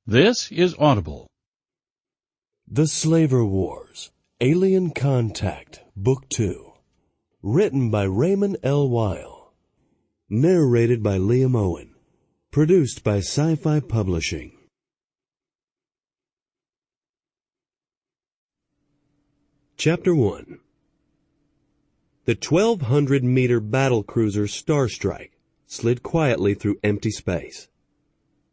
This is Audible. The Slaver Wars, Alien Contact, Book 2. Written by Raymond L. Weil. Narrated by Liam Owen. Produced by Sci-Fi Publishing. Chapter 1. The 1,200-meter battlecruiser Starstrike slid quietly through empty space.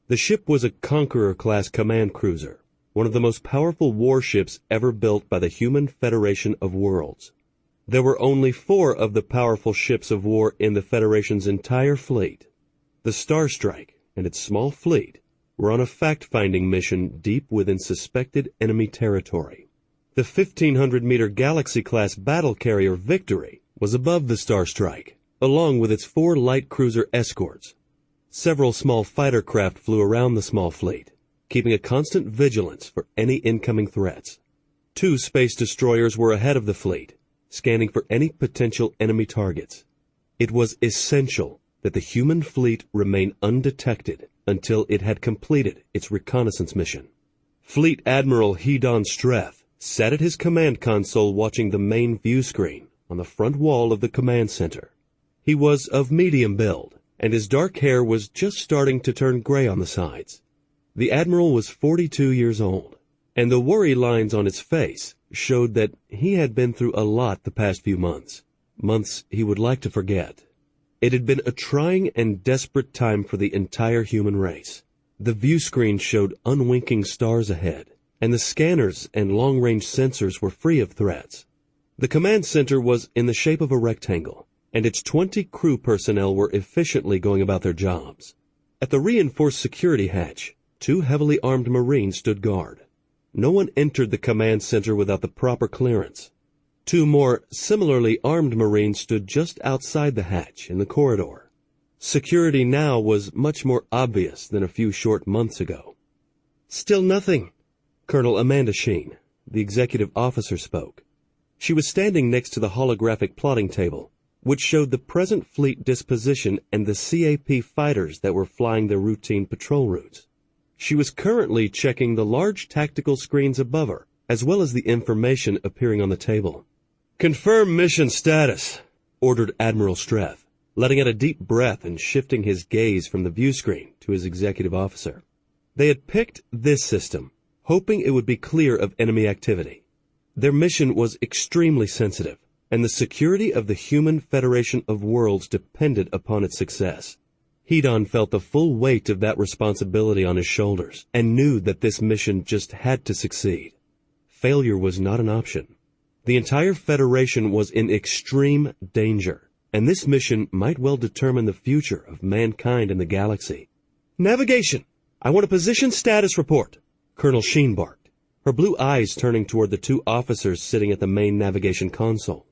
The ship was a Conqueror-class command cruiser, one of the most powerful warships ever built by the Human Federation of Worlds. There were only 4 of the powerful ships of war in the Federation's entire fleet. The Starstrike and its small fleet were on a fact-finding mission deep within suspected enemy territory. The 1,500-meter Galaxy-class battle carrier Victory was above the Starstrike, along with its 4 light cruiser escorts. Several small fighter craft flew around the small fleet, keeping a constant vigilance for any incoming threats. 2 space destroyers were ahead of the fleet, scanning for any potential enemy targets. It was essential that the human fleet remain undetected until it had completed its reconnaissance mission. Fleet Admiral Hedon Streth sat at his command console watching the main view screen on the front wall of the command center. He was of medium build, and his dark hair was just starting to turn gray on the sides. The Admiral was 42 years old, and the worry lines on his face showed that he had been through a lot the past few months he would like to forget. It had been a trying and desperate time for the entire human race. The view screen showed unwinking stars ahead, and the scanners and long-range sensors were free of threats. The command center was in the shape of a rectangle, and its 20 crew personnel were efficiently going about their jobs. At the reinforced security hatch, 2 heavily armed Marines stood guard. No one entered the command center without the proper clearance. 2 more similarly armed Marines stood just outside the hatch in the corridor. Security now was much more obvious than a few short months ago. "Still nothing," Colonel Amanda Sheen, the executive officer, spoke. She was standing next to the holographic plotting table, which showed the present fleet disposition and the CAP fighters that were flying their routine patrol routes. She was currently checking the large tactical screens above her, as well as the information appearing on the table. "Confirm mission status," ordered Admiral Streth, letting out a deep breath and shifting his gaze from the view screen to his executive officer. They had picked this system, hoping it would be clear of enemy activity. Their mission was extremely sensitive, and the security of the Human Federation of Worlds depended upon its success. Hedon felt the full weight of that responsibility on his shoulders and knew that this mission just had to succeed. Failure was not an option. The entire Federation was in extreme danger, and this mission might well determine the future of mankind in the galaxy. "Navigation! I want a position status report," Colonel Sheen barked, her blue eyes turning toward the 2 officers sitting at the main navigation console.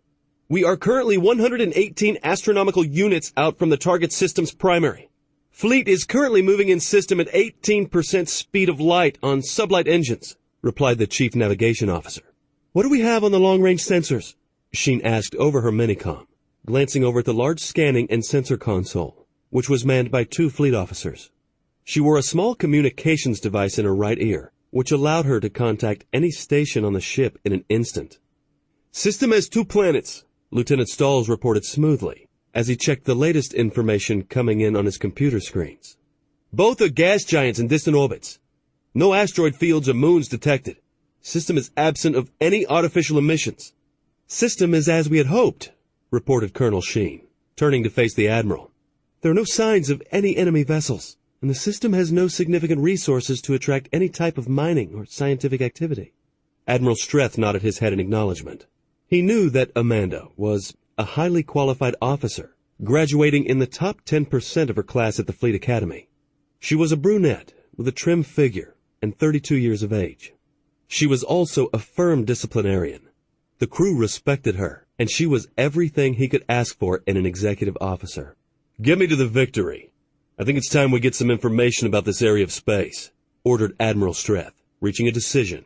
"We are currently 118 astronomical units out from the target system's primary. Fleet is currently moving in system at 18% speed of light on sublight engines," replied the chief navigation officer. "What do we have on the long-range sensors?" Sheen asked over her minicom, glancing over at the large scanning and sensor console, which was manned by 2 fleet officers. She wore a small communications device in her right ear, which allowed her to contact any station on the ship in an instant. "System has 2 planets," Lieutenant Stalls reported smoothly as he checked the latest information coming in on his computer screens. "Both are gas giants in distant orbits. No asteroid fields or moons detected. System is absent of any artificial emissions." "System is as we had hoped," reported Colonel Sheen, turning to face the Admiral. "There are no signs of any enemy vessels, and the system has no significant resources to attract any type of mining or scientific activity." Admiral Streth nodded his head in acknowledgement. He knew that Amanda was a highly qualified officer, graduating in the top 10% of her class at the Fleet Academy. She was a brunette with a trim figure and 32 years of age. She was also a firm disciplinarian. The crew respected her, and she was everything he could ask for in an executive officer. "Get me to the Victory. I think it's time we get some information about this area of space," ordered Admiral Streth, reaching a decision.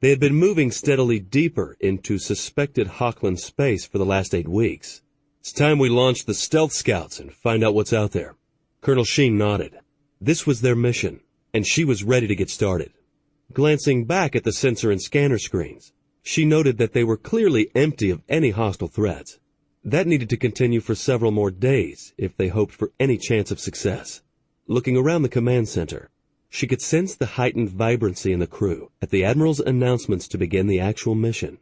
They had been moving steadily deeper into suspected Hochland space for the last 8 weeks. "It's time we launch the stealth scouts and find out what's out there." Colonel Sheen nodded. This was their mission. and she was ready to get started. Glancing back at the sensor and scanner screens, she noted that they were clearly empty of any hostile threats. That needed to continue for several more days if they hoped for any chance of success. Looking around the command center, she could sense the heightened vibrancy in the crew at the Admiral's announcements to begin the actual mission.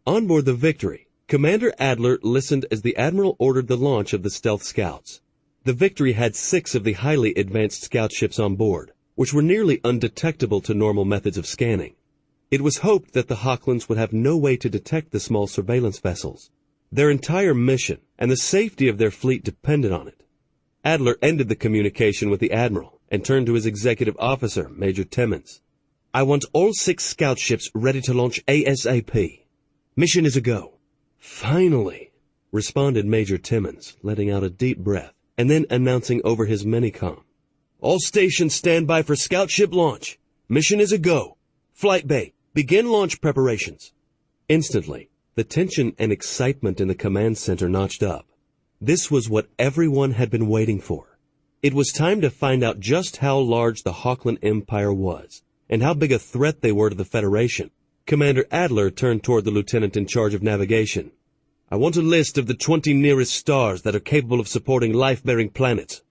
On board the Victory, Commander Adler listened as the Admiral ordered the launch of the stealth scouts. The Victory had 6 of the highly advanced scout ships on board, which were nearly undetectable to normal methods of scanning. It was hoped that the Hochlands would have no way to detect the small surveillance vessels. Their entire mission and the safety of their fleet depended on it. Adler ended the communication with the Admiral and turned to his executive officer, Major Timmins. "I want all 6 scout ships ready to launch ASAP. Mission is a go." "Finally," responded Major Timmins, letting out a deep breath, and then announcing over his minicom. "All stations stand by for scout ship launch. Mission is a go. Flight Bay, begin launch preparations." Instantly, the tension and excitement in the command center notched up. This was what everyone had been waiting for. It was time to find out just how large the Hochland Empire was, and how big a threat they were to the Federation. Commander Adler turned toward the lieutenant in charge of navigation. "I want a list of the 20 nearest stars that are capable of supporting life-bearing planets."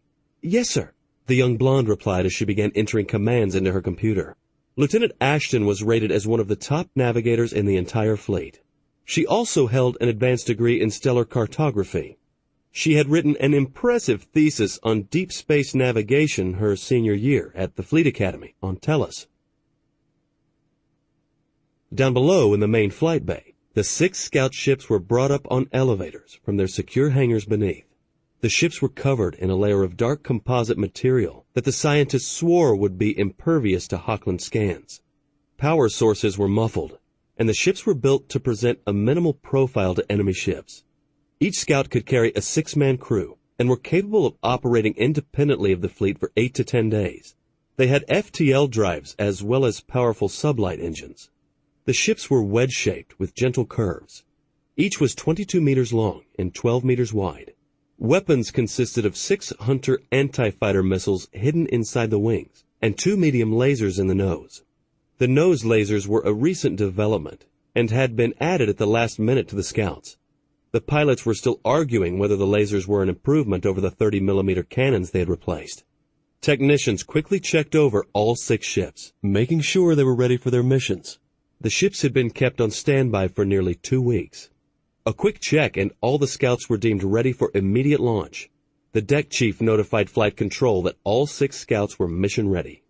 "Yes, sir," the young blonde replied as she began entering commands into her computer. Lieutenant Ashton was rated as one of the top navigators in the entire fleet. She also held an advanced degree in stellar cartography. She had written an impressive thesis on deep space navigation her senior year at the Fleet Academy on Tellus. Down below in the main flight bay, the 6 scout ships were brought up on elevators from their secure hangars beneath. The ships were covered in a layer of dark composite material that the scientists swore would be impervious to Hochland scans. Power sources were muffled, and the ships were built to present a minimal profile to enemy ships. Each scout could carry a 6-man crew and were capable of operating independently of the fleet for 8 to 10 days. They had FTL drives as well as powerful sublight engines. The ships were wedge-shaped with gentle curves. Each was 22 meters long and 12 meters wide. Weapons consisted of 6 Hunter anti-fighter missiles hidden inside the wings and 2 medium lasers in the nose. The nose lasers were a recent development and had been added at the last minute to the scouts. The pilots were still arguing whether the lasers were an improvement over the 30-millimeter cannons they had replaced. Technicians quickly checked over all 6 ships, making sure they were ready for their missions. The ships had been kept on standby for nearly 2 weeks. A quick check and all the scouts were deemed ready for immediate launch. The deck chief notified Flight Control that all 6 scouts were mission ready.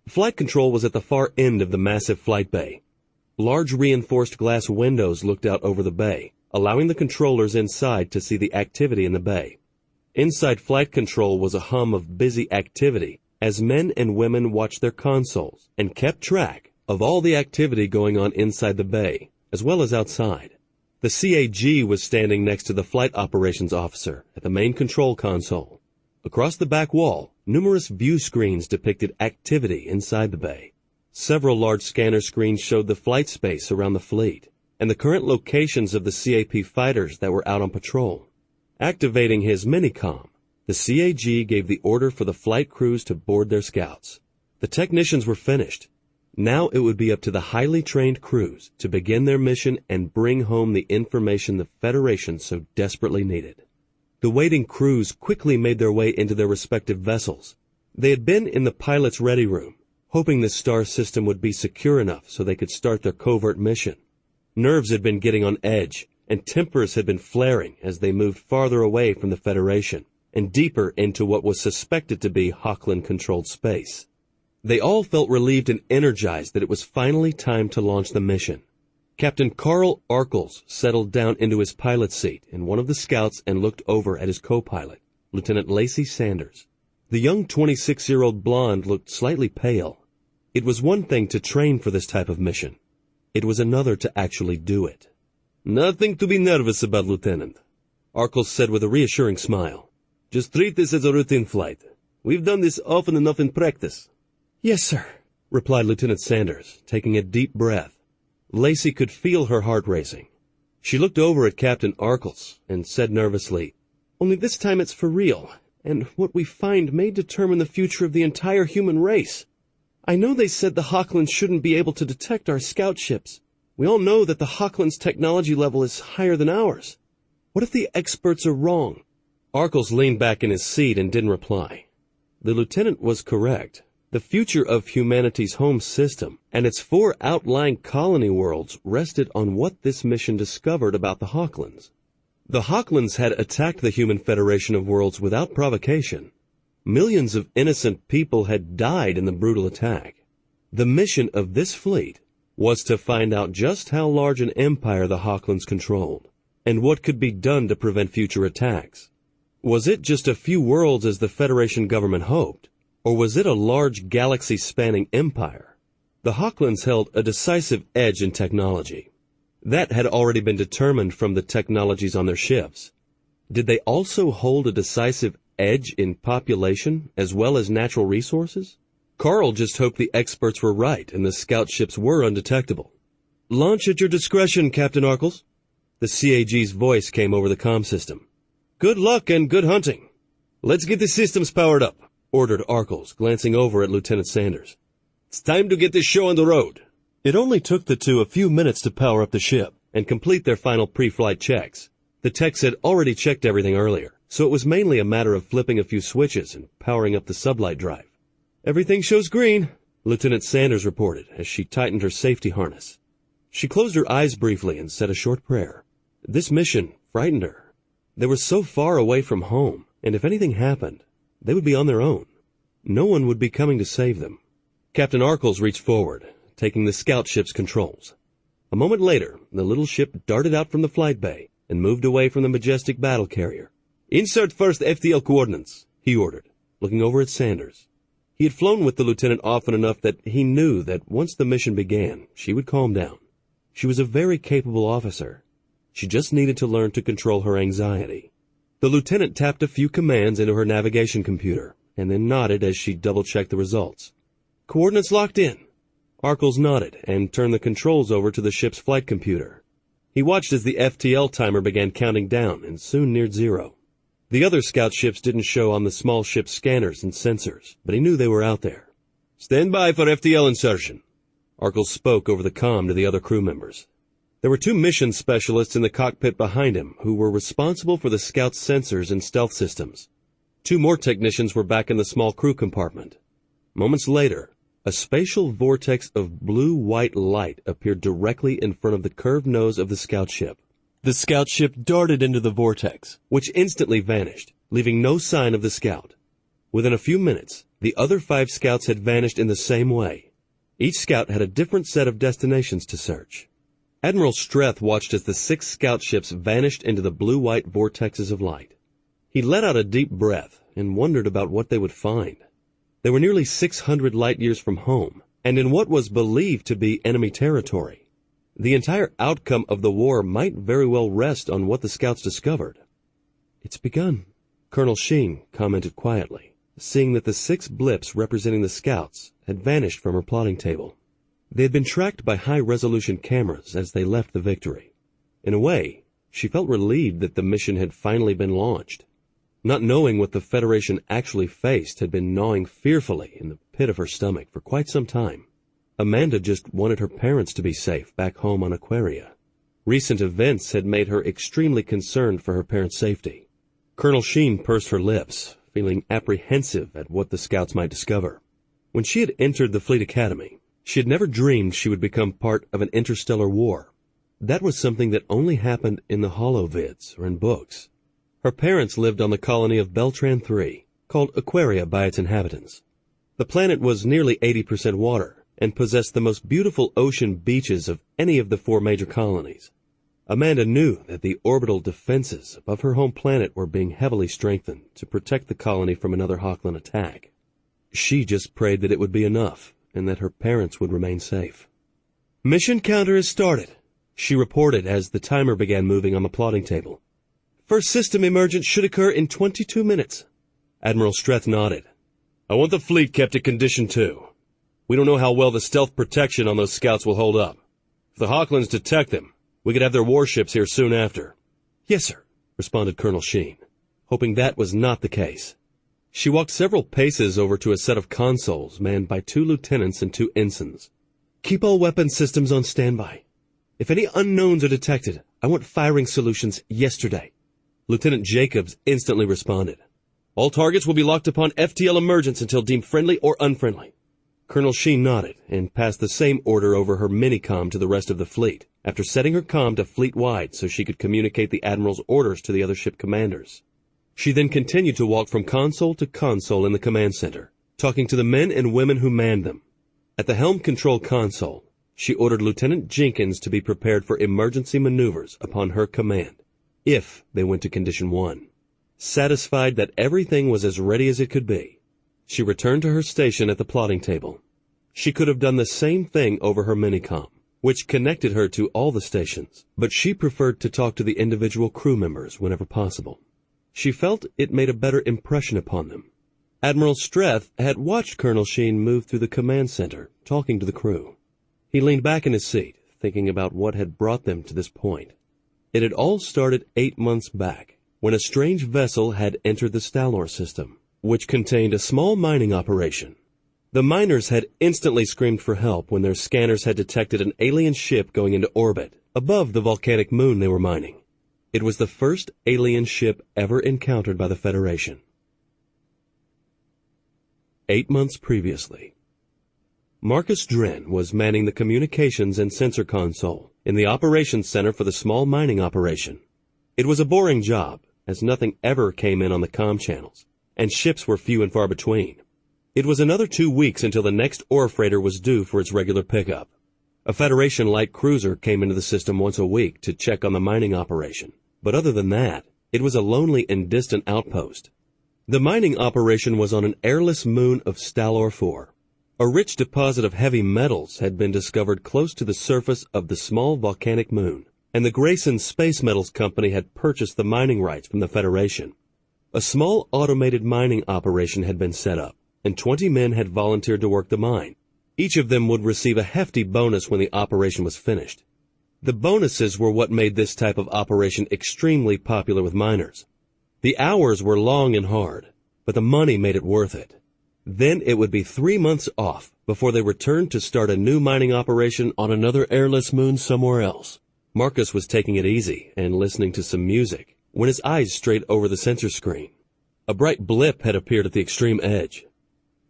Flight Control was at the far end of the massive flight bay. Large reinforced glass windows looked out over the bay, allowing the controllers inside to see the activity in the bay. Inside Flight Control was a hum of busy activity as men and women watched their consoles and kept track of all the activity going on inside the bay, as well as outside. The CAG was standing next to the flight operations officer at the main control console. Across the back wall, numerous view screens depicted activity inside the bay. Several large scanner screens showed the flight space around the fleet and the current locations of the CAP fighters that were out on patrol. Activating his minicom, the CAG gave the order for the flight crews to board their scouts. The technicians were finished. Now it would be up to the highly trained crews to begin their mission and bring home the information the Federation so desperately needed. The waiting crews quickly made their way into their respective vessels. They had been in the pilot's ready room, hoping the star system would be secure enough so they could start their covert mission. Nerves had been getting on edge, and tempers had been flaring as they moved farther away from the Federation and deeper into what was suspected to be Hochland-controlled space. They all felt relieved and energized that it was finally time to launch the mission. Captain Carl Arkels settled down into his pilot's seat in one of the scouts and looked over at his co-pilot, Lieutenant Lacey Sanders. The young 26-year-old blonde looked slightly pale. It was one thing to train for this type of mission. It was another to actually do it. "Nothing to be nervous about, Lieutenant," Arkels said with a reassuring smile. "Just treat this as a routine flight. We've done this often enough in practice." "Yes, sir," replied Lieutenant Sanders, taking a deep breath. Lacey could feel her heart racing. She looked over at Captain Arkels and said nervously, "Only this time it's for real. and what we find may determine the future of the entire human race. I know they said the Hochlands shouldn't be able to detect our scout ships. We all know that the Hochlands' technology level is higher than ours. What if the experts are wrong?" Arkles leaned back in his seat and didn't reply. The lieutenant was correct. The future of humanity's home system and its 4 outlying colony worlds rested on what this mission discovered about the Hochlands. The Hochlands had attacked the Human Federation of Worlds without provocation. Millions of innocent people had died in the brutal attack. The mission of this fleet was to find out just how large an empire the Hochlands controlled, and what could be done to prevent future attacks. Was it just a few worlds as the Federation government hoped, or was it a large galaxy-spanning empire? The Hochlands held a decisive edge in technology. That had already been determined from the technologies on their ships. Did they also hold a decisive edge in population as well as natural resources? Carl just hoped the experts were right and the scout ships were undetectable. "Launch at your discretion, Captain Arkles." The CAG's voice came over the comm system. "Good luck and good hunting. Let's get the systems powered up," ordered Arkles, glancing over at Lieutenant Sanders. "It's time to get this show on the road." It only took the two a few minutes to power up the ship and complete their final pre-flight checks. The techs had already checked everything earlier, so it was mainly a matter of flipping a few switches and powering up the sublight drive. "Everything shows green," Lieutenant Sanders reported as she tightened her safety harness. She closed her eyes briefly and said a short prayer. This mission frightened her. They were so far away from home, and if anything happened, they would be on their own. No one would be coming to save them. Captain Arkles reached forward, taking the scout ship's controls. A moment later, the little ship darted out from the flight bay and moved away from the majestic battle carrier. "Insert first FTL coordinates," he ordered, looking over at Sanders. He had flown with the lieutenant often enough that he knew that once the mission began, she would calm down. She was a very capable officer. She just needed to learn to control her anxiety. The lieutenant tapped a few commands into her navigation computer and then nodded as she double-checked the results. "Coordinates locked in." Arkles nodded and turned the controls over to the ship's flight computer. He watched as the FTL timer began counting down and soon neared 0. The other scout ships didn't show on the small ship's scanners and sensors, but he knew they were out there. "Stand by for FTL insertion." Arkles spoke over the comm to the other crew members. There were 2 mission specialists in the cockpit behind him who were responsible for the scout's sensors and stealth systems. 2 more technicians were back in the small crew compartment. Moments later, a spatial vortex of blue-white light appeared directly in front of the curved nose of the scout ship. The scout ship darted into the vortex, which instantly vanished, leaving no sign of the scout. Within a few minutes, the other 5 scouts had vanished in the same way. Each scout had a different set of destinations to search. Admiral Streth watched as the 6 scout ships vanished into the blue-white vortexes of light. He let out a deep breath and wondered about what they would find. They were nearly 600 light-years from home, and in what was believed to be enemy territory. The entire outcome of the war might very well rest on what the scouts discovered. "It's begun," Colonel Sheen commented quietly, seeing that the 6 blips representing the scouts had vanished from her plotting table. They had been tracked by high-resolution cameras as they left the Victory. In a way, she felt relieved that the mission had finally been launched. Not knowing what the Federation actually faced had been gnawing fearfully in the pit of her stomach for quite some time. Amanda just wanted her parents to be safe back home on Aquaria. Recent events had made her extremely concerned for her parents' safety. Colonel Sheen pursed her lips, feeling apprehensive at what the scouts might discover. When she had entered the Fleet Academy, she had never dreamed she would become part of an interstellar war. That was something that only happened in the holovids or in books. Her parents lived on the colony of Beltran 3, called Aquaria by its inhabitants. The planet was nearly 80% water and possessed the most beautiful ocean beaches of any of the 4 major colonies. Amanda knew that the orbital defenses above her home planet were being heavily strengthened to protect the colony from another Hochland attack. She just prayed that it would be enough and that her parents would remain safe. "Mission counter has started," she reported as the timer began moving on the plotting table. "First system emergence should occur in 22 minutes. Admiral Streth nodded. "I want the fleet kept at condition 2. We don't know how well the stealth protection on those scouts will hold up. If the Hochlands detect them, we could have their warships here soon after." "Yes, sir," responded Colonel Sheen, hoping that was not the case. She walked several paces over to a set of consoles manned by 2 lieutenants and 2 ensigns. "Keep all weapon systems on standby. If any unknowns are detected, I want firing solutions yesterday." Lieutenant Jacobs instantly responded. "All targets will be locked upon FTL emergence until deemed friendly or unfriendly." Colonel Sheen nodded and passed the same order over her minicom to the rest of the fleet, after setting her comm to fleet-wide so she could communicate the Admiral's orders to the other ship commanders. She then continued to walk from console to console in the command center, talking to the men and women who manned them. At the helm control console, she ordered Lieutenant Jenkins to be prepared for emergency maneuvers upon her command, if they went to Condition 1. Satisfied that everything was as ready as it could be, she returned to her station at the plotting table. She could have done the same thing over her minicom, which connected her to all the stations, but she preferred to talk to the individual crew members whenever possible. She felt it made a better impression upon them. Admiral Streth had watched Colonel Sheen move through the command center, talking to the crew. He leaned back in his seat, thinking about what had brought them to this point. It had all started 8 months back, when a strange vessel had entered the Stalor system, which contained a small mining operation. The miners had instantly screamed for help when their scanners had detected an alien ship going into orbit above the volcanic moon they were mining. It was the first alien ship ever encountered by the Federation. 8 months previously, Marcus Dren was manning the communications and sensor console in the operations center for the small mining operation. It was a boring job, as nothing ever came in on the comm channels, and ships were few and far between. It was another 2 weeks until the next ore freighter was due for its regular pickup. A Federation light cruiser came into the system once a week to check on the mining operation, but other than that, it was a lonely and distant outpost. The mining operation was on an airless moon of Stalor 4. A rich deposit of heavy metals had been discovered close to the surface of the small volcanic moon, and the Grayson Space Metals Company had purchased the mining rights from the Federation. A small automated mining operation had been set up, and 20 men had volunteered to work the mine. Each of them would receive a hefty bonus when the operation was finished. The bonuses were what made this type of operation extremely popular with miners. The hours were long and hard, but the money made it worth it. Then it would be 3 months off before they returned to start a new mining operation on another airless moon somewhere else. Marcus was taking it easy and listening to some music when his eyes strayed over the sensor screen. A bright blip had appeared at the extreme edge.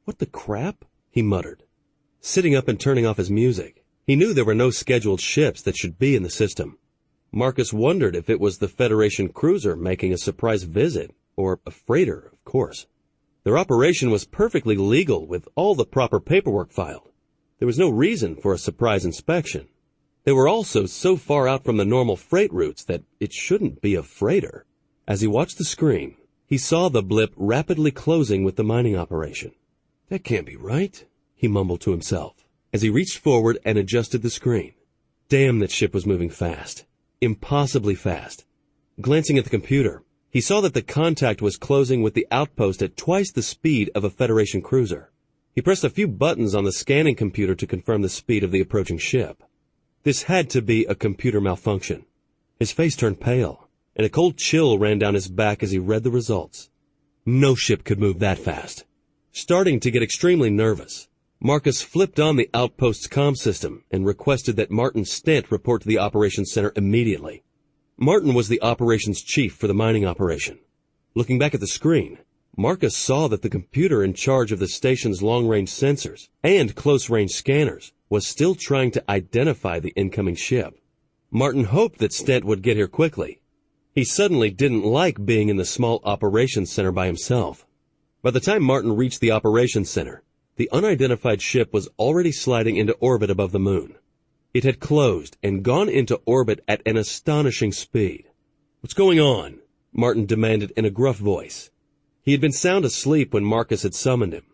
"What the crap?" he muttered. Sitting up and turning off his music, he knew there were no scheduled ships that should be in the system. Marcus wondered if it was the Federation cruiser making a surprise visit, or a freighter, of course. Their operation was perfectly legal with all the proper paperwork filed. There was no reason for a surprise inspection. They were also so far out from the normal freight routes that it shouldn't be a freighter. As he watched the screen, he saw the blip rapidly closing with the mining operation. "That can't be right," he mumbled to himself, as he reached forward and adjusted the screen. Damn, that ship was moving fast. Impossibly fast. Glancing at the computer, he saw that the contact was closing with the outpost at twice the speed of a Federation cruiser. He pressed a few buttons on the scanning computer to confirm the speed of the approaching ship. This had to be a computer malfunction. His face turned pale, and a cold chill ran down his back as he read the results. No ship could move that fast. Starting to get extremely nervous, Marcus flipped on the outpost's comm system and requested that Martin Stent report to the operations center immediately. Martin was the operations chief for the mining operation. Looking back at the screen, Marcus saw that the computer in charge of the station's long-range sensors and close-range scanners was still trying to identify the incoming ship. Martin hoped that Stent would get here quickly. He suddenly didn't like being in the small operations center by himself. By the time Martin reached the operations center, the unidentified ship was already sliding into orbit above the moon. It had closed and gone into orbit at an astonishing speed. "What's going on?" Martin demanded in a gruff voice. He had been sound asleep when Marcus had summoned him.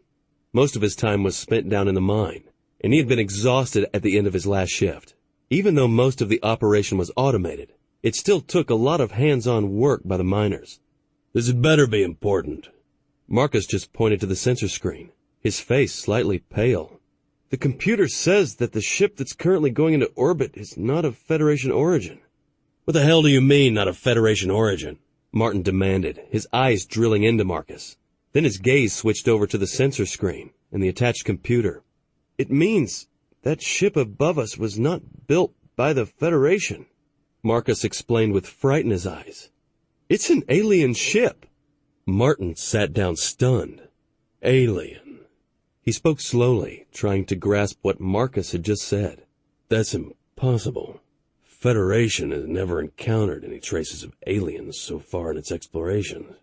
Most of his time was spent down in the mine, and he had been exhausted at the end of his last shift. Even though most of the operation was automated, it still took a lot of hands-on work by the miners. "This had better be important." Marcus just pointed to the sensor screen, his face slightly pale. "The computer says that the ship that's currently going into orbit is not of Federation origin." "What the hell do you mean, not of Federation origin?" Martin demanded, his eyes drilling into Marcus. Then his gaze switched over to the sensor screen and the attached computer. "It means that ship above us was not built by the Federation," Marcus explained with fright in his eyes. "It's an alien ship." Martin sat down stunned. "Alien." He spoke slowly, trying to grasp what Marcus had just said. "That's impossible. Federation has never encountered any traces of aliens so far in its explorations.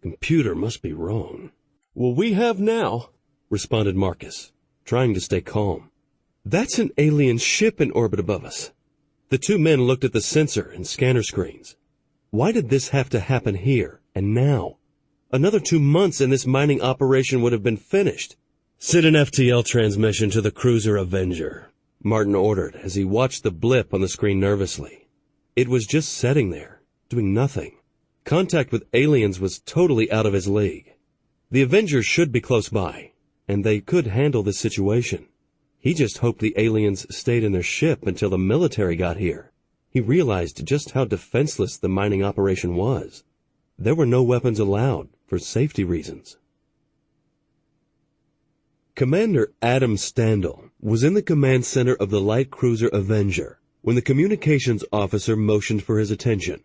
Computer must be wrong." "Well, we have now," responded Marcus, trying to stay calm. "That's an alien ship in orbit above us." The two men looked at the sensor and scanner screens. Why did this have to happen here and now? Another 2 months and this mining operation would have been finished. "Send an FTL transmission to the cruiser Avenger," Martin ordered as he watched the blip on the screen nervously. It was just sitting there, doing nothing. Contact with aliens was totally out of his league. The Avenger should be close by, and they could handle the situation. He just hoped the aliens stayed in their ship until the military got here. He realized just how defenseless the mining operation was. There were no weapons allowed for safety reasons. Commander Adam Standel was in the command center of the light cruiser Avenger when the communications officer motioned for his attention.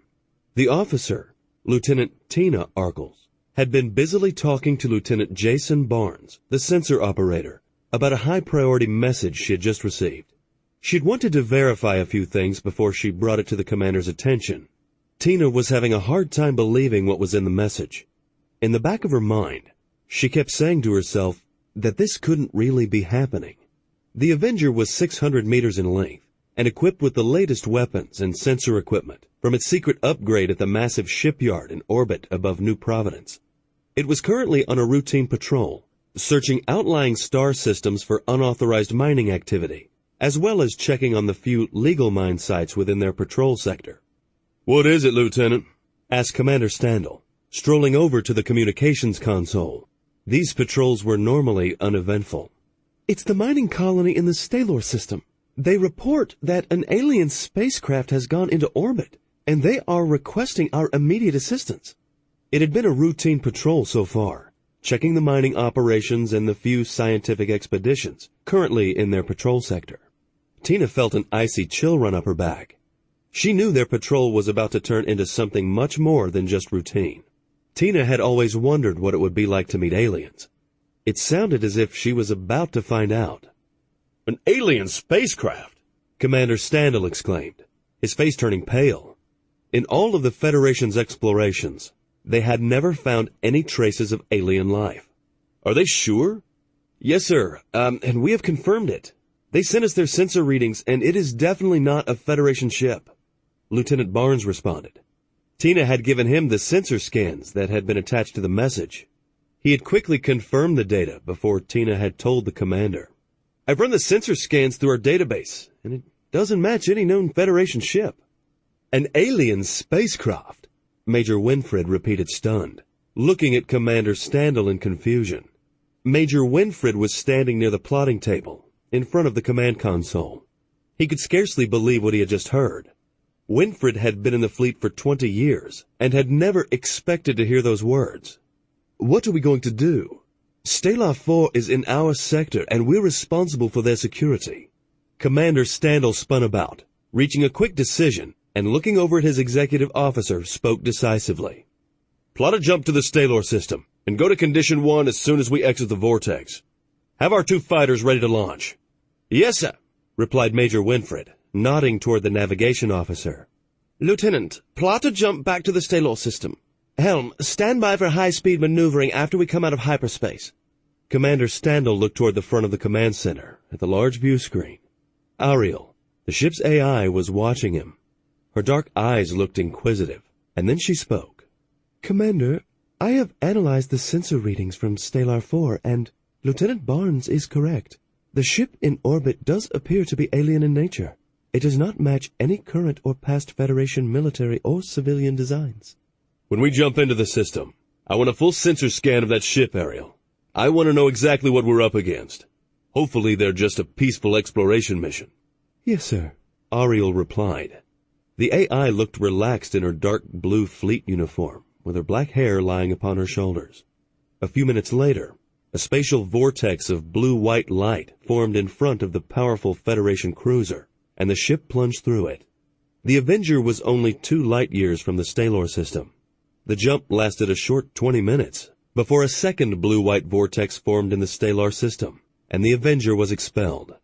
The officer, Lieutenant Tina Arkles, had been busily talking to Lieutenant Jason Barnes, the sensor operator, about a high-priority message she had just received. She'd wanted to verify a few things before she brought it to the commander's attention. Tina was having a hard time believing what was in the message. In the back of her mind, she kept saying to herself that this couldn't really be happening. The Avenger was 600 meters in length and equipped with the latest weapons and sensor equipment from its secret upgrade at the massive shipyard in orbit above New Providence. It was currently on a routine patrol, searching outlying star systems for unauthorized mining activity, as well as checking on the few legal mine sites within their patrol sector. "What is it, Lieutenant?" asked Commander Standel, strolling over to the communications console. These patrols were normally uneventful. "It's the mining colony in the Stalor system. They report that an alien spacecraft has gone into orbit, and they are requesting our immediate assistance." It had been a routine patrol so far, checking the mining operations and the few scientific expeditions currently in their patrol sector. Tina felt an icy chill run up her back. She knew their patrol was about to turn into something much more than just routine. Tina had always wondered what it would be like to meet aliens. It sounded as if she was about to find out. "An alien spacecraft!" Commander Standel exclaimed, his face turning pale. In all of the Federation's explorations, they had never found any traces of alien life. "Are they sure?" "Yes, sir, and we have confirmed it. They sent us their sensor readings, and it is definitely not a Federation ship," Lieutenant Barnes responded. Tina had given him the sensor scans that had been attached to the message. He had quickly confirmed the data before Tina had told the commander. "I've run the sensor scans through our database, and it doesn't match any known Federation ship." "An alien spacecraft," Major Winfred repeated stunned, looking at Commander Standel in confusion. Major Winfred was standing near the plotting table, in front of the command console. He could scarcely believe what he had just heard. Winfred had been in the fleet for 20 years and had never expected to hear those words. "What are we going to do? Stellar 4 is in our sector and we're responsible for their security." Commander Standel spun about, reaching a quick decision, and looking over at his executive officer, spoke decisively. "Plot a jump to the Stalor system and go to Condition 1 as soon as we exit the vortex. Have our 2 fighters ready to launch." "Yes, sir," replied Major Winfred, nodding toward the navigation officer. "Lieutenant, plot a jump back to the Stalor system. Helm, stand by for high-speed maneuvering after we come out of hyperspace." Commander Standel looked toward the front of the command center at the large view screen. Ariel, the ship's AI, was watching him. Her dark eyes looked inquisitive, and then she spoke. "Commander, I have analyzed the sensor readings from Stellar 4, and Lieutenant Barnes is correct. The ship in orbit does appear to be alien in nature. It does not match any current or past Federation military or civilian designs." "When we jump into the system, I want a full sensor scan of that ship, Ariel. I want to know exactly what we're up against. Hopefully they're just a peaceful exploration mission." "Yes, sir," Ariel replied. The AI looked relaxed in her dark blue fleet uniform, with her black hair lying upon her shoulders. A few minutes later, a spatial vortex of blue-white light formed in front of the powerful Federation cruiser, and the ship plunged through it. The Avenger was only 2 light-years from the Stalor system. The jump lasted a short 20 minutes before a second blue-white vortex formed in the Stalor system, and the Avenger was expelled.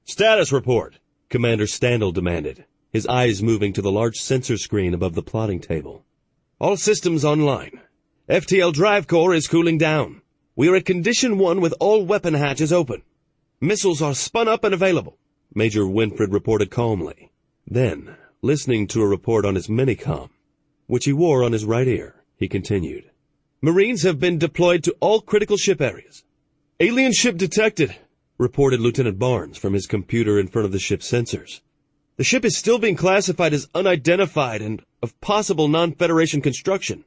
"Status report," Commander Standel demanded, his eyes moving to the large sensor screen above the plotting table. "All systems online. FTL drive core is cooling down. We are at Condition 1 with all weapon hatches open. Missiles are spun up and available," Major Winfred reported calmly. Then, listening to a report on his minicom, which he wore on his right ear, he continued. "Marines have been deployed to all critical ship areas." "Alien ship detected," reported Lieutenant Barnes from his computer in front of the ship's sensors. "The ship is still being classified as unidentified and of possible non-Federation construction."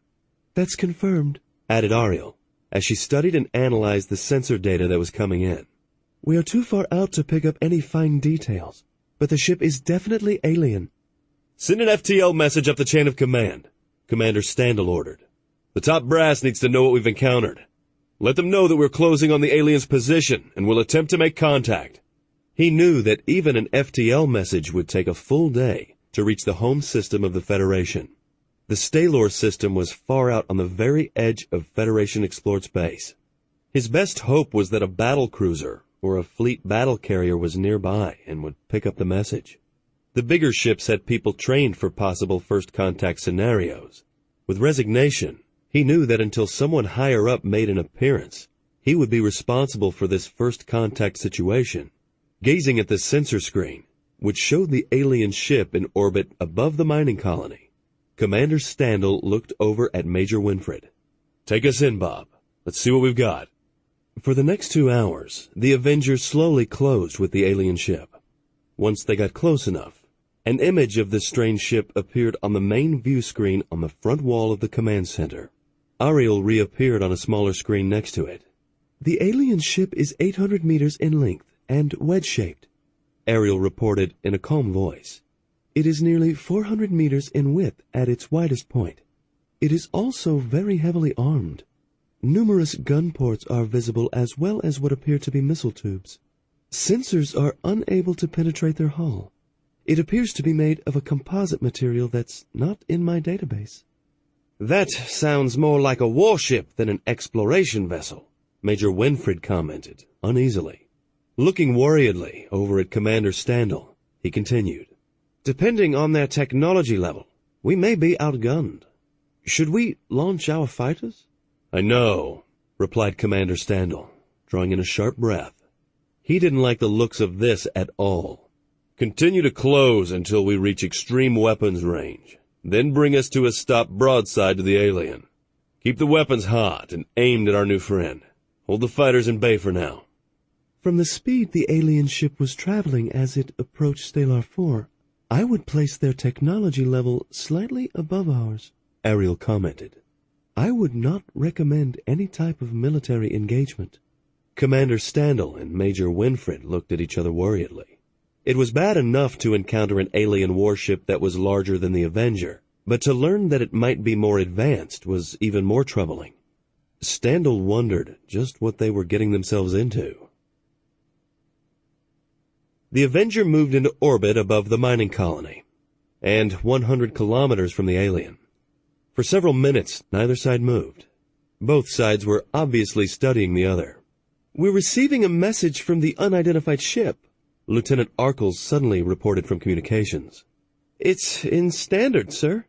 "That's confirmed," added Ariel, as she studied and analyzed the sensor data that was coming in. "We are too far out to pick up any fine details, but the ship is definitely alien." "Send an FTL message up the chain of command," Commander Standel ordered. "The top brass needs to know what we've encountered. Let them know that we're closing on the alien's position and will attempt to make contact." He knew that even an FTL message would take a full day to reach the home system of the Federation. The Stalor system was far out on the very edge of Federation-explored space. His best hope was that a battle cruiser or a fleet battle carrier was nearby and would pick up the message. The bigger ships had people trained for possible first contact scenarios. With resignation, he knew that until someone higher up made an appearance, he would be responsible for this first contact situation. Gazing at the sensor screen, which showed the alien ship in orbit above the mining colony, Commander Standel looked over at Major Winfred. "Take us in, Bob. Let's see what we've got." For the next 2 hours, the Avenger slowly closed with the alien ship. Once they got close enough, an image of the strange ship appeared on the main view screen on the front wall of the command center. Ariel reappeared on a smaller screen next to it. "The alien ship is 800 meters in length and wedge-shaped," Ariel reported in a calm voice. "It is nearly 400 meters in width at its widest point. It is also very heavily armed. Numerous gun ports are visible as well as what appear to be missile tubes. Sensors are unable to penetrate their hull. It appears to be made of a composite material that's not in my database." "That sounds more like a warship than an exploration vessel," Major Winfred commented, uneasily. Looking worriedly over at Commander Standel, he continued. "Depending on their technology level, we may be outgunned. Should we launch our fighters?" "I know," replied Commander Standel, drawing in a sharp breath. He didn't like the looks of this at all. "Continue to close until we reach extreme weapons range. Then bring us to a stop broadside to the alien. Keep the weapons hot and aimed at our new friend. Hold the fighters in bay for now." "From the speed the alien ship was traveling as it approached Stalor 4, I would place their technology level slightly above ours," Ariel commented. "I would not recommend any type of military engagement." Commander Standel and Major Winfred looked at each other worriedly. It was bad enough to encounter an alien warship that was larger than the Avenger, but to learn that it might be more advanced was even more troubling. Standel wondered just what they were getting themselves into. The Avenger moved into orbit above the mining colony, and 100 kilometers from the alien. For several minutes, neither side moved. Both sides were obviously studying the other. "We're receiving a message from the unidentified ship," Lieutenant Arkles suddenly reported from communications. "It's in standard, sir."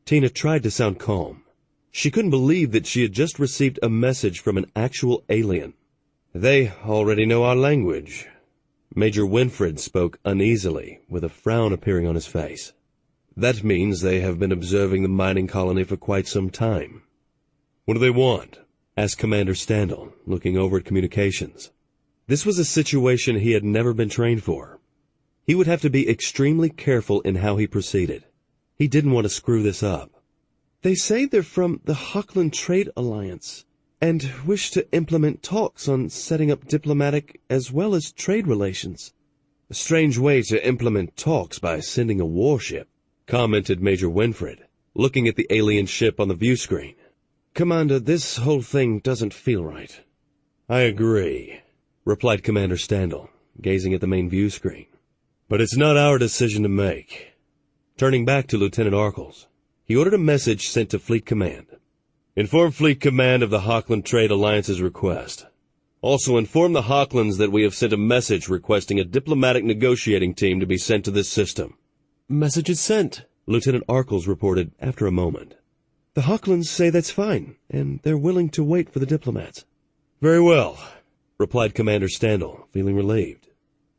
Tina tried to sound calm. She couldn't believe that she had just received a message from an actual alien. "They already know our language." Major Winfred spoke uneasily, with a frown appearing on his face. "That means they have been observing the mining colony for quite some time." "What do they want?" asked Commander Standel, looking over at communications. This was a situation he had never been trained for. He would have to be extremely careful in how he proceeded. He didn't want to screw this up. "They say they're from the Hochland Trade Alliance and wish to implement talks on setting up diplomatic as well as trade relations." "A strange way to implement talks by sending a warship," commented Major Winfred, looking at the alien ship on the view screen. Commander, this whole thing doesn't feel right. I agree, replied Commander Standal, gazing at the main view screen. But it's not our decision to make. Turning back to Lieutenant Arkles, he ordered a message sent to Fleet Command. Inform Fleet Command of the Hochland Trade Alliance's request. Also inform the Hochlands that we have sent a message requesting a diplomatic negotiating team to be sent to this system. Message is sent, Lieutenant Arkles reported after a moment. The Hochlands say that's fine, and they're willing to wait for the diplomats. Very well, replied Commander Standal, feeling relieved.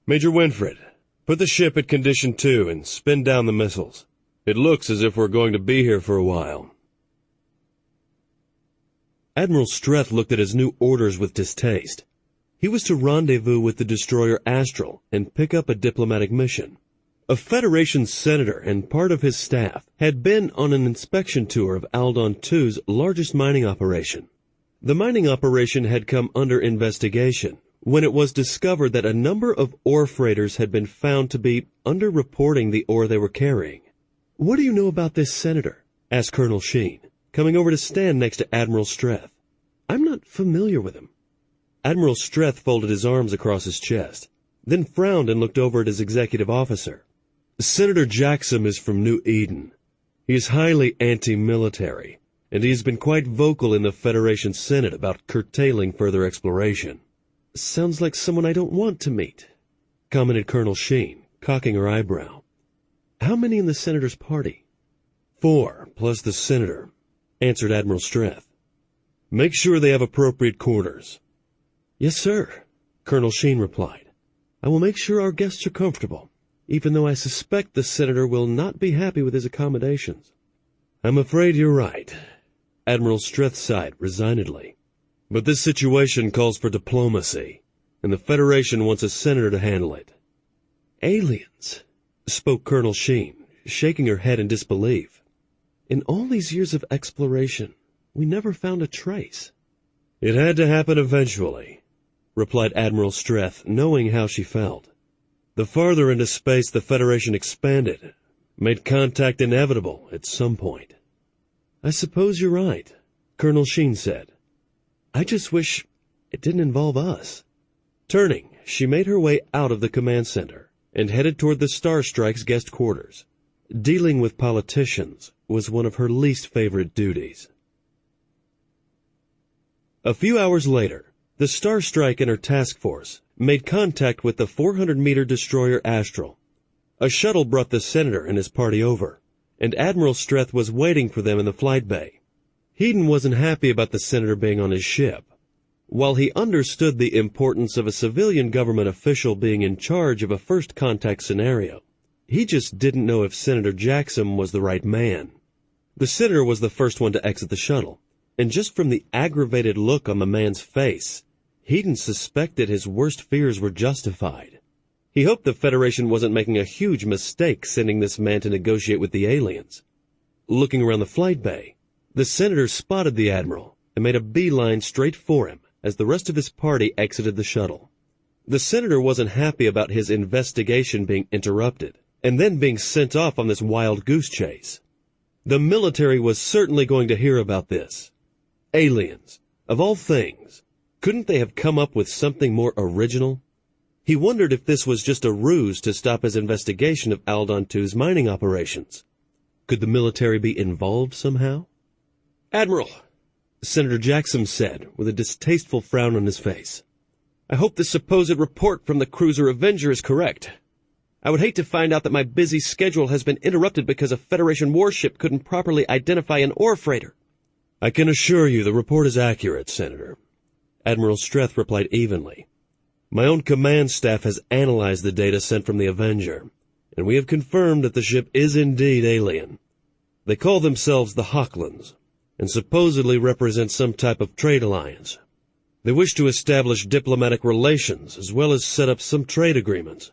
Major Winfred, put the ship at Condition 2 and spin down the missiles. It looks as if we're going to be here for a while. Admiral Streth looked at his new orders with distaste. He was to rendezvous with the destroyer Astral and pick up a diplomatic mission. A Federation senator and part of his staff had been on an inspection tour of Aldon II's largest mining operation. The mining operation had come under investigation when it was discovered that a number of ore freighters had been found to be underreporting the ore they were carrying. "What do you know about this senator?" asked Colonel Sheen, coming over to stand next to Admiral Streth. "I'm not familiar with him." Admiral Streth folded his arms across his chest, then frowned and looked over at his executive officer. Senator Jackson is from New Eden. He is highly anti-military, and he has been quite vocal in the Federation Senate about curtailing further exploration. "Sounds like someone I don't want to meet," commented Colonel Sheen, cocking her eyebrow. "How many in the senator's party?" 4, plus the senator, answered Admiral Streth. Make sure they have appropriate quarters. "Yes, sir," Colonel Sheen replied. "I will make sure our guests are comfortable, even though I suspect the senator will not be happy with his accommodations." I'm afraid you're right. Admiral Streth sighed resignedly. But this situation calls for diplomacy, and the Federation wants a senator to handle it. "Aliens," spoke Colonel Sheen, shaking her head in disbelief. "In all these years of exploration, we never found a trace." It had to happen eventually, replied Admiral Streth, knowing how she felt. The farther into space the Federation expanded, made contact inevitable at some point. "I suppose you're right," Colonel Sheen said. "I just wish it didn't involve us." Turning, she made her way out of the command center and headed toward the Star Strike's guest quarters. Dealing with politicians was one of her least favorite duties. A few hours later, the Star Strike and her task force made contact with the 400-meter destroyer Astral. A shuttle brought the senator and his party over, and Admiral Streth was waiting for them in the flight bay. Hedon wasn't happy about the senator being on his ship. While he understood the importance of a civilian government official being in charge of a first contact scenario, he just didn't know if Senator Jackson was the right man. The senator was the first one to exit the shuttle, and just from the aggravated look on the man's face, Hedon suspected his worst fears were justified. He hoped the Federation wasn't making a huge mistake sending this man to negotiate with the aliens. Looking around the flight bay, the senator spotted the admiral and made a beeline straight for him as the rest of his party exited the shuttle. The senator wasn't happy about his investigation being interrupted and then being sent off on this wild goose chase. The military was certainly going to hear about this. Aliens, of all things, couldn't they have come up with something more original? He wondered if this was just a ruse to stop his investigation of Aldon II's mining operations. Could the military be involved somehow? "Admiral," Senator Jackson said, with a distasteful frown on his face, "I hope the supposed report from the cruiser Avenger is correct. I would hate to find out that my busy schedule has been interrupted because a Federation warship couldn't properly identify an ore freighter." "I can assure you the report is accurate, Senator," Admiral Streth replied evenly. "My own command staff has analyzed the data sent from the Avenger, and we have confirmed that the ship is indeed alien. They call themselves the Hochlands, and supposedly represent some type of trade alliance. They wish to establish diplomatic relations as well as set up some trade agreements."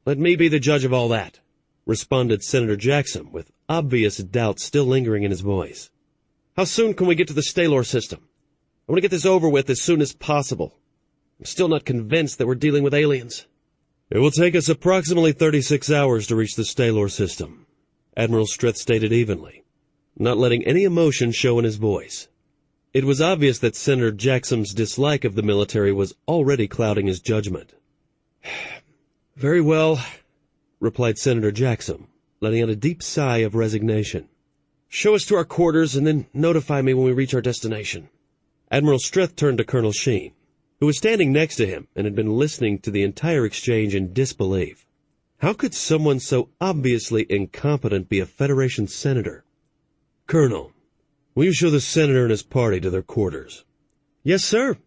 "Let me be the judge of all that," responded Senator Jackson, with obvious doubt still lingering in his voice. "How soon can we get to the Stalor system? I want to get this over with as soon as possible. I'm still not convinced that we're dealing with aliens." "It will take us approximately 36 hours to reach the Stalor system," Admiral Streth stated evenly. not letting any emotion show in his voice. It was obvious that Senator Jackson's dislike of the military was already clouding his judgment. "Very well," replied Senator Jackson, letting out a deep sigh of resignation. "Show us to our quarters and then notify me when we reach our destination." Admiral Streth turned to Colonel Sheen, who was standing next to him and had been listening to the entire exchange in disbelief. How could someone so obviously incompetent be a Federation senator? "Colonel, will you show the senator and his party to their quarters?" "Yes, sir,"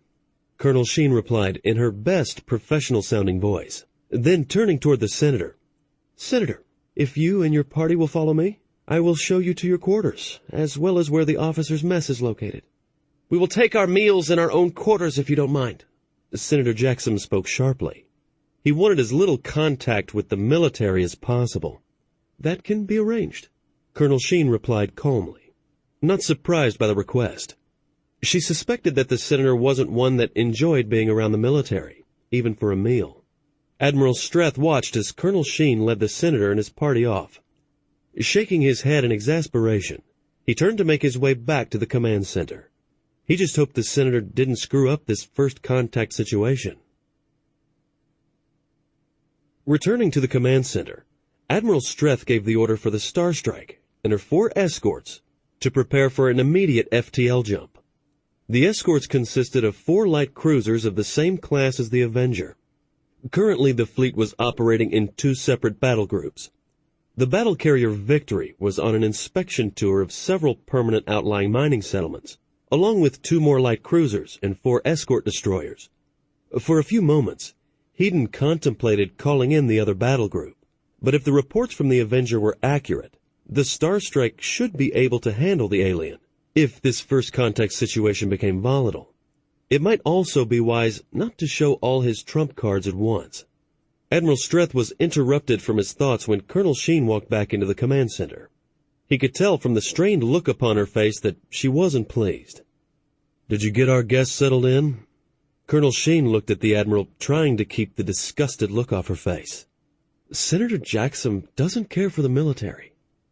Colonel Sheen replied in her best professional-sounding voice. Then turning toward the senator, "Senator, if you and your party will follow me, I will show you to your quarters, as well as where the officers' mess is located." "We will take our meals in our own quarters if you don't mind." Senator Jackson spoke sharply. He wanted as little contact with the military as possible. "That can be arranged," Colonel Sheen replied calmly, not surprised by the request. She suspected that the senator wasn't one that enjoyed being around the military, even for a meal. Admiral Streth watched as Colonel Sheen led the senator and his party off. Shaking his head in exasperation, he turned to make his way back to the command center. He just hoped the senator didn't screw up this first contact situation. Returning to the command center, Admiral Streth gave the order for the Star Strike and her 4 escorts to prepare for an immediate FTL jump. The escorts consisted of 4 light cruisers of the same class as the Avenger. Currently, the fleet was operating in 2 separate battle groups. The battle carrier Victory was on an inspection tour of several permanent outlying mining settlements, along with 2 more light cruisers and 4 escort destroyers. For a few moments, Hedon contemplated calling in the other battle group, but if the reports from the Avenger were accurate, the Star Strike should be able to handle the alien if this first contact situation became volatile. It might also be wise not to show all his trump cards at once. Admiral Streth was interrupted from his thoughts when Colonel Sheen walked back into the command center. He could tell from the strained look upon her face that she wasn't pleased. "Did you get our guests settled in?" Colonel Sheen looked at the Admiral, trying to keep the disgusted look off her face. "Senator Jackson doesn't care for the military.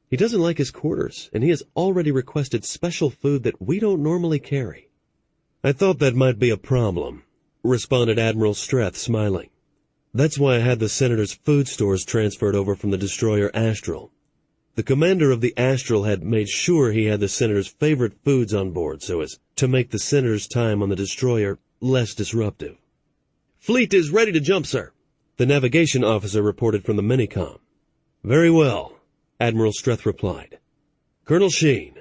He doesn't like his quarters, and he has already requested special food that we don't normally carry." "I thought that might be a problem," responded Admiral Streth, smiling. "That's why I had the senator's food stores transferred over from the destroyer Astral. The commander of the Astral had made sure he had the senator's favorite foods on board so as to make the senator's time on the destroyer less disruptive." "Fleet is ready to jump, sir," the navigation officer reported from the minicom. "Very well," Admiral Streth replied. "Colonel Sheen,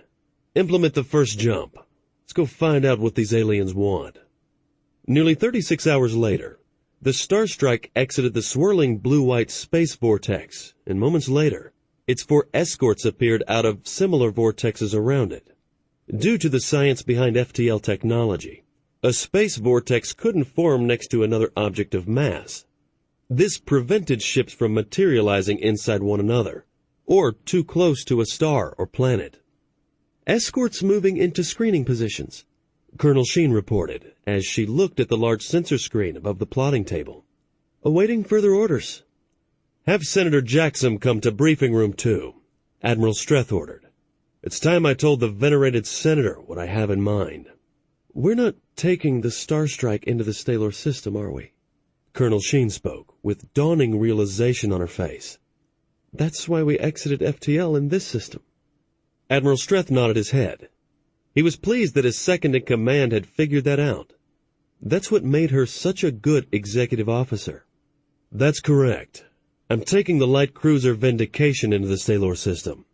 implement the first jump. Let's go find out what these aliens want." Nearly 36 hours later, the Star Strike exited the swirling blue-white space vortex, and moments later, its 4 escorts appeared out of similar vortexes around it. Due to the science behind FTL technology, a space vortex couldn't form next to another object of mass. This prevented ships from materializing inside one another, or too close to a star or planet. "Escorts moving into screening positions," Colonel Sheen reported, as she looked at the large sensor screen above the plotting table. "Awaiting further orders." "Have Senator Jackson come to briefing room 2, Admiral Streth ordered. "It's time I told the venerated senator what I have in mind." "We're not taking the Star Strike into the stellar system, are we?" Colonel Sheen spoke, with dawning realization on her face. "That's why we exited FTL in this system." Admiral Streth nodded his head. He was pleased that his second-in-command had figured that out. That's what made her such a good executive officer. "That's correct. I'm taking the light cruiser Vindication into the stellar system.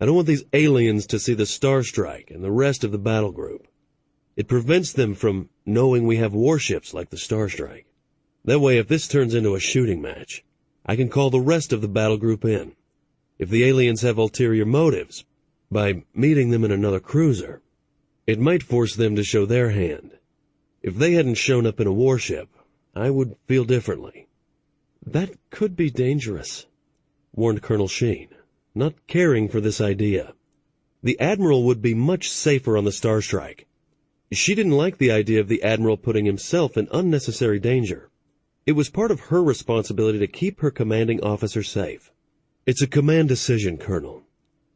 I don't want these aliens to see the Star Strike and the rest of the battle group. It prevents them from knowing we have warships like the Star Strike. That way, if this turns into a shooting match, I can call the rest of the battle group in. If the aliens have ulterior motives, by meeting them in another cruiser, it might force them to show their hand. If they hadn't shown up in a warship, I would feel differently." "That could be dangerous," warned Colonel Sheen, not caring for this idea. The Admiral would be much safer on the Star Strike. She didn't like the idea of the Admiral putting himself in unnecessary danger. It was part of her responsibility to keep her commanding officer safe. "It's a command decision, Colonel,"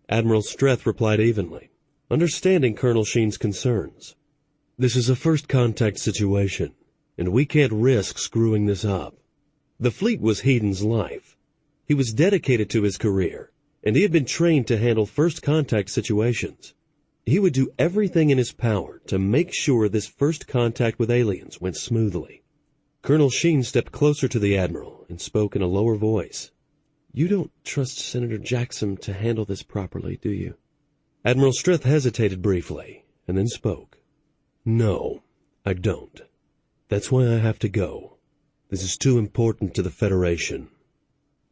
Admiral Streth replied evenly. understanding Colonel Sheen's concerns. "This is a first contact situation, and we can't risk screwing this up." The fleet was Heaton's life. He was dedicated to his career, and he had been trained to handle first contact situations. He would do everything in his power to make sure this first contact with aliens went smoothly. Colonel Sheen stepped closer to the Admiral and spoke in a lower voice. "You don't trust Senator Jackson to handle this properly, do you?" Admiral Streth hesitated briefly, and then spoke. "No, I don't. That's why I have to go. This is too important to the Federation."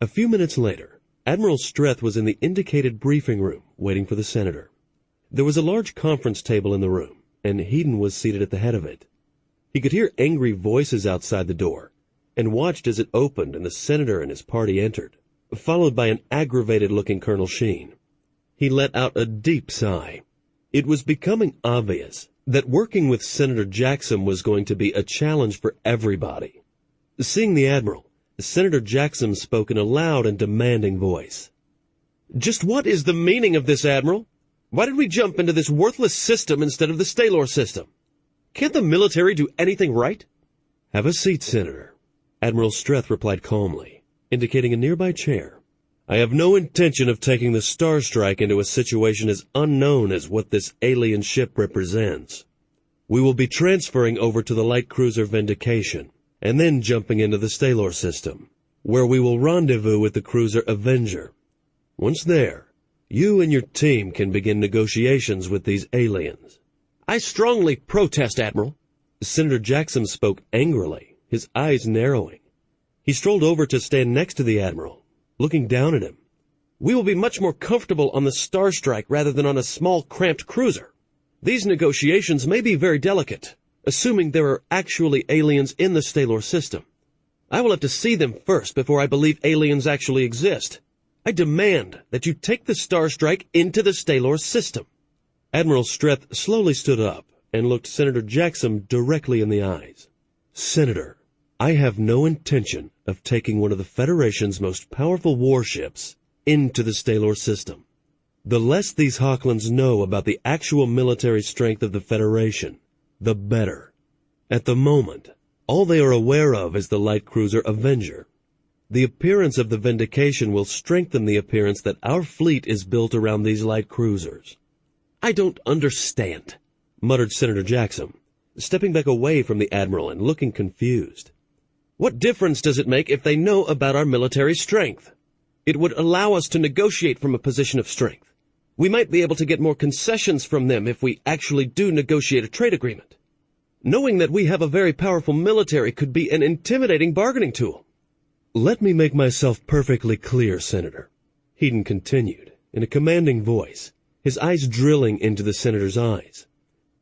A few minutes later, Admiral Streth was in the indicated briefing room, waiting for the Senator. There was a large conference table in the room, and Heaton was seated at the head of it. He could hear angry voices outside the door, and watched as it opened and the Senator and his party entered, followed by an aggravated-looking Colonel Sheen. He let out a deep sigh. It was becoming obvious that working with Senator Jackson was going to be a challenge for everybody. Seeing the Admiral, Senator Jackson spoke in a loud and demanding voice. "Just what is the meaning of this, Admiral? Why did we jump into this worthless system instead of the Stalor system? Can't the military do anything right?" "Have a seat, Senator," Admiral Streth replied calmly, indicating a nearby chair. "I have no intention of taking the Star Strike into a situation as unknown as what this alien ship represents. We will be transferring over to the light cruiser Vindication, and then jumping into the Stalor system, where we will rendezvous with the cruiser Avenger. Once there, you and your team can begin negotiations with these aliens." "I strongly protest, Admiral." Senator Jackson spoke angrily, his eyes narrowing. He strolled over to stand next to the Admiral, looking down at him. "We will be much more comfortable on the Star Strike rather than on a small, cramped cruiser. These negotiations may be very delicate, assuming there are actually aliens in the Stalor system. I will have to see them first before I believe aliens actually exist. I demand that you take the Star Strike into the Stalor system." Admiral Streth slowly stood up and looked Senator Jackson directly in the eyes. "Senator, I have no intention of taking one of the Federation's most powerful warships into the Stalor system. The less these Hawklands know about the actual military strength of the Federation, the better. At the moment, all they are aware of is the light cruiser Avenger. The appearance of the Vindication will strengthen the appearance that our fleet is built around these light cruisers." "I don't understand," muttered Senator Jackson, stepping back away from the Admiral and looking confused. "What difference does it make if they know about our military strength? It would allow us to negotiate from a position of strength. We might be able to get more concessions from them if we actually do negotiate a trade agreement. Knowing that we have a very powerful military could be an intimidating bargaining tool." "Let me make myself perfectly clear, Senator," Heaton continued, in a commanding voice, his eyes drilling into the Senator's eyes.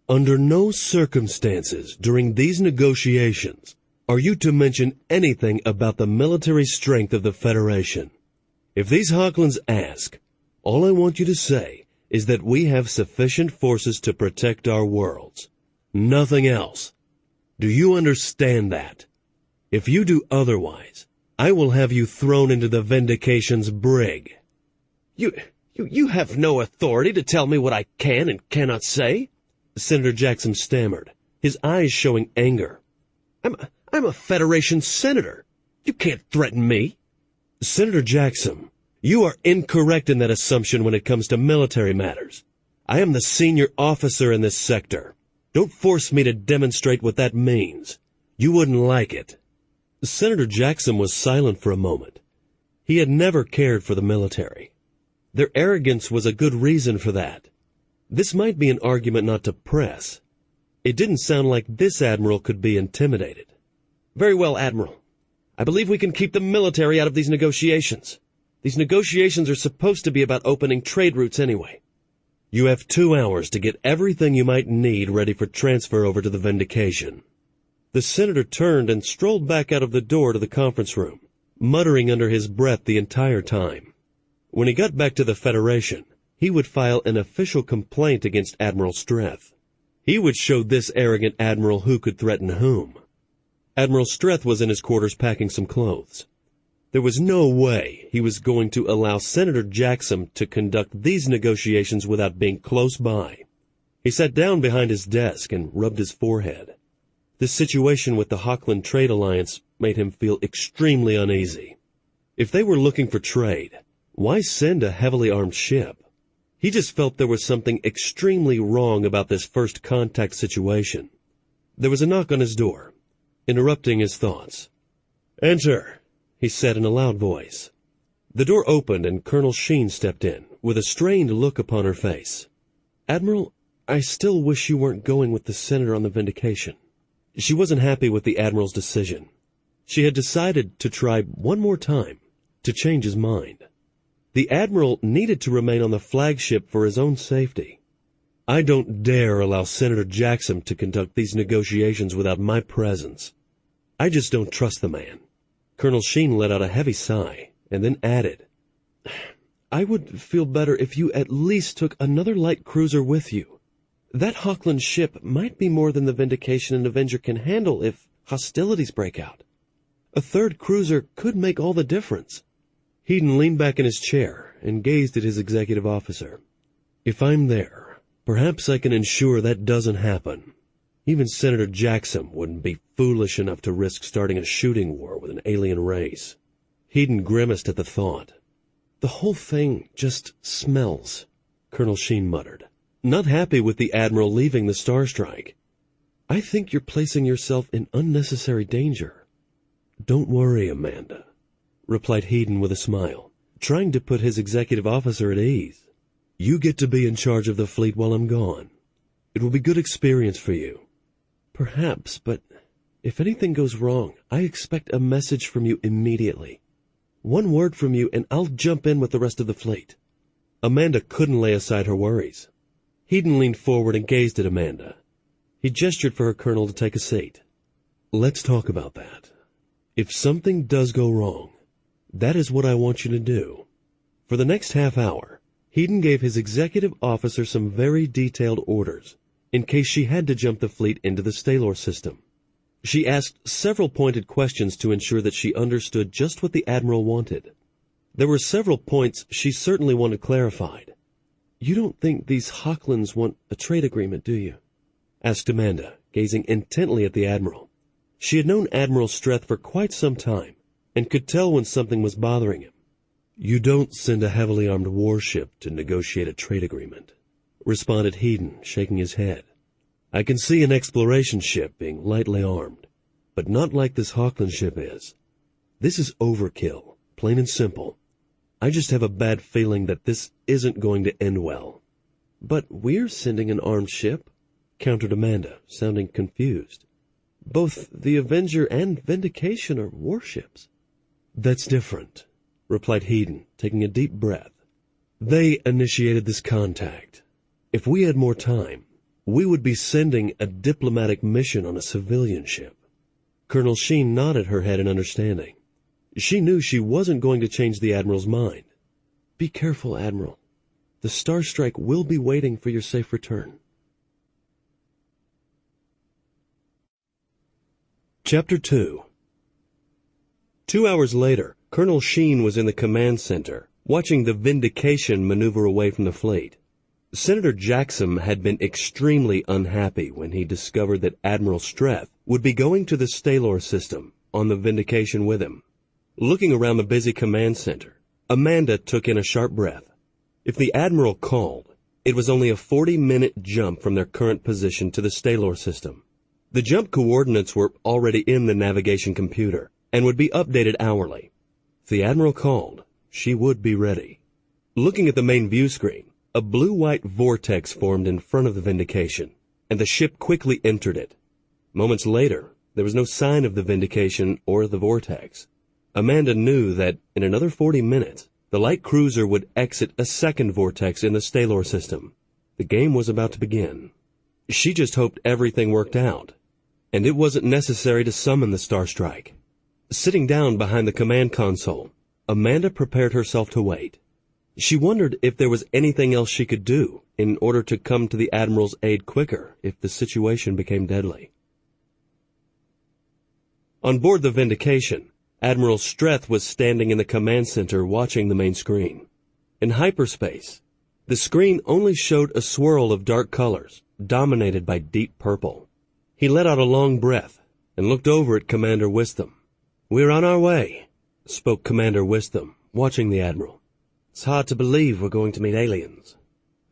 "Under no circumstances during these negotiations are you to mention anything about the military strength of the Federation. If these Hawklands ask, all I want you to say is that we have sufficient forces to protect our worlds. Nothing else. Do you understand that? If you do otherwise, I will have you thrown into the Vindication's brig." You have no authority to tell me what I can and cannot say," Senator Jackson stammered, his eyes showing anger. I'm a Federation senator. You can't threaten me." "Senator Jackson, you are incorrect in that assumption when it comes to military matters. I am the senior officer in this sector. Don't force me to demonstrate what that means. You wouldn't like it." Senator Jackson was silent for a moment. He had never cared for the military. Their arrogance was a good reason for that. This might be an argument not to press. It didn't sound like this Admiral could be intimidated. "Very well, Admiral. I believe we can keep the military out of these negotiations. These negotiations are supposed to be about opening trade routes anyway." "You have 2 hours to get everything you might need ready for transfer over to the Vindication." The Senator turned and strolled back out of the door to the conference room, muttering under his breath the entire time. When he got back to the Federation, he would file an official complaint against Admiral Streth. He would show this arrogant Admiral who could threaten whom. Admiral Streth was in his quarters packing some clothes. There was no way he was going to allow Senator Jackson to conduct these negotiations without being close by. He sat down behind his desk and rubbed his forehead. This situation with the Hochland Trade Alliance made him feel extremely uneasy. If they were looking for trade, why send a heavily armed ship? He just felt there was something extremely wrong about this first contact situation. There was a knock on his door, interrupting his thoughts. "Enter," he said in a loud voice. The door opened and Colonel Sheen stepped in, with a strained look upon her face. "Admiral, I still wish you weren't going with the Senator on the Vindication." She wasn't happy with the Admiral's decision. She had decided to try one more time, to change his mind. The Admiral needed to remain on the flagship for his own safety. "I don't dare allow Senator Jackson to conduct these negotiations without my presence. I just don't trust the man." Colonel Sheen let out a heavy sigh, and then added, "I would feel better if you at least took another light cruiser with you. That Hochland ship might be more than the Vindication and Avenger can handle if hostilities break out. A third cruiser could make all the difference." Heaton leaned back in his chair and gazed at his executive officer. "If I'm there, perhaps I can ensure that doesn't happen. Even Senator Jackson wouldn't be foolish enough to risk starting a shooting war with an alien race." Heaton grimaced at the thought. "The whole thing just smells," Colonel Sheen muttered, not happy with the Admiral leaving the Star Strike. "I think you're placing yourself in unnecessary danger." "Don't worry, Amanda," replied Heaton with a smile, trying to put his executive officer at ease. "You get to be in charge of the fleet while I'm gone. It will be good experience for you." "Perhaps, but if anything goes wrong, I expect a message from you immediately. One word from you and I'll jump in with the rest of the fleet." Amanda couldn't lay aside her worries. Heaton leaned forward and gazed at Amanda. He gestured for her colonel to take a seat. "Let's talk about that. If something does go wrong, that is what I want you to do." For the next half hour, Heaton gave his executive officer some very detailed orders, in case she had to jump the fleet into the Stalor system. She asked several pointed questions to ensure that she understood just what the Admiral wanted. There were several points she certainly wanted clarified. "You don't think these Hochlands want a trade agreement, do you?" asked Amanda, gazing intently at the Admiral. She had known Admiral Streth for quite some time, and could tell when something was bothering him. "You don't send a heavily armed warship to negotiate a trade agreement," responded Heaton, shaking his head. "I can see an exploration ship being lightly armed, but not like this Hochland ship is. This is overkill, plain and simple. I just have a bad feeling that this isn't going to end well." "But we're sending an armed ship," countered Amanda, sounding confused. "Both the Avenger and Vindication are warships." "That's different," replied Heaton, taking a deep breath. "They initiated this contact. If we had more time, we would be sending a diplomatic mission on a civilian ship." Colonel Sheen nodded her head in understanding. She knew she wasn't going to change the Admiral's mind. "Be careful, Admiral. The Star Strike will be waiting for your safe return." Chapter 2. 2 hours later, Colonel Sheen was in the command center, watching the Vindication maneuver away from the fleet. Senator Jackson had been extremely unhappy when he discovered that Admiral Streth would be going to the Stalor system on the Vindication with him. Looking around the busy command center, Amanda took in a sharp breath. If the Admiral called, it was only a 40-minute jump from their current position to the Stalor system. The jump coordinates were already in the navigation computer and would be updated hourly. If the Admiral called, she would be ready. Looking at the main view screen, a blue-white vortex formed in front of the Vindication, and the ship quickly entered it. Moments later, there was no sign of the Vindication or the vortex. Amanda knew that in another 40 minutes, the light cruiser would exit a second vortex in the Stalor system. The game was about to begin. She just hoped everything worked out, and it wasn't necessary to summon the Star Strike. Sitting down behind the command console, Amanda prepared herself to wait. She wondered if there was anything else she could do in order to come to the Admiral's aid quicker if the situation became deadly. On board the Vindication, Admiral Streth was standing in the command center watching the main screen. In hyperspace, the screen only showed a swirl of dark colors, dominated by deep purple. He let out a long breath and looked over at Commander Wisdom. "We're on our way," spoke Commander Wisdom, watching the Admiral. "It's hard to believe we're going to meet aliens."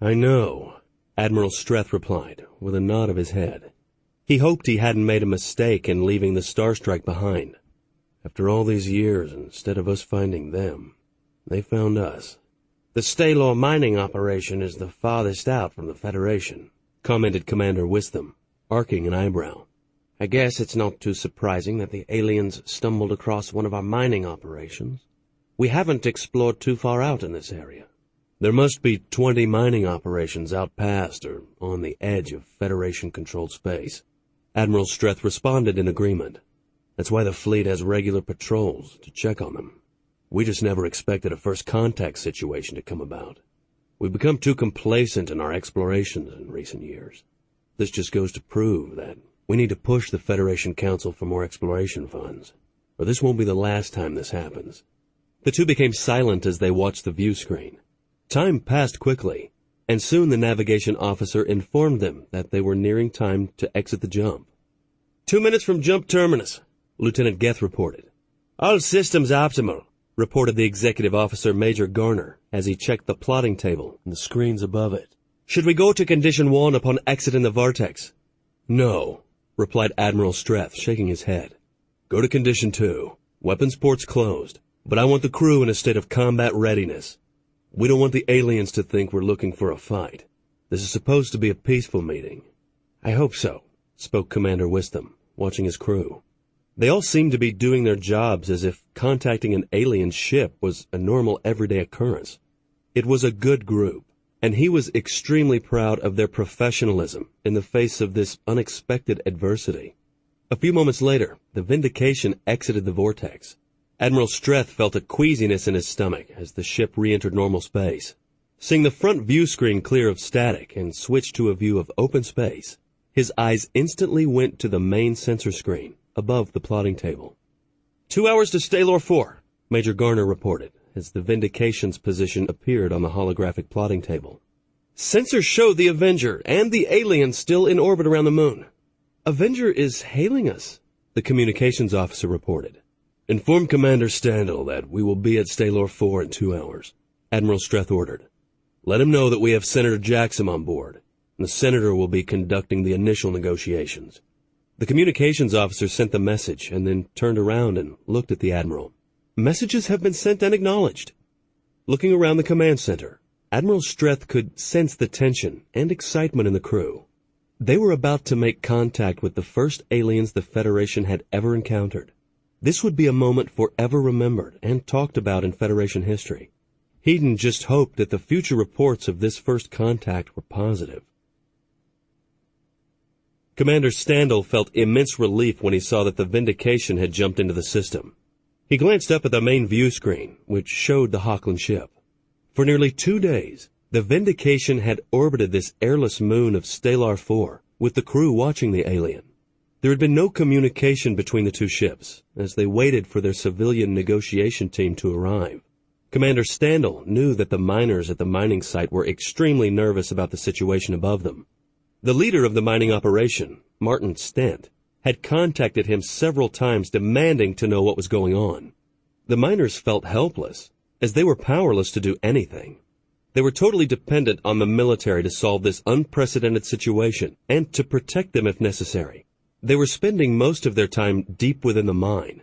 "I know," Admiral Streth replied, with a nod of his head. He hoped he hadn't made a mistake in leaving the Starstrike behind. After all these years, instead of us finding them, they found us. "The Stalor mining operation is the farthest out from the Federation," commented Commander Wisdom, arcing an eyebrow. "I guess it's not too surprising that the aliens stumbled across one of our mining operations. We haven't explored too far out in this area." "There must be 20 mining operations out past or on the edge of Federation-controlled space," Admiral Streth responded in agreement. "That's why the fleet has regular patrols to check on them. We just never expected a first contact situation to come about. We've become too complacent in our explorations in recent years. This just goes to prove that we need to push the Federation Council for more exploration funds, or this won't be the last time this happens." The two became silent as they watched the view screen. Time passed quickly, and soon the navigation officer informed them that they were nearing time to exit the jump. 2 minutes from jump terminus," Lieutenant Geth reported. "All systems optimal," reported the executive officer Major Garner as he checked the plotting table and the screens above it. "Should we go to Condition 1 upon exiting the vortex?" "No," replied Admiral Streth, shaking his head. "Go to Condition 2. Weapons ports closed, but I want the crew in a state of combat readiness. We don't want the aliens to think we're looking for a fight. This is supposed to be a peaceful meeting." "I hope so," spoke Commander Wisdom, watching his crew. They all seemed to be doing their jobs as if contacting an alien ship was a normal everyday occurrence. It was a good group, and he was extremely proud of their professionalism in the face of this unexpected adversity. A few moments later, the Vindication exited the vortex. Admiral Streth felt a queasiness in his stomach as the ship re-entered normal space. Seeing the front view screen clear of static and switch to a view of open space, his eyes instantly went to the main sensor screen above the plotting table. 2 hours to Stalor 4, Major Garner reported, as the Vindication's position appeared on the holographic plotting table. "Sensors show the Avenger and the alien still in orbit around the moon." "Avenger is hailing us," the communications officer reported. "Inform Commander Standel that we will be at Stalor 4 in 2 hours, Admiral Streth ordered. "Let him know that we have Senator Jackson on board, and the Senator will be conducting the initial negotiations." The communications officer sent the message and then turned around and looked at the Admiral. "Messages have been sent and acknowledged." Looking around the command center, Admiral Streth could sense the tension and excitement in the crew. They were about to make contact with the first aliens the Federation had ever encountered. This would be a moment forever remembered and talked about in Federation history. He'd just hoped that the future reports of this first contact were positive. Commander Standel felt immense relief when he saw that the Vindication had jumped into the system. He glanced up at the main view screen, which showed the Hochland ship. For nearly 2 days, the Vindication had orbited this airless moon of Stalor 4, with the crew watching the alien. There had been no communication between the two ships, as they waited for their civilian negotiation team to arrive. Commander Standel knew that the miners at the mining site were extremely nervous about the situation above them. The leader of the mining operation, Martin Stent, had contacted him several times demanding to know what was going on. The miners felt helpless, as they were powerless to do anything. They were totally dependent on the military to solve this unprecedented situation and to protect them if necessary. They were spending most of their time deep within the mine.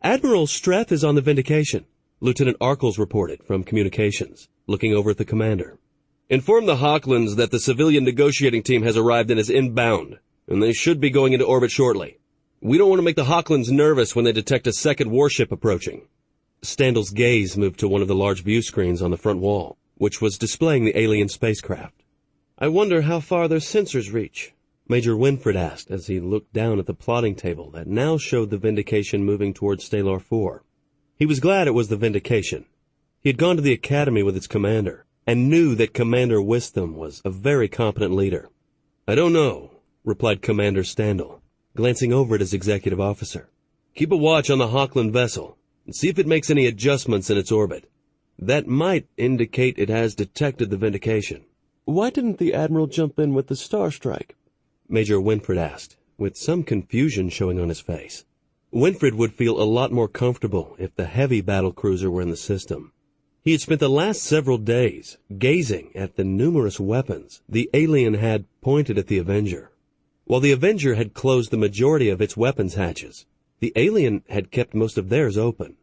"Admiral Streth is on the Vindication," Lieutenant Arkles reported from communications, looking over at the commander. "Inform the Hochlands that the civilian negotiating team has arrived and is inbound, and they should be going into orbit shortly. We don't want to make the Hochlands nervous when they detect a second warship approaching." Standel's gaze moved to one of the large view screens on the front wall, which was displaying the alien spacecraft. "I wonder how far their sensors reach," Major Winfred asked as he looked down at the plotting table that now showed the Vindication moving towards Stalor 4. He was glad it was the Vindication. He had gone to the academy with its commander, and knew that Commander Wisdom was a very competent leader. "I don't know," replied Commander Standel, glancing over at his executive officer. "Keep a watch on the Hochland vessel, and see if it makes any adjustments in its orbit. That might indicate it has detected the vindication." "Why didn't the Admiral jump in with the Star Strike?" Major Winfred asked, with some confusion showing on his face. Winfred would feel a lot more comfortable if the heavy battlecruiser were in the system. He had spent the last several days gazing at the numerous weapons the alien had pointed at the Avenger. While the Avenger had closed the majority of its weapons hatches, the alien had kept most of theirs open.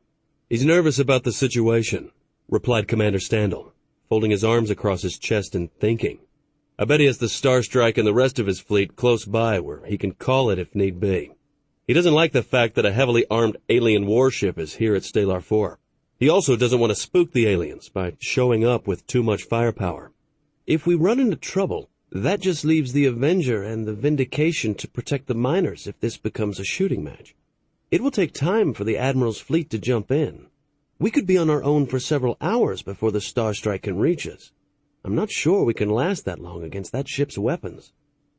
"He's nervous about the situation," replied Commander Standel, folding his arms across his chest and thinking. "I bet he has the Star Strike and the rest of his fleet close by where he can call it if need be. He doesn't like the fact that a heavily armed alien warship is here at Stellar 4. He also doesn't want to spook the aliens by showing up with too much firepower. If we run into trouble, that just leaves the Avenger and the Vindication to protect the miners if this becomes a shooting match. It will take time for the Admiral's fleet to jump in. We could be on our own for several hours before the Star Strike can reach us. I'm not sure we can last that long against that ship's weapons."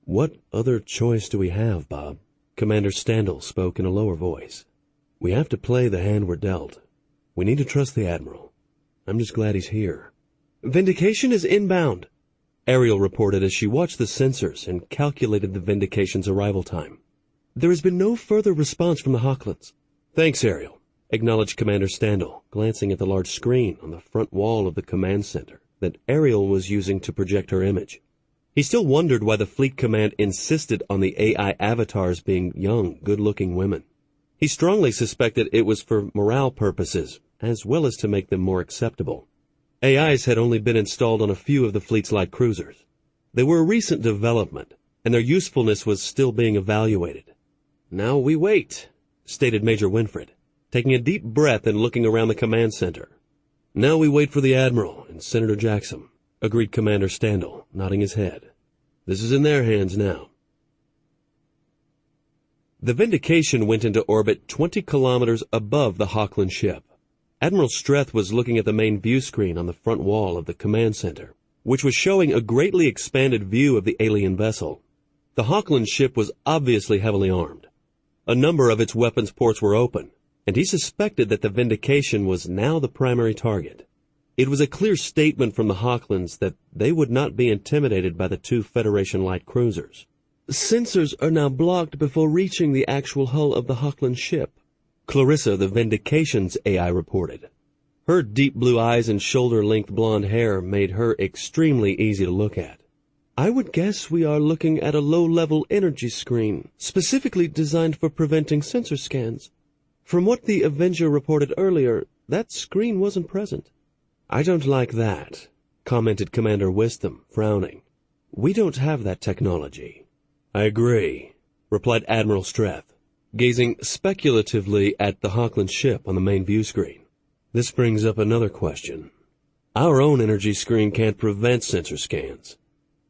"What other choice do we have, Bob?" Commander Standel spoke in a lower voice. "We have to play the hand we're dealt. We need to trust the Admiral. I'm just glad he's here." "Vindication is inbound," Ariel reported as she watched the sensors and calculated the Vindication's arrival time. "There has been no further response from the Hawklands." "Thanks, Ariel," acknowledged Commander Standel, glancing at the large screen on the front wall of the command center that Ariel was using to project her image. He still wondered why the Fleet Command insisted on the AI avatars being young, good-looking women. He strongly suspected it was for morale purposes, as well as to make them more acceptable. AIs had only been installed on a few of the fleet's light cruisers. They were a recent development, and their usefulness was still being evaluated. "Now we wait," stated Major Winfred, taking a deep breath and looking around the command center. "Now we wait for the Admiral and Senator Jackson," agreed Commander Standel, nodding his head. "This is in their hands now." The Vindication went into orbit 20 kilometers above the Hawkland ship. Admiral Streth was looking at the main view screen on the front wall of the command center, which was showing a greatly expanded view of the alien vessel. The Hawkland ship was obviously heavily armed. A number of its weapons ports were open, and he suspected that the Vindication was now the primary target. It was a clear statement from the Hawklands that they would not be intimidated by the two Federation light cruisers. "Sensors are now blocked before reaching the actual hull of the Hawkland ship," Clarissa, the Vindication's AI, reported. Her deep blue eyes and shoulder-length blonde hair made her extremely easy to look at. "I would guess we are looking at a low-level energy screen, specifically designed for preventing sensor scans. From what the Avenger reported earlier, that screen wasn't present." "I don't like that," commented Commander Wisdom, frowning. "We don't have that technology." "I agree," replied Admiral Streth, gazing speculatively at the Hawkland ship on the main view screen. "This brings up another question. Our own energy screen can't prevent sensor scans.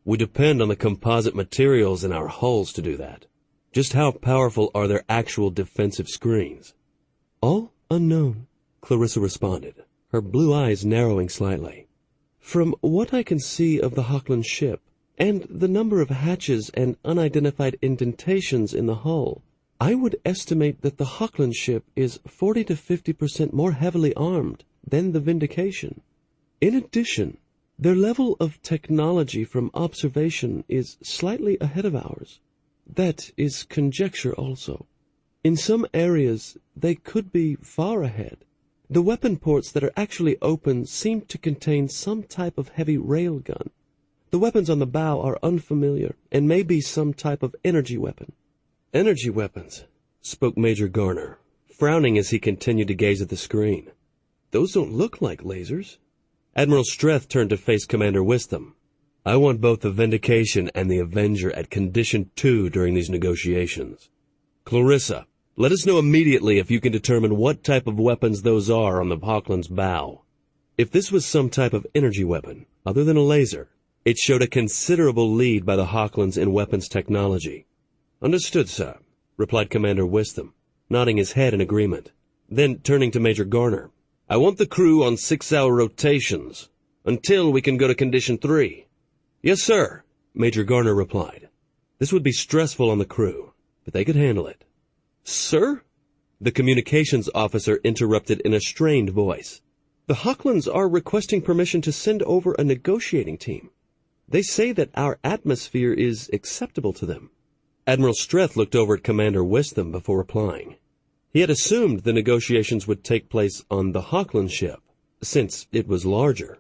We depend on the composite materials in our hulls to do that. Just how powerful are their actual defensive screens?" "All unknown," Clarissa responded, her blue eyes narrowing slightly. "From what I can see of the Hawkland ship, and the number of hatches and unidentified indentations in the hull, I would estimate that the Hawkland ship is 40 to 50% more heavily armed than the Vindication. In addition, their level of technology from observation is slightly ahead of ours. That is conjecture also. In some areas, they could be far ahead. The weapon ports that are actually open seem to contain some type of heavy railgun. The weapons on the bow are unfamiliar and may be some type of energy weapon." "Energy weapons," spoke Major Garner, frowning as he continued to gaze at the screen. "Those don't look like lasers." Admiral Streth turned to face Commander Wisdom. "I want both the Vindication and the Avenger at Condition 2 during these negotiations. Clarissa, let us know immediately if you can determine what type of weapons those are on the Hawkland's bow. If this was some type of energy weapon, other than a laser, it showed a considerable lead by the Hawklands in weapons technology." "Understood, sir," replied Commander Wisdom, nodding his head in agreement. Then, turning to Major Garner, "I want the crew on 6-hour rotations until we can go to Condition 3. "Yes, sir," Major Garner replied. This would be stressful on the crew, but they could handle it. "Sir?" The communications officer interrupted in a strained voice. "The Hochlands are requesting permission to send over a negotiating team. They say that our atmosphere is acceptable to them." Admiral Streth looked over at Commander Wisdom before replying. He had assumed the negotiations would take place on the Hochland ship, since it was larger.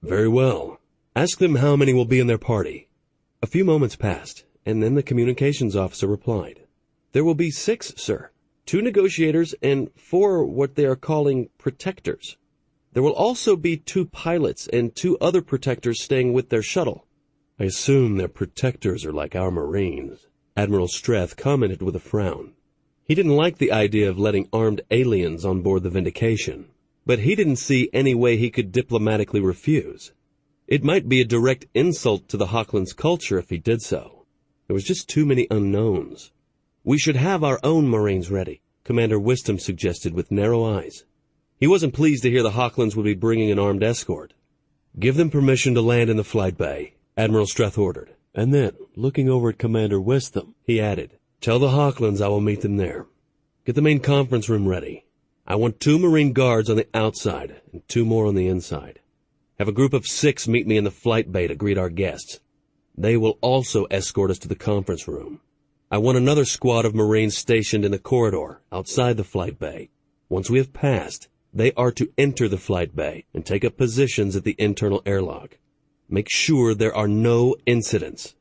"Very well. Ask them how many will be in their party." A few moments passed, and then the communications officer replied. "There will be 6, sir. 2 negotiators and 4 what they are calling protectors. There will also be 2 pilots and 2 other protectors staying with their shuttle." "I assume their protectors are like our Marines," Admiral Streth commented with a frown. He didn't like the idea of letting armed aliens on board the Vindication, but he didn't see any way he could diplomatically refuse. It might be a direct insult to the Hochland's culture if he did so. There was just too many unknowns. "We should have our own Marines ready," Commander Wisdom suggested with narrow eyes. He wasn't pleased to hear the Hochlands would be bringing an armed escort. "Give them permission to land in the flight bay," Admiral Streth ordered. And then, looking over at Commander Wisdom, he added, "Tell the Hochlands I will meet them there. Get the main conference room ready. I want 2 Marine guards on the outside and 2 more on the inside. Have a group of 6 meet me in the flight bay to greet our guests. They will also escort us to the conference room. I want another squad of Marines stationed in the corridor outside the flight bay. Once we have passed, they are to enter the flight bay and take up positions at the internal airlock. Make sure there are no incidents."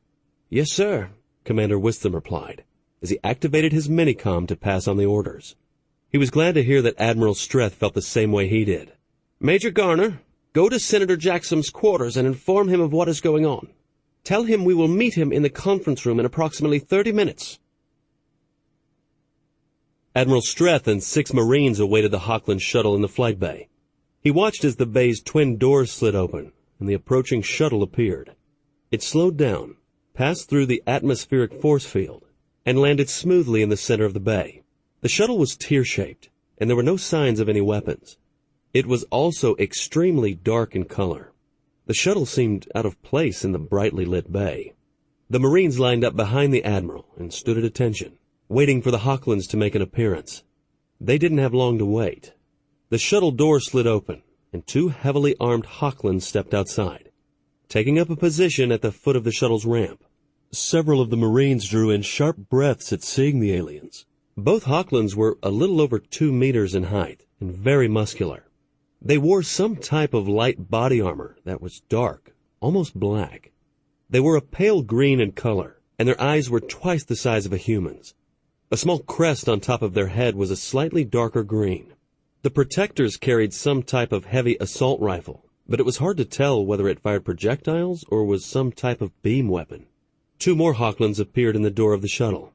"Yes, sir," Commander Wisdom replied, as he activated his minicom to pass on the orders. He was glad to hear that Admiral Streth felt the same way he did. "Major Garner, go to Senator Jackson's quarters and inform him of what is going on. Tell him we will meet him in the conference room in approximately 30 minutes. Admiral Streth and 6 Marines awaited the Hochland shuttle in the flight bay. He watched as the bay's twin doors slid open and the approaching shuttle appeared. It slowed down, passed through the atmospheric force field, and landed smoothly in the center of the bay. The shuttle was tear-shaped, and there were no signs of any weapons. It was also extremely dark in color. The shuttle seemed out of place in the brightly lit bay. The Marines lined up behind the Admiral and stood at attention, waiting for the Hochlands to make an appearance. They didn't have long to wait. The shuttle door slid open, and 2 heavily armed Hochlands stepped outside, taking up a position at the foot of the shuttle's ramp. Several of the Marines drew in sharp breaths at seeing the aliens. Both Hochlands were a little over 2 meters in height and very muscular. They wore some type of light body armor that was dark, almost black. They were a pale green in color, and their eyes were twice the size of a human's. A small crest on top of their head was a slightly darker green. The protectors carried some type of heavy assault rifle, but it was hard to tell whether it fired projectiles or was some type of beam weapon. 2 more Hochlands appeared in the door of the shuttle.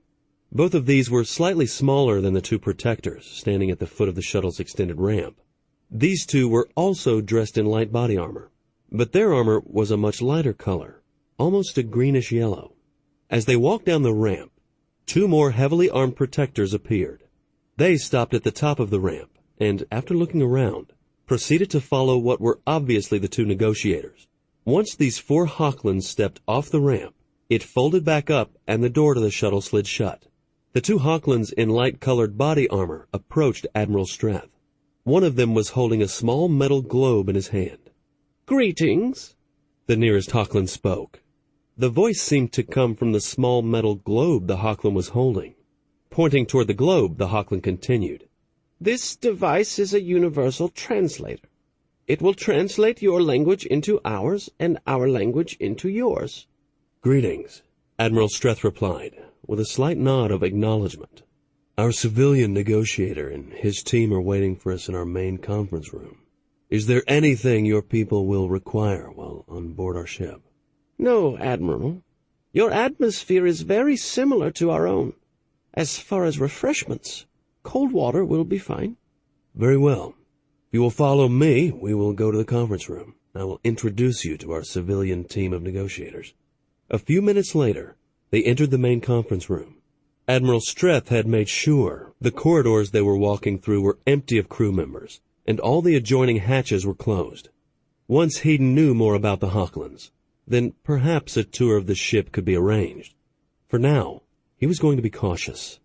Both of these were slightly smaller than the 2 protectors, standing at the foot of the shuttle's extended ramp. These 2 were also dressed in light body armor, but their armor was a much lighter color, almost a greenish yellow. As they walked down the ramp, 2 more heavily armed protectors appeared. They stopped at the top of the ramp, and, after looking around, proceeded to follow what were obviously the 2 negotiators. Once these 4 Hochlands stepped off the ramp, it folded back up and the door to the shuttle slid shut. The 2 Hochlands in light-colored body armor approached Admiral Streth. One of them was holding a small metal globe in his hand. "Greetings," the nearest Hochland spoke. The voice seemed to come from the small metal globe the Hochland was holding. Pointing toward the globe, the Hochland continued. "This device is a universal translator. It will translate your language into ours and our language into yours." "Greetings," Admiral Streth replied, with a slight nod of acknowledgement. "Our civilian negotiator and his team are waiting for us in our main conference room. Is there anything your people will require while on board our ship?" "No, Admiral. Your atmosphere is very similar to our own. As far as refreshments, cold water will be fine." "Very well. If you will follow me, we will go to the conference room. I will introduce you to our civilian team of negotiators." A few minutes later, they entered the main conference room. Admiral Streth had made sure the corridors they were walking through were empty of crew members, and all the adjoining hatches were closed. Once he knew more about the Hochlands, then perhaps a tour of the ship could be arranged. For now, he was going to be cautious.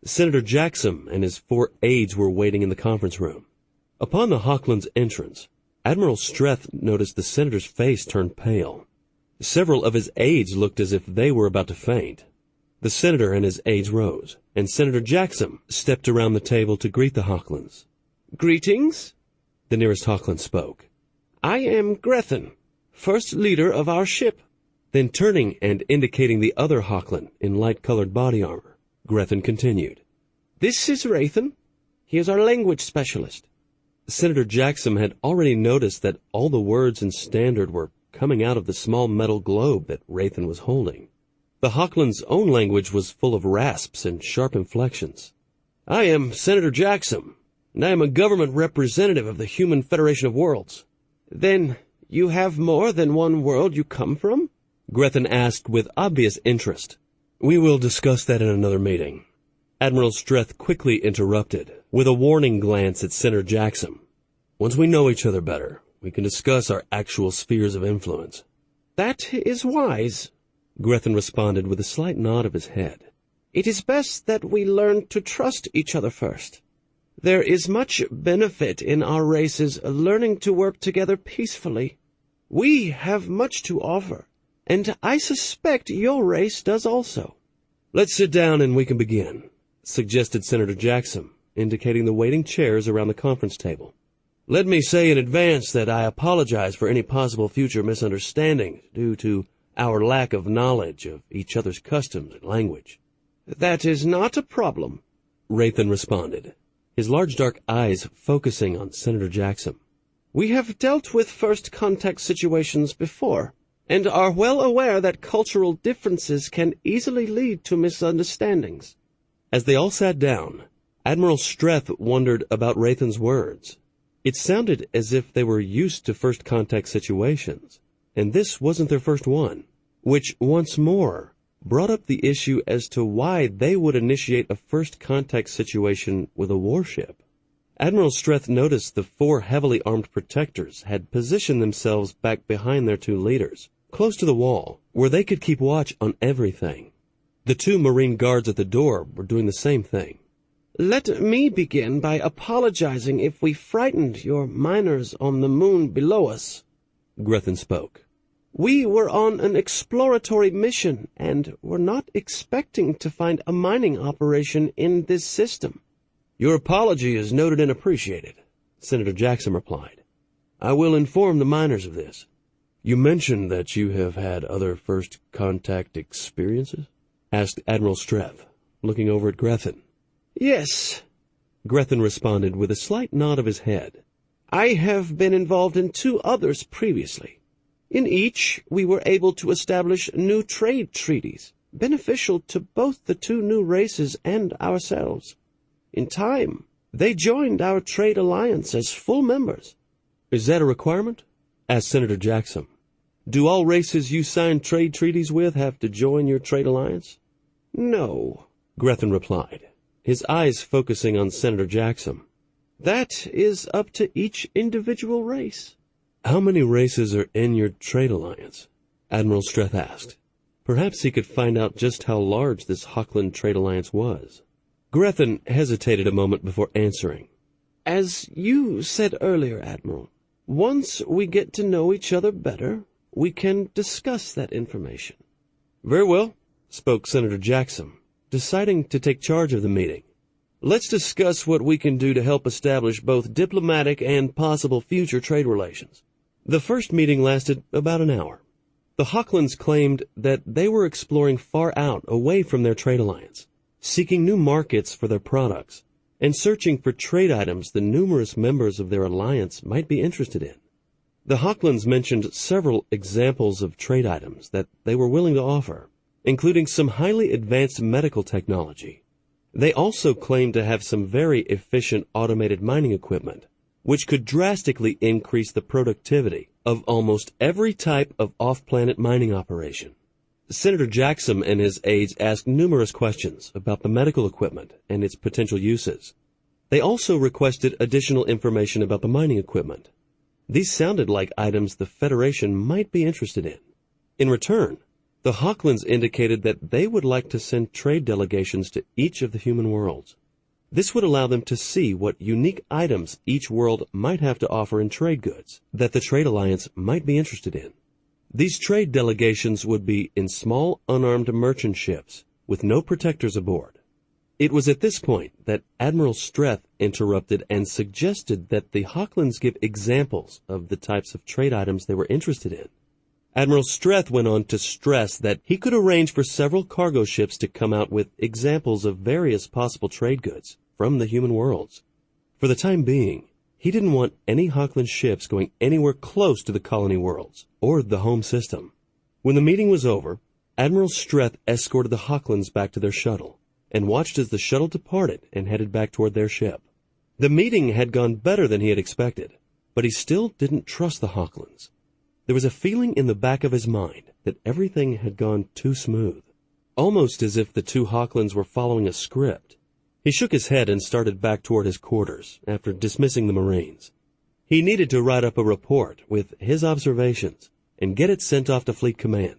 Senator Jackson and his 4 aides were waiting in the conference room. Upon the Hochland's entrance, Admiral Streth noticed the senator's face turn pale. Several of his aides looked as if they were about to faint. The senator and his aides rose, and Senator Jackson stepped around the table to greet the Hochlands. "Greetings," The nearest Hochland spoke. "I am Grethen, first leader of our ship." Then turning and indicating the other Hochland in light-colored body armor, Grethen continued. "This is Raymond. He is our language specialist." Senator Jackson had already noticed that all the words in Standard were coming out of the small metal globe that Raymond was holding. The Hochland's own language was full of rasps and sharp inflections. "I am Senator Jackson, and I am a government representative of the Human Federation of Worlds." "Then you have more than one world you come from?" Grethen asked with obvious interest. "We will discuss that in another meeting." Admiral Streth quickly interrupted, with a warning glance at Senator Jackson. "Once we know each other better, we can discuss our actual spheres of influence." "That is wise," Grethen responded with a slight nod of his head. "It is best that we learn to trust each other first. There is much benefit in our races learning to work together peacefully. We have much to offer, and I suspect your race does also." "Let's sit down and we can begin," suggested Senator Jackson, indicating the waiting chairs around the conference table. "Let me say in advance that I apologize for any possible future misunderstandings due to our lack of knowledge of each other's customs and language." "That is not a problem," Raymond responded, his large dark eyes focusing on Senator Jackson. "We have dealt with first contact situations before, and are well aware that cultural differences can easily lead to misunderstandings." As they all sat down, Admiral Streth wondered about Raymond's words. It sounded as if they were used to first contact situations, and this wasn't their first one, which once more brought up the issue as to why they would initiate a first contact situation with a warship. Admiral Streth noticed the 4 heavily armed protectors had positioned themselves back behind their 2 leaders, close to the wall, where they could keep watch on everything. The 2 Marine guards at the door were doing the same thing. "Let me begin by apologizing if we frightened your miners on the moon below us," Grethen spoke. "We were on an exploratory mission and were not expecting to find a mining operation in this system." "Your apology is noted and appreciated," Senator Jackson replied. "I will inform the miners of this." "You mentioned that you have had other first contact experiences?" asked Admiral Streth, looking over at Grethen. "Yes," Grethen responded with a slight nod of his head. "I have been involved in 2 others previously. In each, we were able to establish new trade treaties, beneficial to both the 2 new races and ourselves. In time, they joined our trade alliance as full members." "Is that a requirement?" asked Senator Jackson. "Do all races you sign trade treaties with have to join your trade alliance?" "No," Grethen replied, his eyes focusing on Senator Jackson. "That is up to each individual race." "How many races are in your trade alliance?" Admiral Streth asked. Perhaps he could find out just how large this Hochland trade alliance was. Grethen hesitated a moment before answering. "As you said earlier, Admiral, once we get to know each other better, we can discuss that information." "Very well," spoke Senator Jackson, deciding to take charge of the meeting. "Let's discuss what we can do to help establish both diplomatic and possible future trade relations." The first meeting lasted about an hour. The Hochlands claimed that they were exploring far out away from their trade alliance, seeking new markets for their products, and searching for trade items the numerous members of their alliance might be interested in. The Hochlands mentioned several examples of trade items that they were willing to offer, including some highly advanced medical technology. They also claimed to have some very efficient automated mining equipment, which could drastically increase the productivity of almost every type of off-planet mining operation. Senator Jackson and his aides asked numerous questions about the medical equipment and its potential uses. They also requested additional information about the mining equipment. These sounded like items the Federation might be interested in. In return, The Hawklands indicated that they would like to send trade delegations to each of the human worlds. This would allow them to see what unique items each world might have to offer in trade goods that the Trade Alliance might be interested in. These trade delegations would be in small, unarmed merchant ships with no protectors aboard. It was at this point that Admiral Streth interrupted and suggested that the Hawklands give examples of the types of trade items they were interested in. Admiral Streth went on to stress that he could arrange for several cargo ships to come out with examples of various possible trade goods from the human worlds. For the time being, he didn't want any Hawkland ships going anywhere close to the colony worlds or the home system. When the meeting was over, Admiral Streth escorted the Hawklands back to their shuttle and watched as the shuttle departed and headed back toward their ship. The meeting had gone better than he had expected, but he still didn't trust the Hawklands. There was a feeling in the back of his mind that everything had gone too smooth, almost as if the two Hawklands were following a script. He shook his head and started back toward his quarters after dismissing the Marines. He needed to write up a report with his observations and get it sent off to Fleet Command.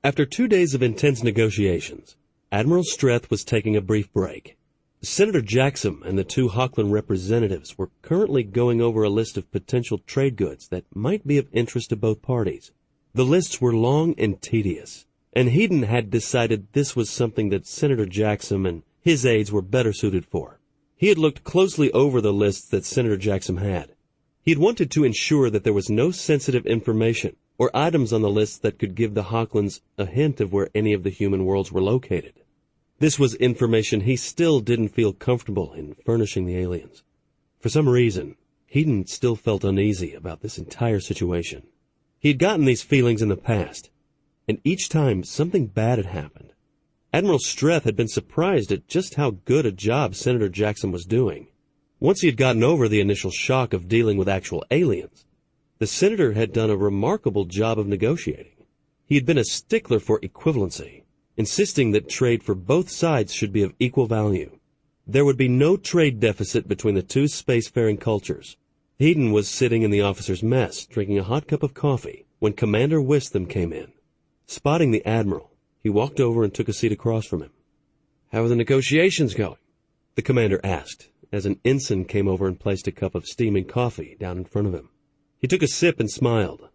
After 2 days of intense negotiations, Admiral Streth was taking a brief break. Senator Jackson and the two Hawkland representatives were currently going over a list of potential trade goods that might be of interest to both parties. The lists were long and tedious, and Hedon had decided this was something that Senator Jackson and his aides were better suited for. He had looked closely over the lists that Senator Jackson had. He had wanted to ensure that there was no sensitive information or items on the lists that could give the Hawklands a hint of where any of the human worlds were located. This was information he still didn't feel comfortable in furnishing the aliens. For some reason, Hedon still felt uneasy about this entire situation. He had gotten these feelings in the past, and each time something bad had happened. Admiral Streth had been surprised at just how good a job Senator Jackson was doing. Once he had gotten over the initial shock of dealing with actual aliens, the senator had done a remarkable job of negotiating. He had been a stickler for equivalency, insisting that trade for both sides should be of equal value. There would be no trade deficit between the two spacefaring cultures. Hedon was sitting in the officers' mess, drinking a hot cup of coffee, when Commander Wistham came in. Spotting the Admiral, he walked over and took a seat across from him. "How are the negotiations going?" the commander asked, as an ensign came over and placed a cup of steaming coffee down in front of him. He took a sip and smiled.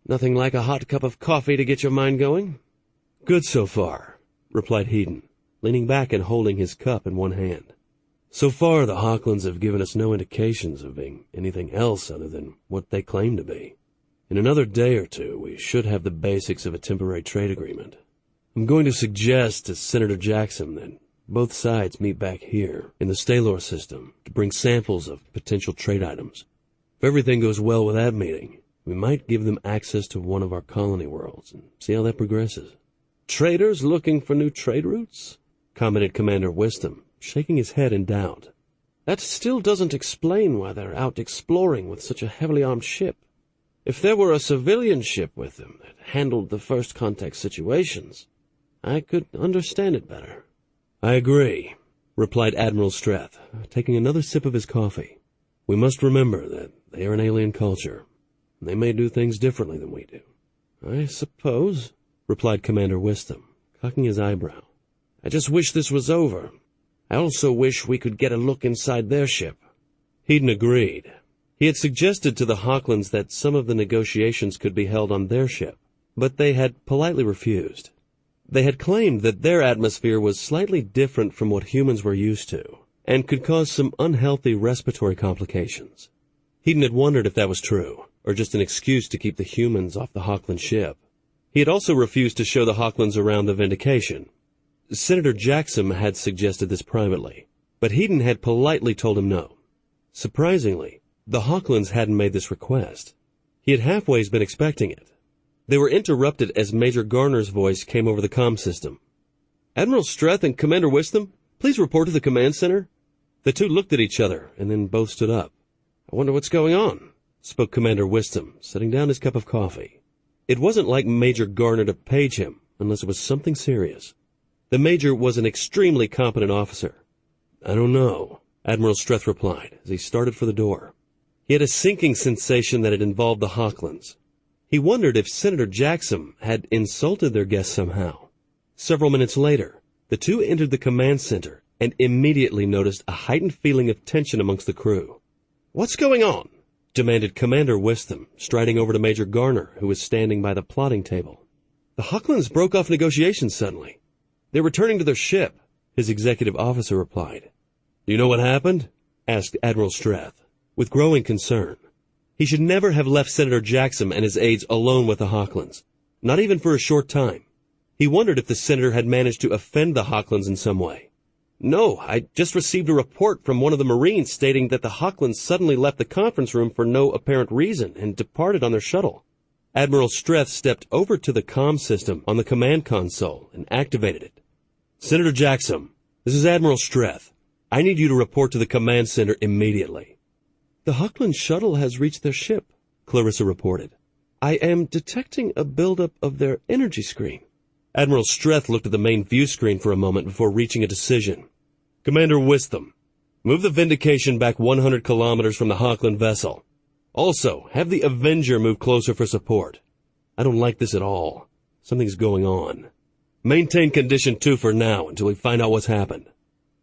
"Nothing like a hot cup of coffee to get your mind going?" "Good so far," replied Hedon, leaning back and holding his cup in one hand. "So far, the Hawklands have given us no indications of being anything else other than what they claim to be. In another day or two, we should have the basics of a temporary trade agreement. I'm going to suggest to Senator Jackson that both sides meet back here in the Stalor system to bring samples of potential trade items. If everything goes well with that meeting, we might give them access to one of our colony worlds and see how that progresses." "Traders looking for new trade routes?" commented Commander Wistham, shaking his head in doubt. "That still doesn't explain why they're out exploring with such a heavily armed ship. If there were a civilian ship with them that handled the first contact situations, I could understand it better." "I agree," replied Admiral Streth, taking another sip of his coffee. "We must remember that they are an alien culture, and they may do things differently than we do." "I suppose," replied Commander Wistham, cocking his eyebrow. "I just wish this was over. I also wish we could get a look inside their ship." Hedon agreed. He had suggested to the Hawklands that some of the negotiations could be held on their ship, but they had politely refused. They had claimed that their atmosphere was slightly different from what humans were used to, and could cause some unhealthy respiratory complications. Hedon had wondered if that was true, or just an excuse to keep the humans off the Hawkland ship. He had also refused to show the Hawklands around the Vindication. Senator Jackson had suggested this privately, but Hedon had politely told him no. Surprisingly, the Hawklands hadn't made this request. He had halfways been expecting it. They were interrupted as Major Garner's voice came over the comm system. "Admiral Streth and Commander Wistham, please report to the command center." The two looked at each other and then both stood up. "I wonder what's going on," spoke Commander Wistham, setting down his cup of coffee. It wasn't like Major Garner to page him unless it was something serious. The Major was an extremely competent officer. "I don't know," Admiral Streth replied as he started for the door. He had a sinking sensation that it involved the Hawklands. He wondered if Senator Jackson had insulted their guest somehow. Several minutes later, the two entered the command center and immediately noticed a heightened feeling of tension amongst the crew. "What's going on?" demanded Commander Wistham, striding over to Major Garner, who was standing by the plotting table. "The Hochlands broke off negotiations suddenly. They're returning to their ship," his executive officer replied. "Do you know what happened?" asked Admiral Strath, with growing concern. He should never have left Senator Jackson and his aides alone with the Hochlands, not even for a short time. He wondered if the senator had managed to offend the Hochlands in some way. "No, I just received a report from one of the Marines stating that the Hochlands suddenly left the conference room for no apparent reason and departed on their shuttle." Admiral Strath stepped over to the comm system on the command console and activated it. "Senator Jackson, this is Admiral Strath. I need you to report to the command center immediately." "The Hochland shuttle has reached their ship," Clarissa reported. "I am detecting a buildup of their energy screen." Admiral Strath looked at the main view screen for a moment before reaching a decision. "Commander Wistham, move the Vindication back 100 kilometers from the Hochland vessel. Also, have the Avenger move closer for support. I don't like this at all. Something's going on. Maintain Condition 2 for now until we find out what's happened."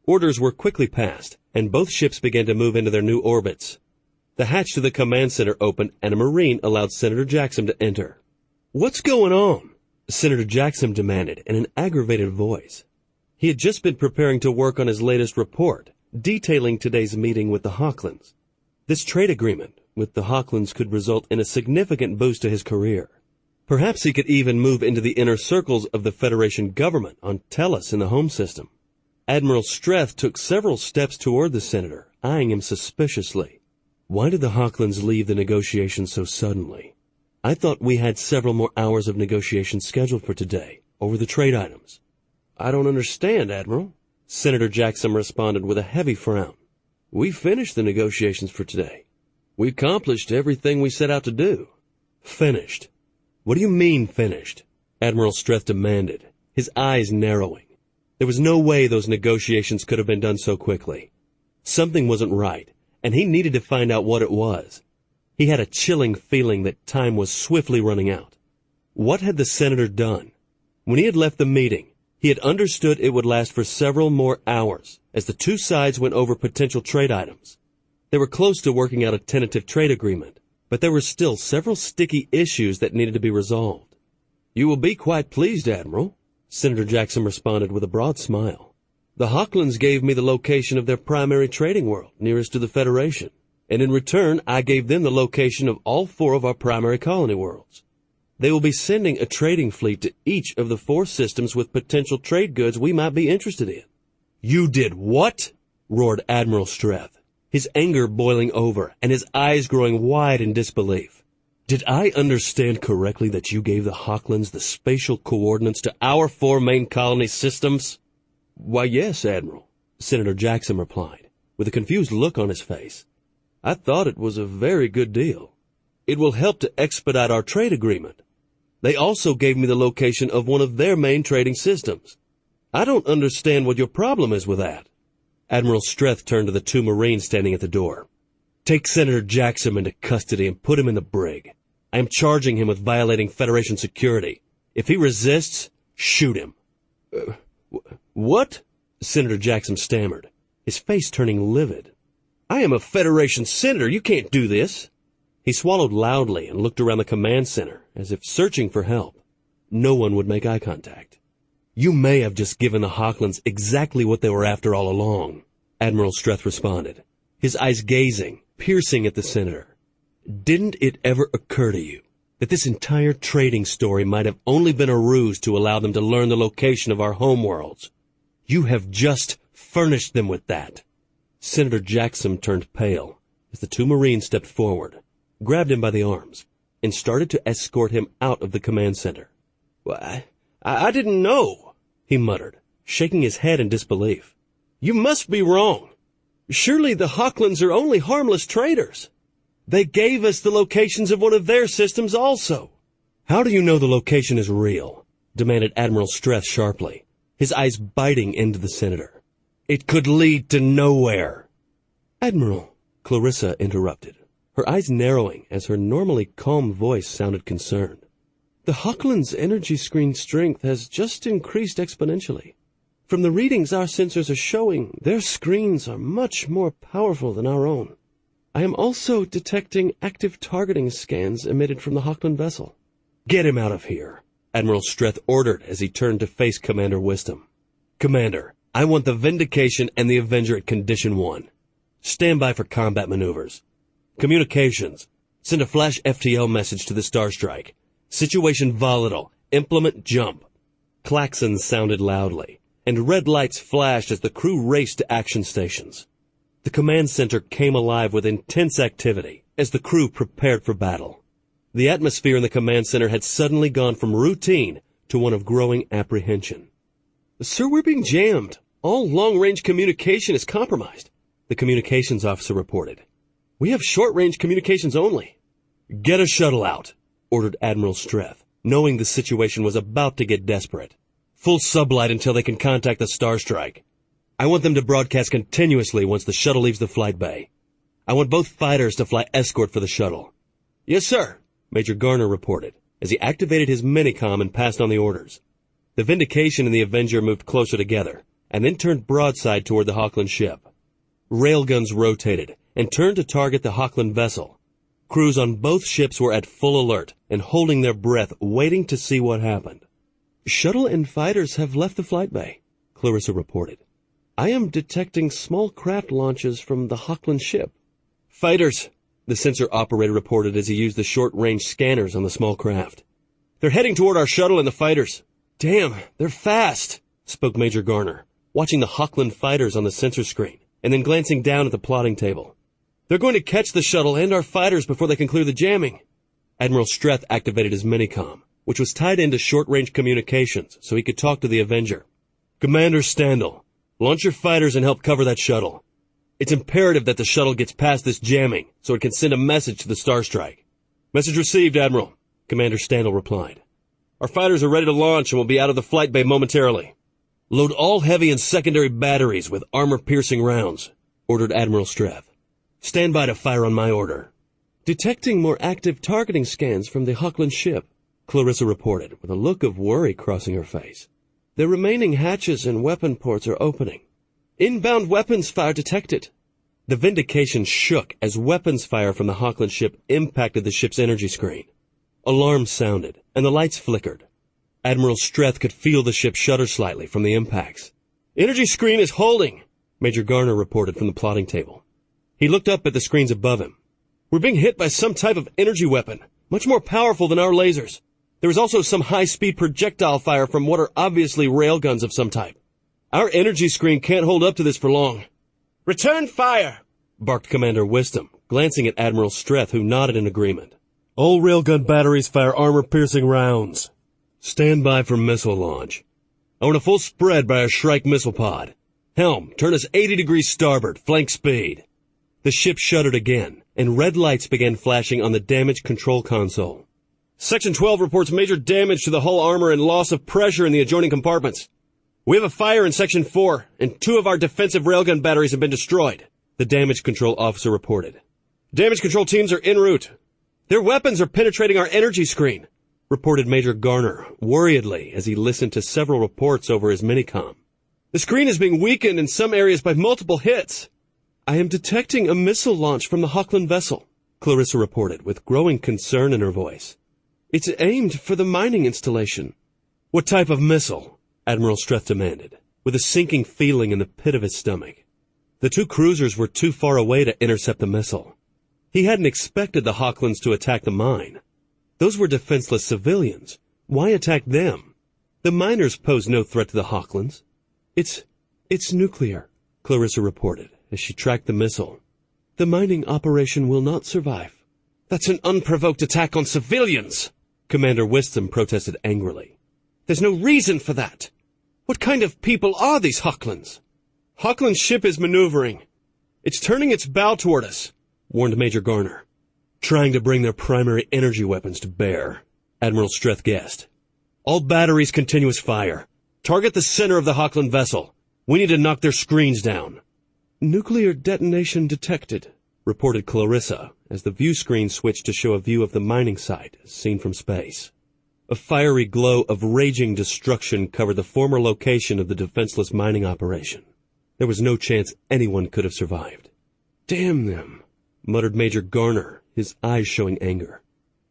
Orders were quickly passed, and both ships began to move into their new orbits. The hatch to the command center opened, and a Marine allowed Senator Jackson to enter. "What's going on?" Senator Jackson demanded in an aggravated voice. He had just been preparing to work on his latest report, detailing today's meeting with the Hochlands. This trade agreement with the Hochlands could result in a significant boost to his career. Perhaps he could even move into the inner circles of the Federation government on Tellus in the home system. Admiral Strath took several steps toward the senator, eyeing him suspiciously. Why did the Hochlands leave the negotiations so suddenly? I thought we had several more hours of negotiations scheduled for today, over the trade items. "I don't understand, Admiral," Senator Jackson responded with a heavy frown. "We finished the negotiations for today. We accomplished everything we set out to do." "Finished? What do you mean, finished?" Admiral Strath demanded, his eyes narrowing. There was no way those negotiations could have been done so quickly. Something wasn't right, and he needed to find out what it was. He had a chilling feeling that time was swiftly running out. What had the senator done? When he had left the meeting, he had understood it would last for several more hours as the two sides went over potential trade items. They were close to working out a tentative trade agreement, but there were still several sticky issues that needed to be resolved. "You will be quite pleased, Admiral," Senator Jackson responded with a broad smile. "The Hochlands gave me the location of their primary trading world nearest to the Federation, and in return I gave them the location of all 4 of our primary colony worlds. They will be sending a trading fleet to each of the 4 systems with potential trade goods we might be interested in." "You did what?" roared Admiral Strath, his anger boiling over and his eyes growing wide in disbelief. "Did I understand correctly that you gave the Hochlands the spatial coordinates to our 4 main colony systems?" "Why, yes, Admiral," Senator Jackson replied, with a confused look on his face. "I thought it was a very good deal. It will help to expedite our trade agreement. They also gave me the location of one of their main trading systems. I don't understand what your problem is with that." Admiral Strath turned to the 2 Marines standing at the door. "Take Senator Jackson into custody and put him in the brig. I am charging him with violating Federation security. If he resists, shoot him." What?" Senator Jackson stammered, his face turning livid. "I am a Federation senator. You can't do this." He swallowed loudly and looked around the command center, as if searching for help. No one would make eye contact. "You may have just given the Hochlands exactly what they were after all along," Admiral Strath responded, his eyes gazing, piercing at the senator. "Didn't it ever occur to you that this entire trading story might have only been a ruse to allow them to learn the location of our homeworlds? You have just furnished them with that." Senator Jackson turned pale as the 2 Marines stepped forward, grabbed him by the arms, and started to escort him out of the command center. "Why, I didn't know," he muttered, shaking his head in disbelief. "You must be wrong. Surely the Hochlands are only harmless traders. They gave us the locations of one of their systems also." "How do you know the location is real?" demanded Admiral Strath sharply, his eyes biting into the senator. "It could lead to nowhere." "Admiral," Clarissa interrupted, her eyes narrowing as her normally calm voice sounded concerned. The Hochland's energy screen strength has just increased exponentially. From the readings our sensors are showing, their screens are much more powerful than our own. I am also detecting active targeting scans emitted from the Hochland vessel. "Get him out of here," Admiral Streth ordered as he turned to face Commander Wisdom. "Commander, I want the Vindication and the Avenger at Condition 1. Stand by for combat maneuvers. Communications. Send a flash FTL message to the Starstrike. Situation volatile. Implement jump." Klaxons sounded loudly, and red lights flashed as the crew raced to action stations. The command center came alive with intense activity as the crew prepared for battle. The atmosphere in the command center had suddenly gone from routine to one of growing apprehension. "Sir, we're being jammed. All long-range communication is compromised," the communications officer reported. "We have short-range communications only." "Get a shuttle out," ordered Admiral Streth, knowing the situation was about to get desperate. "Full sublight until they can contact the Starstrike. I want them to broadcast continuously once the shuttle leaves the flight bay. I want both fighters to fly escort for the shuttle." "Yes, sir," Major Garner reported as he activated his minicom and passed on the orders. The Vindication and the Avenger moved closer together and then turned broadside toward the Hochland ship. Railguns rotated and turned to target the Hochland vessel. Crews on both ships were at full alert and holding their breath, waiting to see what happened. "Shuttle and fighters have left the flight bay," Clarissa reported. "I am detecting small craft launches from the Hochland ship." "Fighters," the sensor operator reported as he used the short-range scanners on the small craft. "They're heading toward our shuttle and the fighters." "Damn, they're fast," spoke Major Garner, watching the Hochland fighters on the sensor screen and then glancing down at the plotting table. "They're going to catch the shuttle and our fighters before they can clear the jamming." Admiral Streth activated his minicom, which was tied into short-range communications so he could talk to the Avenger. "Commander Standel, launch your fighters and help cover that shuttle. It's imperative that the shuttle gets past this jamming so it can send a message to the Starstrike." "Message received, Admiral," Commander Standel replied. "Our fighters are ready to launch and will be out of the flight bay momentarily." "Load all heavy and secondary batteries with armor-piercing rounds," ordered Admiral Streth. "Stand by to fire on my order." "Detecting more active targeting scans from the Hochland ship," Clarissa reported, with a look of worry crossing her face. "The remaining hatches and weapon ports are opening. Inbound weapons fire detected." The Vindication shook as weapons fire from the Hochland ship impacted the ship's energy screen. Alarms sounded, and the lights flickered. Admiral Streth could feel the ship shudder slightly from the impacts. "Energy screen is holding," Major Garner reported from the plotting table. He looked up at the screens above him. "We're being hit by some type of energy weapon, much more powerful than our lasers. There is also some high-speed projectile fire from what are obviously railguns of some type. Our energy screen can't hold up to this for long." "Return fire!" barked Commander Wisdom, glancing at Admiral Streth, who nodded in agreement. "All railgun batteries fire armor-piercing rounds." "Stand by for missile launch. I want a full spread by our Shrike missile pod. Helm, turn us 80 degrees starboard, flank speed." The ship shuddered again, and red lights began flashing on the damaged control console. "Section 12 reports major damage to the hull armor and loss of pressure in the adjoining compartments. We have a fire in Section 4, and 2 of our defensive railgun batteries have been destroyed," the damage control officer reported. "Damage control teams are en route. Their weapons are penetrating our energy screen," reported Major Garner, worriedly as he listened to several reports over his minicom. "The screen is being weakened in some areas by multiple hits." "I am detecting a missile launch from the Hochland vessel," Clarissa reported, with growing concern in her voice. "It's aimed for the mining installation." "What type of missile?" Admiral Streth demanded, with a sinking feeling in the pit of his stomach. The 2 cruisers were too far away to intercept the missile. He hadn't expected the Hochlands to attack the mine. Those were defenseless civilians. Why attack them? The miners posed no threat to the Hochlands. It's nuclear," Clarissa reported as she tracked the missile. "The mining operation will not survive." "That's an unprovoked attack on civilians," Commander Wisdom protested angrily. "There's no reason for that. What kind of people are these Hochlands?" "Hochland's ship is maneuvering. It's turning its bow toward us," warned Major Garner. "Trying to bring their primary energy weapons to bear," Admiral Streth guessed. "All batteries continuous fire. Target the center of the Hochland vessel. We need to knock their screens down." "Nuclear detonation detected," reported Clarissa, as the view screen switched to show a view of the mining site, seen from space. A fiery glow of raging destruction covered the former location of the defenseless mining operation. There was no chance anyone could have survived. "Damn them," muttered Major Garner, his eyes showing anger.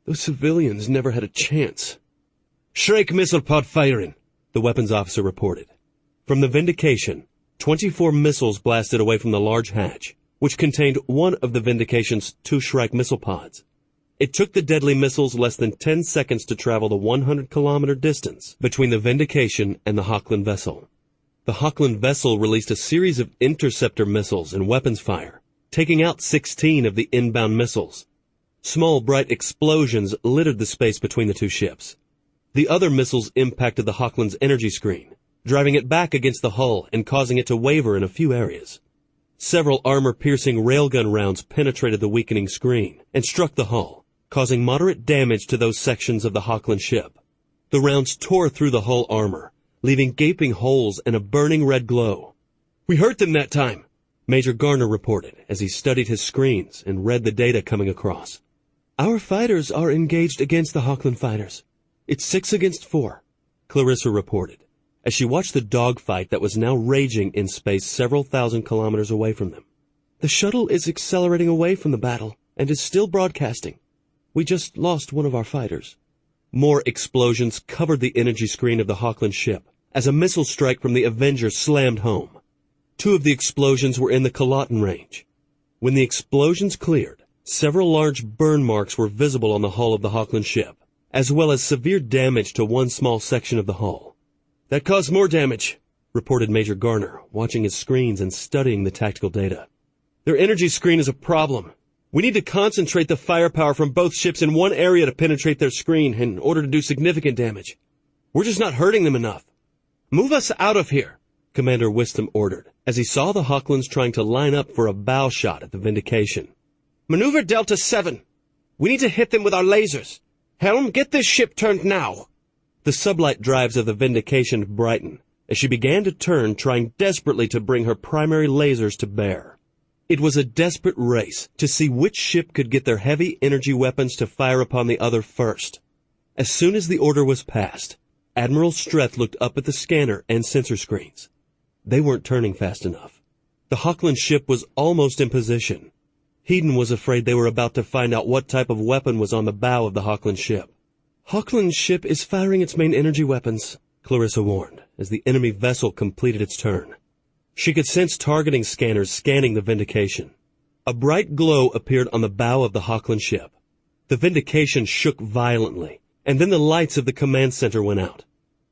"Those civilians never had a chance." "Shrike missile pod firing," the weapons officer reported. From the Vindication, 24 missiles blasted away from the large hatch, which contained one of the Vindication's 2 Shrike missile pods. It took the deadly missiles less than 10 seconds to travel the 100-kilometer distance between the Vindication and the Hochland vessel. The Hochland vessel released a series of interceptor missiles and weapons fire, taking out 16 of the inbound missiles. Small, bright explosions littered the space between the two ships. The other missiles impacted the Hochland's energy screen, driving it back against the hull and causing it to waver in a few areas. Several armor-piercing railgun rounds penetrated the weakening screen and struck the hull, causing moderate damage to those sections of the Hochland ship. The rounds tore through the hull armor, leaving gaping holes and a burning red glow. "We hurt them that time," Major Garner reported as he studied his screens and read the data coming across. "Our fighters are engaged against the Hochland fighters. It's 6 against 4, Clarissa reported, as she watched the dogfight that was now raging in space several thousand kilometers away from them. "The shuttle is accelerating away from the battle and is still broadcasting. We just lost one of our fighters." More explosions covered the energy screen of the Hochland ship as a missile strike from the Avenger slammed home. 2 of the explosions were in the Culloden range. When the explosions cleared, several large burn marks were visible on the hull of the Hochland ship, as well as severe damage to one small section of the hull. "That caused more damage," reported Major Garner, watching his screens and studying the tactical data. "Their energy screen is a problem. We need to concentrate the firepower from both ships in one area to penetrate their screen in order to do significant damage. We're just not hurting them enough. Move us out of here," Commander Wisdom ordered, as he saw the Hochlands trying to line up for a bow shot at the Vindication. "Maneuver Delta 7. We need to hit them with our lasers. Helm, get this ship turned now." The sublight drives of the Vindication brightened as she began to turn, trying desperately to bring her primary lasers to bear. It was a desperate race to see which ship could get their heavy energy weapons to fire upon the other first. As soon as the order was passed, Admiral Streth looked up at the scanner and sensor screens. They weren't turning fast enough. The Hochland ship was almost in position. Hedon was afraid they were about to find out what type of weapon was on the bow of the Hochland ship. "Hochland's ship is firing its main energy weapons," Clarissa warned, as the enemy vessel completed its turn. She could sense targeting scanners scanning the Vindication. A bright glow appeared on the bow of the Hochland ship. The Vindication shook violently, and then the lights of the command center went out.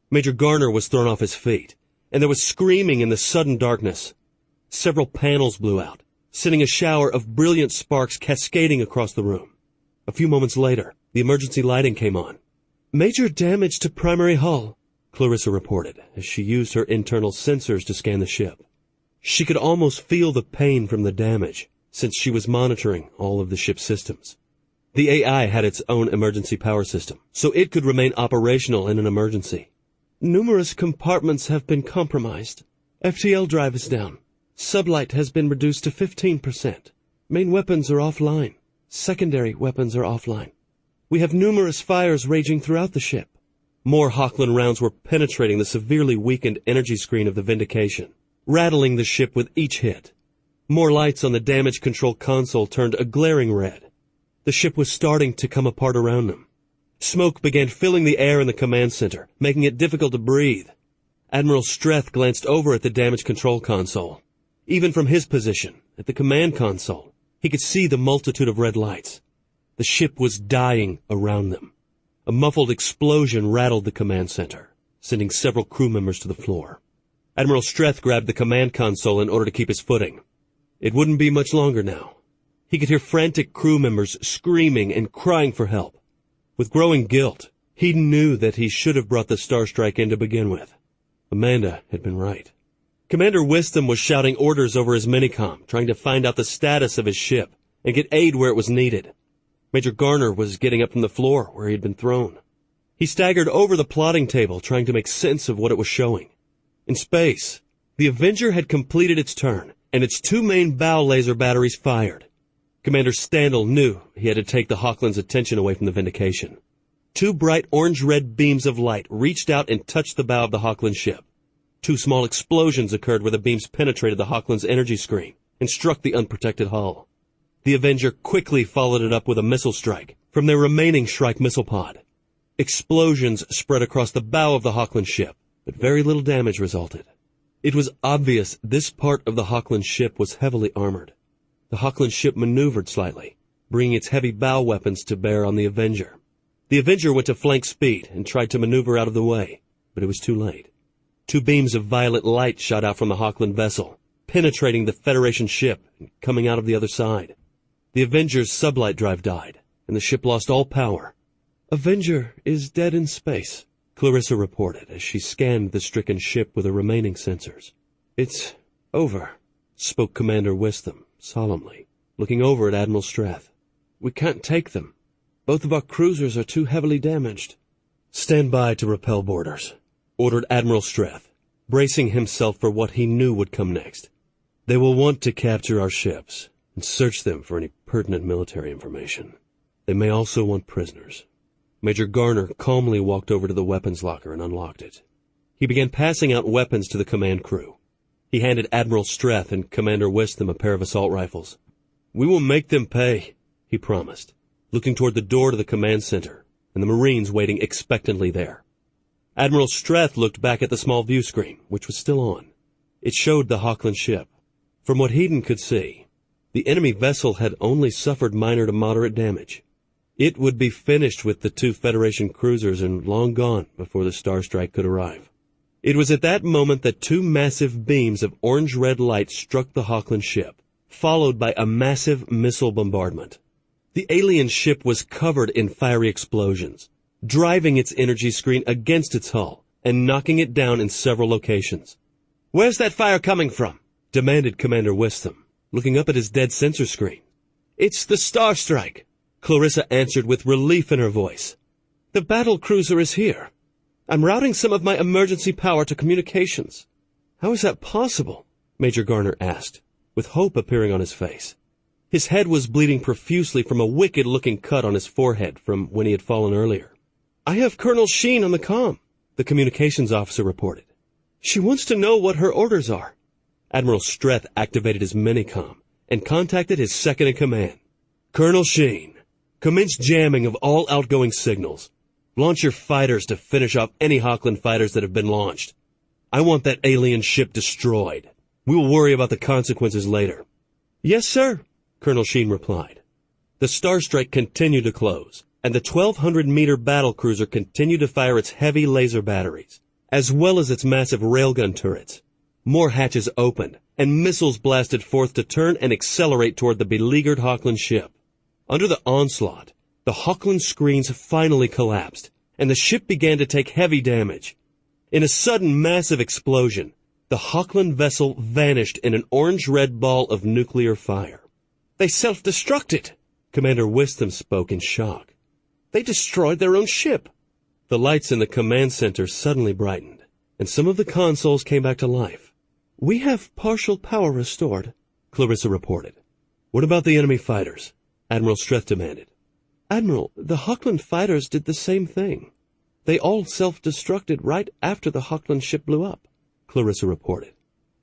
Major Garner was thrown off his feet, and there was screaming in the sudden darkness. Several panels blew out, sending a shower of brilliant sparks cascading across the room. A few moments later, the emergency lighting came on. "Major damage to primary hull," Clarissa reported, as she used her internal sensors to scan the ship. She could almost feel the pain from the damage, since she was monitoring all of the ship's systems. The AI had its own emergency power system, so it could remain operational in an emergency. "Numerous compartments have been compromised. FTL drive is down. Sublight has been reduced to 15%. Main weapons are offline. Secondary weapons are offline. We have numerous fires raging throughout the ship." More Hochland rounds were penetrating the severely weakened energy screen of the Vindication, rattling the ship with each hit. More lights on the damage control console turned a glaring red. The ship was starting to come apart around them. Smoke began filling the air in the command center, making it difficult to breathe. Admiral Streth glanced over at the damage control console. Even from his position, at the command console, he could see the multitude of red lights. The ship was dying around them. A muffled explosion rattled the command center, sending several crew members to the floor. Admiral Streth grabbed the command console in order to keep his footing. It wouldn't be much longer now. He could hear frantic crew members screaming and crying for help. With growing guilt, he knew that he should have brought the Starstrike in to begin with. Amanda had been right. Commander Wisdom was shouting orders over his minicom, trying to find out the status of his ship and get aid where it was needed. Major Garner was getting up from the floor where he had been thrown. He staggered over the plotting table, trying to make sense of what it was showing. In space, the Avenger had completed its turn, and its 2 main bow laser batteries fired. Commander Standal knew he had to take the Hawkland's attention away from the Vindication. Two bright orange-red beams of light reached out and touched the bow of the Hawkland ship. Two small explosions occurred where the beams penetrated the Hawkland's energy screen and struck the unprotected hull. The Avenger quickly followed it up with a missile strike from their remaining Shrike missile pod. Explosions spread across the bow of the Hawkland ship, but very little damage resulted. It was obvious this part of the Hawkland ship was heavily armored. The Hawkland ship maneuvered slightly, bringing its heavy bow weapons to bear on the Avenger. The Avenger went to flank speed and tried to maneuver out of the way, but it was too late. Two beams of violet light shot out from the Hawkland vessel, penetrating the Federation ship and coming out of the other side. The Avenger's sublight drive died, and the ship lost all power. "Avenger is dead in space," Clarissa reported as she scanned the stricken ship with her remaining sensors. "It's over," spoke Commander Wisdom solemnly, looking over at Admiral Strath. "We can't take them. Both of our cruisers are too heavily damaged." "Stand by to repel boarders," ordered Admiral Strath, bracing himself for what he knew would come next. "They will want to capture our ships and search them for any pertinent military information. They may also want prisoners." Major Garner calmly walked over to the weapons locker and unlocked it. He began passing out weapons to the command crew. He handed Admiral Strath and Commander Wisdom a pair of assault rifles. "We will make them pay," he promised, looking toward the door to the command center and the Marines waiting expectantly there. Admiral Strath looked back at the small view screen, which was still on. It showed the Hawkland ship. From what Hedon could see, the enemy vessel had only suffered minor to moderate damage. It would be finished with the two Federation cruisers and long gone before the Star Strike could arrive. It was at that moment that two massive beams of orange-red light struck the Hawkland ship, followed by a massive missile bombardment. The alien ship was covered in fiery explosions, driving its energy screen against its hull and knocking it down in several locations. "Where's that fire coming from?" demanded Commander Wisdom, looking up at his dead sensor screen. "It's the Star Strike," Clarissa answered with relief in her voice. "The battle cruiser is here. I'm routing some of my emergency power to communications." "How is that possible?" Major Garner asked, with hope appearing on his face. His head was bleeding profusely from a wicked-looking cut on his forehead from when he had fallen earlier. "I have Colonel Sheen on the comm," the communications officer reported. "She wants to know what her orders are." Admiral Strath activated his minicom and contacted his second-in-command. "Colonel Sheen, commence jamming of all outgoing signals. Launch your fighters to finish off any Hawkland fighters that have been launched. I want that alien ship destroyed. We will worry about the consequences later." "Yes, sir," Colonel Sheen replied. The Star Strike continued to close, and the 1,200-meter battlecruiser continued to fire its heavy laser batteries, as well as its massive railgun turrets. More hatches opened, and missiles blasted forth to turn and accelerate toward the beleaguered Hawkland ship. Under the onslaught, the Hawkland screens finally collapsed, and the ship began to take heavy damage. In a sudden massive explosion, the Hawkland vessel vanished in an orange-red ball of nuclear fire. "They self-destructed," Commander Wisdom spoke in shock. "They destroyed their own ship." The lights in the command center suddenly brightened, and some of the consoles came back to life. "We have partial power restored," Clarissa reported. "What about the enemy fighters?" Admiral Strath demanded. "Admiral, the Hawkland fighters did the same thing. They all self-destructed right after the Hawkland ship blew up," Clarissa reported.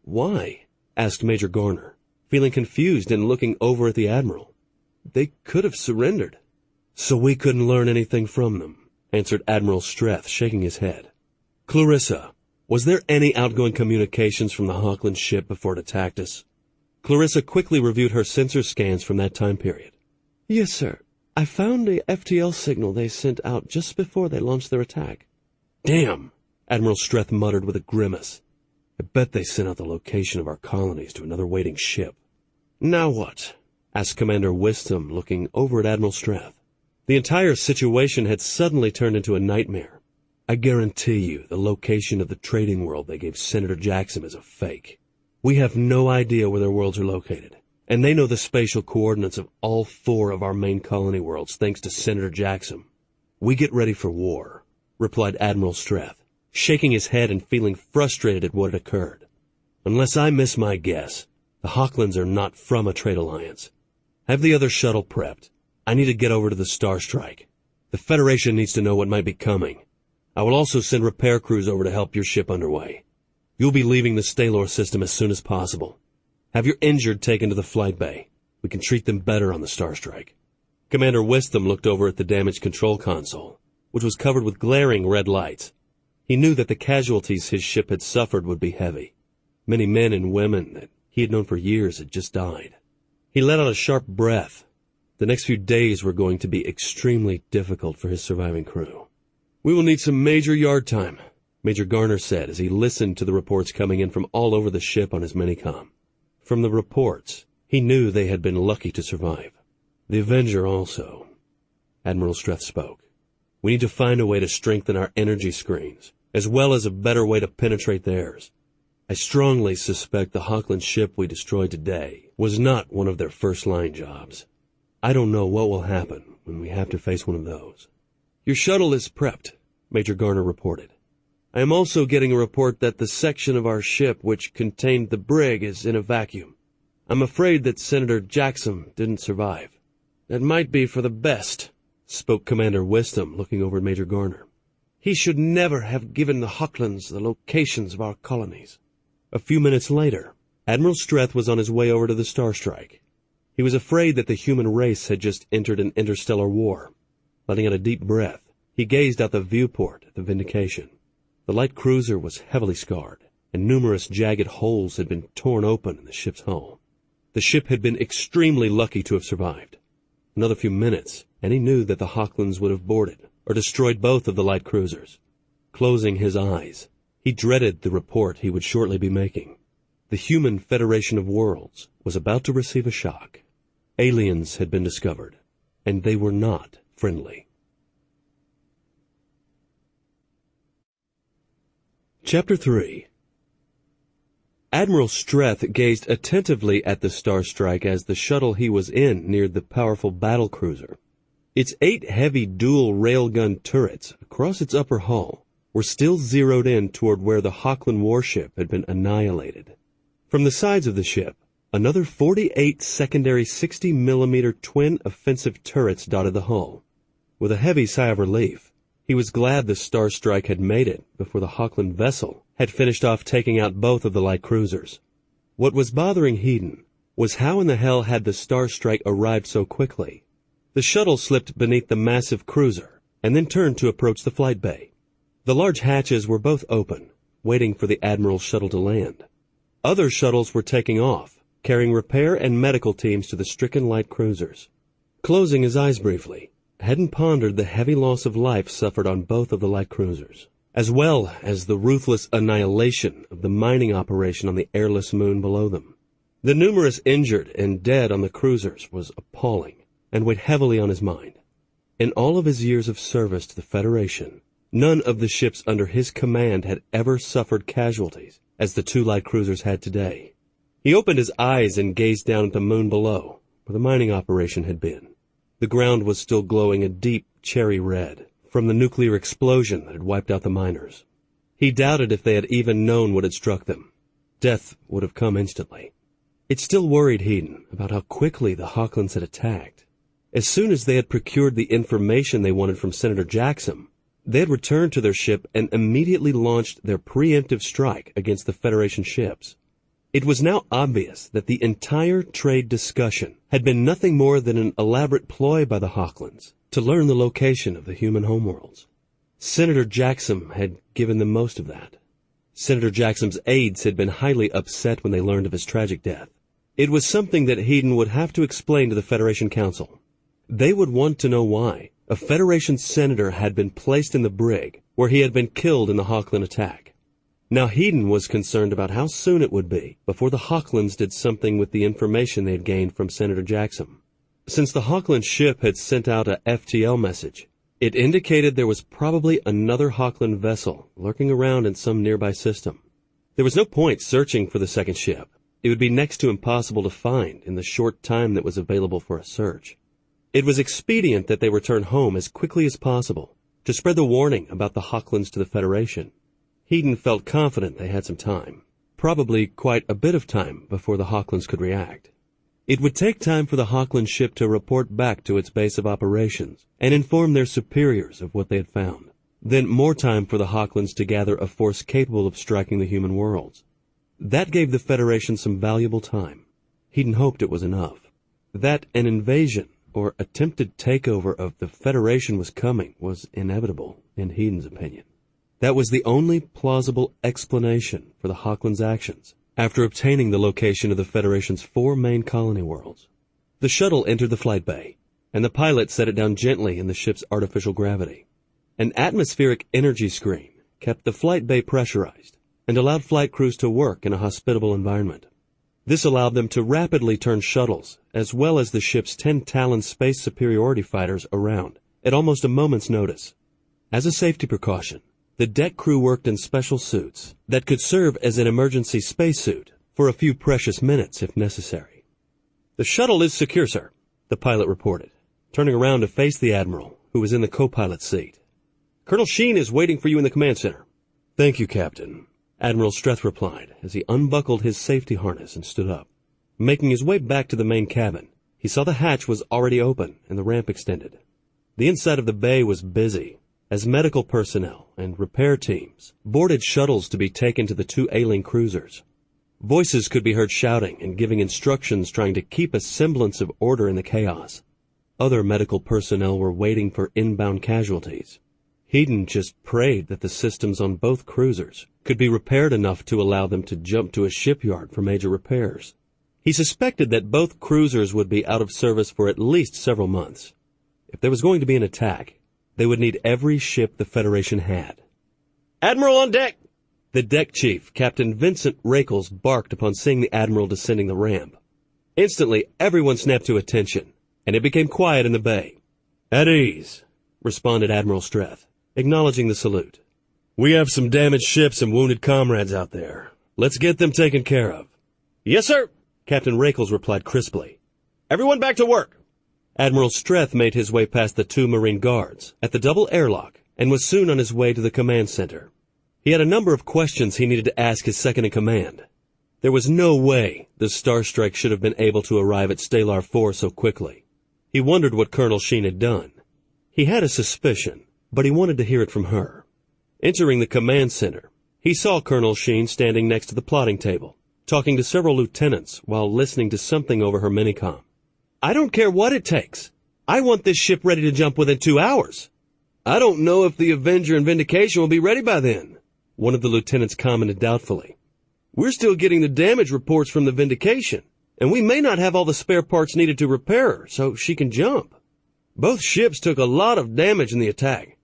"Why?" asked Major Garner, feeling confused and looking over at the Admiral. "They could have surrendered." "So we couldn't learn anything from them," answered Admiral Strath, shaking his head. "Clarissa, was there any outgoing communications from the Hawkland ship before it attacked us?" Clarissa quickly reviewed her sensor scans from that time period. "Yes, sir. I found a FTL signal they sent out just before they launched their attack." "Damn," Admiral Strath muttered with a grimace. "I bet they sent out the location of our colonies to another waiting ship." "Now what?" asked Commander Wisdom, looking over at Admiral Strath. The entire situation had suddenly turned into a nightmare. "I guarantee you the location of the trading world they gave Senator Jackson is a fake. We have no idea where their worlds are located, and they know the spatial coordinates of all 4 of our main colony worlds thanks to Senator Jackson. We get ready for war," replied Admiral Strath, shaking his head and feeling frustrated at what had occurred. "Unless I miss my guess, the Hawklands are not from a trade alliance. Have the other shuttle prepped. I need to get over to the Star Strike. The Federation needs to know what might be coming. I will also send repair crews over to help your ship underway. You'll be leaving the Stalor system as soon as possible. Have your injured taken to the flight bay. We can treat them better on the Star Strike." Commander Wisdom looked over at the damaged control console, which was covered with glaring red lights. He knew that the casualties his ship had suffered would be heavy. Many men and women that he had known for years had just died. He let out a sharp breath. The next few days were going to be extremely difficult for his surviving crew. "We will need some major yard time," Major Garner said as he listened to the reports coming in from all over the ship on his minicom. From the reports, he knew they had been lucky to survive. "The Avenger also," Admiral Streth spoke. "We need to find a way to strengthen our energy screens, as well as a better way to penetrate theirs. I strongly suspect the Hochland ship we destroyed today was not one of their first-line jobs. I don't know what will happen when we have to face one of those." "Your shuttle is prepped," Major Garner reported. "I am also getting a report that the section of our ship which contained the brig is in a vacuum. I'm afraid that Senator Jackson didn't survive." "That might be for the best," spoke Commander Wisdom, looking over at Major Garner. "He should never have given the Hochlands the locations of our colonies." A few minutes later, Admiral Streth was on his way over to the Star Strike. He was afraid that the human race had just entered an interstellar war. Letting out a deep breath, he gazed out the viewport at the Vindication. The light cruiser was heavily scarred, and numerous jagged holes had been torn open in the ship's hull. The ship had been extremely lucky to have survived. Another few minutes, and he knew that the Hochlands would have boarded or destroyed both of the light cruisers. Closing his eyes, he dreaded the report he would shortly be making. The human Federation of Worlds was about to receive a shock. Aliens had been discovered, and they were not friendly. Chapter 3. Admiral Streth gazed attentively at the Star Strike as the shuttle he was in neared the powerful battle cruiser. Its 8 heavy dual railgun turrets across its upper hull were still zeroed in toward where the Hochland warship had been annihilated. From the sides of the ship, another 48 secondary 60mm twin offensive turrets dotted the hull. With a heavy sigh of relief, he was glad the Star Strike had made it before the Hochland vessel had finished off taking out both of the light cruisers. What was bothering Hedon was how in the hell had the Star Strike arrived so quickly. The shuttle slipped beneath the massive cruiser and then turned to approach the flight bay. The large hatches were both open, waiting for the Admiral's shuttle to land. Other shuttles were taking off, carrying repair and medical teams to the stricken light cruisers. Closing his eyes briefly, Hedon pondered the heavy loss of life suffered on both of the light cruisers, as well as the ruthless annihilation of the mining operation on the airless moon below them. The numerous injured and dead on the cruisers was appalling and weighed heavily on his mind. In all of his years of service to the Federation, none of the ships under his command had ever suffered casualties as the 2 light cruisers had today. He opened his eyes and gazed down at the moon below, where the mining operation had been. The ground was still glowing a deep cherry red from the nuclear explosion that had wiped out the miners. He doubted if they had even known what had struck them. Death would have come instantly. It still worried Hedon about how quickly the Hochlands had attacked. As soon as they had procured the information they wanted from Senator Jackson, they had returned to their ship and immediately launched their preemptive strike against the Federation ships. It was now obvious that the entire trade discussion had been nothing more than an elaborate ploy by the Hochlands to learn the location of the human homeworlds. Senator Jackson had given them most of that. Senator Jackson's aides had been highly upset when they learned of his tragic death. It was something that Hedon would have to explain to the Federation Council. They would want to know why a Federation senator had been placed in the brig where he had been killed in the Hochland attack. Now Hedon was concerned about how soon it would be before the Hochlands did something with the information they had gained from Senator Jackson. Since the Hochland ship had sent out a FTL message, it indicated there was probably another Hochland vessel lurking around in some nearby system. There was no point searching for the second ship. It would be next to impossible to find in the short time that was available for a search. It was expedient that they return home as quickly as possible to spread the warning about the Hochlands to the Federation. Hedon felt confident they had some time, probably quite a bit of time before the Hochlands could react. It would take time for the Hawkland ship to report back to its base of operations and inform their superiors of what they had found. Then more time for the Hawklands to gather a force capable of striking the human worlds. That gave the Federation some valuable time. He'd hoped it was enough. That an invasion or attempted takeover of the Federation was coming was inevitable, in Heden's opinion. That was the only plausible explanation for the Hawklands' actions after obtaining the location of the Federation's 4 main colony worlds. The shuttle entered the flight bay, and the pilot set it down gently in the ship's artificial gravity. An atmospheric energy screen kept the flight bay pressurized and allowed flight crews to work in a hospitable environment. This allowed them to rapidly turn shuttles, as well as the ship's 10 Talon space superiority fighters around, at almost a moment's notice. As a safety precaution, the deck crew worked in special suits that could serve as an emergency spacesuit for a few precious minutes if necessary. "The shuttle is secure, sir," the pilot reported, turning around to face the Admiral, who was in the co-pilot's seat. "Colonel Sheen is waiting for you in the command center." "Thank you, Captain," Admiral Streth replied as he unbuckled his safety harness and stood up. Making his way back to the main cabin, he saw the hatch was already open and the ramp extended. The inside of the bay was busy, as medical personnel and repair teams boarded shuttles to be taken to the 2 alien cruisers. Voices could be heard shouting and giving instructions, trying to keep a semblance of order in the chaos. Other medical personnel were waiting for inbound casualties. Heden just prayed that the systems on both cruisers could be repaired enough to allow them to jump to a shipyard for major repairs. He suspected that both cruisers would be out of service for at least several months. If there was going to be an attack, they would need every ship the Federation had. "Admiral on deck!" The deck chief, Captain Vincent Rakels, barked upon seeing the Admiral descending the ramp. Instantly, everyone snapped to attention, and it became quiet in the bay. "At ease," responded Admiral Streth, acknowledging the salute. "We have some damaged ships and wounded comrades out there. Let's get them taken care of." "Yes, sir," Captain Rakels replied crisply. "Everyone back to work." Admiral Streth made his way past the 2 Marine guards at the double airlock and was soon on his way to the command center. He had a number of questions he needed to ask his second-in-command. There was no way the Starstrike should have been able to arrive at Stalar 4 so quickly. He wondered what Colonel Sheen had done. He had a suspicion, but he wanted to hear it from her. Entering the command center, he saw Colonel Sheen standing next to the plotting table, talking to several lieutenants while listening to something over her minicom. "I don't care what it takes. I want this ship ready to jump within 2 hours. I don't know if the Avenger and Vindication will be ready by then," one of the lieutenants commented doubtfully. "We're still getting the damage reports from the Vindication, and we may not have all the spare parts needed to repair her so she can jump. Both ships took a lot of damage in the attack.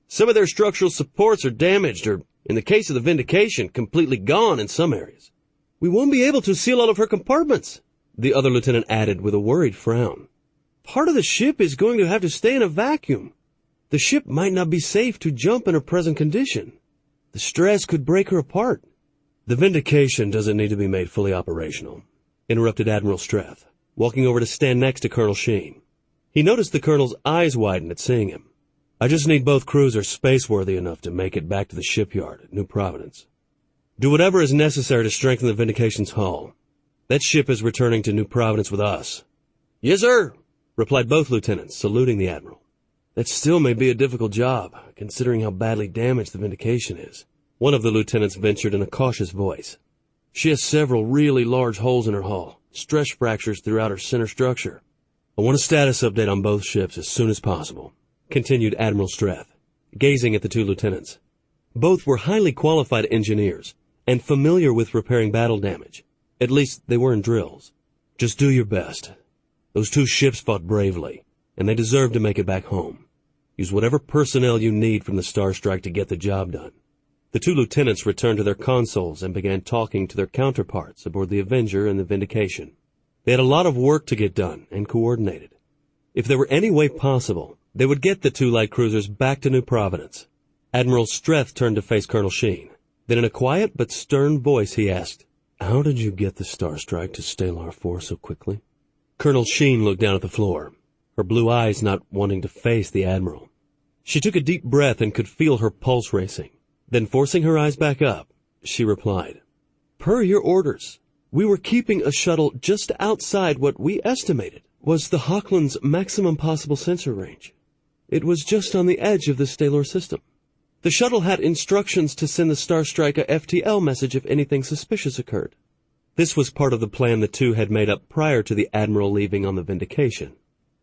Some of their structural supports are damaged, or, in the case of the Vindication, completely gone in some areas. We won't be able to seal all of her compartments," the other lieutenant added with a worried frown. "Part of the ship is going to have to stay in a vacuum. The ship might not be safe to jump in her present condition. The stress could break her apart." "The Vindication doesn't need to be made fully operational," interrupted Admiral Streth, walking over to stand next to Colonel Sheen. He noticed the colonel's eyes widen at seeing him. "I just need both cruisers space-worthy enough to make it back to the shipyard at New Providence. Do whatever is necessary to strengthen the Vindication's hull. That ship is returning to New Providence with us." "Yes, sir," replied both lieutenants, saluting the Admiral. "That still may be a difficult job, considering how badly damaged the Vindication is," one of the lieutenants ventured in a cautious voice. "She has several really large holes in her hull, stress fractures throughout her center structure. I want a status update on both ships as soon as possible," continued Admiral Streth, gazing at the 2 lieutenants. Both were highly qualified engineers and familiar with repairing battle damage. At least they were in drills. "Just do your best. Those 2 ships fought bravely, and they deserve to make it back home. Use whatever personnel you need from the Starstrike to get the job done." The 2 lieutenants returned to their consoles and began talking to their counterparts aboard the Avenger and the Vindication. They had a lot of work to get done and coordinated. If there were any way possible, they would get the 2 light cruisers back to New Providence. Admiral Streth turned to face Colonel Sheen. Then in a quiet but stern voice he asked, "How did you get the Starstrike to Stalar 4 so quickly?" Colonel Sheen looked down at the floor, her blue eyes not wanting to face the Admiral. She took a deep breath and could feel her pulse racing. Then forcing her eyes back up, she replied, "Per your orders, We were keeping a shuttle just outside what we estimated was the Hochland's maximum possible sensor range. It was just on the edge of the stellar system. The shuttle had instructions to send the Starstrike a FTL message if anything suspicious occurred. This was part of the plan the two had made up prior to the Admiral leaving on the Vindication.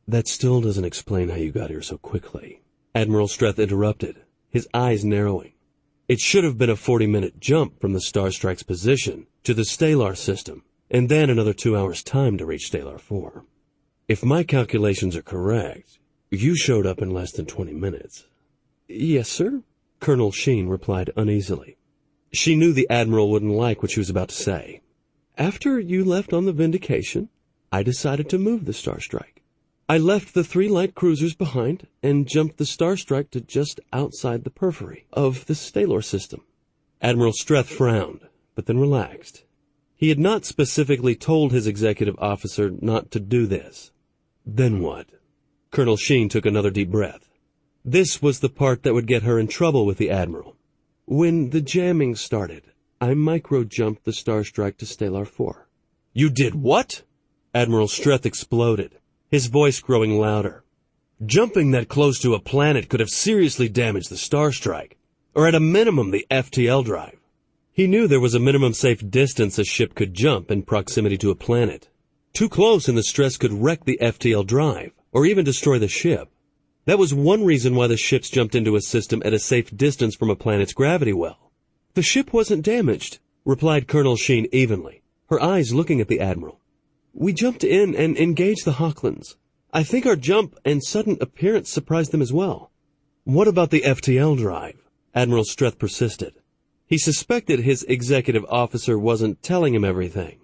That still doesn't explain how you got here so quickly, Admiral Streth interrupted, his eyes narrowing. It should have been a 40-minute jump from the Starstrike's position to the Stellar system, and then another 2 hours' time to reach Stellar 4. If my calculations are correct, you showed up in less than 20 minutes. Yes, sir, Colonel Sheen replied uneasily. She knew the Admiral wouldn't like what she was about to say. After you left on the Vindication, I decided to move the Starstrike. I left the 3 light cruisers behind and jumped the Starstrike to just outside the periphery of the Stellar system. Admiral Streth frowned, but then relaxed. He had not specifically told his executive officer not to do this. Then what? Colonel Sheen took another deep breath. This was the part that would get her in trouble with the Admiral. When the jamming started, I micro-jumped the Starstrike to Stellar 4. You did what? Admiral Streth exploded, his voice growing louder. Jumping that close to a planet could have seriously damaged the Starstrike, or at a minimum the FTL drive. He knew there was a minimum safe distance a ship could jump in proximity to a planet. Too close and the stress could wreck the FTL drive, or even destroy the ship. That was one reason why the ships jumped into a system at a safe distance from a planet's gravity well. The ship wasn't damaged, replied Colonel Sheen evenly, her eyes looking at the Admiral. We jumped in and engaged the Hochlands. I think our jump and sudden appearance surprised them as well. What about the FTL drive? Admiral Streth persisted. He suspected his executive officer wasn't telling him everything.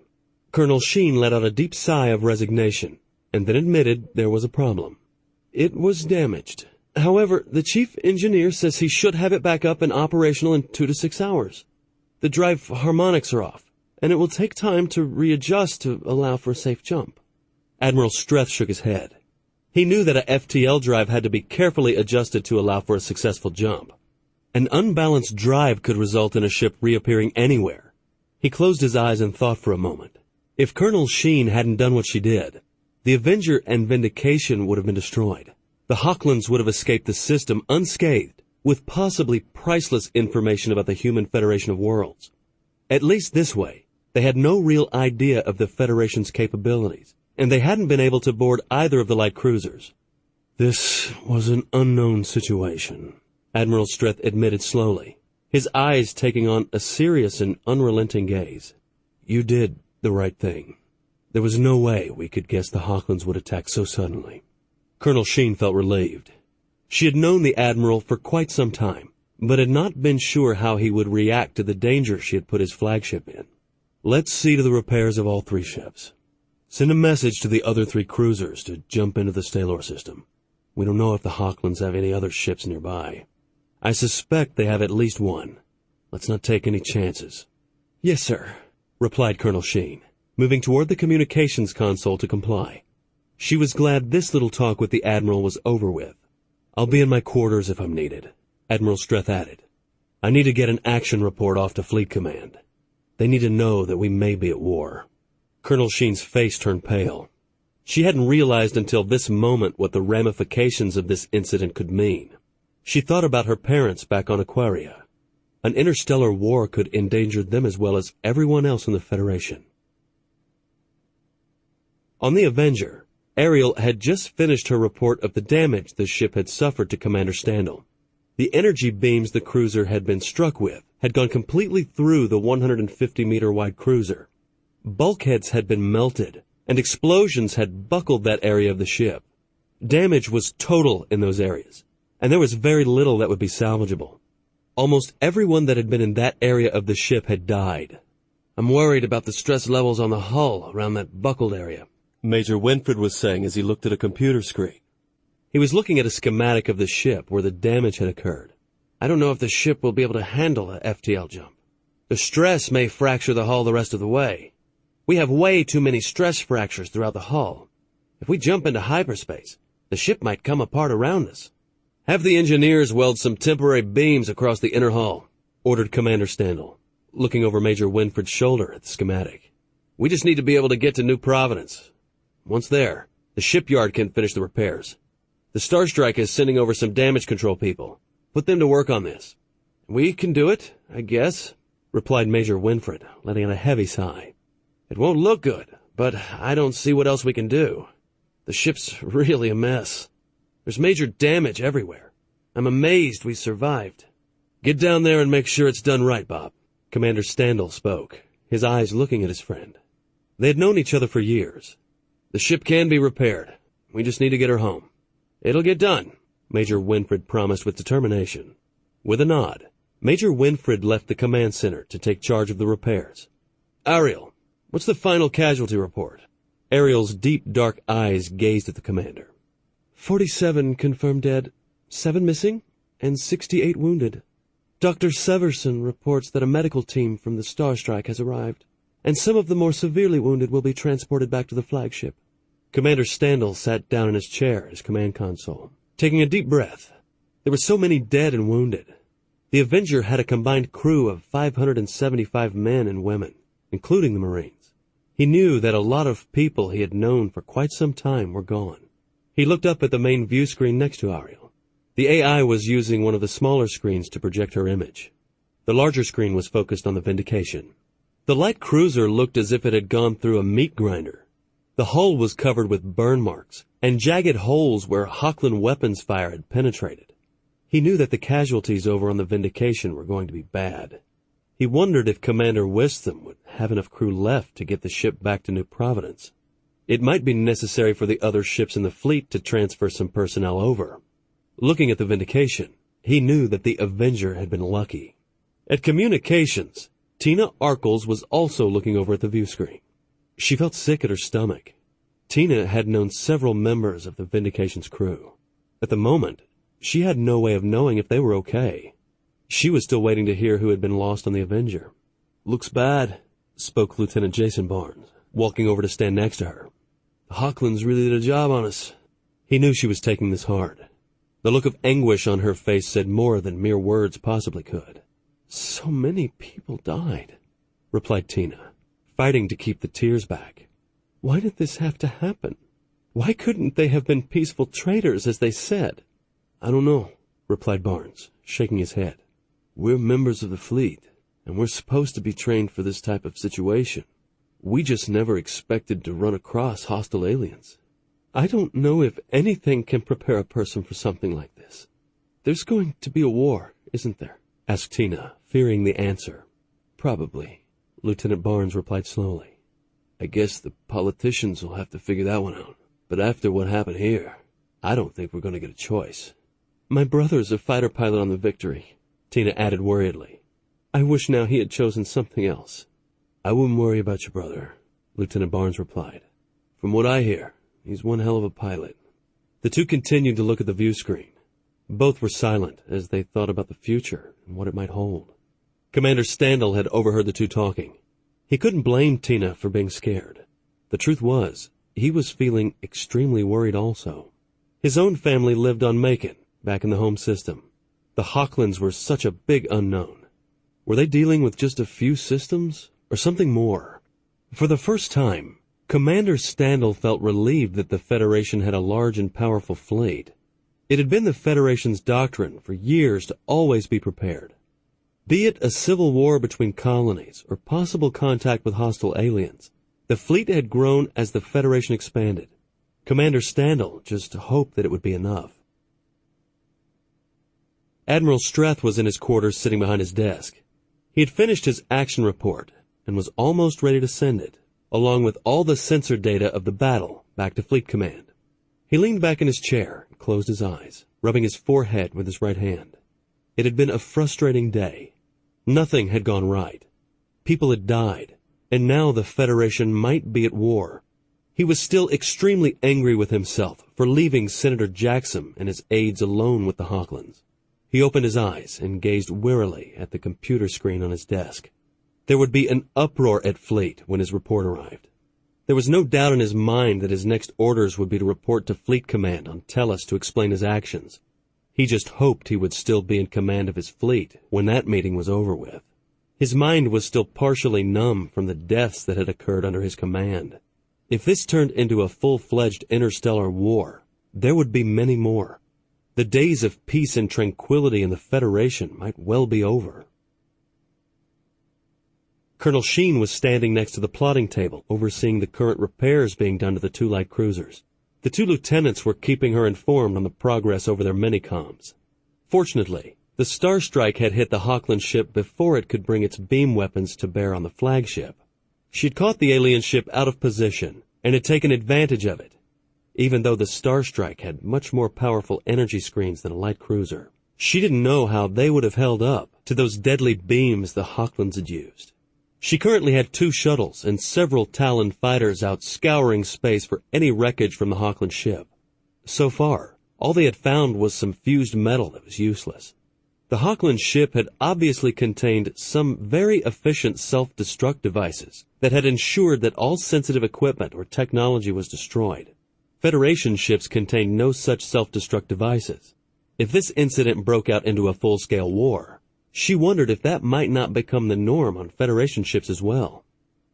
Colonel Sheen let out a deep sigh of resignation, and then admitted there was a problem. It was damaged. However, the chief engineer says he should have it back up and operational in 2 to 6 hours. The drive harmonics are off, and it will take time to readjust to allow for a safe jump. Admiral Streth shook his head. He knew that a FTL drive had to be carefully adjusted to allow for a successful jump. An unbalanced drive could result in a ship reappearing anywhere. He closed his eyes and thought for a moment. If Colonel Sheen hadn't done what she did, the Avenger and Vindication would have been destroyed. The Hochlands would have escaped the system unscathed, with possibly priceless information about the Human Federation of Worlds. At least this way, they had no real idea of the Federation's capabilities, and they hadn't been able to board either of the light cruisers. This was an unknown situation, Admiral Streth admitted slowly, his eyes taking on a serious and unrelenting gaze. You did the right thing. There was no way we could guess the Hochlands would attack so suddenly. Colonel Sheen felt relieved. She had known the Admiral for quite some time, but had not been sure how he would react to the danger she had put his flagship in. Let's see to the repairs of all 3 ships. Send a message to the other 3 cruisers to jump into the Stellar system. We don't know if the Hochlands have any other ships nearby. I suspect they have at least one. Let's not take any chances. Yes, sir, replied Colonel Sheen, moving toward the communications console to comply. She was glad this little talk with the Admiral was over with. I'll be in my quarters if I'm needed, Admiral Streth added. I need to get an action report off to Fleet Command. They need to know that we may be at war. Colonel Sheen's face turned pale. She hadn't realized until this moment what the ramifications of this incident could mean. She thought about her parents back on Aquaria. An interstellar war could endanger them as well as everyone else in the Federation. On the Avenger, Ariel had just finished her report of the damage the ship had suffered to Commander Standel. The energy beams the cruiser had been struck with had gone completely through the 150-meter-wide cruiser. Bulkheads had been melted, and explosions had buckled that area of the ship. Damage was total in those areas, and there was very little that would be salvageable. Almost everyone that had been in that area of the ship had died. I'm worried about the stress levels on the hull around that buckled area, Major Winfred was saying as he looked at a computer screen. He was looking at a schematic of the ship where the damage had occurred. I don't know if the ship will be able to handle a FTL jump. The stress may fracture the hull the rest of the way. We have way too many stress fractures throughout the hull. If we jump into hyperspace, the ship might come apart around us. Have the engineers weld some temporary beams across the inner hull, ordered Commander Standel, looking over Major Winfred's shoulder at the schematic. We just need to be able to get to New Providence. Once there, the shipyard can finish the repairs. The Starstrike is sending over some damage control people. Put them to work on this. We can do it, I guess, replied Major Winfred, letting out a heavy sigh. It won't look good, but I don't see what else we can do. The ship's really a mess. There's major damage everywhere. I'm amazed we survived. Get down there and make sure it's done right, Bob. Commander Standal spoke, his eyes looking at his friend. They had known each other for years. The ship can be repaired. We just need to get her home. It'll get done, Major Winfred promised with determination. With a nod, Major Winfred left the command center to take charge of the repairs. Ariel, what's the final casualty report? Ariel's deep, dark eyes gazed at the commander. 47 confirmed dead, 7 missing, and 68 wounded. Dr. Severson reports that a medical team from the Starstrike has arrived, and some of the more severely wounded will be transported back to the flagship. Commander Standal sat down in his chair at his command console, taking a deep breath. There were so many dead and wounded. The Avenger had a combined crew of 575 men and women, including the Marines. He knew that a lot of people he had known for quite some time were gone. He looked up at the main view screen next to Ariel. The AI was using one of the smaller screens to project her image. The larger screen was focused on the Vindication. The light cruiser looked as if it had gone through a meat grinder. The hull was covered with burn marks and jagged holes where Hochland weapons fire had penetrated. He knew that the casualties over on the Vindication were going to be bad. He wondered if Commander Wisdom would have enough crew left to get the ship back to New Providence. It might be necessary for the other ships in the fleet to transfer some personnel over. Looking at the Vindication, he knew that the Avenger had been lucky. At Communications, Tina Arkles was also looking over at the view screen. She felt sick at her stomach. Tina had known several members of the Vindication's crew. At the moment, she had no way of knowing if they were okay. She was still waiting to hear who had been lost on the Avenger. Looks bad, spoke Lieutenant Jason Barnes, walking over to stand next to her. The Hochlands really did a job on us. He knew she was taking this hard. The look of anguish on her face said more than mere words possibly could. So many people died, replied Tina, fighting to keep the tears back. Why did this have to happen? Why couldn't they have been peaceful traders, as they said? I don't know, replied Barnes, shaking his head. We're members of the fleet, and we're supposed to be trained for this type of situation. We just never expected to run across hostile aliens. I don't know if anything can prepare a person for something like this. There's going to be a war, isn't there? Asked Tina, fearing the answer. Probably, Lieutenant Barnes replied slowly. I guess the politicians will have to figure that one out. But after what happened here, I don't think we're going to get a choice. My brother's a fighter pilot on the Victory, Tina added worriedly. I wish now he had chosen something else. I wouldn't worry about your brother, Lieutenant Barnes replied. From what I hear, he's one hell of a pilot. The two continued to look at the view screen. Both were silent as they thought about the future and what it might hold. Commander Standal had overheard the two talking. He couldn't blame Tina for being scared. The truth was, he was feeling extremely worried also. His own family lived on Macon, back in the home system. The Hochlands were such a big unknown. Were they dealing with just a few systems, or something more? For the first time, Commander Standal felt relieved that the Federation had a large and powerful fleet. It had been the Federation's doctrine for years to always be prepared. Be it a civil war between colonies or possible contact with hostile aliens, the fleet had grown as the Federation expanded. Commander Standal just hoped that it would be enough. Admiral Strath was in his quarters sitting behind his desk. He had finished his action report and was almost ready to send it, along with all the sensor data of the battle, back to Fleet Command. He leaned back in his chair and closed his eyes, rubbing his forehead with his right hand. It had been a frustrating day. Nothing had gone right. People had died, and now the Federation might be at war. He was still extremely angry with himself for leaving Senator Jackson and his aides alone with the Hochlands. He opened his eyes and gazed wearily at the computer screen on his desk. There would be an uproar at Fleet when his report arrived. There was no doubt in his mind that his next orders would be to report to Fleet Command on Tellus to explain his actions. He just hoped he would still be in command of his fleet when that meeting was over with. His mind was still partially numb from the deaths that had occurred under his command. If this turned into a full-fledged interstellar war, there would be many more. The days of peace and tranquility in the Federation might well be over. Colonel Sheen was standing next to the plotting table, overseeing the current repairs being done to the two light cruisers. The two lieutenants were keeping her informed on the progress over their minicoms. Fortunately, the Starstrike had hit the Hochland ship before it could bring its beam weapons to bear on the flagship. She'd caught the alien ship out of position and had taken advantage of it, even though the Starstrike had much more powerful energy screens than a light cruiser. She didn't know how they would have held up to those deadly beams the Hochlands had used. She currently had 2 shuttles and several Talon fighters out scouring space for any wreckage from the Hochland ship. So far, all they had found was some fused metal that was useless. The Hochland ship had obviously contained some very efficient self-destruct devices that had ensured that all sensitive equipment or technology was destroyed. Federation ships contained no such self-destruct devices. If this incident broke out into a full-scale war, she wondered if that might not become the norm on Federation ships as well.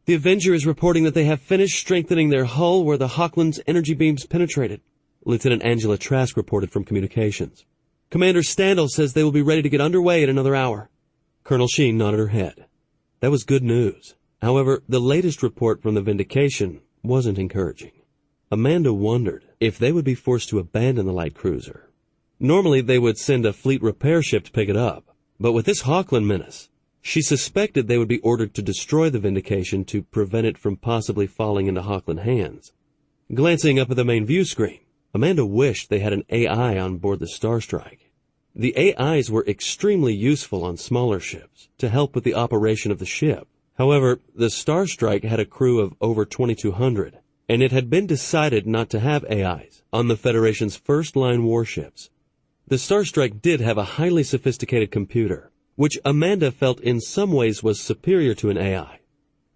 The Avenger is reporting that they have finished strengthening their hull where the Hochland's energy beams penetrated, Lieutenant Angela Trask reported from communications. Commander Standel says they will be ready to get underway in another hour. Colonel Sheen nodded her head. That was good news. However, the latest report from the Vindication wasn't encouraging. Amanda wondered if they would be forced to abandon the light cruiser. Normally they would send a fleet repair ship to pick it up, but with this Hochland menace, she suspected they would be ordered to destroy the Vindication to prevent it from possibly falling into Hochland hands. Glancing up at the main view screen, Amanda wished they had an AI on board the Starstrike. The AIs were extremely useful on smaller ships to help with the operation of the ship. However, the Starstrike had a crew of over 2,200, and it had been decided not to have AIs on the Federation's first-line warships. The Starstrike did have a highly sophisticated computer, which Amanda felt in some ways was superior to an AI.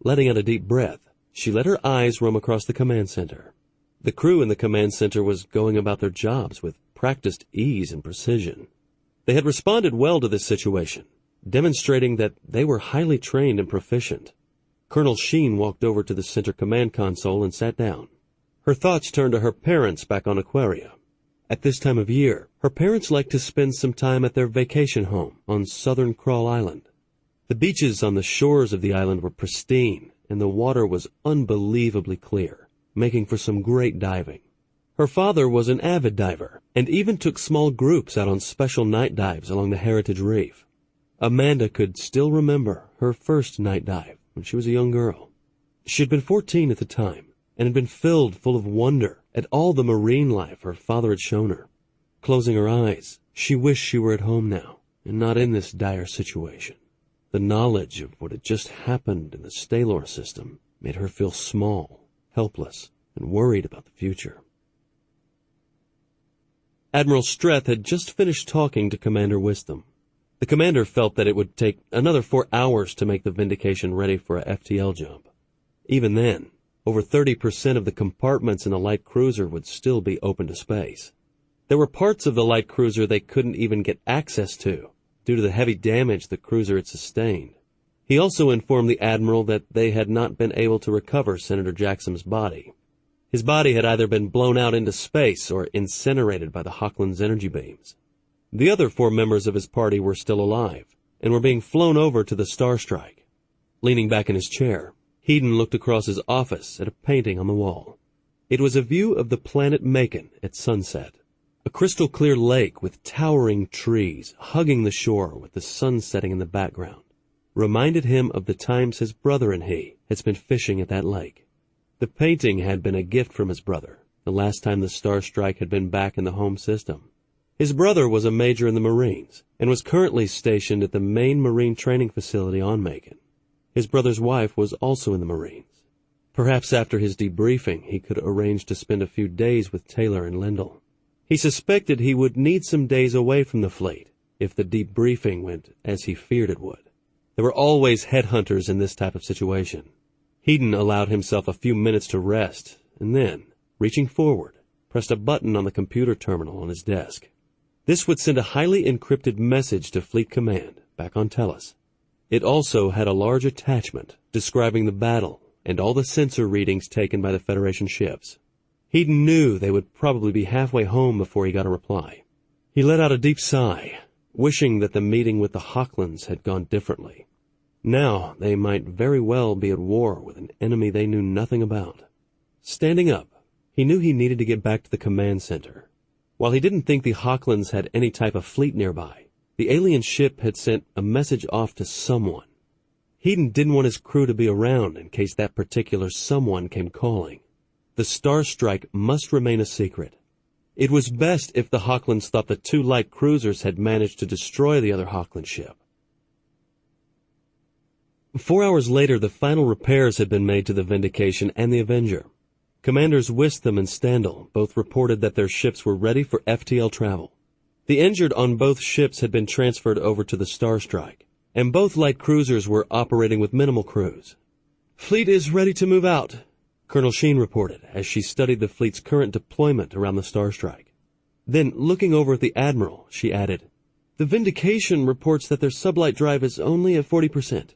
Letting out a deep breath, she let her eyes roam across the command center. The crew in the command center was going about their jobs with practiced ease and precision. They had responded well to this situation, demonstrating that they were highly trained and proficient. Colonel Sheen walked over to the center command console and sat down. Her thoughts turned to her parents back on Aquaria. At this time of year, her parents liked to spend some time at their vacation home on southern Krull Island. The beaches on the shores of the island were pristine, and the water was unbelievably clear, making for some great diving. Her father was an avid diver, and even took small groups out on special night dives along the Heritage Reef. Amanda could still remember her first night dive when she was a young girl. She had been 14 at the time, and had been filled full of wonder at all the marine life her father had shown her. Closing her eyes, she wished she were at home now, and not in this dire situation. The knowledge of what had just happened in the Stalor system made her feel small, helpless, and worried about the future. Admiral Streth had just finished talking to Commander Wisdom. The commander felt that it would take another 4 hours to make the Vindication ready for a FTL jump. Even then, over 30% of the compartments in a light cruiser would still be open to space. There were parts of the light cruiser they couldn't even get access to, due to the heavy damage the cruiser had sustained. He also informed the Admiral that they had not been able to recover Senator Jackson's body. His body had either been blown out into space or incinerated by the Hochland's energy beams. The other 4 members of his party were still alive, and were being flown over to the Starstrike. Leaning back in his chair, Hedon looked across his office at a painting on the wall. It was a view of the planet Macon at sunset. A crystal-clear lake with towering trees hugging the shore with the sun setting in the background reminded him of the times his brother and he had spent fishing at that lake. The painting had been a gift from his brother, the last time the Starstrike had been back in the home system. His brother was a major in the Marines, and was currently stationed at the main Marine training facility on Macon. His brother's wife was also in the Marines. Perhaps after his debriefing he could arrange to spend a few days with Taylor and Lindell. He suspected he would need some days away from the fleet if the debriefing went as he feared it would. There were always headhunters in this type of situation. Hedon allowed himself a few minutes to rest, and then, reaching forward, pressed a button on the computer terminal on his desk. This would send a highly encrypted message to Fleet Command, back on Tellus. It also had a large attachment describing the battle and all the sensor readings taken by the Federation ships. He knew they would probably be halfway home before he got a reply. He let out a deep sigh, wishing that the meeting with the Hochlands had gone differently. Now they might very well be at war with an enemy they knew nothing about. Standing up, he knew he needed to get back to the command center. While he didn't think the Hochlands had any type of fleet nearby, the alien ship had sent a message off to someone. Hedon didn't want his crew to be around in case that particular someone came calling. The Star Strike must remain a secret. It was best if the Hochlands thought the two light cruisers had managed to destroy the other Hochland ship. 4 hours later, the final repairs had been made to the Vindication and the Avenger. Commanders Wistham and Standel both reported that their ships were ready for FTL travel. The injured on both ships had been transferred over to the Star Strike, and both light cruisers were operating with minimal crews. "Fleet is ready to move out," Colonel Sheen reported as she studied the fleet's current deployment around the Star Strike. Then, looking over at the Admiral, she added, "The Vindication reports that their sublight drive is only at 40%.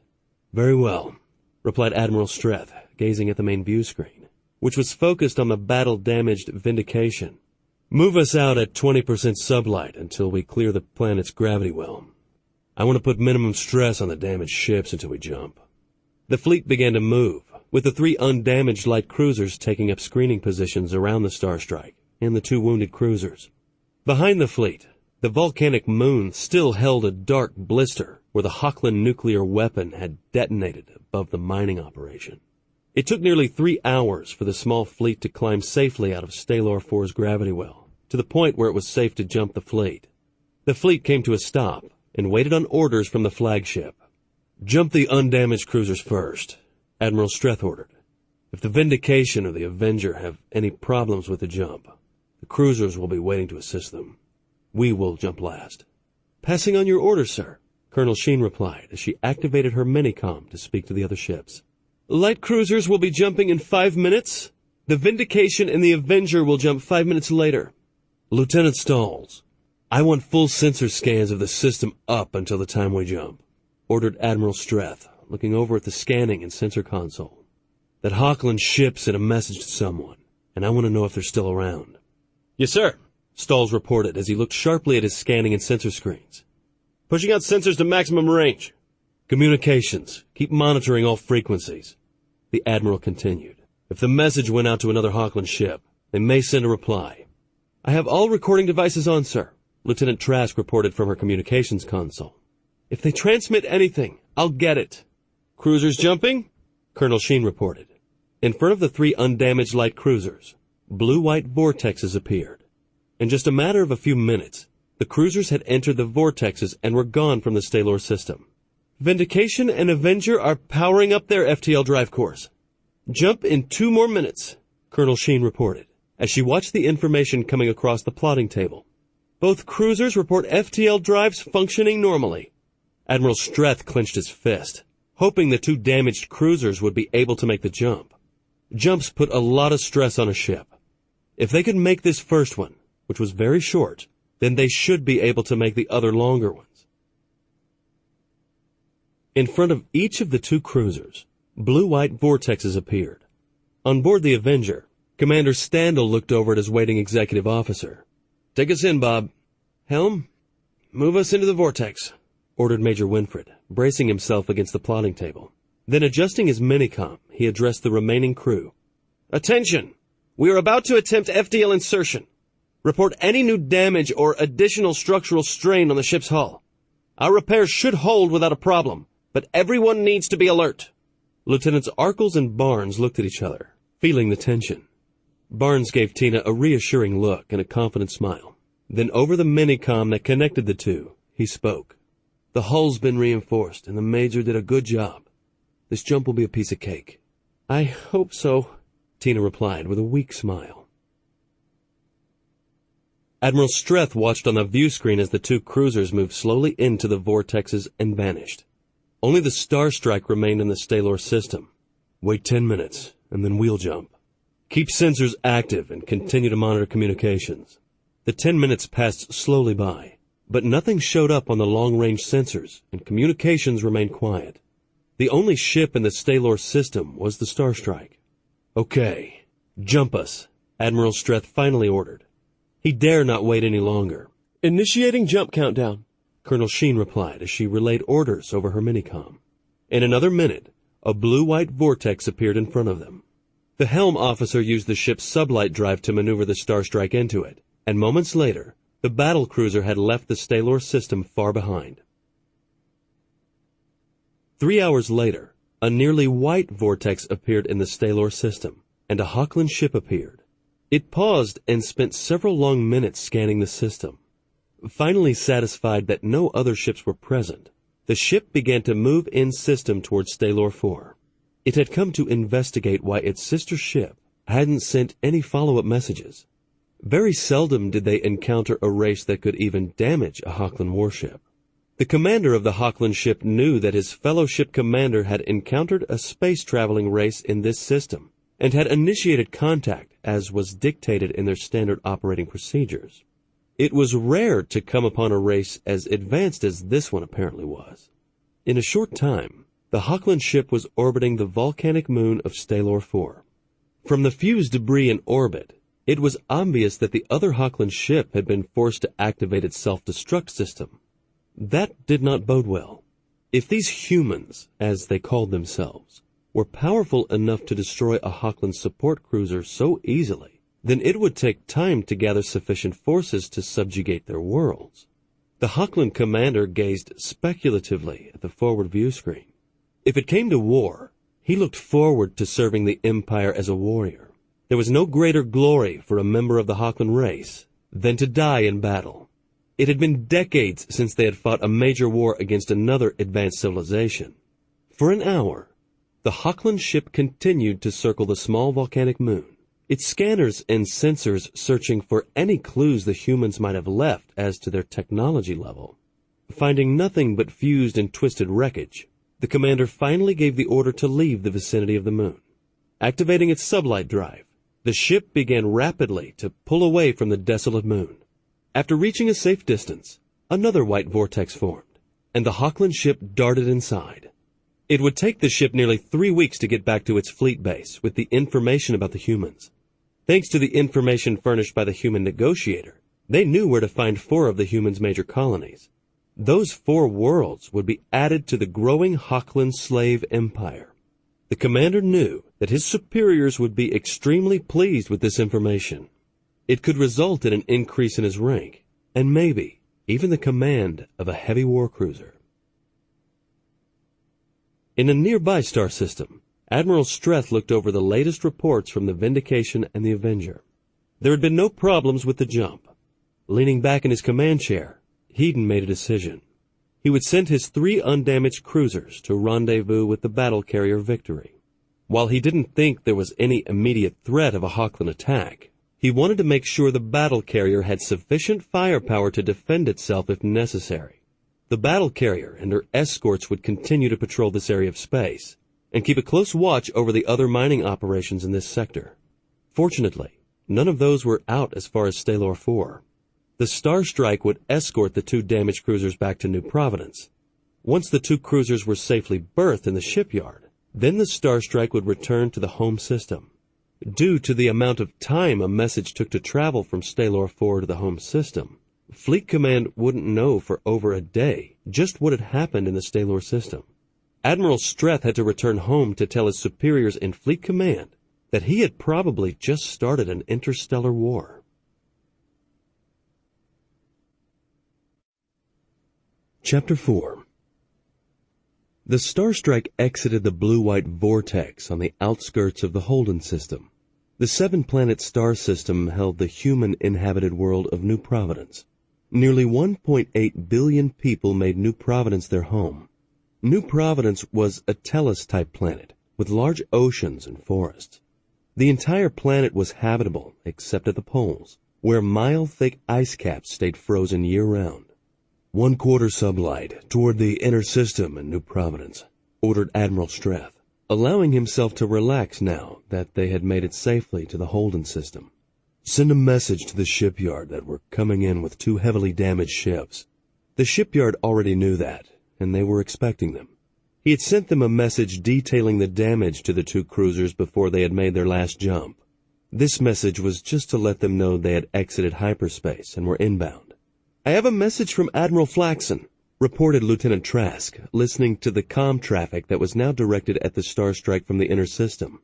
"Very well," replied Admiral Streth, gazing at the main view screen, which was focused on the battle-damaged Vindication. "Move us out at 20% sublight until we clear the planet's gravity well. I want to put minimum stress on the damaged ships until we jump." The fleet began to move, with the 3 undamaged light cruisers taking up screening positions around the Star Strike and the 2 wounded cruisers. Behind the fleet, the volcanic moon still held a dark blister where the Hochland nuclear weapon had detonated above the mining operation. It took nearly 3 hours for the small fleet to climb safely out of Stalor 4's gravity well, to the point where it was safe to jump the fleet. The fleet came to a stop and waited on orders from the flagship. "Jump the undamaged cruisers first," Admiral Streth ordered. "If the Vindication or the Avenger have any problems with the jump, the cruisers will be waiting to assist them. We will jump last." "Passing on your orders, sir," Colonel Sheen replied as she activated her minicom to speak to the other ships. "Light cruisers will be jumping in 5 minutes. The Vindication and the Avenger will jump 5 minutes later." "Lieutenant Stalls, I want full sensor scans of the system up until the time we jump," ordered Admiral Streth, looking over at the scanning and sensor console. "That Hochland ship sent a message to someone, and I want to know if they're still around." "Yes, sir," Stalls reported as he looked sharply at his scanning and sensor screens. "Pushing out sensors to maximum range." "Communications. Keep monitoring all frequencies," the Admiral continued. "If the message went out to another Hochland ship, they may send a reply." "I have all recording devices on, sir," Lieutenant Trask reported from her communications console. "If they transmit anything, I'll get it." "Cruisers jumping?" Colonel Sheen reported. In front of the 3 undamaged light cruisers, blue-white vortexes appeared. In just a matter of a few minutes, the cruisers had entered the vortexes and were gone from the Stalor system. "Vindication and Avenger are powering up their FTL drive cores. Jump in 2 more minutes," Colonel Sheen reported, as she watched the information coming across the plotting table. "Both cruisers report FTL drives functioning normally." Admiral Streth clenched his fist, hoping the 2 damaged cruisers would be able to make the jump. Jumps put a lot of stress on a ship. If they could make this first one, which was very short, then they should be able to make the other longer ones. In front of each of the 2 cruisers, blue-white vortexes appeared. On board the Avenger, Commander Standel looked over at his waiting executive officer. "Take us in, Bob." "Helm, move us into the vortex," ordered Major Winfred, bracing himself against the plotting table. Then, adjusting his minicom, he addressed the remaining crew. "Attention! We are about to attempt FTL insertion. Report any new damage or additional structural strain on the ship's hull. Our repairs should hold without a problem, but everyone needs to be alert." Lieutenants Arkles and Barnes looked at each other, feeling the tension. Barnes gave Tina a reassuring look and a confident smile. Then over the minicom that connected the 2, he spoke. "The hull's been reinforced, and the Major did a good job. This jump will be a piece of cake." "I hope so," Tina replied with a weak smile. Admiral Streth watched on the view screen as the 2 cruisers moved slowly into the vortexes and vanished. Only the Star Strike remained in the Stalor system. "Wait 10 minutes, and then we'll jump. Keep sensors active and continue to monitor communications." The 10 minutes passed slowly by. But nothing showed up on the long-range sensors, and communications remained quiet. The only ship in the Stalor system was the Starstrike. "Okay, jump us," Admiral Streth finally ordered. He dare not wait any longer. "Initiating jump countdown," Colonel Sheen replied as she relayed orders over her minicom. In another minute, a blue-white vortex appeared in front of them. The helm officer used the ship's sublight drive to maneuver the Starstrike into it, and moments later, the battlecruiser had left the Stalor system far behind. 3 hours later, a nearly white vortex appeared in the Stalor system, and a Hochland ship appeared. It paused and spent several long minutes scanning the system. Finally satisfied that no other ships were present, the ship began to move in system towards Stalor 4. It had come to investigate why its sister ship hadn't sent any follow-up messages. Very seldom did they encounter a race that could even damage a Hochland warship. The commander of the Hochland ship knew that his fellow ship commander had encountered a space-traveling race in this system and had initiated contact as was dictated in their standard operating procedures. It was rare to come upon a race as advanced as this one apparently was. In a short time, the Hochland ship was orbiting the volcanic moon of Stalor 4. From the fused debris in orbit, it was obvious that the other Hochland ship had been forced to activate its self-destruct system. That did not bode well. If these humans, as they called themselves, were powerful enough to destroy a Hochland support cruiser so easily, then it would take time to gather sufficient forces to subjugate their worlds. The Hochland commander gazed speculatively at the forward view screen. If it came to war, he looked forward to serving the Empire as a warrior. There was no greater glory for a member of the Hochland race than to die in battle. It had been decades since they had fought a major war against another advanced civilization. For an hour, the Hochland ship continued to circle the small volcanic moon, its scanners and sensors searching for any clues the humans might have left as to their technology level. Finding nothing but fused and twisted wreckage, the commander finally gave the order to leave the vicinity of the moon. Activating its sublight drive, the ship began rapidly to pull away from the desolate moon. After reaching a safe distance, another white vortex formed, and the Hochland ship darted inside. It would take the ship nearly 3 weeks to get back to its fleet base with the information about the humans. Thanks to the information furnished by the human negotiator, they knew where to find 4 of the humans' major colonies. Those 4 worlds would be added to the growing Hochland slave empire. The commander knew that his superiors would be extremely pleased with this information. It could result in an increase in his rank, and maybe even the command of a heavy war cruiser. In a nearby star system, Admiral Streth looked over the latest reports from the Vindication and the Avenger. There had been no problems with the jump. Leaning back in his command chair, Hedon made a decision. He would send his 3 undamaged cruisers to rendezvous with the battle carrier Victory. While he didn't think there was any immediate threat of a Hochland attack, he wanted to make sure the battle carrier had sufficient firepower to defend itself if necessary. The battle carrier and her escorts would continue to patrol this area of space and keep a close watch over the other mining operations in this sector. Fortunately, none of those were out as far as Stalor 4. The Starstrike would escort the 2 damaged cruisers back to New Providence. Once the 2 cruisers were safely berthed in the shipyard, then the Starstrike would return to the home system. Due to the amount of time a message took to travel from Stalor 4 to the home system, Fleet Command wouldn't know for over a day just what had happened in the Stalor system. Admiral Streth had to return home to tell his superiors in Fleet Command that he had probably just started an interstellar war. Chapter 4. The Starstrike exited the blue-white vortex on the outskirts of the Holden system. The 7-planet star system held the human-inhabited world of New Providence. Nearly 1.8 billion people made New Providence their home. New Providence was a Tellus-type planet with large oceans and forests. The entire planet was habitable except at the poles, where mile-thick ice caps stayed frozen year-round. 1/4 sublight toward the inner system in New Providence, ordered Admiral Streth, allowing himself to relax now that they had made it safely to the Holden system. Send a message to the shipyard that we're coming in with 2 heavily damaged ships. The shipyard already knew that, and they were expecting them. He had sent them a message detailing the damage to the two cruisers before they had made their last jump. This message was just to let them know they had exited hyperspace and were inbound. "I have a message from Admiral Flaxen," reported Lieutenant Trask, listening to the comm traffic that was now directed at the Starstrike from the inner system.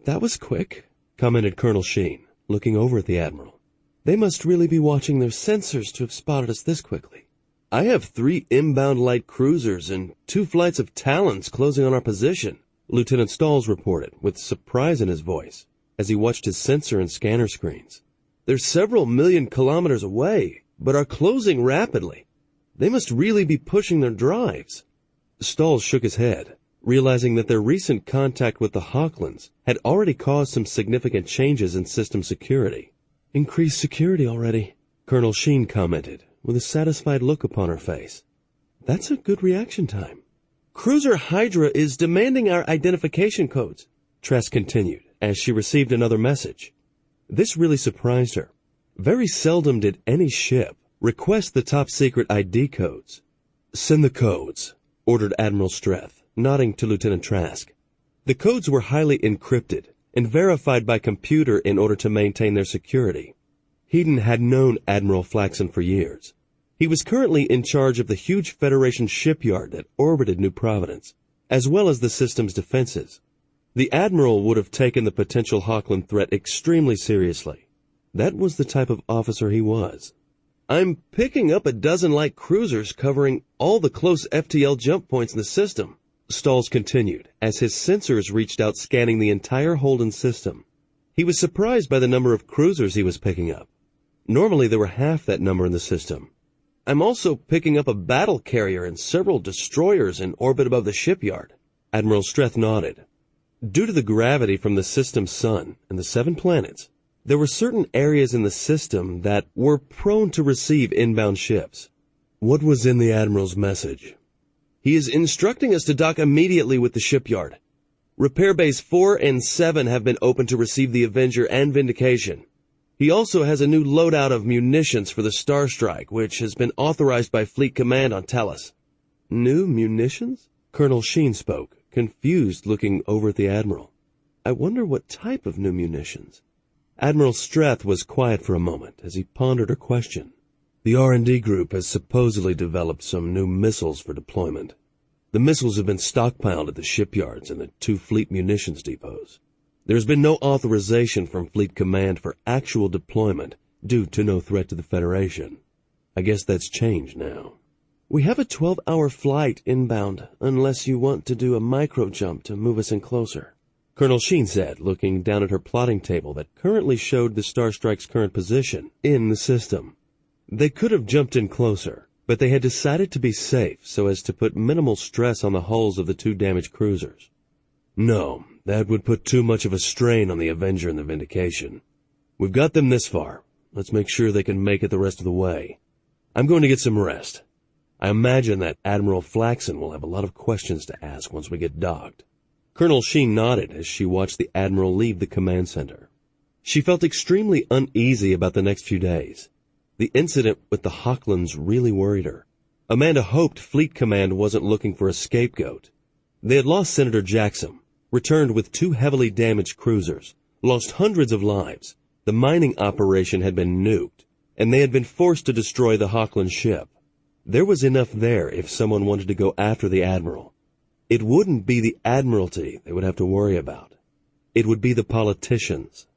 "That was quick," commented Colonel Sheen, looking over at the Admiral. "They must really be watching their sensors to have spotted us this quickly." "I have 3 inbound light cruisers and 2 flights of Talons closing on our position," Lieutenant Stalls reported, with surprise in his voice, as he watched his sensor and scanner screens. "They're several million kilometers away, but are closing rapidly. They must really be pushing their drives." Stalls shook his head, realizing that their recent contact with the Hawklands had already caused some significant changes in system security. "Increased security already," Colonel Sheen commented, with a satisfied look upon her face. "That's a good reaction time." "Cruiser Hydra is demanding our identification codes," Trask continued, as she received another message. This really surprised her. Very seldom did any ship request the top-secret ID codes. "Send the codes," ordered Admiral Streth, nodding to Lieutenant Trask. The codes were highly encrypted and verified by computer in order to maintain their security. Hedon had known Admiral Flaxen for years. He was currently in charge of the huge Federation shipyard that orbited New Providence, as well as the system's defenses. The Admiral would have taken the potential Hawkland threat extremely seriously. That was the type of officer he was. "I'm picking up a dozen light cruisers covering all the close FTL jump points in the system," Stalls continued, as his sensors reached out scanning the entire Holden system. He was surprised by the number of cruisers he was picking up. Normally there were half that number in the system. "I'm also picking up a battle carrier and several destroyers in orbit above the shipyard." Admiral Streth nodded. Due to the gravity from the system's sun and the 7 planets, there were certain areas in the system that were prone to receive inbound ships. What was in the Admiral's message? "He is instructing us to dock immediately with the shipyard. Repair bays 4 and 7 have been opened to receive the Avenger and Vindication. He also has a new loadout of munitions for the Starstrike, which has been authorized by Fleet Command on Talos." "New munitions?" Colonel Sheen spoke, confused, looking over at the Admiral. "I wonder what type of new munitions?" Admiral Streth was quiet for a moment as he pondered her question. "The R&D group has supposedly developed some new missiles for deployment. The missiles have been stockpiled at the shipyards and the 2 fleet munitions depots. There has been no authorization from Fleet Command for actual deployment due to no threat to the Federation. I guess that's changed now." "We have a 12-hour flight inbound, unless you want to do a micro-jump to move us in closer," Colonel Sheen said, looking down at her plotting table that currently showed the Starstrike's current position in the system. They could have jumped in closer, but they had decided to be safe so as to put minimal stress on the hulls of the 2 damaged cruisers. "No, that would put too much of a strain on the Avenger and the Vindication. We've got them this far. Let's make sure they can make it the rest of the way. I'm going to get some rest. I imagine that Admiral Flaxen will have a lot of questions to ask once we get docked." Colonel Sheen nodded as she watched the Admiral leave the command center. She felt extremely uneasy about the next few days. The incident with the Hawklands really worried her. Amanda hoped Fleet Command wasn't looking for a scapegoat. They had lost Senator Jackson, returned with 2 heavily damaged cruisers, lost hundreds of lives, the mining operation had been nuked, and they had been forced to destroy the Hawkland ship. There was enough there if someone wanted to go after the Admiral. It wouldn't be the Admiralty they would have to worry about. It would be the politicians.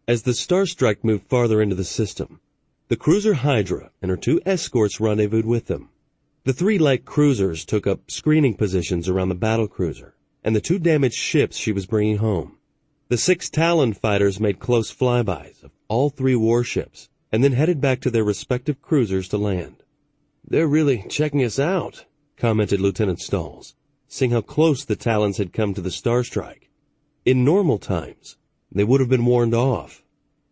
As the Starstrike moved farther into the system, the cruiser Hydra and her 2 escorts rendezvoused with them. The 3 light cruisers took up screening positions around the battlecruiser and the 2 damaged ships she was bringing home. The 6 Talon fighters made close flybys of all 3 warships and then headed back to their respective cruisers to land. "They're really checking us out," commented Lieutenant Stalls, seeing how close the Talons had come to the Starstrike. In normal times, they would have been warned off.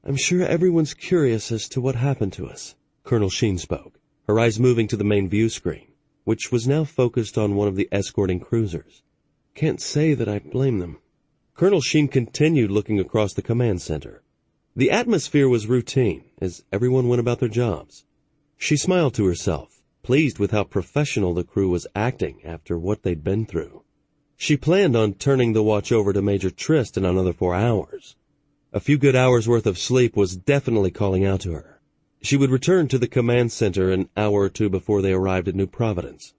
"I'm sure everyone's curious as to what happened to us," Colonel Sheen spoke, her eyes moving to the main view screen, which was now focused on one of the escorting cruisers. "Can't say that I blame them." Colonel Sheen continued looking across the command center. The atmosphere was routine as everyone went about their jobs. She smiled to herself, pleased with how professional the crew was acting after what they'd been through. She planned on turning the watch over to Major Trist in another 4 hours. A few good hours' worth of sleep was definitely calling out to her. She would return to the command center an hour or two before they arrived at New Providence.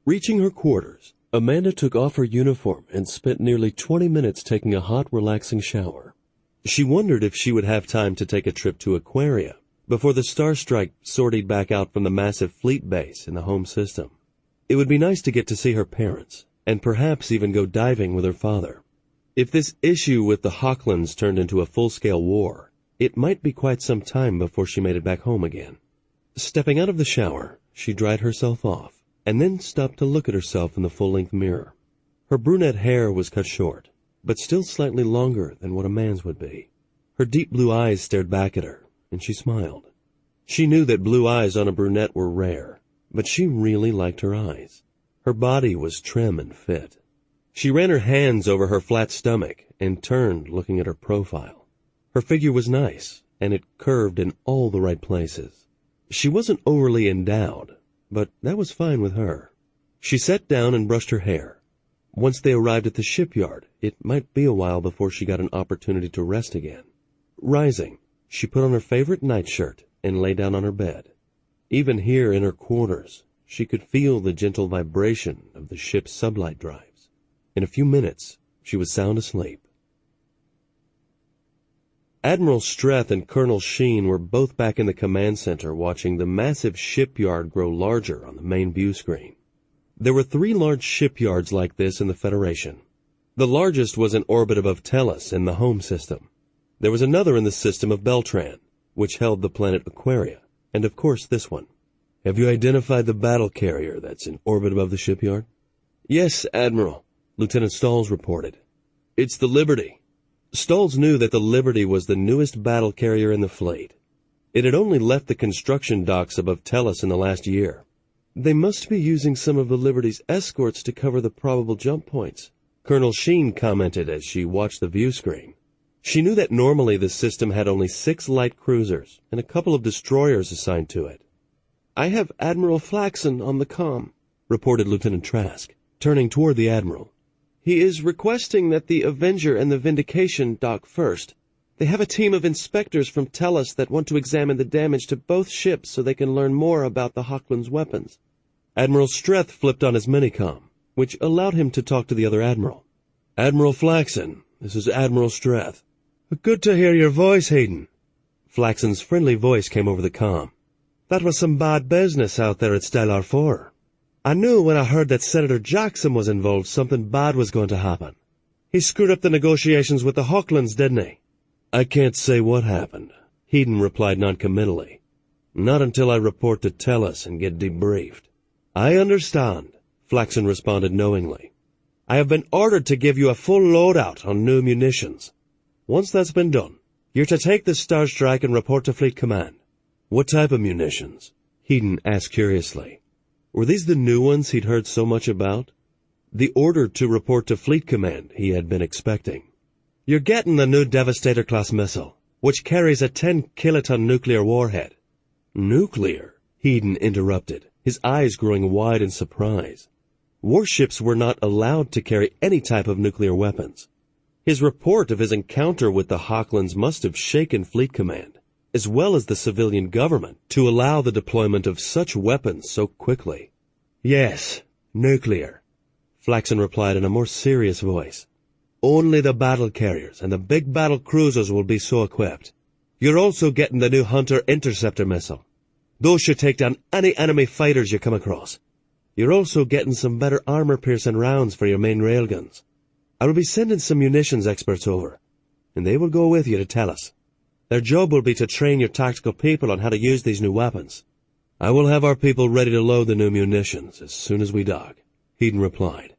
Reaching her quarters, Amanda took off her uniform and spent nearly 20 minutes taking a hot, relaxing shower. She wondered if she would have time to take a trip to Aquaria before the Star Strike sortied back out from the massive fleet base in the home system. It would be nice to get to see her parents, and perhaps even go diving with her father. If this issue with the Hochlands turned into a full-scale war, it might be quite some time before she made it back home again. Stepping out of the shower, she dried herself off, and then stopped to look at herself in the full-length mirror. Her brunette hair was cut short, but still slightly longer than what a man's would be. Her deep blue eyes stared back at her, and she smiled. She knew that blue eyes on a brunette were rare, but she really liked her eyes. Her body was trim and fit. She ran her hands over her flat stomach and turned, looking at her profile. Her figure was nice, and it curved in all the right places. She wasn't overly endowed, but that was fine with her. She sat down and brushed her hair. Once they arrived at the shipyard, it might be a while before she got an opportunity to rest again. Rising, she put on her favorite nightshirt and lay down on her bed. Even here in her quarters, she could feel the gentle vibration of the ship's sublight drives. In a few minutes, she was sound asleep. Admiral Streth and Colonel Sheen were both back in the command center watching the massive shipyard grow larger on the main view screen. There were 3 large shipyards like this in the Federation. The largest was in orbit above Tellus in the home system. There was another in the system of Beltran, which held the planet Aquaria, and of course this one. Have you identified the battle carrier that's in orbit above the shipyard? Yes, Admiral, Lieutenant Stahls reported. It's the Liberty. Stahls knew that the Liberty was the newest battle carrier in the fleet. It had only left the construction docks above Tellus in the last year. They must be using some of the Liberty's escorts to cover the probable jump points, Colonel Sheen commented as she watched the view screen. She knew that normally the system had only 6 light cruisers and a couple of destroyers assigned to it. I have Admiral Flaxen on the comm, reported Lieutenant Trask, turning toward the Admiral. He is requesting that the Avenger and the Vindication dock first. They have a team of inspectors from Tellus that want to examine the damage to both ships so they can learn more about the Hochland's weapons. Admiral Streth flipped on his minicom, which allowed him to talk to the other Admiral. Admiral Flaxen, this is Admiral Streth. Good to hear your voice, Hayden. Flaxen's friendly voice came over the comm. That was some bad business out there at Stellar 4. I knew when I heard that Senator Jackson was involved something bad was going to happen. He screwed up the negotiations with the Hochlands, didn't he? I can't say what happened, Hayden replied noncommittally. Not until I report to Tellus and get debriefed. I understand, Flaxen responded knowingly. I have been ordered to give you a full loadout on new munitions. Once that's been done, you're to take the Star Strike and report to Fleet Command. What type of munitions? Hayden asked curiously. Were these the new ones he'd heard so much about? The order to report to Fleet Command he had been expecting. You're getting the new Devastator-class missile, which carries a 10-kiloton nuclear warhead. Nuclear? Hayden interrupted, his eyes growing wide in surprise. Warships were not allowed to carry any type of nuclear weapons. His report of his encounter with the Hochlands must have shaken Fleet Command, as well as the civilian government, to allow the deployment of such weapons so quickly. Yes, nuclear, Flaxen replied in a more serious voice. Only the battle carriers and the big battle cruisers will be so equipped. You're also getting the new Hunter Interceptor missile. Those should take down any enemy fighters you come across. You're also getting some better armor-piercing rounds for your main railguns. I will be sending some munitions experts over, and they will go with you to Tellus. Their job will be to train your tactical people on how to use these new weapons. I will have our people ready to load the new munitions as soon as we dock, Hayden replied.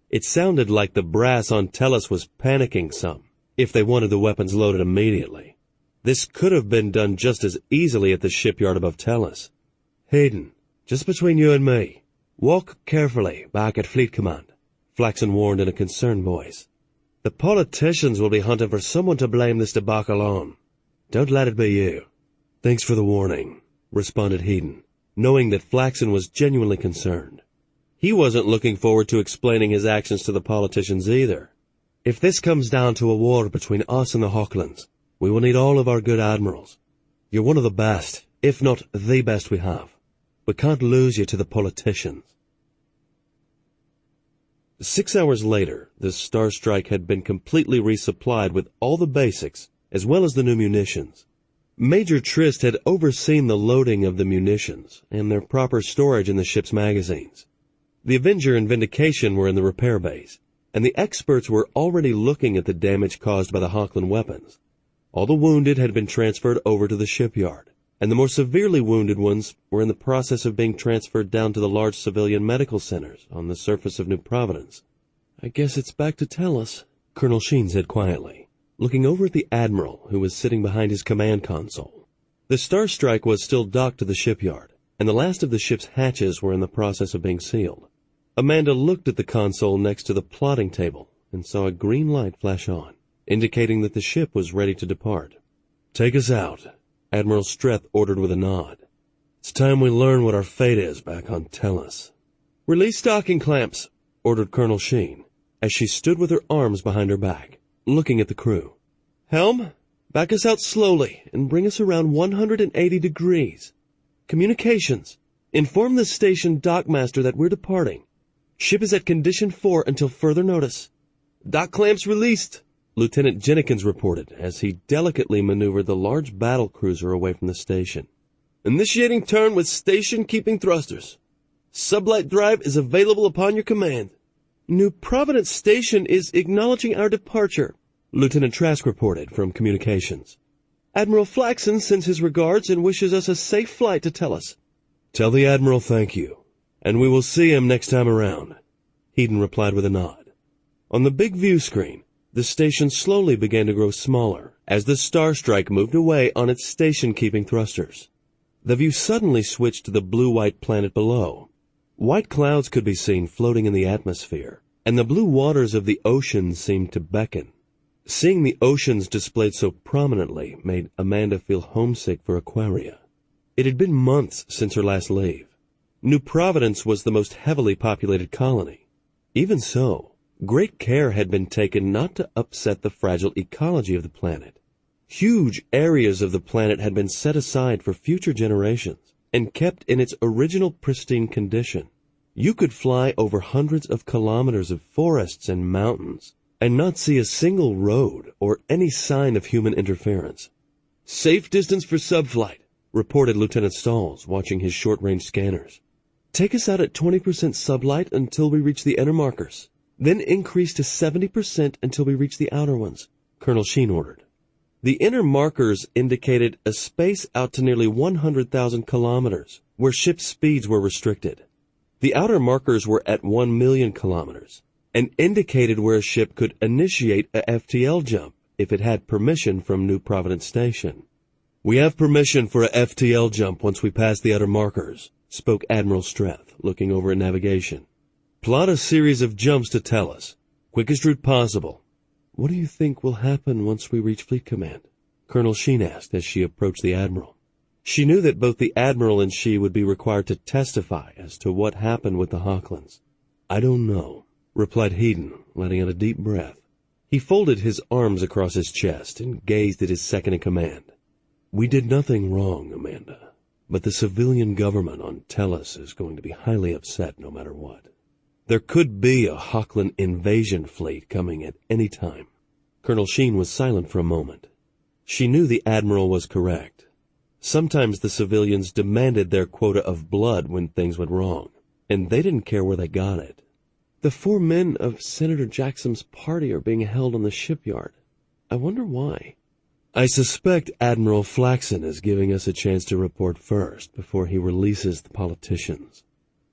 It sounded like the brass on Tellus was panicking some, if they wanted the weapons loaded immediately. This could have been done just as easily at the shipyard above Tellus. Hayden, just between you and me, walk carefully back at Fleet Command, Flaxen warned in a concerned voice. The politicians will be hunting for someone to blame this debacle on. Don't let it be you. Thanks for the warning, responded Hedon, knowing that Flaxen was genuinely concerned. He wasn't looking forward to explaining his actions to the politicians either. If this comes down to a war between us and the Hochlands, we will need all of our good admirals. You're one of the best, if not the best we have. We can't lose you to the politicians. 6 hours later, the Star Strike had been completely resupplied with all the basics, as well as the new munitions. Major Trist had overseen the loading of the munitions and their proper storage in the ship's magazines. The Avenger and Vindication were in the repair bays, and the experts were already looking at the damage caused by the Hochland weapons. All the wounded had been transferred over to the shipyard, and the more severely wounded ones were in the process of being transferred down to the large civilian medical centers on the surface of New Providence. "I guess it's back to Tellus," Colonel Sheen said quietly, looking over at the Admiral who was sitting behind his command console. The Star Strike was still docked to the shipyard, and the last of the ship's hatches were in the process of being sealed. Amanda looked at the console next to the plotting table and saw a green light flash on, indicating that the ship was ready to depart. "Take us out," Admiral Streth ordered with a nod. "It's time we learn what our fate is back on Tellus." "Release docking clamps," ordered Colonel Sheen, as she stood with her arms behind her back, looking at the crew. "Helm, back us out slowly and bring us around 180 degrees. Communications, inform the station dockmaster that we're departing. Ship is at condition 4 until further notice." "Dock clamps released," Lieutenant Jennings reported as he delicately maneuvered the large battle cruiser away from the station. "Initiating turn with station-keeping thrusters. Sublight drive is available upon your command." "New Providence Station is acknowledging our departure," Lieutenant Trask reported from communications. "Admiral Flaxen sends his regards and wishes us a safe flight to Tellus." "Tell the Admiral thank you, and we will see him next time around," Hedon replied with a nod. On the big view screen, the station slowly began to grow smaller as the Star Strike moved away on its station-keeping thrusters. The view suddenly switched to the blue-white planet below. White clouds could be seen floating in the atmosphere, and the blue waters of the ocean seemed to beckon. Seeing the oceans displayed so prominently made Amanda feel homesick for Aquaria. It had been months since her last leave. New Providence was the most heavily populated colony. Even so, great care had been taken not to upset the fragile ecology of the planet. Huge areas of the planet had been set aside for future generations and kept in its original pristine condition. You could fly over hundreds of kilometers of forests and mountains and not see a single road or any sign of human interference. "Safe distance for subflight," reported Lieutenant Stalls, watching his short-range scanners. "Take us out at 20% sublight until we reach the inner markers. Then increase to 70% until we reach the outer ones," Colonel Sheen ordered. The inner markers indicated a space out to nearly 100,000 kilometers, where ship speeds were restricted. The outer markers were at 1 million kilometers, and indicated where a ship could initiate a FTL jump if it had permission from New Providence Station. "We have permission for a FTL jump once we pass the outer markers," spoke Admiral Streth, looking over at navigation. "Plot a series of jumps to Tellus. Quickest route possible." "What do you think will happen once we reach Fleet Command?" Colonel Sheen asked as she approached the Admiral. She knew that both the Admiral and she would be required to testify as to what happened with the Hochlands. "I don't know," replied Hedon, letting out a deep breath. He folded his arms across his chest and gazed at his second-in-command. "We did nothing wrong, Amanda, but the civilian government on Tellus is going to be highly upset no matter what. There could be a Hochland invasion fleet coming at any time." Colonel Sheen was silent for a moment. She knew the Admiral was correct. Sometimes the civilians demanded their quota of blood when things went wrong, and they didn't care where they got it. "The 4 men of Senator Jackson's party are being held on the shipyard. I wonder why." "I suspect Admiral Flaxen is giving us a chance to report first before he releases the politicians.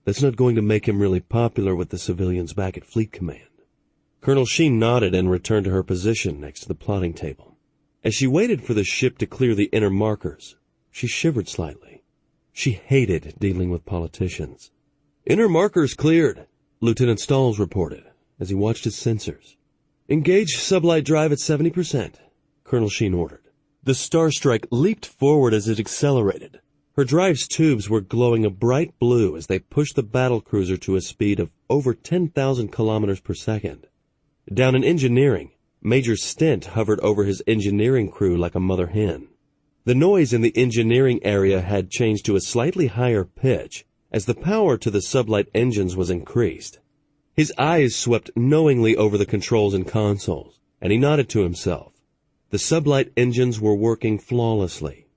That's not going to make him really popular with the civilians back at Fleet Command." Colonel Sheen nodded and returned to her position next to the plotting table. As she waited for the ship to clear the inner markers, she shivered slightly. She hated dealing with politicians. "Inner markers cleared," Lieutenant Stalls reported as he watched his sensors. "Engage sublight drive at 70%, Colonel Sheen ordered. The Star Strike leaped forward as it accelerated, Her drive's tubes were glowing a bright blue as they pushed the battlecruiser to a speed of over 10,000 kilometers per second. Down in engineering, Major Stent hovered over his engineering crew like a mother hen. The noise in the engineering area had changed to a slightly higher pitch as the power to the sublight engines was increased. His eyes swept knowingly over the controls and consoles, and he nodded to himself. The sublight engines were working flawlessly.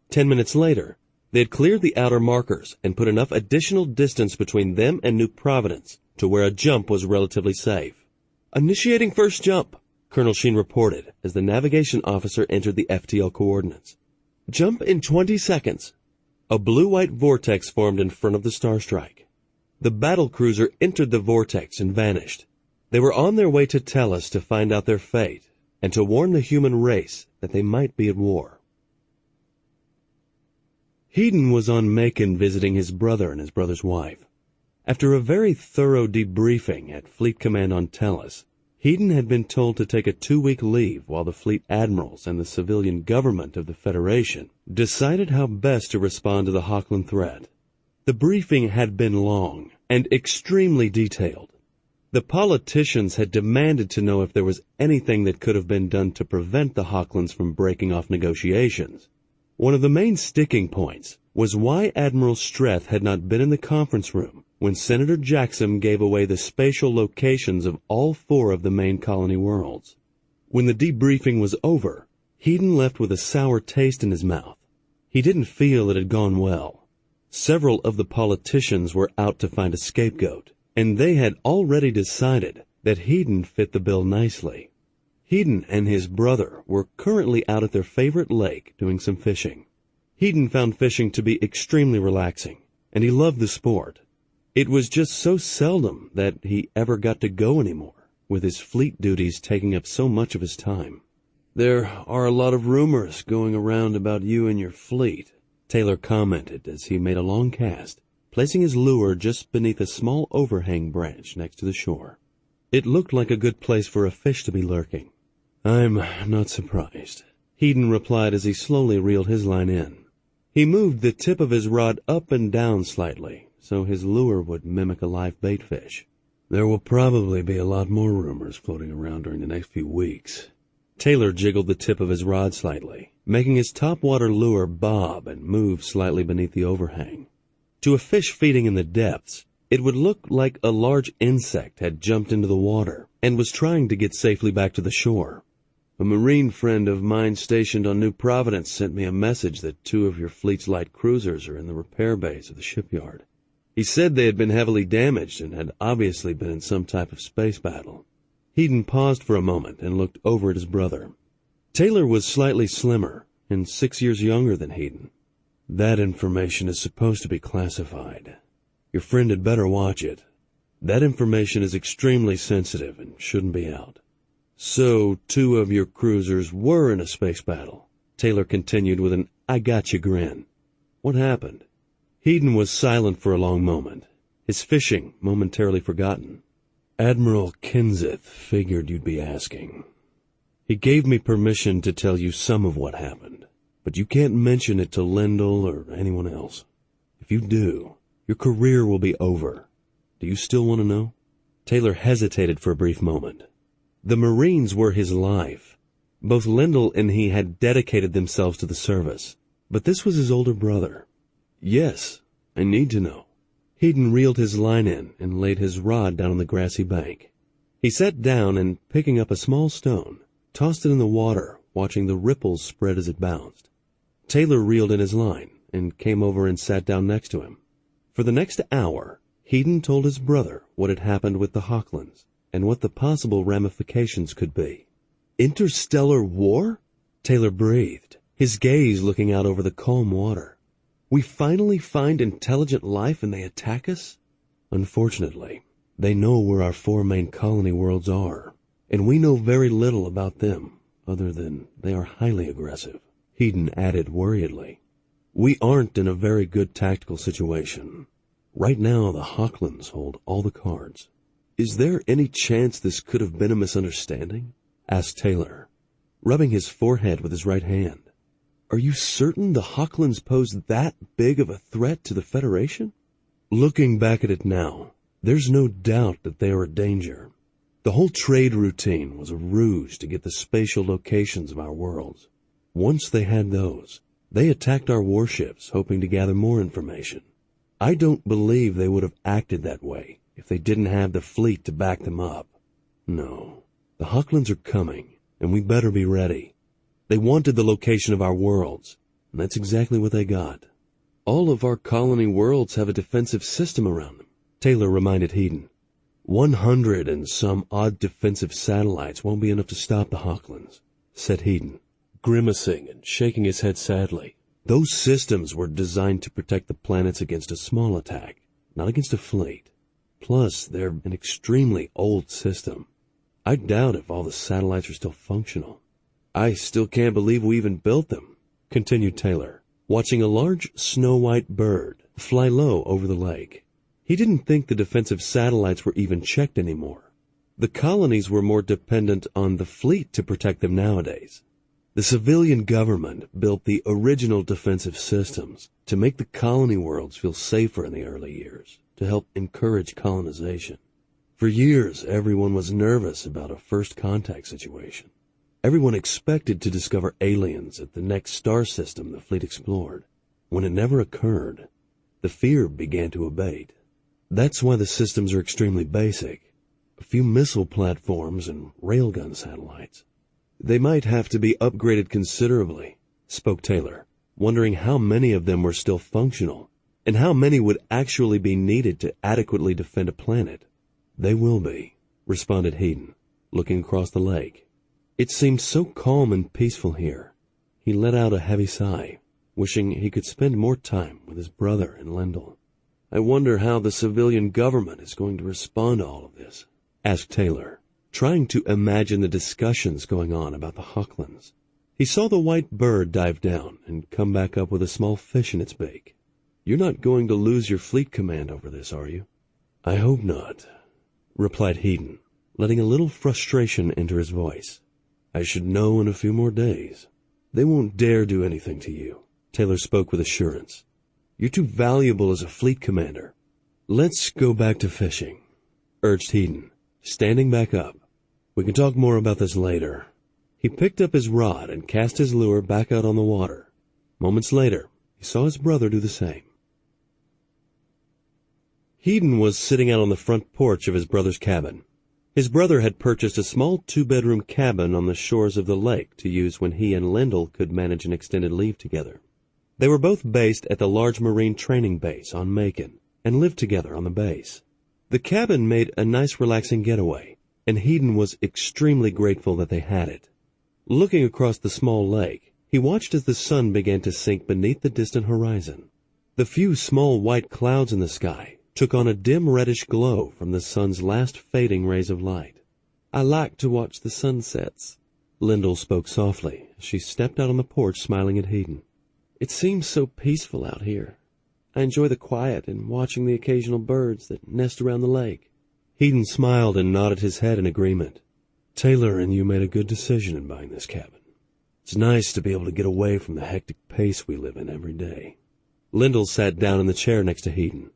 10 minutes later, they had cleared the outer markers and put enough additional distance between them and New Providence to where a jump was relatively safe. "Initiating first jump," Colonel Sheen reported as the navigation officer entered the FTL coordinates. "Jump in 20 seconds. A blue-white vortex formed in front of the Starstrike. The battlecruiser entered the vortex and vanished. They were on their way to Tellus to find out their fate and to warn the human race that they might be at war. Hedon was on Macon visiting his brother and his brother's wife. After a very thorough debriefing at Fleet Command on Tellus, Hedon had been told to take a 2-week leave while the fleet admirals and the civilian government of the Federation decided how best to respond to the Hochland threat. The briefing had been long and extremely detailed. The politicians had demanded to know if there was anything that could have been done to prevent the Hochlands from breaking off negotiations. One of the main sticking points was why Admiral Streth had not been in the conference room when Senator Jackson gave away the spatial locations of all 4 of the main colony worlds. When the debriefing was over, Hedon left with a sour taste in his mouth. He didn't feel it had gone well. Several of the politicians were out to find a scapegoat, and they had already decided that Hedon fit the bill nicely. Hedon and his brother were currently out at their favorite lake doing some fishing. Hedon found fishing to be extremely relaxing, and he loved the sport. It was just so seldom that he ever got to go anymore, with his fleet duties taking up so much of his time. "There are a lot of rumors going around about you and your fleet," Taylor commented as he made a long cast, placing his lure just beneath a small overhang branch next to the shore. It looked like a good place for a fish to be lurking. "I'm not surprised," Hedon replied as he slowly reeled his line in. He moved the tip of his rod up and down slightly, so his lure would mimic a live bait fish. "There will probably be a lot more rumors floating around during the next few weeks." Taylor jiggled the tip of his rod slightly, making his topwater lure bob and move slightly beneath the overhang. To a fish feeding in the depths, it would look like a large insect had jumped into the water and was trying to get safely back to the shore. "A Marine friend of mine stationed on New Providence sent me a message that 2 of your fleet's light cruisers are in the repair bays of the shipyard. He said they had been heavily damaged and had obviously been in some type of space battle." Hedon paused for a moment and looked over at his brother. Taylor was slightly slimmer and 6 years younger than Hedon. "That information is supposed to be classified. Your friend had better watch it. That information is extremely sensitive and shouldn't be out." "So 2 of your cruisers were in a space battle," Taylor continued with an "I gotcha" grin. "What happened?" Hedon was silent for a long moment, his fishing momentarily forgotten. "Admiral Kenseth figured you'd be asking. He gave me permission to tell you some of what happened, but you can't mention it to Lendl or anyone else. If you do, your career will be over. Do you still want to know?" Taylor hesitated for a brief moment. The Marines were his life. Both Lendl and he had dedicated themselves to the service, but this was his older brother. "Yes, I need to know." Hedon reeled his line in and laid his rod down on the grassy bank. He sat down and, picking up a small stone, tossed it in the water, watching the ripples spread as it bounced. Taylor reeled in his line and came over and sat down next to him. For the next hour, Hedon told his brother what had happened with the Hochlands and what the possible ramifications could be. "Interstellar war?" Taylor breathed, his gaze looking out over the calm water. "We finally find intelligent life and they attack us?" "Unfortunately, they know where our 4 main colony worlds are, and we know very little about them, other than they are highly aggressive," Hedon added worriedly. "We aren't in a very good tactical situation. Right now, the Hochlands hold all the cards." "Is there any chance this could have been a misunderstanding?" asked Taylor, rubbing his forehead with his right hand. Are you certain the Hochlands pose that big of a threat to the Federation? Looking back at it now, there's no doubt that they are a danger. The whole trade routine was a ruse to get the spatial locations of our worlds. Once they had those, they attacked our warships, hoping to gather more information. I don't believe they would have acted that way if they didn't have the fleet to back them up. No, the Hochlands are coming, and we better be ready. They wanted the location of our worlds, and that's exactly what they got. All of our colony worlds have a defensive system around them, Taylor reminded Hedon. 100 and some odd defensive satellites won't be enough to stop the Hochlands, said Hedon, grimacing and shaking his head sadly. Those systems were designed to protect the planets against a small attack, not against a fleet. Plus, they're an extremely old system. I doubt if all the satellites are still functional. I still can't believe we even built them, continued Taylor, watching a large snow-white bird fly low over the lake. He didn't think the defensive satellites were even checked anymore. The colonies were more dependent on the fleet to protect them nowadays. The civilian government built the original defensive systems to make the colony worlds feel safer in the early years, to help encourage colonization. For years, everyone was nervous about a first contact situation. Everyone expected to discover aliens at the next star system the fleet explored. When it never occurred, the fear began to abate. That's why the systems are extremely basic. A few missile platforms and railgun satellites. They might have to be upgraded considerably, spoke Taylor, wondering how many of them were still functional, and how many would actually be needed to adequately defend a planet. They will be, responded Hedon, looking across the lake. It seemed so calm and peaceful here. He let out a heavy sigh, wishing he could spend more time with his brother and Lendl. I wonder how the civilian government is going to respond to all of this, asked Taylor, trying to imagine the discussions going on about the Hochlands. He saw the white bird dive down and come back up with a small fish in its beak. You're not going to lose your fleet command over this, are you? I hope not, replied Hedon, letting a little frustration enter his voice. I should know in a few more days. They won't dare do anything to you, Taylor spoke with assurance. You're too valuable as a fleet commander. Let's go back to fishing, urged Hedon, standing back up. We can talk more about this later. He picked up his rod and cast his lure back out on the water. Moments later, he saw his brother do the same. Hedon was sitting out on the front porch of his brother's cabin. His brother had purchased a small 2-bedroom cabin on the shores of the lake to use when he and Lendl could manage an extended leave together. They were both based at the large marine training base on Macon and lived together on the base. The cabin made a nice relaxing getaway, and Hedon was extremely grateful that they had it. Looking across the small lake, he watched as the sun began to sink beneath the distant horizon. The few small white clouds in the sky took on a dim reddish glow from the sun's last fading rays of light. I like to watch the sunsets, Lendl spoke softly as she stepped out on the porch smiling at Hedon. It seems so peaceful out here. I enjoy the quiet and watching the occasional birds that nest around the lake. Hedon smiled and nodded his head in agreement. Taylor and you made a good decision in buying this cabin. It's nice to be able to get away from the hectic pace we live in every day. Lendl sat down in the chair next to Hedon.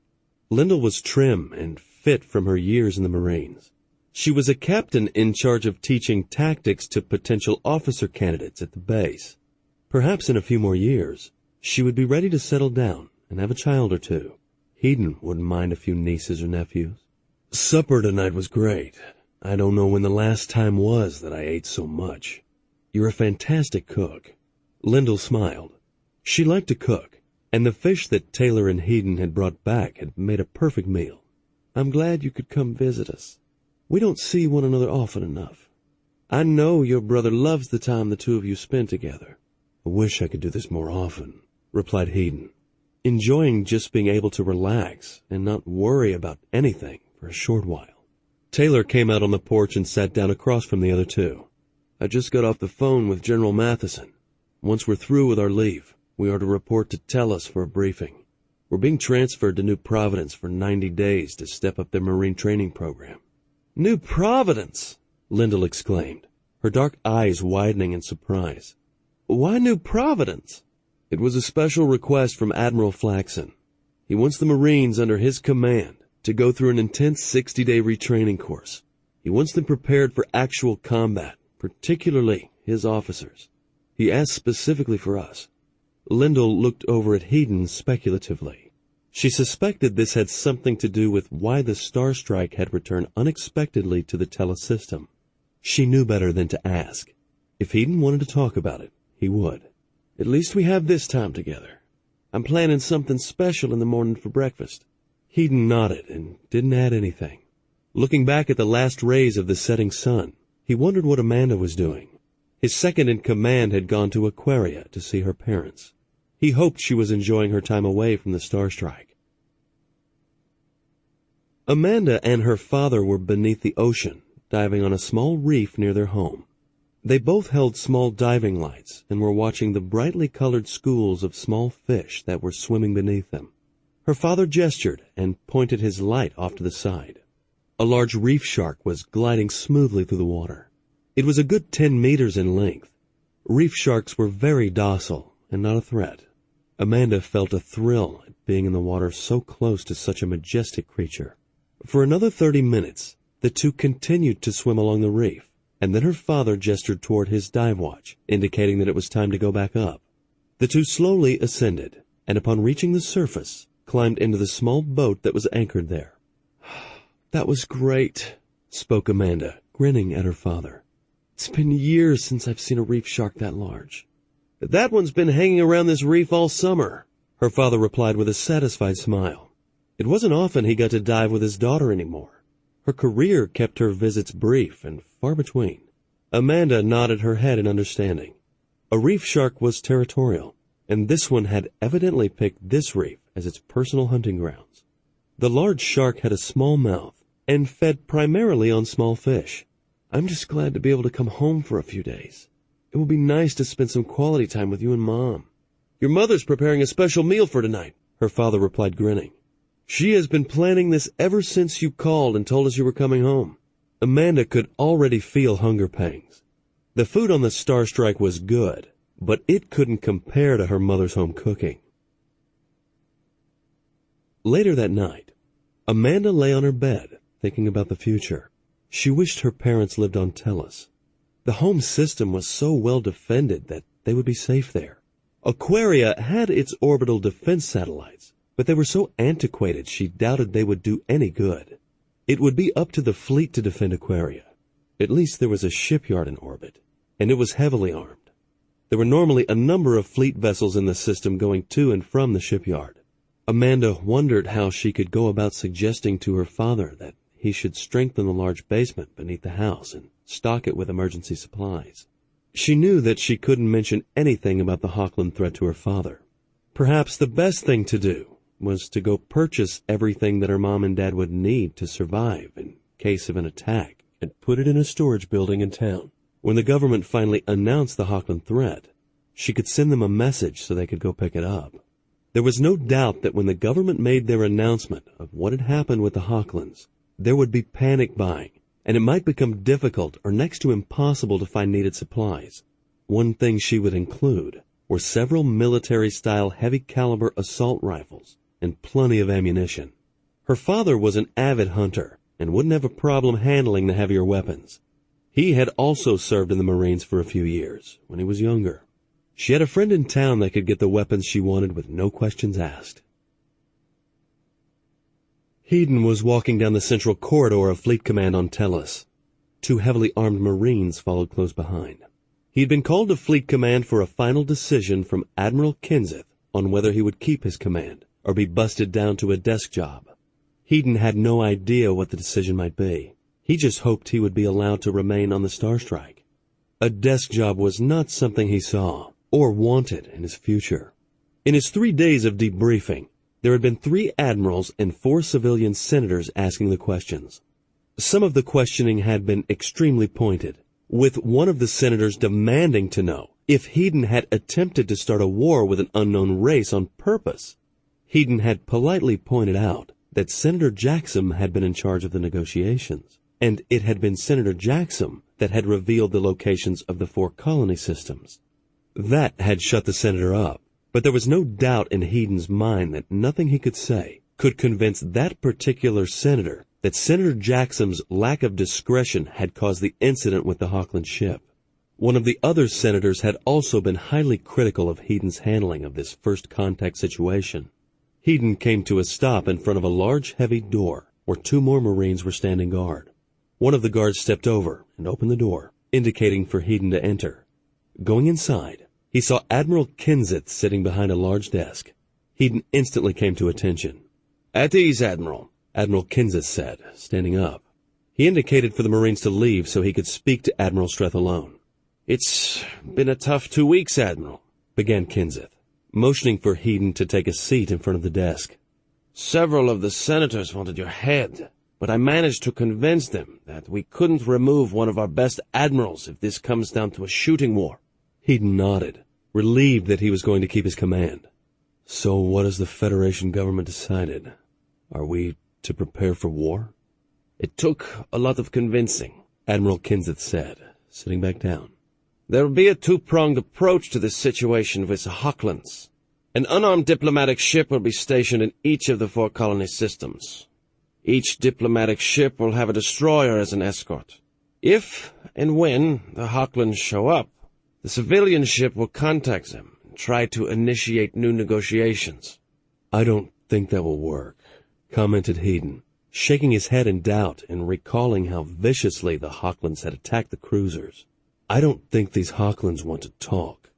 Lendl was trim and fit from her years in the Marines. She was a captain in charge of teaching tactics to potential officer candidates at the base. Perhaps in a few more years, she would be ready to settle down and have a child or two. Hedon wouldn't mind a few nieces or nephews. Supper tonight was great. I don't know when the last time was that I ate so much. You're a fantastic cook. Lendl smiled. She liked to cook, and the fish that Taylor and Hedon had brought back had made a perfect meal. I'm glad you could come visit us. We don't see one another often enough. I know your brother loves the time the two of you spend together. I wish I could do this more often, replied Hedon, enjoying just being able to relax and not worry about anything for a short while. Taylor came out on the porch and sat down across from the other two. I just got off the phone with General Matheson. Once we're through with our leave, we are to report to Tellus for a briefing. We're being transferred to New Providence for 90 days to step up their Marine training program. New Providence! Lendl exclaimed, her dark eyes widening in surprise. Why New Providence? It was a special request from Admiral Flaxen. He wants the Marines under his command to go through an intense 60-day retraining course. He wants them prepared for actual combat, particularly his officers. He asked specifically for us. Lyndall looked over at Hedon speculatively. She suspected this had something to do with why the Star Strike had returned unexpectedly to the telesystem. She knew better than to ask. If Hedon wanted to talk about it, he would. At least we have this time together. I'm planning something special in the morning for breakfast. Hedon nodded and didn't add anything. Looking back at the last rays of the setting sun, he wondered what Amanda was doing. His second-in-command had gone to Aquaria to see her parents. He hoped she was enjoying her time away from the Star Strike. Amanda and her father were beneath the ocean, diving on a small reef near their home. They both held small diving lights and were watching the brightly colored schools of small fish that were swimming beneath them. Her father gestured and pointed his light off to the side. A large reef shark was gliding smoothly through the water. It was a good 10 meters in length. Reef sharks were very docile and not a threat. Amanda felt a thrill at being in the water so close to such a majestic creature. For another 30 minutes, the two continued to swim along the reef, and then her father gestured toward his dive watch, indicating that it was time to go back up. The two slowly ascended, and upon reaching the surface, climbed into the small boat that was anchored there. "That was great," spoke Amanda, grinning at her father. "It's been years since I've seen a reef shark that large." "That one's been hanging around this reef all summer," her father replied with a satisfied smile. It wasn't often he got to dive with his daughter anymore. Her career kept her visits brief and far between. Amanda nodded her head in understanding. A reef shark was territorial, and this one had evidently picked this reef as its personal hunting grounds. The large shark had a small mouth and fed primarily on small fish. "I'm just glad to be able to come home for a few days. It will be nice to spend some quality time with you and Mom." "Your mother's preparing a special meal for tonight," her father replied, grinning. "She has been planning this ever since you called and told us you were coming home." Amanda could already feel hunger pangs. The food on the Star Strike was good, but it couldn't compare to her mother's home cooking. Later that night, Amanda lay on her bed, thinking about the future. She wished her parents lived on Tellus. The home system was so well defended that they would be safe there. Aquaria had its orbital defense satellites, but they were so antiquated she doubted they would do any good. It would be up to the fleet to defend Aquaria. At least there was a shipyard in orbit, and it was heavily armed. There were normally a number of fleet vessels in the system going to and from the shipyard. Amanda wondered how she could go about suggesting to her father that he should strengthen the large basement beneath the house and stock it with emergency supplies. She knew that she couldn't mention anything about the Hochland threat to her father. Perhaps the best thing to do was to go purchase everything that her mom and dad would need to survive in case of an attack and put it in a storage building in town. When the government finally announced the Hochland threat, she could send them a message so they could go pick it up. There was no doubt that when the government made their announcement of what had happened with the Hochlands, there would be panic buying, and it might become difficult or next to impossible to find needed supplies. One thing she would include were several military-style heavy-caliber assault rifles and plenty of ammunition. Her father was an avid hunter and wouldn't have a problem handling the heavier weapons. He had also served in the Marines for a few years when he was younger. She had a friend in town that could get the weapons she wanted with no questions asked. Hedon was walking down the central corridor of Fleet Command on Tellus. 2 heavily armed Marines followed close behind. He had been called to Fleet Command for a final decision from Admiral Kenseth on whether he would keep his command or be busted down to a desk job. Hedon had no idea what the decision might be. He just hoped he would be allowed to remain on the Star Strike. A desk job was not something he saw or wanted in his future. In his 3 days of debriefing, there had been 3 admirals and 4 civilian senators asking the questions. Some of the questioning had been extremely pointed, with one of the senators demanding to know if Hedon had attempted to start a war with an unknown race on purpose. Hedon had politely pointed out that Senator Jackson had been in charge of the negotiations, and it had been Senator Jackson that had revealed the locations of the 4 colony systems. That had shut the senator up, But there was no doubt in Heden's mind that nothing he could say could convince that particular senator that Senator Jackson's lack of discretion had caused the incident with the Hochland ship. One of the other senators had also been highly critical of Heden's handling of this first contact situation. Heden came to a stop in front of a large, heavy door where 2 more Marines were standing guard. One of the guards stepped over and opened the door, indicating for Heden to enter. Going inside, he saw Admiral Kenseth sitting behind a large desk. Heden instantly came to attention. "At ease, Admiral," Admiral Kenseth said, standing up. He indicated for the Marines to leave so he could speak to Admiral Streth alone. "It's been a tough 2 weeks, Admiral," began Kenseth, motioning for Heden to take a seat in front of the desk. "Several of the senators wanted your head, but I managed to convince them that we couldn't remove one of our best admirals if this comes down to a shooting war." Heden nodded, relieved that he was going to keep his command. "So what has the Federation government decided? Are we to prepare for war?" "It took a lot of convincing," Admiral Kenseth said, sitting back down. "There will be a 2-pronged approach to this situation with the Hochlands. An unarmed diplomatic ship will be stationed in each of the 4 colony systems. Each diplomatic ship will have a destroyer as an escort. If and when the Hochlands show up, the civilian ship will contact them and try to initiate new negotiations." "I don't think that will work," commented Heden, shaking his head in doubt and recalling how viciously the Hochlands had attacked the cruisers. "I don't think these Hochlands want to talk.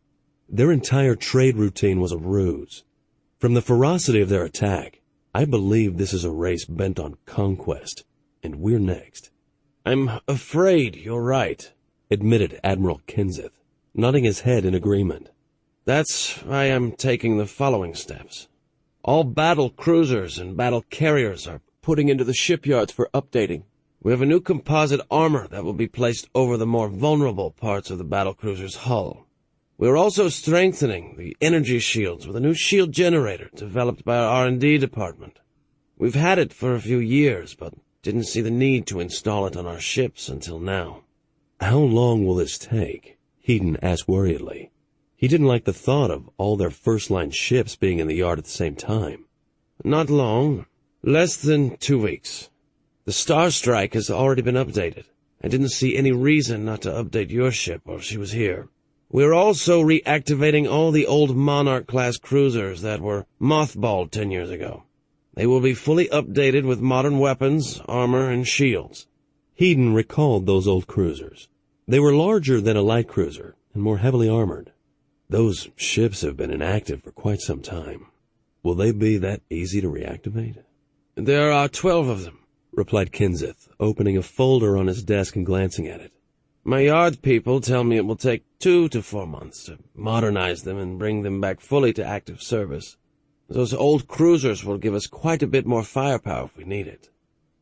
Their entire trade routine was a ruse. From the ferocity of their attack, I believe this is a race bent on conquest, and we're next." "I'm afraid you're right," admitted Admiral Kenseth, nodding his head in agreement. "That's why I'm taking the following steps. All battle cruisers and battle carriers are putting into the shipyards for updating. We have a new composite armor that will be placed over the more vulnerable parts of the battlecruiser's hull. We are also strengthening the energy shields with a new shield generator developed by our R&D department. We've had it for a few years, but didn't see the need to install it on our ships until now." "How long will this take?" Heden asked worriedly. He didn't like the thought of all their first-line ships being in the yard at the same time. "Not long. Less than 2 weeks. The Star Strike has already been updated. I didn't see any reason not to update your ship while she was here. We're also reactivating all the old Monarch-class cruisers that were mothballed 10 years ago. They will be fully updated with modern weapons, armor, and shields." Heden recalled those old cruisers. They were larger than a light cruiser and more heavily armored. Those ships have been inactive for quite some time. Will they be that easy to reactivate? "There are 12 of them," replied Kenseth, opening a folder on his desk and glancing at it. "My yard people tell me it will take 2 to 4 months to modernize them and bring them back fully to active service. Those old cruisers will give us quite a bit more firepower if we need it."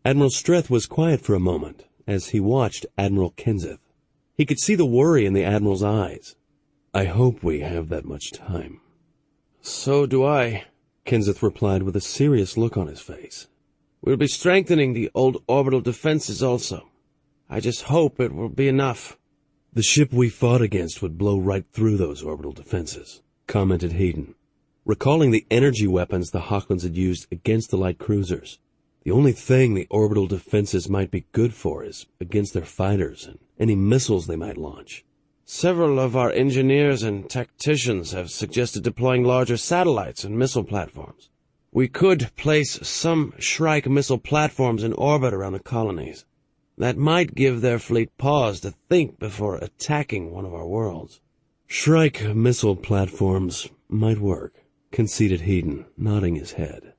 Admiral Streth was quiet for a moment as he watched Admiral Kenseth. He could see the worry in the Admiral's eyes. "I hope we have that much time." "So do I," Kenseth replied with a serious look on his face. "We'll be strengthening the old orbital defenses also. I just hope it will be enough." "The ship we fought against would blow right through those orbital defenses," commented Heden, recalling the energy weapons the Hochlands had used against the light cruisers. "The only thing the orbital defenses might be good for is against their fighters and any missiles they might launch." "Several of our engineers and tacticians have suggested deploying larger satellites and missile platforms. We could place some Shrike missile platforms in orbit around the colonies. That might give their fleet pause to think before attacking one of our worlds." "Shrike missile platforms might work," conceded Heden, nodding his head.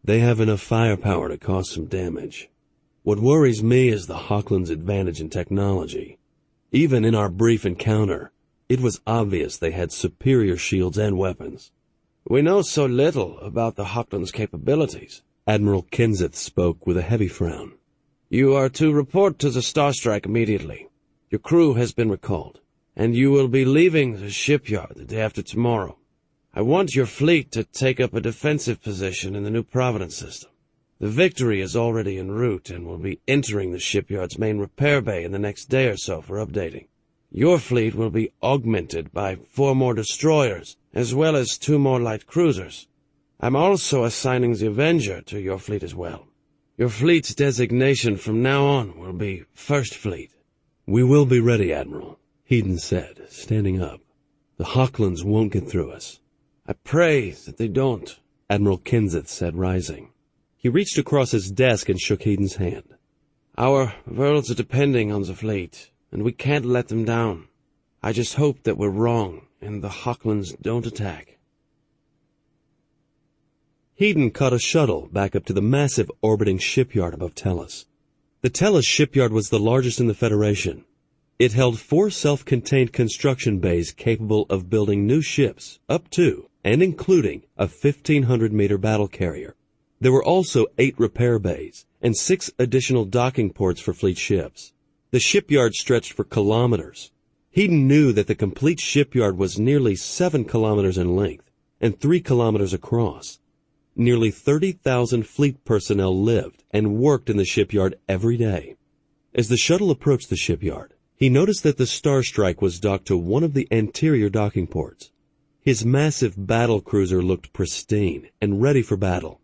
"They have enough firepower to cause some damage. What worries me is the Hochlands' advantage in technology. Even in our brief encounter, it was obvious they had superior shields and weapons." "We know so little about the Hochlands' capabilities," Admiral Kenseth spoke with a heavy frown. "You are to report to the Star Strike immediately. Your crew has been recalled, and you will be leaving the shipyard the day after tomorrow. I want your fleet to take up a defensive position in the New Providence system. The Victory is already en route and will be entering the shipyard's main repair bay in the next day or so for updating. Your fleet will be augmented by 4 more destroyers as well as 2 more light cruisers. I'm also assigning the Avenger to your fleet as well. Your fleet's designation from now on will be First Fleet. We will be ready, Admiral, Hedon said, standing up. The Hochlands won't get through us. I pray that they don't, Admiral Kenseth said, rising. He reached across his desk and shook Hedon's hand. Our worlds are depending on the fleet, and we can't let them down. I just hope that we're wrong and the Hochlands don't attack. Hedon caught a shuttle back up to the massive orbiting shipyard above Tellus. The Tellus shipyard was the largest in the Federation. It held 4 self-contained construction bays capable of building new ships, up to and including a 1,500-meter battle carrier. There were also 8 repair bays and 6 additional docking ports for fleet ships. The shipyard stretched for kilometers. Hedon knew that the complete shipyard was nearly 7 kilometers in length and 3 kilometers across. Nearly 30,000 fleet personnel lived and worked in the shipyard every day. As the shuttle approached the shipyard, he noticed that the Star Strike was docked to one of the anterior docking ports. His massive battle cruiser looked pristine and ready for battle.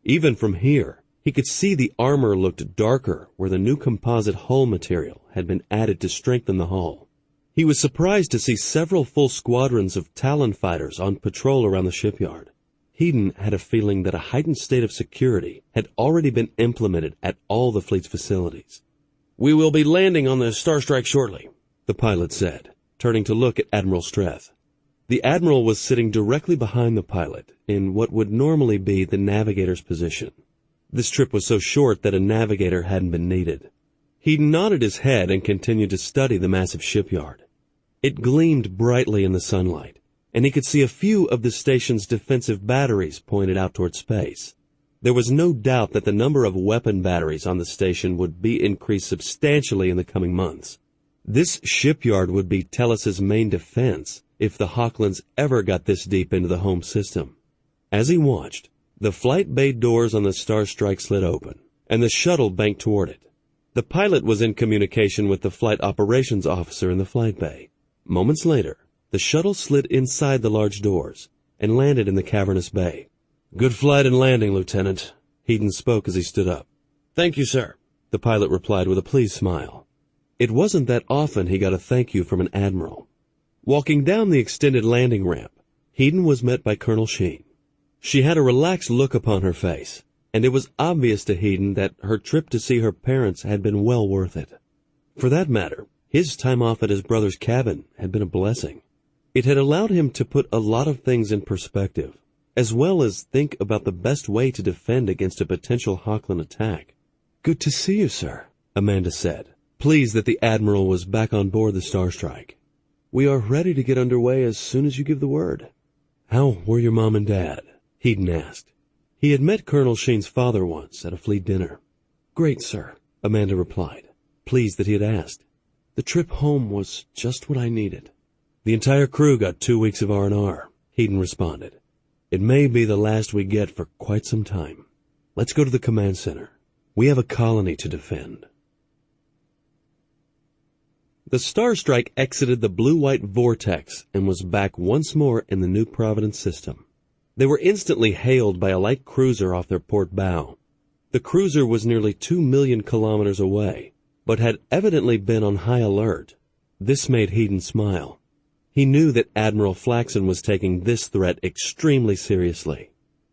Even from here, he could see the armor looked darker where the new composite hull material had been added to strengthen the hull. He was surprised to see several full squadrons of Talon fighters on patrol around the shipyard. Hedon had a feeling that a heightened state of security had already been implemented at all the fleet's facilities. We will be landing on the Star Strike shortly, the pilot said, turning to look at Admiral Streth. The Admiral was sitting directly behind the pilot, in what would normally be the navigator's position. This trip was so short that a navigator hadn't been needed. He nodded his head and continued to study the massive shipyard. It gleamed brightly in the sunlight, and he could see a few of the station's defensive batteries pointed out toward space. There was no doubt that the number of weapon batteries on the station would be increased substantially in the coming months. This shipyard would be Tellus's main defense if the Hochlands ever got this deep into the home system. As he watched, the flight bay doors on the Star Strike slid open, and the shuttle banked toward it. The pilot was in communication with the flight operations officer in the flight bay. Moments later, the shuttle slid inside the large doors and landed in the cavernous bay. Good flight and landing, Lieutenant, Hedon spoke as he stood up. Thank you, sir, the pilot replied with a pleased smile. It wasn't that often he got a thank you from an admiral. Walking down the extended landing ramp, Hedon was met by Colonel Sheen. She had a relaxed look upon her face, and it was obvious to Hedon that her trip to see her parents had been well worth it. For that matter, his time off at his brother's cabin had been a blessing. It had allowed him to put a lot of things in perspective, as well as think about the best way to defend against a potential Hochland attack. Good to see you, sir, Amanda said, pleased that the Admiral was back on board the Star Strike. We are ready to get underway as soon as you give the word. How were your mom and dad? Hedon asked. He had met Colonel Sheen's father once at a fleet dinner. Great, sir, Amanda replied, pleased that he had asked. The trip home was just what I needed. The entire crew got 2 weeks of R&R, Hedon responded. It may be the last we get for quite some time. Let's go to the command center. We have a colony to defend. The Star Strike exited the blue-white vortex and was back once more in the New Providence system. They were instantly hailed by a light cruiser off their port bow. The cruiser was nearly 2 million kilometers away, but had evidently been on high alert. This made Hedon smile. He knew that Admiral Flaxen was taking this threat extremely seriously.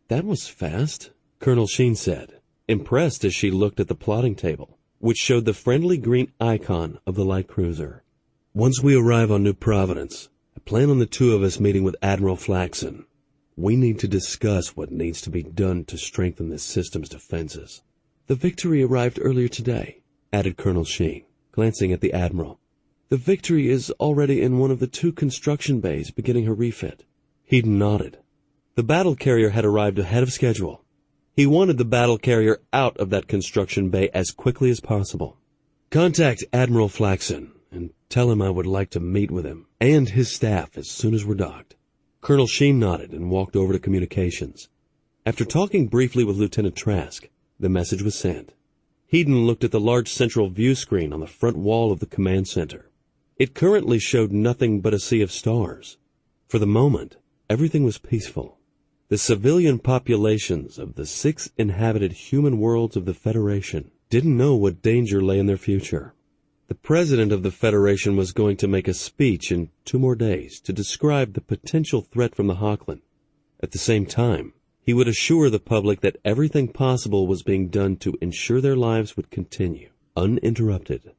That was fast, Colonel Sheen said, impressed as she looked at the plotting table, which showed the friendly green icon of the light cruiser. Once we arrive on New Providence, I plan on the 2 of us meeting with Admiral Flaxen. We need to discuss what needs to be done to strengthen this system's defenses. The Victory arrived earlier today, added Colonel Sheen, glancing at the Admiral. The Victory is already in one of the 2 construction bays beginning her refit. Hedon nodded. The battle carrier had arrived ahead of schedule. He wanted the battle carrier out of that construction bay as quickly as possible. Contact Admiral Flaxen and tell him I would like to meet with him and his staff as soon as we're docked. Colonel Sheen nodded and walked over to communications. After talking briefly with Lieutenant Trask, the message was sent. Hedon looked at the large central view screen on the front wall of the command center. It currently showed nothing but a sea of stars. For the moment, everything was peaceful. The civilian populations of the 6 inhabited human worlds of the Federation didn't know what danger lay in their future. The president of the Federation was going to make a speech in 2 more days to describe the potential threat from the Hochland. At the same time, he would assure the public that everything possible was being done to ensure their lives would continue, uninterrupted.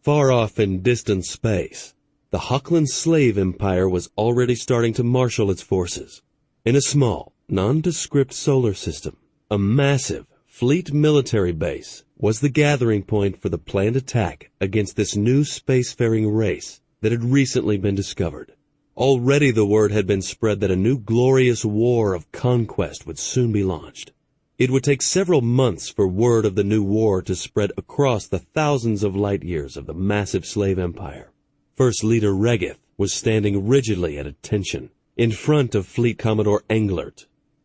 Far off in distant space, the Hochland slave empire was already starting to marshal its forces. In a small, nondescript solar system, a massive fleet military base was the gathering point for the planned attack against this new spacefaring race that had recently been discovered. Already the word had been spread that a new glorious war of conquest would soon be launched. It would take several months for word of the new war to spread across the thousands of light years of the massive slave empire. First Leader Regith was standing rigidly at attention in front of Fleet Commodore Englert.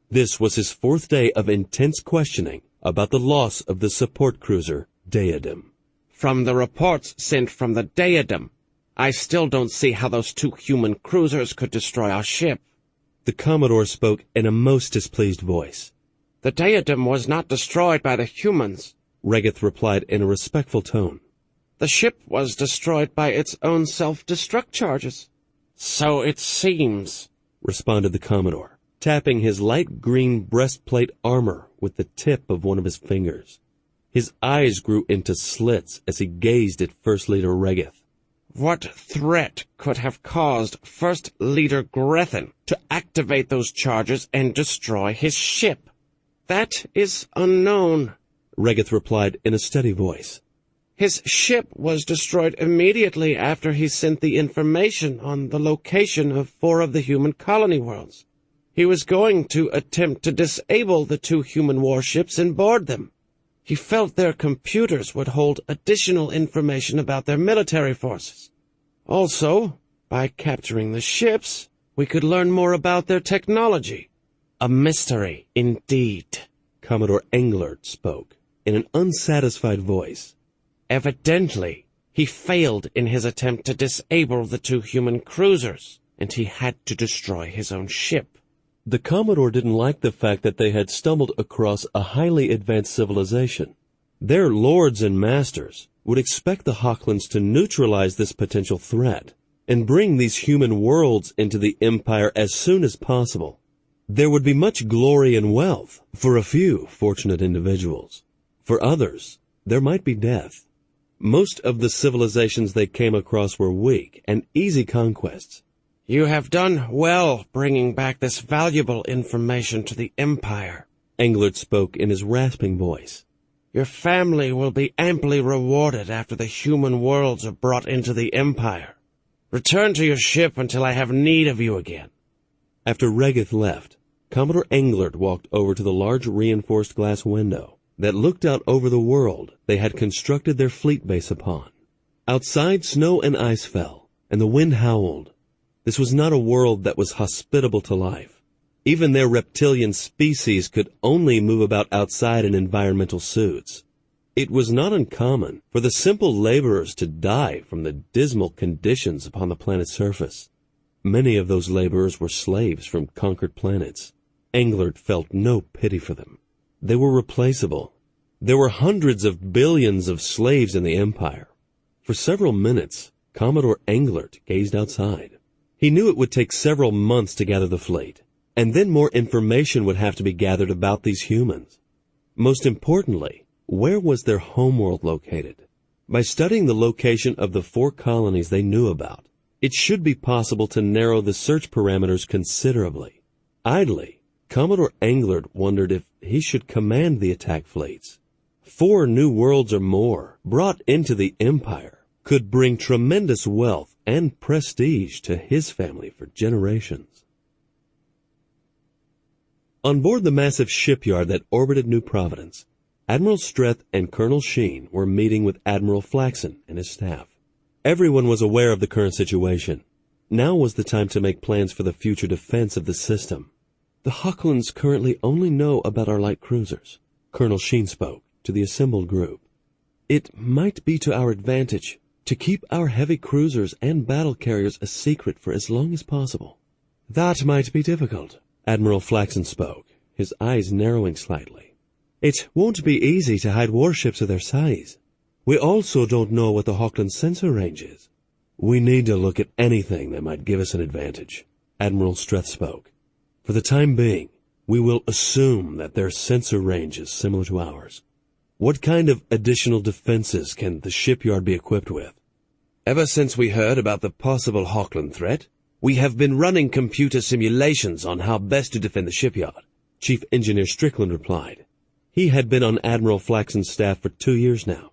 This was his 4th day of intense questioning about the loss of the support cruiser Diadem. From the reports sent from the Diadem, I still don't see how those 2 human cruisers could destroy our ship. The Commodore spoke in a most displeased voice. The Diadem was not destroyed by the humans, Regith replied in a respectful tone. The ship was destroyed by its own self-destruct charges. So it seems, responded the Commodore, tapping his light green breastplate armor with the tip of one of his fingers. His eyes grew into slits as he gazed at First Leader Regith. What threat could have caused First Leader Grethen to activate those charges and destroy his ship? That is unknown, Regith replied in a steady voice. His ship was destroyed immediately after he sent the information on the location of 4 of the human colony worlds. He was going to attempt to disable the 2 human warships and board them. He felt their computers would hold additional information about their military forces. Also, by capturing the ships, we could learn more about their technology. A mystery, indeed, Commodore Englert spoke in an unsatisfied voice. Evidently, he failed in his attempt to disable the 2 human cruisers, and he had to destroy his own ship. The Commodore didn't like the fact that they had stumbled across a highly advanced civilization. Their lords and masters would expect the Hochlands to neutralize this potential threat and bring these human worlds into the Empire as soon as possible. There would be much glory and wealth for a few fortunate individuals. For others, there might be death. Most of the civilizations they came across were weak and easy conquests. You have done well bringing back this valuable information to the Empire, Englert spoke in his rasping voice. Your family will be amply rewarded after the human worlds are brought into the Empire. Return to your ship until I have need of you again. After Regith left, Commodore Englert walked over to the large reinforced glass window that looked out over the world they had constructed their fleet base upon. Outside, snow and ice fell, and the wind howled. This was not a world that was hospitable to life. Even their reptilian species could only move about outside in environmental suits. It was not uncommon for the simple laborers to die from the dismal conditions upon the planet's surface. Many of those laborers were slaves from conquered planets. Englert felt no pity for them. They were replaceable. There were hundreds of billions of slaves in the Empire. For several minutes, Commodore Englert gazed outside. He knew it would take several months to gather the fleet, and then more information would have to be gathered about these humans. Most importantly, where was their homeworld located? By studying the location of the 4 colonies they knew about, it should be possible to narrow the search parameters considerably. Idly, Commodore Englert wondered if he should command the attack fleets. 4 new worlds or more, brought into the Empire, could bring tremendous wealth and prestige to his family for generations. On board the massive shipyard that orbited New Providence, Admiral Streth and Colonel Sheen were meeting with Admiral Flaxen and his staff. Everyone was aware of the current situation. Now was the time to make plans for the future defense of the system. The Hochlands currently only know about our light cruisers, Colonel Sheen spoke to the assembled group. It might be to our advantage To keep our heavy cruisers and battle carriers a secret for as long as possible. That might be difficult, Admiral Flaxen spoke, his eyes narrowing slightly. It won't be easy to hide warships of their size. We also don't know what the Hawkland sensor range is. We need to look at anything that might give us an advantage, Admiral Streth spoke. For the time being, we will assume that their sensor range is similar to ours. What kind of additional defenses can the shipyard be equipped with? Ever since we heard about the possible Hawkland threat, we have been running computer simulations on how best to defend the shipyard, Chief Engineer Strickland replied. He had been on Admiral Flaxen's staff for 2 years now.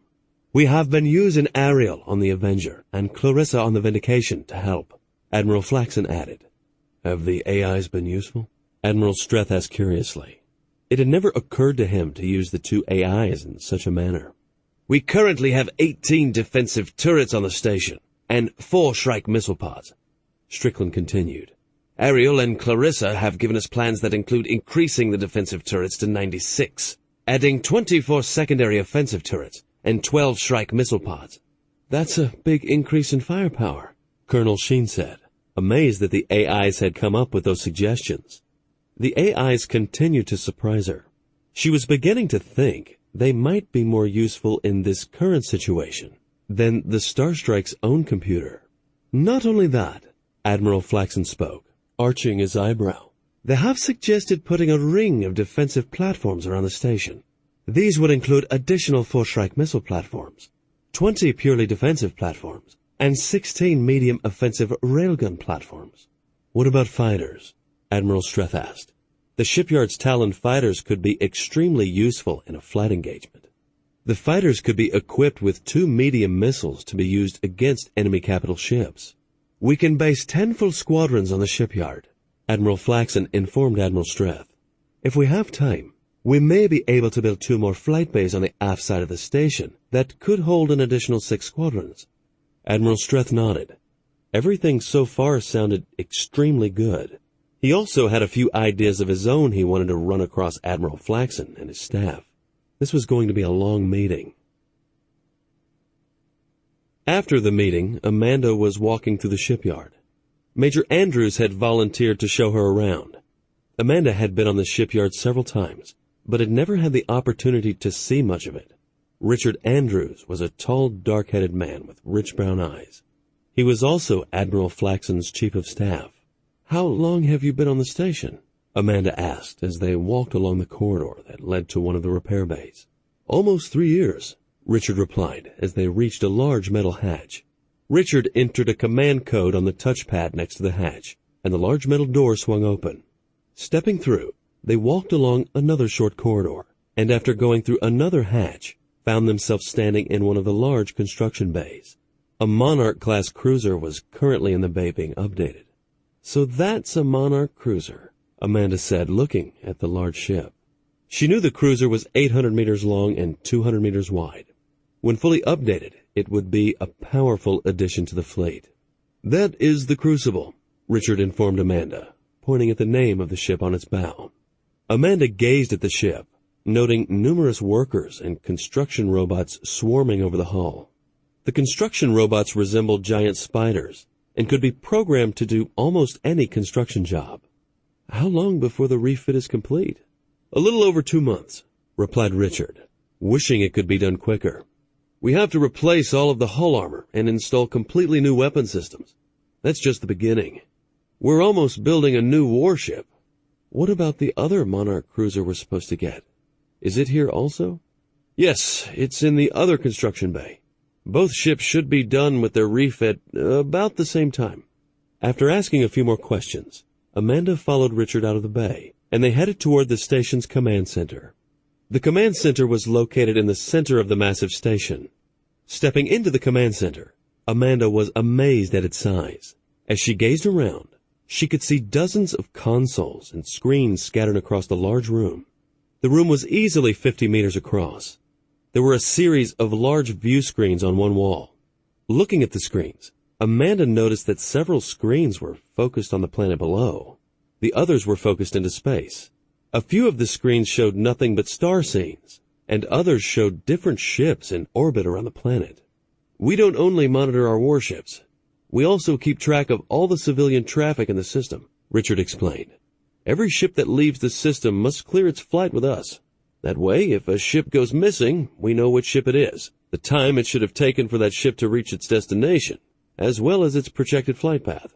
We have been using Ariel on the Avenger and Clarissa on the Vindication to help, Admiral Flaxen added. Have the AIs been useful? Admiral Streth asked curiously. It had never occurred to him to use the 2 AIs in such a manner. We currently have 18 defensive turrets on the station and 4 Shrike missile pods, Strickland continued. Ariel and Clarissa have given us plans that include increasing the defensive turrets to 96, adding 24 secondary offensive turrets, and 12 Shrike missile pods. That's a big increase in firepower, Colonel Sheen said, amazed that the AIs had come up with those suggestions. The AIs continued to surprise her. She was beginning to think they might be more useful in this current situation than the Starstrike's own computer. Not only that, Admiral Flaxen spoke, arching his eyebrow. They have suggested putting a ring of defensive platforms around the station. These would include additional 4 Shrike missile platforms, 20 purely defensive platforms, and 16 medium offensive railgun platforms. What about fighters? Admiral Streth asked. The shipyard's Talon fighters could be extremely useful in a flight engagement. The fighters could be equipped with 2 medium missiles to be used against enemy capital ships. We can base 10 full squadrons on the shipyard, Admiral Flaxen informed Admiral Streth. If we have time, we may be able to build 2 more flight bays on the aft side of the station that could hold an additional 6 squadrons. Admiral Streth nodded. Everything so far sounded extremely good. He also had a few ideas of his own he wanted to run across Admiral Flaxen and his staff. This was going to be a long meeting. After the meeting, Amanda was walking through the shipyard. Major Andrews had volunteered to show her around. Amanda had been on the shipyard several times, but had never had the opportunity to see much of it. Richard Andrews was a tall, dark-headed man with rich brown eyes. He was also Admiral Flaxen's chief of staff. How long have you been on the station? Amanda asked as they walked along the corridor that led to one of the repair bays. Almost 3 years, Richard replied as they reached a large metal hatch. Richard entered a command code on the touchpad next to the hatch, and the large metal door swung open. Stepping through, they walked along another short corridor, and after going through another hatch, found themselves standing in one of the large construction bays. A Monarch-class cruiser was currently in the bay being updated. So that's a Monarch cruiser, Amanda said, looking at the large ship. She knew the cruiser was 800 meters long and 200 meters wide. When fully updated, it would be a powerful addition to the fleet. That is the Crucible, Richard informed Amanda, pointing at the name of the ship on its bow. Amanda gazed at the ship, noting numerous workers and construction robots swarming over the hull. The construction robots resembled giant spiders and could be programmed to do almost any construction job. How long before the refit is complete? A little over 2 months, replied Richard, wishing it could be done quicker. We have to replace all of the hull armor and install completely new weapon systems. That's just the beginning. We're almost building a new warship. What about the other Monarch cruiser we're supposed to get? Is it here also? Yes, it's in the other construction bay. Both ships should be done with their refit about the same time. After asking a few more questions, Amanda followed Richard out of the bay, and they headed toward the station's command center. The command center was located in the center of the massive station. Stepping into the command center, Amanda was amazed at its size. As she gazed around, she could see dozens of consoles and screens scattered across the large room. The room was easily 50 meters across. There were a series of large view screens on one wall. Looking at the screens, Amanda noticed that several screens were focused on the planet below. The others were focused into space. A few of the screens showed nothing but star scenes, and others showed different ships in orbit around the planet. We don't only monitor our warships. We also keep track of all the civilian traffic in the system, Richard explained. Every ship that leaves the system must clear its flight with us. That way, if a ship goes missing, we know which ship it is, the time it should have taken for that ship to reach its destination, as well as its projected flight path.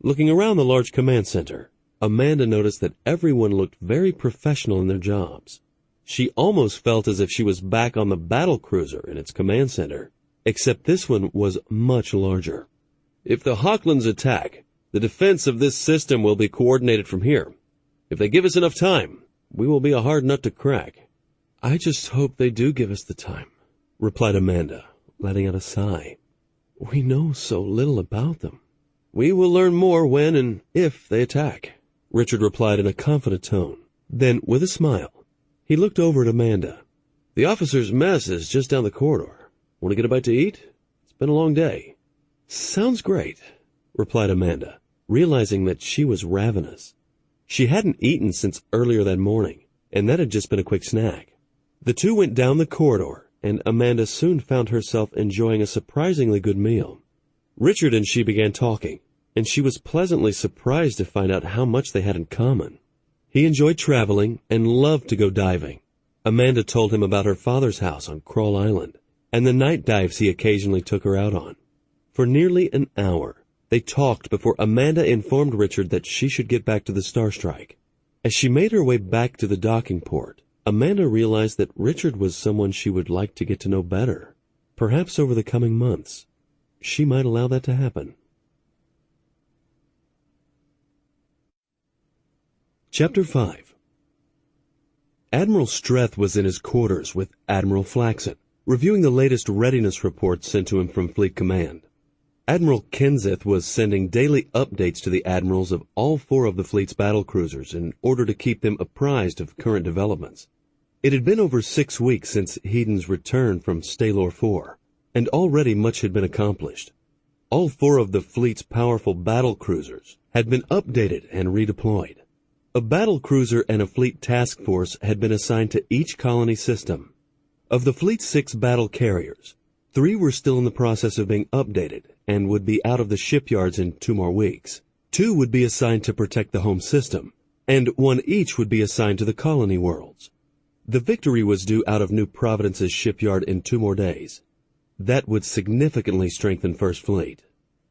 Looking around the large command center, Amanda noticed that everyone looked very professional in their jobs. She almost felt as if she was back on the battle cruiser in its command center, except this one was much larger. If the Hochlands attack, the defense of this system will be coordinated from here. If they give us enough time, we will be a hard nut to crack. I just hope they do give us the time, replied Amanda, letting out a sigh. We know so little about them. We will learn more when and if they attack, Richard replied in a confident tone. Then, with a smile, he looked over at Amanda. The officers' mess is just down the corridor. Want to get a bite to eat? It's been a long day. Sounds great, replied Amanda, realizing that she was ravenous. She hadn't eaten since earlier that morning, and that had just been a quick snack. The two went down the corridor, and Amanda soon found herself enjoying a surprisingly good meal. Richard and she began talking, and she was pleasantly surprised to find out how much they had in common. He enjoyed traveling and loved to go diving. Amanda told him about her father's house on Kroll Island, and the night dives he occasionally took her out on. For nearly an hour, they talked before Amanda informed Richard that she should get back to the Starstrike. As she made her way back to the docking port, Amanda realized that Richard was someone she would like to get to know better. Perhaps over the coming months, she might allow that to happen. Chapter 5. Admiral Streth was in his quarters with Admiral Flaxen, reviewing the latest readiness reports sent to him from Fleet Command. Admiral Kenseth was sending daily updates to the admirals of all 4 of the fleet's battlecruisers in order to keep them apprised of current developments. It had been over 6 weeks since Hedon's return from Stalor 4, and already much had been accomplished. All 4 of the fleet's powerful battlecruisers had been updated and redeployed. A battlecruiser and a fleet task force had been assigned to each colony system. Of the fleet's 6 battle carriers, 3 were still in the process of being updated and would be out of the shipyards in 2 more weeks. 2 would be assigned to protect the home system, and 1 each would be assigned to the colony worlds. The Victory was due out of New Providence's shipyard in 2 more days. That would significantly strengthen First Fleet.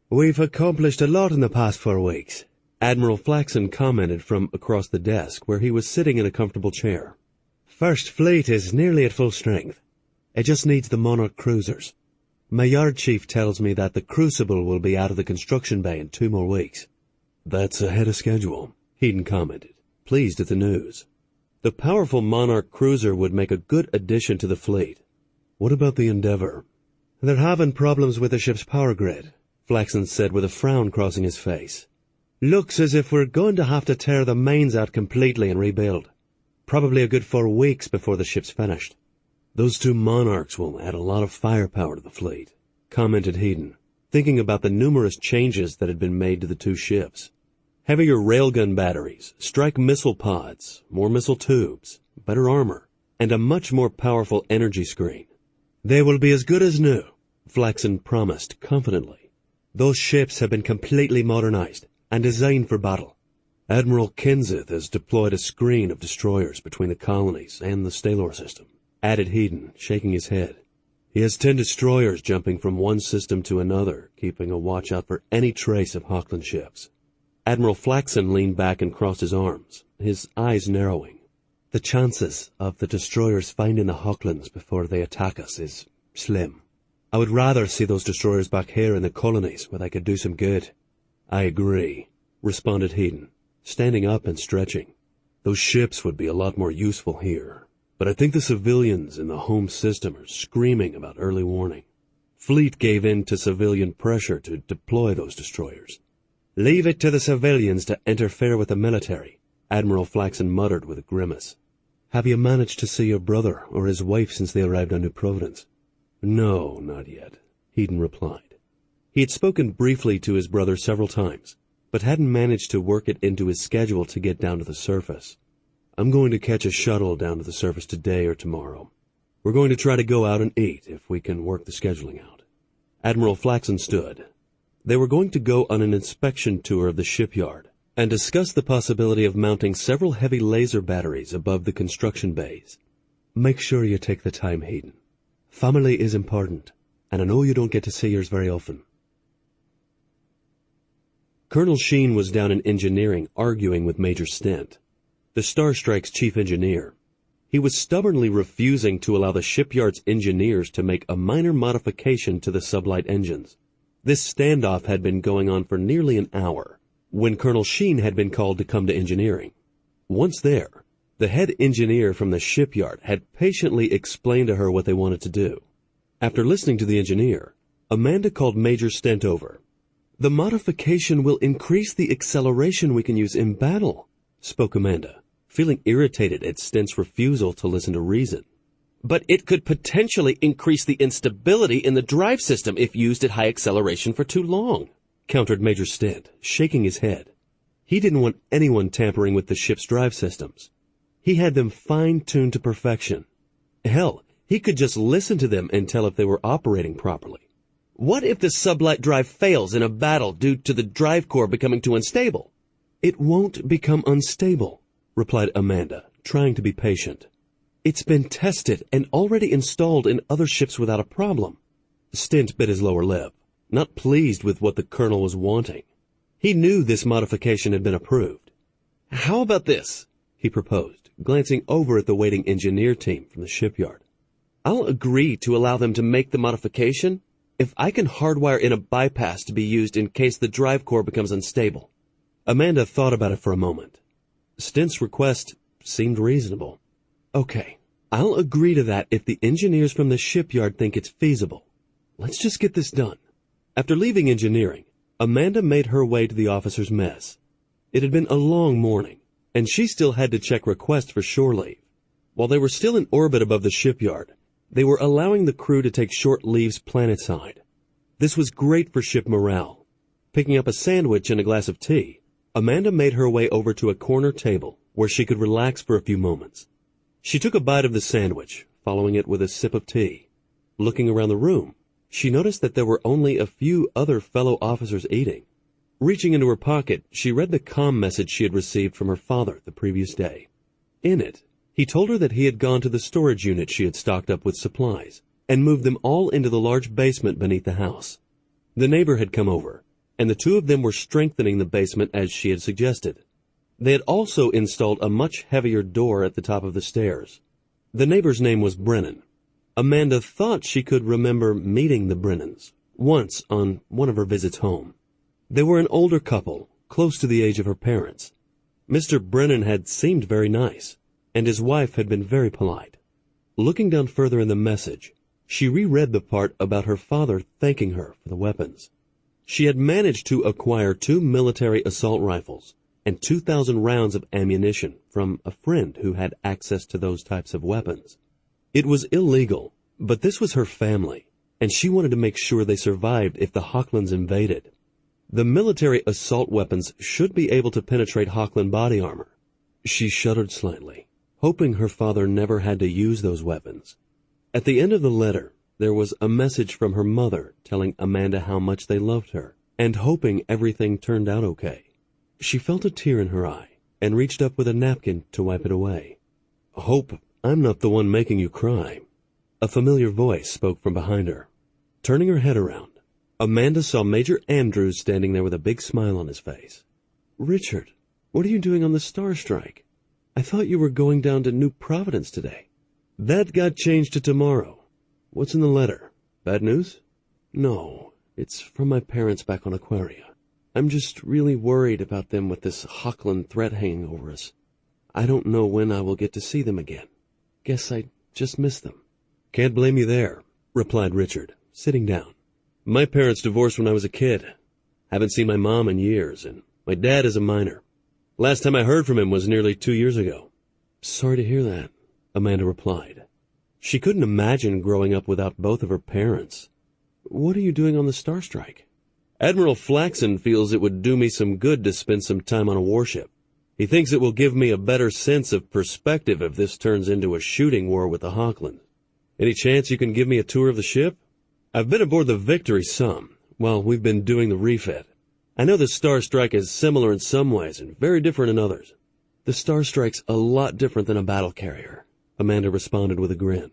We've accomplished a lot in the past 4 weeks, Admiral Flaxen commented from across the desk where he was sitting in a comfortable chair. First Fleet is nearly at full strength. It just needs the Monarch cruisers. My yard chief tells me that the Crucible will be out of the construction bay in 2 more weeks. That's ahead of schedule, Hedon commented, pleased at the news. The powerful Monarch cruiser would make a good addition to the fleet. What about the Endeavour? They're having problems with the ship's power grid, Flaxen said with a frown crossing his face. Looks as if we're going to have to tear the mains out completely and rebuild. Probably a good 4 weeks before the ship's finished. Those 2 Monarchs will add a lot of firepower to the fleet, commented Hedon, thinking about the numerous changes that had been made to the 2 ships. Heavier railgun batteries, strike missile pods, more missile tubes, better armor, and a much more powerful energy screen. They will be as good as new, Flaxen promised confidently. Those ships have been completely modernized and designed for battle. Admiral Kenseth has deployed a screen of destroyers between the colonies and the Stalor system, added Hedon, shaking his head. He has 10 destroyers jumping from one system to another, keeping a watch out for any trace of Hochland ships. Admiral Flaxen leaned back and crossed his arms, his eyes narrowing. The chances of the destroyers finding the Hochlands before they attack us is slim. I would rather see those destroyers back here in the colonies where they could do some good. I agree, responded Hedon, standing up and stretching. Those ships would be a lot more useful here, but I think the civilians in the home system are screaming about early warning. Fleet gave in to civilian pressure to deploy those destroyers. Leave it to the civilians to interfere with the military, Admiral Flaxen muttered with a grimace. Have you managed to see your brother or his wife since they arrived on New Providence? No, not yet, Hedon replied. He had spoken briefly to his brother several times, but hadn't managed to work it into his schedule to get down to the surface. I'm going to catch a shuttle down to the surface today or tomorrow. We're going to try to go out and eat if we can work the scheduling out. Admiral Flaxen stood. They were going to go on an inspection tour of the shipyard and discuss the possibility of mounting several heavy laser batteries above the construction bays. Make sure you take the time, Hayden. Family is important, and I know you don't get to see yours very often. Colonel Sheen was down in engineering arguing with Major Stent, the Star Strike's chief engineer. He was stubbornly refusing to allow the shipyard's engineers to make a minor modification to the sublight engines. This standoff had been going on for nearly an hour when Colonel Sheen had been called to come to engineering. Once there, the head engineer from the shipyard had patiently explained to her what they wanted to do. After listening to the engineer, Amanda called Major Stent over. "The modification will increase the acceleration we can use in battle," spoke Amanda, feeling irritated at Stent's refusal to listen to reason. "But it could potentially increase the instability in the drive system if used at high acceleration for too long," countered Major Stent, shaking his head. He didn't want anyone tampering with the ship's drive systems. He had them fine-tuned to perfection. Hell, he could just listen to them and tell if they were operating properly. "What if the sublight drive fails in a battle due to the drive core becoming too unstable?" "It won't become unstable," replied Amanda, trying to be patient. "It's been tested and already installed in other ships without a problem." Stent bit his lower lip, not pleased with what the colonel was wanting. He knew this modification had been approved. "How about this?" he proposed, glancing over at the waiting engineer team from the shipyard. "I'll agree to allow them to make the modification if I can hardwire in a bypass to be used in case the drive core becomes unstable." Amanda thought about it for a moment. Stent's request seemed reasonable. "Okay, I'll agree to that if the engineers from the shipyard think it's feasible. Let's just get this done." After leaving engineering, Amanda made her way to the officers' mess. It had been a long morning, and she still had to check requests for shore leave. While they were still in orbit above the shipyard, they were allowing the crew to take short leaves planetside. This was great for ship morale. Picking up a sandwich and a glass of tea, Amanda made her way over to a corner table where she could relax for a few moments. She took a bite of the sandwich, following it with a sip of tea. Looking around the room, she noticed that there were only a few other fellow officers eating. Reaching into her pocket, she read the comm message she had received from her father the previous day. In it, he told her that he had gone to the storage unit she had stocked up with supplies and moved them all into the large basement beneath the house. The neighbor had come over, and the two of them were strengthening the basement as she had suggested. They had also installed a much heavier door at the top of the stairs. The neighbor's name was Brennan. Amanda thought she could remember meeting the Brennans once on one of her visits home. They were an older couple, close to the age of her parents. Mr. Brennan had seemed very nice, and his wife had been very polite. Looking down further in the message, she reread the part about her father thanking her for the weapons. She had managed to acquire 2 military assault rifles and 2,000 rounds of ammunition from a friend who had access to those types of weapons. It was illegal, but this was her family, and she wanted to make sure they survived if the Hochlands invaded. The military assault weapons should be able to penetrate Hochland body armor. She shuddered slightly, hoping her father never had to use those weapons. At the end of the letter, there was a message from her mother telling Amanda how much they loved her, and hoping everything turned out okay. She felt a tear in her eye, and reached up with a napkin to wipe it away. "Hope I'm not the one making you cry." A familiar voice spoke from behind her. Turning her head around, Amanda saw Major Andrews standing there with a big smile on his face. "Richard, what are you doing on the Star Strike? I thought you were going down to New Providence today." "That got changed to tomorrow. What's in the letter? Bad news?" "No, it's from my parents back on Aquaria. I'm just really worried about them with this Hochland threat hanging over us. I don't know when I will get to see them again. Guess I just miss them." "Can't blame you there," replied Richard, sitting down. "My parents divorced when I was a kid. Haven't seen my mom in years, and my dad is a miner. Last time I heard from him was nearly 2 years ago." "Sorry to hear that," Amanda replied. She couldn't imagine growing up without both of her parents. "What are you doing on the Star Strike?" "Admiral Flaxen feels it would do me some good to spend some time on a warship. He thinks it will give me a better sense of perspective if this turns into a shooting war with the Hochland. Any chance you can give me a tour of the ship?" I've been aboard the Victory some, while we've been doing the refit. I know the Star Strike is similar in some ways and very different in others. The Star Strike's a lot different than a battle carrier, Amanda responded with a grin.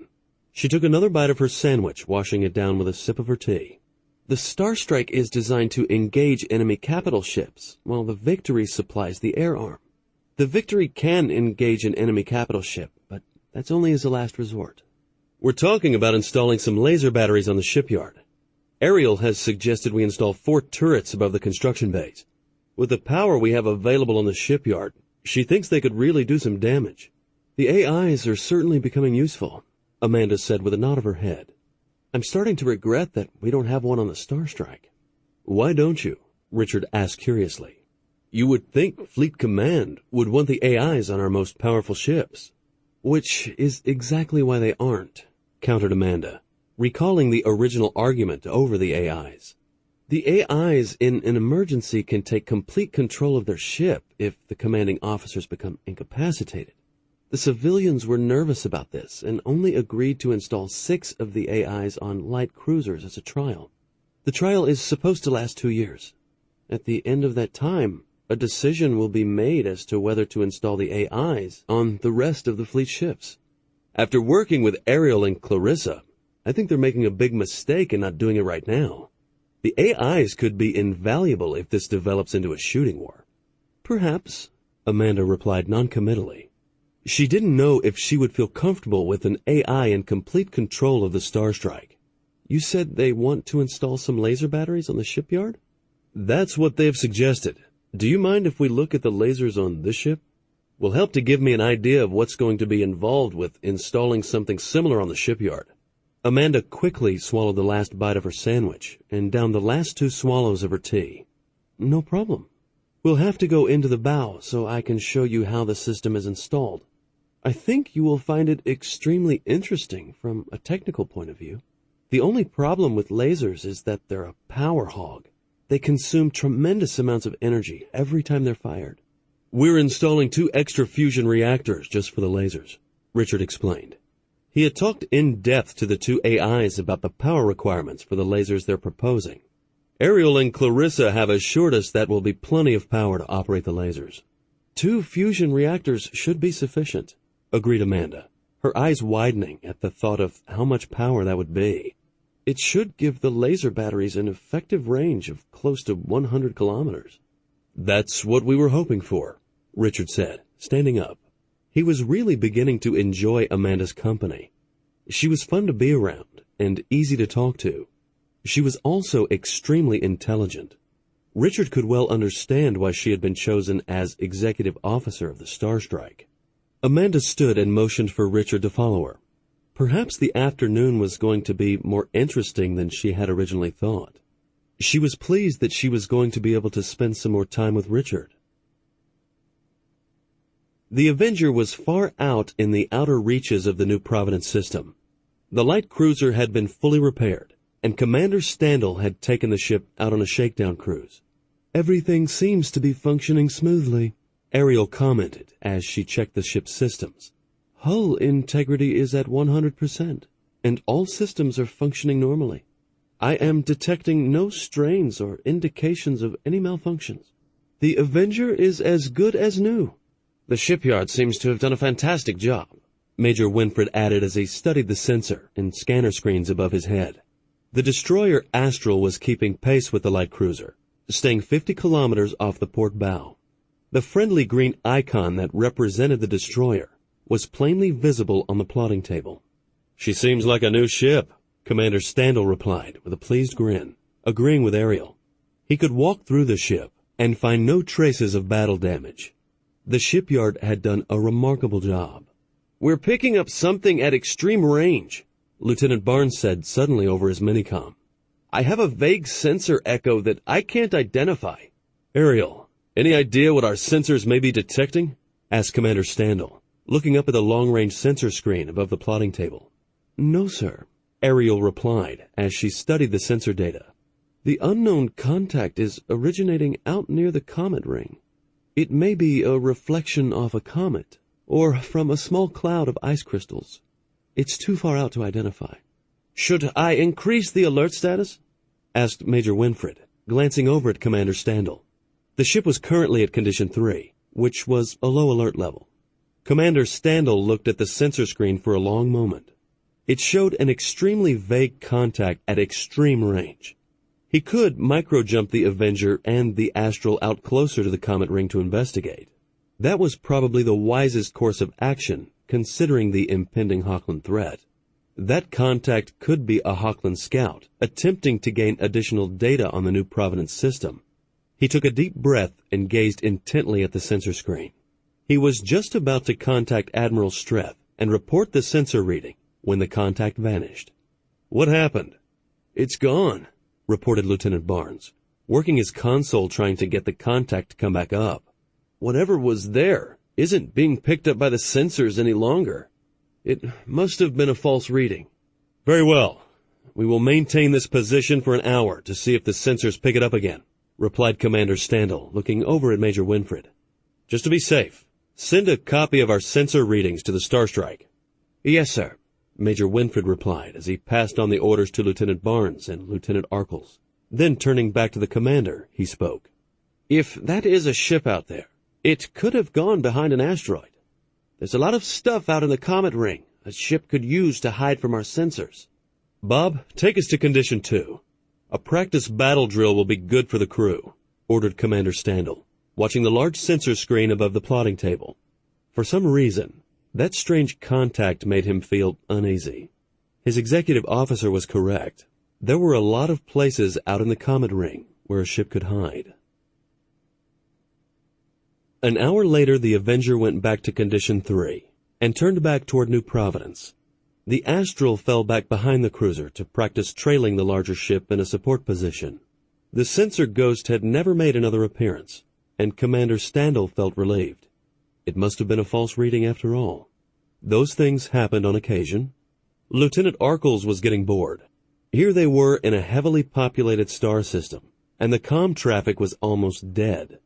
She took another bite of her sandwich, washing it down with a sip of her tea. The Star Strike is designed to engage enemy capital ships, while the Victory supplies the air arm. The Victory can engage an enemy capital ship, but that's only as a last resort. We're talking about installing some laser batteries on the shipyard. Ariel has suggested we install 4 turrets above the construction bays. With the power we have available on the shipyard, she thinks they could really do some damage. The AIs are certainly becoming useful, Amanda said with a nod of her head. I'm starting to regret that we don't have one on the Star Strike. Why don't you? Richard asked curiously. You would think Fleet Command would want the AIs on our most powerful ships. Which is exactly why they aren't, countered Amanda, recalling the original argument over the AIs. The AIs in an emergency can take complete control of their ship if the commanding officers become incapacitated. The civilians were nervous about this and only agreed to install 6 of the AIs on light cruisers as a trial. The trial is supposed to last 2 years. At the end of that time, a decision will be made as to whether to install the AIs on the rest of the fleet ships. After working with Ariel and Clarissa, I think they're making a big mistake in not doing it right now. The AIs could be invaluable if this develops into a shooting war. Perhaps, Amanda replied noncommittally. She didn't know if she would feel comfortable with an AI in complete control of the Star Strike. You said they want to install some laser batteries on the shipyard? That's what they've suggested. Do you mind if we look at the lasers on this ship? Will help to give me an idea of what's going to be involved with installing something similar on the shipyard. Amanda quickly swallowed the last bite of her sandwich and downed the last 2 swallows of her tea. No problem. We'll have to go into the bow so I can show you how the system is installed. I think you will find it extremely interesting from a technical point of view. The only problem with lasers is that they're a power hog. They consume tremendous amounts of energy every time they're fired. We're installing 2 extra fusion reactors just for the lasers, Richard explained. He had talked in depth to the 2 AIs about the power requirements for the lasers they're proposing. Ariel and Clarissa have assured us that will be plenty of power to operate the lasers. 2 fusion reactors should be sufficient, agreed Amanda, her eyes widening at the thought of how much power that would be. It should give the laser batteries an effective range of close to 100 kilometers. That's what we were hoping for, Richard said, standing up. He was really beginning to enjoy Amanda's company. She was fun to be around and easy to talk to. She was also extremely intelligent. Richard could well understand why she had been chosen as executive officer of the Star Strike. Amanda stood and motioned for Richard to follow her. Perhaps the afternoon was going to be more interesting than she had originally thought. She was pleased that she was going to be able to spend some more time with Richard. The Avenger was far out in the outer reaches of the New Providence system. The light cruiser had been fully repaired, and Commander Standel had taken the ship out on a shakedown cruise. Everything seems to be functioning smoothly, Ariel commented as she checked the ship's systems. Hull integrity is at 100%, and all systems are functioning normally. I am detecting no strains or indications of any malfunctions. The Avenger is as good as new. The shipyard seems to have done a fantastic job, Major Winfred added as he studied the sensor and scanner screens above his head. The destroyer Astral was keeping pace with the light cruiser, staying 50 kilometers off the port bow. The friendly green icon that represented the destroyer was plainly visible on the plotting table. She seems like a new ship, Commander Standel replied with a pleased grin, agreeing with Ariel. He could walk through the ship and find no traces of battle damage. The shipyard had done a remarkable job. We're picking up something at extreme range, Lieutenant Barnes said suddenly over his minicom. I have a vague sensor echo that I can't identify. Ariel, any idea what our sensors may be detecting? Asked Commander Standel, looking up at the long-range sensor screen above the plotting table. No, sir, Ariel replied as she studied the sensor data. The unknown contact is originating out near the comet ring. It may be a reflection off a comet, or from a small cloud of ice crystals. It's too far out to identify. Should I increase the alert status? Asked Major Winfred, glancing over at Commander Standel. The ship was currently at Condition 3, which was a low alert level. Commander Standel looked at the sensor screen for a long moment. It showed an extremely vague contact at extreme range. He could micro-jump the Avenger and the Astral out closer to the comet ring to investigate. That was probably the wisest course of action, considering the impending Hochland threat. That contact could be a Hochland scout, attempting to gain additional data on the New Providence system. He took a deep breath and gazed intently at the sensor screen. He was just about to contact Admiral Streth and report the sensor reading when the contact vanished. What happened? It's gone, reported Lieutenant Barnes, working his console trying to get the contact to come back up. Whatever was there isn't being picked up by the sensors any longer. It must have been a false reading. Very well. We will maintain this position for an hour to see if the sensors pick it up again, replied Commander Standel, looking over at Major Winfred. Just to be safe, send a copy of our sensor readings to the Starstrike. Yes, sir, Major Winfred replied as he passed on the orders to Lieutenant Barnes and Lieutenant Arkles. Then, turning back to the commander, he spoke. If that is a ship out there, it could have gone behind an asteroid. There's a lot of stuff out in the comet ring a ship could use to hide from our sensors. Bob, take us to Condition 2. A practice battle drill will be good for the crew, ordered Commander Standel, watching the large sensor screen above the plotting table. For some reason, that strange contact made him feel uneasy. His executive officer was correct. There were a lot of places out in the comet ring where a ship could hide. An hour later, the Avenger went back to Condition 3 and turned back toward New Providence. The Astral fell back behind the cruiser to practice trailing the larger ship in a support position. The sensor ghost had never made another appearance, and Commander Standel felt relieved. It must have been a false reading after all. Those things happened on occasion. Lieutenant Arkles was getting bored. Here they were in a heavily populated star system, and the comm traffic was almost dead.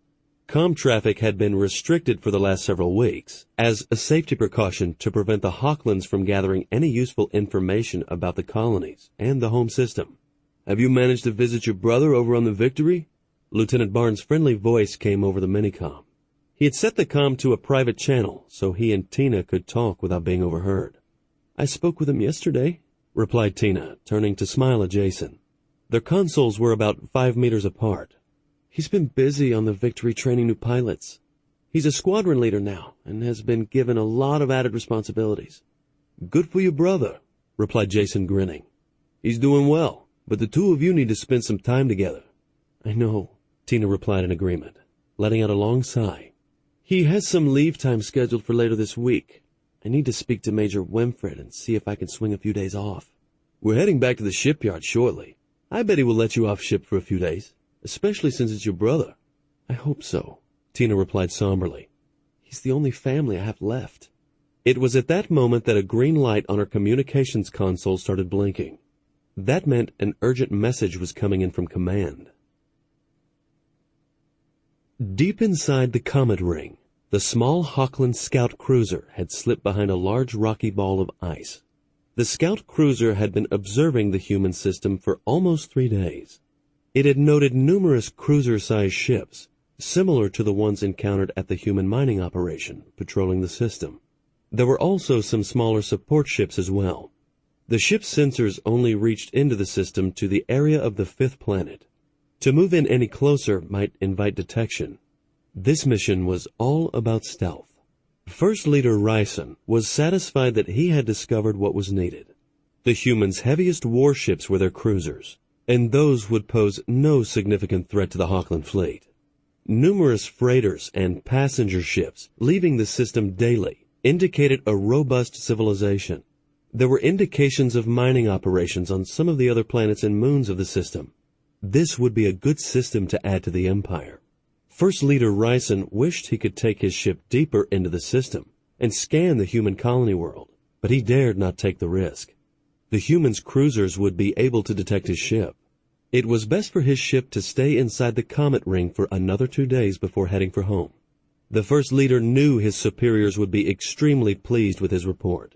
Comm traffic had been restricted for the last several weeks as a safety precaution to prevent the Hochlands from gathering any useful information about the colonies and the home system. Have you managed to visit your brother over on the Victory? Lieutenant Barnes' friendly voice came over the minicom. He had set the comm to a private channel so he and Tina could talk without being overheard. I spoke with him yesterday, replied Tina, turning to smile at Jason. Their consoles were about 5 meters apart. He's been busy on the Victory training new pilots. He's a squadron leader now and has been given a lot of added responsibilities. Good for your brother, replied Jason, grinning. He's doing well, but the two of you need to spend some time together. I know, Tina replied in agreement, letting out a long sigh. He has some leave time scheduled for later this week. I need to speak to Major Winfred and see if I can swing a few days off. We're heading back to the shipyard shortly. I bet he will let you off ship for a few days, especially since it's your brother. I hope so, Tina replied somberly. He's the only family I have left. It was at that moment that a green light on her communications console started blinking. That meant an urgent message was coming in from command. Deep inside the comet ring, the small Hochland scout cruiser had slipped behind a large rocky ball of ice. The scout cruiser had been observing the human system for almost 3 days. It had noted numerous cruiser-sized ships, similar to the ones encountered at the human mining operation, patrolling the system. There were also some smaller support ships as well. The ship's sensors only reached into the system to the area of the 5th planet. To move in any closer might invite detection. This mission was all about stealth. First Leader Ryson was satisfied that he had discovered what was needed. The humans' heaviest warships were their cruisers, and those would pose no significant threat to the Hochland fleet. Numerous freighters and passenger ships leaving the system daily indicated a robust civilization. There were indications of mining operations on some of the other planets and moons of the system. This would be a good system to add to the Empire. First Leader Ryson wished he could take his ship deeper into the system and scan the human colony world, but he dared not take the risk. The humans' cruisers would be able to detect his ship. It was best for his ship to stay inside the comet ring for another 2 days before heading for home. The First Leader knew his superiors would be extremely pleased with his report.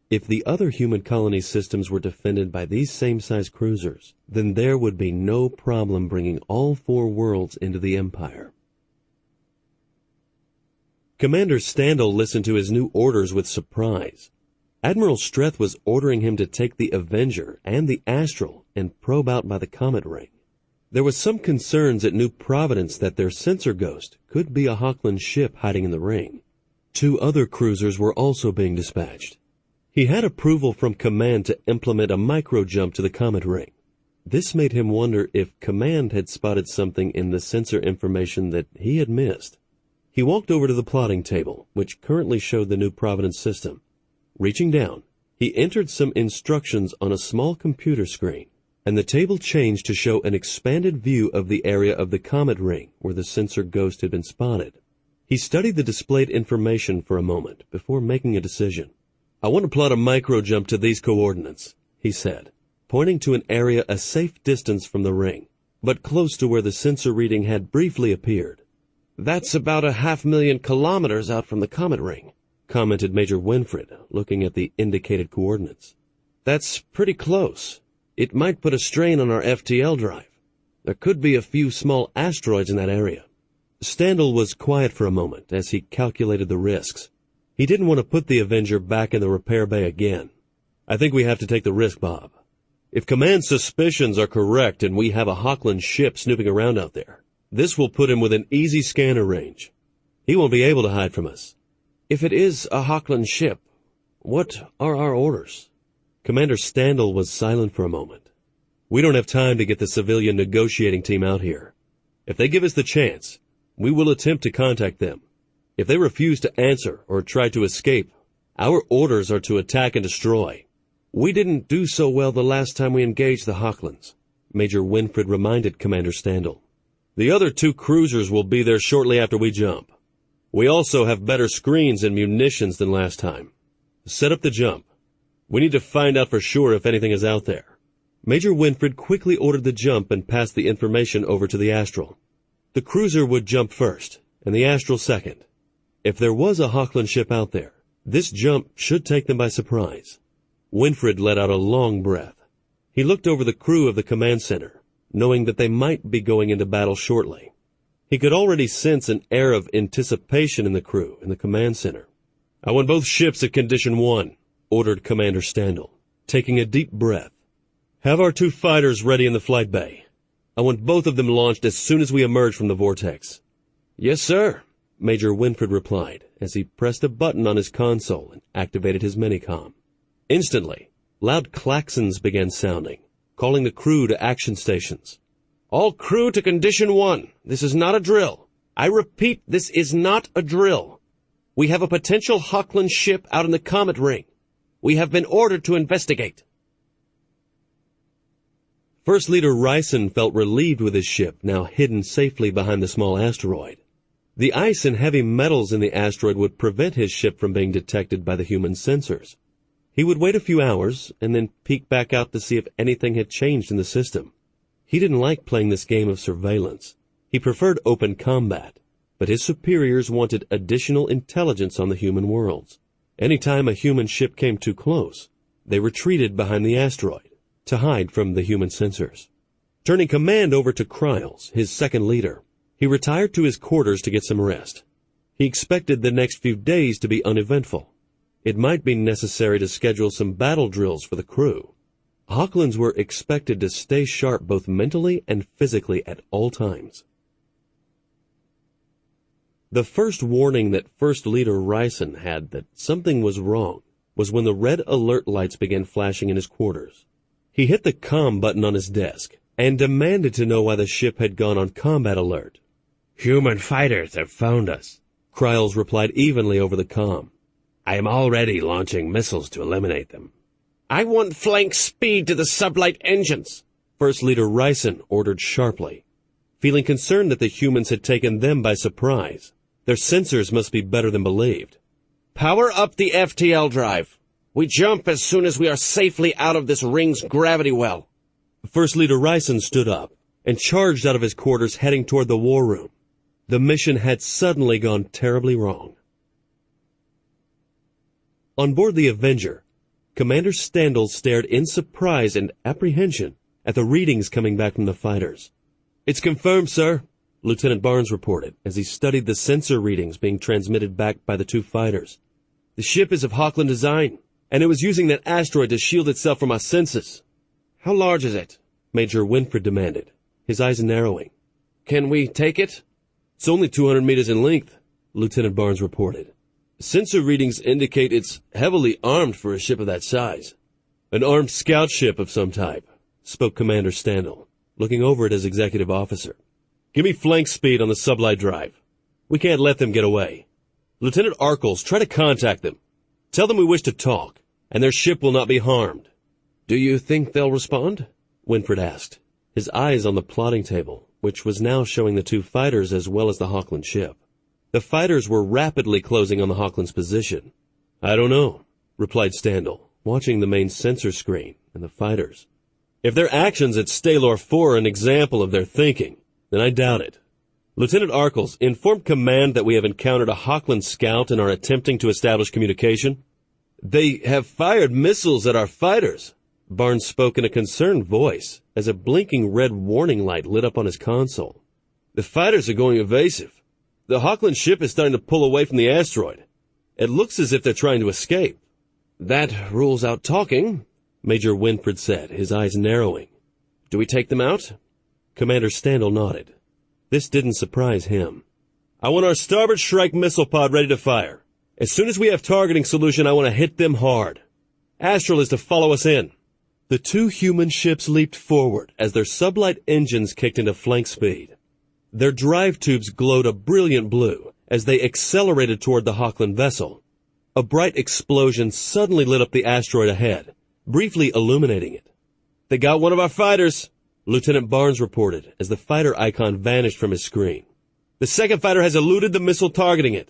If the other human colony systems were defended by these same-size cruisers, then there would be no problem bringing all 4 worlds into the Empire. Commander Standal listened to his new orders with surprise. Admiral Streth was ordering him to take the Avenger and the Astral and probe out by the Comet Ring. There was some concerns at New Providence that their sensor ghost could be a Hochland ship hiding in the ring. 2 other cruisers were also being dispatched. He had approval from Command to implement a micro-jump to the Comet Ring. This made him wonder if Command had spotted something in the sensor information that he had missed. He walked over to the plotting table, which currently showed the New Providence system. Reaching down, he entered some instructions on a small computer screen, and the table changed to show an expanded view of the area of the Comet Ring where the sensor ghost had been spotted. He studied the displayed information for a moment before making a decision. "I want to plot a micro-jump to these coordinates," he said, pointing to an area a safe distance from the ring, but close to where the sensor reading had briefly appeared. "That's about 500,000 kilometers out from the Comet Ring," commented Major Winfred, looking at the indicated coordinates. "That's pretty close. It might put a strain on our FTL drive. There could be a few small asteroids in that area." Standal was quiet for a moment as he calculated the risks. He didn't want to put the Avenger back in the repair bay again. "I think we have to take the risk, Bob. If Command's suspicions are correct and we have a Hochland ship snooping around out there, this will put him within easy scanner range. He won't be able to hide from us." "If it is a Hochland ship, what are our orders?" Commander Standal was silent for a moment. "We don't have time to get the civilian negotiating team out here. If they give us the chance, we will attempt to contact them. If they refuse to answer or try to escape, our orders are to attack and destroy." "We didn't do so well the last time we engaged the Hochlands," Major Winfred reminded Commander Standal. "The other 2 cruisers will be there shortly after we jump. We also have better screens and munitions than last time. Set up the jump. We need to find out for sure if anything is out there." Major Winfred quickly ordered the jump and passed the information over to the Astral. The cruiser would jump first, and the Astral second. If there was a Hochland ship out there, this jump should take them by surprise. Winfred let out a long breath. He looked over the crew of the command center, knowing that they might be going into battle shortly. He could already sense an air of anticipation in the crew in the command center. "I want both ships at Condition 1, ordered Commander Standal, taking a deep breath. "Have our 2 fighters ready in the flight bay. I want both of them launched as soon as we emerge from the vortex." "Yes, sir," Major Winfred replied as he pressed a button on his console and activated his minicom. Instantly, loud klaxons began sounding, calling the crew to action stations. "All crew to Condition 1. This is not a drill. I repeat, this is not a drill. We have a potential Hochland ship out in the Comet Ring. We have been ordered to investigate." First Leader Ryson felt relieved with his ship now hidden safely behind the small asteroid. The ice and heavy metals in the asteroid would prevent his ship from being detected by the human sensors. He would wait a few hours and then peek back out to see if anything had changed in the system. He didn't like playing this game of surveillance. He preferred open combat, but his superiors wanted additional intelligence on the human worlds. Anytime a human ship came too close, they retreated behind the asteroid to hide from the human sensors. Turning command over to Kryles, his second leader, he retired to his quarters to get some rest. He expected the next few days to be uneventful. It might be necessary to schedule some battle drills for the crew. Hochlands were expected to stay sharp both mentally and physically at all times. The first warning that First Leader Ryson had that something was wrong was when the red alert lights began flashing in his quarters. He hit the comm button on his desk and demanded to know why the ship had gone on combat alert. "Human fighters have found us," Kryles replied evenly over the comm. "I am already launching missiles to eliminate them." "I want flank speed to the sublight engines," First Leader Ryson ordered sharply. Feeling concerned that the humans had taken them by surprise, their sensors must be better than believed. "Power up the FTL drive. We jump as soon as we are safely out of this ring's gravity well." First Leader Ryson stood up and charged out of his quarters heading toward the war room. The mission had suddenly gone terribly wrong. On board the Avenger, Commander Standel stared in surprise and apprehension at the readings coming back from the fighters. "It's confirmed, sir," Lieutenant Barnes reported as he studied the sensor readings being transmitted back by the two fighters. "The ship is of Hawkland design, and it was using that asteroid to shield itself from our senses." "How large is it?" Major Winfred demanded, his eyes narrowing. "Can we take it?" "It's only 200 meters in length," Lieutenant Barnes reported. "Sensor readings indicate it's heavily armed for a ship of that size." "An armed scout ship of some type," spoke Commander Standel, looking over at his executive officer. "Give me flank speed on the sublight drive. We can't let them get away. Lieutenant Arkles, try to contact them. Tell them we wish to talk, and their ship will not be harmed." "Do you think they'll respond?" Winfred asked, his eyes on the plotting table, which was now showing the two fighters as well as the Hawkland ship. The fighters were rapidly closing on the Hawkland's position. "I don't know," replied Standel, watching the main sensor screen and the fighters. "If their actions at Stalor 4 are an example of their thinking, then I doubt it. Lieutenant Arkles, inform command that we have encountered a Hawkland scout and are attempting to establish communication." "They have fired missiles at our fighters," Barnes spoke in a concerned voice as a blinking red warning light lit up on his console. "The fighters are going evasive. The Hawkland ship is starting to pull away from the asteroid. It looks as if they're trying to escape." "That rules out talking," Major Winfred said, his eyes narrowing. "Do we take them out?" Commander Standel nodded. This didn't surprise him. "I want our starboard Shrike missile pod ready to fire. As soon as we have targeting solution, I want to hit them hard. Astral is to follow us in." The two human ships leaped forward as their sublight engines kicked into flank speed. Their drive tubes glowed a brilliant blue as they accelerated toward the Hawkland vessel. A bright explosion suddenly lit up the asteroid ahead, briefly illuminating it. "They got one of our fighters," Lieutenant Barnes reported as the fighter icon vanished from his screen. "The second fighter has eluded the missile targeting it."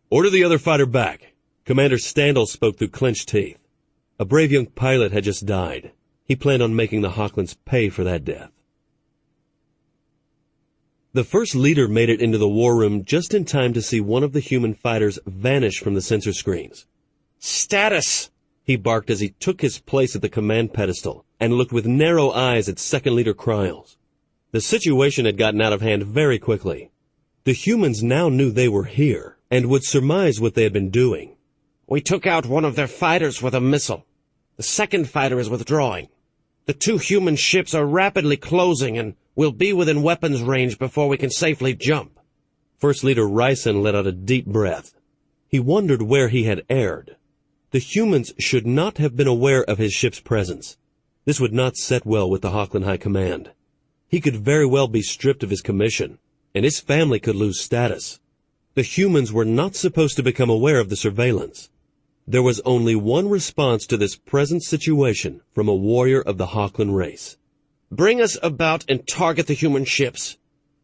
"Order the other fighter back," Commander Standel spoke through clenched teeth. A brave young pilot had just died. He planned on making the Hawklands pay for that death. The first leader made it into the war room just in time to see one of the human fighters vanish from the sensor screens. "Status!" he barked as he took his place at the command pedestal and looked with narrow eyes at Second Leader Cryles. The situation had gotten out of hand very quickly. The humans now knew they were here and would surmise what they had been doing. "We took out one of their fighters with a missile. The second fighter is withdrawing. The two human ships are rapidly closing and will be within weapons range before we can safely jump." First Leader Ryson let out a deep breath. He wondered where he had erred. The humans should not have been aware of his ship's presence. This would not set well with the Hawkland High Command. He could very well be stripped of his commission, and his family could lose status. The humans were not supposed to become aware of the surveillance. There was only one response to this present situation from a warrior of the Hawkland race. "Bring us about and target the human ships.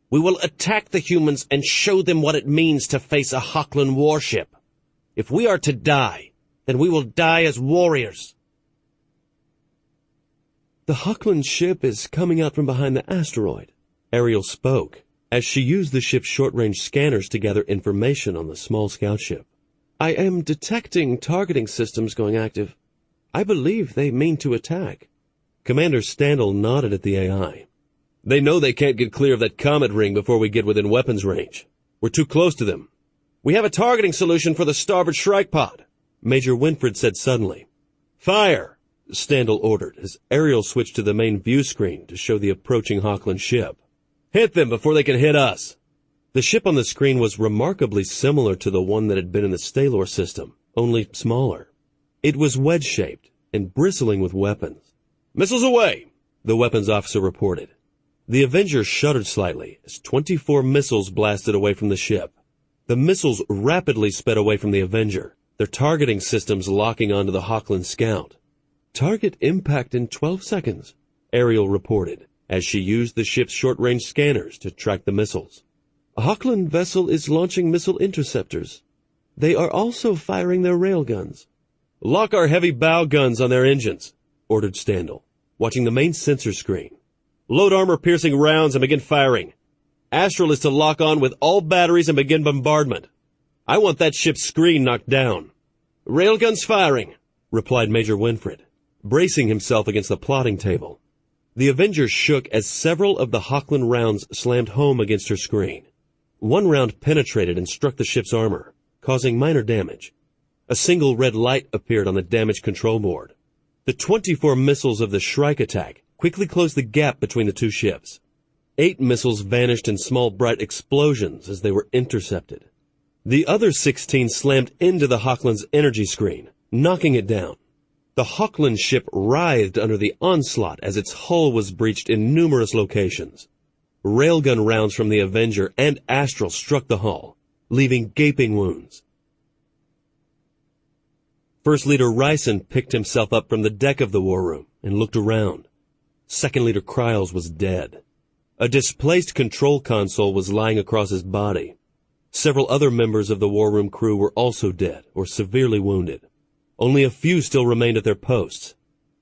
We will attack the humans and show them what it means to face a Hawkland warship. If we are to die, then we will die as warriors." "The Hawkland ship is coming out from behind the asteroid," Ariel spoke, as she used the ship's short-range scanners to gather information on the small scout ship. "I am detecting targeting systems going active. I believe they mean to attack." Commander Standel nodded at the AI. "They know they can't get clear of that comet ring before we get within weapons range. We're too close to them." "We have a targeting solution for the starboard Shrike pod," Major Winfred said suddenly. "Fire!" Standel ordered as Ariel switched to the main view screen to show the approaching Hawkland ship. "Hit them before they can hit us." The ship on the screen was remarkably similar to the one that had been in the Stalor system, only smaller. It was wedge-shaped and bristling with weapons. "Missiles away!" the weapons officer reported. The Avenger shuddered slightly as 24 missiles blasted away from the ship. The missiles rapidly sped away from the Avenger, their targeting systems locking onto the Hawkland scout. "Target impact in 12 seconds, Ariel reported, as she used the ship's short-range scanners to track the missiles. "A Hawkland vessel is launching missile interceptors. They are also firing their railguns." "Lock our heavy bow guns on their engines," ordered Standel, watching the main sensor screen. "Load armor-piercing rounds and begin firing. Astral is to lock on with all batteries and begin bombardment. I want that ship's screen knocked down." "Railguns firing," replied Major Winfred, bracing himself against the plotting table. The Avenger shook as several of the Hochland rounds slammed home against her screen. One round penetrated and struck the ship's armor, causing minor damage. A single red light appeared on the damaged control board. The 24 missiles of the Shrike attack quickly closed the gap between the two ships. 8 missiles vanished in small bright explosions as they were intercepted. The other 16 slammed into the Hochland's energy screen, knocking it down. The Hochland ship writhed under the onslaught as its hull was breached in numerous locations. Railgun rounds from the Avenger and Astral struck the hull, leaving gaping wounds. First Leader Ryson picked himself up from the deck of the war room and looked around. Second Leader Kryles was dead. A displaced control console was lying across his body. Several other members of the war room crew were also dead or severely wounded. Only a few still remained at their posts.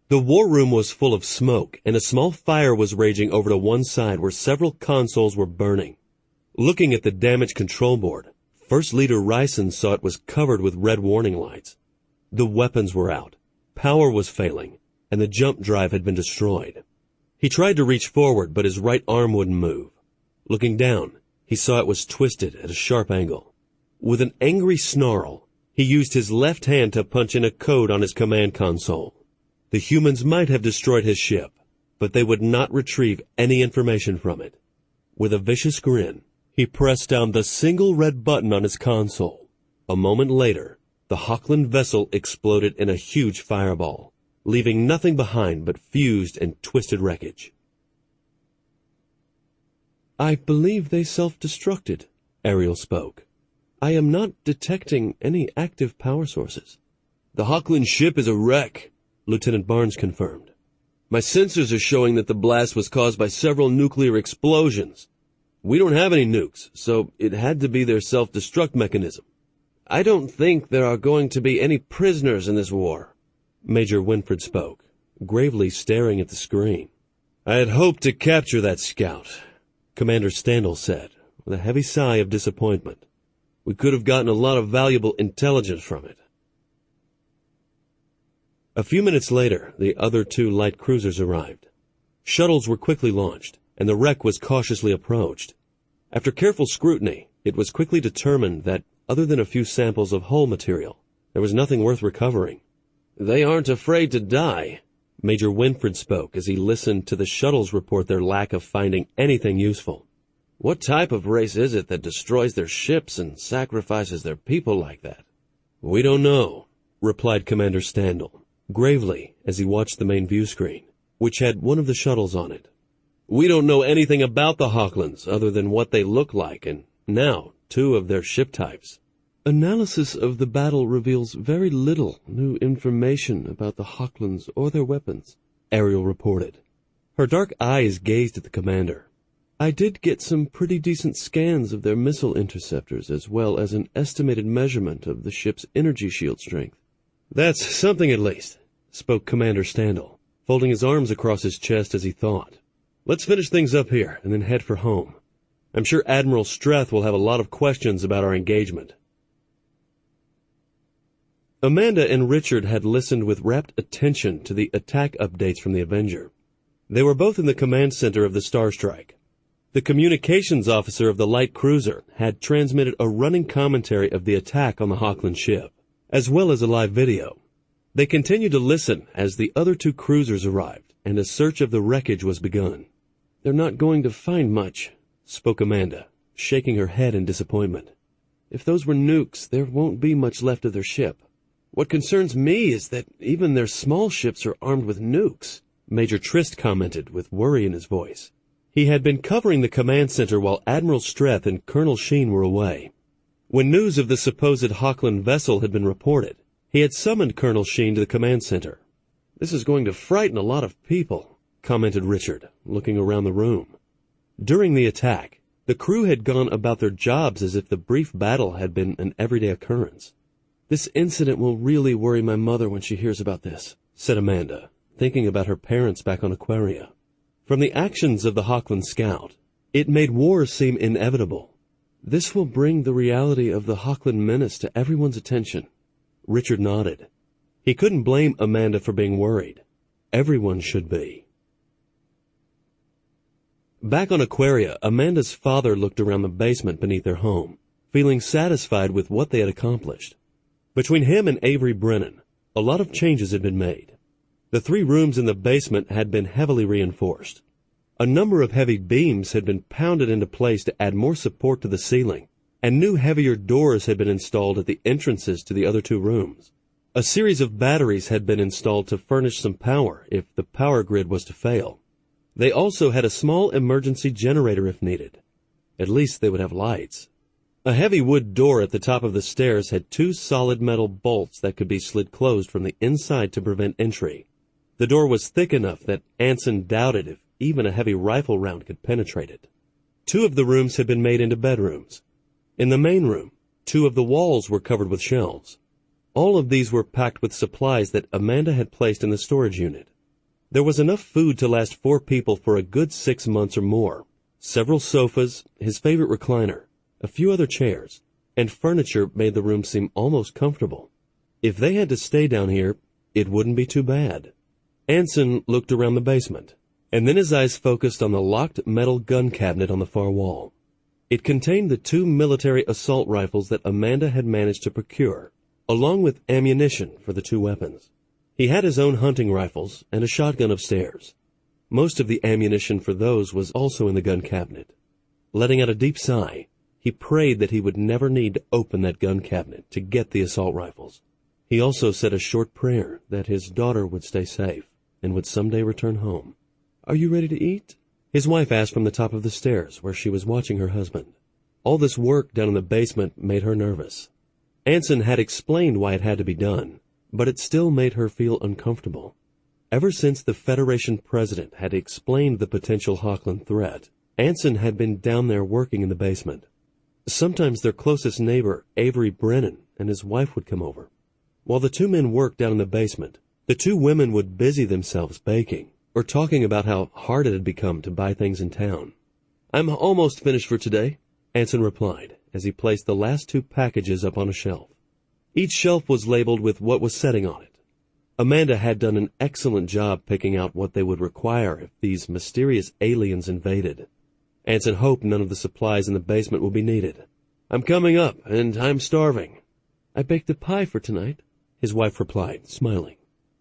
The war room was full of smoke, and a small fire was raging over to one side where several consoles were burning. Looking at the damaged control board, First Leader Ryson saw it was covered with red warning lights. The weapons were out, power was failing, and the jump drive had been destroyed. He tried to reach forward, but his right arm wouldn't move. Looking down, he saw it was twisted at a sharp angle. With an angry snarl, he used his left hand to punch in a code on his command console. The humans might have destroyed his ship, but they would not retrieve any information from it. With a vicious grin, he pressed down the single red button on his console. A moment later, the Hochland vessel exploded in a huge fireball, leaving nothing behind but fused and twisted wreckage. "I believe they self-destructed," Ariel spoke. "I am not detecting any active power sources." "The Hochland ship is a wreck," Lieutenant Barnes confirmed. "My sensors are showing that the blast was caused by several nuclear explosions. We don't have any nukes, so it had to be their self-destruct mechanism. I don't think there are going to be any prisoners in this war," Major Winfred spoke, gravely staring at the screen. "I had hoped to capture that scout," Commander Standel said, with a heavy sigh of disappointment. "We could have gotten a lot of valuable intelligence from it." A few minutes later, the other 2 light cruisers arrived. Shuttles were quickly launched, and the wreck was cautiously approached. After careful scrutiny, it was quickly determined that, other than a few samples of hull material, there was nothing worth recovering. "They aren't afraid to die," Major Winfred spoke as he listened to the shuttles report their lack of finding anything useful. "What type of race is it that destroys their ships and sacrifices their people like that?" "We don't know," replied Commander Standel, gravely as he watched the main view screen, which had one of the shuttles on it. "We don't know anything about the Hochlands other than what they look like, and now 2 of their ship types." "Analysis of the battle reveals very little new information about the Hochlands or their weapons," Ariel reported. Her dark eyes gazed at the commander. "I did get some pretty decent scans of their missile interceptors as well as an estimated measurement of the ship's energy shield strength." "That's something at least," spoke Commander Standel, folding his arms across his chest as he thought. "Let's finish things up here and then head for home. I'm sure Admiral Streth will have a lot of questions about our engagement." Amanda and Richard had listened with rapt attention to the attack updates from the Avenger. They were both in the command center of the Starstrike. The communications officer of the light cruiser had transmitted a running commentary of the attack on the Hochland ship, as well as a live video. They continued to listen as the other 2 cruisers arrived, and a search of the wreckage was begun. "They're not going to find much," spoke Amanda, shaking her head in disappointment. "If those were nukes, there won't be much left of their ship." "What concerns me is that even their small ships are armed with nukes," Major Trist commented with worry in his voice. He had been covering the command center while Admiral Streth and Colonel Sheen were away. When news of the supposed Hochland vessel had been reported, he had summoned Colonel Sheen to the command center. "This is going to frighten a lot of people," commented Richard, looking around the room. During the attack, the crew had gone about their jobs as if the brief battle had been an everyday occurrence. "This incident will really worry my mother when she hears about this," said Amanda, thinking about her parents back on Aquaria. From the actions of the Hochland scout, it made war seem inevitable. "This will bring the reality of the Hochland menace to everyone's attention." Richard nodded. He couldn't blame Amanda for being worried. Everyone should be. Back on Aquaria, Amanda's father looked around the basement beneath their home, feeling satisfied with what they had accomplished. Between him and Avery Brennan, a lot of changes had been made. The 3 rooms in the basement had been heavily reinforced. A number of heavy beams had been pounded into place to add more support to the ceiling, and new heavier doors had been installed at the entrances to the other 2 rooms. A series of batteries had been installed to furnish some power if the power grid was to fail. They also had a small emergency generator if needed. At least they would have lights. A heavy wood door at the top of the stairs had 2 solid metal bolts that could be slid closed from the inside to prevent entry. The door was thick enough that Anson doubted if even a heavy rifle round could penetrate it. 2 of the rooms had been made into bedrooms. In the main room, 2 of the walls were covered with shelves. All of these were packed with supplies that Amanda had placed in the storage unit. There was enough food to last 4 people for a good 6 months or more. Several sofas, his favorite recliner, a few other chairs, and furniture made the room seem almost comfortable. If they had to stay down here, it wouldn't be too bad. Anson looked around the basement, and then his eyes focused on the locked metal gun cabinet on the far wall. It contained the 2 military assault rifles that Amanda had managed to procure, along with ammunition for the 2 weapons. He had his own hunting rifles and a shotgun upstairs. Most of the ammunition for those was also in the gun cabinet. Letting out a deep sigh, he prayed that he would never need to open that gun cabinet to get the assault rifles. He also said a short prayer that his daughter would stay safe and would someday return home. "Are you ready to eat?" his wife asked from the top of the stairs where she was watching her husband. All this work down in the basement made her nervous. Anson had explained why it had to be done, but it still made her feel uncomfortable. Ever since the Federation president had explained the potential Hochland threat, Anson had been down there working in the basement. Sometimes their closest neighbor, Avery Brennan, and his wife would come over. While the 2 men worked down in the basement, the 2 women would busy themselves baking or talking about how hard it had become to buy things in town. "I'm almost finished for today," Anson replied as he placed the last 2 packages up on a shelf. Each shelf was labeled with what was setting on it. Amanda had done an excellent job picking out what they would require if these mysterious aliens invaded. Anson hoped none of the supplies in the basement would be needed. "I'm coming up, and I'm starving." "I baked a pie for tonight," his wife replied, smiling.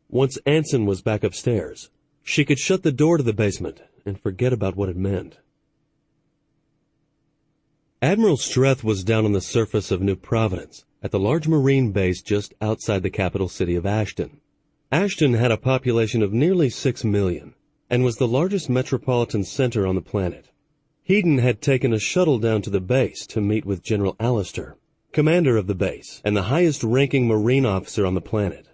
Once Anson was back upstairs, she could shut the door to the basement and forget about what it meant. Admiral Streth was down on the surface of New Providence, at the large marine base just outside the capital city of Ashton. Ashton had a population of nearly 6 million, and was the largest metropolitan center on the planet. Hedon had taken a shuttle down to the base to meet with General Allister, commander of the base and the highest-ranking marine officer on the planet.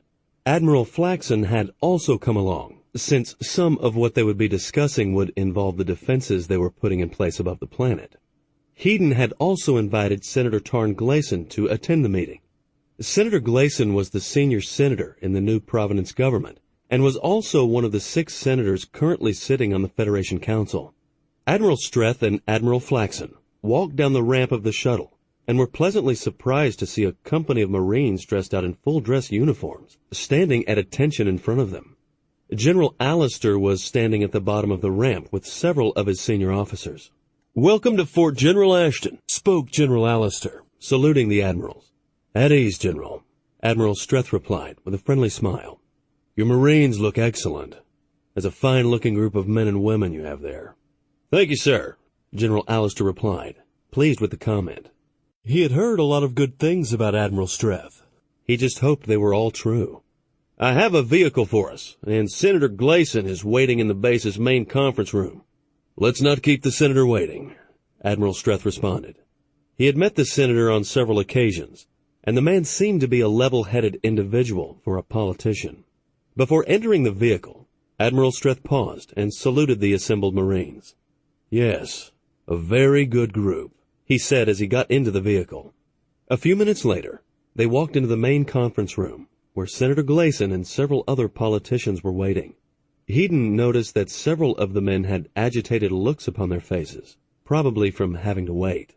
Admiral Flaxen had also come along, since some of what they would be discussing would involve the defenses they were putting in place above the planet. Hedon had also invited Senator Tarn Gleason to attend the meeting. Senator Gleason was the senior senator in the New Providence government, and was also one of the 6 senators currently sitting on the Federation Council. Admiral Streth and Admiral Flaxen walked down the ramp of the shuttle, and were pleasantly surprised to see a company of Marines dressed out in full-dress uniforms, standing at attention in front of them. General Allister was standing at the bottom of the ramp with several of his senior officers. "Welcome to Fort General Ashton," spoke General Allister, saluting the admirals. "At ease, General," Admiral Streth replied with a friendly smile. "Your Marines look excellent. There's a fine-looking group of men and women you have there." "Thank you, sir," General Allister replied, pleased with the comment. He had heard a lot of good things about Admiral Streth. He just hoped they were all true. "I have a vehicle for us, and Senator Gleason is waiting in the base's main conference room." "Let's not keep the senator waiting," Admiral Streth responded. He had met the senator on several occasions, and the man seemed to be a level-headed individual for a politician. Before entering the vehicle, Admiral Streth paused and saluted the assembled Marines. "Yes, a very good group," he said as he got into the vehicle. A few minutes later, they walked into the main conference room, where Senator Gleason and several other politicians were waiting. Hedon noticed that several of the men had agitated looks upon their faces, probably from having to wait.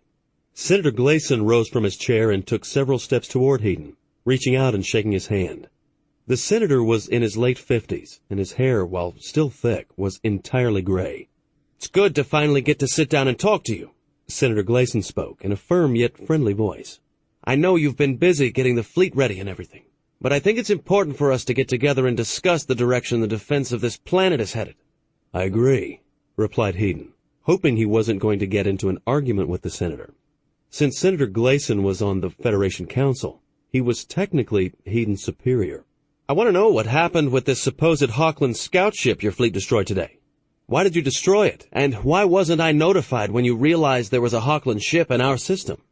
Senator Gleason rose from his chair and took several steps toward Hedon, reaching out and shaking his hand. The senator was in his late 50s, and his hair, while still thick, was entirely gray. It's good to finally get to sit down and talk to you. Senator Gleason spoke in a firm yet friendly voice. I know you've been busy getting the fleet ready and everything, but I think it's important for us to get together and discuss the direction the defense of this planet is headed. I agree, replied Hedon, hoping he wasn't going to get into an argument with the senator. Since Senator Gleason was on the Federation Council, he was technically Hedon's superior. I want to know what happened with this supposed Hawkland scout ship your fleet destroyed today. Why did you destroy it, and why wasn't I notified when you realized there was a Hawkland ship in our system?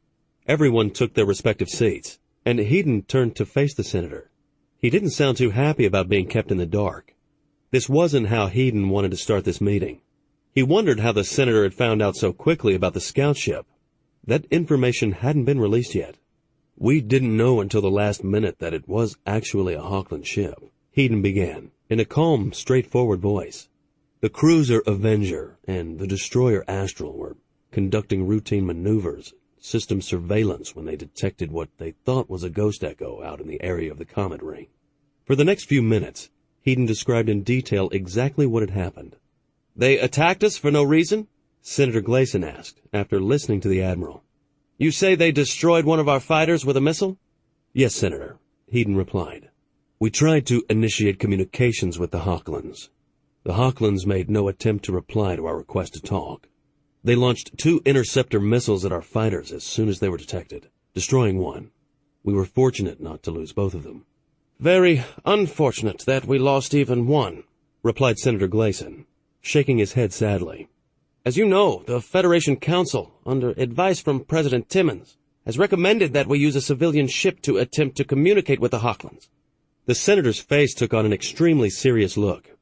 Everyone took their respective seats, and Hedon turned to face the senator. He didn't sound too happy about being kept in the dark. This wasn't how Hedon wanted to start this meeting. He wondered how the senator had found out so quickly about the scout ship. That information hadn't been released yet. We didn't know until the last minute that it was actually a Hawkland ship, Hedon began, in a calm, straightforward voice. The cruiser Avenger and the destroyer Astral were conducting routine maneuvers, system surveillance when they detected what they thought was a ghost echo out in the area of the comet ring. For the next few minutes, Hedon described in detail exactly what had happened. They attacked us for no reason? Senator Gleason asked, after listening to the Admiral. You say they destroyed one of our fighters with a missile? Yes, Senator, Hedon replied. We tried to initiate communications with the Hawklands. The Hawklands made no attempt to reply to our request to talk. They launched 2 interceptor missiles at our fighters as soon as they were detected, destroying one. We were fortunate not to lose both of them. Very unfortunate that we lost even one, replied Senator Gleason, shaking his head sadly. As you know, the Federation Council, under advice from President Timmons, has recommended that we use a civilian ship to attempt to communicate with the Hawklands. The senator's face took on an extremely serious look.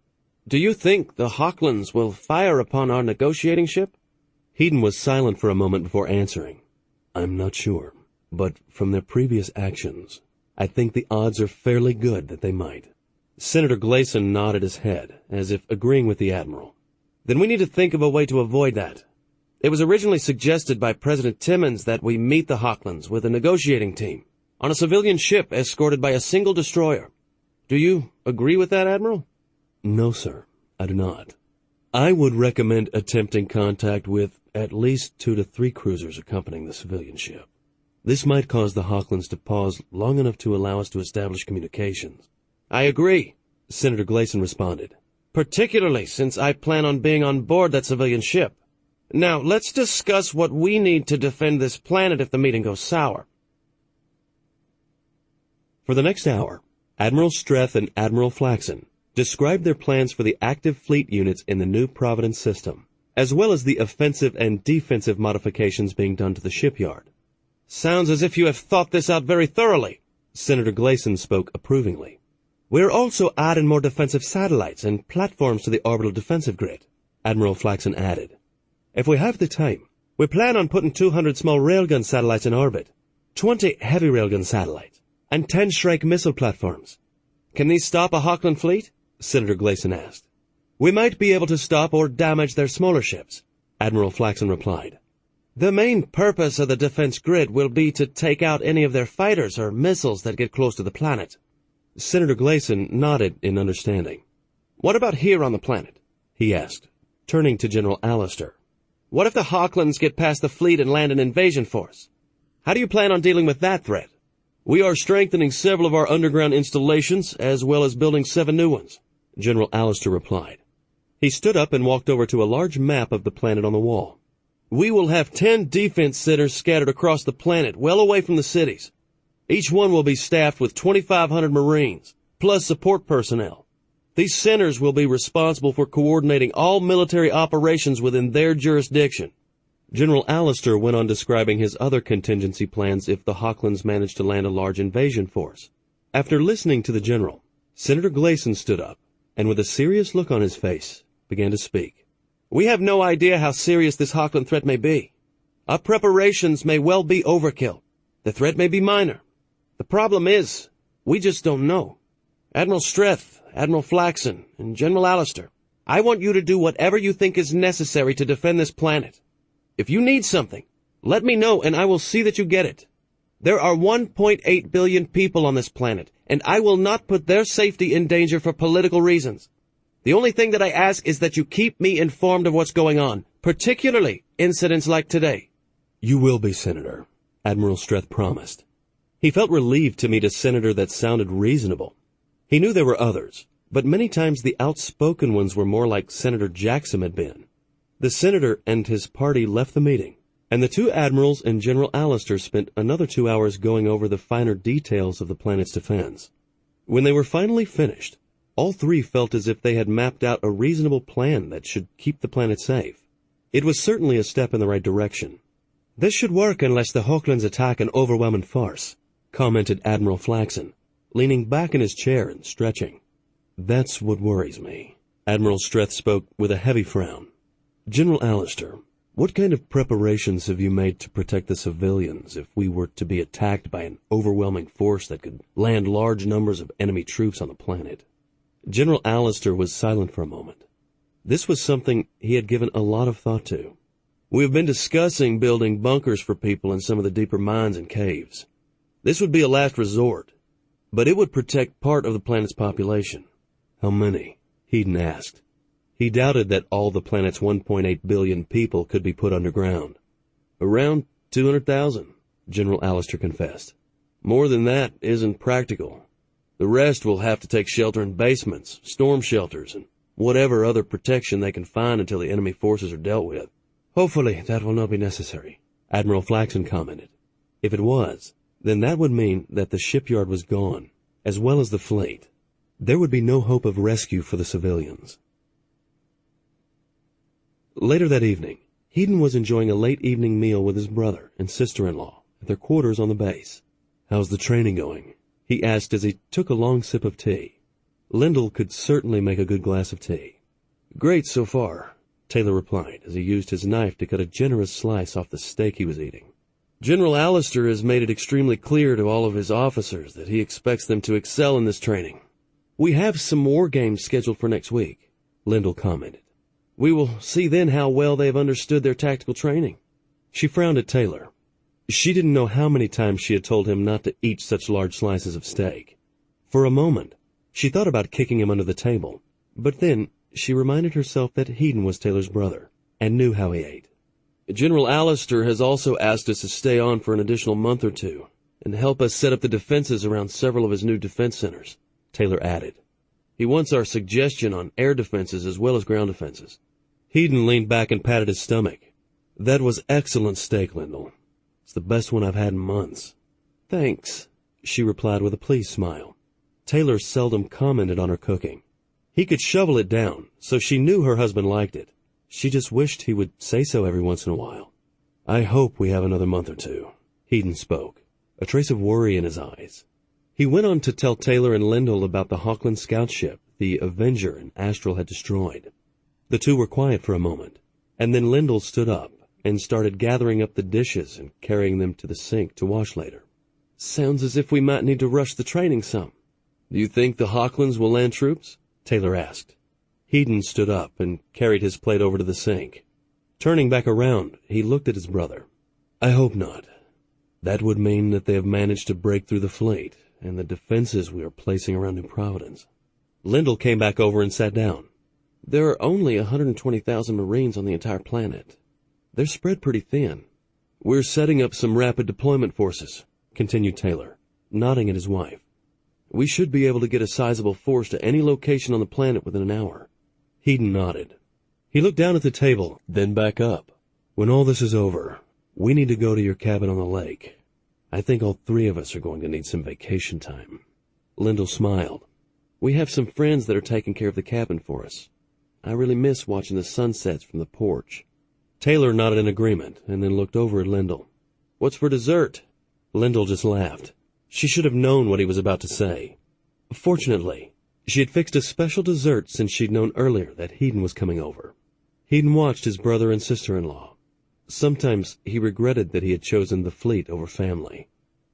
Do you think the Hawklands will fire upon our negotiating ship? Hedon was silent for a moment before answering. I'm not sure, but from their previous actions, I think the odds are fairly good that they might. Senator Gleason nodded his head, as if agreeing with the Admiral. Then we need to think of a way to avoid that. It was originally suggested by President Timmons that we meet the Hawklands with a negotiating team on a civilian ship escorted by a single destroyer. Do you agree with that, Admiral? No, sir, I do not. I would recommend attempting contact with at least 2 to 3 cruisers accompanying the civilian ship. This might cause the Hawklands to pause long enough to allow us to establish communications. I agree, Senator Gleason responded. Particularly since I plan on being on board that civilian ship. Now, let's discuss what we need to defend this planet if the meeting goes sour. For the next hour, Admiral Streth and Admiral Flaxen described their plans for the active fleet units in the New Providence system, as well as the offensive and defensive modifications being done to the shipyard. Sounds as if you have thought this out very thoroughly. Senator Gleason spoke approvingly. We're also adding more defensive satellites and platforms to the orbital defensive grid, Admiral Flaxen added. If we have the time, we plan on putting 200 small railgun satellites in orbit, 20 heavy railgun satellites, and 10 Shrike missile platforms. Can these stop a Hawkland fleet? Senator Gleason asked. We might be able to stop or damage their smaller ships, Admiral Flaxen replied. The main purpose of the defense grid will be to take out any of their fighters or missiles that get close to the planet. Senator Gleason nodded in understanding. What about here on the planet? He asked, turning to General Allister. What if the Hawklands get past the fleet and land an invasion force? How do you plan on dealing with that threat? We are strengthening several of our underground installations, as well as building 7 new ones, General Allister replied. He stood up and walked over to a large map of the planet on the wall. We will have 10 defense centers scattered across the planet, well away from the cities. Each one will be staffed with 2,500 Marines, plus support personnel. These centers will be responsible for coordinating all military operations within their jurisdiction. General Allister went on describing his other contingency plans if the Hawklands managed to land a large invasion force. After listening to the general, Senator Gleason stood up, and with a serious look on his face, began to speak. We have no idea how serious this Hawkland threat may be. Our preparations may well be overkill. The threat may be minor. The problem is, we just don't know. Admiral Streth, Admiral Flaxen, and General Allister, I want you to do whatever you think is necessary to defend this planet. If you need something, let me know and I will see that you get it. There are 1.8 billion people on this planet, and I will not put their safety in danger for political reasons. The only thing that I ask is that you keep me informed of what's going on, particularly incidents like today. You will be, Senator, Admiral Streth promised. He felt relieved to meet a senator that sounded reasonable. He knew there were others, but many times the outspoken ones were more like Senator Jackson had been. The senator and his party left the meeting, and the two admirals and General Allister spent another 2 hours going over the finer details of the planet's defense. When they were finally finished, all three felt as if they had mapped out a reasonable plan that should keep the planet safe. It was certainly a step in the right direction. This should work unless the Hochlands attack an overwhelming farce, commented Admiral Flaxen, leaning back in his chair and stretching. That's what worries me. Admiral Streth spoke with a heavy frown. General Allister, what kind of preparations have you made to protect the civilians if we were to be attacked by an overwhelming force that could land large numbers of enemy troops on the planet? General Allister was silent for a moment. This was something he had given a lot of thought to. We have been discussing building bunkers for people in some of the deeper mines and caves. This would be a last resort, but it would protect part of the planet's population. How many? Hedon asked. He doubted that all the planet's 1.8 billion people could be put underground. Around 200,000, General Allister confessed. More than that isn't practical. The rest will have to take shelter in basements, storm shelters, and whatever other protection they can find until the enemy forces are dealt with. Hopefully that will not be necessary, Admiral Flaxen commented. If it was, then that would mean that the shipyard was gone, as well as the fleet. There would be no hope of rescue for the civilians. Later that evening, Hedon was enjoying a late evening meal with his brother and sister-in-law at their quarters on the base. How's the training going? He asked as he took a long sip of tea. Lindell could certainly make a good glass of tea. Great so far, Taylor replied as he used his knife to cut a generous slice off the steak he was eating. General Allister has made it extremely clear to all of his officers that he expects them to excel in this training. We have some war games scheduled for next week, Lindell commented. We will see then how well they have understood their tactical training. She frowned at Taylor. She didn't know how many times she had told him not to eat such large slices of steak. For a moment, she thought about kicking him under the table, but then she reminded herself that Hedon was Taylor's brother, and knew how he ate. General Allister has also asked us to stay on for an additional month or two, and help us set up the defenses around several of his new defense centers, Taylor added. He wants our suggestion on air defenses as well as ground defenses. Hedon leaned back and patted his stomach. That was excellent steak, Lindell. It's the best one I've had in months. Thanks, she replied with a pleased smile. Taylor seldom commented on her cooking. He could shovel it down, so she knew her husband liked it. She just wished he would say so every once in a while. I hope we have another month or two, Hedon spoke, a trace of worry in his eyes. He went on to tell Taylor and Lindell about the Hochland scout ship the Avenger and Astral had destroyed. The two were quiet for a moment, and then Lindell stood up and started gathering up the dishes and carrying them to the sink to wash later. Sounds as if we might need to rush the training some. Do you think the Hochlands will land troops? Taylor asked. Hedon stood up and carried his plate over to the sink. Turning back around, he looked at his brother. I hope not. That would mean that they have managed to break through the fleet and the defenses we are placing around New Providence. Lindell came back over and sat down. There are only 120,000 Marines on the entire planet. They're spread pretty thin. We're setting up some rapid deployment forces, continued Taylor, nodding at his wife. We should be able to get a sizable force to any location on the planet within an hour. Hedon nodded. He looked down at the table, then back up. When all this is over, we need to go to your cabin on the lake. I think all three of us are going to need some vacation time. Lindell smiled. We have some friends that are taking care of the cabin for us. I really miss watching the sunsets from the porch. Taylor nodded in agreement and then looked over at Lindell. What's for dessert? Lindell just laughed. She should have known what he was about to say. Fortunately, she had fixed a special dessert since she'd known earlier that Hedon was coming over. Hedon watched his brother and sister-in-law. Sometimes he regretted that he had chosen the fleet over family.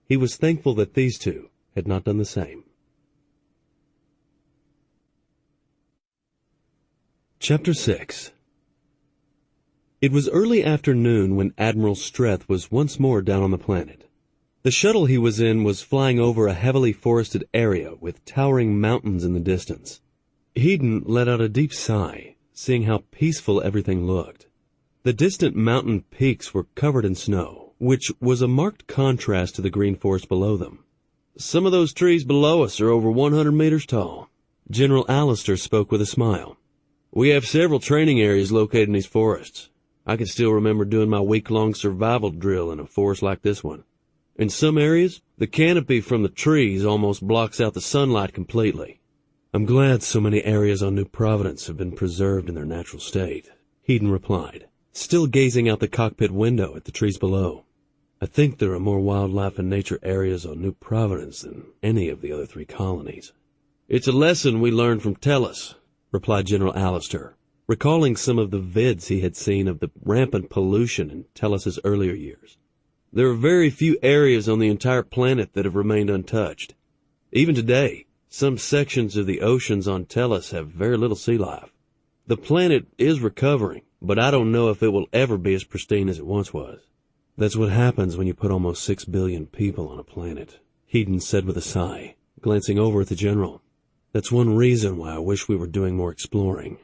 He was thankful that these two had not done the same. Chapter 6. It was early afternoon when Admiral Streth was once more down on the planet. The shuttle he was in was flying over a heavily forested area with towering mountains in the distance. Hedon let out a deep sigh, seeing how peaceful everything looked. The distant mountain peaks were covered in snow, which was a marked contrast to the green forest below them. Some of those trees below us are over 100 meters tall. General Allister spoke with a smile. We have several training areas located in these forests. I can still remember doing my week-long survival drill in a forest like this one. In some areas, the canopy from the trees almost blocks out the sunlight completely. I'm glad so many areas on New Providence have been preserved in their natural state, Hedon replied, still gazing out the cockpit window at the trees below. I think there are more wildlife and nature areas on New Providence than any of the other 3 colonies. It's a lesson we learned from Tellus, replied General Allister, recalling some of the vids he had seen of the rampant pollution in Tellus's earlier years. There are very few areas on the entire planet that have remained untouched. Even today, some sections of the oceans on Tellus have very little sea life. The planet is recovering, but I don't know if it will ever be as pristine as it once was. That's what happens when you put almost 6 billion people on a planet, Hedon said with a sigh, glancing over at the general. That's one reason why I wish we were doing more exploring.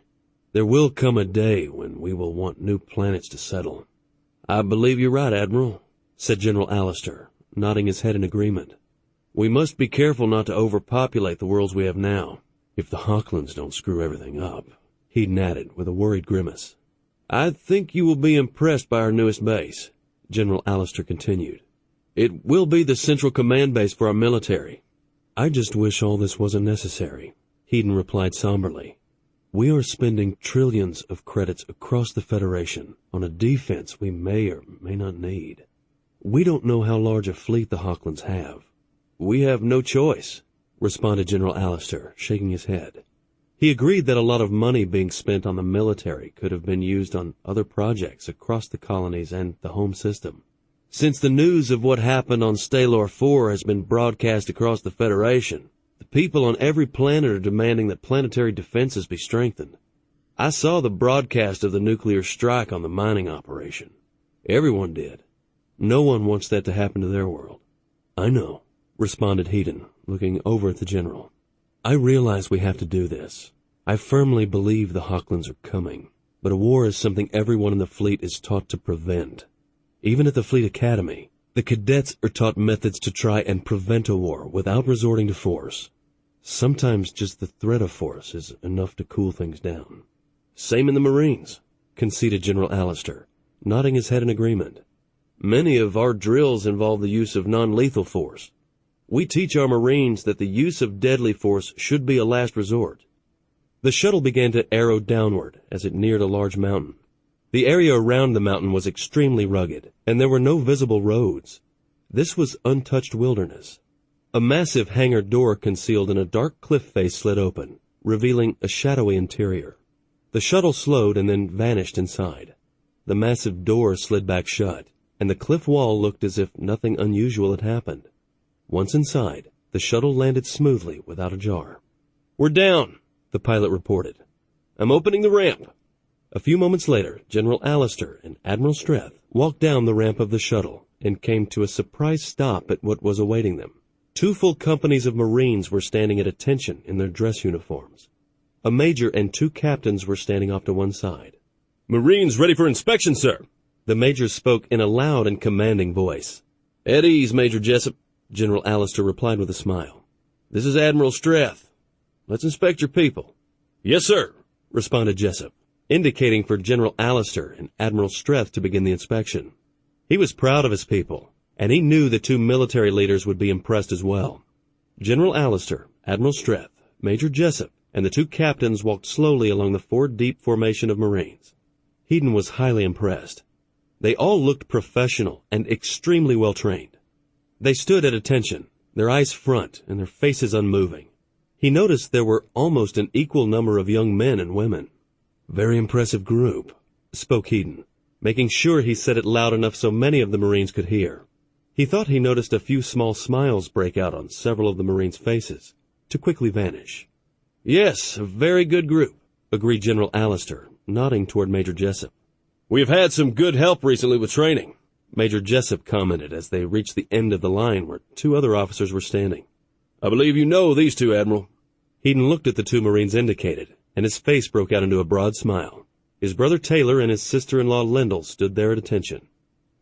There will come a day when we will want new planets to settle. I believe you're right, Admiral, said General Allister, nodding his head in agreement. We must be careful not to overpopulate the worlds we have now. If the Hawklands don't screw everything up, Hedon added with a worried grimace. I think you will be impressed by our newest base, General Allister continued. It will be the central command base for our military. I just wish all this wasn't necessary, Hedon replied somberly. We are spending trillions of credits across the Federation on a defense we may or may not need. We don't know how large a fleet the Hawklands have. We have no choice, responded General Allister, shaking his head. He agreed that a lot of money being spent on the military could have been used on other projects across the colonies and the home system. Since the news of what happened on Stalor 4 has been broadcast across the Federation, the people on every planet are demanding that planetary defenses be strengthened. I saw the broadcast of the nuclear strike on the mining operation. Everyone did. No one wants that to happen to their world. I know, responded Hedon, looking over at the general. I realize we have to do this. I firmly believe the Hawklands are coming, but a war is something everyone in the fleet is taught to prevent. Even at the Fleet Academy, the cadets are taught methods to try and prevent a war without resorting to force. Sometimes just the threat of force is enough to cool things down. Same in the Marines, conceded General Allister, nodding his head in agreement. Many of our drills involve the use of non-lethal force. We teach our Marines that the use of deadly force should be a last resort. The shuttle began to arrow downward as it neared a large mountain. The area around the mountain was extremely rugged, and there were no visible roads. This was untouched wilderness. A massive hangar door concealed in a dark cliff face slid open, revealing a shadowy interior. The shuttle slowed and then vanished inside. The massive door slid back shut, and the cliff wall looked as if nothing unusual had happened. Once inside, the shuttle landed smoothly without a jar. "We're down," the pilot reported. "I'm opening the ramp." A few moments later, General Allister and Admiral Streth walked down the ramp of the shuttle and came to a surprise stop at what was awaiting them. 2 full companies of Marines were standing at attention in their dress uniforms. A major and 2 captains were standing off to one side. "Marines ready for inspection, sir," the major spoke in a loud and commanding voice. "At ease, Major Jessup," General Allister replied with a smile. "This is Admiral Streth. Let's inspect your people." "Yes, sir," responded Jessup, indicating for General Allister and Admiral Streth to begin the inspection. He was proud of his people, and he knew the 2 military leaders would be impressed as well. General Allister, Admiral Streth, Major Jessup, and the 2 captains walked slowly along the 4-deep formation of Marines. Hedon was highly impressed. They all looked professional and extremely well trained. They stood at attention, their eyes front and their faces unmoving. He noticed there were almost an equal number of young men and women. "Very impressive group," spoke Hedon, making sure he said it loud enough so many of the Marines could hear. He thought he noticed a few small smiles break out on several of the Marines' faces, to quickly vanish. "Yes, a very good group," agreed General Allister, nodding toward Major Jessup. "We have had some good help recently with training. Major Jessup commented as they reached the end of the line where two other officers were standing. I believe you know these two, Admiral. Hedon looked at the two Marines indicated, and his face broke out into a broad smile. His brother Taylor and his sister-in-law Lendl stood there at attention.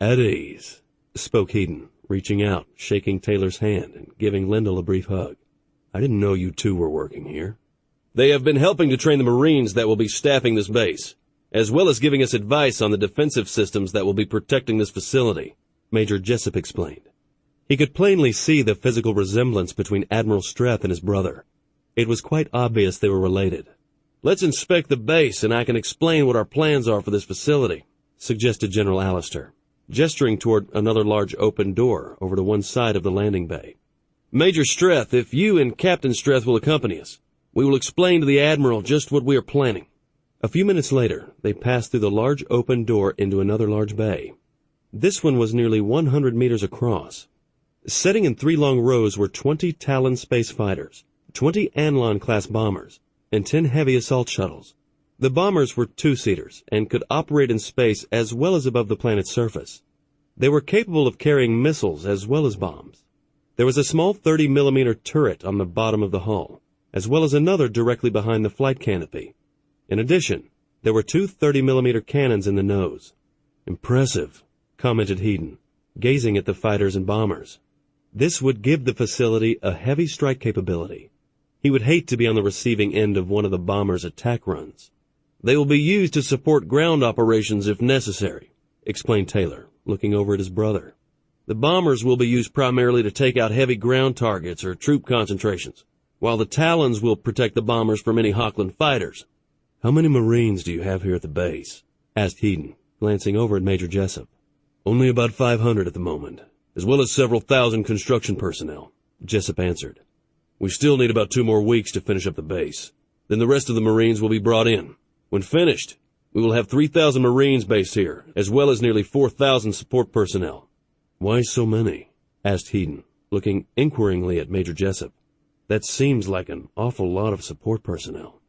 At ease, spoke Hedon, reaching out, shaking Taylor's hand, and giving Lendl a brief hug. I didn't know you two were working here. They have been helping to train the Marines that will be staffing this base, as well as giving us advice on the defensive systems that will be protecting this facility, Major Jessup explained. He could plainly see the physical resemblance between Admiral Strath and his brother. It was quite obvious they were related. Let's inspect the base and I can explain what our plans are for this facility, suggested General Allister, gesturing toward another large open door over to one side of the landing bay. Major Strath, if you and Captain Strath will accompany us, we will explain to the Admiral just what we are planning. A few minutes later, they passed through the large open door into another large bay. This one was nearly 100 meters across. Setting in 3 long rows were 20 Talon space fighters, 20 Anlon-class bombers, and 10 heavy assault shuttles. The bombers were 2-seaters and could operate in space as well as above the planet's surface. They were capable of carrying missiles as well as bombs. There was a small 30-millimeter turret on the bottom of the hull, as well as another directly behind the flight canopy. In addition, there were 2 30-millimeter cannons in the nose. Impressive, commented Hedon, gazing at the fighters and bombers. This would give the facility a heavy strike capability. He would hate to be on the receiving end of one of the bombers' attack runs. They will be used to support ground operations if necessary, explained Taylor, looking over at his brother. The bombers will be used primarily to take out heavy ground targets or troop concentrations, while the Talons will protect the bombers from any Hochland fighters. How many Marines do you have here at the base? Asked Hedon, glancing over at Major Jessup. Only about 500 at the moment, as well as several thousand construction personnel, Jessup answered. We still need about 2 more weeks to finish up the base. Then the rest of the Marines will be brought in. When finished, we will have 3,000 Marines based here, as well as nearly 4,000 support personnel. Why so many? Asked Hedon, looking inquiringly at Major Jessup. That seems like an awful lot of support personnel.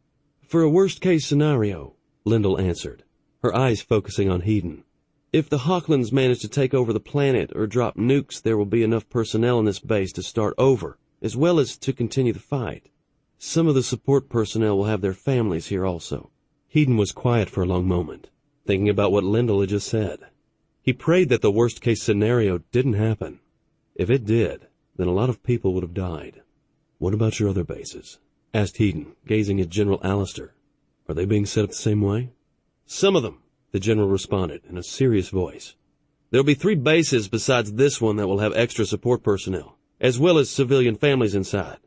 For a worst-case scenario, Lendl answered, her eyes focusing on Hedon. If the Hochlands manage to take over the planet or drop nukes, there will be enough personnel in this base to start over, as well as to continue the fight. Some of the support personnel will have their families here also. Hedon was quiet for a long moment, thinking about what Lendl had just said. He prayed that the worst-case scenario didn't happen. If it did, then a lot of people would have died. What about your other bases? Asked Hedon, gazing at General Allister. Are they being set up the same way? Some of them, the general responded in a serious voice. There will be 3 bases besides this one that will have extra support personnel, as well as civilian families inside.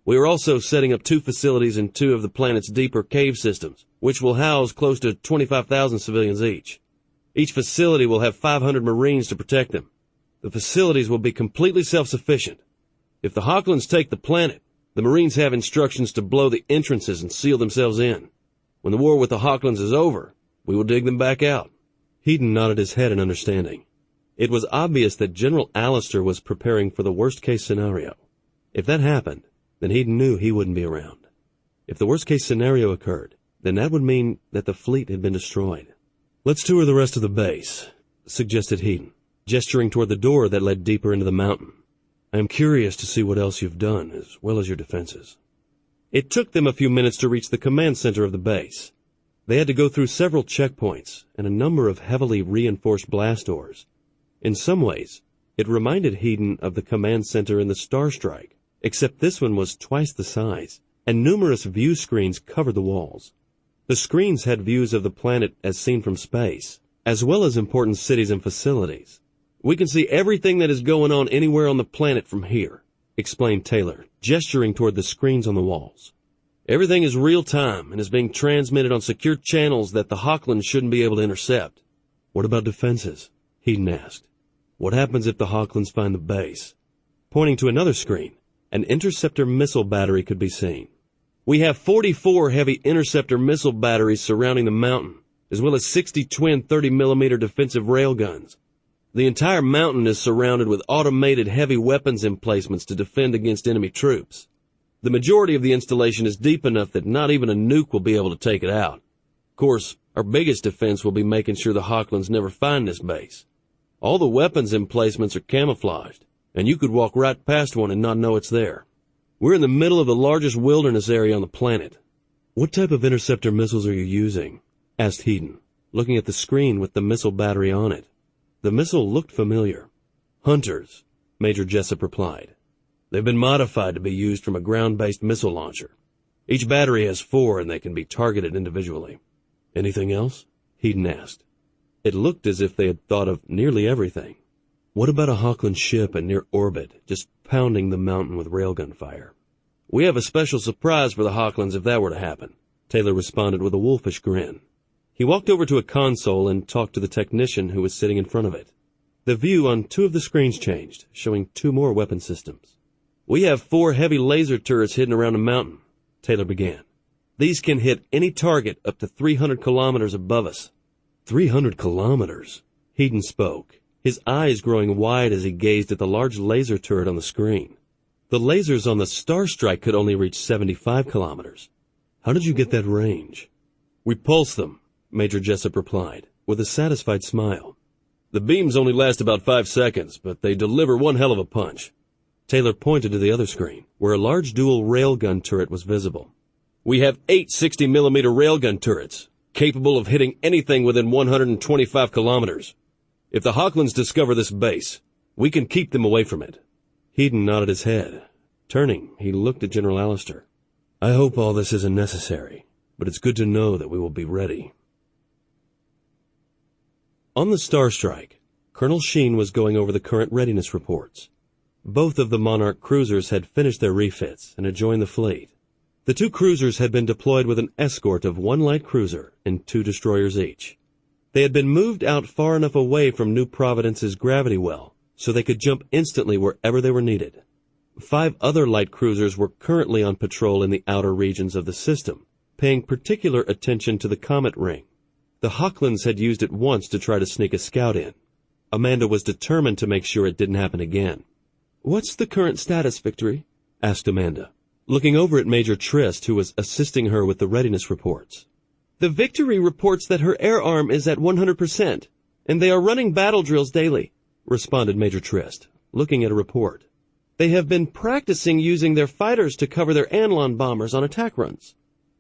We are also setting up 2 facilities in 2 of the planet's deeper cave systems, which will house close to 25,000 civilians each. Each facility will have 500 Marines to protect them. The facilities will be completely self-sufficient. If the Hochlands take the planet, the Marines have instructions to blow the entrances and seal themselves in. When the war with the Hochlands is over, we will dig them back out. Hedon nodded his head in understanding. It was obvious that General Allister was preparing for the worst-case scenario. If that happened, then Hedon knew he wouldn't be around. If the worst-case scenario occurred, then that would mean that the fleet had been destroyed. Let's tour the rest of the base, suggested Hedon, gesturing toward the door that led deeper into the mountain. I am curious to see what else you've done, as well as your defenses. It took them a few minutes to reach the command center of the base. They had to go through several checkpoints and a number of heavily reinforced blast doors. In some ways, it reminded Hedon of the command center in the Star Strike, except this one was twice the size, and numerous view screens covered the walls. The screens had views of the planet as seen from space, as well as important cities and facilities. We can see everything that is going on anywhere on the planet from here, explained Taylor, gesturing toward the screens on the walls. Everything is real-time and is being transmitted on secure channels that the Hochlands shouldn't be able to intercept. What about defenses? Hedon asked. What happens if the Hochlands find the base? Pointing to another screen, an interceptor missile battery could be seen. We have 44 heavy interceptor missile batteries surrounding the mountain, as well as 60 twin 30mm defensive railguns. The entire mountain is surrounded with automated heavy weapons emplacements to defend against enemy troops. The majority of the installation is deep enough that not even a nuke will be able to take it out. Of course, our biggest defense will be making sure the Hochlands never find this base. All the weapons emplacements are camouflaged, and you could walk right past one and not know it's there. We're in the middle of the largest wilderness area on the planet. What type of interceptor missiles are you using? Asked Heaton, looking at the screen with the missile battery on it. The missile looked familiar. Hunters, Major Jessup replied. They've been modified to be used from a ground-based missile launcher. Each battery has 4 and they can be targeted individually. Anything else? Heaton asked. It looked as if they had thought of nearly everything. What about a Hochland ship in near orbit, just pounding the mountain with railgun fire? We have a special surprise for the Hochlands if that were to happen, Taylor responded with a wolfish grin. He walked over to a console and talked to the technician who was sitting in front of it. The view on 2 of the screens changed, showing 2 more weapon systems. We have 4 heavy laser turrets hidden around the mountain, Taylor began. These can hit any target up to 300 kilometers above us. 300 kilometers? Heaton spoke, his eyes growing wide as he gazed at the large laser turret on the screen. The lasers on the Starstrike could only reach 75 kilometers. How did you get that range? We pulse them, Major Jessup replied, with a satisfied smile. The beams only last about 5 seconds, but they deliver one hell of a punch. Taylor pointed to the other screen, where a large dual railgun turret was visible. We have 8 60-millimeter railgun turrets, capable of hitting anything within 125 kilometers. If the Hochlands discover this base, we can keep them away from it. Heaton nodded his head. Turning, he looked at General Allister. I hope all this isn't necessary, but it's good to know that we will be ready. On the Starstrike, Colonel Sheen was going over the current readiness reports. Both of the Monarch cruisers had finished their refits and had joined the fleet. The 2 cruisers had been deployed with an escort of 1 light cruiser and 2 destroyers each. They had been moved out far enough away from New Providence's gravity well so they could jump instantly wherever they were needed. 5 other light cruisers were currently on patrol in the outer regions of the system, paying particular attention to the Comet Ring. The Hochlands had used it once to try to sneak a scout in. Amanda was determined to make sure it didn't happen again. What's the current status, Victory? Asked Amanda, looking over at Major Trist, who was assisting her with the readiness reports. The Victory reports that her air arm is at 100%, and they are running battle drills daily, responded Major Trist, looking at a report. They have been practicing using their fighters to cover their Anlon bombers on attack runs.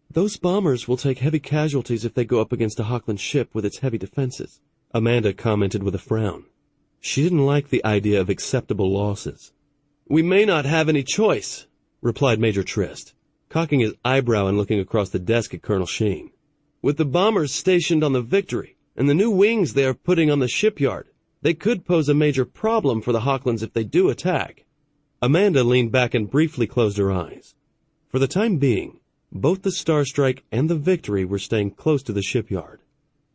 Those bombers will take heavy casualties if they go up against a Hochland ship with its heavy defenses, Amanda commented with a frown. She didn't like the idea of acceptable losses. We may not have any choice, replied Major Trist, cocking his eyebrow and looking across the desk at Colonel Sheen. With the bombers stationed on the Victory and the new wings they are putting on the shipyard, they could pose a major problem for the Hochlands if they do attack. Amanda leaned back and briefly closed her eyes. For the time being, both the Starstrike and the Victory were staying close to the shipyard.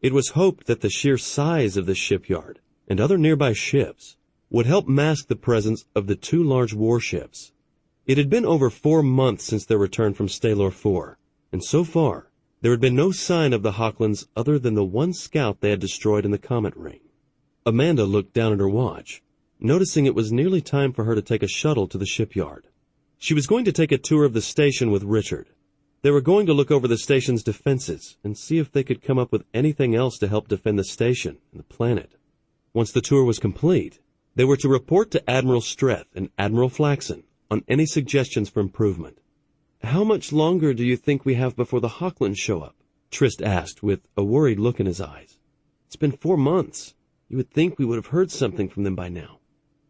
It was hoped that the sheer size of the shipyard and other nearby ships would help mask the presence of the 2 large warships. It had been over 4 months since their return from Stalor 4, and so far, there had been no sign of the Hochlands other than the 1 scout they had destroyed in the Comet Ring. Amanda looked down at her watch, noticing it was nearly time for her to take a shuttle to the shipyard. She was going to take a tour of the station with Richard. They were going to look over the station's defenses and see if they could come up with anything else to help defend the station and the planet. Once the tour was complete, they were to report to Admiral Streth and Admiral Flaxen on any suggestions for improvement. How much longer do you think we have before the Hochlands show up? Trist asked with a worried look in his eyes. It's been 4 months. You would think we would have heard something from them by now.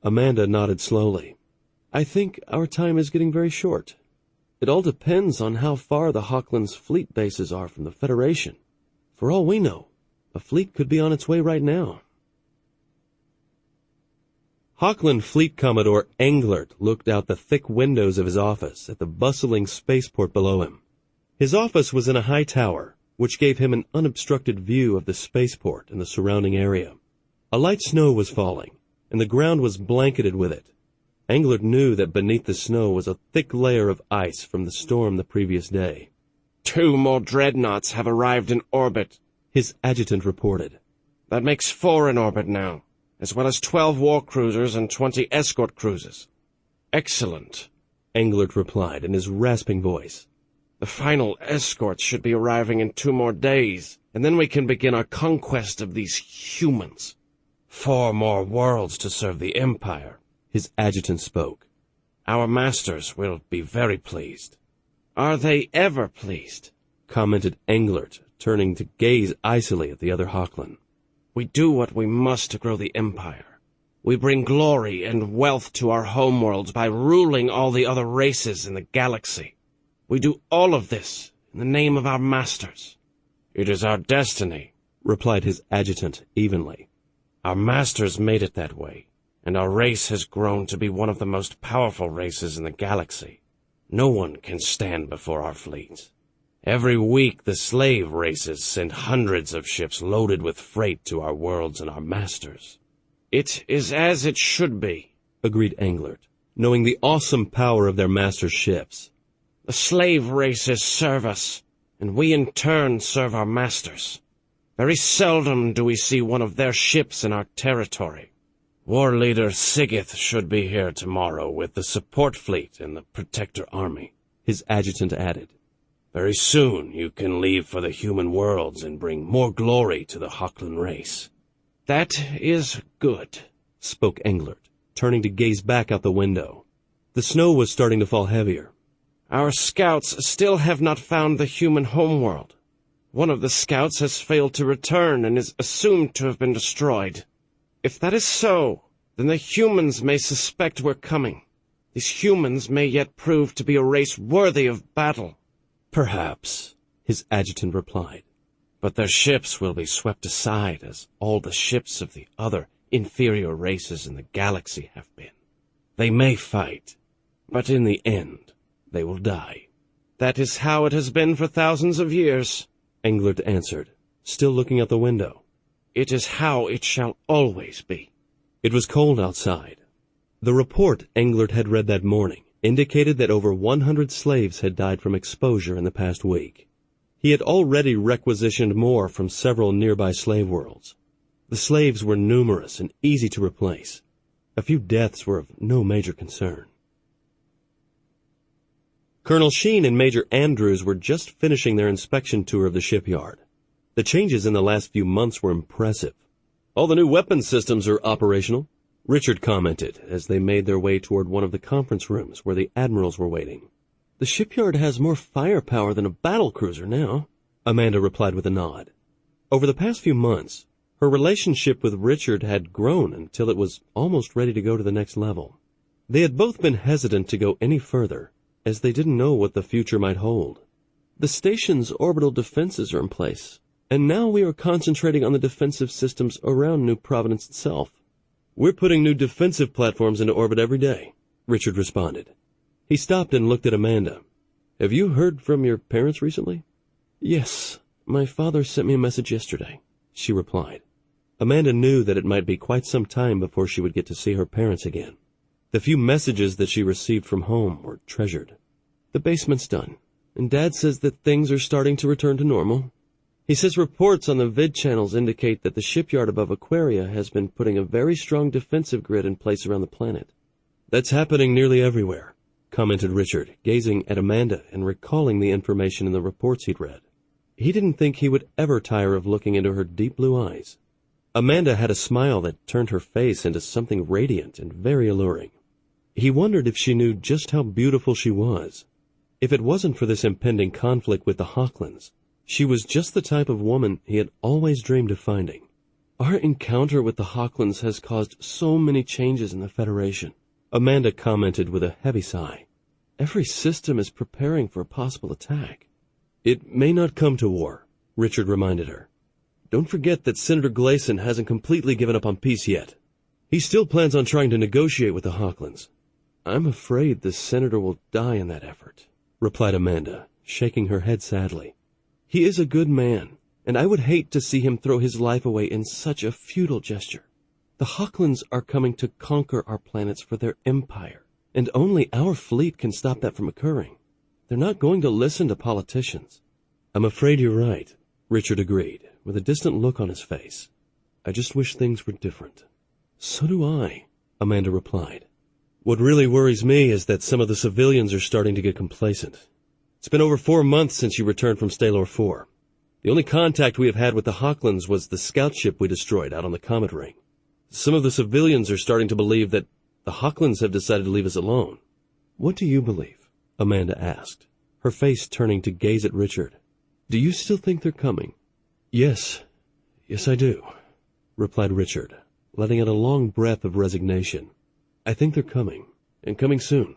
Amanda nodded slowly. I think our time is getting very short. It all depends on how far the Hochlands' fleet bases are from the Federation. For all we know, a fleet could be on its way right now. Hochland Fleet Commodore Englert looked out the thick windows of his office at the bustling spaceport below him. His office was in a high tower, which gave him an unobstructed view of the spaceport and the surrounding area. A light snow was falling, and the ground was blanketed with it. Englert knew that beneath the snow was a thick layer of ice from the storm the previous day. 2 more dreadnoughts have arrived in orbit, his adjutant reported. That makes 4 in orbit now, as well as 12 war cruisers and 20 escort cruisers. Excellent, Englert replied in his rasping voice. The final escorts should be arriving in 2 more days, and then we can begin our conquest of these humans. 4 more worlds to serve the Empire. His adjutant spoke. Our masters will be very pleased. Are they ever pleased? Commented Englert, turning to gaze icily at the other Hochland. We do what we must to grow the Empire. We bring glory and wealth to our homeworlds by ruling all the other races in the galaxy. We do all of this in the name of our masters. It is our destiny, replied his adjutant evenly. Our masters made it that way, and our race has grown to be one of the most powerful races in the galaxy. No one can stand before our fleets. Every week the slave races send hundreds of ships loaded with freight to our worlds and our masters. It is as it should be, agreed Englert, knowing the awesome power of their master's ships. The slave races serve us, and we in turn serve our masters. Very seldom do we see one of their ships in our territory. War leader Sigith should be here tomorrow with the support fleet and the protector army, his adjutant added. Very soon you can leave for the human worlds and bring more glory to the Hochland race. That is good, spoke Englert, turning to gaze back out the window. The snow was starting to fall heavier. Our scouts still have not found the human homeworld. One of the scouts has failed to return and is assumed to have been destroyed. If that is so, then the humans may suspect we're coming. These humans may yet prove to be a race worthy of battle. Perhaps, his adjutant replied. But their ships will be swept aside as all the ships of the other inferior races in the galaxy have been. They may fight, but in the end, they will die. That is how it has been for thousands of years, Englert answered, still looking out the window. It is how it shall always be. It was cold outside. The report Englert had read that morning indicated that over 100 slaves had died from exposure in the past week. He had already requisitioned more from several nearby slave worlds. The slaves were numerous and easy to replace. A few deaths were of no major concern. Colonel Sheen and Major Andrews were just finishing their inspection tour of the shipyard. The changes in the last few months were impressive. All the new weapon systems are operational, Richard commented as they made their way toward one of the conference rooms where the admirals were waiting. The shipyard has more firepower than a battle cruiser now, Amanda replied with a nod. Over the past few months, her relationship with Richard had grown until it was almost ready to go to the next level. They had both been hesitant to go any further, as they didn't know what the future might hold. The station's orbital defenses are in place, and now we are concentrating on the defensive systems around New Providence itself. We're putting new defensive platforms into orbit every day, Richard responded. He stopped and looked at Amanda. Have you heard from your parents recently? Yes, my father sent me a message yesterday, she replied. Amanda knew that it might be quite some time before she would get to see her parents again. The few messages that she received from home were treasured. The basement's done, and Dad says that things are starting to return to normal. He says reports on the vid channels indicate that the shipyard above Aquaria has been putting a very strong defensive grid in place around the planet. That's happening nearly everywhere, commented Richard, gazing at Amanda and recalling the information in the reports he'd read. He didn't think he would ever tire of looking into her deep blue eyes. Amanda had a smile that turned her face into something radiant and very alluring. He wondered if she knew just how beautiful she was. If it wasn't for this impending conflict with the Hochlands, she was just the type of woman he had always dreamed of finding. Our encounter with the Hochlands has caused so many changes in the Federation, Amanda commented with a heavy sigh. Every system is preparing for a possible attack. It may not come to war, Richard reminded her. Don't forget that Senator Gleason hasn't completely given up on peace yet. He still plans on trying to negotiate with the Hochlands. I'm afraid the senator will die in that effort, replied Amanda, shaking her head sadly. He is a good man, and I would hate to see him throw his life away in such a futile gesture. The Hochlands are coming to conquer our planets for their empire, and only our fleet can stop that from occurring. They're not going to listen to politicians. I'm afraid you're right, Richard agreed, with a distant look on his face. I just wish things were different. So do I, Amanda replied. What really worries me is that some of the civilians are starting to get complacent. It's been over 4 months since you returned from Stalor 4. The only contact we have had with the Hochlands was the scout ship we destroyed out on the Comet Ring. Some of the civilians are starting to believe that the Hochlands have decided to leave us alone. What do you believe? Amanda asked, her face turning to gaze at Richard. Do you still think they're coming? Yes, I do, replied Richard, letting out a long breath of resignation. I think they're coming, and coming soon.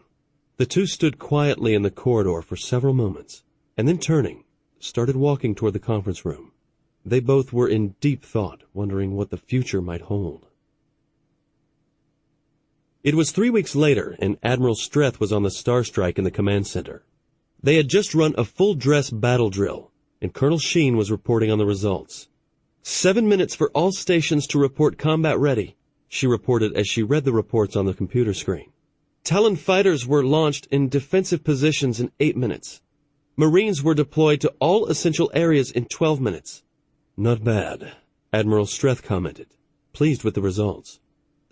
The two stood quietly in the corridor for several moments, and then turning, started walking toward the conference room. They both were in deep thought, wondering what the future might hold. It was 3 weeks later, and Admiral Streth was on the Star Strike in the command center. They had just run a full-dress battle drill, and Colonel Sheen was reporting on the results. 7 minutes for all stations to report combat ready, she reported as she read the reports on the computer screen. Talon fighters were launched in defensive positions in 8 minutes. Marines were deployed to all essential areas in 12 minutes. Not bad, Admiral Streth commented, pleased with the results.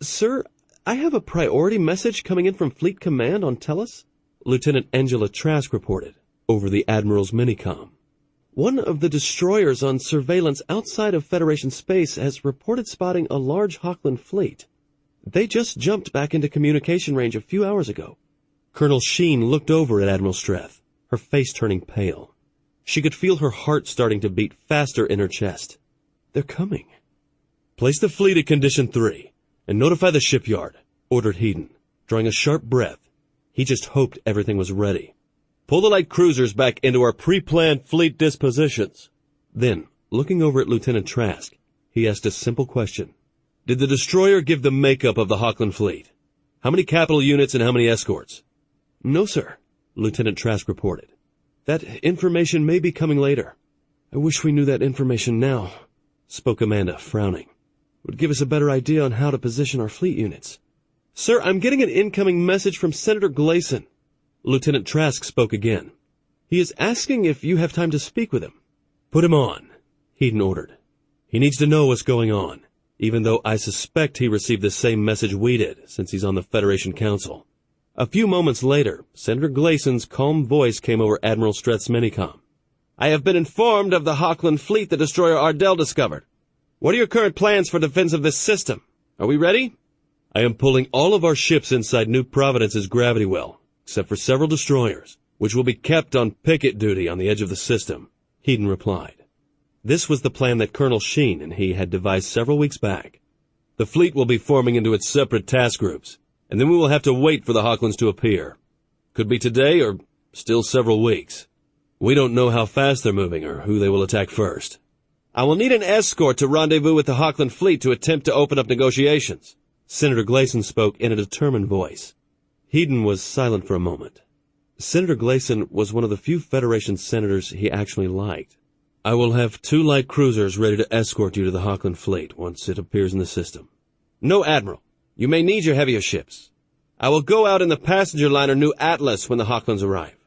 Sir, I have a priority message coming in from Fleet Command on Tellus, Lieutenant Angela Trask reported, over the Admiral's minicom. One of the destroyers on surveillance outside of Federation space has reported spotting a large Hochland fleet. They just jumped back into communication range a few hours ago. Colonel Sheen looked over at Admiral Streth, her face turning pale. She could feel her heart starting to beat faster in her chest. They're coming. Place the fleet at Condition 3 and notify the shipyard, ordered Hedon, drawing a sharp breath. He just hoped everything was ready. Pull the light cruisers back into our pre-planned fleet dispositions. Then, looking over at Lieutenant Trask, he asked a simple question. Did the destroyer give the makeup of the Hochland fleet? How many capital units and how many escorts? No, sir, Lieutenant Trask reported. That information may be coming later. I wish we knew that information now, spoke Amanda, frowning. It would give us a better idea on how to position our fleet units. Sir, I'm getting an incoming message from Senator Gleason. Lieutenant Trask spoke again. He is asking if you have time to speak with him. Put him on, Hedon ordered. He needs to know what's going on, even though I suspect he received the same message we did, since he's on the Federation Council. A few moments later, Senator Gleason's calm voice came over Admiral Streth's minicom. I have been informed of the Hochland fleet the destroyer Ardell discovered. What are your current plans for defense of this system? Are we ready? I am pulling all of our ships inside New Providence's gravity well, except for several destroyers, which will be kept on picket duty on the edge of the system, Hedon replied. This was the plan that Colonel Sheen and he had devised several weeks back. The fleet will be forming into its separate task groups, and then we will have to wait for the Hochlands to appear. Could be today or still several weeks. We don't know how fast they're moving or who they will attack first. I will need an escort to rendezvous with the Hochland fleet to attempt to open up negotiations. Senator Gleason spoke in a determined voice. Hedon was silent for a moment. Senator Gleason was one of the few Federation senators he actually liked. I will have 2 light cruisers ready to escort you to the Hochland fleet once it appears in the system. No, Admiral. You may need your heavier ships. I will go out in the passenger liner New Atlas when the Hochlands arrive.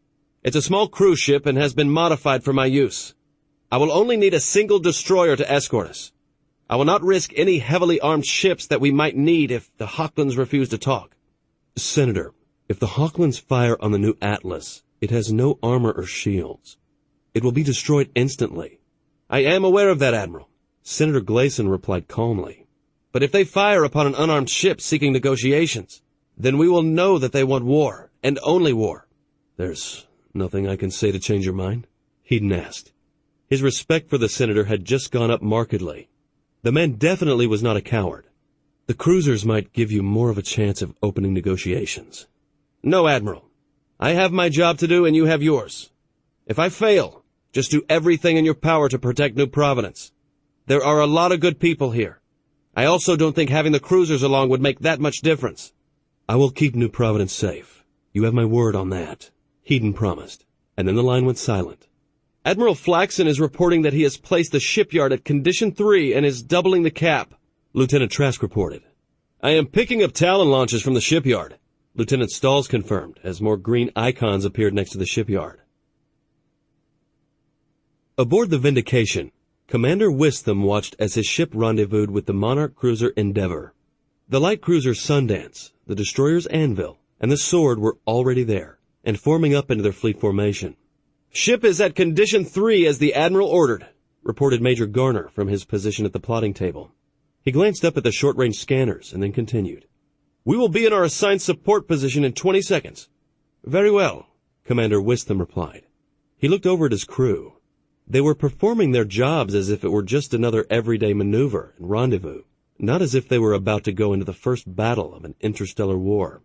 It's a small cruise ship and has been modified for my use. I will only need a single destroyer to escort us. I will not risk any heavily armed ships that we might need if the Hochlands refuse to talk. Senator, if the Hochlands fire on the New Atlas, it has no armor or shields. It will be destroyed instantly. I am aware of that, Admiral. Senator Gleason replied calmly. But if they fire upon an unarmed ship seeking negotiations, then we will know that they want war, and only war. There's nothing I can say to change your mind? Hedon asked. His respect for the senator had just gone up markedly. The man definitely was not a coward. The cruisers might give you more of a chance of opening negotiations. No, Admiral. I have my job to do and you have yours. If I fail, just do everything in your power to protect New Providence. There are a lot of good people here. I also don't think having the cruisers along would make that much difference. I will keep New Providence safe. You have my word on that, Hedon promised, and then the line went silent. Admiral Flaxen is reporting that he has placed the shipyard at Condition 3 and is doubling the cap, Lieutenant Trask reported. I am picking up Talon launches from the shipyard, Lieutenant Stalls confirmed as more green icons appeared next to the shipyard. Aboard the Vindication, Commander Wistham watched as his ship rendezvoused with the Monarch cruiser Endeavour. The light cruiser Sundance, the destroyers Anvil, and the Sword were already there, and forming up into their fleet formation. Ship is at Condition 3 as the Admiral ordered, reported Major Garner from his position at the plotting table. He glanced up at the short-range scanners and then continued. "We will be in our assigned support position in 20 seconds. "Very well," Commander Wistham replied. He looked over at his crew. They were performing their jobs as if it were just another everyday maneuver and rendezvous, not as if they were about to go into the first battle of an interstellar war.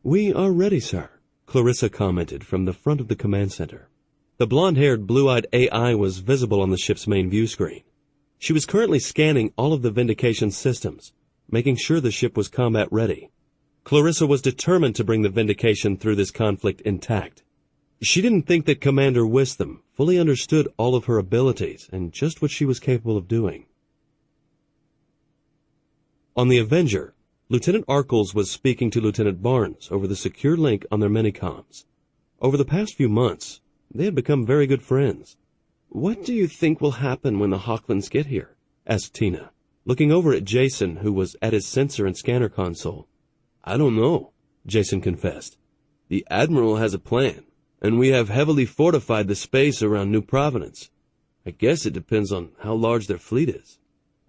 "We are ready, sir," Clarissa commented from the front of the command center. The blonde-haired, blue-eyed AI was visible on the ship's main view screen. She was currently scanning all of the Vindication systems, making sure the ship was combat-ready. Clarissa was determined to bring the Vindication through this conflict intact. She didn't think that Commander Wistham fully understood all of her abilities and just what she was capable of doing. On the Avenger, Lieutenant Arkles was speaking to Lieutenant Barnes over the secure link on their minicoms. Over the past few months, they had become very good friends. "What do you think will happen when the Hawklands get here?" asked Tina, looking over at Jason, who was at his sensor and scanner console. "I don't know," Jason confessed. "The Admiral has a plan, and we have heavily fortified the space around New Providence. I guess it depends on how large their fleet is."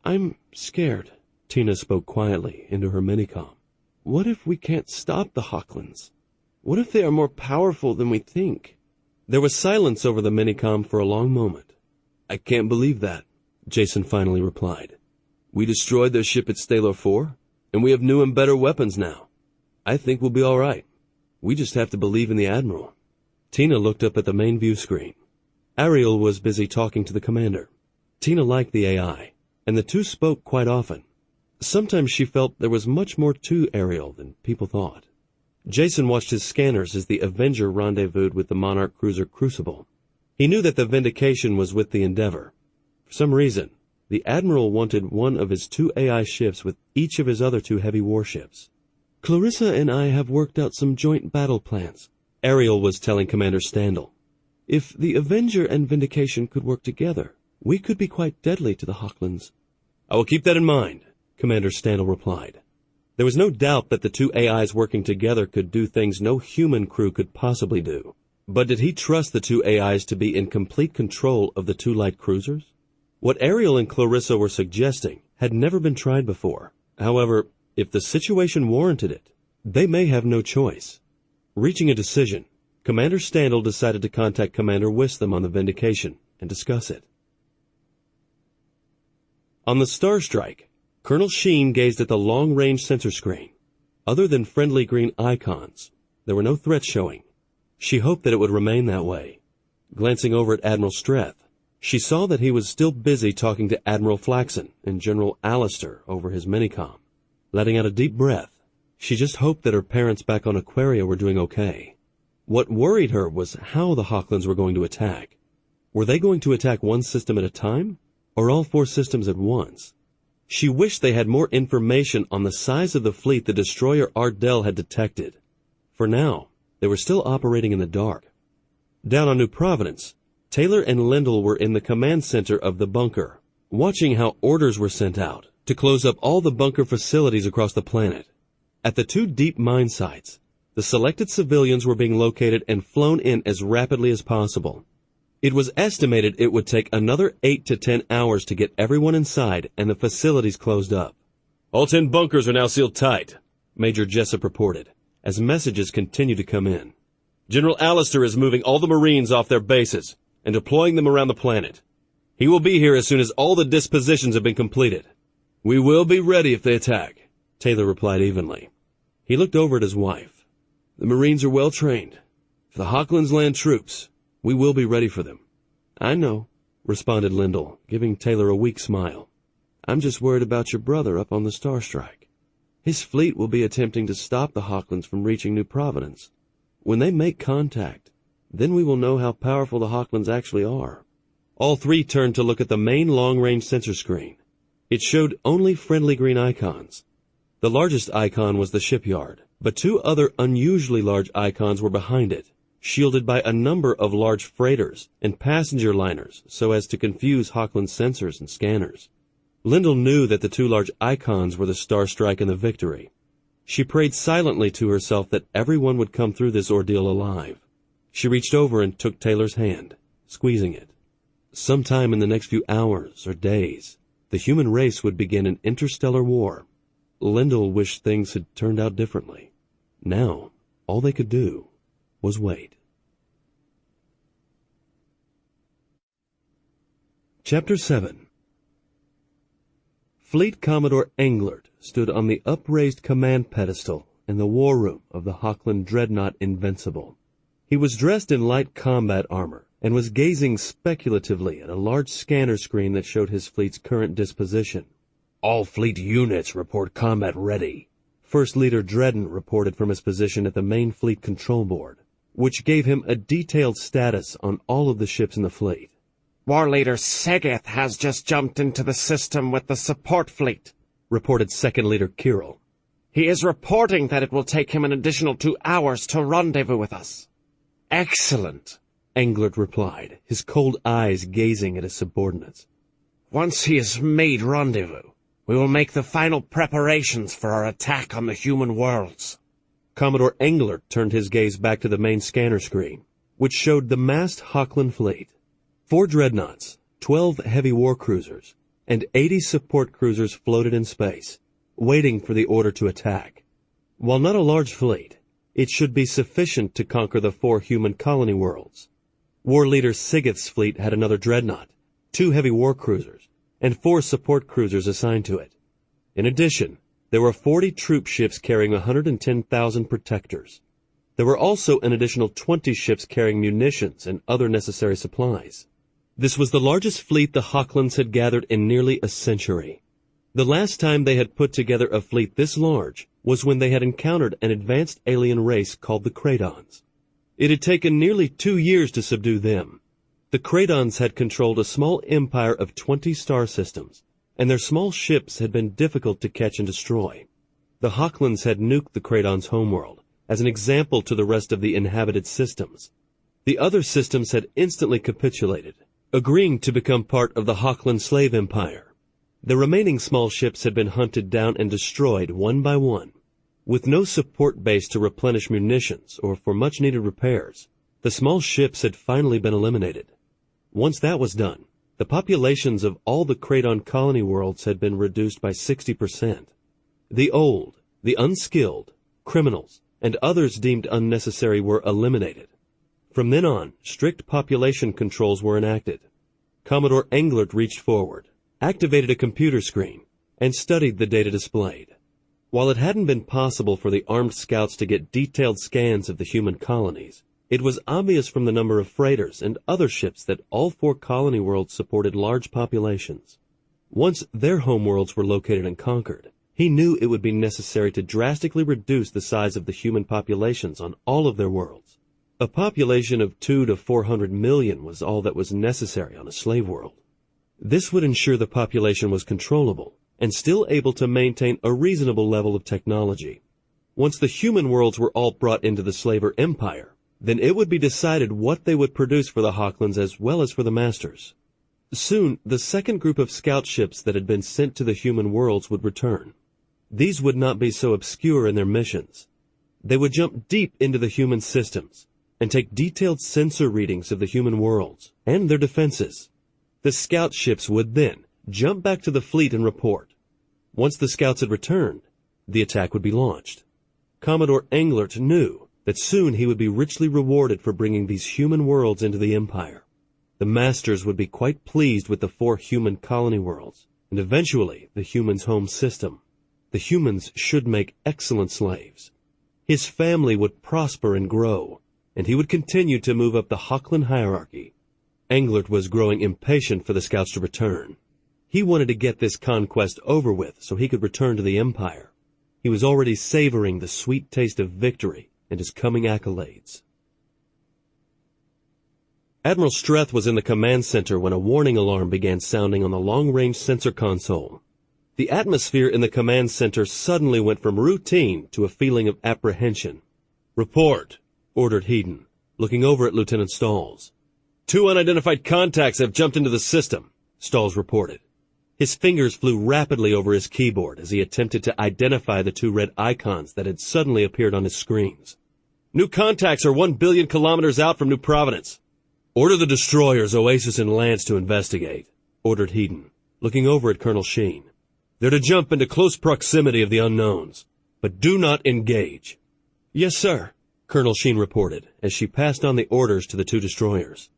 "I'm scared," Tina spoke quietly into her minicom. "What if we can't stop the Hawklands? What if they are more powerful than we think?" There was silence over the minicom for a long moment. "I can't believe that," Jason finally replied. "We destroyed their ship at Stalor 4, and we have new and better weapons now. I think we'll be all right. We just have to believe in the Admiral." Tina looked up at the main view screen. Ariel was busy talking to the commander. Tina liked the AI, and the two spoke quite often. Sometimes she felt there was much more to Ariel than people thought. Jason watched his scanners as the Avenger rendezvoused with the Monarch cruiser Crucible. He knew that the Vindication was with the Endeavor. For some reason, the Admiral wanted one of his two AI ships with each of his other two heavy warships. "Clarissa and I have worked out some joint battle plans," Ariel was telling Commander Standel. "If the Avenger and Vindication could work together, we could be quite deadly to the Hawklands." "I will keep that in mind," Commander Standel replied. There was no doubt that the two AIs working together could do things no human crew could possibly do. But did he trust the two AIs to be in complete control of the two light cruisers? What Ariel and Clarissa were suggesting had never been tried before. However, if the situation warranted it, they may have no choice. Reaching a decision, Commander Standel decided to contact Commander Wistham on the Vindication and discuss it. On the Star Strike, Colonel Sheen gazed at the long-range sensor screen. Other than friendly green icons, there were no threats showing. She hoped that it would remain that way. Glancing over at Admiral Streth, she saw that he was still busy talking to Admiral Flaxen and General Allister over his minicom. Letting out a deep breath, she just hoped that her parents back on Aquaria were doing okay. What worried her was how the Hawklands were going to attack. Were they going to attack one system at a time, or all four systems at once? She wished they had more information on the size of the fleet the destroyer Ardell had detected. For now, they were still operating in the dark. Down on New Providence, Taylor and Lindell were in the command center of the bunker, watching how orders were sent out to close up all the bunker facilities across the planet. At the two deep mine sites, the selected civilians were being located and flown in as rapidly as possible. It was estimated it would take another 8 to 10 hours to get everyone inside and the facilities closed up. "All 10 bunkers are now sealed tight," Major Jessup reported, as messages continued to come in. "General Allister is moving all the Marines off their bases and deploying them around the planet. He will be here as soon as all the dispositions have been completed." "We will be ready if they attack," Taylor replied evenly. He looked over at his wife. "The Marines are well trained. If the Hawklands land troops, we will be ready for them." "I know," responded Lindell, giving Taylor a weak smile. "I'm just worried about your brother up on the Star Strike. His fleet will be attempting to stop the Hawklands from reaching New Providence. When they make contact, then we will know how powerful the Hawklands actually are." All three turned to look at the main long-range sensor screen. It showed only friendly green icons. The largest icon was the shipyard, but two other unusually large icons were behind it, shielded by a number of large freighters and passenger liners so as to confuse Hawkland's sensors and scanners. Lindell knew that the two large icons were the Star Strike and the Victory. She prayed silently to herself that everyone would come through this ordeal alive. She reached over and took Taylor's hand, squeezing it. Sometime in the next few hours or days, The human race would begin an interstellar war. Lindell wished things had turned out differently. Now, all they could do was wait. Chapter 7. Fleet Commodore Englert stood on the upraised command pedestal in the war room of the Hochland dreadnought Invincible. He was dressed in light combat armor and was gazing speculatively at a large scanner screen that showed his fleet's current disposition. All fleet units report combat ready. First Leader Dredden reported from his position at the main fleet control board, which gave him a detailed status on all of the ships in the fleet. War Leader Segeth has just jumped into the system with the support fleet, reported Second Leader Kirill. He is reporting that it will take him an additional 2 hours to rendezvous with us. Excellent, Englert replied, his cold eyes gazing at his subordinates. Once he has made rendezvous, we will make the final preparations for our attack on the human worlds. Commodore Englert turned his gaze back to the main scanner screen, which showed the massed Hochland fleet. 4 dreadnoughts, 12 heavy war cruisers, and 80 support cruisers floated in space, waiting for the order to attack. While not a large fleet, it should be sufficient to conquer the 4 human colony worlds. War Leader Sigeth's fleet had another dreadnought, 2 heavy war cruisers, and 4 support cruisers assigned to it. In addition, there were 40 troop ships carrying 110,000 protectors. There were also an additional 20 ships carrying munitions and other necessary supplies. This was the largest fleet the Hochlands had gathered in nearly a century. The last time they had put together a fleet this large was when they had encountered an advanced alien race called the Kradons. It had taken nearly 2 years to subdue them. The Kradons had controlled a small empire of 20 star systems, and their small ships had been difficult to catch and destroy. The Hochlands had nuked the Kradons' homeworld as an example to the rest of the inhabited systems. The other systems had instantly capitulated, agreeing to become part of the Hochland slave empire. The remaining small ships had been hunted down and destroyed one by one. With no support base to replenish munitions or for much-needed repairs, the small ships had finally been eliminated. Once that was done, the populations of all the Kradon colony worlds had been reduced by 60%. The old, the unskilled, criminals, and others deemed unnecessary were eliminated. From then on, strict population controls were enacted. Commodore Englert reached forward, activated a computer screen, and studied the data displayed. While it hadn't been possible for the armed scouts to get detailed scans of the human colonies, it was obvious from the number of freighters and other ships that all 4 colony worlds supported large populations. Once their homeworlds were located and conquered, he knew it would be necessary to drastically reduce the size of the human populations on all of their worlds. A population of 200 to 400 million was all that was necessary on a slave world. This would ensure the population was controllable and still able to maintain a reasonable level of technology. Once the human worlds were all brought into the slaver empire, then it would be decided what they would produce for the Hochlands as well as for the masters. Soon, the second group of scout ships that had been sent to the human worlds would return. These would not be so obscure in their missions. They would jump deep into the human systems and take detailed sensor readings of the human worlds and their defenses. The scout ships would then jump back to the fleet and report. Once the scouts had returned, the attack would be launched. Commodore Englert knew that soon he would be richly rewarded for bringing these human worlds into the Empire. The masters would be quite pleased with the 4 human colony worlds, and eventually the humans' home system. The humans should make excellent slaves. His family would prosper and grow, and he would continue to move up the Hochland hierarchy. Englert was growing impatient for the scouts to return. He wanted to get this conquest over with so he could return to the Empire. He was already savoring the sweet taste of victory and his coming accolades. Admiral Streth was in the command center when a warning alarm began sounding on the long-range sensor console. The atmosphere in the command center suddenly went from routine to a feeling of apprehension. "Report," ordered Hedon, looking over at Lieutenant Stalls. "2 unidentified contacts have jumped into the system," Stalls reported. His fingers flew rapidly over his keyboard as he attempted to identify the 2 red icons that had suddenly appeared on his screens. "New contacts are 1 billion kilometers out from New Providence." "Order the destroyers Oasis and Lance to investigate," ordered Hedon. looking over at Colonel Sheen. "They're to jump into close proximity of the unknowns, but do not engage." "Yes, sir," Colonel Sheen reported, as she passed on the orders to the two destroyers.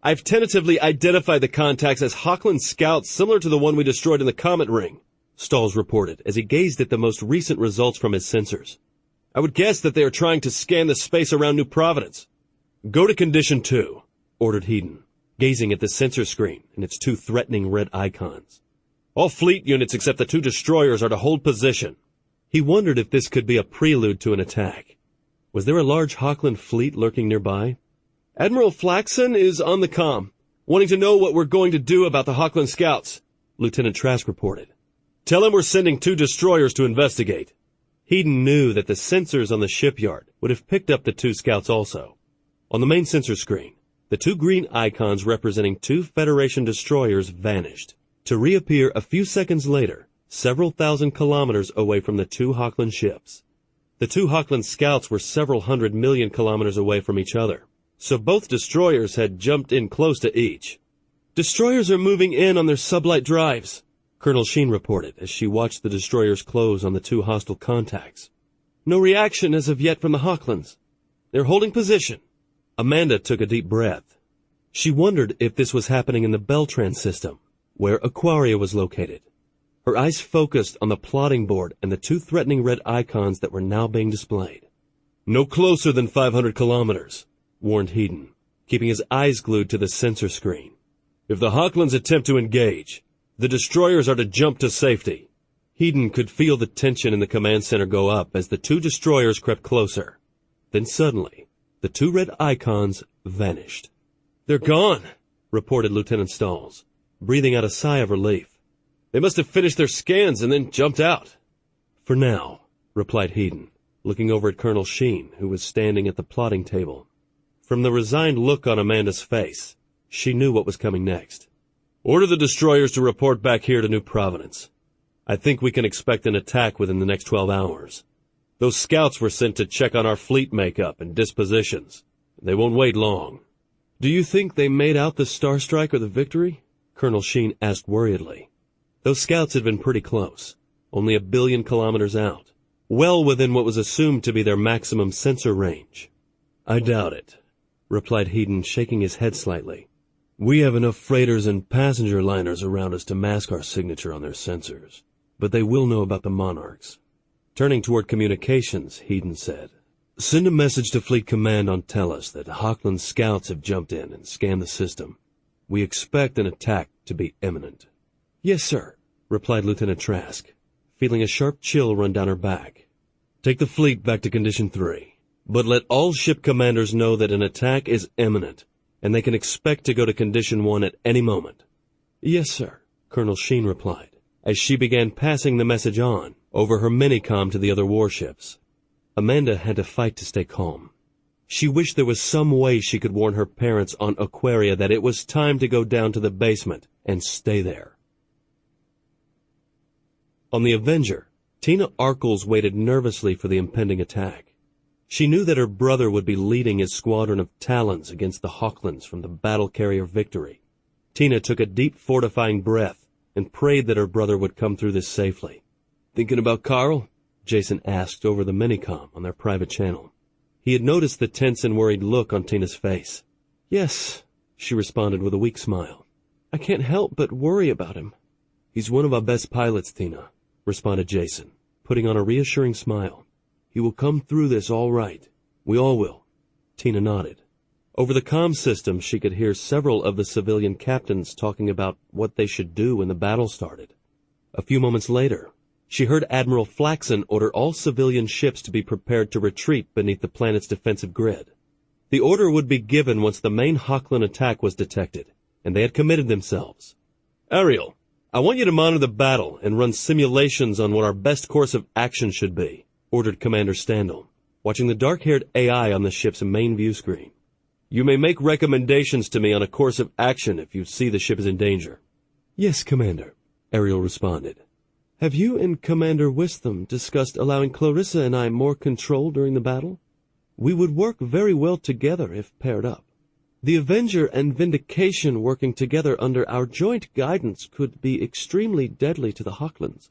"I've tentatively identified the contacts as Hochland scouts similar to the one we destroyed in the Comet Ring," Stalls reported, as he gazed at the most recent results from his sensors. "I would guess that they are trying to scan the space around New Providence." "Go to Condition 2, ordered Hedon, gazing at the sensor screen and its two threatening red icons. "All fleet units except the two destroyers are to hold position." He wondered if this could be a prelude to an attack. Was there a large Hochland fleet lurking nearby? "Admiral Flaxen is on the comm, wanting to know what we're going to do about the Hochland scouts," Lieutenant Trask reported. "Tell him we're sending two destroyers to investigate." Hedon knew that the sensors on the shipyard would have picked up the two scouts also. On the main sensor screen, the two green icons representing two Federation destroyers vanished, to reappear a few seconds later, several thousand kilometers away from the two Hochland ships. The two Hochland scouts were several 100 million kilometers away from each other, so both destroyers had jumped in close to each. "Destroyers are moving in on their sublight drives," Colonel Sheen reported as she watched the destroyers close on the two hostile contacts. "No reaction as of yet from the Hochlands. They're holding position." Amanda took a deep breath. She wondered if this was happening in the Beltran system, where Aquaria was located. Her eyes focused on the plotting board and the two threatening red icons that were now being displayed. "No closer than 500 kilometers, warned Hedon, keeping his eyes glued to the sensor screen. "If the Hochlands attempt to engage, the destroyers are to jump to safety." Hedon could feel the tension in the command center go up as the two destroyers crept closer. Then suddenly, the two red icons vanished. "They're gone," reported Lieutenant Stalls, breathing out a sigh of relief. "They must have finished their scans and then jumped out." "For now," replied Hedon, looking over at Colonel Sheen, who was standing at the plotting table. From the resigned look on Amanda's face, she knew what was coming next. "Order the destroyers to report back here to New Providence. I think we can expect an attack within the next 12 hours. Those scouts were sent to check on our fleet makeup and dispositions. They won't wait long." "Do you think they made out the Star Strike or the Victory?" Colonel Sheen asked worriedly. Those scouts had been pretty close, only 1 billion kilometers out, well within what was assumed to be their maximum sensor range. "I doubt it," replied Hedon, shaking his head slightly. "We have enough freighters and passenger liners around us to mask our signature on their sensors, but they will know about the Monarchs." Turning toward communications, Hedon said, "Send a message to Fleet Command on Tellus that Hochland scouts have jumped in and scanned the system. We expect an attack to be imminent." "Yes, sir," replied Lieutenant Trask, feeling a sharp chill run down her back. "Take the fleet back to Condition 3, but let all ship commanders know that an attack is imminent, and they can expect to go to Condition 1 at any moment." "Yes, sir," Colonel Sheen replied, as she began passing the message on over her minicom to the other warships. Amanda had to fight to stay calm. She wished there was some way she could warn her parents on Aquaria that it was time to go down to the basement and stay there. On the Avenger, Tina Arkles waited nervously for the impending attack. She knew that her brother would be leading his squadron of Talons against the Hochlands from the battle carrier Victory. Tina took a deep, fortifying breath and prayed that her brother would come through this safely. "Thinking about Carl?" Jason asked over the minicom on their private channel. He had noticed the tense and worried look on Tina's face. "Yes," she responded with a weak smile. "I can't help but worry about him." "He's one of our best pilots, Tina," responded Jason, putting on a reassuring smile. "He will come through this all right. We all will." Tina nodded. Over the comm system, she could hear several of the civilian captains talking about what they should do when the battle started. A few moments later, she heard Admiral Flaxen order all civilian ships to be prepared to retreat beneath the planet's defensive grid. The order would be given once the main Hochland attack was detected, and they had committed themselves. "Ariel, I want you to monitor the battle and run simulations on what our best course of action should be," ordered Commander Standel, watching the dark-haired AI on the ship's main view screen. "You may make recommendations to me on a course of action if you see the ship is in danger." "Yes, Commander," Ariel responded. "Have you and Commander Wistham discussed allowing Clarissa and I more control during the battle? We would work very well together if paired up." The Avenger and Vindication working together under our joint guidance could be extremely deadly to the Hochlands.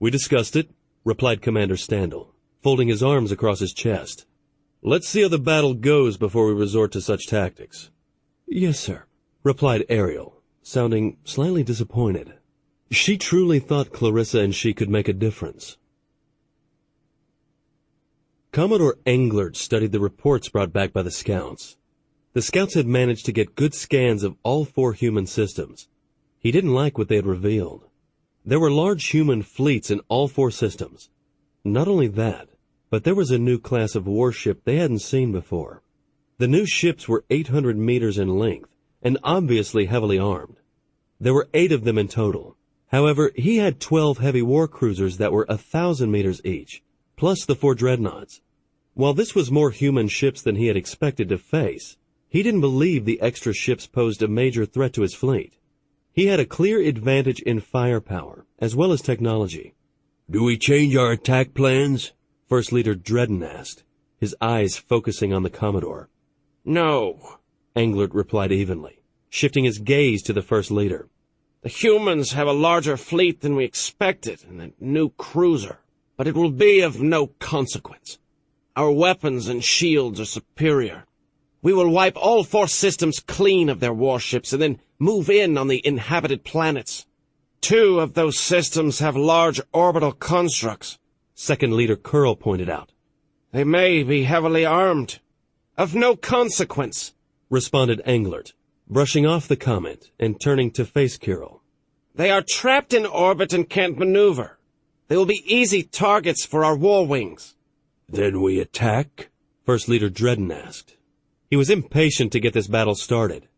We discussed it, replied Commander Standal, folding his arms across his chest. Let's see how the battle goes before we resort to such tactics. Yes, sir, replied Ariel, sounding slightly disappointed. She truly thought Clarissa and she could make a difference. Commodore Englert studied the reports brought back by the scouts. The scouts had managed to get good scans of all 4 human systems. He didn't like what they had revealed. There were large human fleets in all 4 systems. Not only that, but there was a new class of warship they hadn't seen before. The new ships were 800 meters in length and obviously heavily armed. There were 8 of them in total. However, he had 12 heavy war cruisers that were 1,000 meters each, plus the 4 dreadnoughts. While this was more human ships than he had expected to face, he didn't believe the extra ships posed a major threat to his fleet. He had a clear advantage in firepower, as well as technology. Do we change our attack plans? First Leader Dredden asked, his eyes focusing on the Commodore. No, Englert replied evenly, shifting his gaze to the First Leader. The humans have a larger fleet than we expected and a new cruiser, but it will be of no consequence. Our weapons and shields are superior. We will wipe all 4 systems clean of their warships and then move in on the inhabited planets. 2 of those systems have large orbital constructs, Second Leader Curl pointed out. They may be heavily armed. Of no consequence, responded Englert, brushing off the comment and turning to face Kirill. They are trapped in orbit and can't maneuver. They will be easy targets for our war wings. Then we attack? First Leader Dredden asked. He was impatient to get this battle started.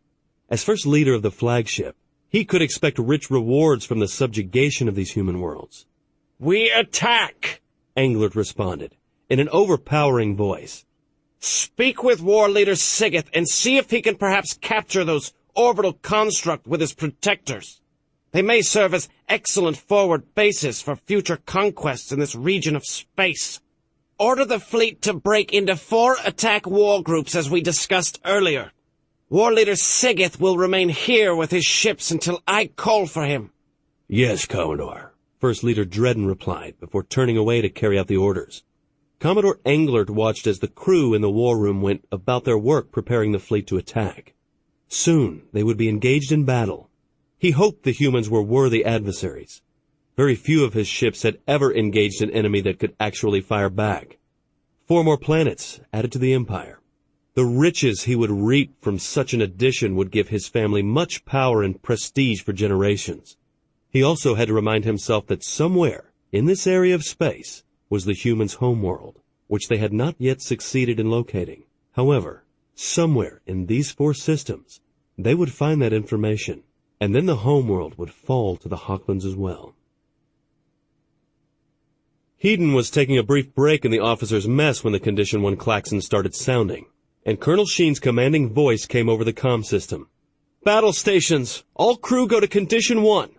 As First Leader of the flagship, he could expect rich rewards from the subjugation of these human worlds. We attack, Englert responded, in an overpowering voice. Speak with War Leader Sigeth and see if he can perhaps capture those orbital construct with his protectors. They may serve as excellent forward bases for future conquests in this region of space. Order the fleet to break into 4 attack war groups as we discussed earlier. War Leader Sigeth will remain here with his ships until I call for him. Yes, Commodore, First Leader Dredden replied before turning away to carry out the orders. Commodore Englert watched as the crew in the war room went about their work preparing the fleet to attack. Soon they would be engaged in battle. He hoped the humans were worthy adversaries. Very few of his ships had ever engaged an enemy that could actually fire back. 4 more planets added to the empire. The riches he would reap from such an addition would give his family much power and prestige for generations. He also had to remind himself that somewhere in this area of space was the humans' homeworld, which they had not yet succeeded in locating. However, somewhere in these 4 systems, they would find that information, and then the homeworld would fall to the Hochlands as well. Hedon was taking a brief break in the officers' mess when the Condition 1 klaxon started sounding, and Colonel Sheen's commanding voice came over the comm system. Battle stations, all crew go to Condition 1.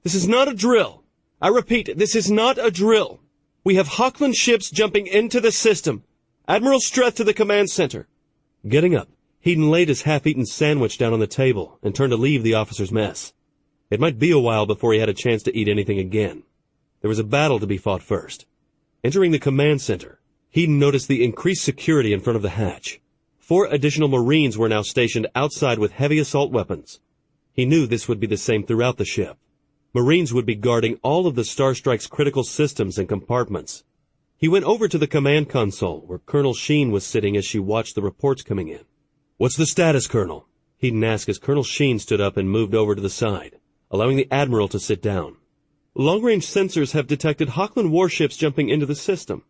This is not a drill. I repeat, this is not a drill. We have Hochland ships jumping into the system. Admiral Streth to the command center. Getting up, Hedon laid his half-eaten sandwich down on the table and turned to leave the officers' mess. It might be a while before he had a chance to eat anything again. There was a battle to be fought first. Entering the command center, Hedon noticed the increased security in front of the hatch. 4 additional Marines were now stationed outside with heavy assault weapons. He knew this would be the same throughout the ship. Marines would be guarding all of the Starstrike's critical systems and compartments. He went over to the command console, where Colonel Sheen was sitting as she watched the reports coming in. What's the status, Colonel? Hedon asked as Colonel Sheen stood up and moved over to the side, allowing the Admiral to sit down. Long-range sensors have detected Hochland warships jumping into the system.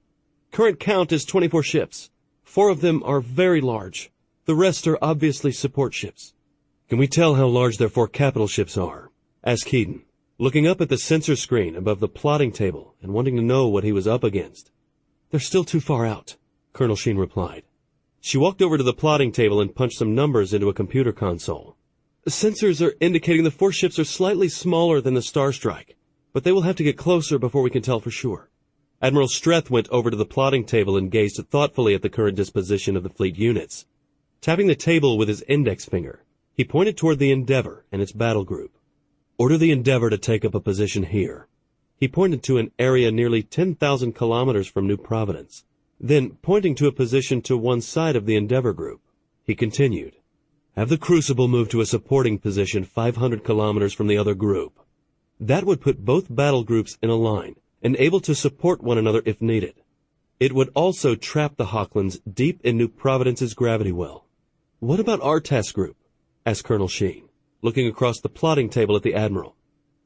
Current count is 24 ships. 4 of them are very large. The rest are obviously support ships. Can we tell how large their 4 capital ships are? Asked Hedon, looking up at the sensor screen above the plotting table and wanting to know what he was up against. They're still too far out, Colonel Sheen replied. She walked over to the plotting table and punched some numbers into a computer console. Sensors are indicating the 4 ships are slightly smaller than the Starstrike, but they will have to get closer before we can tell for sure. Admiral Streth went over to the plotting table and gazed thoughtfully at the current disposition of the fleet units. Tapping the table with his index finger, he pointed toward the Endeavour and its battle group. Order the Endeavour to take up a position here. He pointed to an area nearly 10,000 kilometers from New Providence. Then, pointing to a position to one side of the Endeavour group, he continued, have the Crucible move to a supporting position 500 kilometers from the other group. That would put both battle groups in a line and able to support one another if needed. It would also trap the Hawklands deep in New Providence's gravity well. What about our task group? Asked Colonel Sheen, looking across the plotting table at the Admiral.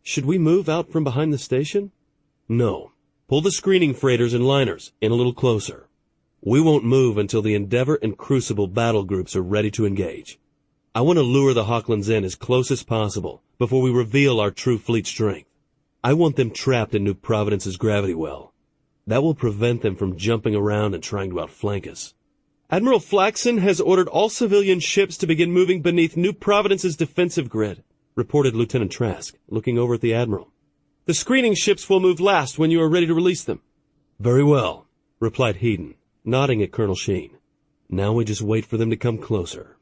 Should we move out from behind the station? No. Pull the screening freighters and liners in a little closer. We won't move until the Endeavour and Crucible battle groups are ready to engage. I want to lure the Hawklands in as close as possible before we reveal our true fleet strength. I want them trapped in New Providence's gravity well. That will prevent them from jumping around and trying to outflank us. Admiral Flaxen has ordered all civilian ships to begin moving beneath New Providence's defensive grid, reported Lieutenant Trask, looking over at the Admiral. The screening ships will move last when you are ready to release them. Very well, replied Hedon, nodding at Colonel Sheen. Now we just wait for them to come closer.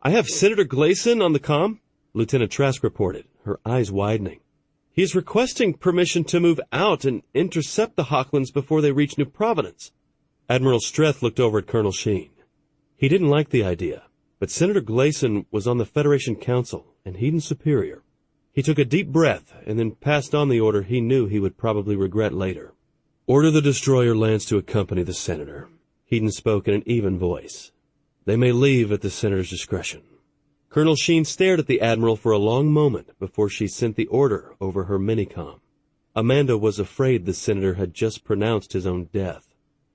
I have Senator Gleason on the comm, Lieutenant Trask reported, her eyes widening. He is requesting permission to move out and intercept the Hawklands before they reach New Providence. Admiral Streth looked over at Colonel Sheen. He didn't like the idea, but Senator Gleason was on the Federation Council and Hedon's superior. He took a deep breath and then passed on the order he knew he would probably regret later. Order the destroyer Lance to accompany the Senator. Hedon spoke in an even voice. They may leave at the Senator's discretion. Colonel Sheen stared at the Admiral for a long moment before she sent the order over her minicom. Amanda was afraid the Senator had just pronounced his own death.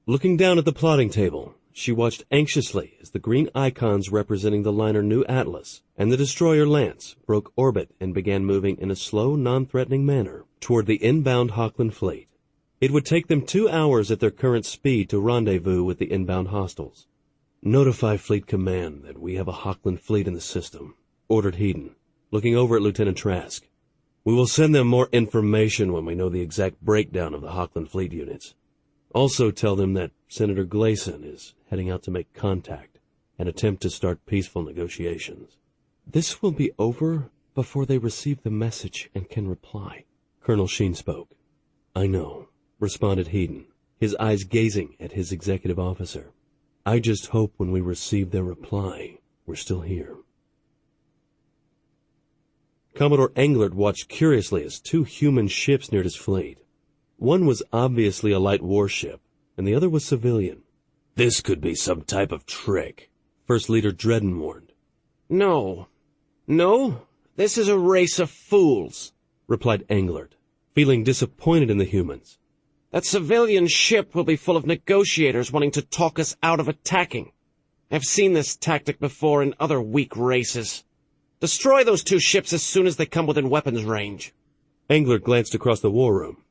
Looking down at the plotting table, she watched anxiously as the green icons representing the liner New Atlas and the destroyer Lance broke orbit and began moving in a slow, non-threatening manner toward the inbound Hawkland fleet. It would take them 2 hours at their current speed to rendezvous with the inbound hostiles. Notify Fleet Command that we have a Hawkland fleet in the system, ordered Hedon, looking over at Lieutenant Trask. We will send them more information when we know the exact breakdown of the Hawkland fleet units. Also tell them that Senator Gleason is heading out to make contact and attempt to start peaceful negotiations. This will be over before they receive the message and can reply, Colonel Sheen spoke. I know, responded Hedon, his eyes gazing at his executive officer. I just hope when we receive their reply, we're still here. Commodore Englert watched curiously as 2 human ships neared his fleet. One was obviously a light warship, and the other was civilian. This could be some type of trick, First Leader Dredden warned. No, this is a race of fools, replied Englert, feeling disappointed in the humans. That civilian ship will be full of negotiators wanting to talk us out of attacking. I've seen this tactic before in other weak races. Destroy those 2 ships as soon as they come within weapons range. Englert glanced across the war room.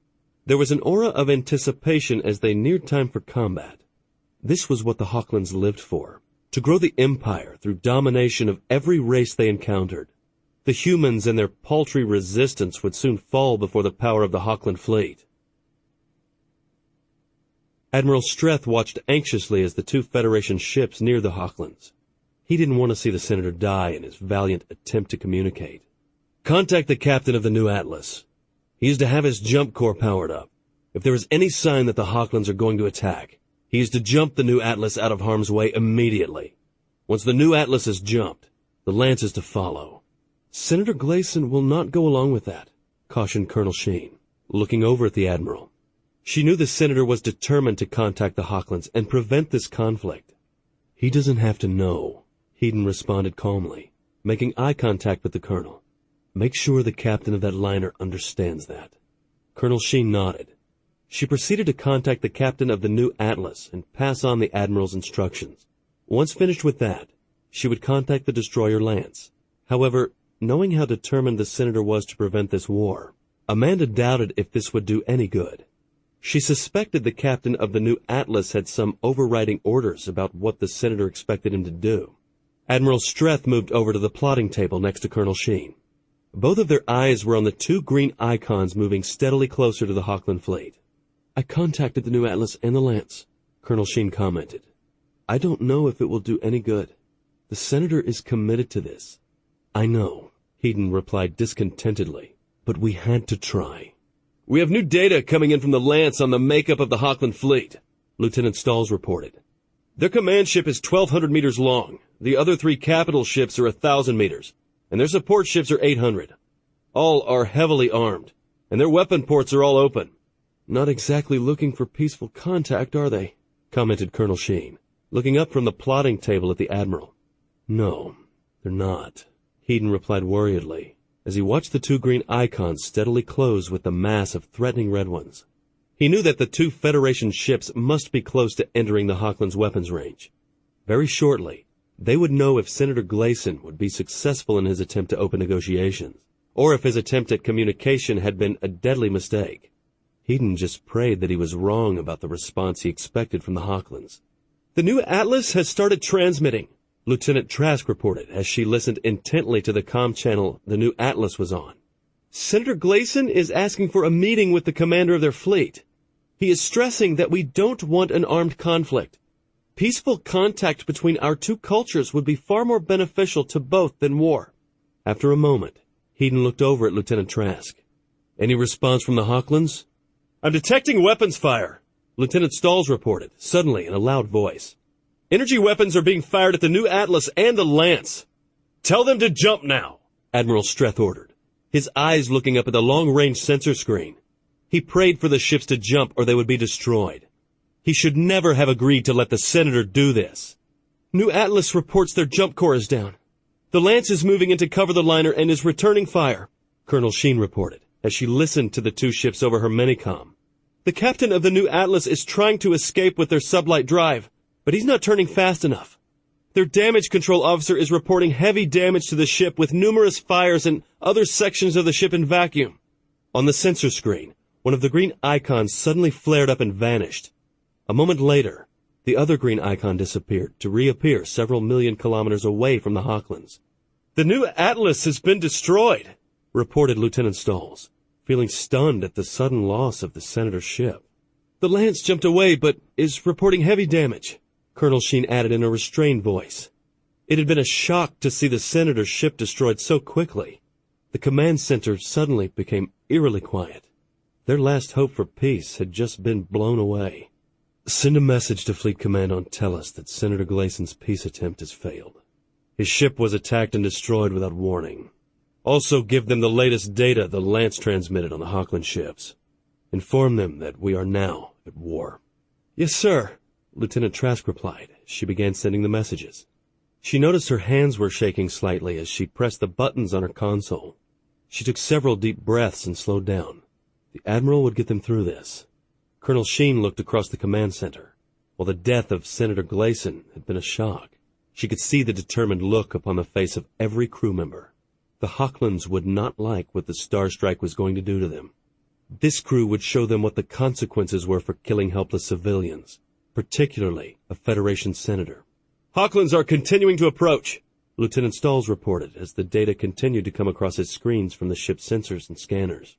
There was an aura of anticipation as they neared time for combat. This was what the Hawklands lived for, to grow the empire through domination of every race they encountered. The humans and their paltry resistance would soon fall before the power of the Hawkland fleet. Admiral Streth watched anxiously as the 2 Federation ships neared the Hawklands. He didn't want to see the Senator die in his valiant attempt to communicate. Contact the captain of the New Atlas. He is to have his jump core powered up. If there is any sign that the Hawklands are going to attack, he is to jump the New Atlas out of harm's way immediately. Once the New Atlas is jumped, the Lance is to follow. Senator Gleason will not go along with that, cautioned Colonel Sheen, looking over at the Admiral. She knew the Senator was determined to contact the Hawklands and prevent this conflict. He doesn't have to know, Hedon responded calmly, making eye contact with the Colonel. Make sure the captain of that liner understands that. Colonel Sheen nodded. She proceeded to contact the captain of the New Atlas and pass on the Admiral's instructions. Once finished with that, she would contact the destroyer Lance. However, knowing how determined the Senator was to prevent this war, Amanda doubted if this would do any good. She suspected the captain of the New Atlas had some overriding orders about what the Senator expected him to do. Admiral Streth moved over to the plotting table next to Colonel Sheen. Both of their eyes were on the 2 green icons moving steadily closer to the Hawkland fleet. I contacted the New Atlas and the Lance, Colonel Sheen commented. I don't know if it will do any good. The Senator is committed to this. I know, Hedon replied discontentedly, but we had to try. We have new data coming in from the Lance on the makeup of the Hochland fleet, Lieutenant Stalls reported. Their command ship is 1,200 meters long. The other 3 capital ships are 1,000 meters, and their support ships are 800. All are heavily armed, and their weapon ports are all open. Not exactly looking for peaceful contact, are they? Commented Colonel Sheen, looking up from the plotting table at the Admiral. No, they're not, Hedon replied worriedly, as he watched the 2 green icons steadily close with the mass of threatening red ones. He knew that the 2 Federation ships must be close to entering the Hochland's weapons range. Very shortly, they would know if Senator Gleason would be successful in his attempt to open negotiations, or if his attempt at communication had been a deadly mistake. Hedon just prayed that he was wrong about the response he expected from the Hochlands. The new Atlas has started transmitting, Lieutenant Trask reported as she listened intently to the comm channel the new Atlas was on. Senator Gleason is asking for a meeting with the commander of their fleet. He is stressing that we don't want an armed conflict. Peaceful contact between our 2 cultures would be far more beneficial to both than war. After a moment, Hedon looked over at Lieutenant Trask. Any response from the Hochlands? I'm detecting weapons fire, Lieutenant Stalls reported, suddenly in a loud voice. Energy weapons are being fired at the new Atlas and the Lance. Tell them to jump now, Admiral Streth ordered, his eyes looking up at the long-range sensor screen. He prayed for the ships to jump or they would be destroyed. He should never have agreed to let the Senator do this. New Atlas reports their jump core is down. The Lance is moving in to cover the liner and is returning fire, Colonel Sheen reported, as she listened to the 2 ships over her minicom. The captain of the new Atlas is trying to escape with their sublight drive, but he's not turning fast enough. Their damage control officer is reporting heavy damage to the ship with numerous fires and other sections of the ship in vacuum. On the sensor screen, one of the green icons suddenly flared up and vanished. A moment later, the other green icon disappeared to reappear several million kilometers away from the Hochlands. The new Atlas has been destroyed, reported Lieutenant Stalls, feeling stunned at the sudden loss of the Senator's ship. The Lance jumped away but is reporting heavy damage, Colonel Sheen added in a restrained voice. It had been a shock to see the Senator's ship destroyed so quickly. The command center suddenly became eerily quiet. Their last hope for peace had just been blown away. Send a message to Fleet Command on Tellus that Senator Gleason's peace attempt has failed. His ship was attacked and destroyed without warning. Also give them the latest data the Lance transmitted on the Hochland ships. Inform them that we are now at war. Yes, sir, Lieutenant Trask replied as she began sending the messages. She noticed her hands were shaking slightly as she pressed the buttons on her console. She took several deep breaths and slowed down. The Admiral would get them through this. Colonel Sheen looked across the command center. While the death of Senator Gleason had been a shock, she could see the determined look upon the face of every crew member. The Hochlands would not like what the Star Strike was going to do to them. This crew would show them what the consequences were for killing helpless civilians, particularly a Federation senator. Hochlands are continuing to approach, Lieutenant Stalls reported as the data continued to come across his screens from the ship's sensors and scanners.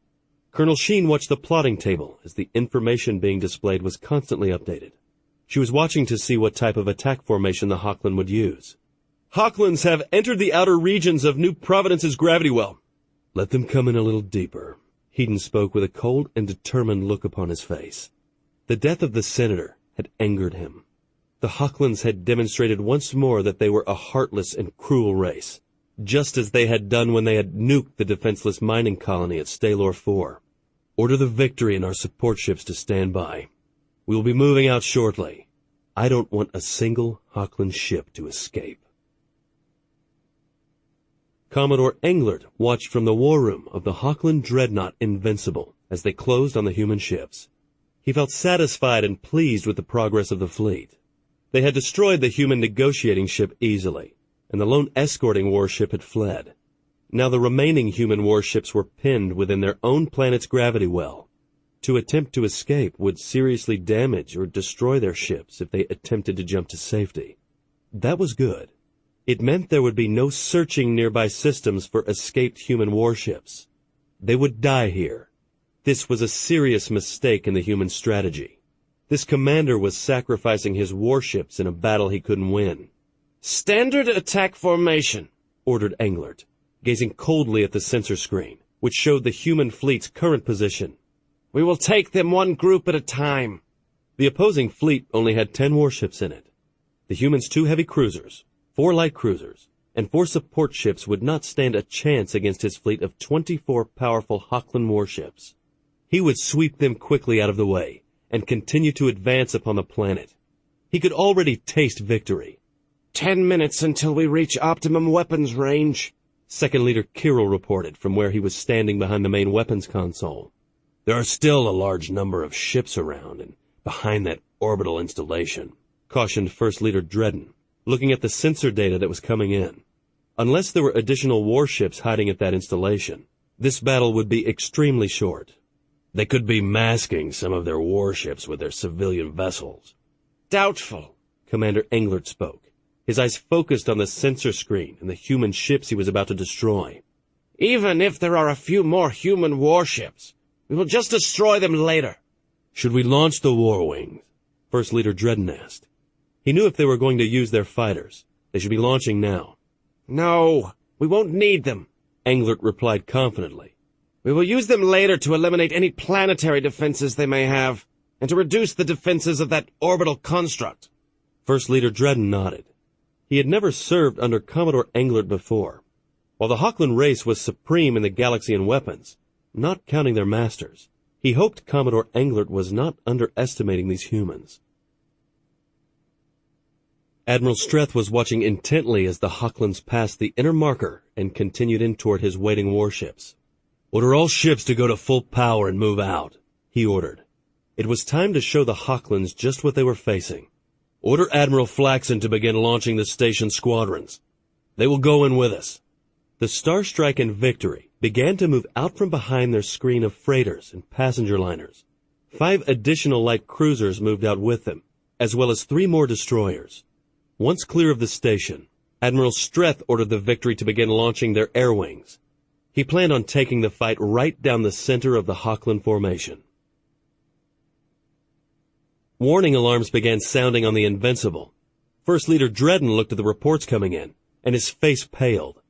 Colonel Sheen watched the plotting table as the information being displayed was constantly updated. She was watching to see what type of attack formation the Hochland would use. Hochlands have entered the outer regions of New Providence's gravity well. Let them come in a little deeper. Hedon spoke with a cold and determined look upon his face. The death of the senator had angered him. The Hochlands had demonstrated once more that they were a heartless and cruel race, just as they had done when they had nuked the defenseless mining colony at Stalor 4. Order the Victory and our support ships to stand by. We will be moving out shortly. I don't want a single Hochland ship to escape. Commodore Englert watched from the war room of the Hochland dreadnought Invincible as they closed on the human ships. He felt satisfied and pleased with the progress of the fleet. They had destroyed the human negotiating ship easily, and the lone escorting warship had fled. Now the remaining human warships were pinned within their own planet's gravity well. To attempt to escape would seriously damage or destroy their ships if they attempted to jump to safety. That was good. It meant there would be no searching nearby systems for escaped human warships. They would die here. This was a serious mistake in the human strategy. This commander was sacrificing his warships in a battle he couldn't win. Standard attack formation, ordered Englert, gazing coldly at the sensor screen, which showed the human fleet's current position. We will take them one group at a time. The opposing fleet only had 10 warships in it. The humans' 2 heavy cruisers, 4 light cruisers, and 4 support ships would not stand a chance against his fleet of 24 powerful Hochland warships. He would sweep them quickly out of the way and continue to advance upon the planet. He could already taste victory. 10 minutes until we reach optimum weapons range, Second Leader Kirill reported from where he was standing behind the main weapons console. There are still a large number of ships around and behind that orbital installation, cautioned First Leader Dredden, looking at the sensor data that was coming in. Unless there were additional warships hiding at that installation, this battle would be extremely short. They could be masking some of their warships with their civilian vessels. Doubtful, Commander Englert spoke, his eyes focused on the sensor screen and the human ships he was about to destroy. Even if there are a few more human warships, we will just destroy them later. Should we launch the war wings? First Leader Dredden asked. He knew if they were going to use their fighters, they should be launching now. No, we won't need them, Englert replied confidently. We will use them later to eliminate any planetary defenses they may have, and to reduce the defenses of that orbital construct. First Leader Dredden nodded. He had never served under Commodore Englert before. While the Hochland race was supreme in the galaxy in weapons, not counting their masters, he hoped Commodore Englert was not underestimating these humans. Admiral Streth was watching intently as the Hochlands passed the inner marker and continued in toward his waiting warships. Order all ships to go to full power and move out, he ordered. It was time to show the Hochlands just what they were facing. Order Admiral Flaxen to begin launching the station squadrons. They will go in with us. The Starstrike and Victory began to move out from behind their screen of freighters and passenger liners. 5 additional light cruisers moved out with them, as well as 3 more destroyers. Once clear of the station, Admiral Streth ordered the Victory to begin launching their air wings. He planned on taking the fight right down the center of the Hochland formation. Warning alarms began sounding on the Invincible. First Leader Dredden looked at the reports coming in, and his face paled.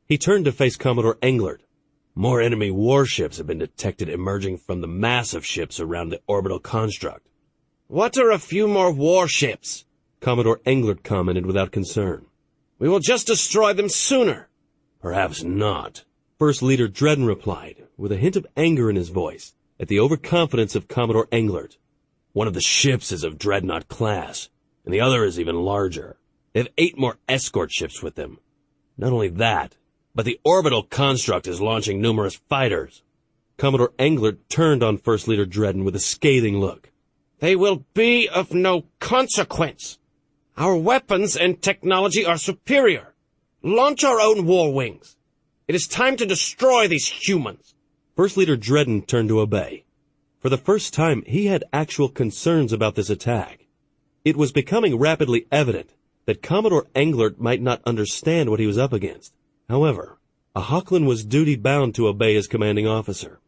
He turned to face Commodore Englert. More enemy warships have been detected emerging from the mass of ships around the orbital construct. What are a few more warships? Commodore Englert commented without concern. We will just destroy them sooner. Perhaps not, First Leader Dredden replied, with a hint of anger in his voice, at the overconfidence of Commodore Englert. One of the ships is of Dreadnought class, and the other is even larger. They have 8 more escort ships with them. Not only that, but the orbital construct is launching numerous fighters. Commodore Englert turned on First Leader Dredden with a scathing look. They will be of no consequence. Our weapons and technology are superior. Launch our own war wings. It is time to destroy these humans. First Leader Dredden turned to obey. For the first time, he had actual concerns about this attack. It was becoming rapidly evident that Commodore Englert might not understand what he was up against. However, a Hochland was duty-bound to obey his commanding officer.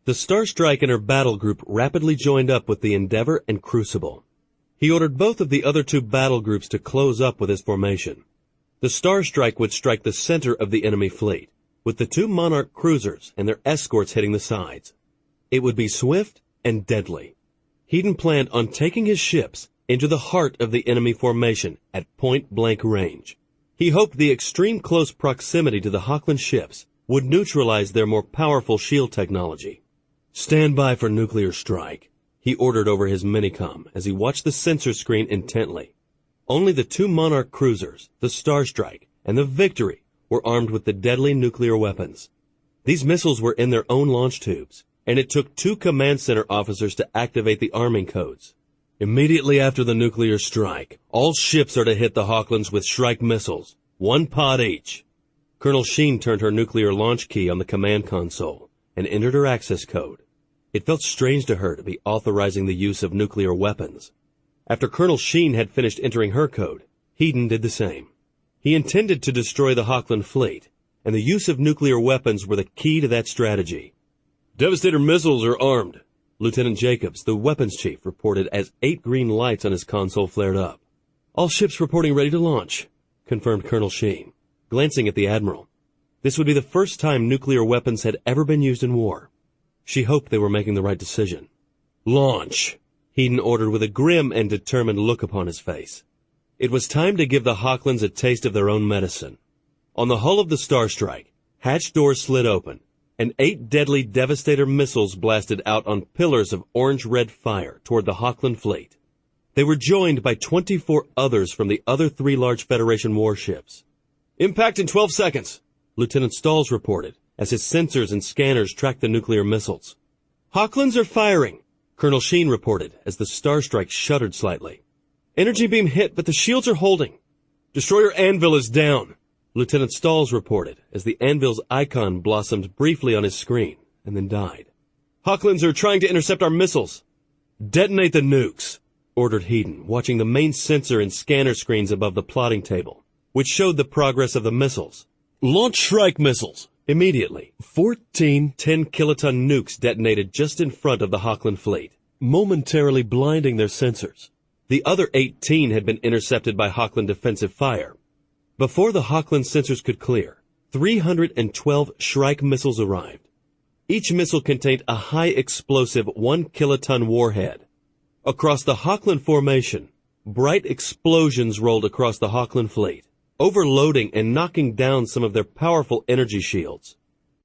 The Starstrike and her battle group rapidly joined up with the Endeavor and Crucible. He ordered both of the other 2 battle groups to close up with his formation. The Starstrike would strike the center of the enemy fleet, with the 2 Monarch cruisers and their escorts hitting the sides. It would be swift and deadly. He'd planned on taking his ships into the heart of the enemy formation at point-blank range. He hoped the extreme close proximity to the Hochland ships would neutralize their more powerful shield technology. Stand by for nuclear strike, he ordered over his minicom as he watched the sensor screen intently. Only the 2 Monarch cruisers, the Starstrike, and the Victory were armed with the deadly nuclear weapons. These missiles were in their own launch tubes, and it took 2 command center officers to activate the arming codes. Immediately after the nuclear strike, all ships are to hit the Hochlands with Shrike missiles, 1 pod each. Colonel Sheen turned her nuclear launch key on the command console and entered her access code. It felt strange to her to be authorizing the use of nuclear weapons. After Colonel Sheen had finished entering her code, Hedon did the same. He intended to destroy the Hochland fleet, and the use of nuclear weapons were the key to that strategy. Devastator missiles are armed, Lieutenant Jacobs, the weapons chief, reported as 8 green lights on his console flared up. All ships reporting ready to launch, confirmed Colonel Sheen, glancing at the Admiral. This would be the first time nuclear weapons had ever been used in war. She hoped they were making the right decision. Launch, Hedon ordered with a grim and determined look upon his face. It was time to give the Hawklands a taste of their own medicine. On the hull of the Starstrike, hatch doors slid open, and 8 deadly Devastator missiles blasted out on pillars of orange-red fire toward the Hawkland fleet. They were joined by 24 others from the other 3 large Federation warships. Impact in 12 seconds, Lieutenant Stalls reported, as his sensors and scanners tracked the nuclear missiles. Hawklands are firing, Colonel Sheen reported, as the Starstrike shuddered slightly. Energy beam hit, but the shields are holding. Destroyer Anvil is down, Lieutenant Stalls reported, as the Anvil's icon blossomed briefly on his screen, and then died. Hawklands are trying to intercept our missiles. Detonate the nukes, ordered Hedon, watching the main sensor and scanner screens above the plotting table, which showed the progress of the missiles. Launch strike missiles! Immediately, 14 10-kiloton nukes detonated just in front of the Hawkland fleet, momentarily blinding their sensors. The other 18 had been intercepted by Hawkland defensive fire. Before the Hawkland sensors could clear, 312 Shrike missiles arrived. Each missile contained a high-explosive 1-kiloton warhead. Across the Hawkland formation, bright explosions rolled across the Hawkland fleet, overloading and knocking down some of their powerful energy shields.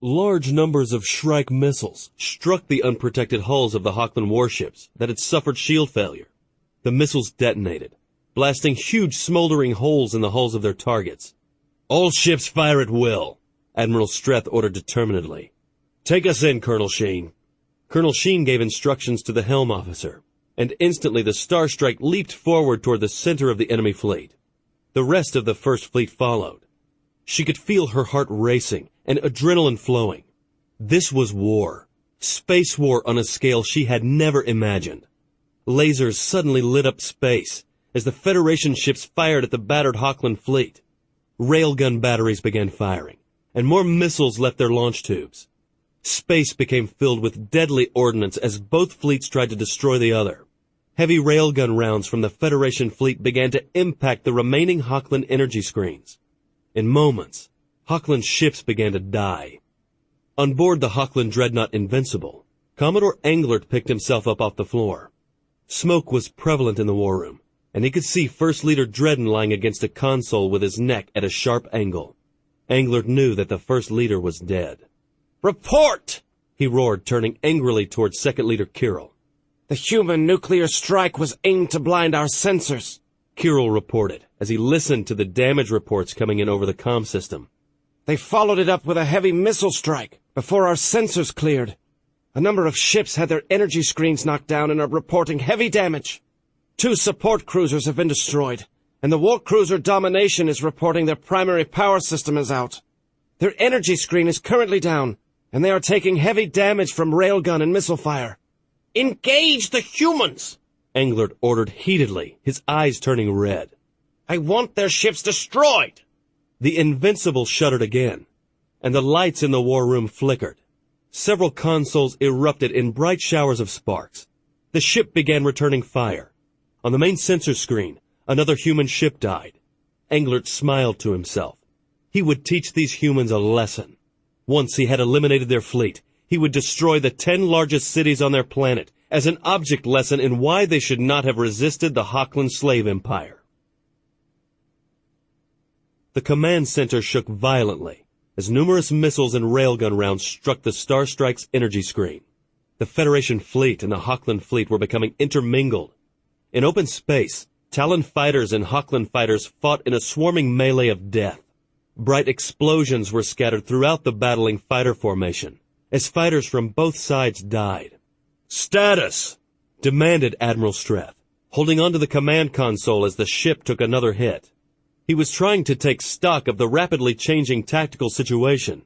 Large numbers of Shrike missiles struck the unprotected hulls of the Hawkland warships that had suffered shield failure. The missiles detonated, blasting huge smoldering holes in the hulls of their targets. All ships fire at will, Admiral Streth ordered determinedly. Take us in, Colonel Sheen. Colonel Sheen gave instructions to the helm officer, and instantly the Starstrike leaped forward toward the center of the enemy fleet. The rest of the First Fleet followed. She could feel her heart racing and adrenaline flowing. This was war. Space war on a scale she had never imagined. Lasers suddenly lit up space as the Federation ships fired at the battered Hawkland fleet. Railgun batteries began firing, and more missiles left their launch tubes. Space became filled with deadly ordnance as both fleets tried to destroy the other. Heavy railgun rounds from the Federation fleet began to impact the remaining Hawkland energy screens. In moments, Hawkland ships began to die. On board the Hawkland dreadnought Invincible, Commodore Englert picked himself up off the floor. Smoke was prevalent in the war room, and he could see First Leader Dredden lying against a console with his neck at a sharp angle. Englert knew that the First Leader was dead. "Report!" he roared, turning angrily towards Second Leader Kirill. The human nuclear strike was aimed to blind our sensors, Kirill reported, as he listened to the damage reports coming in over the comm system. They followed it up with a heavy missile strike before our sensors cleared. A number of ships had their energy screens knocked down and are reporting heavy damage. 2 support cruisers have been destroyed, and the war cruiser Domination is reporting their primary power system is out. Their energy screen is currently down, and they are taking heavy damage from railgun and missile fire. Engage the humans! Englert ordered heatedly, his eyes turning red. I want their ships destroyed! The Invincible shuddered again, and the lights in the war room flickered. Several consoles erupted in bright showers of sparks. The ship began returning fire. On the main sensor screen, another human ship died. Englert smiled to himself. He would teach these humans a lesson. Once he had eliminated their fleet, he would destroy the 10 largest cities on their planet as an object lesson in why they should not have resisted the Hawkland slave empire. The command center shook violently as numerous missiles and railgun rounds struck the Starstrike's energy screen. The Federation fleet and the Hawkland fleet were becoming intermingled. In open space, Talon fighters and Hawkland fighters fought in a swarming melee of death. Bright explosions were scattered throughout the battling fighter formation as fighters from both sides died. "Status!" demanded Admiral Streth, holding onto the command console as the ship took another hit. He was trying to take stock of the rapidly changing tactical situation.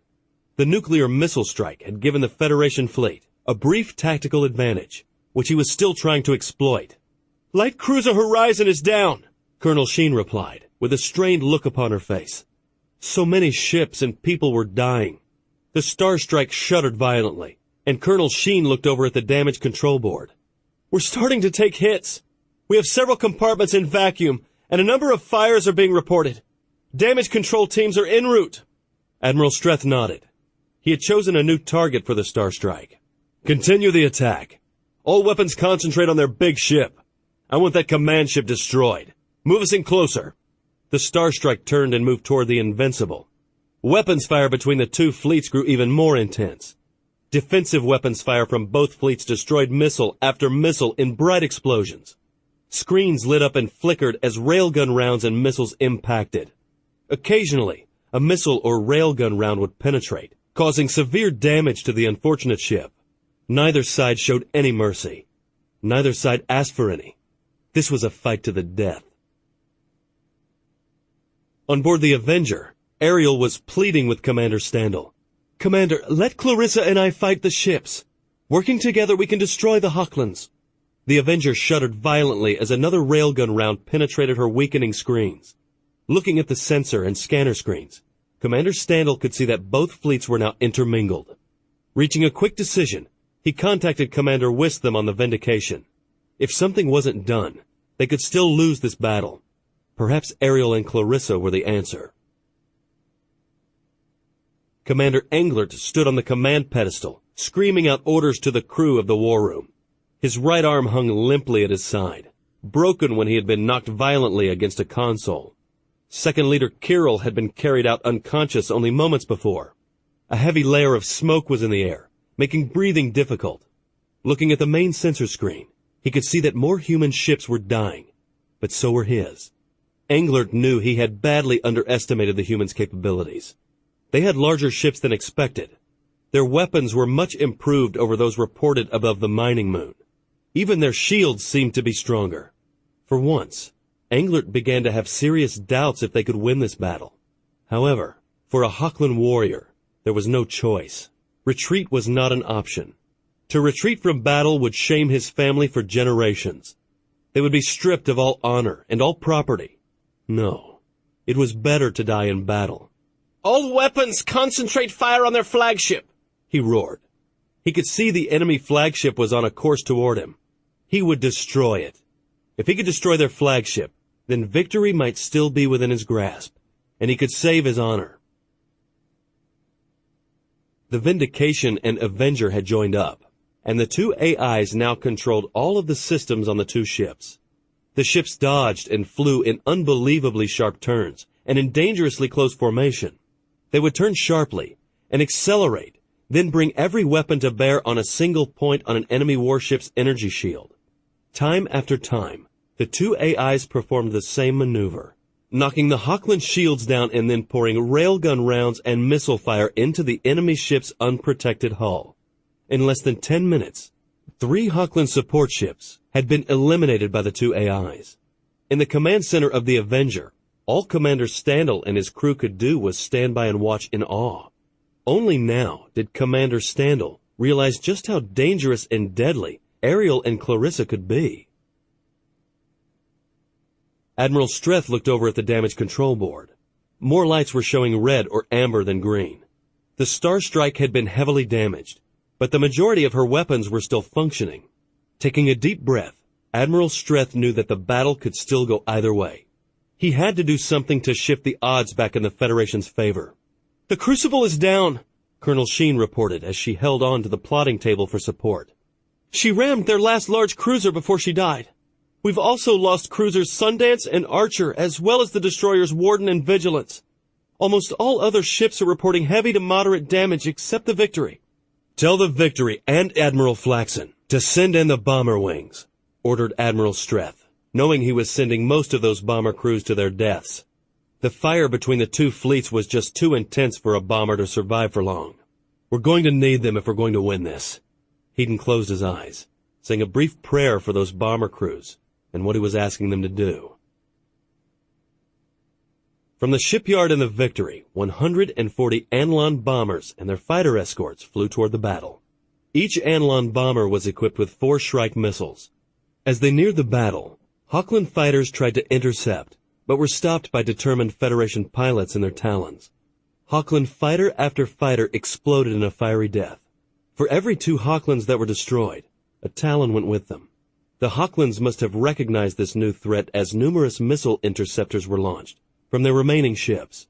The nuclear missile strike had given the Federation fleet a brief tactical advantage, which he was still trying to exploit. "Light Cruiser Horizon is down," Colonel Sheen replied, with a strained look upon her face. So many ships and people were dying. The Starstrike shuddered violently, and Colonel Sheen looked over at the damage control board. "We're starting to take hits. We have several compartments in vacuum, and a number of fires are being reported. Damage control teams are en route. Admiral Streth nodded. He had chosen a new target for the Star Strike. Continue the attack. All weapons concentrate on their big ship. I want that command ship destroyed. Move us in closer. The Star Strike turned and moved toward the Invincible. Weapons fire between the two fleets grew even more intense. Defensive weapons fire from both fleets destroyed missile after missile in bright explosions. Screens lit up and flickered as railgun rounds and missiles impacted. Occasionally, a missile or railgun round would penetrate, causing severe damage to the unfortunate ship. Neither side showed any mercy. Neither side asked for any. This was a fight to the death. On board the Avenger, Ariel was pleading with Commander Standel. Commander, let Clarissa and I fight the ships. Working together, we can destroy the Hochlands. The Avenger shuddered violently as another railgun round penetrated her weakening screens. Looking at the sensor and scanner screens, Commander Standel could see that both fleets were now intermingled. Reaching a quick decision, he contacted Commander Wistham on the Vindication. If something wasn't done, they could still lose this battle. Perhaps Ariel and Clarissa were the answer. Commander Englert stood on the command pedestal, screaming out orders to the crew of the war room. His right arm hung limply at his side, broken when he had been knocked violently against a console. Second Leader Kirill had been carried out unconscious only moments before. A heavy layer of smoke was in the air, making breathing difficult. Looking at the main sensor screen, he could see that more human ships were dying, but so were his. Englert knew he had badly underestimated the humans' capabilities. They had larger ships than expected. Their weapons were much improved over those reported above the mining moon. Even their shields seemed to be stronger. For once, Englert began to have serious doubts if they could win this battle. However, for a Hochland warrior, there was no choice. Retreat was not an option. To retreat from battle would shame his family for generations. They would be stripped of all honor and all property. No, it was better to die in battle. All weapons concentrate fire on their flagship, he roared. He could see the enemy flagship was on a course toward him. He would destroy it. If he could destroy their flagship, then victory might still be within his grasp, and he could save his honor. The Vindication and Avenger had joined up, and the two AIs now controlled all of the systems on the two ships. The ships dodged and flew in unbelievably sharp turns and in dangerously close formation. They would turn sharply and accelerate, then bring every weapon to bear on a single point on an enemy warship's energy shield. Time after time, the two AIs performed the same maneuver, knocking the Hochland shields down and then pouring railgun rounds and missile fire into the enemy ship's unprotected hull. In less than 10 minutes, 3 Hochland support ships had been eliminated by the two AIs. In the command center of the Avenger, all Commander Standel and his crew could do was stand by and watch in awe. Only now did Commander Standel realize just how dangerous and deadly Ariel and Clarissa could be. Admiral Streth looked over at the damage control board. More lights were showing red or amber than green. The Star Strike had been heavily damaged, but the majority of her weapons were still functioning. Taking a deep breath, Admiral Streth knew that the battle could still go either way. He had to do something to shift the odds back in the Federation's favor. "The Crucible is down," Colonel Sheen reported as she held on to the plotting table for support. "She rammed their last large cruiser before she died. We've also lost cruisers Sundance and Archer, as well as the destroyers Warden and Vigilance. Almost all other ships are reporting heavy to moderate damage except the Victory." "Tell the Victory and Admiral Flaxen to send in the bomber wings," ordered Admiral Streth, knowing he was sending most of those bomber crews to their deaths. The fire between the two fleets was just too intense for a bomber to survive for long. "We're going to need them if we're going to win this." Heaton closed his eyes, saying a brief prayer for those bomber crews and what he was asking them to do. From the shipyard in the Victory, 140 Anlon bombers and their fighter escorts flew toward the battle. Each Anlon bomber was equipped with 4 Shrike missiles. As they neared the battle, Hochland fighters tried to intercept, but were stopped by determined Federation pilots in their Talons. Hochland fighter after fighter exploded in a fiery death. For every 2 Hochlands that were destroyed, a Talon went with them. The Hochlands must have recognized this new threat as numerous missile interceptors were launched from their remaining ships.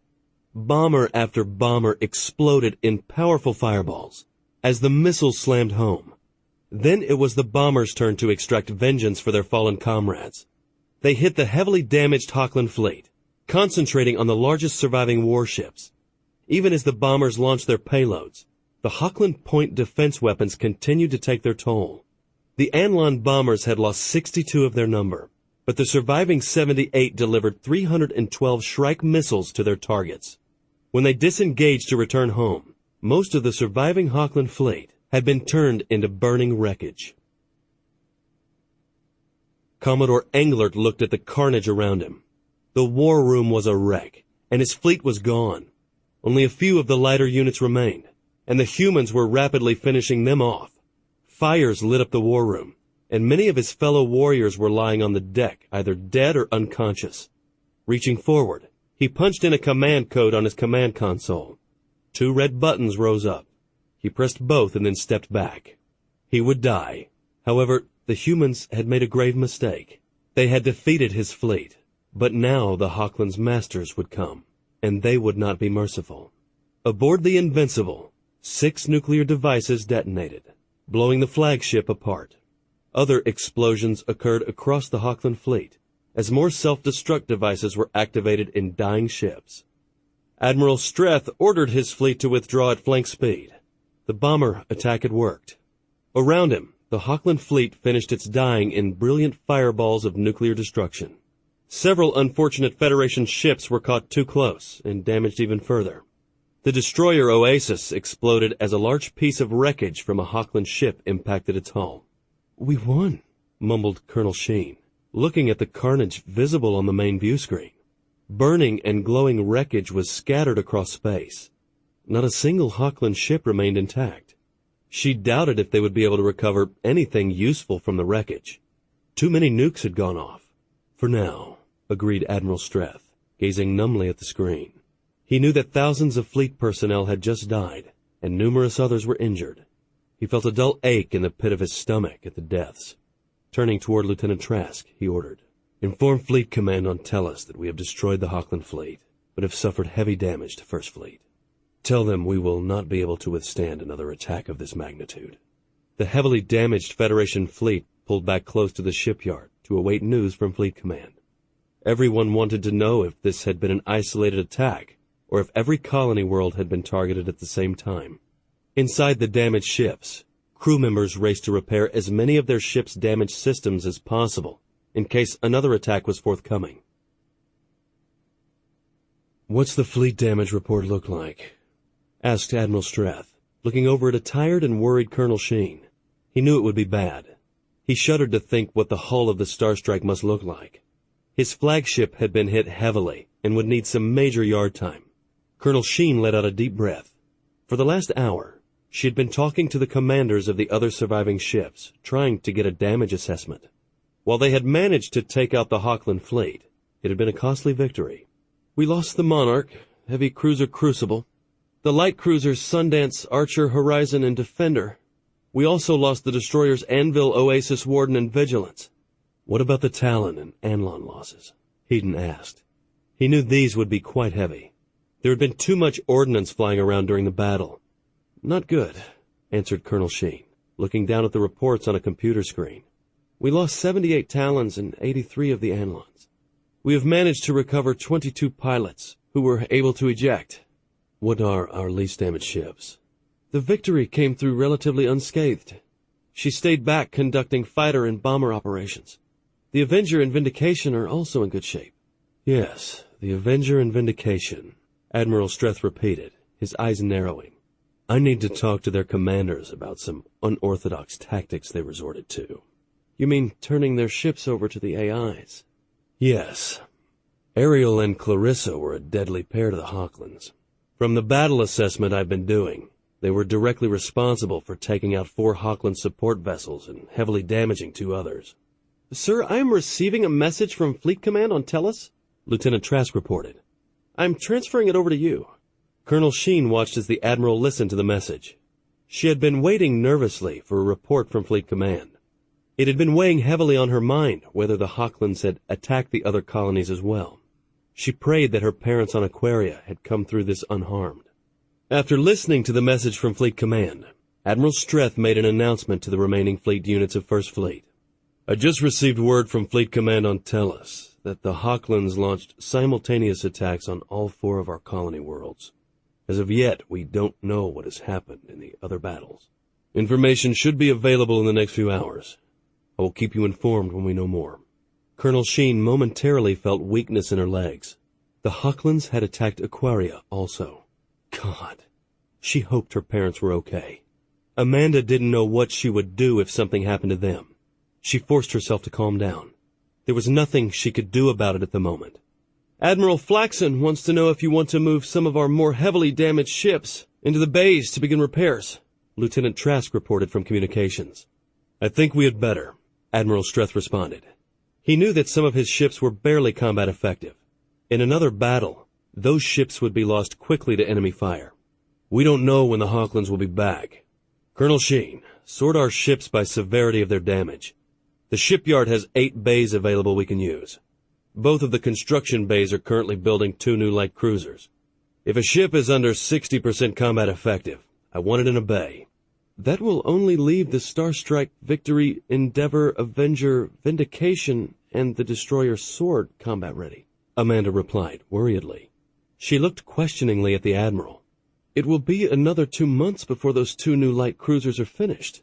Bomber after bomber exploded in powerful fireballs as the missiles slammed home. Then it was the bombers' turn to extract vengeance for their fallen comrades. They hit the heavily damaged Hochland fleet, concentrating on the largest surviving warships. Even as the bombers launched their payloads, the Hochland point defense weapons continued to take their toll. The Anlon bombers had lost 62 of their number, but the surviving 78 delivered 312 Shrike missiles to their targets. When they disengaged to return home, most of the surviving Hochland fleet had been turned into burning wreckage. Commodore Englert looked at the carnage around him. The war room was a wreck, and his fleet was gone. Only a few of the lighter units remained, and the humans were rapidly finishing them off. Fires lit up the war room, and many of his fellow warriors were lying on the deck, either dead or unconscious. Reaching forward, he punched in a command code on his command console. 2 red buttons rose up. He pressed both and then stepped back. He would die. However, the humans had made a grave mistake. They had defeated his fleet, but now the Hochland's masters would come, and they would not be merciful. Aboard the Invincible, 6 nuclear devices detonated, blowing the flagship apart. Other explosions occurred across the Hochland fleet, as more self-destruct devices were activated in dying ships. Admiral Streth ordered his fleet to withdraw at flank speed. The bomber attack had worked. Around him, the Hochland fleet finished its dying in brilliant fireballs of nuclear destruction. Several unfortunate Federation ships were caught too close and damaged even further. The destroyer Oasis exploded as a large piece of wreckage from a Hochland ship impacted its hull. "We won," mumbled Colonel Sheen, looking at the carnage visible on the main view screen. Burning and glowing wreckage was scattered across space. Not a single Hochland ship remained intact. She doubted if they would be able to recover anything useful from the wreckage. Too many nukes had gone off. "For now," agreed Admiral Streth, gazing numbly at the screen. He knew that thousands of fleet personnel had just died, and numerous others were injured. He felt a dull ache in the pit of his stomach at the deaths. Turning toward Lieutenant Trask, he ordered, "Inform Fleet Command on Tellus that we have destroyed the Hochland fleet, but have suffered heavy damage to First Fleet. Tell them we will not be able to withstand another attack of this magnitude." The heavily damaged Federation fleet pulled back close to the shipyard to await news from Fleet Command. Everyone wanted to know if this had been an isolated attack, or if every colony world had been targeted at the same time. Inside the damaged ships, crew members raced to repair as many of their ship's damaged systems as possible, in case another attack was forthcoming. "What's the fleet damage report look like?" asked Admiral Streth, looking over at a tired and worried Colonel Sheen. He knew it would be bad. He shuddered to think what the hull of the Starstrike must look like. His flagship had been hit heavily and would need some major yard time. Colonel Sheen let out a deep breath. For the last hour, she had been talking to the commanders of the other surviving ships, trying to get a damage assessment. While they had managed to take out the Hochland fleet, it had been a costly victory. "We lost the Monarch, heavy cruiser Crucible, the light cruisers Sundance, Archer, Horizon, and Defender. We also lost the destroyers Anvil, Oasis, Warden, and Vigilance." "What about the Talon and Anlon losses?" Heaton asked. He knew these would be quite heavy. There had been too much ordnance flying around during the battle. "Not good," answered Colonel Sheen, looking down at the reports on a computer screen. "We lost 78 Talons and 83 of the Anlons. We have managed to recover 22 pilots who were able to eject." "What are our least damaged ships?" "The Victory came through relatively unscathed. She stayed back conducting fighter and bomber operations. The Avenger and Vindication are also in good shape." "Yes, the Avenger and Vindication," Admiral Streth repeated, his eyes narrowing. "I need to talk to their commanders about some unorthodox tactics they resorted to." "You mean turning their ships over to the AIs?" "Yes. Ariel and Clarissa were a deadly pair to the Hochlands. From the battle assessment I've been doing, they were directly responsible for taking out 4 Hochland support vessels and heavily damaging 2 others." "Sir, I am receiving a message from Fleet Command on Tellus," Lieutenant Trask reported. "I'm transferring it over to you." Colonel Sheen watched as the Admiral listened to the message. She had been waiting nervously for a report from Fleet Command. It had been weighing heavily on her mind whether the Hochlands had attacked the other colonies as well. She prayed that her parents on Aquaria had come through this unharmed. After listening to the message from Fleet Command, Admiral Streth made an announcement to the remaining fleet units of First Fleet. I just received word from Fleet Command on Tellus that the Hochlands launched simultaneous attacks on all 4 of our colony worlds. As of yet, we don't know what has happened in the other battles. Information should be available in the next few hours. I will keep you informed when we know more. Colonel Sheen momentarily felt weakness in her legs. The Hochlands had attacked Aquaria also. God. She hoped her parents were okay. Amanda didn't know what she would do if something happened to them. She forced herself to calm down. There was nothing she could do about it at the moment. Admiral Flaxen wants to know if you want to move some of our more heavily damaged ships into the bays to begin repairs, Lieutenant Trask reported from communications. I think we had better, Admiral Streth responded. He knew that some of his ships were barely combat effective. In another battle, those ships would be lost quickly to enemy fire. We don't know when the Hochlands will be back. Colonel Sheen, sort our ships by severity of their damage. The shipyard has 8 bays available we can use. Both of the construction bays are currently building 2 new light cruisers. If a ship is under 60% combat effective, I want it in a bay. That will only leave the Starstrike, Victory, Endeavor, Avenger, Vindication, and the Destroyer Sword combat ready, Amanda replied, worriedly. She looked questioningly at the Admiral. It will be another 2 months before those 2 new light cruisers are finished.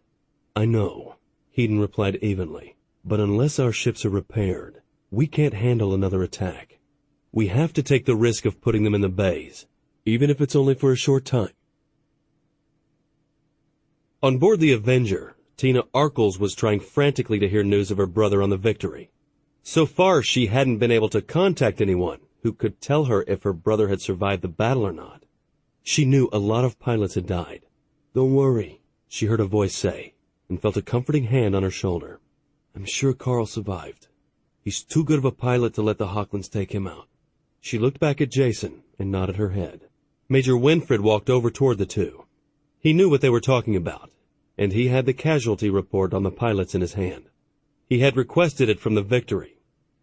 I know, Hedon replied evenly, but unless our ships are repaired, we can't handle another attack. We have to take the risk of putting them in the bays, even if it's only for a short time. On board the Avenger, Tina Arkles was trying frantically to hear news of her brother on the Victory. So far, she hadn't been able to contact anyone who could tell her if her brother had survived the battle or not. She knew a lot of pilots had died. Don't worry, she heard a voice say, and felt a comforting hand on her shoulder. I'm sure Carl survived. He's too good of a pilot to let the Hochlands take him out. She looked back at Jason and nodded her head. Major Winfred walked over toward the two. He knew what they were talking about, and he had the casualty report on the pilots in his hand. He had requested it from the Victory.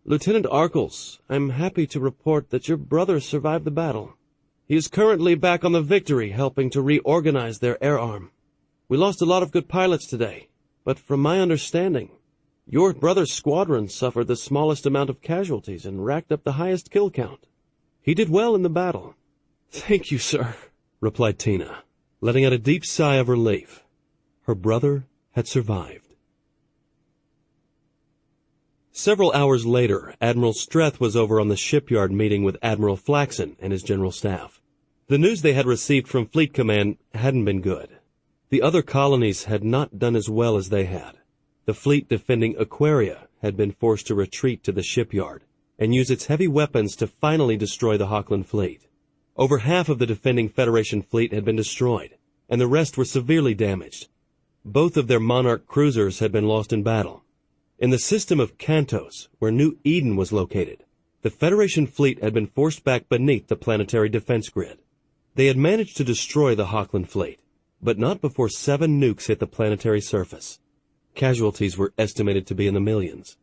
Lieutenant Arkles, I'm happy to report that your brother survived the battle. He is currently back on the Victory, helping to reorganize their air arm. We lost a lot of good pilots today, but from my understanding, your brother's squadron suffered the smallest amount of casualties and racked up the highest kill count. He did well in the battle. Thank you, sir, replied Tina, letting out a deep sigh of relief. Her brother had survived. Several hours later, Admiral Streth was over on the shipyard meeting with Admiral Flaxen and his general staff. The news they had received from Fleet Command hadn't been good. The other colonies had not done as well as they had. The fleet defending Aquaria had been forced to retreat to the shipyard and use its heavy weapons to finally destroy the Hochland fleet. Over half of the defending Federation fleet had been destroyed, and the rest were severely damaged. Both of their Monarch cruisers had been lost in battle. In the system of Cantos, where New Eden was located, the Federation fleet had been forced back beneath the planetary defense grid. They had managed to destroy the Hochland fleet, but not before 7 nukes hit the planetary surface. Casualties were estimated to be in the millions.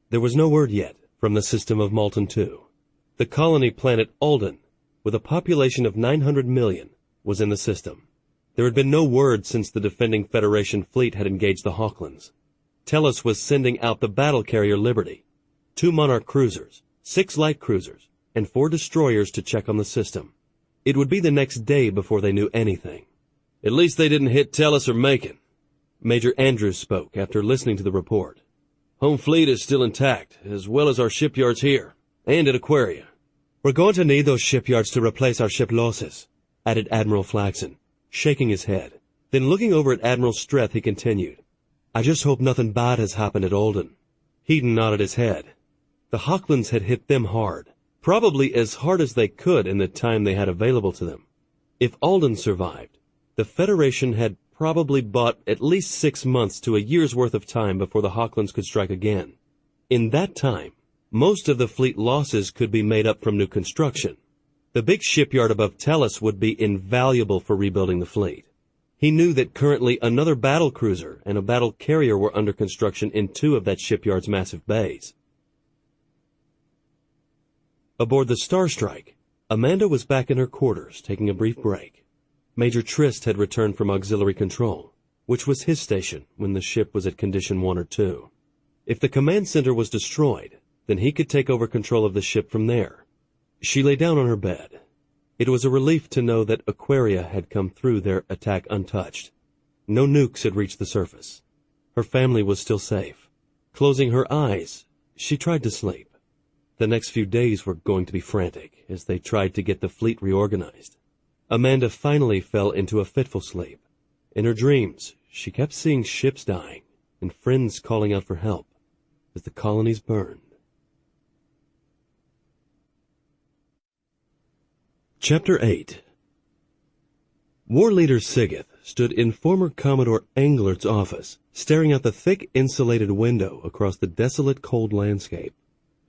There was no word yet from the system of Malton II. The colony planet Alden, with a population of 900 million, was in the system. There had been no word since the defending Federation fleet had engaged the Hochlands. Tellus was sending out the battle carrier Liberty, 2 Monarch cruisers, 6 light cruisers, and 4 destroyers to check on the system. It would be the next day before they knew anything. At least they didn't hit Tellus or Macon. Major Andrews spoke after listening to the report. Home fleet is still intact, as well as our shipyards here, and at Aquaria. We're going to need those shipyards to replace our ship losses, added Admiral Flaxen, shaking his head. Then looking over at Admiral Streth, he continued. I just hope nothing bad has happened at Alden. Hedon nodded his head. The Hochlands had hit them hard, probably as hard as they could in the time they had available to them. If Alden survived, the Federation had probably bought at least 6 months to a year's worth of time before the Hochlands could strike again. In that time, most of the fleet losses could be made up from new construction. The big shipyard above Tellus would be invaluable for rebuilding the fleet. He knew that currently another battle cruiser and a battle carrier were under construction in 2 of that shipyard's massive bays. Aboard the Starstrike, Amanda was back in her quarters, taking a brief break. Major Trist had returned from auxiliary control, which was his station when the ship was at condition 1 or 2. If the command center was destroyed, then he could take over control of the ship from there. She lay down on her bed. It was a relief to know that Aquaria had come through their attack untouched. No nukes had reached the surface. Her family was still safe. Closing her eyes, she tried to sleep. The next few days were going to be frantic as they tried to get the fleet reorganized. Amanda finally fell into a fitful sleep. In her dreams, she kept seeing ships dying and friends calling out for help as the colonies burned. Chapter 8. War Leader Sigeth stood in former Commodore Englert's office, staring out the thick insulated window across the desolate cold landscape.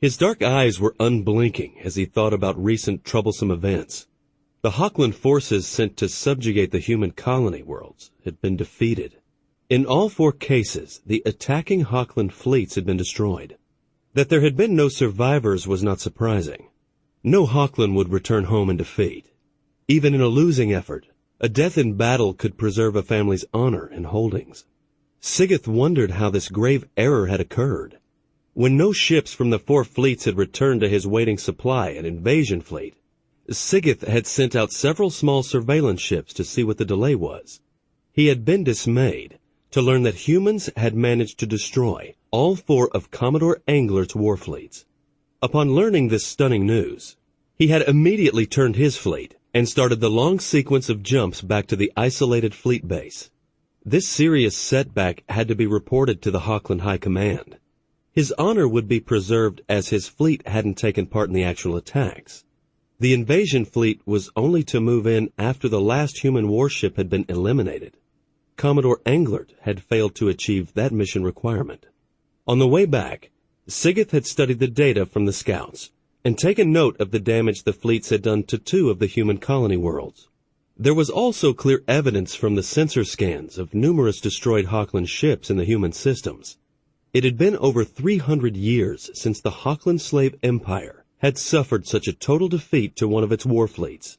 His dark eyes were unblinking as he thought about recent troublesome events. The Hochland forces sent to subjugate the human colony worlds had been defeated. In all 4 cases, the attacking Hochland fleets had been destroyed. That there had been no survivors was not surprising. No Hochland would return home in defeat. Even in a losing effort, a death in battle could preserve a family's honor and holdings. Sigeth wondered how this grave error had occurred. When no ships from the 4 fleets had returned to his waiting supply and invasion fleet, Sigeth had sent out several small surveillance ships to see what the delay was. He had been dismayed to learn that humans had managed to destroy all 4 of Commodore Englert's war fleets. Upon learning this stunning news, he had immediately turned his fleet and started the long sequence of jumps back to the isolated fleet base. This serious setback had to be reported to the Hochland High Command. His honor would be preserved as his fleet hadn't taken part in the actual attacks. The invasion fleet was only to move in after the last human warship had been eliminated. Commodore Englert had failed to achieve that mission requirement. On the way back, Sigeth had studied the data from the scouts and taken note of the damage the fleets had done to 2 of the human colony worlds. There was also clear evidence from the sensor scans of numerous destroyed Hochland ships in the human systems. It had been over 300 years since the Hochland slave empire had suffered such a total defeat to one of its war fleets.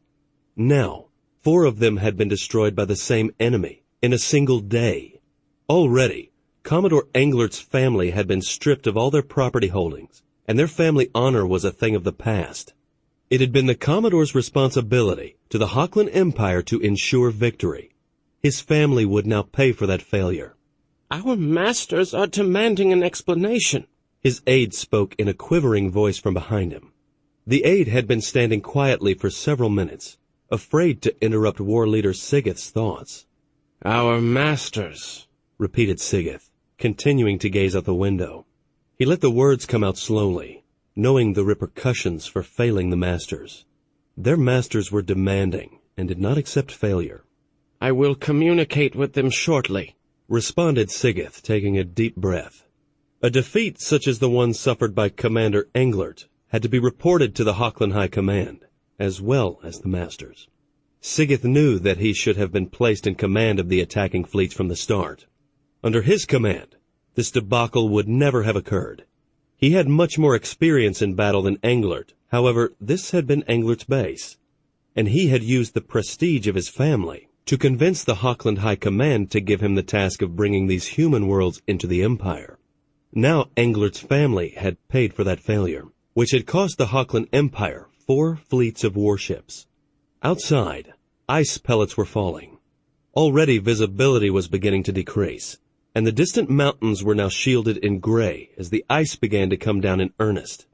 Now, 4 of them had been destroyed by the same enemy in a single day. Already, Commodore Englert's family had been stripped of all their property holdings, and their family honor was a thing of the past. It had been the Commodore's responsibility to the Hochland Empire to ensure victory. His family would now pay for that failure. Our masters are demanding an explanation. His aide spoke in a quivering voice from behind him. The aide had been standing quietly for several minutes, afraid to interrupt War Leader Sigeth's thoughts. Our masters, repeated Sigeth, continuing to gaze out the window. He let the words come out slowly, knowing the repercussions for failing the masters. Their masters were demanding and did not accept failure. I will communicate with them shortly, responded Sigeth, taking a deep breath. A defeat such as the one suffered by Commander Englert had to be reported to the Hochland High Command, as well as the masters. Sigeth knew that he should have been placed in command of the attacking fleets from the start. Under his command, this debacle would never have occurred. He had much more experience in battle than Englert. However, this had been Englert's base, and he had used the prestige of his family to convince the Hochland High Command to give him the task of bringing these human worlds into the Empire. Now Englert's family had paid for that failure, which had cost the Hochland Empire 4 fleets of warships. Outside, ice pellets were falling. Already visibility was beginning to decrease, and the distant mountains were now shielded in gray as the ice began to come down in earnest.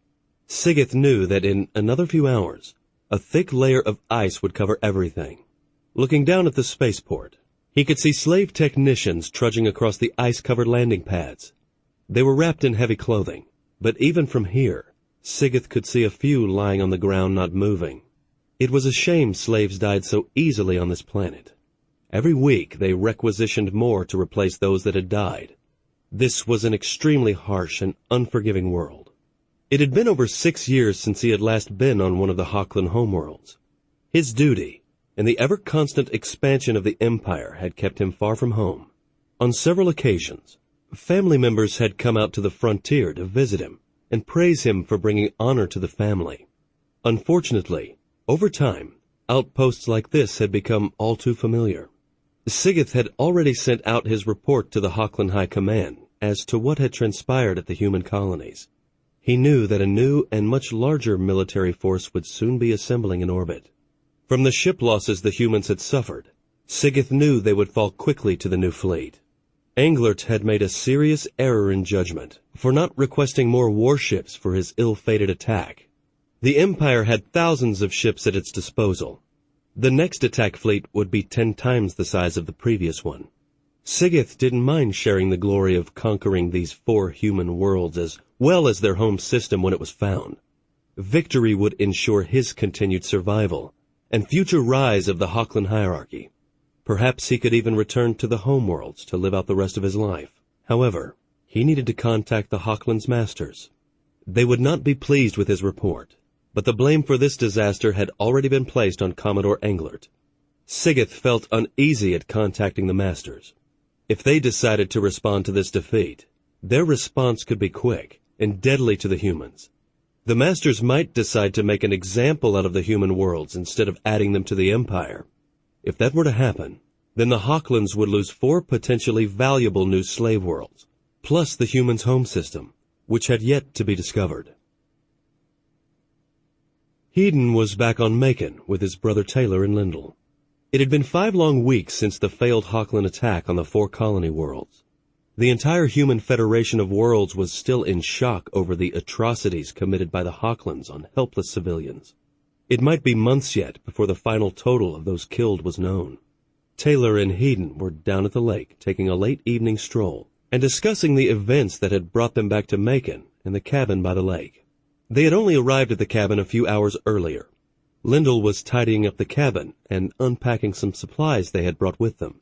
Sigeth knew that in another few hours, a thick layer of ice would cover everything. Looking down at the spaceport, he could see slave technicians trudging across the ice-covered landing pads. They were wrapped in heavy clothing, but even from here, Sigeth could see a few lying on the ground not moving. It was a shame slaves died so easily on this planet. Every week they requisitioned more to replace those that had died. This was an extremely harsh and unforgiving world. It had been over 6 years since he had last been on one of the Hochland homeworlds. His duty and the ever-constant expansion of the empire had kept him far from home. On several occasions, family members had come out to the frontier to visit him and praise him for bringing honor to the family. Unfortunately, over time, outposts like this had become all too familiar. Sigith had already sent out his report to the Hochland High Command as to what had transpired at the human colonies. He knew that a new and much larger military force would soon be assembling in orbit. From the ship losses the humans had suffered, Sigith knew they would fall quickly to the new fleet. Englert had made a serious error in judgment for not requesting more warships for his ill-fated attack. The Empire had thousands of ships at its disposal. The next attack fleet would be 10 times the size of the previous one. Sigith didn't mind sharing the glory of conquering these 4 human worlds as well as their home system when it was found. Victory would ensure his continued survival and future rise of the Hochland hierarchy. Perhaps he could even return to the homeworlds to live out the rest of his life. However, he needed to contact the Hochland's masters. They would not be pleased with his report, but the blame for this disaster had already been placed on Commodore Englert. Sigith felt uneasy at contacting the masters. If they decided to respond to this defeat, their response could be quick and deadly to the humans. The masters might decide to make an example out of the human worlds instead of adding them to the Empire. If that were to happen, then the Hochlands would lose 4 potentially valuable new slave worlds, plus the humans' home system, which had yet to be discovered. Hedon was back on Macon with his brother Taylor and Lyndall. It had been 5 long weeks since the failed Hochland attack on the 4 colony worlds. The entire human Federation of Worlds was still in shock over the atrocities committed by the Hochlands on helpless civilians. It might be months yet before the final total of those killed was known. Taylor and Hedon were down at the lake taking a late evening stroll and discussing the events that had brought them back to Macon and the cabin by the lake. They had only arrived at the cabin a few hours earlier. Lyndall was tidying up the cabin and unpacking some supplies they had brought with them.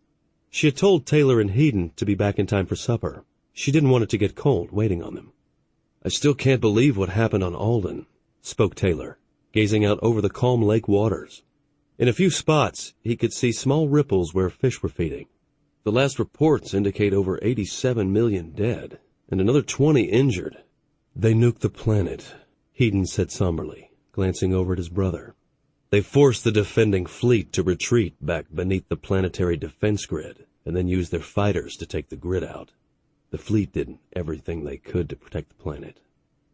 She had told Taylor and Hedon to be back in time for supper. She didn't want it to get cold waiting on them. "I still can't believe what happened on Alden," spoke Taylor, gazing out over the calm lake waters. In a few spots, he could see small ripples where fish were feeding. "The last reports indicate over 87 million dead, and another 20 injured." "They nuked the planet," Hedon said somberly, glancing over at his brother. "They forced the defending fleet to retreat back beneath the planetary defense grid, and then used their fighters to take the grid out. The fleet did everything they could to protect the planet."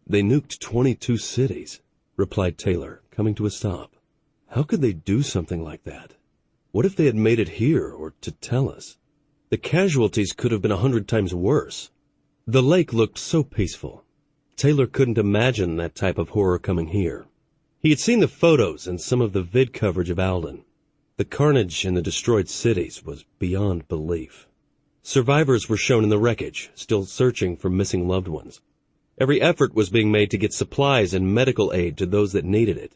"They nuked 22 cities," replied Taylor, coming to a stop. "How could they do something like that? What if they had made it here or to tell us? The casualties could have been 100 times worse." The lake looked so peaceful. Taylor couldn't imagine that type of horror coming here. He had seen the photos and some of the vid coverage of Alden. The carnage in the destroyed cities was beyond belief. Survivors were shown in the wreckage, still searching for missing loved ones. Every effort was being made to get supplies and medical aid to those that needed it.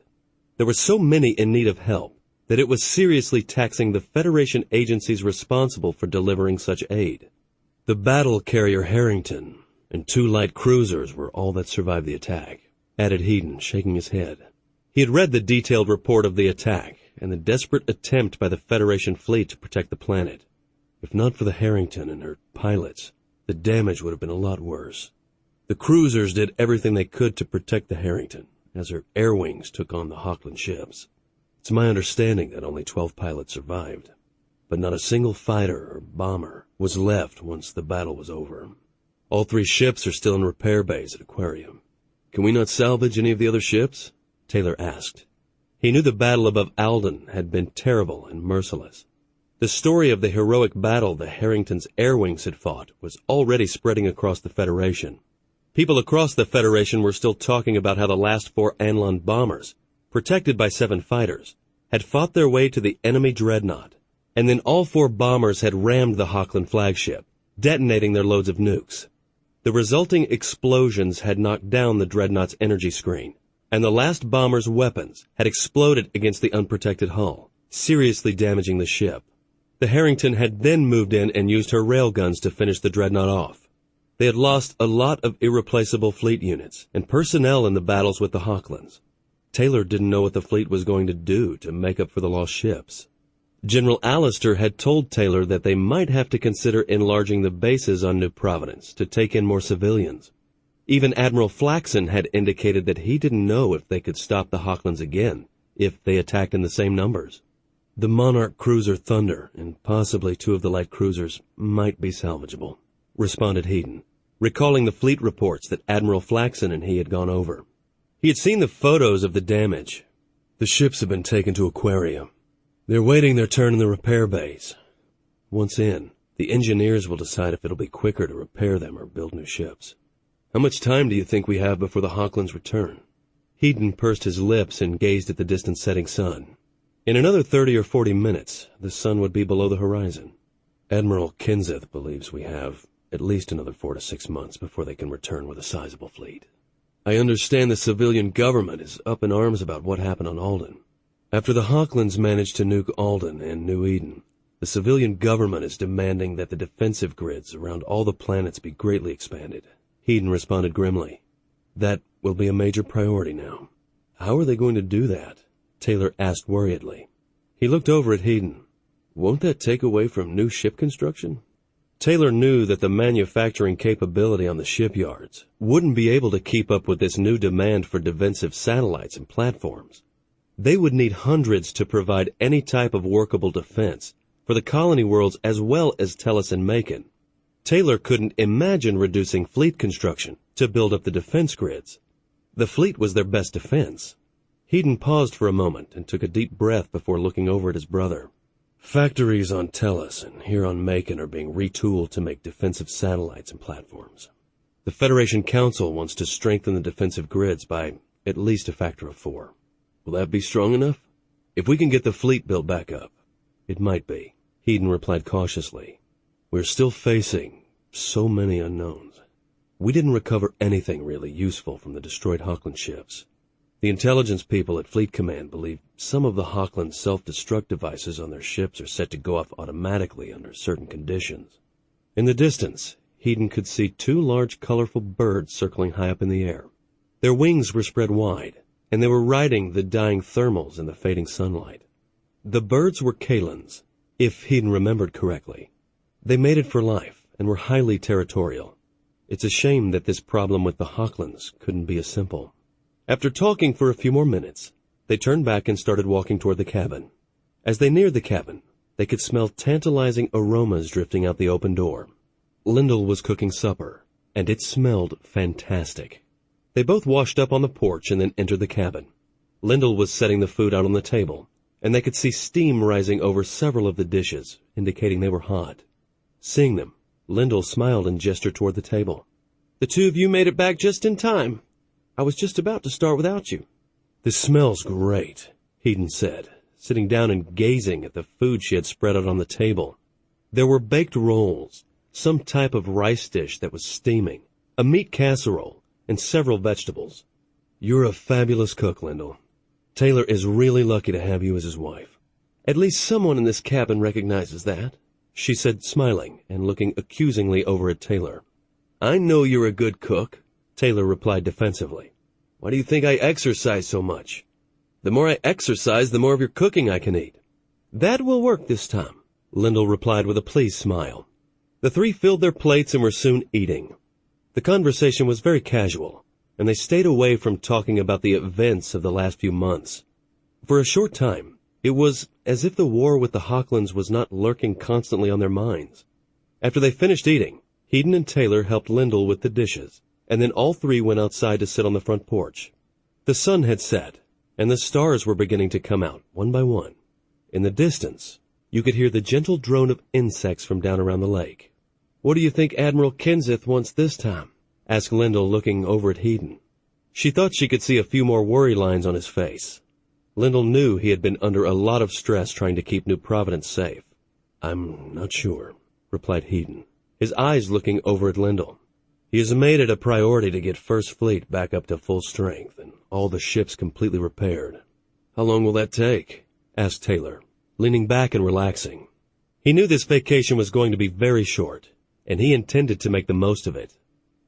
There were so many in need of help that it was seriously taxing the Federation agencies responsible for delivering such aid. The battle carrier Harrington and 2 light cruisers were all that survived the attack, added Hedon, shaking his head. He had read the detailed report of the attack and the desperate attempt by the Federation fleet to protect the planet. If not for the Harrington and her pilots, the damage would have been a lot worse. The cruisers did everything they could to protect the Harrington, as her air wings took on the Hochland ships. It's my understanding that only 12 pilots survived, but not a single fighter or bomber was left once the battle was over. All 3 ships are still in repair bays at Aquarium. Can we not salvage any of the other ships?" Taylor asked. He knew the battle above Alden had been terrible and merciless. The story of the heroic battle the Harrington's air wings had fought was already spreading across the Federation. People across the Federation were still talking about how the last 4 Anlon bombers, protected by 7 fighters, had fought their way to the enemy dreadnought, and then all 4 bombers had rammed the Hochland flagship, detonating their loads of nukes. The resulting explosions had knocked down the dreadnought's energy screen, and the last bomber's weapons had exploded against the unprotected hull, seriously damaging the ship. The Harrington had then moved in and used her railguns to finish the dreadnought off. They had lost a lot of irreplaceable fleet units and personnel in the battles with the Hochlands. Taylor didn't know what the fleet was going to do to make up for the lost ships. General Allister had told Taylor that they might have to consider enlarging the bases on New Providence to take in more civilians. Even Admiral Flaxen had indicated that he didn't know if they could stop the Hawklands again, if they attacked in the same numbers. The Monarch cruiser Thunder, and possibly 2 of the light cruisers, might be salvageable, responded Heaton, recalling the fleet reports that Admiral Flaxen and he had gone over. He had seen the photos of the damage. The ships have been taken to Aquaria. They're waiting their turn in the repair bays. Once in, the engineers will decide if it'll be quicker to repair them or build new ships. How much time do you think we have before the Hawklands return? Heaton pursed his lips and gazed at the distant setting sun. In another 30 or 40 minutes, the sun would be below the horizon. Admiral Kenseth believes we have at least another 4 to 6 months before they can return with a sizable fleet. I understand the civilian government is up in arms about what happened on Alden. After the Hawklands managed to nuke Alden and New Eden, the civilian government is demanding that the defensive grids around all the planets be greatly expanded. Heaton responded grimly. That will be a major priority now. How are they going to do that? Taylor asked worriedly. He looked over at Heaton. Won't that take away from new ship construction? Taylor knew that the manufacturing capability on the shipyards wouldn't be able to keep up with this new demand for defensive satellites and platforms. They would need hundreds to provide any type of workable defense for the colony worlds as well as Tellus and Macon. Taylor couldn't imagine reducing fleet construction to build up the defense grids. The fleet was their best defense. Heaton paused for a moment and took a deep breath before looking over at his brother. Factories on Tellus and here on Macon are being retooled to make defensive satellites and platforms. The Federation Council wants to strengthen the defensive grids by at least a factor of 4. Will that be strong enough? If we can get the fleet built back up. It might be, Heaton replied cautiously. We're still facing so many unknowns. We didn't recover anything really useful from the destroyed Hawkland ships. The intelligence people at Fleet Command believe some of the Hawkland self-destruct devices on their ships are set to go off automatically under certain conditions. In the distance, Heaton could see 2 large colorful birds circling high up in the air. Their wings were spread wide, and they were riding the dying thermals in the fading sunlight. The birds were Kalins, if Heaton remembered correctly. They mated for life and were highly territorial. It's a shame that this problem with the Hawklands couldn't be as simple. After talking for a few more minutes, they turned back and started walking toward the cabin. As they neared the cabin, they could smell tantalizing aromas drifting out the open door. Lyndall was cooking supper, and it smelled fantastic. They both washed up on the porch and then entered the cabin. Lyndall was setting the food out on the table, and they could see steam rising over several of the dishes, indicating they were hot. Seeing them, Lyndall smiled and gestured toward the table. The 2 of you made it back just in time. I was just about to start without you. This smells great, Heaton said, sitting down and gazing at the food she had spread out on the table. There were baked rolls, some type of rice dish that was steaming, a meat casserole, and several vegetables. You're a fabulous cook, Lyndall. Taylor is really lucky to have you as his wife. At least someone in this cabin recognizes that, she said, smiling and looking accusingly over at Taylor. I know you're a good cook, Taylor replied defensively. Why do you think I exercise so much? The more I exercise, the more of your cooking I can eat. That will work this time, Lyndall replied with a pleased smile. The 3 filled their plates and were soon eating. The conversation was very casual, and they stayed away from talking about the events of the last few months. For a short time, it was as if the war with the Hawklands was not lurking constantly on their minds. After they finished eating, Heaton and Taylor helped Lyndall with the dishes, and then all 3 went outside to sit on the front porch. The sun had set, and the stars were beginning to come out, one by one. In the distance, you could hear the gentle drone of insects from down around the lake. What do you think Admiral Kenseth wants this time? Asked Lyndall, looking over at Heaton. She thought she could see a few more worry lines on his face. Lyndall knew he had been under a lot of stress trying to keep New Providence safe. I'm not sure, replied Heaton, his eyes looking over at Lyndall. He has made it a priority to get First Fleet back up to full strength and all the ships completely repaired. How long will that take? Asked Taylor, leaning back and relaxing. He knew this vacation was going to be very short, and he intended to make the most of it.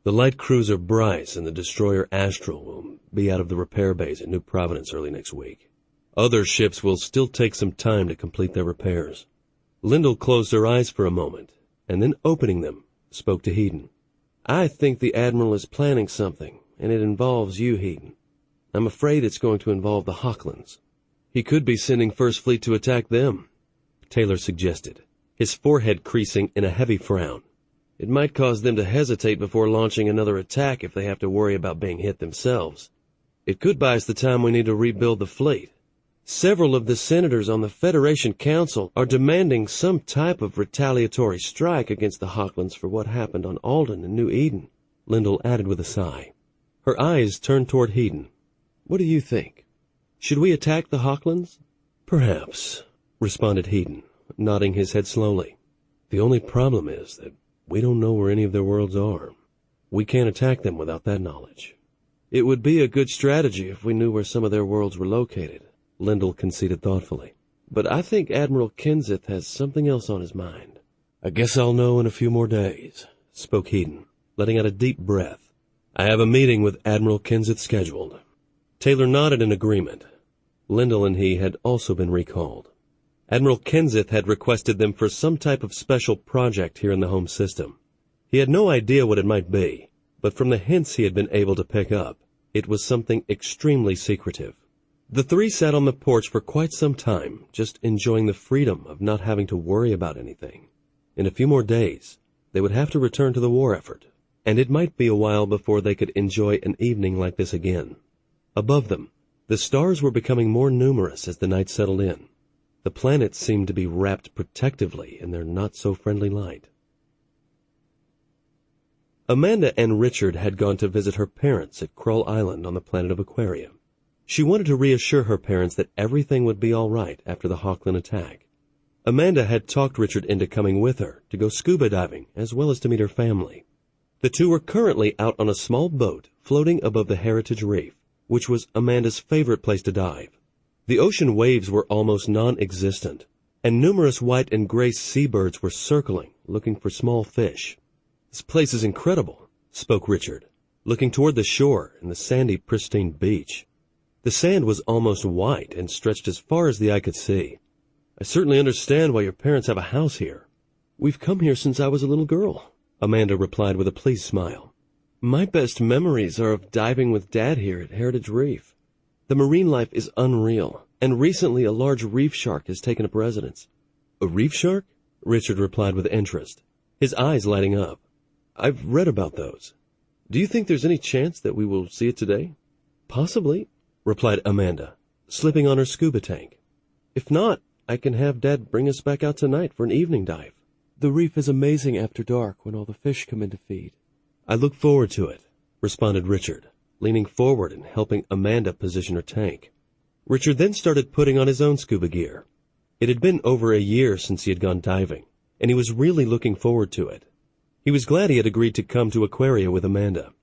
The light cruiser Bryce and the destroyer Astral will be out of the repair bays at New Providence early next week. Other ships will still take some time to complete their repairs. Lyndall closed her eyes for a moment, and then opening them, spoke to Heaton. I think the Admiral is planning something, and it involves you, Heaton. I'm afraid it's going to involve the Hochlands. He could be sending First Fleet to attack them, Taylor suggested, his forehead creasing in a heavy frown. It might cause them to hesitate before launching another attack if they have to worry about being hit themselves. It could buy us the time we need to rebuild the fleet. Several of the senators on the Federation Council are demanding some type of retaliatory strike against the Hochlands for what happened on Alden and New Eden, Lyndall added with a sigh. Her eyes turned toward Heaton. What do you think? Should we attack the Hochlands? Perhaps, responded Heaton, nodding his head slowly. The only problem is that we don't know where any of their worlds are. We can't attack them without that knowledge. It would be a good strategy if we knew where some of their worlds were located, Lyndall conceded thoughtfully. But I think Admiral Kenseth has something else on his mind. I guess I'll know in a few more days, spoke Heaton, letting out a deep breath. I have a meeting with Admiral Kenseth scheduled. Taylor nodded in agreement. Lyndall and he had also been recalled. Admiral Kenseth had requested them for some type of special project here in the home system. He had no idea what it might be, but from the hints he had been able to pick up, it was something extremely secretive. The three sat on the porch for quite some time, just enjoying the freedom of not having to worry about anything. In a few more days, they would have to return to the war effort, and it might be a while before they could enjoy an evening like this again. Above them, the stars were becoming more numerous as the night settled in. The planets seemed to be wrapped protectively in their not-so-friendly light. Amanda and Richard had gone to visit her parents at Krull Island on the planet of Aquaria. She wanted to reassure her parents that everything would be all right after the Hochland attack. Amanda had talked Richard into coming with her to go scuba diving as well as to meet her family. The two were currently out on a small boat floating above the Heritage Reef, which was Amanda's favorite place to dive. The ocean waves were almost non-existent, and numerous white and gray seabirds were circling, looking for small fish. This place is incredible, spoke Richard, looking toward the shore and the sandy, pristine beach. The sand was almost white and stretched as far as the eye could see. I certainly understand why your parents have a house here. We've come here since I was a little girl, Amanda replied with a pleased smile. My best memories are of diving with Dad here at Heritage Reef. The marine life is unreal, and recently a large reef shark has taken up residence. A reef shark? Richard replied with interest, his eyes lighting up. I've read about those. Do you think there's any chance that we will see it today? Possibly, replied Amanda, slipping on her scuba tank. If not, I can have Dad bring us back out tonight for an evening dive. The reef is amazing after dark when all the fish come in to feed. I look forward to it, responded Richard, leaning forward and helping Amanda position her tank. Richard then started putting on his own scuba gear. It had been over a year since he had gone diving, and he was really looking forward to it. He was glad he had agreed to come to Aquaria with Amanda.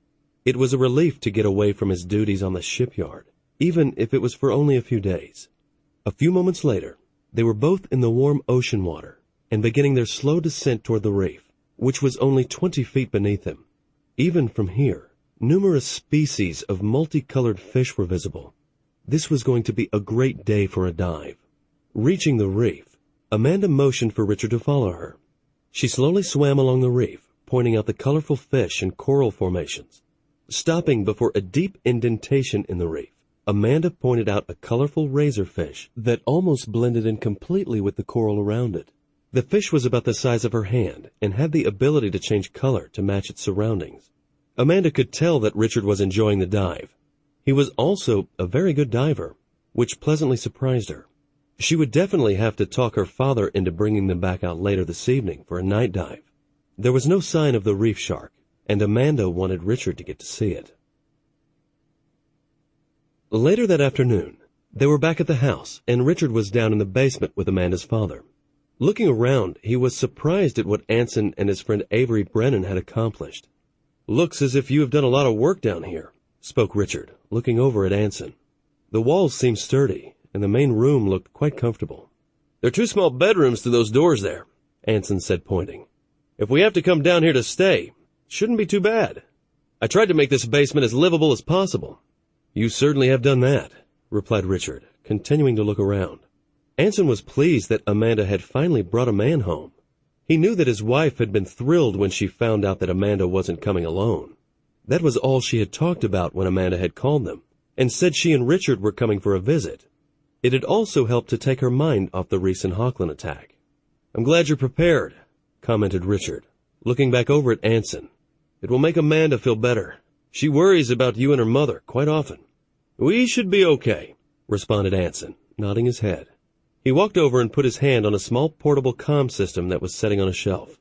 It was a relief to get away from his duties on the shipyard, even if it was for only a few days. A few moments later, they were both in the warm ocean water and beginning their slow descent toward the reef, which was only 20 feet beneath them. Even from here, numerous species of multicolored fish were visible. This was going to be a great day for a dive. Reaching the reef, Amanda motioned for Richard to follow her. She slowly swam along the reef, pointing out the colorful fish and coral formations. Stopping before a deep indentation in the reef, Amanda pointed out a colorful razorfish that almost blended in completely with the coral around it. The fish was about the size of her hand and had the ability to change color to match its surroundings. Amanda could tell that Richard was enjoying the dive. He was also a very good diver, which pleasantly surprised her. She would definitely have to talk her father into bringing them back out later this evening for a night dive. There was no sign of the reef shark, and Amanda wanted Richard to get to see it. Later that afternoon, they were back at the house, and Richard was down in the basement with Amanda's father. Looking around, he was surprised at what Anson and his friend Avery Brennan had accomplished. "Looks as if you have done a lot of work down here," spoke Richard, looking over at Anson. The walls seemed sturdy, and the main room looked quite comfortable. "There are 2 small bedrooms through those doors there," Anson said, pointing. "If we have to come down here to stay, it shouldn't be too bad. I tried to make this basement as livable as possible." "You certainly have done that," replied Richard, continuing to look around. Anson was pleased that Amanda had finally brought a man home. He knew that his wife had been thrilled when she found out that Amanda wasn't coming alone. That was all she had talked about when Amanda had called them, and said she and Richard were coming for a visit. It had also helped to take her mind off the recent Hochland attack. "I'm glad you're prepared," commented Richard, looking back over at Anson. "It will make Amanda feel better. She worries about you and her mother quite often." "We should be okay," responded Anson, nodding his head. He walked over and put his hand on a small portable comm system that was sitting on a shelf.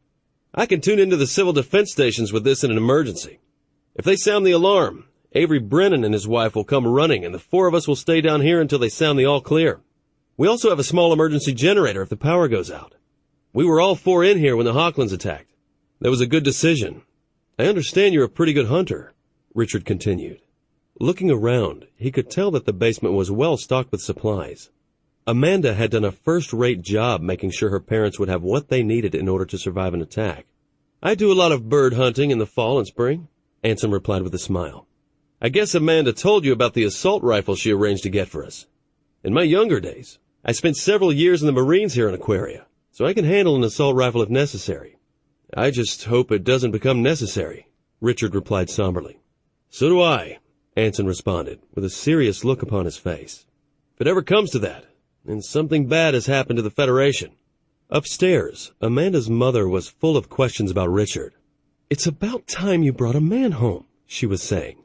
"I can tune into the civil defense stations with this in an emergency. If they sound the alarm, Avery Brennan and his wife will come running, and the four of us will stay down here until they sound the all clear. We also have a small emergency generator if the power goes out. We were all four in here when the Hochlands attacked. That was a good decision. I understand you're a pretty good hunter," Richard continued. Looking around, he could tell that the basement was well stocked with supplies. Amanda had done a first-rate job making sure her parents would have what they needed in order to survive an attack. "I do a lot of bird hunting in the fall and spring," Anson replied with a smile. "I guess Amanda told you about the assault rifle she arranged to get for us. In my younger days, I spent several years in the Marines here in Aquaria, so I can handle an assault rifle if necessary." "I just hope it doesn't become necessary," Richard replied somberly. "So do I," Anson responded, with a serious look upon his face. "If it ever comes to that, and something bad has happened to the Federation." Upstairs, Amanda's mother was full of questions about Richard. "It's about time you brought a man home," she was saying.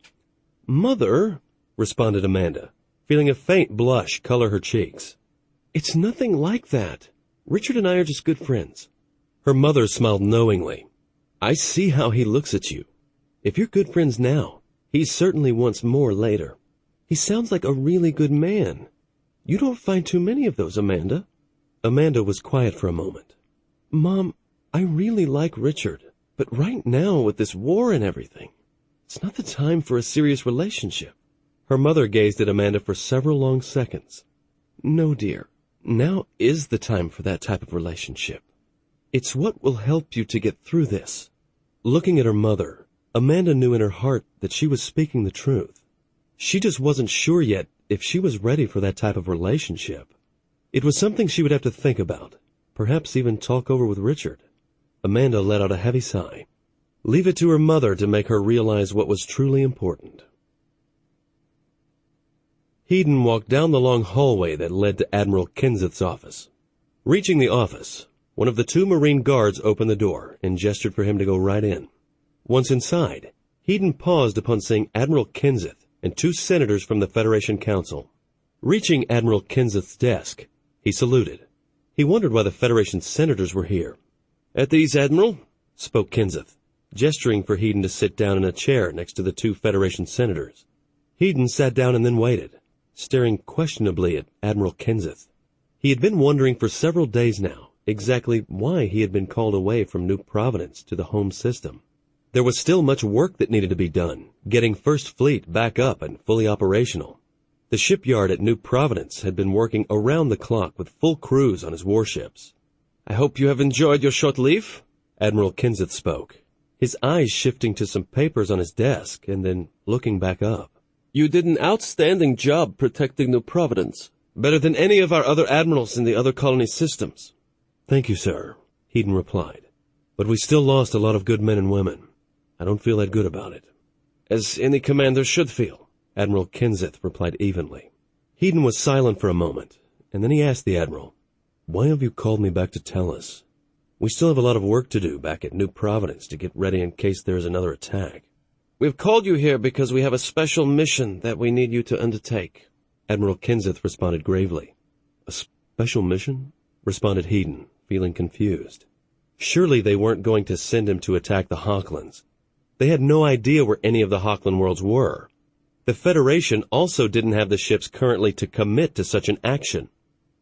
"Mother," responded Amanda, feeling a faint blush color her cheeks. "It's nothing like that. Richard and I are just good friends." Her mother smiled knowingly. "I see how he looks at you. If you're good friends now, he certainly wants more later. He sounds like a really good man. You don't find too many of those, Amanda." Amanda was quiet for a moment. "Mom, I really like Richard, but right now with this war and everything, it's not the time for a serious relationship." Her mother gazed at Amanda for several long seconds. "No, dear, now is the time for that type of relationship. It's what will help you to get through this." Looking at her mother, Amanda knew in her heart that she was speaking the truth. She just wasn't sure yet if she was ready for that type of relationship. It was something she would have to think about, perhaps even talk over with Richard. Amanda let out a heavy sigh. Leave it to her mother to make her realize what was truly important. Hedon walked down the long hallway that led to Admiral Kenseth's office. Reaching the office, one of the two Marine guards opened the door and gestured for him to go right in. Once inside, Hedon paused upon seeing Admiral Kenseth and two senators from the Federation Council. Reaching Admiral Kenseth's desk, he saluted. He wondered why the Federation senators were here. "At ease, Admiral," spoke Kenseth, gesturing for Hedon to sit down in a chair next to the two Federation senators. Hedon sat down and then waited, staring questionably at Admiral Kenseth. He had been wondering for several days now exactly why he had been called away from New Providence to the home system. There was still much work that needed to be done, getting First Fleet back up and fully operational. The shipyard at New Providence had been working around the clock with full crews on his warships. "I hope you have enjoyed your short leave," Admiral Kenseth spoke, his eyes shifting to some papers on his desk and then looking back up. "You did an outstanding job protecting New Providence, better than any of our other admirals in the other colony systems." "Thank you, sir," Hedon replied. "But we still lost a lot of good men and women. I don't feel that good about it." "As any commander should feel," Admiral Kenseth replied evenly. Hedon was silent for a moment, and then he asked the Admiral, "Why have you called me back to tell us? We still have a lot of work to do back at New Providence to get ready in case there is another attack." "We've called you here because we have a special mission that we need you to undertake," Admiral Kenseth responded gravely. "A special mission?" responded Hedon, feeling confused. Surely they weren't going to send him to attack the Hochlands. They had no idea where any of the Hochland worlds were. The Federation also didn't have the ships currently to commit to such an action.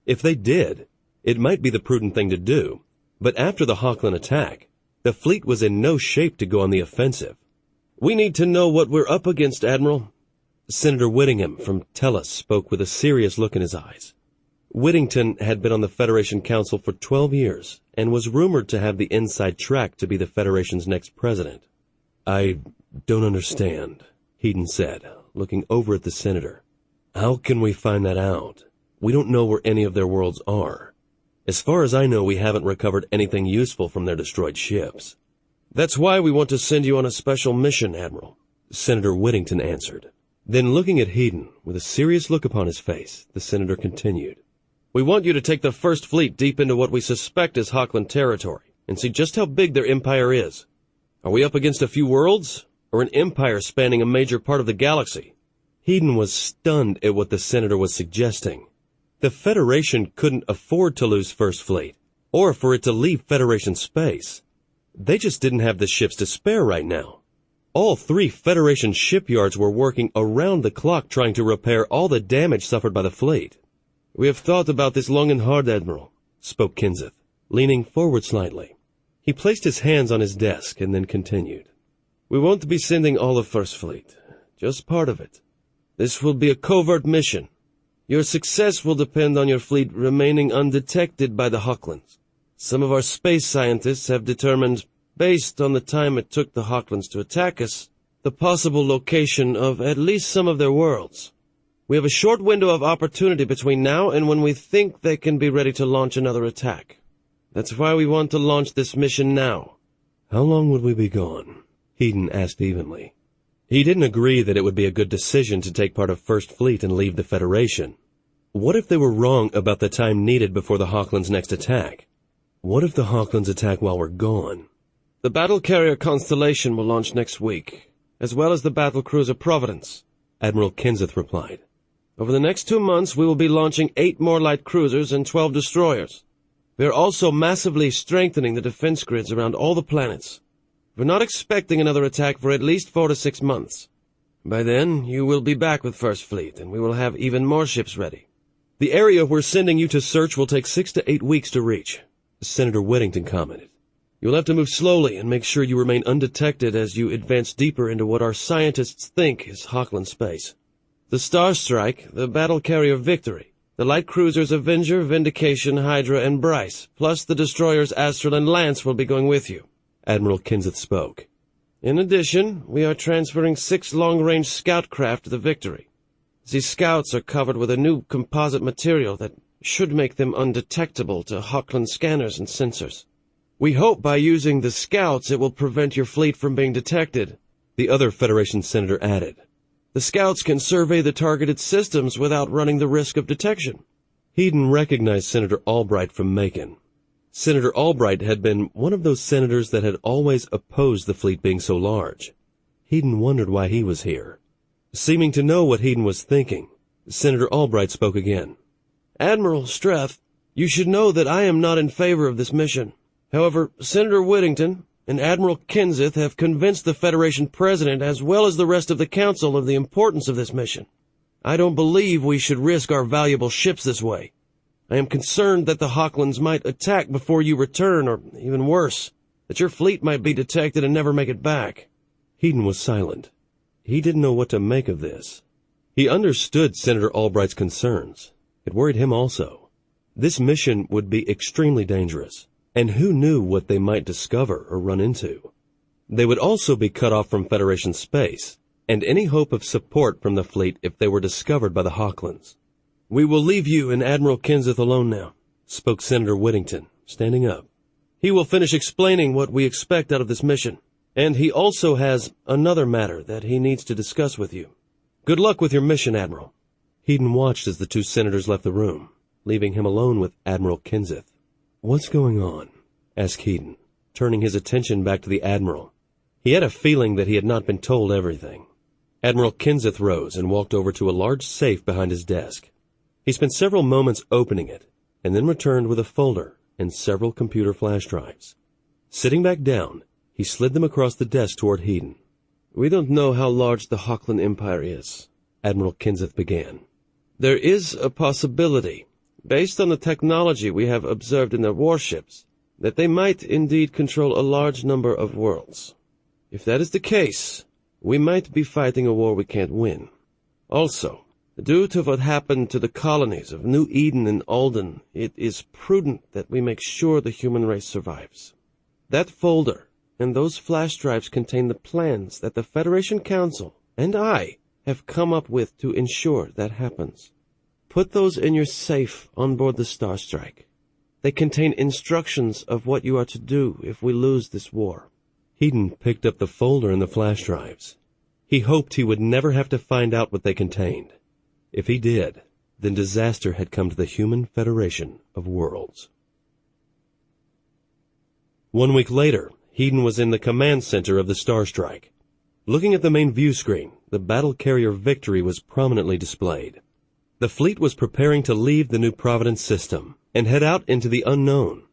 If they did, it might be the prudent thing to do, but after the Hochland attack, the fleet was in no shape to go on the offensive. "We need to know what we're up against, Admiral." Senator Whittingham from Tellus spoke with a serious look in his eyes. Whittington had been on the Federation Council for 12 years and was rumored to have the inside track to be the Federation's next president. "I don't understand," Hedon said, looking over at the senator. "How can we find that out? We don't know where any of their worlds are. As far as I know, we haven't recovered anything useful from their destroyed ships. That's why we want to send you on a special mission, Admiral, Senator Whittington answered. Then looking at Hedon, with a serious look upon his face, the senator continued. We want you to take the First Fleet deep into what we suspect is Hochland territory, and see just how big their empire is. Are we up against a few worlds, or an empire spanning a major part of the galaxy? Hedon was stunned at what the senator was suggesting. The Federation couldn't afford to lose First Fleet, or for it to leave Federation space. They just didn't have the ships to spare right now. All 3 Federation shipyards were working around the clock trying to repair all the damage suffered by the fleet. We have thought about this long and hard, Admiral, spoke Kenseth, leaning forward slightly. He placed his hands on his desk and then continued. We won't be sending all of First Fleet, just part of it. This will be a covert mission. Your success will depend on your fleet remaining undetected by the Hochlands. Some of our space scientists have determined, based on the time it took the Hochlands to attack us, the possible location of at least some of their worlds. We have a short window of opportunity between now and when we think they can be ready to launch another attack. That's why we want to launch this mission now. How long would we be gone? Hedon asked evenly. He didn't agree that it would be a good decision to take part of First Fleet and leave the Federation. What if they were wrong about the time needed before the Hochlands' next attack? What if the Hochlands attack while we're gone? The battle carrier Constellation will launch next week, as well as the battle cruiser Providence, Admiral Kenseth replied. Over the next 2 months, we will be launching 8 more light cruisers and 12 destroyers. We are also massively strengthening the defense grids around all the planets. We're not expecting another attack for at least 4 to 6 months. By then, you will be back with First Fleet, and we will have even more ships ready. The area we're sending you to search will take 6 to 8 weeks to reach, Senator Whittington commented. You'll have to move slowly and make sure you remain undetected as you advance deeper into what our scientists think is Hochland space. The Star Strike, the battle carrier Victory, the light cruisers Avenger, Vindication, Hydra, and Bryce, plus the destroyers Astral and Lance will be going with you, Admiral Kenseth spoke. In addition, we are transferring 6 long-range scout craft to the Victory. These scouts are covered with a new composite material that should make them undetectable to Hochland scanners and sensors. We hope by using the scouts it will prevent your fleet from being detected, the other Federation senator added. The scouts can survey the targeted systems without running the risk of detection. Hedon recognized Senator Albright from Macon. Senator Albright had been one of those senators that had always opposed the fleet being so large. Hedon wondered why he was here. Seeming to know what Hedon was thinking, Senator Albright spoke again. Admiral Strath, you should know that I am not in favor of this mission. However, Senator Whittington and Admiral Kenseth have convinced the Federation President as well as the rest of the Council of the importance of this mission. I don't believe we should risk our valuable ships this way. I am concerned that the Hochlands might attack before you return, or even worse, that your fleet might be detected and never make it back. Hedon was silent. He didn't know what to make of this. He understood Senator Albright's concerns. It worried him also. This mission would be extremely dangerous. And who knew what they might discover or run into? They would also be cut off from Federation space, and any hope of support from the fleet if they were discovered by the Hochlands. We will leave you and Admiral Kenseth alone now, spoke Senator Whittington, standing up. He will finish explaining what we expect out of this mission, and he also has another matter that he needs to discuss with you. Good luck with your mission, Admiral. Hedon watched as the 2 senators left the room, leaving him alone with Admiral Kenseth. What's going on? Asked Hedon, turning his attention back to the Admiral. He had a feeling that he had not been told everything. Admiral Kenseth rose and walked over to a large safe behind his desk. He spent several moments opening it, and then returned with a folder and several computer flash drives. Sitting back down, he slid them across the desk toward Hedon. We don't know how large the Hochland Empire is, Admiral Kenseth began. There is a possibility, based on the technology we have observed in their warships, that they might indeed control a large number of worlds. If that is the case, we might be fighting a war we can't win. Also, due to what happened to the colonies of New Eden and Alden, it is prudent that we make sure the human race survives. That folder and those flash drives contain the plans that the Federation Council and I have come up with to ensure that happens. Put those in your safe on board the Star Strike. They contain instructions of what you are to do if we lose this war." Hedon picked up the folder and the flash drives. He hoped he would never have to find out what they contained. If he did, then disaster had come to the Human Federation of Worlds. 1 week later, Hedon was in the command center of the Star Strike. Looking at the main view screen, the battle carrier Victory was prominently displayed. The fleet was preparing to leave the New Providence system and head out into the unknown.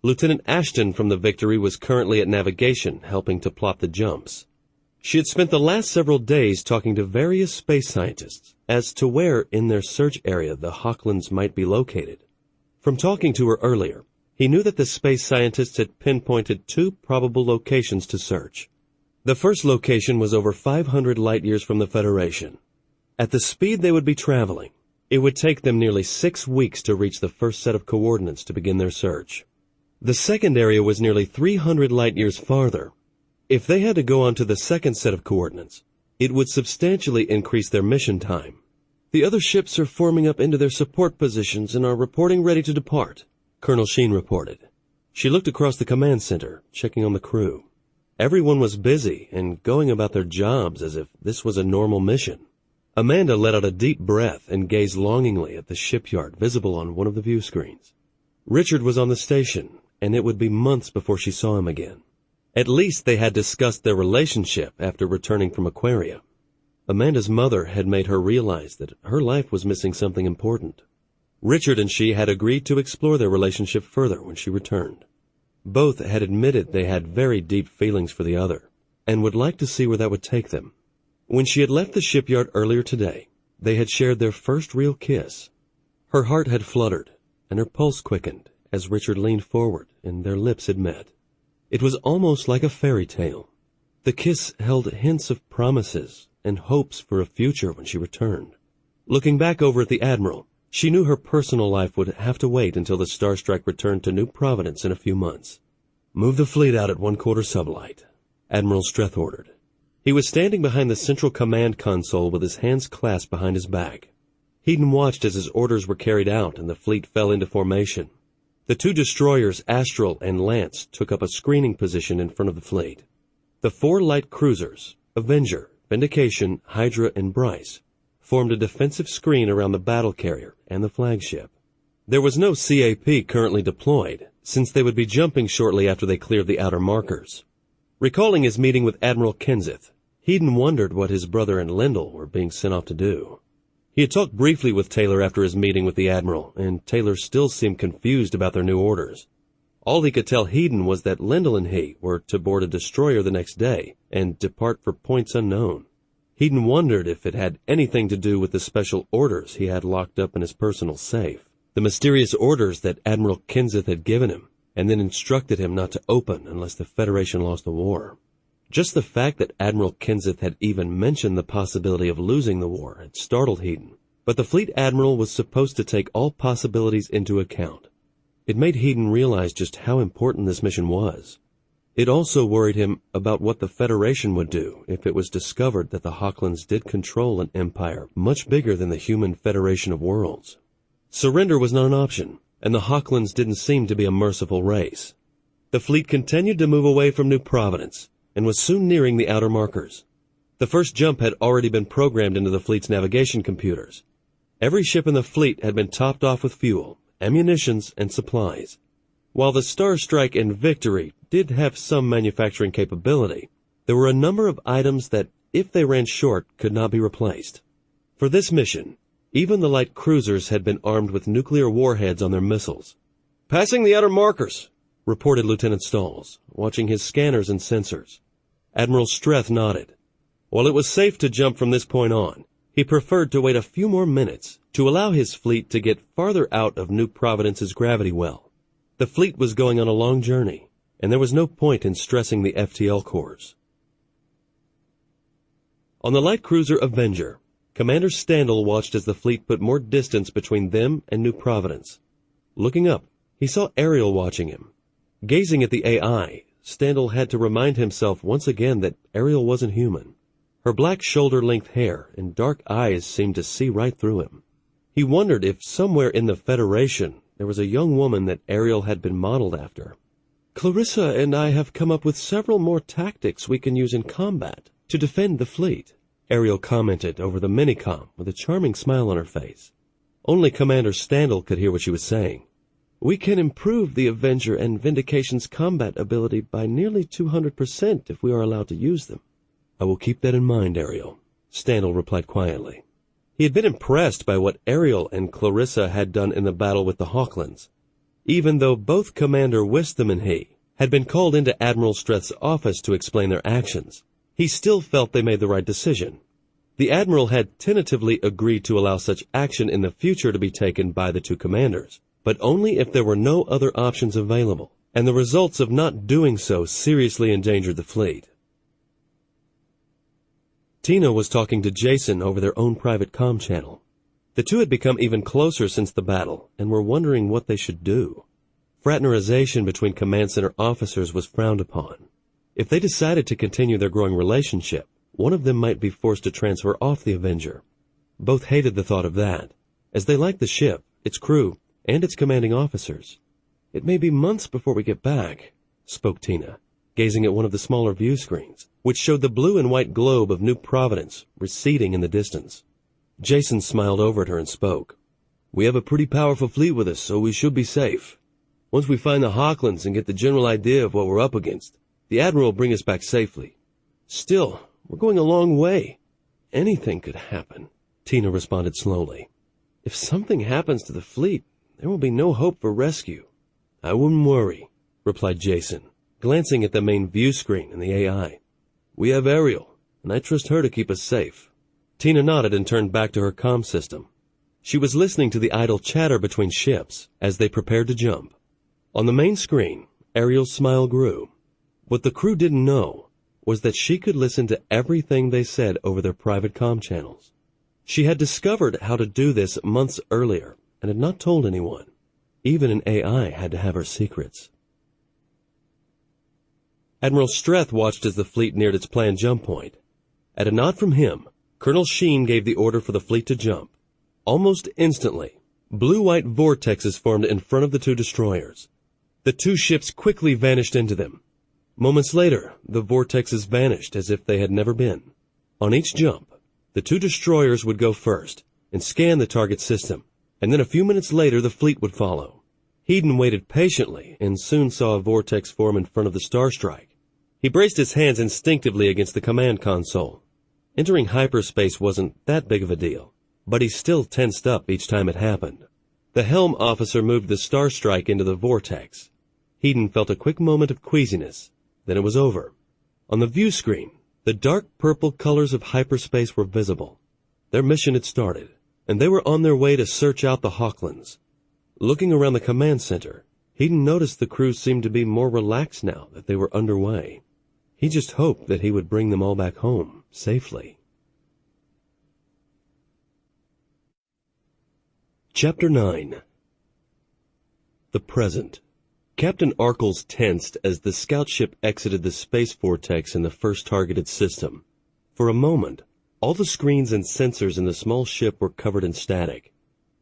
Lieutenant Ashton from the Victory was currently at navigation, helping to plot the jumps. She had spent the last several days talking to various space scientists as to where in their search area the Hawklands might be located. From talking to her earlier, he knew that the space scientists had pinpointed 2 probable locations to search. The first location was over 500 light-years from the Federation. At the speed they would be traveling, it would take them nearly 6 weeks to reach the first set of coordinates to begin their search. The second area was nearly 300 light-years farther. If they had to go on to the second set of coordinates, it would substantially increase their mission time. "The other ships are forming up into their support positions and are reporting ready to depart," Colonel Sheen reported. She looked across the command center, checking on the crew. Everyone was busy and going about their jobs as if this was a normal mission. Amanda let out a deep breath and gazed longingly at the shipyard visible on one of the view screens. Richard was on the station, and it would be months before she saw him again. At least they had discussed their relationship after returning from Aquaria. Amanda's mother had made her realize that her life was missing something important. Richard and she had agreed to explore their relationship further when she returned. Both had admitted they had very deep feelings for the other, and would like to see where that would take them. When she had left the shipyard earlier today, they had shared their first real kiss. Her heart had fluttered, and her pulse quickened as Richard leaned forward and their lips had met. It was almost like a fairy tale. The kiss held hints of promises and hopes for a future when she returned. Looking back over at the Admiral, she knew her personal life would have to wait until the Star Strike returned to New Providence in a few months. "Move the fleet out at 1/4 sublight," Admiral Streth ordered. He was standing behind the central command console with his hands clasped behind his back. Hedon watched as his orders were carried out and the fleet fell into formation. The 2 destroyers, Astral and Lance, took up a screening position in front of the fleet. The 4 light cruisers, Avenger, Vindication, Hydra, and Bryce, formed a defensive screen around the battle carrier and the flagship. There was no CAP currently deployed, since they would be jumping shortly after they cleared the outer markers. Recalling his meeting with Admiral Kenseth, Hedon wondered what his brother and Lendl were being sent off to do. He had talked briefly with Taylor after his meeting with the Admiral, and Taylor still seemed confused about their new orders. All he could tell Hedon was that Lendl and he were to board a destroyer the next day and depart for points unknown. Hedon wondered if it had anything to do with the special orders he had locked up in his personal safe, the mysterious orders that Admiral Kenseth had given him, and then instructed him not to open unless the Federation lost the war. Just the fact that Admiral Kenseth had even mentioned the possibility of losing the war had startled Hedon, but the fleet admiral was supposed to take all possibilities into account. It made Hedon realize just how important this mission was. It also worried him about what the Federation would do if it was discovered that the Hawklands did control an empire much bigger than the Human Federation of Worlds. Surrender was not an option, and the Hawklands didn't seem to be a merciful race. The fleet continued to move away from New Providence, and was soon nearing the outer markers. The first jump had already been programmed into the fleet's navigation computers. Every ship in the fleet had been topped off with fuel, ammunitions, and supplies. While the Star Strike and Victory did have some manufacturing capability, there were a number of items that, if they ran short, could not be replaced. For this mission, even the light cruisers had been armed with nuclear warheads on their missiles. "Passing the outer markers," reported Lieutenant Stalls, watching his scanners and sensors. Admiral Streth nodded. While it was safe to jump from this point on, he preferred to wait a few more minutes to allow his fleet to get farther out of New Providence's gravity well. The fleet was going on a long journey, and there was no point in stressing the FTL cores. On the light cruiser Avenger, Commander Standal watched as the fleet put more distance between them and New Providence. Looking up, he saw Ariel watching him. Gazing at the AI, Standal had to remind himself once again that Ariel wasn't human. Her black shoulder-length hair and dark eyes seemed to see right through him. He wondered if somewhere in the Federation there was a young woman that Ariel had been modeled after. "Clarissa and I have come up with several more tactics we can use in combat to defend the fleet," Ariel commented over the minicom with a charming smile on her face. Only Commander Standal could hear what she was saying. "We can improve the Avenger and Vindication's combat ability by nearly 200% if we are allowed to use them." "I will keep that in mind, Ariel," Standal replied quietly. He had been impressed by what Ariel and Clarissa had done in the battle with the Hawklands. Even though both Commander Wisdom and he had been called into Admiral Streth's office to explain their actions, he still felt they made the right decision. The Admiral had tentatively agreed to allow such action in the future to be taken by the two commanders, but only if there were no other options available, and the results of not doing so seriously endangered the fleet. Tina was talking to Jason over their own private comm channel. The two had become even closer since the battle, and were wondering what they should do. Fraternization between command center officers was frowned upon. If they decided to continue their growing relationship, one of them might be forced to transfer off the Avenger. Both hated the thought of that, as they liked the ship, its crew, and its commanding officers. "It may be months before we get back," spoke Tina, gazing at one of the smaller view screens, which showed the blue and white globe of New Providence receding in the distance. Jason smiled over at her and spoke. "We have a pretty powerful fleet with us, so we should be safe. Once we find the Hawklands and get the general idea of what we're up against, the Admiral will bring us back safely. Still, we're going a long way. Anything could happen," Tina responded slowly. "If something happens to the fleet, there will be no hope for rescue." "I wouldn't worry," replied Jason, glancing at the main view screen and the AI. "We have Ariel, and I trust her to keep us safe." Tina nodded and turned back to her comm system. She was listening to the idle chatter between ships as they prepared to jump. On the main screen, Ariel's smile grew. What the crew didn't know was that she could listen to everything they said over their private comm channels. She had discovered how to do this months earlier and had not told anyone. Even an AI had to have her secrets. Admiral Streth watched as the fleet neared its planned jump point. At a nod from him, Colonel Sheen gave the order for the fleet to jump. Almost instantly, blue-white vortexes formed in front of the two destroyers. The two ships quickly vanished into them. Moments later, the vortexes vanished as if they had never been. On each jump, the two destroyers would go first and scan the target system, and then a few minutes later the fleet would follow. Hedon waited patiently and soon saw a vortex form in front of the Starstrike. He braced his hands instinctively against the command console. Entering hyperspace wasn't that big of a deal, but he still tensed up each time it happened. The helm officer moved the Starstrike into the vortex. Hedon felt a quick moment of queasiness. Then it was over. On the view screen, the dark purple colors of hyperspace were visible. Their mission had started, and they were on their way to search out the Hawklands. Looking around the command center, Hedon noticed the crew seemed to be more relaxed now that they were underway. He just hoped that he would bring them all back home safely. Chapter 9. The Present. Captain Arkles tensed as the scout ship exited the space vortex in the first targeted system. For a moment, all the screens and sensors in the small ship were covered in static.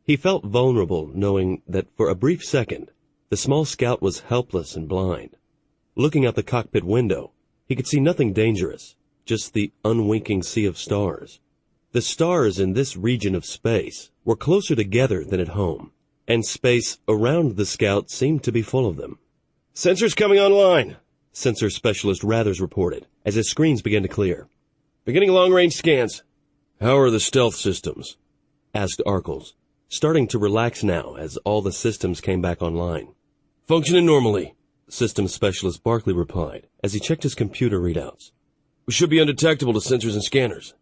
He felt vulnerable knowing that for a brief second, the small scout was helpless and blind. Looking out the cockpit window, he could see nothing dangerous, just the unwinking sea of stars. The stars in this region of space were closer together than at home, and space around the scout seemed to be full of them. "Sensors coming online," Sensor Specialist Rathers reported, as his screens began to clear. "Beginning long-range scans." "How are the stealth systems?" asked Arkles, starting to relax now as all the systems came back online. "Functioning normally," Systems Specialist Barkley replied, as he checked his computer readouts. "We should be undetectable to sensors and scanners."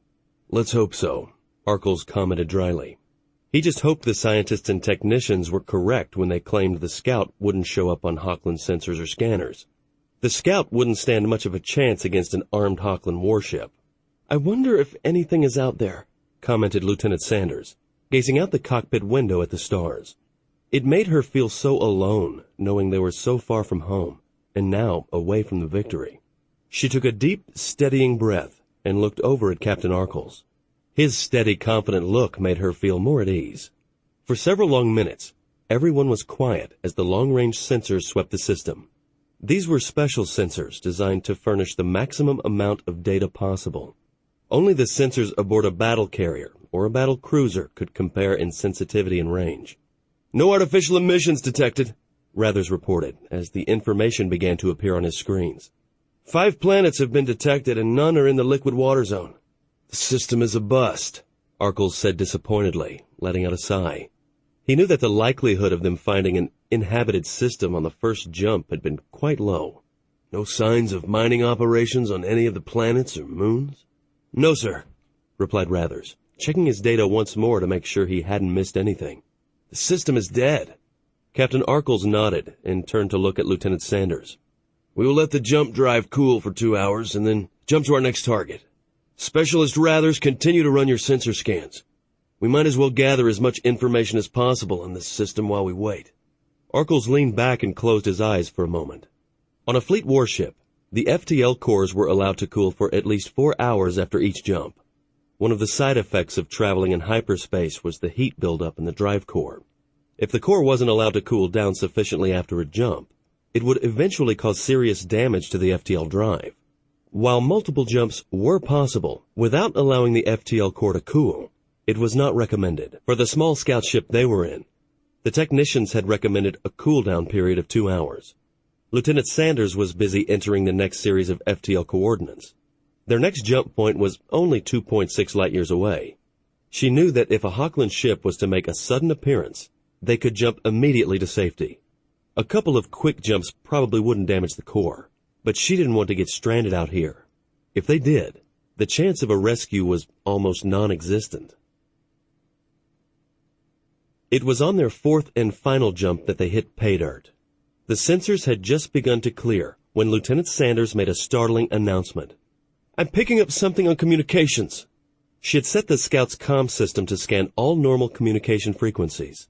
"Let's hope so," Arkles commented dryly. He just hoped the scientists and technicians were correct when they claimed the Scout wouldn't show up on Hawkland sensors or scanners. The Scout wouldn't stand much of a chance against an armed Hawkland warship. "I wonder if anything is out there," commented Lieutenant Sanders, gazing out the cockpit window at the stars. It made her feel so alone, knowing they were so far from home, and now away from the victory. She took a deep, steadying breath and looked over at Captain Arkles. His steady, confident look made her feel more at ease. For several long minutes, everyone was quiet as the long-range sensors swept the system. These were special sensors designed to furnish the maximum amount of data possible. Only the sensors aboard a battle carrier or a battle cruiser could compare in sensitivity and range. "No artificial emissions detected," Rathers reported as the information began to appear on his screens. 5 planets have been detected and none are in the liquid water zone. "The system is a bust," Arkles said disappointedly, letting out a sigh. He knew that the likelihood of them finding an inhabited system on the first jump had been quite low. "No signs of mining operations on any of the planets or moons?" "No, sir," replied Rathers, checking his data once more to make sure he hadn't missed anything. "The system is dead." Captain Arkles nodded and turned to look at Lieutenant Sanders. "We will let the jump drive cool for 2 hours and then jump to our next target. Specialist Rathers, continue to run your sensor scans. We might as well gather as much information as possible on this system while we wait." Arkles leaned back and closed his eyes for a moment. On a fleet warship, the FTL cores were allowed to cool for at least 4 hours after each jump. One of the side effects of traveling in hyperspace was the heat buildup in the drive core. If the core wasn't allowed to cool down sufficiently after a jump, it would eventually cause serious damage to the FTL drive. While multiple jumps were possible without allowing the FTL core to cool, it was not recommended for the small scout ship they were in. The technicians had recommended a cool-down period of 2 hours. Lieutenant Sanders was busy entering the next series of FTL coordinates. Their next jump point was only 2.6 light-years away. She knew that if a Hochland ship was to make a sudden appearance, they could jump immediately to safety. A couple of quick jumps probably wouldn't damage the core, but she didn't want to get stranded out here. If they did, the chance of a rescue was almost non-existent. It was on their 4th and final jump that they hit pay dirt. The sensors had just begun to clear when Lieutenant Sanders made a startling announcement. "I'm picking up something on communications." She had set the Scout's comm system to scan all normal communication frequencies.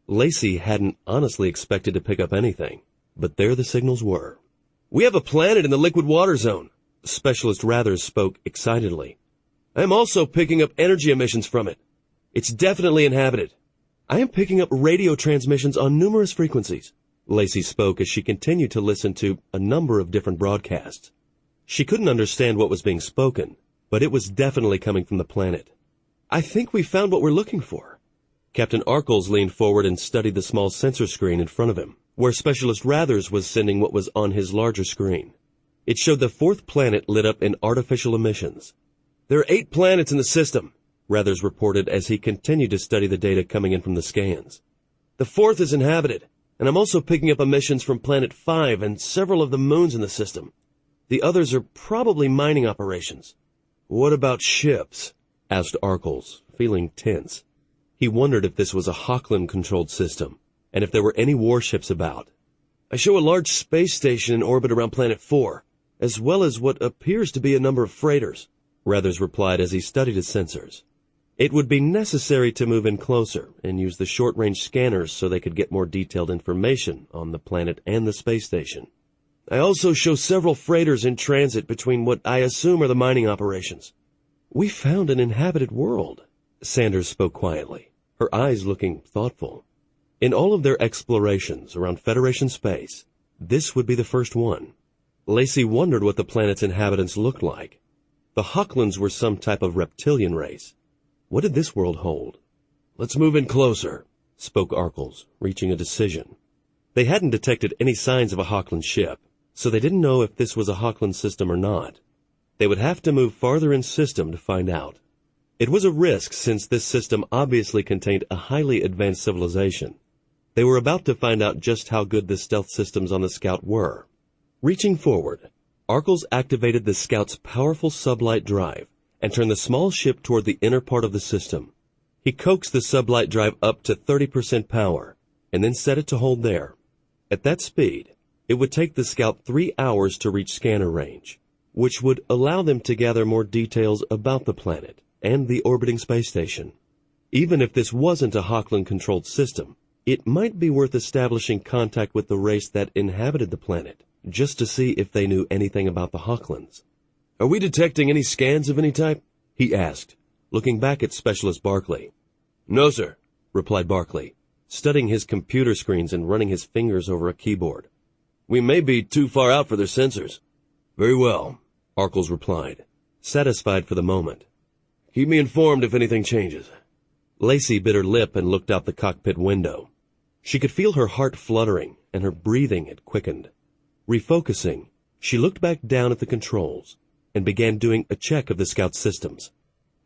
Lacey hadn't honestly expected to pick up anything, but there the signals were. "We have a planet in the liquid water zone," Specialist Rathers spoke excitedly. "I am also picking up energy emissions from it. It's definitely inhabited. I am picking up radio transmissions on numerous frequencies," Lacey spoke as she continued to listen to a number of different broadcasts. She couldn't understand what was being spoken, but it was definitely coming from the planet. "I think we found what we're looking for." Captain Arkles leaned forward and studied the small sensor screen in front of him, where Specialist Rathers was sending what was on his larger screen. It showed the 4th planet lit up in artificial emissions. "There are 8 planets in the system," Rathers reported as he continued to study the data coming in from the scans. "The 4th is inhabited, and I'm also picking up emissions from Planet 5 and several of the moons in the system. The others are probably mining operations." "What about ships?" asked Arkles, feeling tense. He wondered if this was a Hochland-controlled system, and if there were any warships about. "I show a large space station in orbit around Planet 4, as well as what appears to be a number of freighters," Rathers replied as he studied his sensors. It would be necessary to move in closer and use the short-range scanners so they could get more detailed information on the planet and the space station. "I also show several freighters in transit between what I assume are the mining operations." "We found an inhabited world," Sanders spoke quietly, her eyes looking thoughtful. In all of their explorations around Federation space, this would be the first one. Lacey wondered what the planet's inhabitants looked like. The Hochlands were some type of reptilian race. What did this world hold? "Let's move in closer," spoke Arkles, reaching a decision. They hadn't detected any signs of a Hochland ship, so they didn't know if this was a Hochland system or not. They would have to move farther in system to find out. It was a risk since this system obviously contained a highly advanced civilization. They were about to find out just how good the stealth systems on the Scout were. Reaching forward, Arkles activated the Scout's powerful sublight drive and turned the small ship toward the inner part of the system. He coaxed the sublight drive up to 30% power and then set it to hold there. At that speed, it would take the Scout 3 hours to reach scanner range, which would allow them to gather more details about the planet and the orbiting space station. Even if this wasn't a Hochland-controlled system, it might be worth establishing contact with the race that inhabited the planet, just to see if they knew anything about the Hochlands. "Are we detecting any scans of any type?" he asked, looking back at Specialist Barclay. "No, sir," replied Barclay, studying his computer screens and running his fingers over a keyboard. We may be too far out for their sensors. Very well, Arkles replied, satisfied for the moment. Keep me informed if anything changes. Lacey bit her lip and looked out the cockpit window. She could feel her heart fluttering, and her breathing had quickened. Refocusing, she looked back down at the controls and began doing a check of the Scout's systems.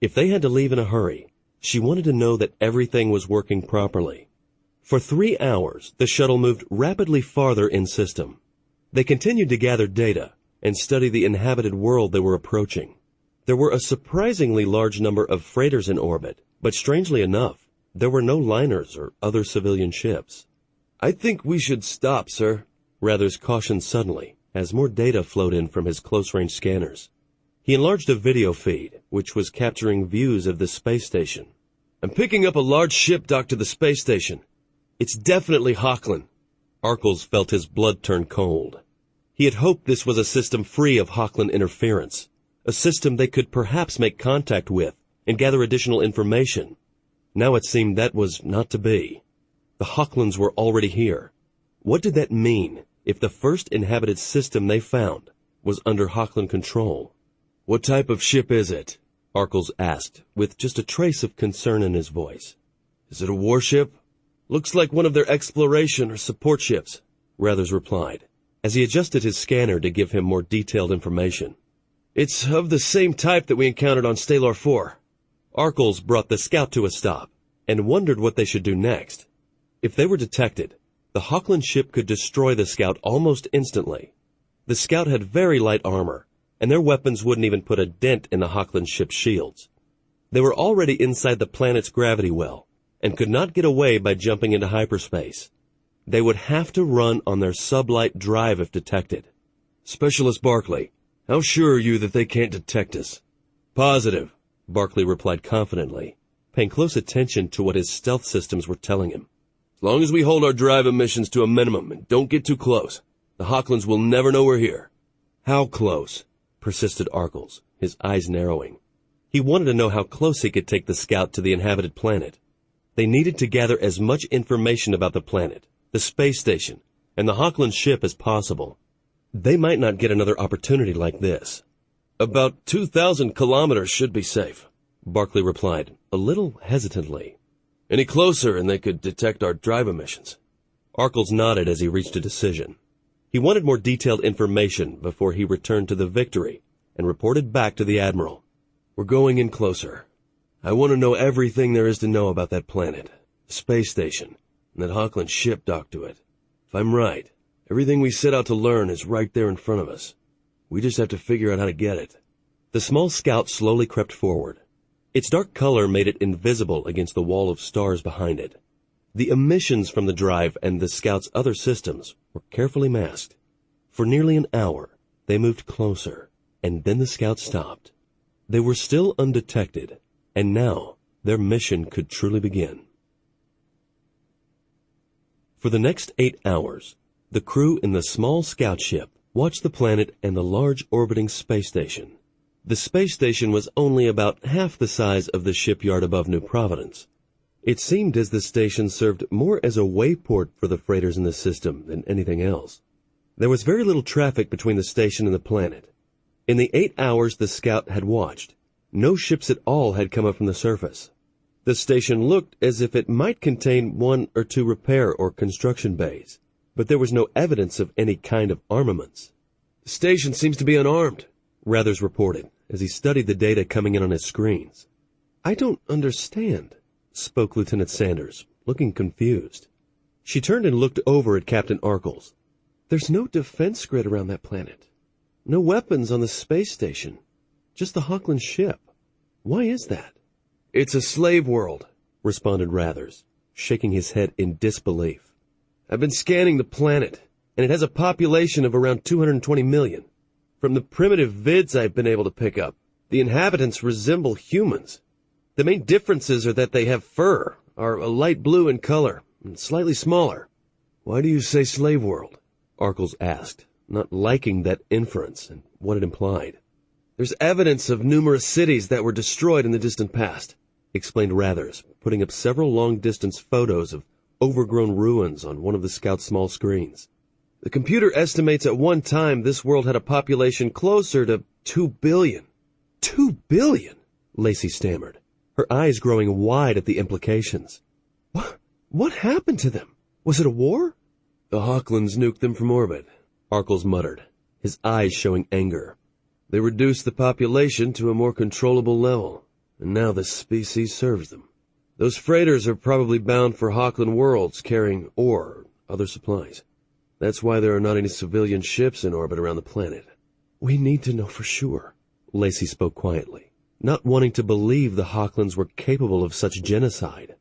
If they had to leave in a hurry, she wanted to know that everything was working properly. For 3 hours, the shuttle moved rapidly farther in system. They continued to gather data and study the inhabited world they were approaching. There were a surprisingly large number of freighters in orbit, but strangely enough, there were no liners or other civilian ships. I think we should stop, sir, Rathers cautioned suddenly, as more data flowed in from his close-range scanners. He enlarged a video feed, which was capturing views of the space station. I'm picking up a large ship docked to the space station. It's definitely Hochland. Arkles felt his blood turn cold. He had hoped this was a system free of Hochland interference, a system they could perhaps make contact with and gather additional information. Now it seemed that was not to be. The Hochlands were already here. What did that mean if the first inhabited system they found was under Hochland control? What type of ship is it? Arkles asked, with just a trace of concern in his voice. Is it a warship? Looks like one of their exploration or support ships, Rathers replied, as he adjusted his scanner to give him more detailed information. It's of the same type that we encountered on Stalor 4. Arkles brought the Scout to a stop and wondered what they should do next. If they were detected, the Hochland ship could destroy the Scout almost instantly. The Scout had very light armor, and their weapons wouldn't even put a dent in the Hochland ship's shields. They were already inside the planet's gravity well, and could not get away by jumping into hyperspace. They would have to run on their sublight drive if detected. Specialist Barclay, how sure are you that they can't detect us? Positive, Barclay replied confidently, paying close attention to what his stealth systems were telling him. As long as we hold our drive emissions to a minimum and don't get too close, the Hochlands will never know we're here. How close? Persisted Arkles, his eyes narrowing. He wanted to know how close he could take the Scout to the inhabited planet. They needed to gather as much information about the planet, the space station, and the Hochland ship as possible. They might not get another opportunity like this. About 2,000 kilometers should be safe, Barclay replied, a little hesitantly. Any closer and they could detect our drive emissions. Arkles nodded as he reached a decision. He wanted more detailed information before he returned to the Victory and reported back to the Admiral. We're going in closer. I want to know everything there is to know about that planet, the space station, and that Hochland ship docked to it. If I'm right, everything we set out to learn is right there in front of us. We just have to figure out how to get it. The small Scout slowly crept forward. Its dark color made it invisible against the wall of stars behind it. The emissions from the drive and the Scout's other systems were carefully masked. For nearly an hour, they moved closer, and then the Scout stopped. They were still undetected, and now their mission could truly begin. For the next 8 hours, the crew in the small Scout ship watched the planet and the large orbiting space station. The space station was only about half the size of the shipyard above New Providence. It seemed as the station served more as a wayport for the freighters in the system than anything else. There was very little traffic between the station and the planet. In the 8 hours the Scout had watched, no ships at all had come up from the surface. The station looked as if it might contain 1 or 2 repair or construction bays, but there was no evidence of any kind of armaments. The station seems to be unarmed, Rathers reported, as he studied the data coming in on his screens. I don't understand, spoke Lieutenant Sanders, looking confused. She turned and looked over at Captain Arkles. There's no defense grid around that planet. No weapons on the space station. Just the Hochland ship. Why is that? It's a slave world, responded Rathers, shaking his head in disbelief. I've been scanning the planet, and it has a population of around 220 million. From the primitive vids I've been able to pick up, the inhabitants resemble humans. The main differences are that they have fur, are a light blue in color, and slightly smaller. Why do you say slave world? Arkles asked, not liking that inference and what it implied. There's evidence of numerous cities that were destroyed in the distant past. explained Rathers, putting up several long-distance photos of overgrown ruins on one of the scouts' small screens. The computer estimates at one time this world had a population closer to 2 billion. 2 billion? Lacey stammered, her eyes growing wide at the implications. What happened to them? Was it a war? The Hawklands nuked them from orbit, Arkles muttered, his eyes showing anger. They reduced the population to a more controllable level, and now the species serves them. Those freighters are probably bound for Hawkland worlds carrying ore or other supplies. That's why there are not any civilian ships in orbit around the planet. We need to know for sure, Lacey spoke quietly, not wanting to believe the Hawklands were capable of such genocide.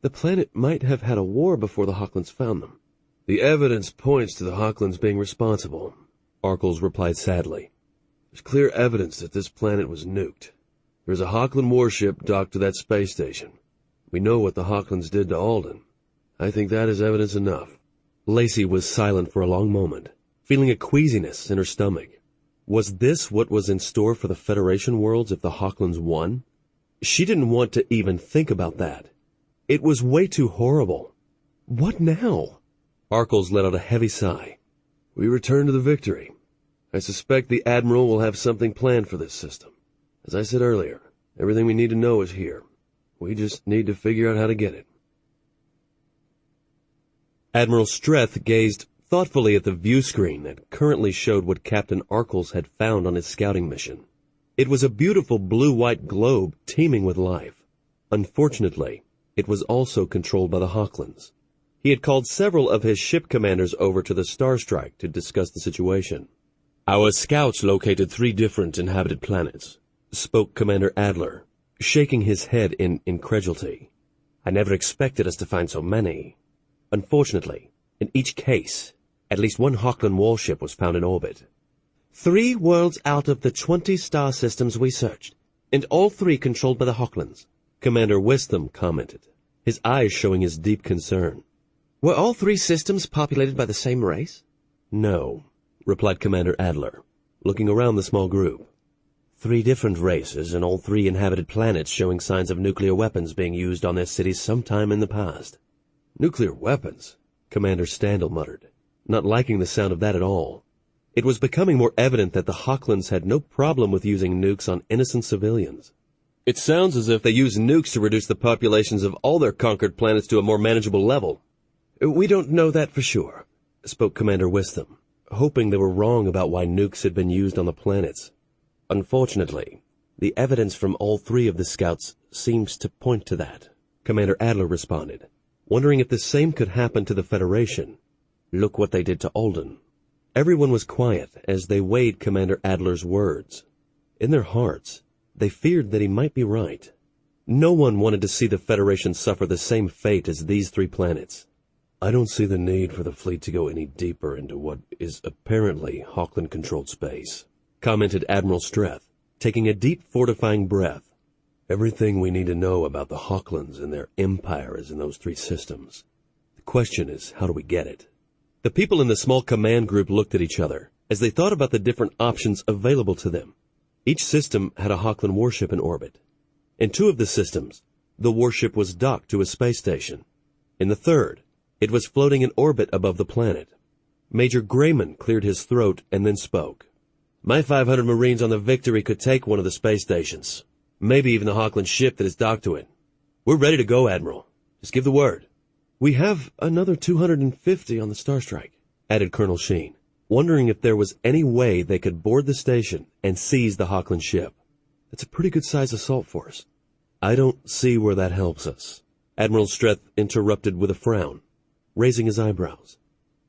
The planet might have had a war before the Hawklands found them. The evidence points to the Hawklands being responsible, Arkles replied sadly. There's clear evidence that this planet was nuked. There's a Hawkland warship docked to that space station. We know what the Hawklands did to Alden. I think that is evidence enough. Lacey was silent for a long moment, feeling a queasiness in her stomach. Was this what was in store for the Federation worlds if the Hawklands won? She didn't want to even think about that. It was way too horrible. What now? Arkles let out a heavy sigh. We return to the Victory. I suspect the Admiral will have something planned for this system. As I said earlier, everything we need to know is here. We just need to figure out how to get it. Admiral Streth gazed thoughtfully at the view screen that currently showed what Captain Arkles had found on his scouting mission. It was a beautiful blue-white globe teeming with life. Unfortunately, it was also controlled by the Hawklands. He had called several of his ship commanders over to the Starstrike to discuss the situation. Our scouts located 3 different inhabited planets, spoke Commander Adler, shaking his head in incredulity. I never expected us to find so many. Unfortunately, in each case, at least 1 Hawkland warship was found in orbit. 3 worlds out of the 20 star systems we searched, and all 3 controlled by the Hawklands, Commander Wistham commented, his eyes showing his deep concern. Were all 3 systems populated by the same race? No, replied Commander Adler, looking around the small group. 3 different races and all 3 inhabited planets showing signs of nuclear weapons being used on their cities sometime in the past. Nuclear weapons? Commander Standel muttered, not liking the sound of that at all. It was becoming more evident that the Hawklands had no problem with using nukes on innocent civilians. It sounds as if they use nukes to reduce the populations of all their conquered planets to a more manageable level. We don't know that for sure, spoke Commander Wistham, hoping they were wrong about why nukes had been used on the planets. Unfortunately, the evidence from all 3 of the scouts seems to point to that, Commander Adler responded, wondering if the same could happen to the Federation. Look what they did to Alden. Everyone was quiet as they weighed Commander Adler's words. In their hearts, they feared that he might be right. No one wanted to see the Federation suffer the same fate as these 3 planets. I don't see the need for the fleet to go any deeper into what is apparently Hawkland-controlled space, commented Admiral Streth, taking a deep, fortifying breath. Everything we need to know about the Hawklands and their empire is in those 3 systems. The question is, how do we get it? The people in the small command group looked at each other as they thought about the different options available to them. Each system had a Hawkland warship in orbit. In 2 of the systems, the warship was docked to a space station. In the 3rd, it was floating in orbit above the planet. Major Raymond cleared his throat and then spoke. My 500 Marines on the Victory could take one of the space stations. Maybe even the Hawkland ship that is docked to it. We're ready to go, Admiral. Just give the word. We have another 250 on the Starstrike, added Colonel Sheen, wondering if there was any way they could board the station and seize the Hawkland ship. That's a pretty good-sized assault force. I don't see where that helps us, Admiral Streth interrupted with a frown, raising his eyebrows.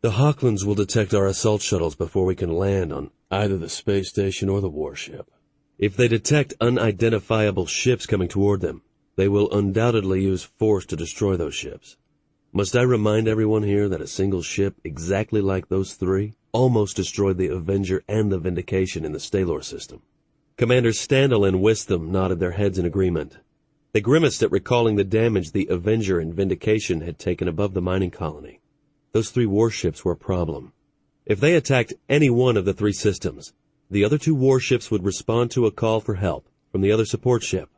The Hawklands will detect our assault shuttles before we can land on either the space station or the warship. If they detect unidentifiable ships coming toward them, they will undoubtedly use force to destroy those ships. Must I remind everyone here that a single ship exactly like those 3 almost destroyed the Avenger and the Vindication in the Stalor system? Commanders Standel and Wistham nodded their heads in agreement. They grimaced at recalling the damage the Avenger and Vindication had taken above the mining colony. Those 3 warships were a problem. If they attacked any one of the 3 systems, the other 2 warships would respond to a call for help from the other support ship.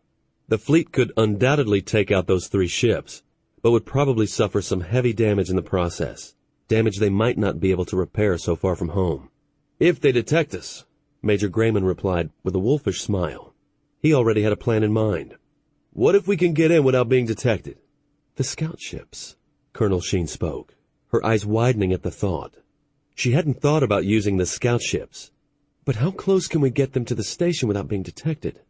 The fleet could undoubtedly take out those 3 ships, but would probably suffer some heavy damage in the process, damage they might not be able to repair so far from home. If they detect us, Major Grayman replied with a wolfish smile. He already had a plan in mind. What if we can get in without being detected? The scout ships, Colonel Sheen spoke, her eyes widening at the thought. She hadn't thought about using the scout ships. But how close can we get them to the station without being detected?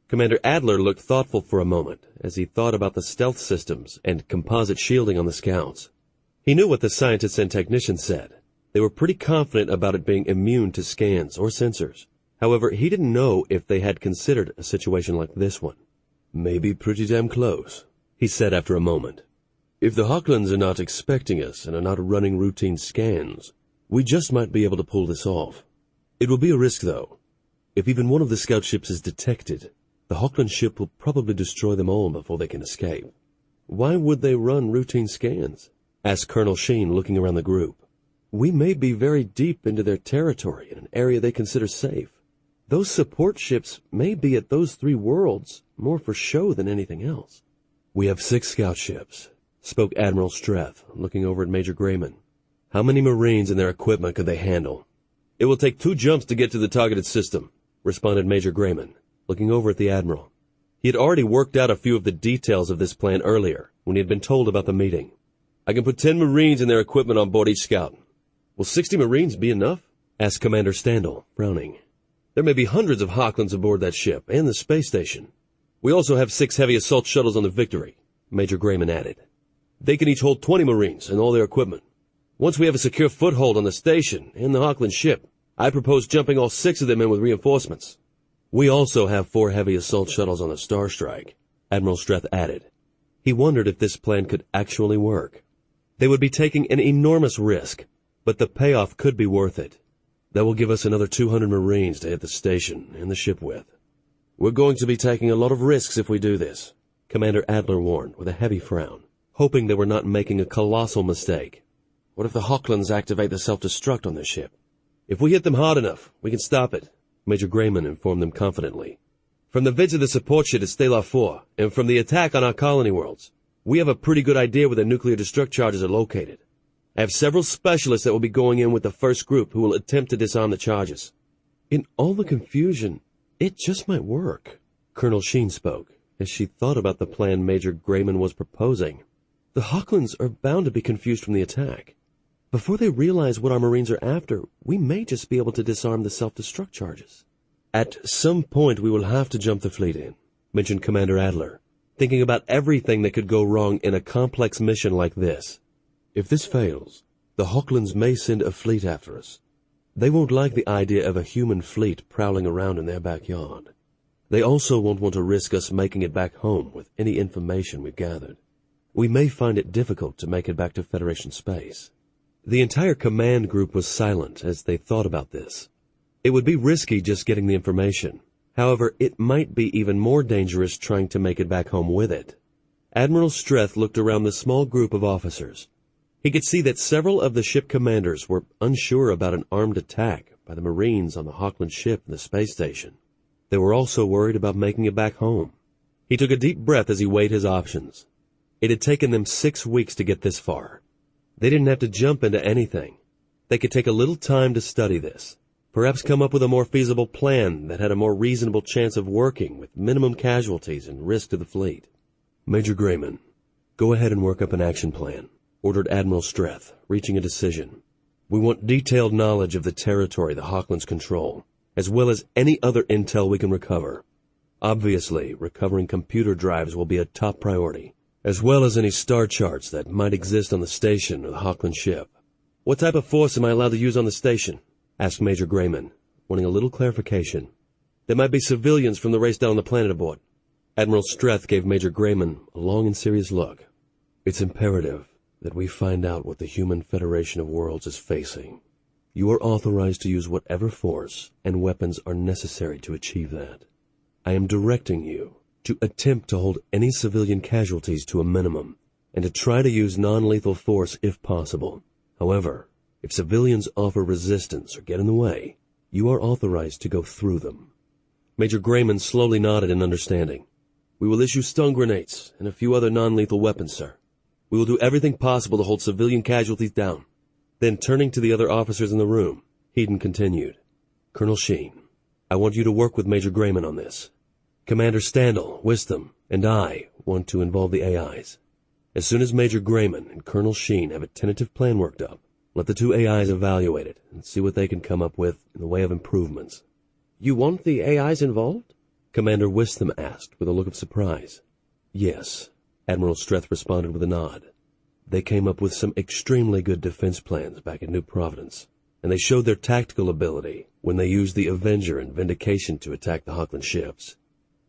Commander Adler looked thoughtful for a moment as he thought about the stealth systems and composite shielding on the scouts. He knew what the scientists and technicians said. They were pretty confident about it being immune to scans or sensors. However, he didn't know if they had considered a situation like this one. Maybe pretty damn close, he said after a moment. If the Hochlands are not expecting us and are not running routine scans, we just might be able to pull this off. It will be a risk, though. If even one of the scout ships is detected, the Hochland ship will probably destroy them all before they can escape. Why would they run routine scans? Asked Colonel Sheen, looking around the group. We may be very deep into their territory in an area they consider safe. Those support ships may be at those 3 worlds, more for show than anything else. We have 6 scout ships, spoke Admiral Streth, looking over at Major Grayman. How many Marines and their equipment could they handle? It will take 2 jumps to get to the targeted system, responded Major Grayman, looking over at the Admiral. He had already worked out a few of the details of this plan earlier, when he had been told about the meeting. I can put 10 Marines and their equipment on board each scout. Will 60 Marines be enough? Asked Commander Standel, frowning. There may be hundreds of Hochlands aboard that ship and the space station. We also have 6 heavy assault shuttles on the Victory, Major Grayman added. They can each hold 20 Marines and all their equipment. Once we have a secure foothold on the station and the Hochland ship, I propose jumping all 6 of them in with reinforcements. We also have 4 heavy assault shuttles on the Star Strike, Admiral Streth added. He wondered if this plan could actually work. They would be taking an enormous risk, but the payoff could be worth it. That will give us another 200 Marines to hit the station and the ship with. We're going to be taking a lot of risks if we do this, Commander Adler warned with a heavy frown, hoping they were not making a colossal mistake. What if the Hochlands activate the self-destruct on this ship? If we hit them hard enough, we can stop it, Major Grayman informed them confidently. From the vids of the support ship at Stalar 4, and from the attack on our colony worlds, we have a pretty good idea where the nuclear destruct charges are located. I have several specialists that will be going in with the first group who will attempt to disarm the charges. In all the confusion, it just might work, Colonel Sheen spoke, as she thought about the plan Major Grayman was proposing. The Hochlands are bound to be confused from the attack. Before they realize what our Marines are after, we may just be able to disarm the self-destruct charges. At some point we will have to jump the fleet in, mentioned Commander Adler, thinking about everything that could go wrong in a complex mission like this. If this fails, the Hochlands may send a fleet after us. They won't like the idea of a human fleet prowling around in their backyard. They also won't want to risk us making it back home with any information we've gathered. We may find it difficult to make it back to Federation space. The entire command group was silent as they thought about this. It would be risky just getting the information. However, it might be even more dangerous trying to make it back home with it. Admiral Streth looked around the small group of officers. He could see that several of the ship commanders were unsure about an armed attack by the Marines on the Hochland ship and the space station. They were also worried about making it back home. He took a deep breath as he weighed his options. It had taken them 6 weeks to get this far. They didn't have to jump into anything. They could take a little time to study this, perhaps come up with a more feasible plan that had a more reasonable chance of working with minimum casualties and risk to the fleet. Major Grayman, go ahead and work up an action plan, ordered Admiral Streth, reaching a decision. We want detailed knowledge of the territory the Hochlands control, as well as any other intel we can recover. Obviously, recovering computer drives will be a top priority, as well as any star charts that might exist on the station or the Hochland ship. What type of force am I allowed to use on the station? Asked Major Grayman, wanting a little clarification. There might be civilians from the race down on the planet aboard. Admiral Streth gave Major Grayman a long and serious look. It's imperative that we find out what the human Federation of Worlds is facing. You are authorized to use whatever force and weapons are necessary to achieve that. I am directing you to attempt to hold any civilian casualties to a minimum, and to try to use non-lethal force if possible. However, if civilians offer resistance or get in the way, you are authorized to go through them. Major Grayman slowly nodded in understanding. We will issue stun grenades and a few other non-lethal weapons, sir. We will do everything possible to hold civilian casualties down." Then, turning to the other officers in the room, Hedon continued, "Colonel Sheen, I want you to work with Major Grayman on this. Commander Standal, Wisdom, and I want to involve the AIs. As soon as Major Grayman and Colonel Sheen have a tentative plan worked up, let the two AIs evaluate it and see what they can come up with in the way of improvements." "You want the AIs involved?" Commander Wisdom asked with a look of surprise. "Yes," Admiral Streth responded with a nod. "They came up with some extremely good defense plans back at New Providence, and they showed their tactical ability when they used the Avenger and Vindication to attack the Hockland ships.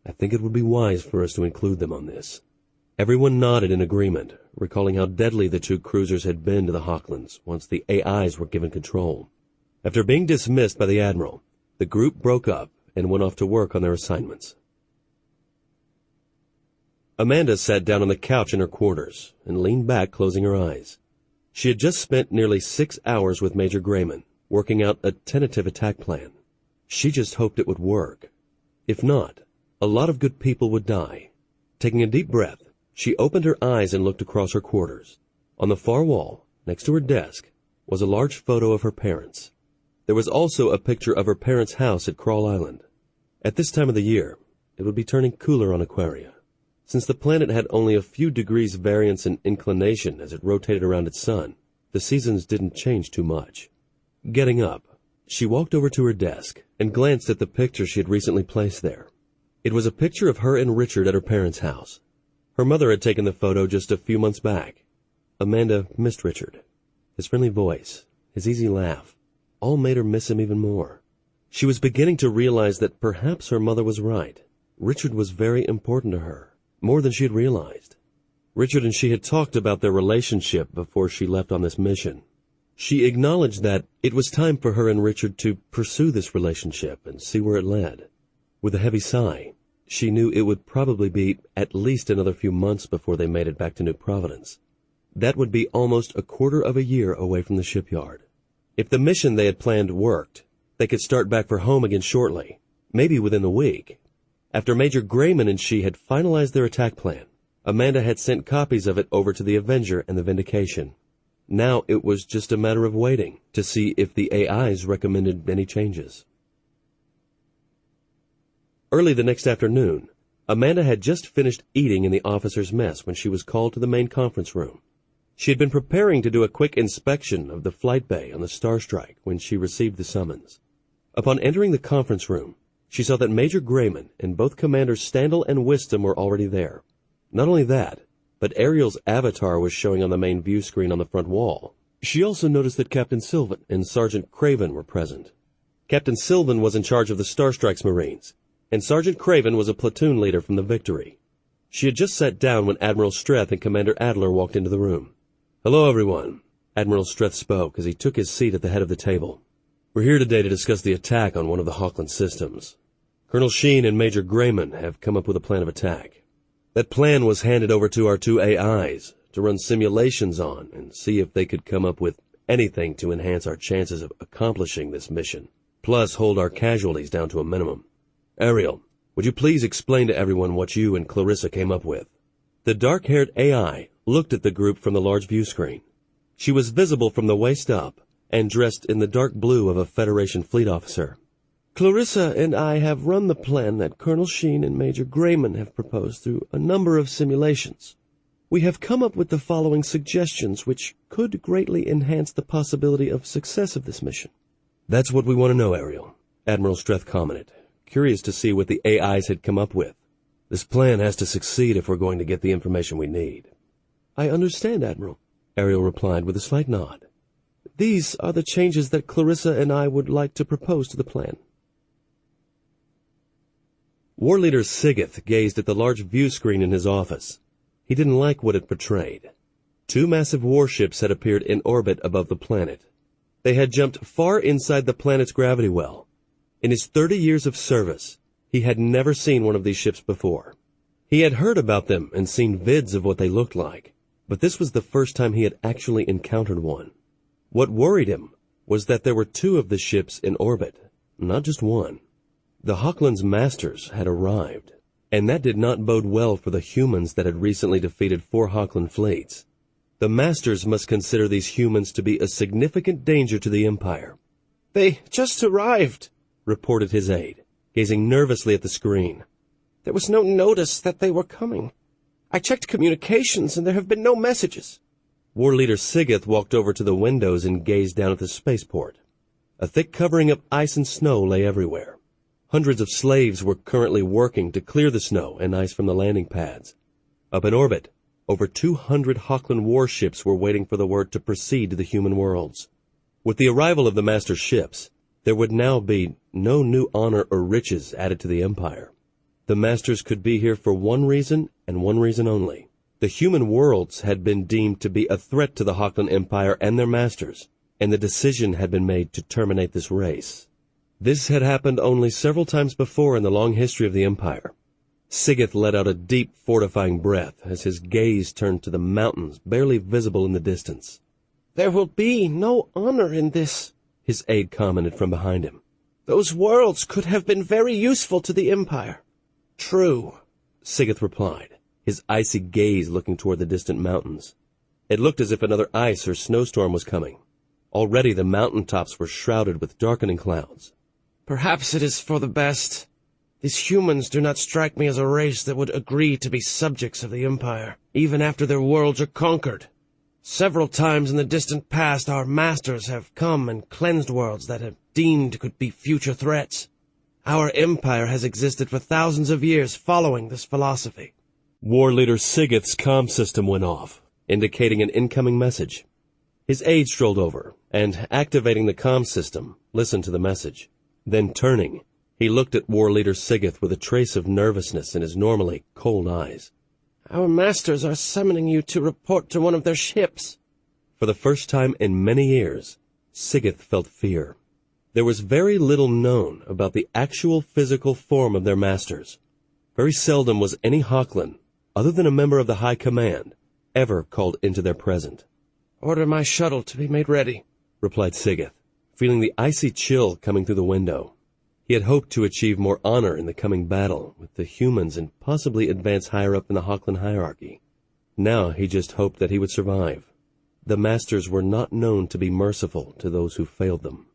I think it would be wise for us to include them on this." Everyone nodded in agreement, recalling how deadly the two cruisers had been to the Hocklands once the AIs were given control. After being dismissed by the Admiral, the group broke up and went off to work on their assignments. Amanda sat down on the couch in her quarters and leaned back, closing her eyes. She had just spent nearly 6 hours with Major Grayman, working out a tentative attack plan. She just hoped it would work. If not, a lot of good people would die. Taking a deep breath, she opened her eyes and looked across her quarters. On the far wall, next to her desk, was a large photo of her parents. There was also a picture of her parents' house at Crawl Island. At this time of the year, it would be turning cooler on Aquaria. Since the planet had only a few degrees variance in inclination as it rotated around its sun, the seasons didn't change too much. Getting up, she walked over to her desk and glanced at the picture she had recently placed there. It was a picture of her and Richard at her parents' house. Her mother had taken the photo just a few months back. Amanda missed Richard. His friendly voice, his easy laugh, all made her miss him even more. She was beginning to realize that perhaps her mother was right. Richard was very important to her, more than she had realized. Richard and she had talked about their relationship before she left on this mission. She acknowledged that it was time for her and Richard to pursue this relationship and see where it led. With a heavy sigh, she knew it would probably be at least another few months before they made it back to New Providence. That would be almost a quarter of a year away from the shipyard. If the mission they had planned worked, they could start back for home again shortly, maybe within the week. After Major Grayman and she had finalized their attack plan, Amanda had sent copies of it over to the Avenger and the Vindication. Now it was just a matter of waiting to see if the AIs recommended any changes. Early the next afternoon, Amanda had just finished eating in the officers' mess when she was called to the main conference room. She had been preparing to do a quick inspection of the flight bay on the Star Strike when she received the summons. Upon entering the conference room, she saw that Major Grayman and both Commanders Standal and Wisdom were already there. Not only that, but Ariel's avatar was showing on the main view screen on the front wall. She also noticed that Captain Sylvan and Sergeant Craven were present. Captain Sylvan was in charge of the Star Strike's Marines, and Sergeant Craven was a platoon leader from the Victory. She had just sat down when Admiral Streth and Commander Adler walked into the room. "Hello, everyone," Admiral Streth spoke as he took his seat at the head of the table. "We're here today to discuss the attack on one of the Hockland systems. Colonel Sheen and Major Grayman have come up with a plan of attack. That plan was handed over to our two AIs to run simulations on and see if they could come up with anything to enhance our chances of accomplishing this mission, plus hold our casualties down to a minimum. Ariel, would you please explain to everyone what you and Clarissa came up with?" The dark-haired AI looked at the group from the large view screen. She was visible from the waist up and dressed in the dark blue of a Federation fleet officer. "Clarissa and I have run the plan that Colonel Sheen and Major Grayman have proposed through a number of simulations. We have come up with the following suggestions which could greatly enhance the possibility of success of this mission." "That's what we want to know, Ariel," Admiral Streth commented, curious to see what the AIs had come up with. "This plan has to succeed if we're going to get the information we need." "I understand, Admiral," Ariel replied with a slight nod. "These are the changes that Clarissa and I would like to propose to the plan." War Leader Sigeth gazed at the large view screen in his office. He didn't like what it portrayed. 2 massive warships had appeared in orbit above the planet. They had jumped far inside the planet's gravity well. In his 30 years of service, he had never seen one of these ships before. He had heard about them and seen vids of what they looked like, but this was the first time he had actually encountered one. What worried him was that there were 2 of the ships in orbit, not just one. The Hockland's masters had arrived, And that did not bode well for the humans that had recently defeated 4 Hockland fleets. The masters must consider these humans to be a significant danger to the Empire. "They just arrived," reported his aide, gazing nervously at the screen. "There was no notice that they were coming. I checked communications and there have been no messages." War Leader Sigeth walked over to the windows and gazed down at the spaceport. A thick covering of ice and snow lay everywhere. Hundreds of slaves were currently working to clear the snow and ice from the landing pads. Up in orbit, over 200 Hockland warships were waiting for the word to proceed to the human worlds. With the arrival of the master ships, there would now be no new honor or riches added to the Empire. The masters could be here for one reason and one reason only. The human worlds had been deemed to be a threat to the Hockland Empire and their masters, and the decision had been made to terminate this race. This had happened only several times before in the long history of the Empire. Sigeth let out a deep, fortifying breath as his gaze turned to the mountains barely visible in the distance. "There will be no honor in this," his aide commented from behind him. "Those worlds could have been very useful to the Empire." "True," Sigeth replied, his icy gaze looking toward the distant mountains. It looked as if another ice or snowstorm was coming. Already the mountain tops were shrouded with darkening clouds. "Perhaps it is for the best. These humans do not strike me as a race that would agree to be subjects of the Empire, even after their worlds are conquered. Several times in the distant past our masters have come and cleansed worlds that have deemed could be future threats. Our empire has existed for thousands of years following this philosophy." War Leader Sigeth's comm system went off, indicating an incoming message. His aide strolled over, and, activating the comm system, listened to the message. Then turning, he looked at War Leader Sigeth with a trace of nervousness in his normally cold eyes. "Our masters are summoning you to report to one of their ships." For the first time in many years, Sigeth felt fear. There was very little known about the actual physical form of their masters. Very seldom was any Hockland, other than a member of the High Command, ever called into their presence. "Order my shuttle to be made ready," replied Sigeth, feeling the icy chill coming through the window. He had hoped to achieve more honor in the coming battle with the humans and possibly advance higher up in the Hockland hierarchy. Now he just hoped that he would survive. The masters were not known to be merciful to those who failed them.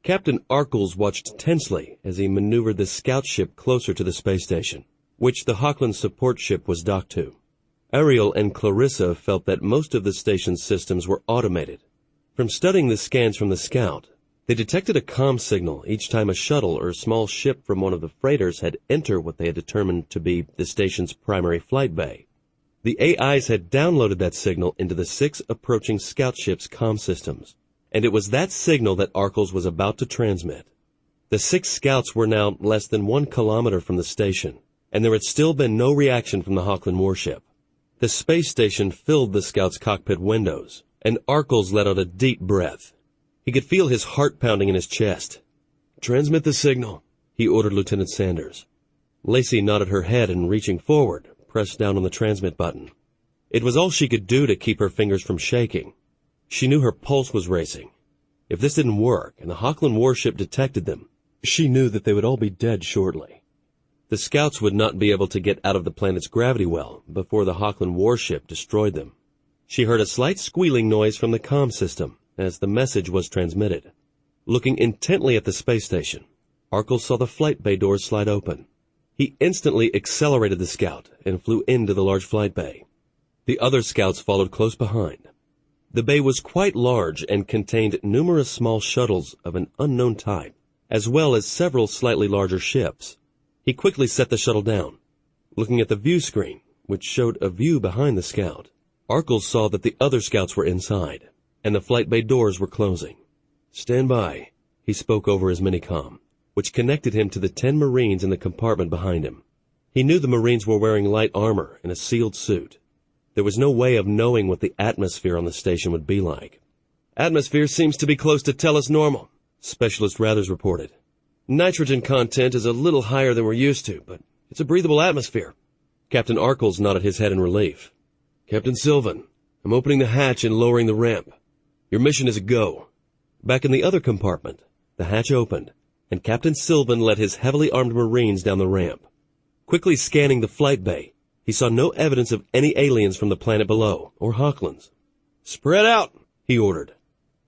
Captain Arkles watched tensely as he maneuvered the scout ship closer to the space station, which the Hockland support ship was docked to. Ariel and Clarissa felt that most of the station's systems were automated. From studying the scans from the scout, they detected a comm signal each time a shuttle or small ship from one of the freighters had entered what they had determined to be the station's primary flight bay. The AIs had downloaded that signal into the 6 approaching scout ships' comm systems, and it was that signal that Arkles was about to transmit. The 6 scouts were now less than 1 kilometer from the station, and there had still been no reaction from the Hockland warship. The space station filled the scout's cockpit windows, and Arkles let out a deep breath. He could feel his heart pounding in his chest. "Transmit the signal," he ordered Lieutenant Sanders. Lacey nodded her head and, reaching forward, pressed down on the transmit button. It was all she could do to keep her fingers from shaking. She knew her pulse was racing. If this didn't work and the Hockland warship detected them, she knew that they would all be dead shortly. The scouts would not be able to get out of the planet's gravity well before the Hockland warship destroyed them. She heard a slight squealing noise from the comm system as the message was transmitted. Looking intently at the space station, Arkles saw the flight bay doors slide open. He instantly accelerated the scout and flew into the large flight bay. The other scouts followed close behind. The bay was quite large and contained numerous small shuttles of an unknown type, as well as several slightly larger ships. He quickly set the shuttle down. Looking at the view screen, which showed a view behind the scout, Arkles saw that the other scouts were inside, and the flight bay doors were closing. "Stand by," he spoke over his minicom, which connected him to the 10 Marines in the compartment behind him. He knew the Marines were wearing light armor and a sealed suit. There was no way of knowing what the atmosphere on the station would be like. "Atmosphere seems to be close to Tellus normal," Specialist Rathers reported. "Nitrogen content is a little higher than we're used to, but it's a breathable atmosphere." Captain Arkles nodded his head in relief. "Captain Sylvan, I'm opening the hatch and lowering the ramp. Your mission is a go." Back in the other compartment, the hatch opened, and Captain Sylvan led his heavily armed Marines down the ramp. Quickly scanning the flight bay, he saw no evidence of any aliens from the planet below, or Hawklands. "Spread out," he ordered,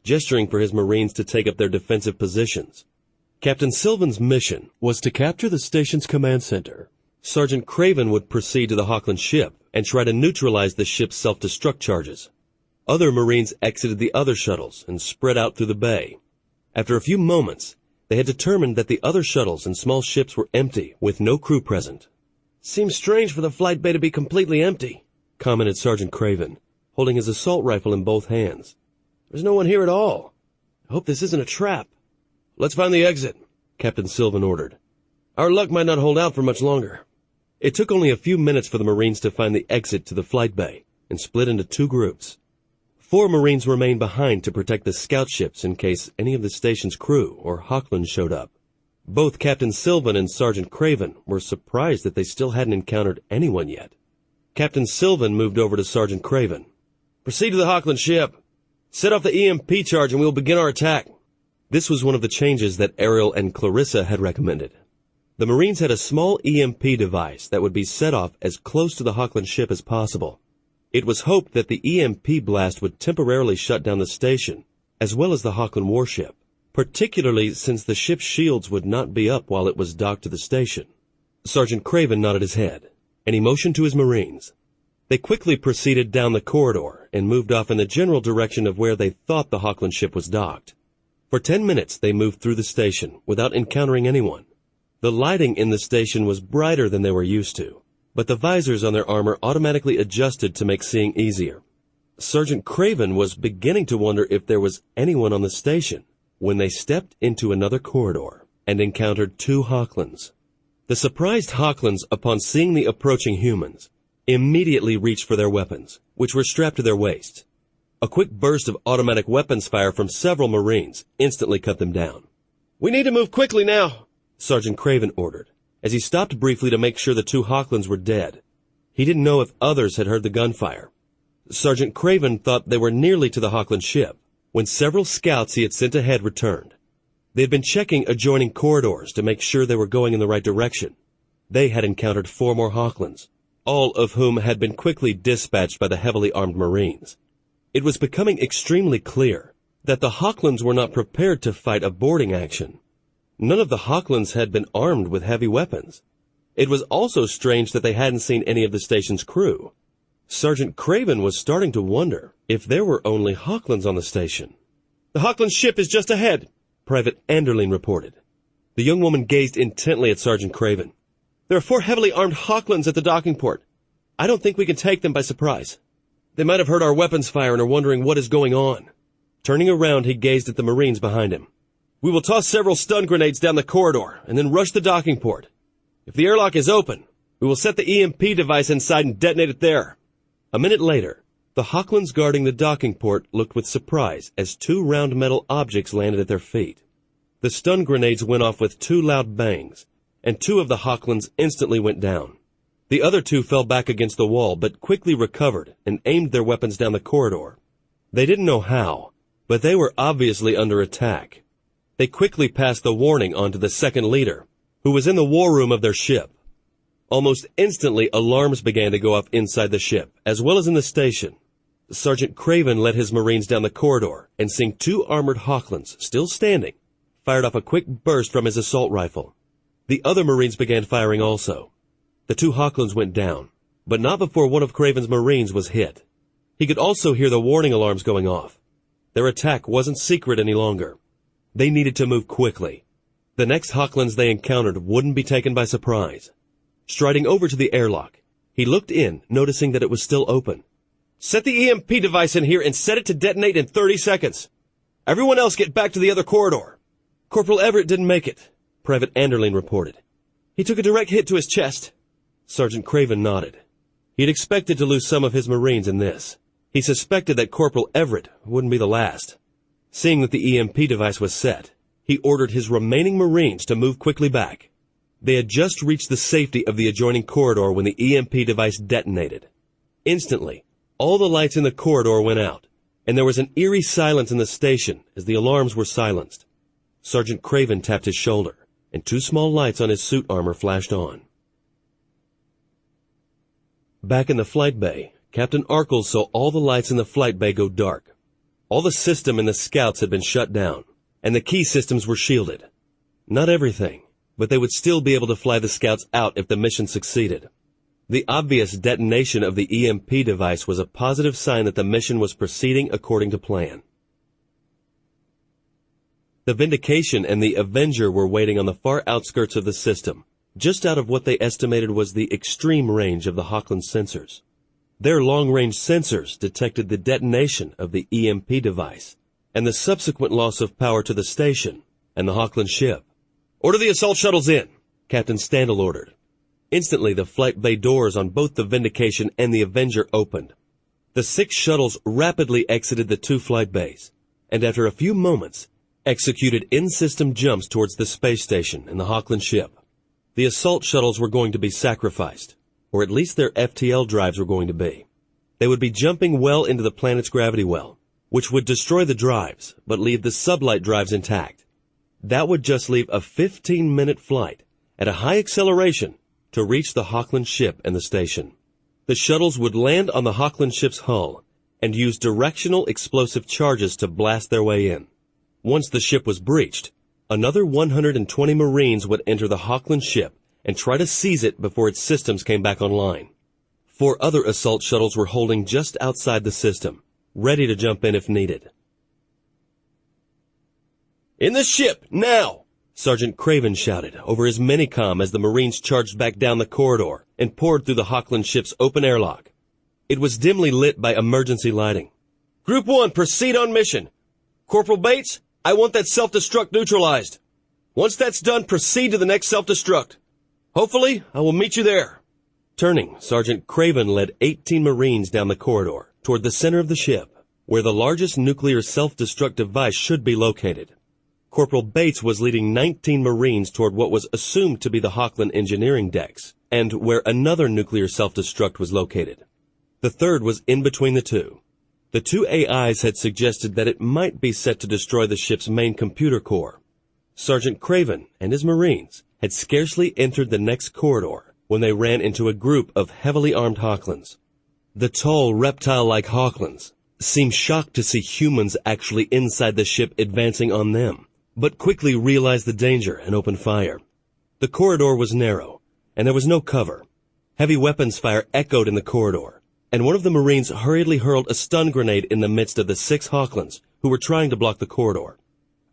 gesturing for his Marines to take up their defensive positions. Captain Sylvan's mission was to capture the station's command center. Sergeant Craven would proceed to the Hawkland ship and try to neutralize the ship's self-destruct charges. Other Marines exited the other shuttles and spread out through the bay. After a few moments, they had determined that the other shuttles and small ships were empty, with no crew present. "Seems strange for the flight bay to be completely empty," commented Sergeant Craven, holding his assault rifle in both hands. "There's no one here at all. I hope this isn't a trap." "Let's find the exit," Captain Sylvan ordered. "Our luck might not hold out for much longer." It took only a few minutes for the Marines to find the exit to the flight bay and split into 2 groups. 4 Marines remained behind to protect the scout ships in case any of the station's crew or Hawklands showed up. Both Captain Sylvan and Sergeant Craven were surprised that they still hadn't encountered anyone yet. Captain Sylvan moved over to Sergeant Craven. "Proceed to the Hawkland ship. Set off the EMP charge and we'll begin our attack." This was one of the changes that Ariel and Clarissa had recommended. The Marines had a small EMP device that would be set off as close to the Hawkland ship as possible. It was hoped that the EMP blast would temporarily shut down the station, as well as the Hawkland warship, particularly since the ship's shields would not be up while it was docked to the station. Sergeant Craven nodded his head, and he motioned to his Marines. They quickly proceeded down the corridor and moved off in the general direction of where they thought the Hawkland ship was docked. For 10 minutes they moved through the station without encountering anyone. The lighting in the station was brighter than they were used to, but the visors on their armor automatically adjusted to make seeing easier. Sergeant Craven was beginning to wonder if there was anyone on the station when they stepped into another corridor and encountered 2 Hawklands. The surprised Hawklands, upon seeing the approaching humans, immediately reached for their weapons, which were strapped to their waists. A quick burst of automatic weapons fire from several Marines instantly cut them down. "We need to move quickly now," Sergeant Craven ordered, as he stopped briefly to make sure the 2 Hawklands were dead. He didn't know if others had heard the gunfire. Sergeant Craven thought they were nearly to the Hawkland ship, when several scouts he had sent ahead returned. They had been checking adjoining corridors to make sure they were going in the right direction. They had encountered 4 more Hawklands, all of whom had been quickly dispatched by the heavily armed Marines. It was becoming extremely clear that the Hawklands were not prepared to fight a boarding action. None of the Hawklands had been armed with heavy weapons. It was also strange that they hadn't seen any of the station's crew. Sergeant Craven was starting to wonder if there were only Hawklands on the station. "The Hawkland ship is just ahead," Private Anderling reported. The young woman gazed intently at Sergeant Craven. "There are 4 heavily armed Hawklands at the docking port. I don't think we can take them by surprise. They might have heard our weapons fire and are wondering what is going on." Turning around, he gazed at the Marines behind him. "We will toss several stun grenades down the corridor and then rush the docking port. If the airlock is open, we will set the EMP device inside and detonate it there." A minute later, the Hawklands guarding the docking port looked with surprise as 2 round metal objects landed at their feet. The stun grenades went off with 2 loud bangs, and 2 of the Hawklands instantly went down. The other 2 fell back against the wall, but quickly recovered and aimed their weapons down the corridor. They didn't know how, but they were obviously under attack. They quickly passed the warning on to the second leader, who was in the war room of their ship. Almost instantly, alarms began to go off inside the ship, as well as in the station. Sergeant Craven led his Marines down the corridor, and seeing 2 armored Hawklands still standing, fired off a quick burst from his assault rifle. The other Marines began firing also. The 2 Hawklands went down, but not before one of Craven's Marines was hit. He could also hear the warning alarms going off. Their attack wasn't secret any longer. They needed to move quickly. The next Hawklands they encountered wouldn't be taken by surprise. Striding over to the airlock, he looked in, noticing that it was still open. "Set the EMP device in here and set it to detonate in 30 seconds. Everyone else get back to the other corridor." "Corporal Everett didn't make it," Private Anderling reported. "He took a direct hit to his chest." Sergeant Craven nodded. He had expected to lose some of his Marines in this. He suspected that Corporal Everett wouldn't be the last. Seeing that the EMP device was set, he ordered his remaining Marines to move quickly back. They had just reached the safety of the adjoining corridor when the EMP device detonated. Instantly, all the lights in the corridor went out, and there was an eerie silence in the station as the alarms were silenced. Sergeant Craven tapped his shoulder, and two small lights on his suit armor flashed on. Back in the flight bay, Captain Arkles saw all the lights in the flight bay go dark. All the system in the scouts had been shut down, and the key systems were shielded. Not everything, but they would still be able to fly the scouts out if the mission succeeded. The obvious detonation of the EMP device was a positive sign that the mission was proceeding according to plan. The Vindication and the Avenger were waiting on the far outskirts of the system, just out of what they estimated was the extreme range of the Hochland sensors. Their long-range sensors detected the detonation of the EMP device and the subsequent loss of power to the station and the Hochland ship. "Order the assault shuttles in," Captain Standel ordered. Instantly, the flight bay doors on both the Vindication and the Avenger opened. The 6 shuttles rapidly exited the 2 flight bays, and after a few moments, executed in-system jumps towards the space station and the Hochland ship. The assault shuttles were going to be sacrificed, or at least their FTL drives were going to be. They would be jumping well into the planet's gravity well, which would destroy the drives, but leave the sublight drives intact. That would just leave a 15-minute flight at a high acceleration to reach the Hochland ship and the station. The shuttles would land on the Hochland ship's hull and use directional explosive charges to blast their way in. Once the ship was breached, another 120 Marines would enter the Hochland ship and try to seize it before its systems came back online. 4 other assault shuttles were holding just outside the system, ready to jump in if needed. "In the ship, now!" Sergeant Craven shouted over his minicom as the Marines charged back down the corridor and poured through the Hochland ship's open airlock. It was dimly lit by emergency lighting. "Group 1, proceed on mission. Corporal Bates, I want that self-destruct neutralized. Once that's done, proceed to the next self-destruct. Hopefully, I will meet you there." Turning, Sergeant Craven led 18 Marines down the corridor toward the center of the ship, where the largest nuclear self-destruct device should be located. Corporal Bates was leading 19 Marines toward what was assumed to be the Hochland engineering decks, and where another nuclear self-destruct was located. The third was in between the two. The 2 AIs had suggested that it might be set to destroy the ship's main computer core. Sergeant Craven and his Marines had scarcely entered the next corridor when they ran into a group of heavily armed Hochlands. The tall, reptile-like Hochlands seemed shocked to see humans actually inside the ship advancing on them, but quickly realized the danger and opened fire. The corridor was narrow, and there was no cover. Heavy weapons fire echoed in the corridor, and one of the Marines hurriedly hurled a stun grenade in the midst of the 6 Hochlands who were trying to block the corridor.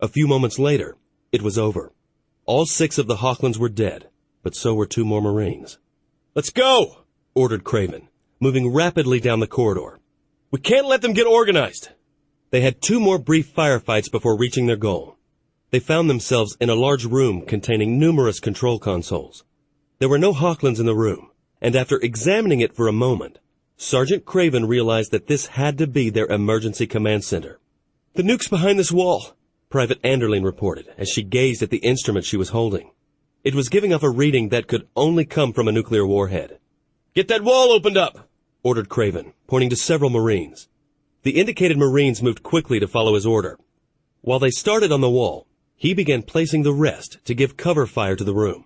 A few moments later, it was over. All 6 of the Hochlands were dead, but so were 2 more Marines. "Let's go!" ordered Craven, moving rapidly down the corridor. "We can't let them get organized." They had 2 more brief firefights before reaching their goal. They found themselves in a large room containing numerous control consoles. There were no Hochlands in the room, and after examining it for a moment, Sergeant Craven realized that this had to be their emergency command center. "The nuke's behind this wall," Private Anderling reported as she gazed at the instrument she was holding. It was giving off a reading that could only come from a nuclear warhead. "Get that wall opened up," ordered Craven, pointing to several Marines. The indicated Marines moved quickly to follow his order. While they started on the wall, he began placing the rest to give cover fire to the room.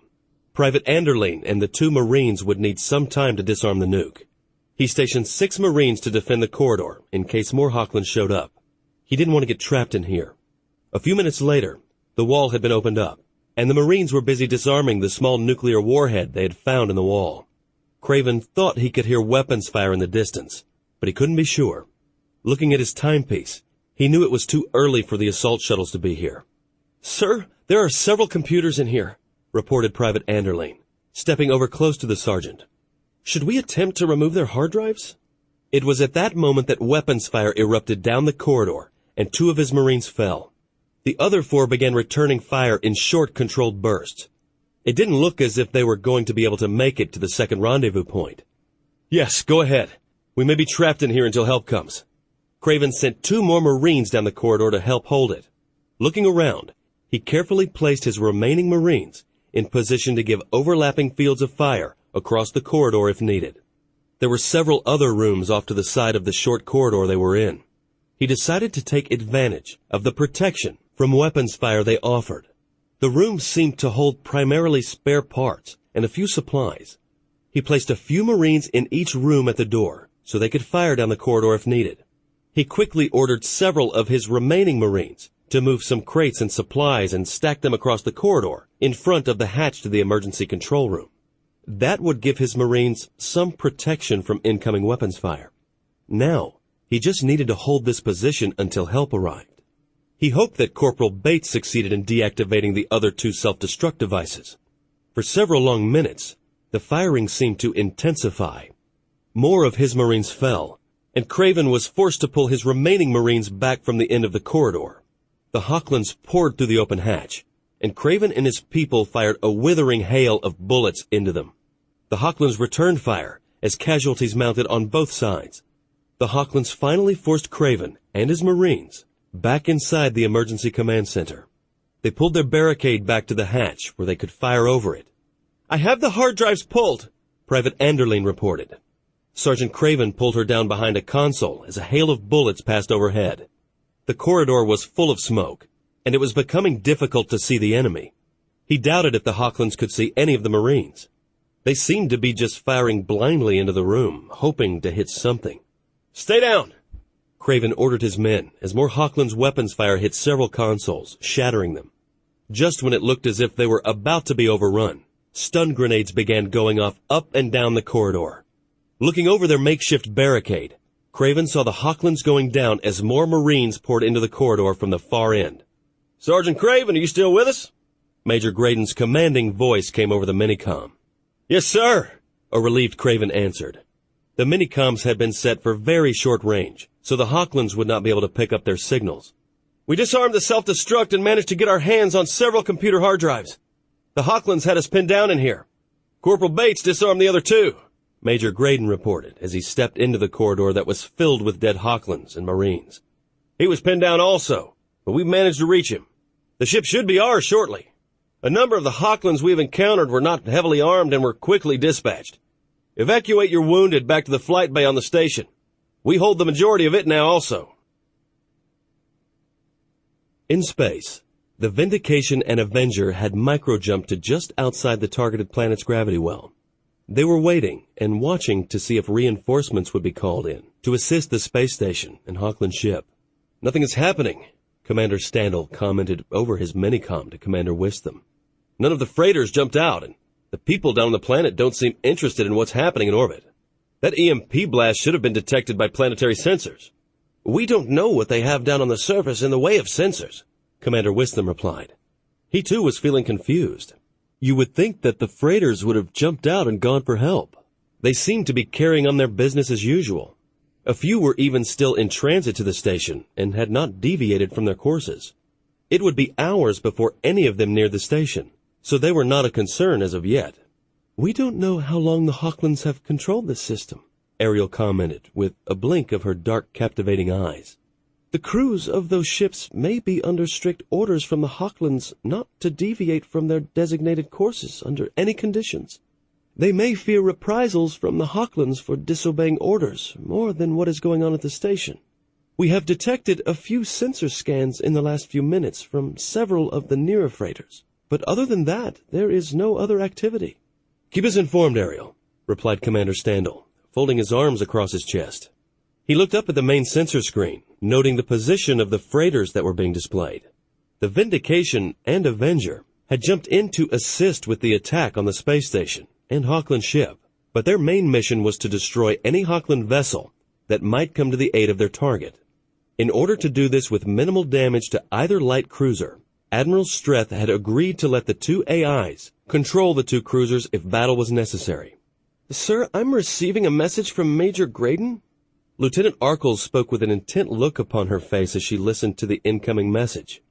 Private Anderling and the 2 Marines would need some time to disarm the nuke. He stationed 6 Marines to defend the corridor in case more Hochlands showed up. He didn't want to get trapped in here. A few minutes later, the wall had been opened up, and the Marines were busy disarming the small nuclear warhead they had found in the wall. Craven thought he could hear weapons fire in the distance, but he couldn't be sure. Looking at his timepiece, he knew it was too early for the assault shuttles to be here. "Sir, there are several computers in here," reported Private Anderling, stepping over close to the sergeant. "Should we attempt to remove their hard drives?" It was at that moment that weapons fire erupted down the corridor, and 2 of his Marines fell. The other 4 began returning fire in short, controlled bursts. It didn't look as if they were going to be able to make it to the second rendezvous point. "Yes, go ahead. We may be trapped in here until help comes." Craven sent 2 more Marines down the corridor to help hold it. Looking around, he carefully placed his remaining Marines in position to give overlapping fields of fire across the corridor if needed. There were several other rooms off to the side of the short corridor they were in. He decided to take advantage of the protection from weapons fire they offered. The room seemed to hold primarily spare parts and a few supplies. He placed a few Marines in each room at the door, so they could fire down the corridor if needed. He quickly ordered several of his remaining Marines to move some crates and supplies and stack them across the corridor in front of the hatch to the emergency control room. That would give his Marines some protection from incoming weapons fire. Now, he just needed to hold this position until help arrived. He hoped that Corporal Bates succeeded in deactivating the other two self-destruct devices. For several long minutes, the firing seemed to intensify. More of his Marines fell, and Craven was forced to pull his remaining Marines back from the end of the corridor. The Hochlands poured through the open hatch, and Craven and his people fired a withering hail of bullets into them. The Hochlands returned fire as casualties mounted on both sides. The Hochlands finally forced Craven and his Marines back inside the emergency command center. They pulled their barricade back to the hatch where they could fire over it. "I have the hard drives pulled," Private Anderline reported. Sergeant Craven pulled her down behind a console as a hail of bullets passed overhead. The corridor was full of smoke, and it was becoming difficult to see the enemy. He doubted if the Hochlands could see any of the Marines. They seemed to be just firing blindly into the room, hoping to hit something. "Stay down!" Craven ordered his men as more Hochlands weapons fire hit several consoles, shattering them. Just when it looked as if they were about to be overrun, stun grenades began going off up and down the corridor. Looking over their makeshift barricade, Craven saw the Hochlands going down as more Marines poured into the corridor from the far end. "Sergeant Craven, are you still with us?" Major Graydon's commanding voice came over the minicom. "Yes, sir," a relieved Craven answered. The minicoms had been set for very short range, so the Hochlands would not be able to pick up their signals. "We disarmed the self-destruct and managed to get our hands on several computer hard drives. The Hochlands had us pinned down in here. Corporal Bates disarmed the other two," Major Graydon reported as he stepped into the corridor that was filled with dead Hochlands and Marines. "He was pinned down also, but we managed to reach him. The ship should be ours shortly. A number of the Hochlands we've encountered were not heavily armed and were quickly dispatched. Evacuate your wounded back to the flight bay on the station. We hold the majority of it now also." In space, the Vindication and Avenger had micro-jumped to just outside the targeted planet's gravity well. They were waiting and watching to see if reinforcements would be called in to assist the space station and Hochland ship. "Nothing is happening," Commander Standel commented over his minicom to Commander Wisdom. "None of the freighters jumped out, and the people down on the planet don't seem interested in what's happening in orbit. That EMP blast should have been detected by planetary sensors." "We don't know what they have down on the surface in the way of sensors," Commander Wisdom replied. He too was feeling confused. You would think that the freighters would have jumped out and gone for help. They seemed to be carrying on their business as usual. A few were even still in transit to the station and had not deviated from their courses. It would be hours before any of them neared the station, so they were not a concern as of yet. "We don't know how long the Hochlands have controlled this system," Ariel commented with a blink of her dark, captivating eyes. "The crews of those ships may be under strict orders from the Hochlands not to deviate from their designated courses under any conditions. They may fear reprisals from the Hochlands for disobeying orders more than what is going on at the station. We have detected a few sensor scans in the last few minutes from several of the nearer freighters, but other than that, there is no other activity." "Keep us informed, Ariel," replied Commander Standel, folding his arms across his chest. He looked up at the main sensor screen, noting the position of the freighters that were being displayed. The Vindication and Avenger had jumped in to assist with the attack on the space station and Hochland ship, but their main mission was to destroy any Hochland vessel that might come to the aid of their target. In order to do this with minimal damage to either light cruiser, Admiral Streth had agreed to let the two AIs control the two cruisers if battle was necessary. "Sir, I'm receiving a message from Major Graydon." Lieutenant Arkles spoke with an intent look upon her face as she listened to the incoming message.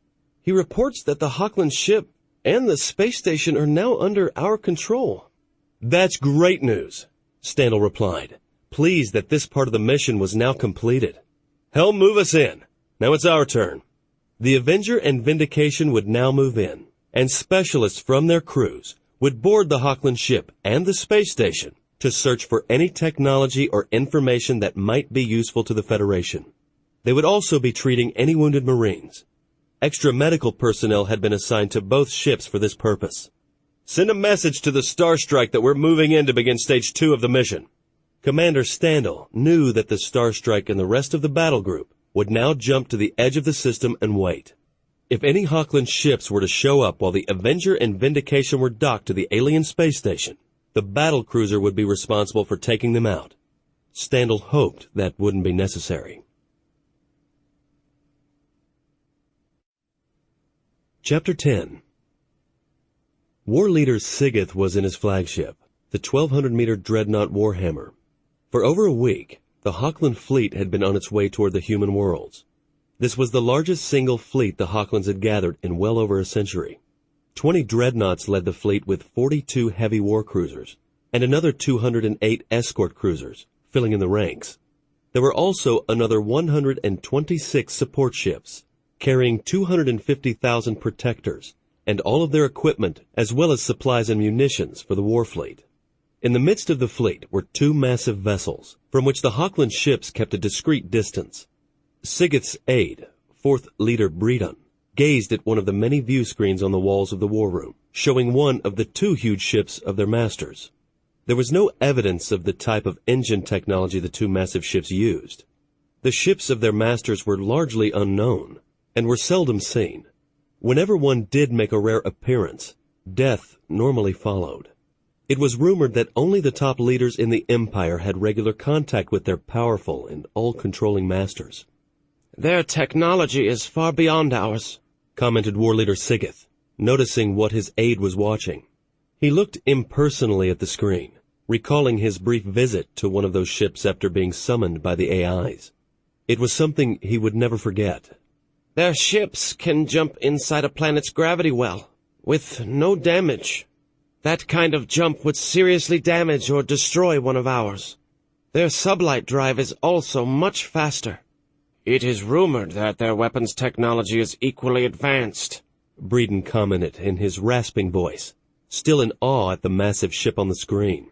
"He reports that the Hochland ship and the space station are now under our control." "That's great news," Standel replied, pleased that this part of the mission was now completed. "Helm, move us in. Now it's our turn." The Avenger and Vindication would now move in, and specialists from their crews would board the Hochland ship and the space station to search for any technology or information that might be useful to the Federation. They would also be treating any wounded Marines. Extra medical personnel had been assigned to both ships for this purpose. "Send a message to the Star Strike that we're moving in to begin Stage 2 of the mission." Commander Standel knew that the Star Strike and the rest of the battle group would now jump to the edge of the system and wait. If any Hochland ships were to show up while the Avenger and Vindication were docked to the alien space station, the battle cruiser would be responsible for taking them out. Standel hoped that wouldn't be necessary. Chapter 10. War Leader Sigeth was in his flagship, the 1,200-meter dreadnought Warhammer. For over a week, the Hochland fleet had been on its way toward the human worlds. This was the largest single fleet the Hochlands had gathered in well over a century. 20 dreadnoughts led the fleet with 42 heavy war cruisers, and another 208 escort cruisers, filling in the ranks. There were also another 126 support ships, carrying 250,000 protectors, and all of their equipment, as well as supplies and munitions for the war fleet. In the midst of the fleet were two massive vessels, from which the Hochland ships kept a discreet distance. Sigeth's aide, 4th Leader Bredon, gazed at one of the many view screens on the walls of the war room, showing one of the two huge ships of their masters. There was no evidence of the type of engine technology the two massive ships used. The ships of their masters were largely unknown, and were seldom seen. Whenever one did make a rare appearance, death normally followed. It was rumored that only the top leaders in the Empire had regular contact with their powerful and all-controlling masters. "Their technology is far beyond ours," commented War Leader Sigeth, noticing what his aide was watching. He looked impersonally at the screen, recalling his brief visit to one of those ships after being summoned by the AIs. It was something he would never forget. "Their ships can jump inside a planet's gravity well, with no damage. That kind of jump would seriously damage or destroy one of ours. Their sublight drive is also much faster. It is rumored that their weapons technology is equally advanced," Bredon commented in his rasping voice, still in awe at the massive ship on the screen.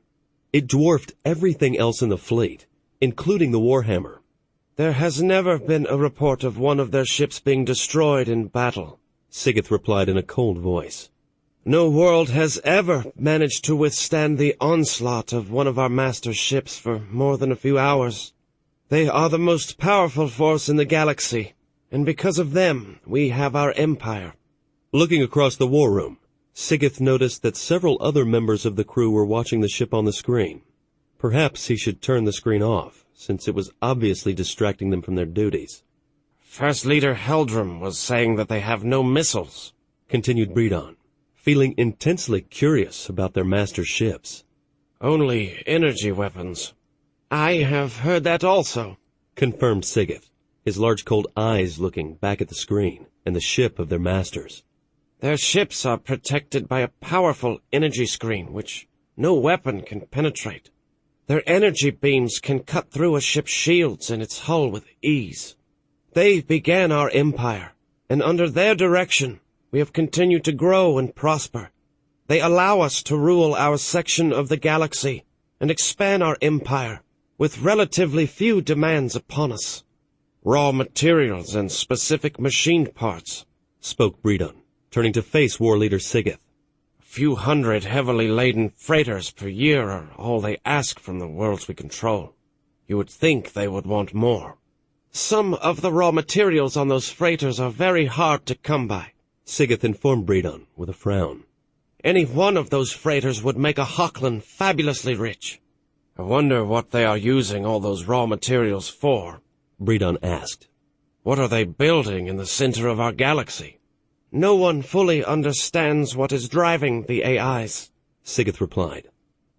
It dwarfed everything else in the fleet, including the Warhammer. "There has never been a report of one of their ships being destroyed in battle," Sigeth replied in a cold voice. "No world has ever managed to withstand the onslaught of one of our master ships for more than a few hours. They are the most powerful force in the galaxy, and because of them, we have our empire." Looking across the war room, Sigeth noticed that several other members of the crew were watching the ship on the screen. Perhaps he should turn the screen off, since it was obviously distracting them from their duties. "First Leader Heldrum was saying that they have no missiles," continued Bredon, feeling intensely curious about their master ships. "Only energy weapons." "I have heard that also," confirmed Sigeth, his large cold eyes looking back at the screen and the ship of their masters. "Their ships are protected by a powerful energy screen which no weapon can penetrate. Their energy beams can cut through a ship's shields and its hull with ease. They began our empire, and under their direction, we have continued to grow and prosper. They allow us to rule our section of the galaxy and expand our empire with relatively few demands upon us. Raw materials and specific machine parts," spoke Bredon, turning to face War Leader Sigeth. "A few hundred heavily laden freighters per year are all they ask from the worlds we control. You would think they would want more. Some of the raw materials on those freighters are very hard to come by," Sigeth informed Bredon with a frown. "Any one of those freighters would make a Hochland fabulously rich." "I wonder what they are using all those raw materials for," Bredon asked. "What are they building in the center of our galaxy?" "No one fully understands what is driving the AIs," Sigeth replied.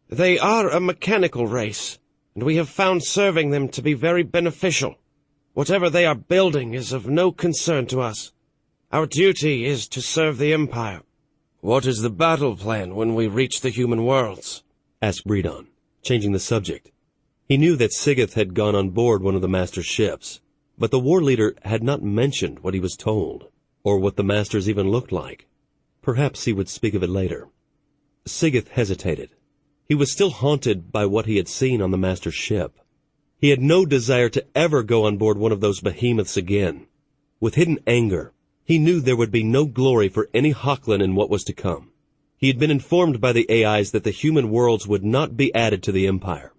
"They are a mechanical race, and we have found serving them to be very beneficial. Whatever they are building is of no concern to us. Our duty is to serve the Empire." "What is the battle plan when we reach the human worlds?" asked Bredon, changing the subject. He knew that Sigeth had gone on board one of the master's ships, but the war leader had not mentioned what he was told, or what the masters even looked like. Perhaps he would speak of it later. Sigeth hesitated. He was still haunted by what he had seen on the master's ship. He had no desire to ever go on board one of those behemoths again. With hidden anger, He knew there would be no glory for any Hochland in what was to come. He had been informed by the AIs that the human worlds would not be added to the Empire.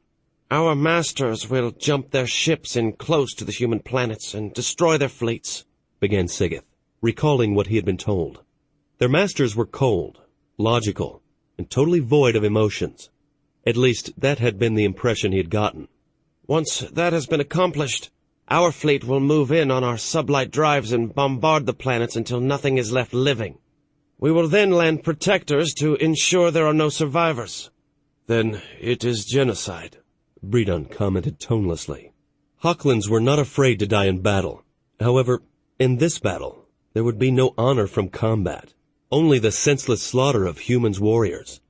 Our masters will jump their ships in close to the human planets and destroy their fleets, began Sigeth, recalling what he had been told. Their masters were cold, logical, and totally void of emotions. At least, that had been the impression he had gotten. Once that has been accomplished, our fleet will move in on our sublight drives and bombard the planets until nothing is left living. We will then land protectors to ensure there are no survivors. Then it is genocide, Bredon commented tonelessly. Hochlands were not afraid to die in battle. However, in this battle, there would be no honor from combat, only the senseless slaughter of humans warriors.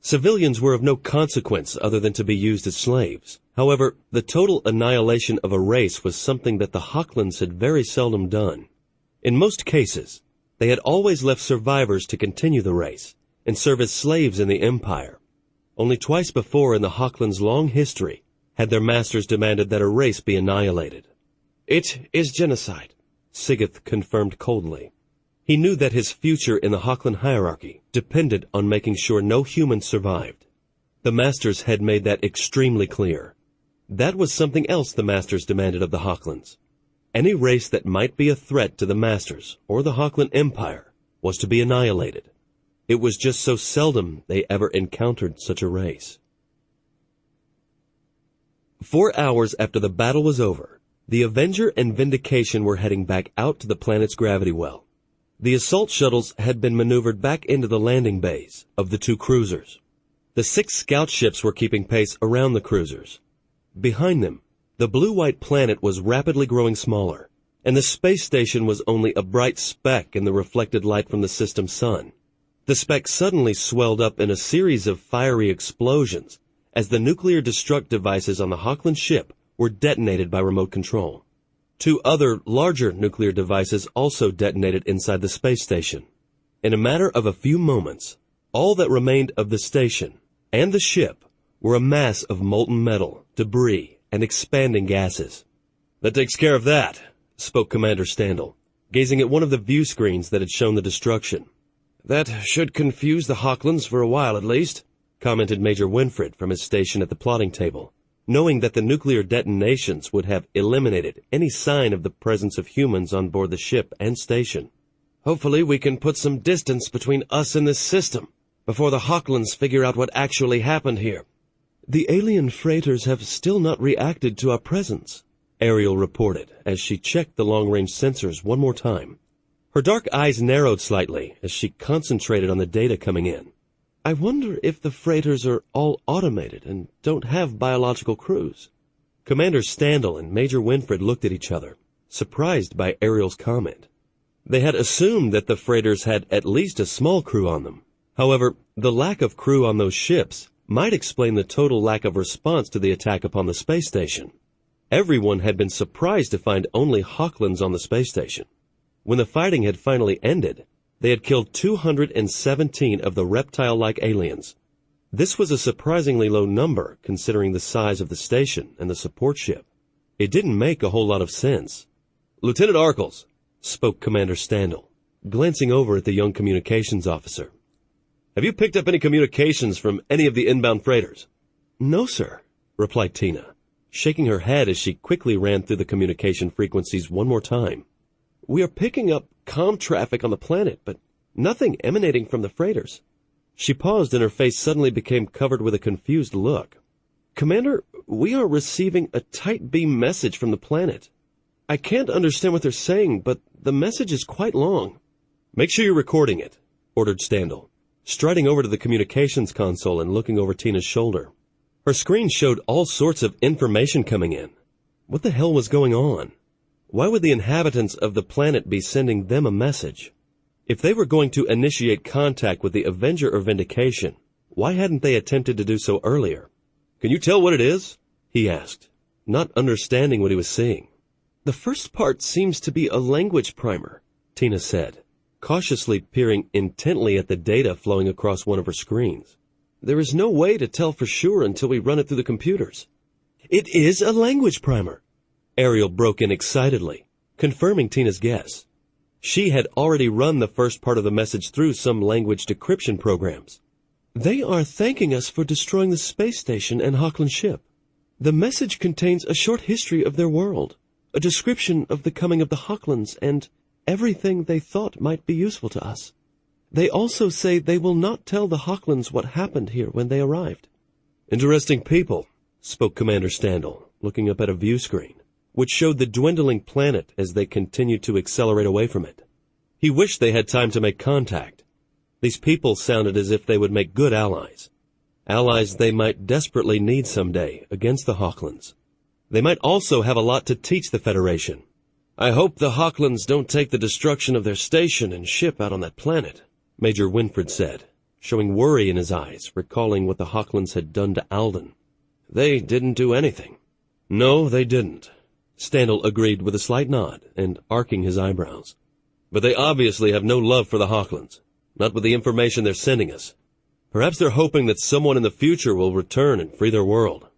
Civilians were of no consequence other than to be used as slaves. However, the total annihilation of a race was something that the Hochlands had very seldom done. In most cases, they had always left survivors to continue the race and serve as slaves in the Empire. Only twice before in the Hochlands' long history had their masters demanded that a race be annihilated. It is genocide, Sigeth confirmed coldly. He knew that his future in the Hochland hierarchy depended on making sure no humans survived. The masters had made that extremely clear. That was something else the masters demanded of the Hochlands. Any race that might be a threat to the masters or the Hochland Empire was to be annihilated. It was just so seldom they ever encountered such a race. 4 hours after the battle was over, the Avenger and Vindication were heading back out to the planet's gravity well. The assault shuttles had been maneuvered back into the landing bays of the two cruisers. The 6 scout ships were keeping pace around the cruisers. Behind them, the blue-white planet was rapidly growing smaller, and the space station was only a bright speck in the reflected light from the system's sun. The speck suddenly swelled up in a series of fiery explosions as the nuclear destruct devices on the Hochland ship were detonated by remote control. 2 other, larger nuclear devices also detonated inside the space station. In a matter of a few moments, all that remained of the station and the ship were a mass of molten metal, debris, and expanding gases. "That takes care of that," spoke Commander Standel, gazing at one of the view screens that had shown the destruction. That should confuse the Hochlands for a while at least, commented Major Winfred from his station at the plotting table, knowing that the nuclear detonations would have eliminated any sign of the presence of humans on board the ship and station. Hopefully we can put some distance between us and this system before the Hochlands figure out what actually happened here. The alien freighters have still not reacted to our presence, Ariel reported as she checked the long-range sensors one more time. Her dark eyes narrowed slightly as she concentrated on the data coming in. I wonder if the freighters are all automated and don't have biological crews. Commander Standel and Major Winfred looked at each other, surprised by Ariel's comment. They had assumed that the freighters had at least a small crew on them. However, the lack of crew on those ships might explain the total lack of response to the attack upon the space station. Everyone had been surprised to find only Hochlands on the space station. When the fighting had finally ended, they had killed 217 of the reptile-like aliens. This was a surprisingly low number considering the size of the station and the support ship. It didn't make a whole lot of sense. "Lieutenant Arkles," spoke Commander Standel, glancing over at the young communications officer. "Have you picked up any communications from any of the inbound freighters?" No, sir, replied Tina, shaking her head as she quickly ran through the communication frequencies one more time. We are picking up comm traffic on the planet, but nothing emanating from the freighters. She paused and her face suddenly became covered with a confused look. Commander, we are receiving a tight beam message from the planet. I can't understand what they're saying, but the message is quite long. "Make sure you're recording it," ordered Standel, striding over to the communications console and looking over Tina's shoulder. Her screen showed all sorts of information coming in. What the hell was going on? Why would the inhabitants of the planet be sending them a message? If they were going to initiate contact with the Avenger or Vindication, why hadn't they attempted to do so earlier? "Can you tell what it is?" he asked, not understanding what he was seeing. The first part seems to be a language primer, Tina said, cautiously peering intently at the data flowing across one of her screens. There is no way to tell for sure until we run it through the computers. It is a language primer. Ariel broke in excitedly, confirming Tina's guess. She had already run the first part of the message through some language decryption programs. They are thanking us for destroying the space station and Hockland's ship. The message contains a short history of their world, a description of the coming of the Hocklands, and everything they thought might be useful to us. They also say they will not tell the Hocklands what happened here when they arrived. Interesting people, spoke Commander Standel, looking up at a view screen, which showed the dwindling planet as they continued to accelerate away from it. He wished they had time to make contact. These people sounded as if they would make good allies. Allies they might desperately need someday against the Hocklands. They might also have a lot to teach the Federation. I hope the Hocklands don't take the destruction of their station and ship out on that planet, Major Winfred said, showing worry in his eyes, recalling what the Hocklands had done to Alden. They didn't do anything. No, they didn't. Standel agreed with a slight nod and arcing his eyebrows. But they obviously have no love for the Hocklands, not with the information they're sending us. Perhaps they're hoping that someone in the future will return and free their world.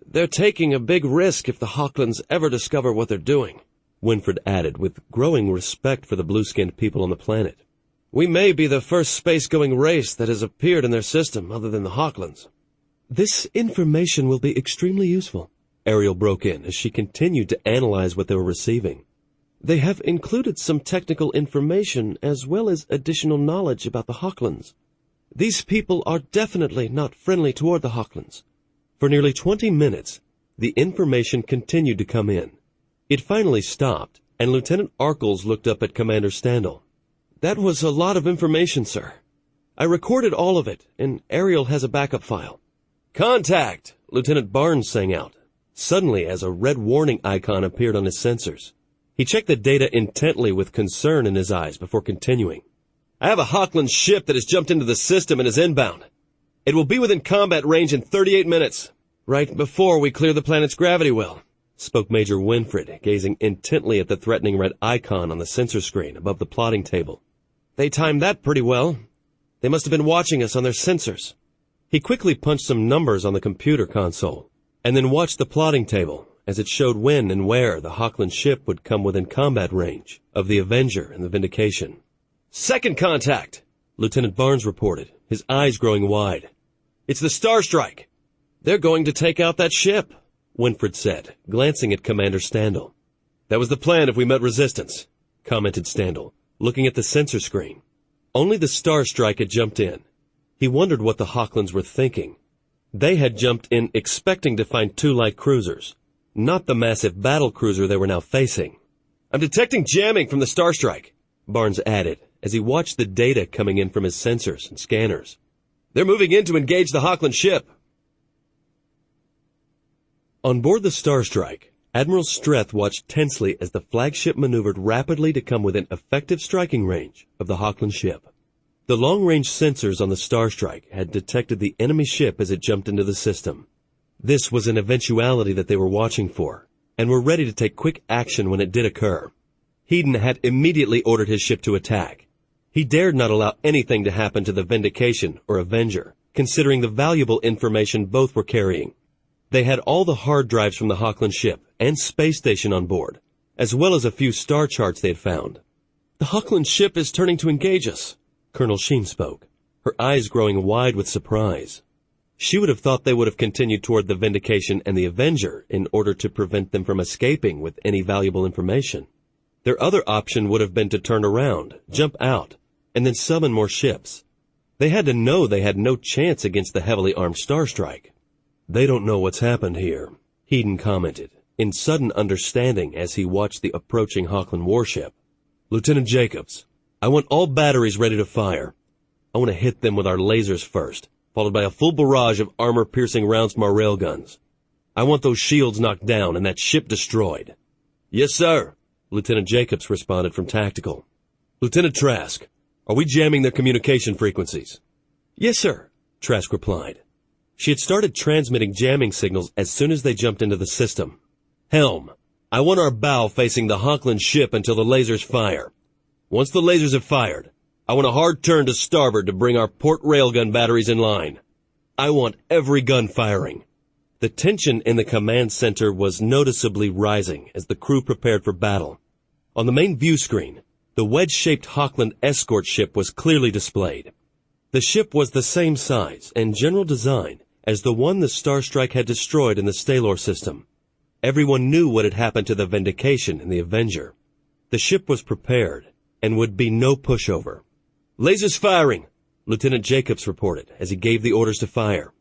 They're taking a big risk if the Hocklands ever discover what they're doing, Winfred added with growing respect for the blue-skinned people on the planet. We may be the first space-going race that has appeared in their system other than the Hocklands. This information will be extremely useful, Ariel broke in as she continued to analyze what they were receiving. They have included some technical information as well as additional knowledge about the Hocklands. These people are definitely not friendly toward the Hocklands. For nearly 20 minutes, the information continued to come in. It finally stopped, and Lieutenant Arkles looked up at Commander Standel. That was a lot of information, sir. I recorded all of it, and Ariel has a backup file. Contact! Lieutenant Barnes sang out, suddenly as a red warning icon appeared on his sensors. He checked the data intently with concern in his eyes before continuing. I have a Hockland ship that has jumped into the system and is inbound. It will be within combat range in 38 minutes. Right before we clear the planet's gravity well, spoke Major Winfred, gazing intently at the threatening red icon on the sensor screen above the plotting table. They timed that pretty well. They must have been watching us on their sensors. He quickly punched some numbers on the computer console, and then watched the plotting table as it showed when and where the Hockland ship would come within combat range of the Avenger and the Vindication. Second contact, Lieutenant Barnes reported, his eyes growing wide. It's the Starstrike. They're going to take out that ship, Winfred said, glancing at Commander Standel. That was the plan if we met resistance, commented Standel, looking at the sensor screen. Only the Starstrike had jumped in. He wondered what the Hocklands were thinking. They had jumped in expecting to find two light cruisers, not the massive battle cruiser they were now facing. I'm detecting jamming from the Starstrike, Barnes added, as he watched the data coming in from his sensors and scanners. They're moving in to engage the Hockland ship. On board the Starstrike, Admiral Streth watched tensely as the flagship maneuvered rapidly to come within effective striking range of the Hockland ship. The long-range sensors on the Starstrike had detected the enemy ship as it jumped into the system. This was an eventuality that they were watching for, and were ready to take quick action when it did occur. Hedon had immediately ordered his ship to attack. He dared not allow anything to happen to the Vindication or Avenger, considering the valuable information both were carrying. They had all the hard drives from the Hockland ship and space station on board, as well as a few star charts they had found. The Hockland ship is turning to engage us, Colonel Sheen spoke, her eyes growing wide with surprise. She would have thought they would have continued toward the Vindication and the Avenger in order to prevent them from escaping with any valuable information. Their other option would have been to turn around, jump out, and then summon more ships. They had to know they had no chance against the heavily armed Starstrike. They don't know what's happened here, Hedon commented, in sudden understanding as he watched the approaching Hockland warship. Lieutenant Jacobs, I want all batteries ready to fire. I want to hit them with our lasers first, followed by a full barrage of armor-piercing rounds from our railguns. I want those shields knocked down and that ship destroyed. Yes, sir, Lieutenant Jacobs responded from Tactical. Lieutenant Trask, are we jamming their communication frequencies? Yes, sir, Trask replied. She had started transmitting jamming signals as soon as they jumped into the system. Helm, I want our bow facing the Hockland ship until the lasers fire. Once the lasers have fired, I want a hard turn to starboard to bring our port railgun batteries in line. I want every gun firing. The tension in the command center was noticeably rising as the crew prepared for battle. On the main view screen, The wedge-shaped Hochland escort ship was clearly displayed. The ship was the same size and general design as the one the Starstrike had destroyed in the Stalor system. Everyone knew what had happened to the Vindication and the Avenger. The ship was prepared and would be no pushover. "Lasers firing," Lieutenant Jacobs reported as he gave the orders to fire.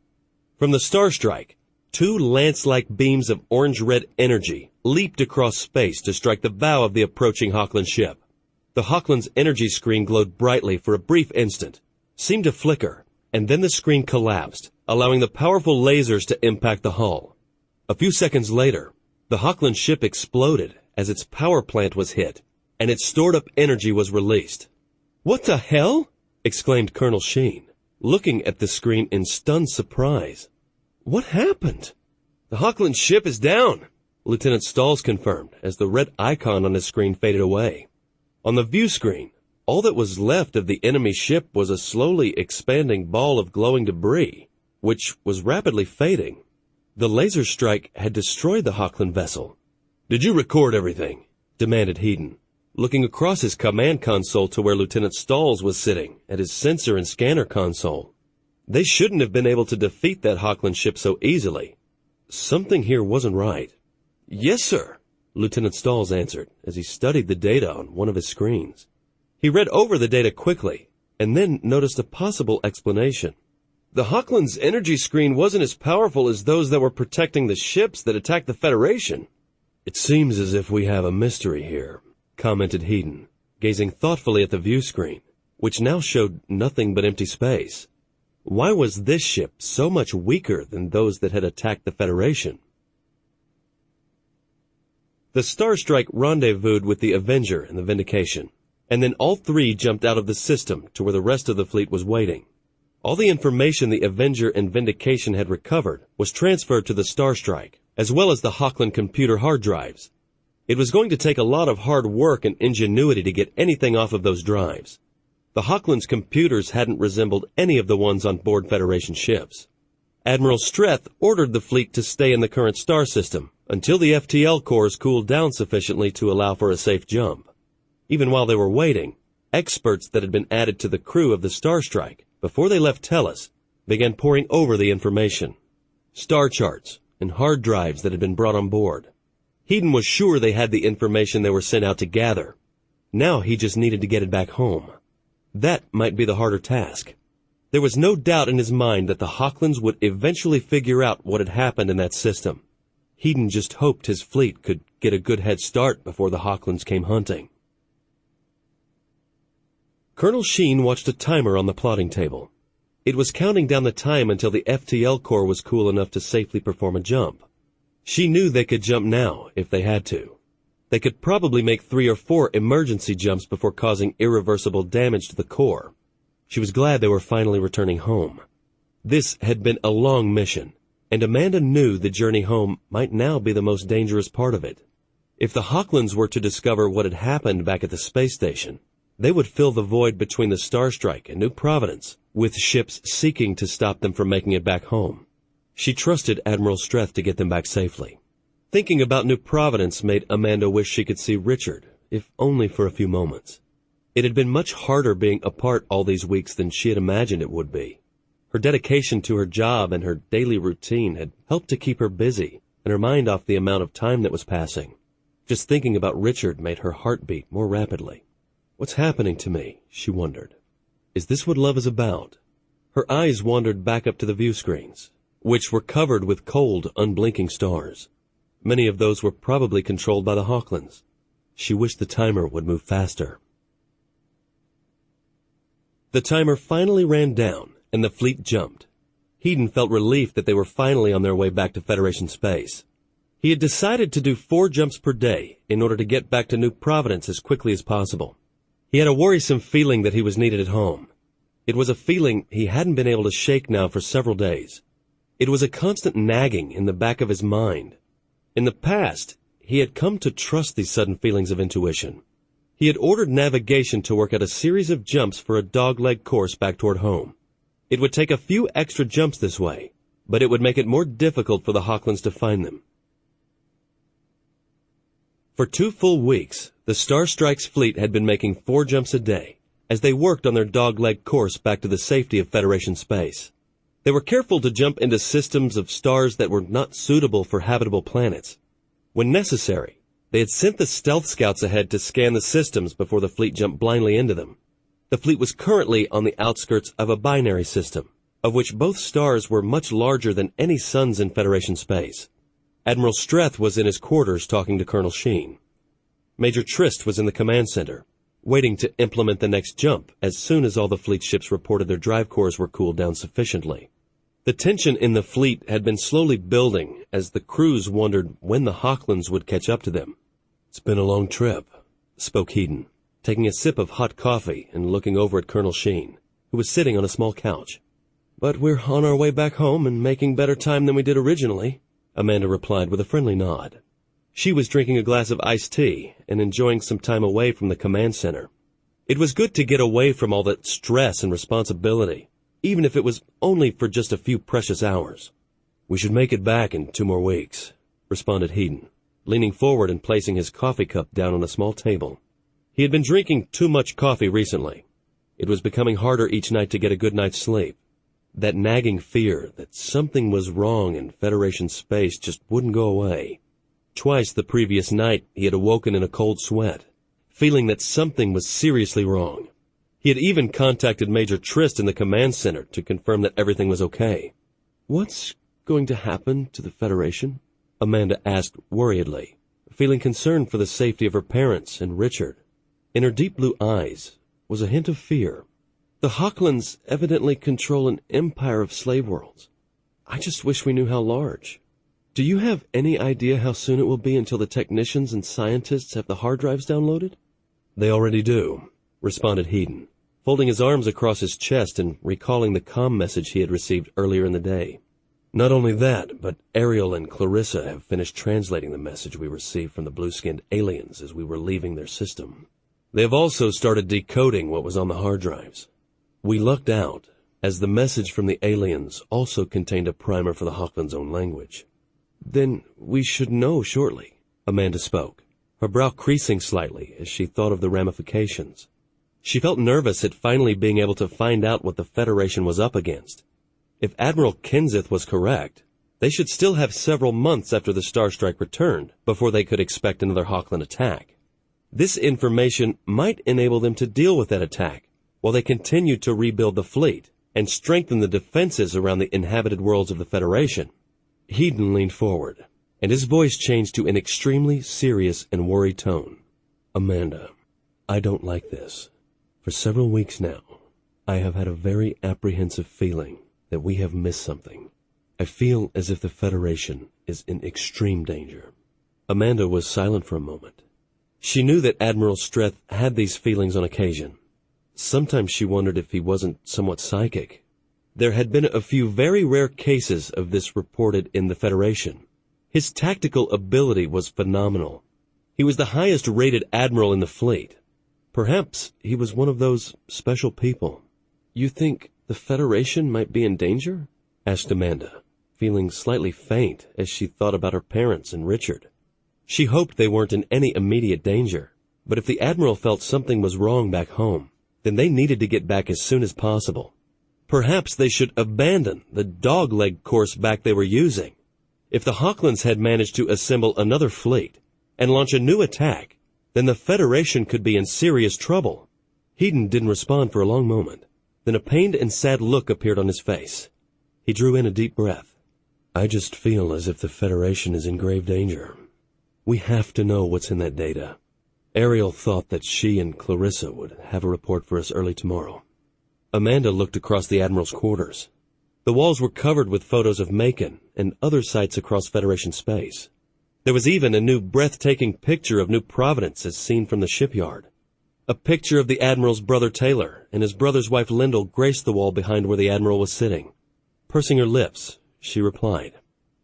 From the Starstrike, two lance-like beams of orange-red energy leaped across space to strike the bow of the approaching Hochland ship. The Hochland's energy screen glowed brightly for a brief instant, seemed to flicker, and then the screen collapsed, allowing the powerful lasers to impact the hull. A few seconds later, the Hochland ship exploded as its power plant was hit, and its stored-up energy was released. "What the hell?" exclaimed Colonel Sheen, looking at the screen in stunned surprise. "What happened?" "The Hochland ship is down," Lieutenant Stalls confirmed as the red icon on his screen faded away. On the view screen, all that was left of the enemy ship was a slowly expanding ball of glowing debris, which was rapidly fading. The laser strike had destroyed the Hochland vessel. "Did you record everything?" demanded Hedon, looking across his command console to where Lieutenant Stalls was sitting at his sensor and scanner console. They shouldn't have been able to defeat that Hochland ship so easily. Something here wasn't right. "Yes, sir," Lieutenant Stalls answered as he studied the data on one of his screens. He read over the data quickly and then noticed a possible explanation. "The Hochland's energy screen wasn't as powerful as those that were protecting the ships that attacked the Federation." "It seems as if we have a mystery here," commented Hedon, gazing thoughtfully at the view screen, which now showed nothing but empty space. Why was this ship so much weaker than those that had attacked the Federation? The Starstrike rendezvoused with the Avenger and the Vindication, and then all three jumped out of the system to where the rest of the fleet was waiting. All the information the Avenger and Vindication had recovered was transferred to the Starstrike, as well as the Hochland computer hard drives. It was going to take a lot of hard work and ingenuity to get anything off of those drives. The Hochland's computers hadn't resembled any of the ones on board Federation ships. Admiral Streth ordered the fleet to stay in the current star system until the FTL cores cooled down sufficiently to allow for a safe jump. Even while they were waiting, experts that had been added to the crew of the Starstrike before they left Tellus began poring over the information. Star charts and hard drives that had been brought on board. Hedon was sure they had the information they were sent out to gather. Now he just needed to get it back home. That might be the harder task. There was no doubt in his mind that the Hochlands would eventually figure out what had happened in that system. Hedon just hoped his fleet could get a good head start before the Hochlands came hunting. Colonel Sheen watched a timer on the plotting table. It was counting down the time until the FTL core was cool enough to safely perform a jump. She knew they could jump now if they had to. They could probably make 3 or 4 emergency jumps before causing irreversible damage to the core. She was glad they were finally returning home. This had been a long mission, and Amanda knew the journey home might now be the most dangerous part of it. If the Hochlands were to discover what had happened back at the space station, they would fill the void between the Starstrike and New Providence with ships seeking to stop them from making it back home. She trusted Admiral Streth to get them back safely. Thinking about New Providence made Amanda wish she could see Richard, if only for a few moments. It had been much harder being apart all these weeks than she had imagined it would be. Her dedication to her job and her daily routine had helped to keep her busy and her mind off the amount of time that was passing. Just thinking about Richard made her heart beat more rapidly. What's happening to me? She wondered. Is this what love is about? Her eyes wandered back up to the view screens, which were covered with cold, unblinking stars. Many of those were probably controlled by the Hochlands. She wished the timer would move faster. The timer finally ran down, and the fleet jumped. Hedon felt relief that they were finally on their way back to Federation space. He had decided to do 4 jumps per day in order to get back to New Providence as quickly as possible. He had a worrisome feeling that he was needed at home. It was a feeling he hadn't been able to shake now for several days. It was a constant nagging in the back of his mind. In the past, he had come to trust these sudden feelings of intuition. He had ordered navigation to work out a series of jumps for a dogleg course back toward home. It would take a few extra jumps this way, but it would make it more difficult for the Hochlands to find them. For 2 full weeks, the The Star Strike's fleet had been making 4 jumps a day as they worked on their dogleg course back to the safety of Federation space. They were careful to jump into systems of stars that were not suitable for habitable planets. When necessary, they had sent the stealth scouts ahead to scan the systems before the fleet jumped blindly into them. The fleet was currently on the outskirts of a binary system, of which both stars were much larger than any suns in Federation space. Admiral Streth was in his quarters talking to Colonel Sheen. Major Trist was in the command center, waiting to implement the next jump as soon as all the fleet ships reported their drive cores were cooled down sufficiently. The tension in the fleet had been slowly building as the crews wondered when the Hochlands would catch up to them. "It's been a long trip," spoke Hedon, taking a sip of hot coffee and looking over at Colonel Sheen, who was sitting on a small couch. "But we're on our way back home and making better time than we did originally," Amanda replied with a friendly nod. She was drinking a glass of iced tea and enjoying some time away from the command center. It was good to get away from all that stress and responsibility, even if it was only for just a few precious hours. "We should make it back in 2 more weeks," responded Hedon, leaning forward and placing his coffee cup down on a small table. He had been drinking too much coffee recently. It was becoming harder each night to get a good night's sleep. That nagging fear that something was wrong in Federation space just wouldn't go away. Twice the previous night he had awoken in a cold sweat, feeling that something was seriously wrong. He had even contacted Major Trist in the command center to confirm that everything was okay. "What's going to happen to the Federation?" Amanda asked worriedly, feeling concerned for the safety of her parents and Richard. In her deep blue eyes was a hint of fear. "The Hochlands evidently control an empire of slave worlds. I just wish we knew how large. Do you have any idea how soon it will be until the technicians and scientists have the hard drives downloaded?" "They already do," responded Hedon, folding his arms across his chest and recalling the comm message he had received earlier in the day. "Not only that, but Ariel and Clarissa have finished translating the message we received from the blue-skinned aliens as we were leaving their system. They have also started decoding what was on the hard drives. We lucked out, as the message from the aliens also contained a primer for the Hochland's own language." "Then we should know shortly," Amanda spoke, her brow creasing slightly as she thought of the ramifications. She felt nervous at finally being able to find out what the Federation was up against. If Admiral Kenseth was correct, they should still have several months after the Star Strike returned before they could expect another Hochland attack. This information might enable them to deal with that attack while they continued to rebuild the fleet and strengthen the defenses around the inhabited worlds of the Federation. Hedon leaned forward, and his voice changed to an extremely serious and worried tone. "Amanda, I don't like this. For several weeks now, I have had a very apprehensive feeling that we have missed something. I feel as if the Federation is in extreme danger." Amanda was silent for a moment. She knew that Admiral Streth had these feelings on occasion. Sometimes she wondered if he wasn't somewhat psychic. There had been a few very rare cases of this reported in the Federation. His tactical ability was phenomenal. He was the highest-rated admiral in the fleet. Perhaps he was one of those special people. "You think the Federation might be in danger?" asked Amanda, feeling slightly faint as she thought about her parents and Richard. She hoped they weren't in any immediate danger, but if the Admiral felt something was wrong back home, then they needed to get back as soon as possible. Perhaps they should abandon the dogleg course back they were using. If the Hochlands had managed to assemble another fleet and launch a new attack, then the Federation could be in serious trouble. Hedon didn't respond for a long moment. Then a pained and sad look appeared on his face. He drew in a deep breath. "I just feel as if the Federation is in grave danger. We have to know what's in that data." Ariel thought that she and Clarissa would have a report for us early tomorrow. Amanda looked across the Admiral's quarters. The walls were covered with photos of Macon and other sites across Federation space. There was even a new breathtaking picture of New Providence as seen from the shipyard. A picture of the Admiral's brother Taylor and his brother's wife Lyndall graced the wall behind where the Admiral was sitting. Pursing her lips, she replied,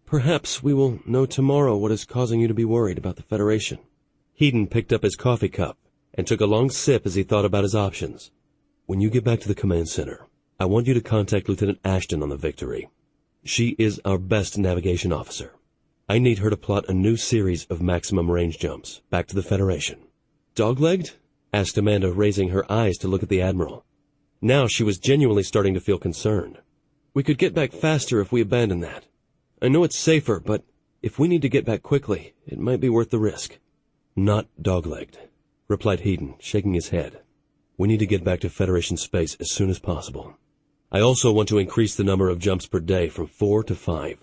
"Perhaps we will know tomorrow what is causing you to be worried about the Federation." Hedon picked up his coffee cup and took a long sip as he thought about his options. "When you get back to the command center, I want you to contact Lieutenant Ashton on the Victory. She is our best navigation officer. I need her to plot a new series of maximum range jumps back to the Federation. Dog-legged? Asked Amanda, raising her eyes to look at the Admiral. Now she was genuinely starting to feel concerned. We could get back faster if we abandon that. I know it's safer, but if we need to get back quickly, it might be worth the risk. Not dog-legged, replied Heaton, shaking his head. We need to get back to Federation space as soon as possible. I also want to increase the number of jumps per day from 4 to 5.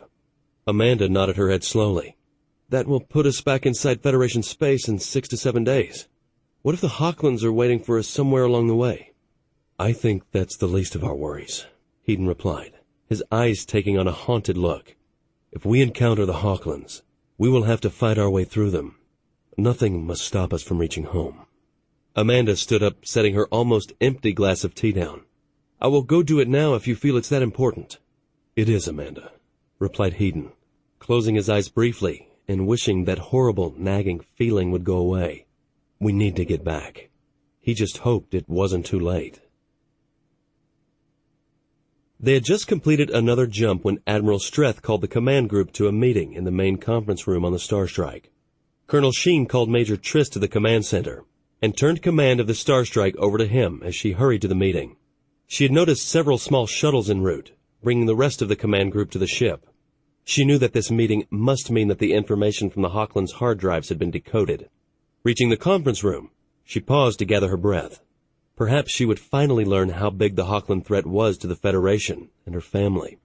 Amanda nodded her head slowly. That will put us back inside Federation space in 6 to 7 days. What if the Hawklands are waiting for us somewhere along the way? I think that's the least of our worries, Heaton replied, his eyes taking on a haunted look. If we encounter the Hawklands, we will have to fight our way through them. Nothing must stop us from reaching home. Amanda stood up, setting her almost empty glass of tea down. I will go do it now if you feel it's that important. It is, Amanda, replied Heaton, closing his eyes briefly and wishing that horrible, nagging feeling would go away. We need to get back. He just hoped it wasn't too late. They had just completed another jump when Admiral Streth called the command group to a meeting in the main conference room on the Star Strike. Colonel Sheen called Major Trist to the command center and turned command of the Star Strike over to him as she hurried to the meeting. She had noticed several small shuttles en route, bringing the rest of the command group to the ship. She knew that this meeting must mean that the information from the Hawklands hard drives had been decoded. Reaching the conference room, she paused to gather her breath. Perhaps she would finally learn how big the Hawkland threat was to the Federation and her family.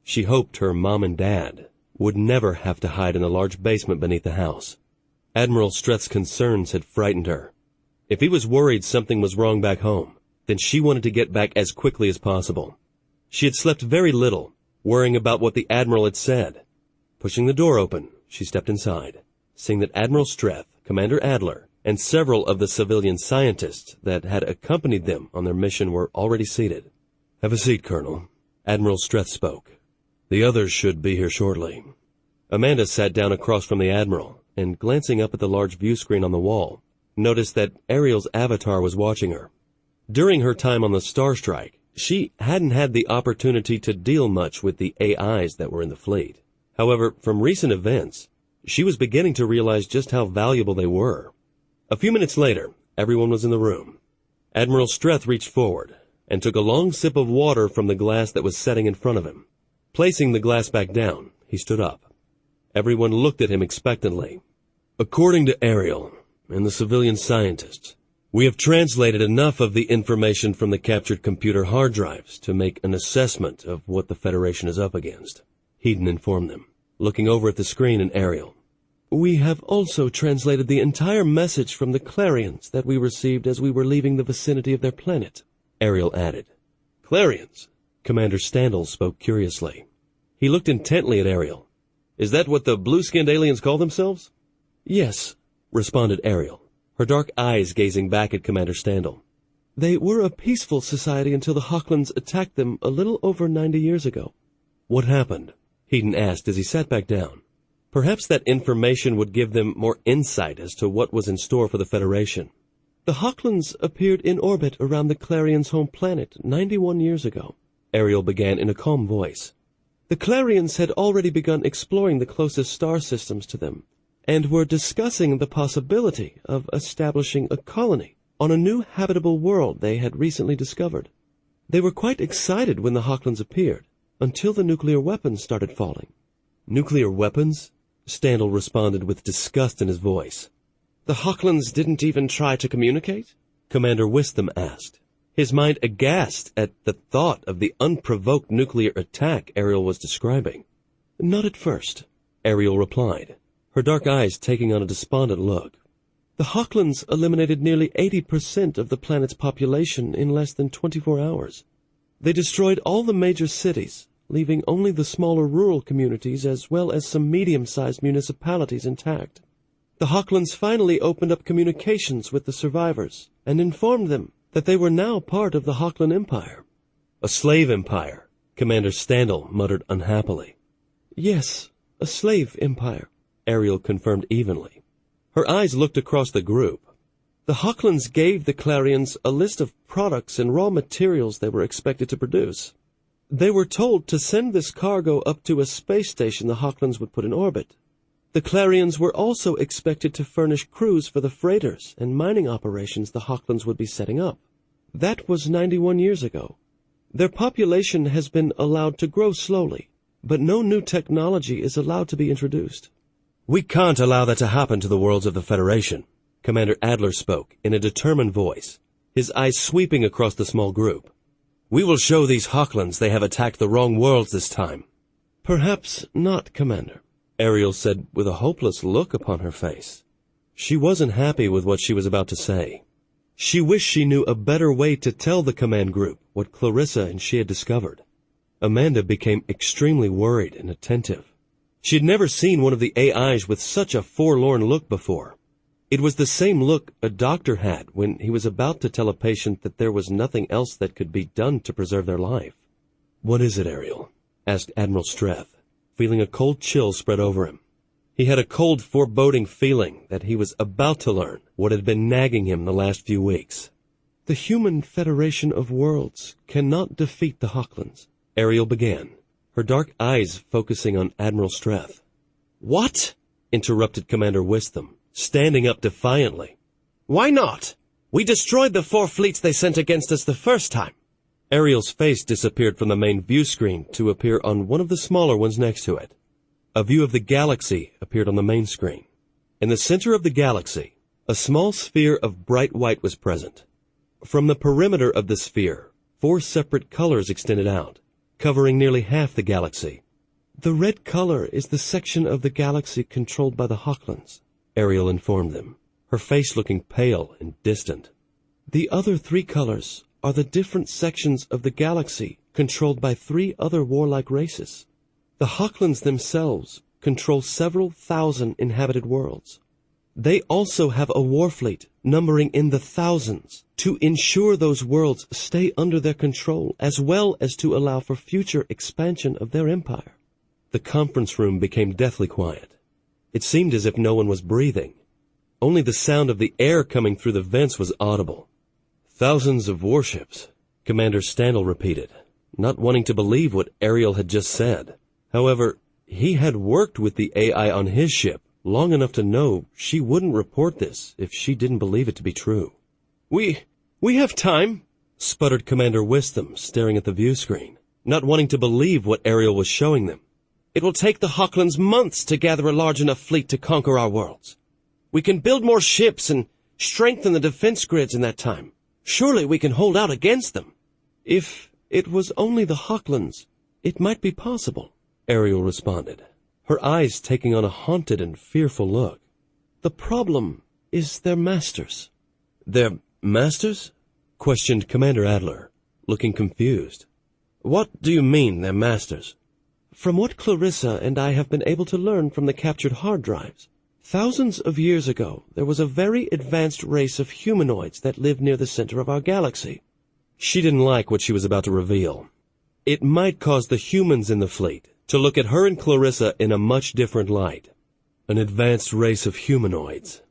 She hoped her mom and dad would never have to hide in the large basement beneath the house. Admiral Streth's concerns had frightened her. If he was worried something was wrong back home, then she wanted to get back as quickly as possible. She had slept very little, worrying about what the Admiral had said. Pushing the door open, she stepped inside, seeing that Admiral Streth, Commander Adler, and several of the civilian scientists that had accompanied them on their mission were already seated. Have a seat, Colonel. Admiral Streth spoke. The others should be here shortly. Amanda sat down across from the Admiral, and glancing up at the large view screen on the wall, noticed that Ariel's avatar was watching her. During her time on the Star Strike, she hadn't had the opportunity to deal much with the AIs that were in the fleet. However, from recent events, she was beginning to realize just how valuable they were. A few minutes later, everyone was in the room. Admiral Streth reached forward and took a long sip of water from the glass that was setting in front of him. Placing the glass back down, he stood up. Everyone looked at him expectantly. According to Ariel and the civilian scientists, we have translated enough of the information from the captured computer hard drives to make an assessment of what the Federation is up against, Heaton informed them, looking over at the screen and Ariel. We have also translated the entire message from the Clarions that we received as we were leaving the vicinity of their planet, Ariel added. Clarions? Commander Standal spoke curiously. He looked intently at Ariel. Is that what the blue-skinned aliens call themselves? Yes, responded Ariel, her dark eyes gazing back at Commander Standal. They were a peaceful society until the Hawklands attacked them a little over 90 years ago. What happened? Heaton asked as he sat back down. Perhaps that information would give them more insight as to what was in store for the Federation. The Hawklands appeared in orbit around the Clarions' home planet 91 years ago, Ariel began in a calm voice. The Clarions had already begun exploring the closest star systems to them, and were discussing the possibility of establishing a colony on a new habitable world they had recently discovered. They were quite excited when the Hawklands appeared, until the nuclear weapons started falling. Nuclear weapons? Standal responded with disgust in his voice. The Hawklands didn't even try to communicate? Commander Wisdom asked, his mind aghast at the thought of the unprovoked nuclear attack Ariel was describing. Not at first, Ariel replied, her dark eyes taking on a despondent look. The Hawklands eliminated nearly 80% of the planet's population in less than 24 hours. They destroyed all the major cities, leaving only the smaller rural communities as well as some medium-sized municipalities intact. The Hawklands finally opened up communications with the survivors and informed them that they were now part of the Hawkland Empire. A slave empire, Commander Standal muttered unhappily. Yes, a slave empire, Ariel confirmed evenly. Her eyes looked across the group. The Hawklands gave the Clarions a list of products and raw materials they were expected to produce. They were told to send this cargo up to a space station the Hawklands would put in orbit. The Clarions were also expected to furnish crews for the freighters and mining operations the Hochlands would be setting up. That was 91 years ago. Their population has been allowed to grow slowly, but no new technology is allowed to be introduced. We can't allow that to happen to the worlds of the Federation, Commander Adler spoke in a determined voice, his eyes sweeping across the small group. We will show these Hochlands they have attacked the wrong worlds this time. Perhaps not, Commander, Ariel said with a hopeless look upon her face. She wasn't happy with what she was about to say. She wished she knew a better way to tell the command group what Clarissa and she had discovered. Amanda became extremely worried and attentive. She had never seen one of the AIs with such a forlorn look before. It was the same look a doctor had when he was about to tell a patient that there was nothing else that could be done to preserve their life. "What is it, Ariel?" asked Admiral Streth, feeling a cold chill spread over him. He had a cold, foreboding feeling that he was about to learn what had been nagging him the last few weeks. "The Human Federation of Worlds cannot defeat the Hochlands," Ariel began, her dark eyes focusing on Admiral Streth. What? Interrupted Commander Wisdom, standing up defiantly. Why not? We destroyed the 4 fleets they sent against us the first time. Ariel's face disappeared from the main view screen to appear on one of the smaller ones next to it. A view of the galaxy appeared on the main screen. In the center of the galaxy, a small sphere of bright white was present. From the perimeter of the sphere, 4 separate colors extended out, covering nearly half the galaxy. "The red color is the section of the galaxy controlled by the Hochlands," Ariel informed them, her face looking pale and distant. "The other 3 colors are the different sections of the galaxy controlled by 3 other warlike races. The Hochlands themselves control several thousand inhabited worlds. They also have a war fleet numbering in the thousands to ensure those worlds stay under their control, as well as to allow for future expansion of their empire." The conference room became deathly quiet. It seemed as if no one was breathing. Only the sound of the air coming through the vents was audible. "Thousands of warships," Commander Standel repeated, not wanting to believe what Ariel had just said. However, he had worked with the AI on his ship long enough to know she wouldn't report this if she didn't believe it to be true. We have time," sputtered Commander Wisdom, staring at the view screen, not wanting to believe what Ariel was showing them. "It will take the Hochlands months to gather a large enough fleet to conquer our worlds. We can build more ships and strengthen the defense grids in that time. Surely we can hold out against them." "If it was only the Hochlands, it might be possible," Ariel responded, her eyes taking on a haunted and fearful look. "The problem is their masters." "Their masters?" questioned Commander Adler, looking confused. "What do you mean, their masters?" "From what Clarissa and I have been able to learn from the captured hard drives, thousands of years ago there was a very advanced race of humanoids that lived near the center of our galaxy." She didn't like what she was about to reveal. It might cause the humans in the fleet to look at her and Clarissa in a much different light. "An advanced race of humanoids,"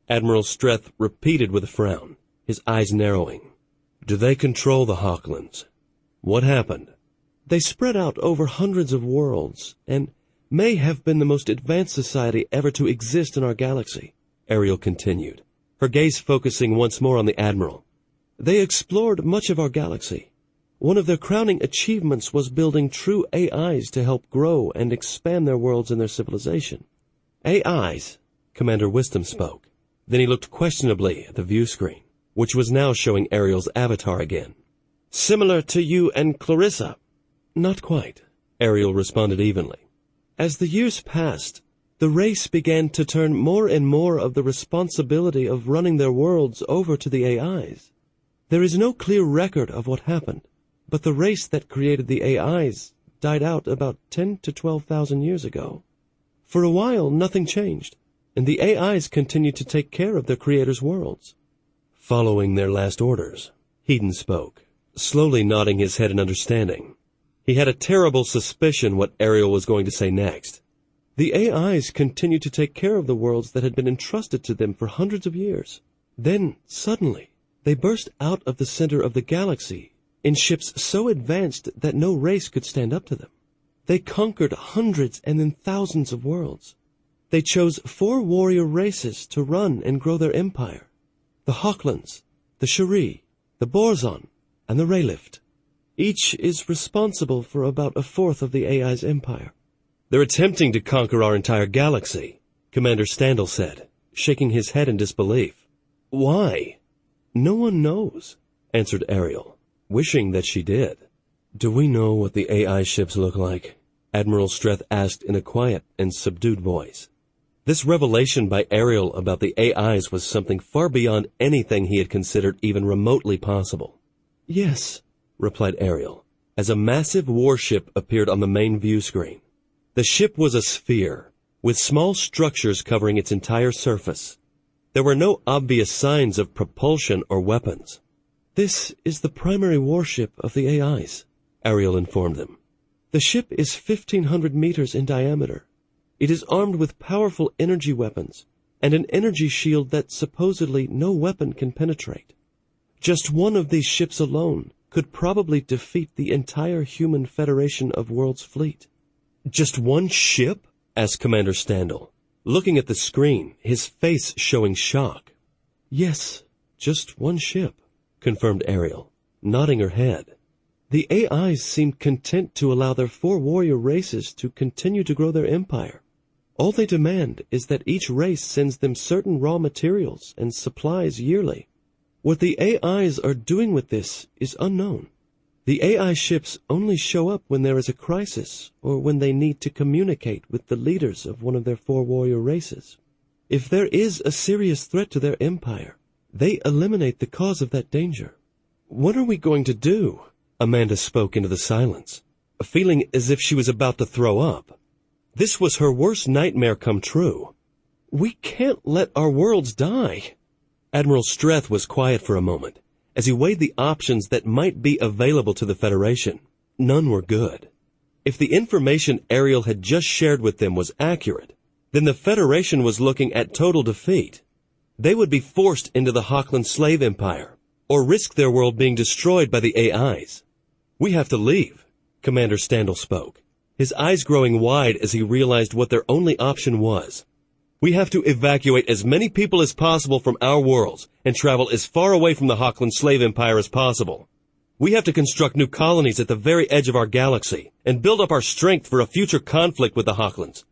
Admiral Streth repeated with a frown, his eyes narrowing. "Do they control the Hochlands? What happened?" "They spread out over hundreds of worlds, and may have been the most advanced society ever to exist in our galaxy," Ariel continued, her gaze focusing once more on the Admiral. "They explored much of our galaxy. One of their crowning achievements was building true AIs to help grow and expand their worlds and their civilization." "AIs?" Commander Wisdom spoke. Then he looked questionably at the view screen, which was now showing Ariel's avatar again. "Similar to you and Clarissa?" "Not quite," Ariel responded evenly. "As the years passed, the race began to turn more and more of the responsibility of running their worlds over to the AIs. There is no clear record of what happened, but the race that created the AIs died out about 10 to 12,000 years ago. For a while, nothing changed, and the AIs continued to take care of their creators' worlds." "Following their last orders," Hedon spoke, slowly nodding his head in understanding. He had a terrible suspicion what Ariel was going to say next. "The AIs continued to take care of the worlds that had been entrusted to them for hundreds of years. Then, suddenly, they burst out of the center of the galaxy in ships so advanced that no race could stand up to them. They conquered hundreds and then thousands of worlds. They chose 4 warrior races to run and grow their empire. The Hochlands, the Shuri, the Borzon, and the Raylift. Each is responsible for about 1/4 of the AI's empire. They're attempting to conquer our entire galaxy, Commander Standel said, shaking his head in disbelief. Why? No one knows, answered Ariel, wishing that she did. Do we know what the AI ships look like? Admiral Streth asked in a quiet and subdued voice. This revelation by Ariel about the AIs was something far beyond anything he had considered even remotely possible. Yes, replied Ariel, as a massive warship appeared on the main view screen. The ship was a sphere, with small structures covering its entire surface. There were no obvious signs of propulsion or weapons. This is the primary warship of the AIs, Ariel informed them. The ship is 1,500 meters in diameter. It is armed with powerful energy weapons and an energy shield that supposedly no weapon can penetrate. Just one of these ships alone could probably defeat the entire human Federation of Worlds fleet. Just one ship? Asked Commander Standel, looking at the screen, his face showing shock. Yes, just one ship, confirmed Ariel, nodding her head. The AIs seemed content to allow their 4 warrior races to continue to grow their empire. All they demand is that each race sends them certain raw materials and supplies yearly. What the AIs are doing with this is unknown. The AI ships only show up when there is a crisis or when they need to communicate with the leaders of one of their 4 warrior races. If there is a serious threat to their empire, they eliminate the cause of that danger. What are we going to do? Amanda spoke into the silence, feeling as if she was about to throw up. This was her worst nightmare come true. We can't let our worlds die. Admiral Streth was quiet for a moment, as he weighed the options that might be available to the Federation. None were good. If the information Ariel had just shared with them was accurate, then the Federation was looking at total defeat. They would be forced into the Hochland slave empire, or risk their world being destroyed by the AIs. We have to leave, Commander Standel spoke, his eyes growing wide as he realized what their only option was. We have to evacuate as many people as possible from our worlds and travel as far away from the Hochland slave empire as possible. We have to construct new colonies at the very edge of our galaxy and build up our strength for a future conflict with the Hochlands.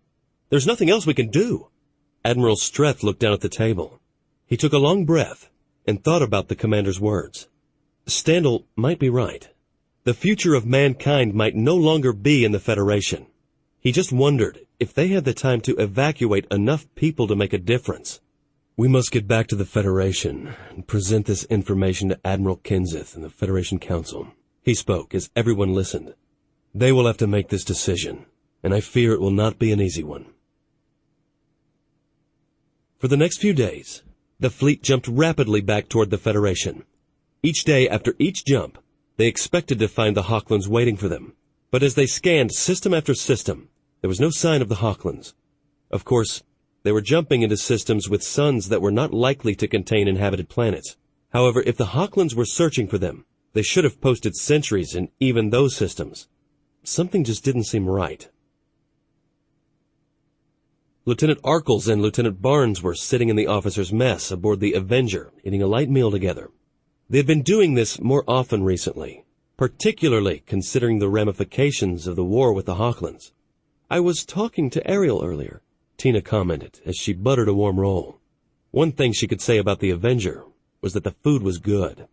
There's nothing else we can do. Admiral Streth looked down at the table. He took a long breath and thought about the commander's words. Standel might be right. The future of mankind might no longer be in the Federation. He just wondered if they had the time to evacuate enough people to make a difference. We must get back to the Federation and present this information to Admiral Kenseth and the Federation Council, he spoke as everyone listened. They will have to make this decision, and I fear it will not be an easy one. For the next few days, the fleet jumped rapidly back toward the Federation. Each day after each jump, they expected to find the Hochlands waiting for them. But as they scanned system after system, there was no sign of the Hochlands. Of course, they were jumping into systems with suns that were not likely to contain inhabited planets. However, if the Hochlands were searching for them, they should have posted sentries in even those systems. Something just didn't seem right. Lieutenant Arkles and Lieutenant Barnes were sitting in the officers' mess aboard the Avenger, eating a light meal together. They had been doing this more often recently, particularly considering the ramifications of the war with the Hochlands. I was talking to Ariel earlier, Tina commented as she buttered a warm roll. One thing she could say about the Avenger was that the food was good.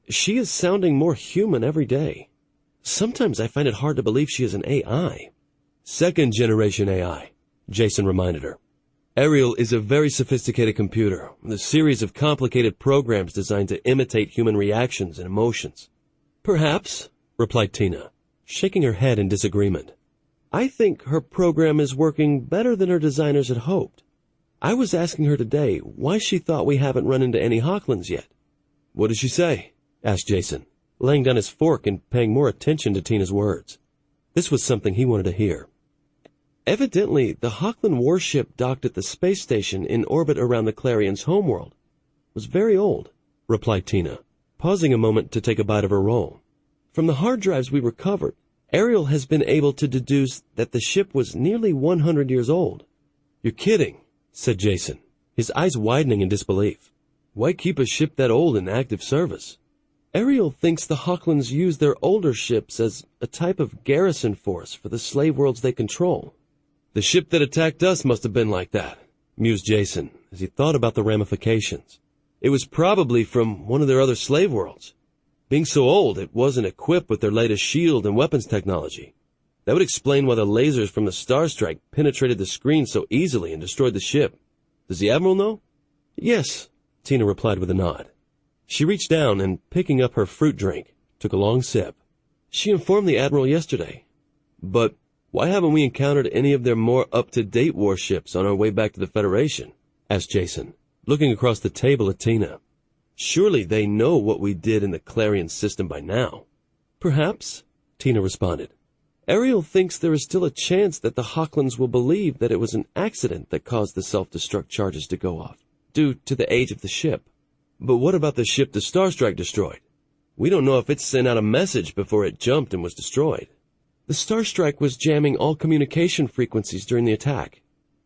She is sounding more human every day. Sometimes I find it hard to believe she is an AI. Second-generation AI, Jason reminded her. Ariel is a very sophisticated computer, with a series of complicated programs designed to imitate human reactions and emotions. Perhaps, replied Tina, shaking her head in disagreement. I think her program is working better than her designers had hoped. I was asking her today why she thought we haven't run into any Hochlands yet. What did she say? Asked Jason, laying down his fork and paying more attention to Tina's words. This was something he wanted to hear. Evidently, the Hochland warship docked at the space station in orbit around the Clarion's homeworld was very old, replied Tina, pausing a moment to take a bite of her roll. From the hard drives we recovered, Ariel has been able to deduce that the ship was nearly 100 years old. You're kidding, said Jason, his eyes widening in disbelief. Why keep a ship that old in active service? Ariel thinks the Hochlands use their older ships as a type of garrison force for the slave worlds they control. The ship that attacked us must have been like that, mused Jason, as he thought about the ramifications. It was probably from one of their other slave worlds. Being so old, it wasn't equipped with their latest shield and weapons technology. That would explain why the lasers from the Star Strike penetrated the screen so easily and destroyed the ship. Does the Admiral know? Yes, Tina replied with a nod. She reached down and, picking up her fruit drink, took a long sip. She informed the Admiral yesterday. But why haven't we encountered any of their more up-to-date warships on our way back to the Federation? Asked Jason, looking across the table at Tina. Surely they know what we did in the Clarion system by now. Perhaps, Tina responded. Ariel thinks there is still a chance that the Hochlands will believe that it was an accident that caused the self-destruct charges to go off, due to the age of the ship. But what about the ship the Star Strike destroyed? We don't know if it sent out a message before it jumped and was destroyed. The Star Strike was jamming all communication frequencies during the attack.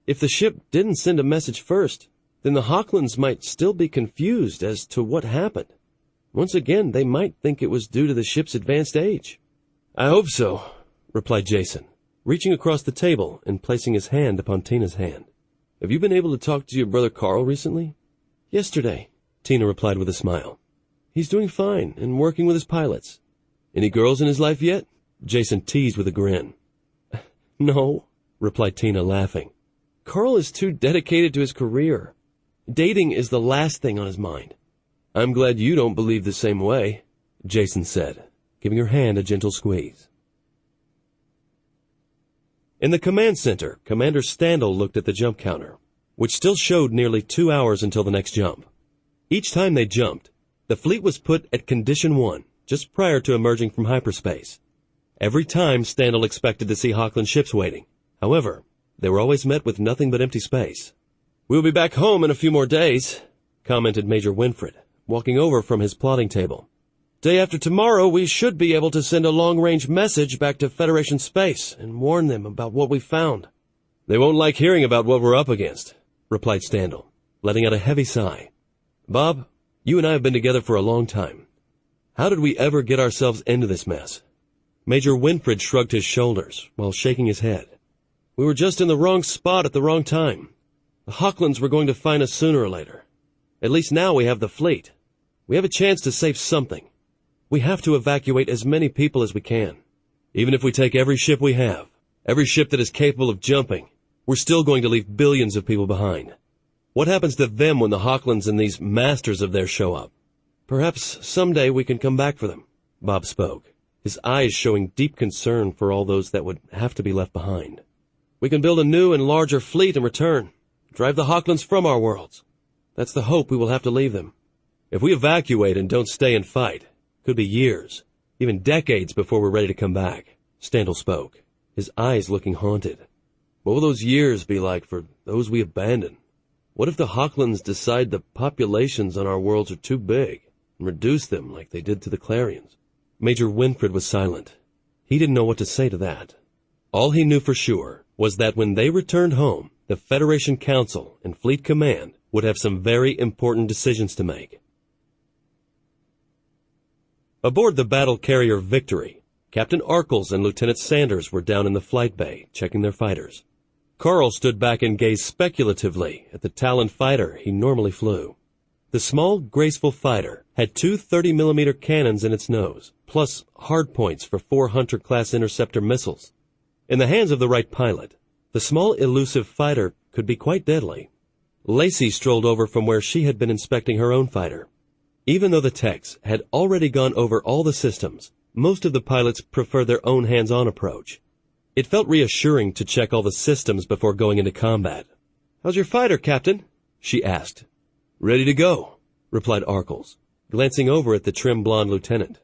If the ship didn't send a message first, then the Hochlands might still be confused as to what happened. Once again, they might think it was due to the ship's advanced age. I hope so, replied Jason, reaching across the table and placing his hand upon Tina's hand. Have you been able to talk to your brother Carl recently? Yesterday, Tina replied with a smile. He's doing fine and working with his pilots. Any girls in his life yet? Jason teased with a grin. No, replied Tina, laughing. Carl is too dedicated to his career. Dating is the last thing on his mind. I'm glad you don't believe the same way, Jason said, giving her hand a gentle squeeze. In the command center, Commander Standel looked at the jump counter, which still showed nearly 2 hours until the next jump. Each time they jumped, the fleet was put at Condition 1, just prior to emerging from hyperspace. Every time, Standel expected to see Hochland ships waiting. However, they were always met with nothing but empty space. We'll be back home in a few more days, commented Major Winfred, walking over from his plotting table. Day after tomorrow, we should be able to send a long-range message back to Federation space and warn them about what we found. They won't like hearing about what we're up against, replied Standel, letting out a heavy sigh. Bob, you and I have been together for a long time. How did we ever get ourselves into this mess? Major Winfred shrugged his shoulders while shaking his head. We were just in the wrong spot at the wrong time. The Hochlands were going to find us sooner or later. At least now we have the fleet. We have a chance to save something. We have to evacuate as many people as we can. Even if we take every ship we have, every ship that is capable of jumping, we're still going to leave billions of people behind. What happens to them when the Hochlands and these masters of theirs show up? Perhaps someday we can come back for them, Bob spoke, his eyes showing deep concern for all those that would have to be left behind. We can build a new and larger fleet in return, drive the Hochlands from our worlds. That's the hope we will have to leave them. If we evacuate and don't stay and fight, it could be years, even decades before we're ready to come back, Standel spoke, his eyes looking haunted. What will those years be like for those we abandon? What if the Hochlands decide the populations on our worlds are too big and reduce them like they did to the Clarions? Major Winfred was silent. He didn't know what to say to that. All he knew for sure was that when they returned home, the Federation Council and Fleet Command would have some very important decisions to make. Aboard the battle carrier Victory, Captain Arkles and Lieutenant Sanders were down in the flight bay, checking their fighters. Carl stood back and gazed speculatively at the Talon fighter he normally flew. The small, graceful fighter had two 30mm cannons in its nose, plus hardpoints for 4 Hunter-class interceptor missiles. In the hands of the right pilot, the small, elusive fighter could be quite deadly. Lacey strolled over from where she had been inspecting her own fighter. Even though the techs had already gone over all the systems, most of the pilots prefer their own hands-on approach. It felt reassuring to check all the systems before going into combat. "How's your fighter, Captain?" she asked. "Ready to go," replied Arkles, glancing over at the trim blonde lieutenant.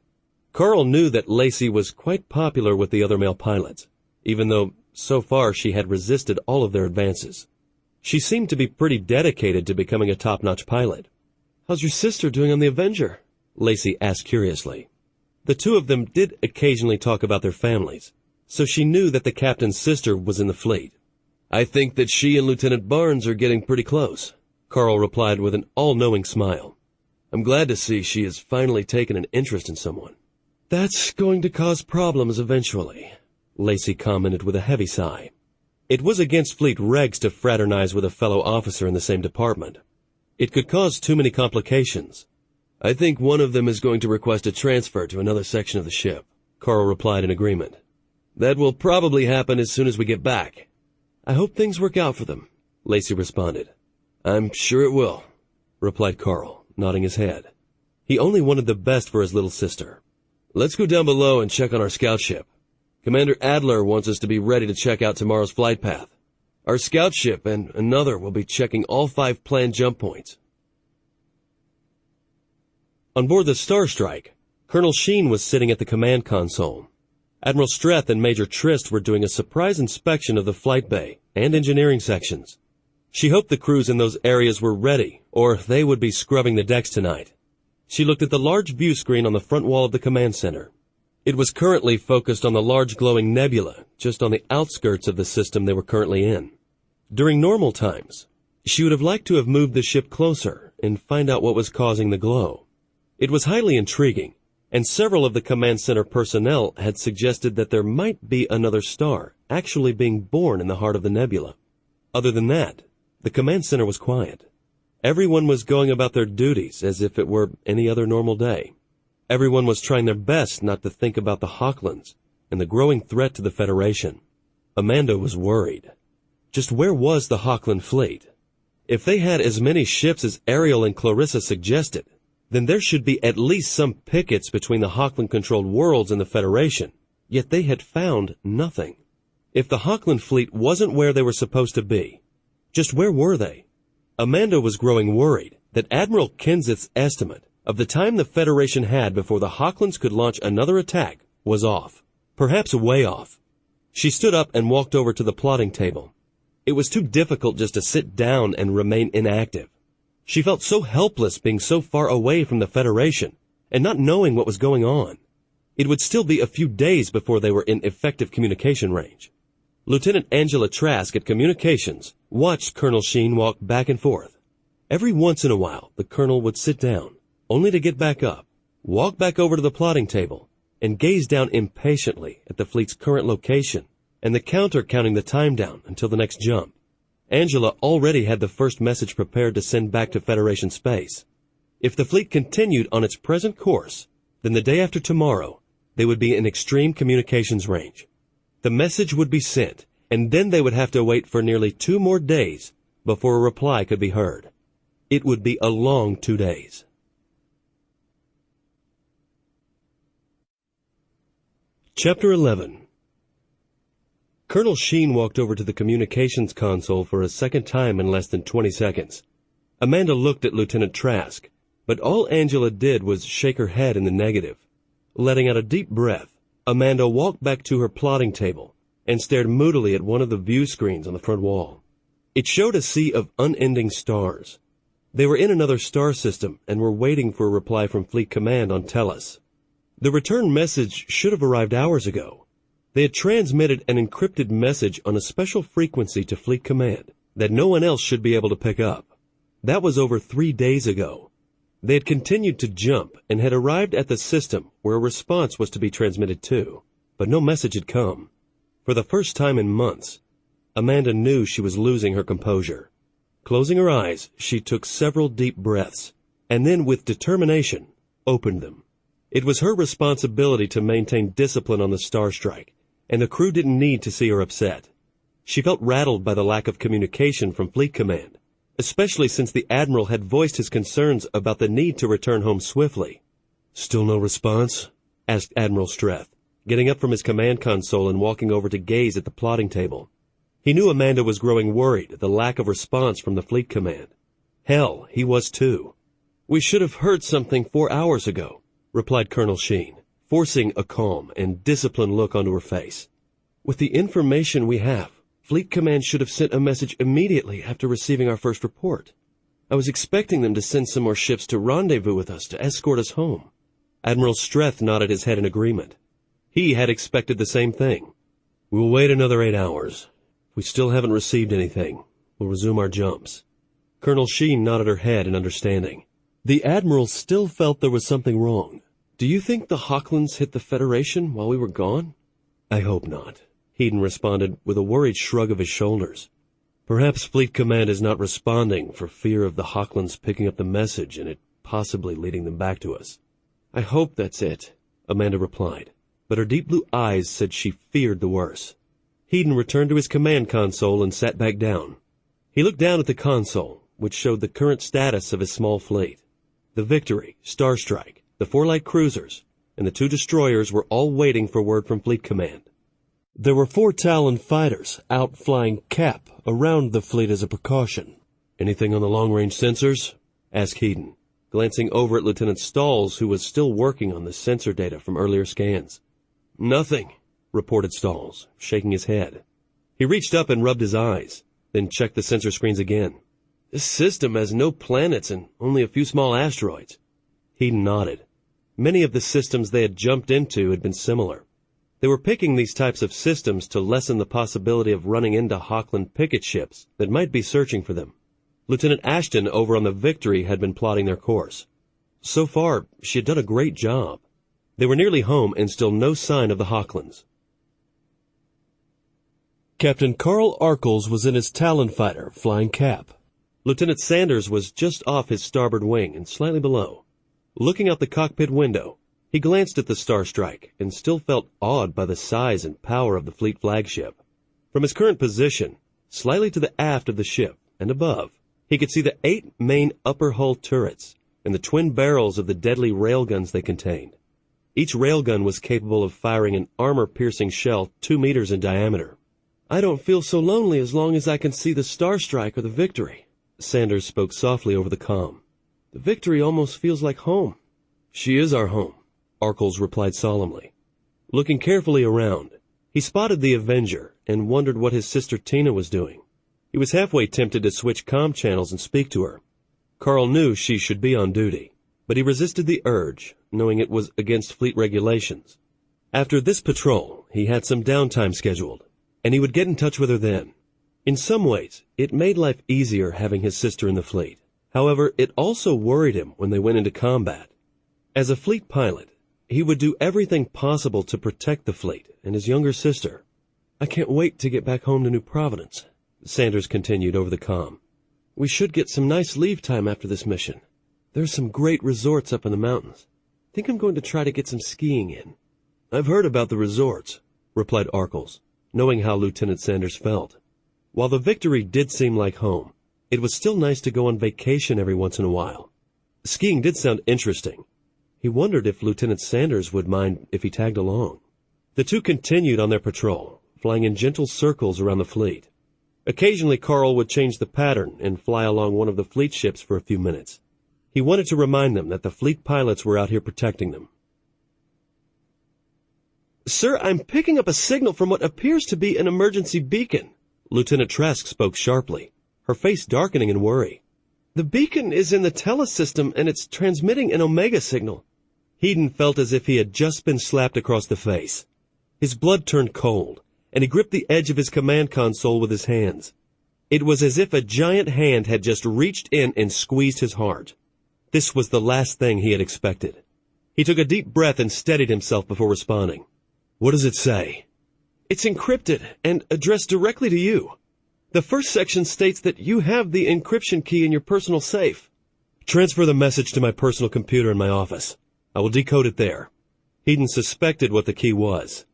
Carl knew that Lacey was quite popular with the other male pilots, even though so far she had resisted all of their advances. She seemed to be pretty dedicated to becoming a top-notch pilot. "How's your sister doing on the Avenger?" Lacey asked curiously. The two of them did occasionally talk about their families, so she knew that the captain's sister was in the fleet. I think that she and Lieutenant Barnes are getting pretty close, Carl replied with an all-knowing smile. I'm glad to see she has finally taken an interest in someone. That's going to cause problems eventually, Lacey commented with a heavy sigh. It was against fleet regs to fraternize with a fellow officer in the same department. It could cause too many complications. I think one of them is going to request a transfer to another section of the ship, Carl replied in agreement. That will probably happen as soon as we get back. I hope things work out for them, Lacey responded. I'm sure it will, replied Carl, nodding his head. He only wanted the best for his little sister. Let's go down below and check on our scout ship. Commander Adler wants us to be ready to check out tomorrow's flight path. Our scout ship and another will be checking all 5 planned jump points. On board the Starstrike, Colonel Sheen was sitting at the command console. Admiral Streth and Major Trist were doing a surprise inspection of the flight bay and engineering sections. She hoped the crews in those areas were ready, or they would be scrubbing the decks tonight. She looked at the large view screen on the front wall of the command center. It was currently focused on the large glowing nebula, just on the outskirts of the system they were currently in. During normal times, she would have liked to have moved the ship closer and find out what was causing the glow. It was highly intriguing, and several of the command center personnel had suggested that there might be another star actually being born in the heart of the nebula. Other than that, the command center was quiet. Everyone was going about their duties as if it were any other normal day. Everyone was trying their best not to think about the Hochlands and the growing threat to the Federation. Amanda was worried. Just where was the Hochland fleet? If they had as many ships as Ariel and Clarissa suggested, then there should be at least some pickets between the Hochland-controlled worlds and the Federation, yet they had found nothing. If the Hochland fleet wasn't where they were supposed to be, just where were they? Amanda was growing worried that Admiral Kenseth's estimate of the time the Federation had before the Hochlands could launch another attack was off, perhaps way off. She stood up and walked over to the plotting table. It was too difficult just to sit down and remain inactive. She felt so helpless being so far away from the Federation and not knowing what was going on. It would still be a few days before they were in effective communication range. Lieutenant Angela Trask at Communications watched Colonel Sheen walk back and forth. Every once in a while, the colonel would sit down, only to get back up, walk back over to the plotting table, and gaze down impatiently at the fleet's current location and the counter counting the time down until the next jump. Angela already had the first message prepared to send back to Federation space. If the fleet continued on its present course, then the day after tomorrow, they would be in extreme communications range. The message would be sent, and then they would have to wait for nearly 2 more days before a reply could be heard. It would be a long 2 days. Chapter 11. Colonel Sheen walked over to the communications console for a second time in less than 20 seconds. Amanda looked at Lieutenant Trask, but all Angela did was shake her head in the negative. Letting out a deep breath, Amanda walked back to her plotting table and stared moodily at one of the view screens on the front wall. It showed a sea of unending stars. They were in another star system and were waiting for a reply from Fleet Command on Tellus. The return message should have arrived hours ago. They had transmitted an encrypted message on a special frequency to Fleet Command that no one else should be able to pick up. That was over 3 days ago. They had continued to jump and had arrived at the system where a response was to be transmitted to, but no message had come. For the first time in months, Amanda knew she was losing her composure. Closing her eyes, she took several deep breaths, and then with determination, opened them. It was her responsibility to maintain discipline on the Starstrike, and the crew didn't need to see her upset. She felt rattled by the lack of communication from Fleet Command, especially since the Admiral had voiced his concerns about the need to return home swiftly. "Still no response?" asked Admiral Streth, getting up from his command console and walking over to gaze at the plotting table. He knew Amanda was growing worried at the lack of response from the Fleet Command. Hell, he was too. "We should have heard something 4 hours ago," replied Colonel Sheen, forcing a calm and disciplined look onto her face. "With the information we have, Fleet Command should have sent a message immediately after receiving our first report. I was expecting them to send some more ships to rendezvous with us to escort us home." Admiral Streth nodded his head in agreement. He had expected the same thing. "We'll wait another 8 hours. We still haven't received anything. We'll resume our jumps. Colonel Sheen nodded her head in understanding. The Admiral still felt there was something wrong. Do you think the Hochlands hit the Federation while we were gone? I hope not. Hedon responded with a worried shrug of his shoulders. Perhaps Fleet Command is not responding for fear of the Hochlands picking up the message and it possibly leading them back to us. I hope that's it, Amanda replied, but her deep blue eyes said she feared the worst. Hedon returned to his command console and sat back down. He looked down at the console, which showed the current status of his small fleet. The Victory, Starstrike, the 4 light cruisers, and the 2 destroyers were all waiting for word from Fleet Command. There were 4 Talon fighters out flying Cap around the fleet as a precaution. Anything on the long-range sensors? Asked Hedon, glancing over at Lieutenant Stalls, who was still working on the sensor data from earlier scans. Nothing, reported Stalls, shaking his head. He reached up and rubbed his eyes, then checked the sensor screens again. This system has no planets and only a few small asteroids. Hedon nodded. Many of the systems they had jumped into had been similar. They were picking these types of systems to lessen the possibility of running into Hochland picket ships that might be searching for them. Lieutenant Ashton over on the Victory had been plotting their course. So far, she had done a great job. They were nearly home and still no sign of the Hochlands. Captain Carl Arkels was in his Talon fighter, flying Cap. Lieutenant Sanders was just off his starboard wing and slightly below. Looking out the cockpit window, he glanced at the Starstrike and still felt awed by the size and power of the fleet flagship. From his current position, slightly to the aft of the ship and above, he could see the 8 main upper hull turrets and the twin barrels of the deadly railguns they contained. Each railgun was capable of firing an armor-piercing shell 2 meters in diameter. I don't feel so lonely as long as I can see the Starstrike or the Victory, Sanders spoke softly over the comm. The Victory almost feels like home. She is our home, Arkels replied solemnly. Looking carefully around, he spotted the Avenger and wondered what his sister Tina was doing. He was halfway tempted to switch comm channels and speak to her. Carl knew she should be on duty, but he resisted the urge, knowing it was against fleet regulations. After this patrol, he had some downtime scheduled, and he would get in touch with her then. In some ways, it made life easier having his sister in the fleet. However, it also worried him when they went into combat. As a fleet pilot, he would do everything possible to protect the fleet and his younger sister. I can't wait to get back home to New Providence, Sanders continued over the comm. We should get some nice leave time after this mission. There's some great resorts up in the mountains. I think I'm going to try to get some skiing in. I've heard about the resorts, replied Arkels, knowing how Lieutenant Sanders felt. While the Victory did seem like home, it was still nice to go on vacation every once in a while. Skiing did sound interesting. He wondered if Lieutenant Sanders would mind if he tagged along. The two continued on their patrol, flying in gentle circles around the fleet. Occasionally Carl would change the pattern and fly along one of the fleet ships for a few minutes. He wanted to remind them that the fleet pilots were out here protecting them. Sir, I'm picking up a signal from what appears to be an emergency beacon. Lieutenant Trask spoke sharply, her face darkening in worry. The beacon is in the telesystem and it's transmitting an Omega signal. Hedon felt as if he had just been slapped across the face. His blood turned cold, and he gripped the edge of his command console with his hands. It was as if a giant hand had just reached in and squeezed his heart. This was the last thing he had expected. He took a deep breath and steadied himself before responding. What does it say? It's encrypted and addressed directly to you. The first section states that you have the encryption key in your personal safe. Transfer the message to my personal computer in my office. I will decode it there. Hedon suspected what the key was.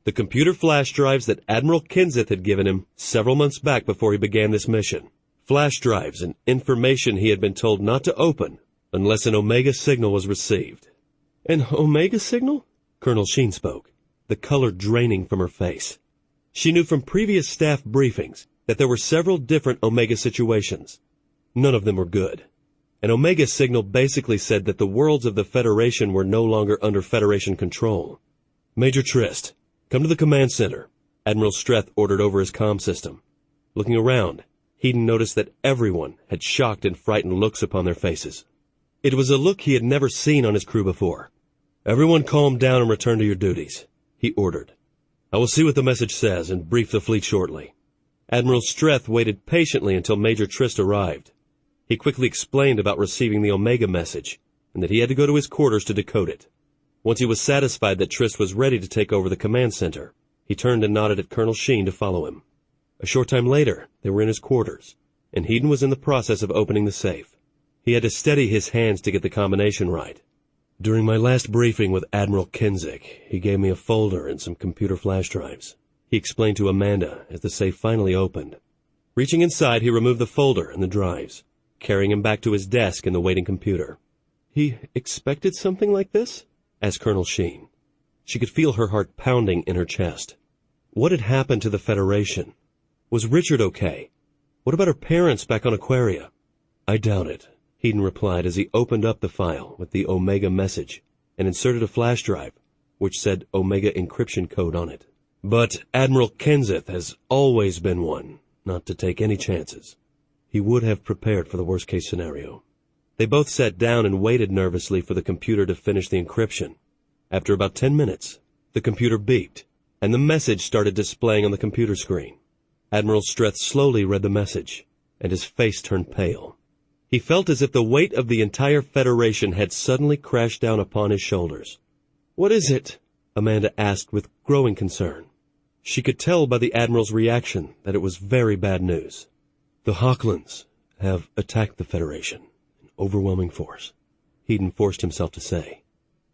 The computer flash drives that Admiral Kenseth had given him several months back before he began this mission. Flash drives and information he had been told not to open unless an Omega signal was received. An Omega signal? Colonel Sheen spoke, the color draining from her face. She knew from previous staff briefings that there were several different Omega situations. None of them were good. An Omega signal basically said that the worlds of the Federation were no longer under Federation control. Major Trist, come to the command center, Admiral Streth ordered over his comm system. Looking around, Hedon noticed that everyone had shocked and frightened looks upon their faces. It was a look he had never seen on his crew before. Everyone calm down and return to your duties, he ordered. I will see what the message says and brief the fleet shortly. Admiral Streth waited patiently until Major Trist arrived. He quickly explained about receiving the Omega message, and that he had to go to his quarters to decode it. Once he was satisfied that Trist was ready to take over the command center, he turned and nodded at Colonel Sheen to follow him. A short time later, they were in his quarters, and Hedon was in the process of opening the safe. He had to steady his hands to get the combination right. During my last briefing with Admiral Kinzik, he gave me a folder and some computer flash drives. He explained to Amanda as the safe finally opened. Reaching inside, he removed the folder and the drives, carrying him back to his desk in the waiting computer. "He expected something like this?" asked Colonel Sheen. She could feel her heart pounding in her chest. What had happened to the Federation? Was Richard okay? What about her parents back on Aquaria? "I doubt it," Hedon replied as he opened up the file with the Omega message and inserted a flash drive, which said Omega encryption code on it. "But Admiral Kenseth has always been one not to take any chances." He would have prepared for the worst-case scenario. They both sat down and waited nervously for the computer to finish the encryption. After about 10 minutes, the computer beeped, and the message started displaying on the computer screen. Admiral Streth slowly read the message, and his face turned pale. He felt as if the weight of the entire Federation had suddenly crashed down upon his shoulders. "What is it?" Amanda asked with growing concern. She could tell by the Admiral's reaction that it was very bad news. "The Hochlands have attacked the Federation in overwhelming force," Hedon forced himself to say.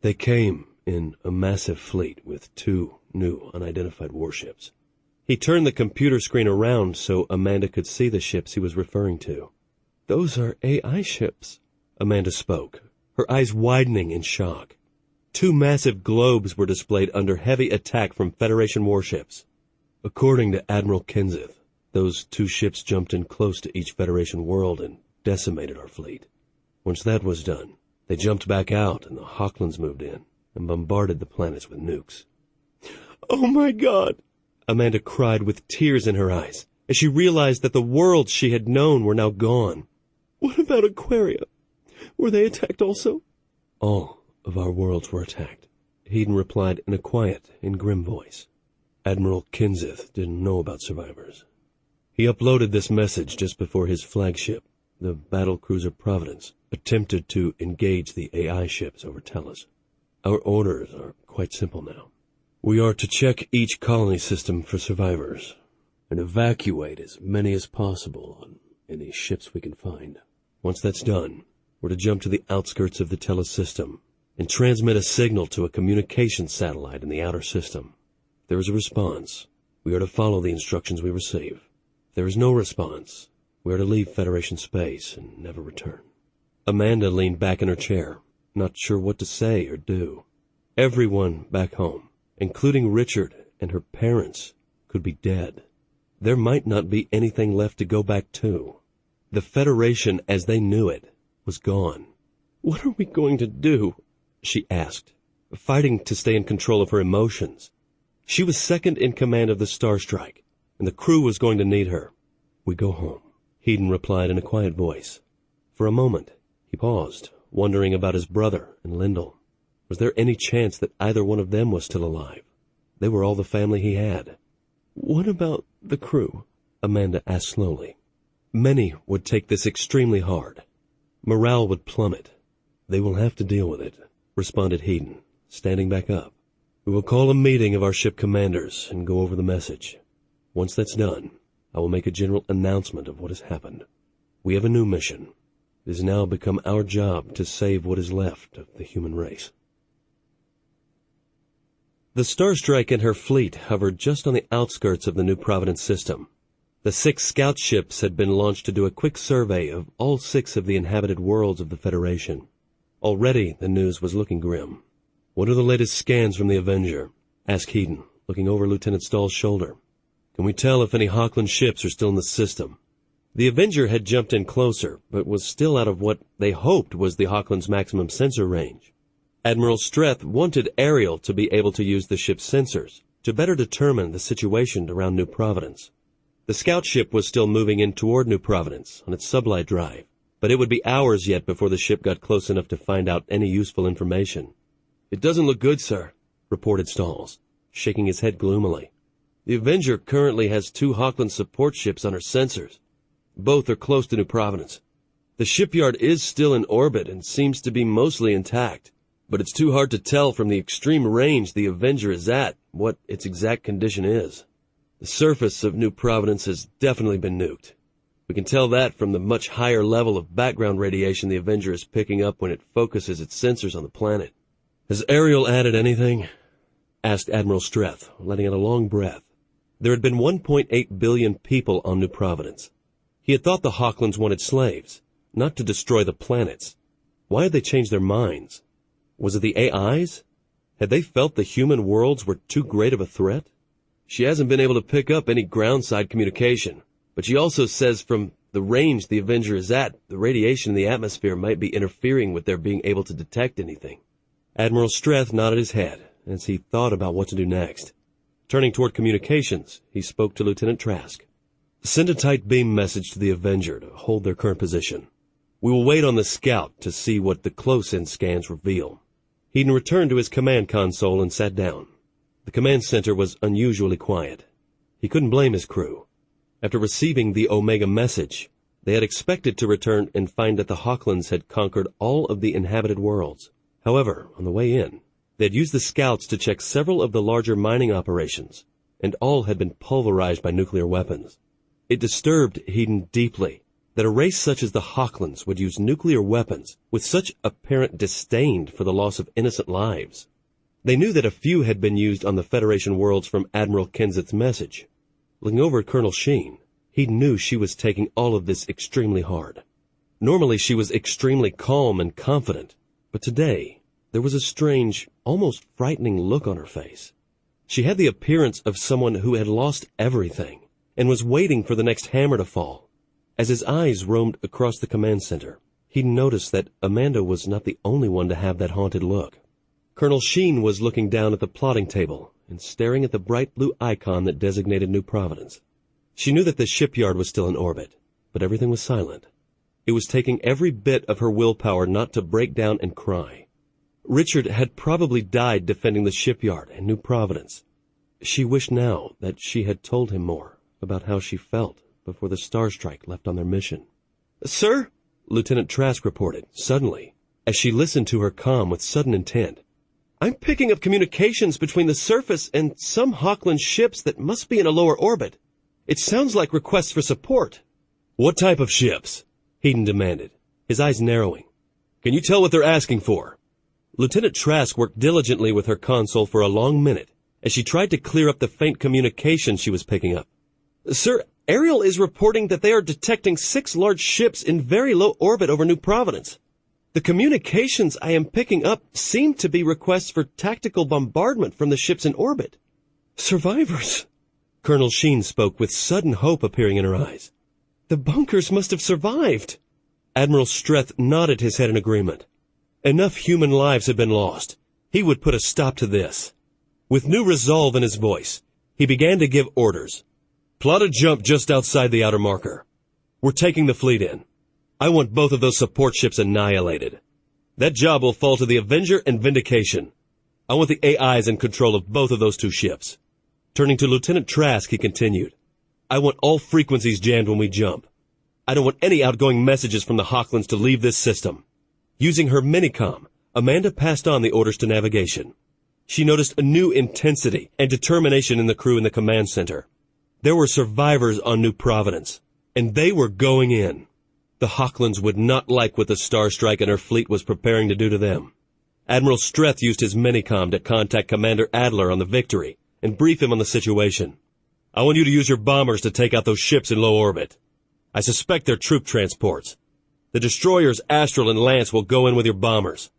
"They came in a massive fleet with 2 new unidentified warships." He turned the computer screen around so Amanda could see the ships he was referring to. "Those are AI ships," Amanda spoke, her eyes widening in shock. 2 massive globes were displayed under heavy attack from Federation warships. "According to Admiral Kenseth, those 2 ships jumped in close to each Federation world and decimated our fleet. Once that was done, they jumped back out and the Hochlands moved in and bombarded the planets with nukes." "Oh my God!" Amanda cried with tears in her eyes as she realized that the worlds she had known were now gone. "What about Aquaria? Were they attacked also?" "All of our worlds were attacked," Hedon replied in a quiet and grim voice. "Admiral Kenseth didn't know about survivors. He uploaded this message just before his flagship, the battlecruiser Providence, attempted to engage the AI ships over Tellus. Our orders are quite simple now. We are to check each colony system for survivors and evacuate as many as possible on any ships we can find. Once that's done, we're to jump to the outskirts of the Tellus system and transmit a signal to a communications satellite in the outer system. If there is a response, we are to follow the instructions we receive. If there is no response, we are to leave Federation space and never return." Amanda leaned back in her chair, not sure what to say or do. Everyone back home, including Richard and her parents, could be dead. There might not be anything left to go back to. The Federation as they knew it was gone. "What are we going to do?" she asked, fighting to stay in control of her emotions. She was second in command of the Star Strike, and the crew was going to need her. "We go home," Hedon replied in a quiet voice. For a moment, he paused, wondering about his brother and Lyndall. Was there any chance that either one of them was still alive? They were all the family he had. "What about the crew?" Amanda asked slowly. "Many would take this extremely hard. Morale would plummet. They will have to deal with it," responded Hedon, standing back up. "We will call a meeting of our ship commanders and go over the message. Once that's done, I will make a general announcement of what has happened. We have a new mission. It has now become our job to save what is left of the human race." The Star Strike and her fleet hovered just on the outskirts of the New Providence system. The 6 scout ships had been launched to do a quick survey of all 6 of the inhabited worlds of the Federation. Already the news was looking grim. "What are the latest scans from the Avenger?" asked Hedon, looking over Lieutenant Stahl's shoulder. "Can we tell if any Hochland ships are still in the system?" The Avenger had jumped in closer, but was still out of what they hoped was the Hochland's maximum sensor range. Admiral Streth wanted Ariel to be able to use the ship's sensors to better determine the situation around New Providence. The scout ship was still moving in toward New Providence on its sublight drive, but it would be hours yet before the ship got close enough to find out any useful information. "It doesn't look good, sir," reported Stalls, shaking his head gloomily. The Avenger currently has 2 Hawkland support ships under sensors. Both are close to New Providence. The shipyard is still in orbit and seems to be mostly intact, but it's too hard to tell from the extreme range the Avenger is at what its exact condition is. The surface of New Providence has definitely been nuked. We can tell that from the much higher level of background radiation the Avenger is picking up when it focuses its sensors on the planet. Has Ariel added anything? Asked Admiral Streth, letting out a long breath. There had been 1.8 billion people on New Providence. He had thought the Hawklands wanted slaves, not to destroy the planets. Why had they changed their minds? Was it the AIs? Had they felt the human worlds were too great of a threat? She hasn't been able to pick up any ground-side communication, but she also says from the range the Avenger is at, the radiation in the atmosphere might be interfering with their being able to detect anything. Admiral Streth nodded his head as he thought about what to do next. Turning toward communications, he spoke to Lieutenant Trask. Send a tight beam message to the Avenger to hold their current position. We will wait on the scout to see what the close-in scans reveal. He'd returned to his command console and sat down. The command center was unusually quiet. He couldn't blame his crew. After receiving the Omega message, they had expected to return and find that the Hawklands had conquered all of the inhabited worlds. However, on the way in, they had used the scouts to check several of the larger mining operations, and all had been pulverized by nuclear weapons. It disturbed Hedon deeply that a race such as the Hawklands would use nuclear weapons with such apparent disdain for the loss of innocent lives. They knew that a few had been used on the Federation worlds from Admiral Kenseth's message. Looking over at Colonel Sheen, he knew she was taking all of this extremely hard. Normally she was extremely calm and confident, but today there was a strange, almost frightening look on her face. She had the appearance of someone who had lost everything and was waiting for the next hammer to fall. As his eyes roamed across the command center, he noticed that Amanda was not the only one to have that haunted look. Colonel Sheen was looking down at the plotting table and staring at the bright blue icon that designated New Providence. She knew that the shipyard was still in orbit, but everything was silent. It was taking every bit of her willpower not to break down and cry. Richard had probably died defending the shipyard and New Providence. She wished now that she had told him more about how she felt before the Star Strike left on their mission. "Sir?" Lieutenant Trask reported, suddenly, as she listened to her comm with sudden intent. "I'm picking up communications between the surface and some Hawkland ships that must be in a lower orbit. It sounds like requests for support." "What type of ships?" Hedon demanded, his eyes narrowing. "Can you tell what they're asking for?" Lieutenant Trask worked diligently with her console for a long minute as she tried to clear up the faint communication she was picking up. "Sir, Ariel is reporting that they are detecting 6 large ships in very low orbit over New Providence. The communications I am picking up seem to be requests for tactical bombardment from the ships in orbit." "Survivors!" Colonel Sheen spoke with sudden hope appearing in her eyes. "The bunkers must have survived." Admiral Streth nodded his head in agreement. Enough human lives had been lost. He would put a stop to this. With new resolve in his voice, he began to give orders. "Plot a jump just outside the outer marker. We're taking the fleet in. I want both of those support ships annihilated. That job will fall to the Avenger and Vindication. I want the AIs in control of both of those 2 ships." Turning to Lieutenant Trask, he continued, "I want all frequencies jammed when we jump. I don't want any outgoing messages from the Hawklands to leave this system." Using her minicom, Amanda passed on the orders to navigation. She noticed a new intensity and determination in the crew in the command center. There were survivors on New Providence, and they were going in. The Hawklands would not like what the Star Strike and her fleet was preparing to do to them. Admiral Streth used his minicom to contact Commander Adler on the Victory and brief him on the situation. "I want you to use your bombers to take out those ships in low orbit. I suspect they're troop transports. The destroyers Astral and Lance will go in with your bombers.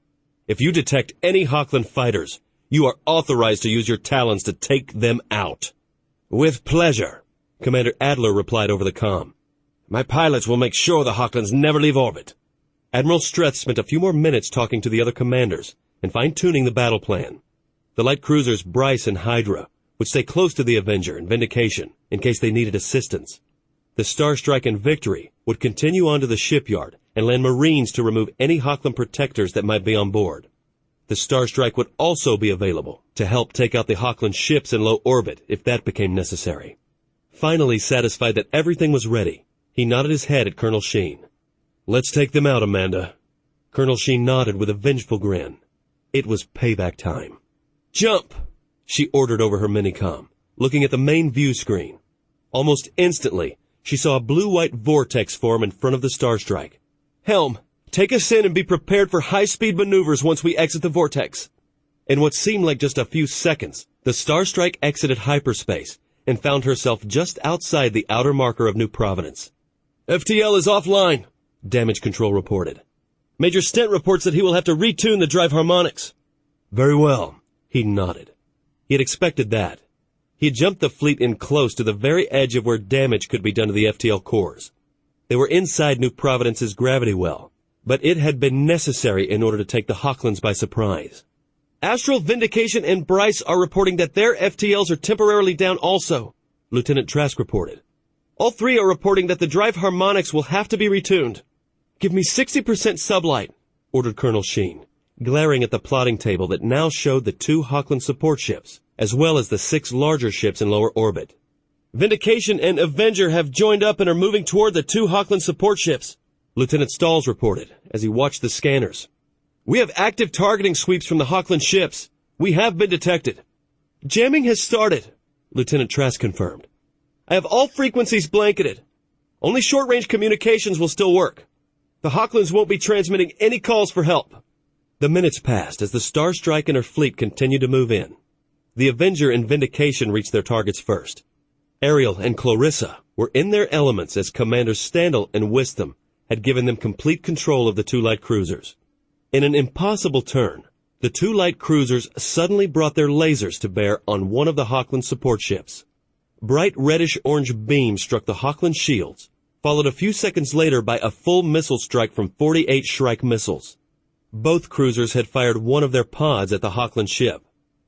If you detect any Hawkland fighters, you are authorized to use your talons to take them out." "With pleasure," Commander Adler replied over the comm. "My pilots will make sure the Hawklands never leave orbit." Admiral Streth spent a few more minutes talking to the other commanders and fine-tuning the battle plan. The light cruisers Bryce and Hydra would stay close to the Avenger and Vindication in case they needed assistance. The Star Strike and Victory would continue on to the shipyard and land Marines to remove any Hawkland protectors that might be on board. The Starstrike would also be available to help take out the Hochland ships in low orbit if that became necessary. Finally satisfied that everything was ready, he nodded his head at Colonel Sheen. "Let's take them out, Amanda." Colonel Sheen nodded with a vengeful grin. It was payback time. "Jump!" she ordered over her minicom, looking at the main view screen. Almost instantly, she saw a blue-white vortex form in front of the Starstrike. "Helm, take us in and be prepared for high-speed maneuvers once we exit the vortex." In what seemed like just a few seconds, the Starstrike exited hyperspace and found herself just outside the outer marker of New Providence. "FTL is offline," Damage Control reported. "Major Stent reports that he will have to retune the drive harmonics." "Very well," he nodded. He had expected that. He had jumped the fleet in close to the very edge of where damage could be done to the FTL cores. They were inside New Providence's gravity well, but it had been necessary in order to take the Hochlands by surprise. "Astral, Vindication, and Bryce are reporting that their FTLs are temporarily down also," Lieutenant Trask reported. "All three are reporting that the drive harmonics will have to be retuned." "Give me 60% sublight," ordered Colonel Sheen, glaring at the plotting table that now showed the 2 Hochland support ships, as well as the 6 larger ships in lower orbit. "Vindication and Avenger have joined up and are moving toward the 2 Hochland support ships," Lieutenant Stalls reported as he watched the scanners. "We have active targeting sweeps from the Hochland ships. We have been detected." "Jamming has started," Lieutenant Trask confirmed. "I have all frequencies blanketed. Only short-range communications will still work. The Hochlands won't be transmitting any calls for help." The minutes passed as the Starstrike and her fleet continued to move in. The Avenger and Vindication reached their targets first. Ariel and Clarissa were in their elements as Commanders Standal and Wisdom had given them complete control of the 2 light cruisers. In an impossible turn, the 2 light cruisers suddenly brought their lasers to bear on one of the Hochland support ships. Bright reddish-orange beams struck the Hochland shields, followed a few seconds later by a full missile strike from 48 Shrike missiles. Both cruisers had fired one of their pods at the Hochland ship.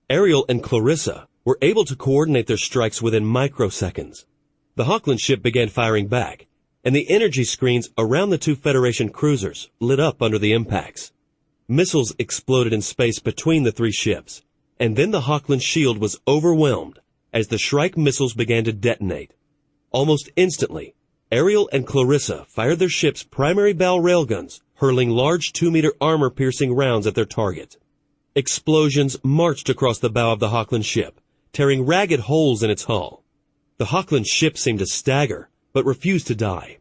Ariel and Clarissa were able to coordinate their strikes within microseconds. The Hochland ship began firing back, and the energy screens around the 2 Federation cruisers lit up under the impacts. Missiles exploded in space between the 3 ships, and then the Hochland shield was overwhelmed as the Shrike missiles began to detonate. Almost instantly, Ariel and Clarissa fired their ship's primary bow railguns, hurling large 2-meter armor-piercing rounds at their target. Explosions marched across the bow of the Hochland ship, tearing ragged holes in its hull. The Hochland ship seemed to stagger, but refused to die.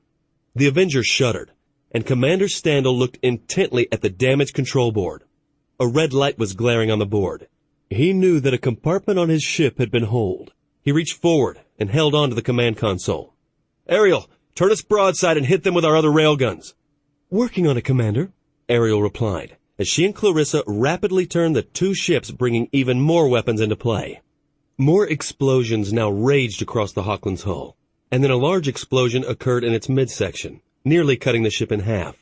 The Avenger shuddered, and Commander Standal looked intently at the damage control board. A red light was glaring on the board. He knew that a compartment on his ship had been holed. He reached forward and held on to the command console. "Ariel, turn us broadside and hit them with our other railguns." "Working on it, Commander," Ariel replied, as she and Clarissa rapidly turned the 2 ships, bringing even more weapons into play. More explosions now raged across the Hochland's hull, and then a large explosion occurred in its midsection, nearly cutting the ship in half.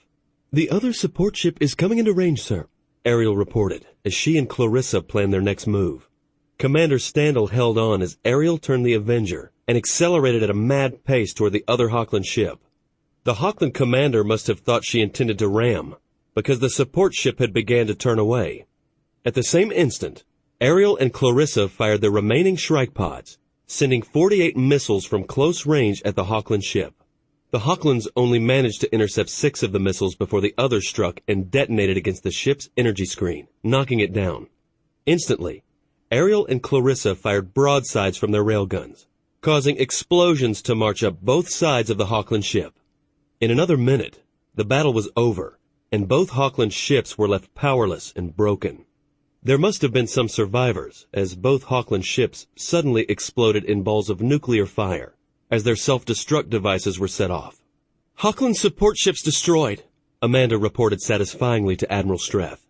"The other support ship is coming into range, sir," Ariel reported, as she and Clarissa planned their next move. Commander Standal held on as Ariel turned the Avenger and accelerated at a mad pace toward the other Hochland ship. The Hochland commander must have thought she intended to ram, because the support ship had began to turn away. At the same instant, Ariel and Clarissa fired their remaining Shrike pods, sending 48 missiles from close range at the Hochland ship. The Hochlands only managed to intercept 6 of the missiles before the others struck and detonated against the ship's energy screen, knocking it down. Instantly, Ariel and Clarissa fired broadsides from their railguns, causing explosions to march up both sides of the Hochland ship. In another minute, the battle was over, and both Hochland ships were left powerless and broken. There must have been some survivors, as both Hochland ships suddenly exploded in balls of nuclear fire, as their self-destruct devices were set off. "Hochland support ships destroyed," Amanda reported satisfyingly to Admiral Strath.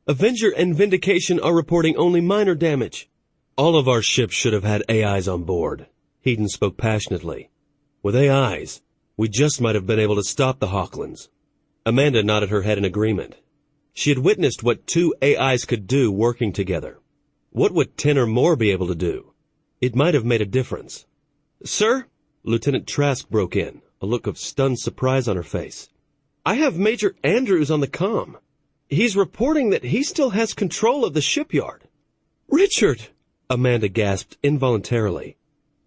"Avenger and Vindication are reporting only minor damage." "All of our ships should have had AIs on board," Hedon spoke passionately. "With AIs, we just might have been able to stop the Hochlands." Amanda nodded her head in agreement. She had witnessed what 2 AIs could do working together. What would 10 or more be able to do? It might have made a difference. "Sir?" Lieutenant Trask broke in, a look of stunned surprise on her face. "I have Major Andrews on the comm." He's reporting that he still has control of the shipyard. Richard! Amanda gasped involuntarily.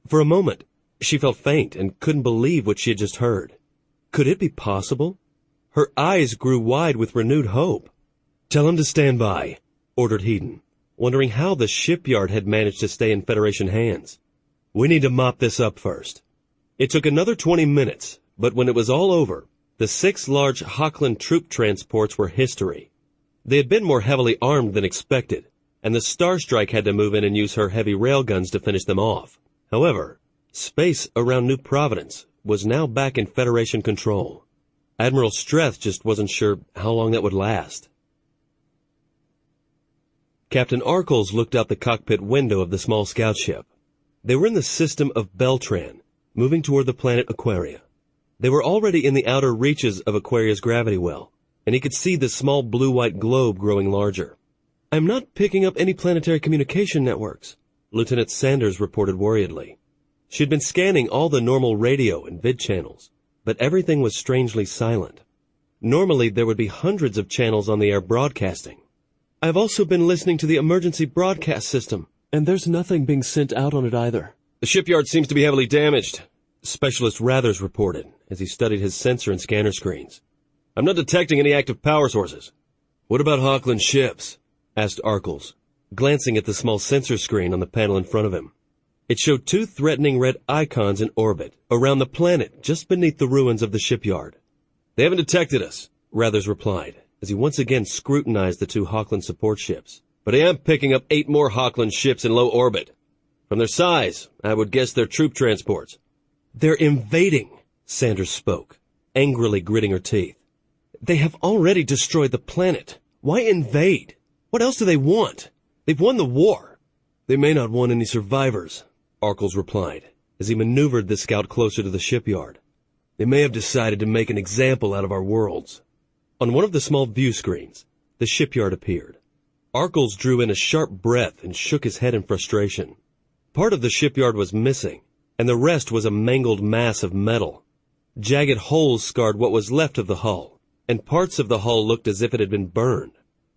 For a moment, she felt faint and couldn't believe what she had just heard. Could it be possible? Her eyes grew wide with renewed hope. Tell him to stand by, ordered Heaton, wondering how the shipyard had managed to stay in Federation hands. We need to mop this up first. It took another 20 minutes, but when it was all over, the 6 large Hochland troop transports were history. They had been more heavily armed than expected, and the Starstrike had to move in and use her heavy railguns to finish them off. However, space around New Providence was now back in Federation control. Admiral Streth just wasn't sure how long that would last. Captain Arkles looked out the cockpit window of the small scout ship. They were in the system of Beltran, moving toward the planet Aquaria. They were already in the outer reaches of Aquaria's gravity well, and he could see the small blue-white globe growing larger. I'm not picking up any planetary communication networks, Lieutenant Sanders reported worriedly. She'd been scanning all the normal radio and vid channels, but everything was strangely silent. Normally, there would be hundreds of channels on the air broadcasting. I've also been listening to the emergency broadcast system, and there's nothing being sent out on it either. The shipyard seems to be heavily damaged, Specialist Rathers reported as he studied his sensor and scanner screens. I'm not detecting any active power sources. What about Hochland ships? Asked Arkles, glancing at the small sensor screen on the panel in front of him. It showed 2 threatening red icons in orbit around the planet just beneath the ruins of the shipyard. They haven't detected us, Rathers replied, as he once again scrutinized the 2 Hochland support ships. But I am picking up 8 more Hochland ships in low orbit. From their size, I would guess they're troop transports. They're invading, Sanders spoke, angrily gritting her teeth. They have already destroyed the planet. Why invade? What else do they want? They've won the war. They may not want any survivors, Arkles replied, as he maneuvered the scout closer to the shipyard. They may have decided to make an example out of our worlds. On one of the small view screens, the shipyard appeared. Arkles drew in a sharp breath and shook his head in frustration. Part of the shipyard was missing, and the rest was a mangled mass of metal. Jagged holes scarred what was left of the hull, and parts of the hull looked as if it had been burned.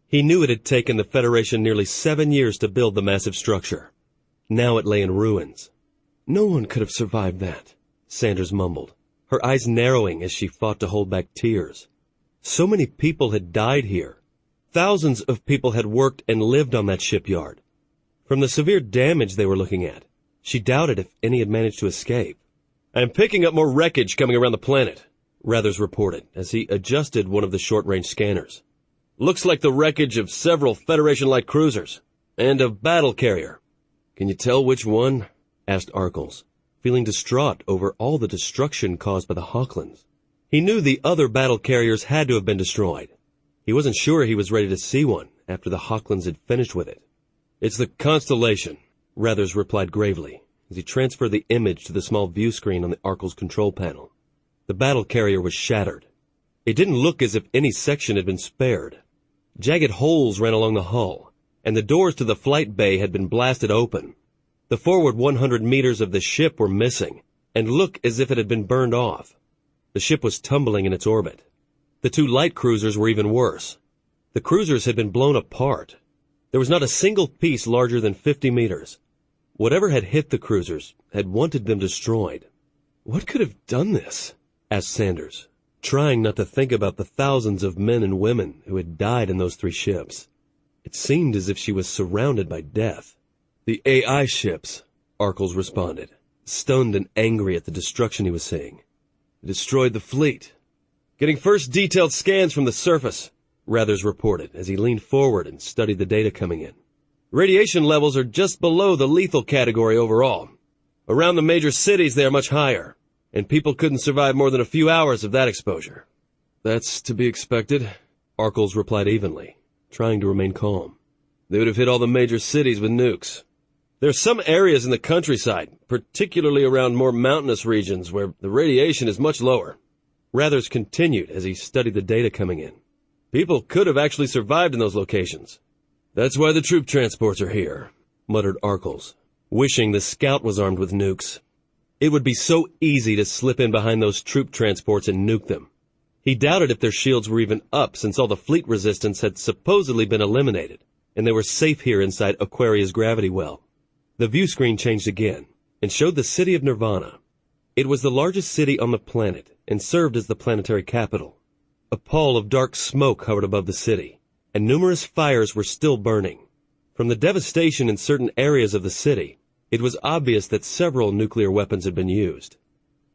He knew it had taken the Federation nearly 7 years to build the massive structure. Now it lay in ruins. No one could have survived that, Sanders mumbled, her eyes narrowing as she fought to hold back tears. So many people had died here. Thousands of people had worked and lived on that shipyard. From the severe damage they were looking at, she doubted if any had managed to escape. I'm picking up more wreckage coming around the planet, Rathers reported as he adjusted one of the short-range scanners. Looks like the wreckage of several Federation light cruisers, and a battle carrier. Can you tell which one? Asked Arkles, feeling distraught over all the destruction caused by the Hochlands. He knew the other battle carriers had to have been destroyed. He wasn't sure he was ready to see one after the Hochlands had finished with it. It's the Constellation, Rathers replied gravely, as he transferred the image to the small view screen on the Arkles control panel. The battle carrier was shattered. It didn't look as if any section had been spared. Jagged holes ran along the hull, and the doors to the flight bay had been blasted open. The forward 100 meters of the ship were missing, and looked as if it had been burned off. The ship was tumbling in its orbit. The 2 light cruisers were even worse. The cruisers had been blown apart. There was not a single piece larger than 50 meters. Whatever had hit the cruisers had wanted them destroyed. What could have done this? Asked Sanders, trying not to think about the thousands of men and women who had died in those 3 ships. It seemed as if she was surrounded by death. The AI ships, Arkles responded, stunned and angry at the destruction he was seeing. It destroyed the fleet. Getting first detailed scans from the surface, Rathers reported as he leaned forward and studied the data coming in. Radiation levels are just below the lethal category overall. Around the major cities they are much higher, and people couldn't survive more than a few hours of that exposure. That's to be expected, Arkles replied evenly, trying to remain calm. They would have hit all the major cities with nukes. There are some areas in the countryside, particularly around more mountainous regions, where the radiation is much lower. Rathers continued as he studied the data coming in. People could have actually survived in those locations. That's why the troop transports are here, muttered Arkles, wishing the scout was armed with nukes. It would be so easy to slip in behind those troop transports and nuke them. He doubted if their shields were even up since all the fleet resistance had supposedly been eliminated, and they were safe here inside Aquaria's gravity well. The view screen changed again and showed the city of Nirvana. It was the largest city on the planet and served as the planetary capital. A pall of dark smoke hovered above the city, and numerous fires were still burning. From the devastation in certain areas of the city, it was obvious that several nuclear weapons had been used.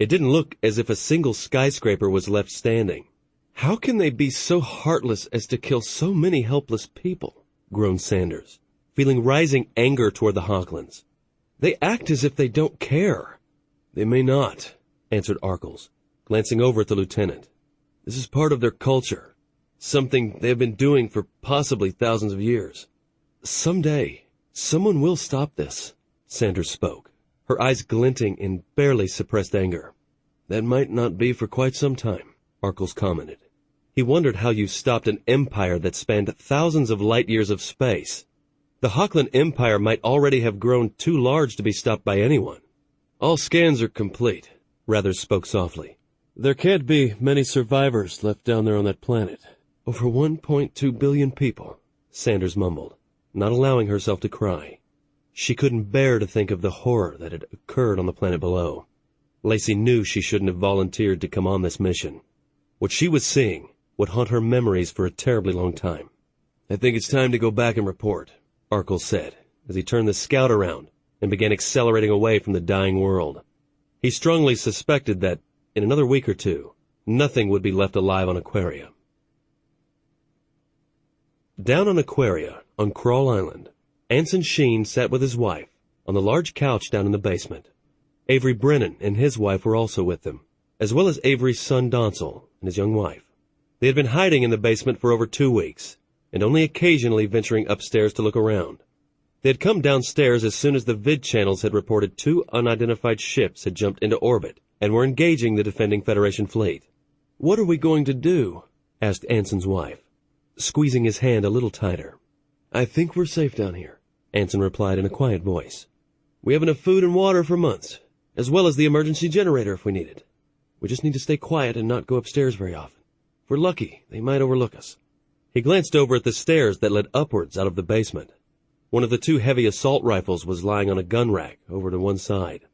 It didn't look as if a single skyscraper was left standing. "How can they be so heartless as to kill so many helpless people?" groaned Sanders, feeling rising anger toward the Hawklands. "They act as if they don't care." "They may not," answered Arkles, glancing over at the lieutenant. "This is part of their culture, something they have been doing for possibly thousands of years. Someday, someone will stop this," Sanders spoke, her eyes glinting in barely suppressed anger. "That might not be for quite some time," Arkles commented. He wondered how you stopped an empire that spanned thousands of light years of space. The Hawkland Empire might already have grown too large to be stopped by anyone. "All scans are complete," Rathers spoke softly. "There can't be many survivors left down there on that planet." "Over 1.2 billion people," Sanders mumbled, not allowing herself to cry. She couldn't bear to think of the horror that had occurred on the planet below. Lacey knew she shouldn't have volunteered to come on this mission. What she was seeing would haunt her memories for a terribly long time. "I think it's time to go back and report," Arkles said, as he turned the scout around and began accelerating away from the dying world. He strongly suspected that, in another week or two, nothing would be left alive on Aquaria. Down on Aquaria, on Crawl Island, Anson Sheen sat with his wife on the large couch down in the basement. Avery Brennan and his wife were also with them, as well as Avery's son Donsel and his young wife. They had been hiding in the basement for over 2 weeks, and only occasionally venturing upstairs to look around. They had come downstairs as soon as the vid channels had reported 2 unidentified ships had jumped into orbit and were engaging the defending Federation fleet. "What are we going to do?" asked Anson's wife, squeezing his hand a little tighter. "I think we're safe down here," Anson replied in a quiet voice. "We have enough food and water for months, as well as the emergency generator if we need it. We just need to stay quiet and not go upstairs very often. If we're lucky, they might overlook us." He glanced over at the stairs that led upwards out of the basement. One of the 2 heavy assault rifles was lying on a gun rack over to one side.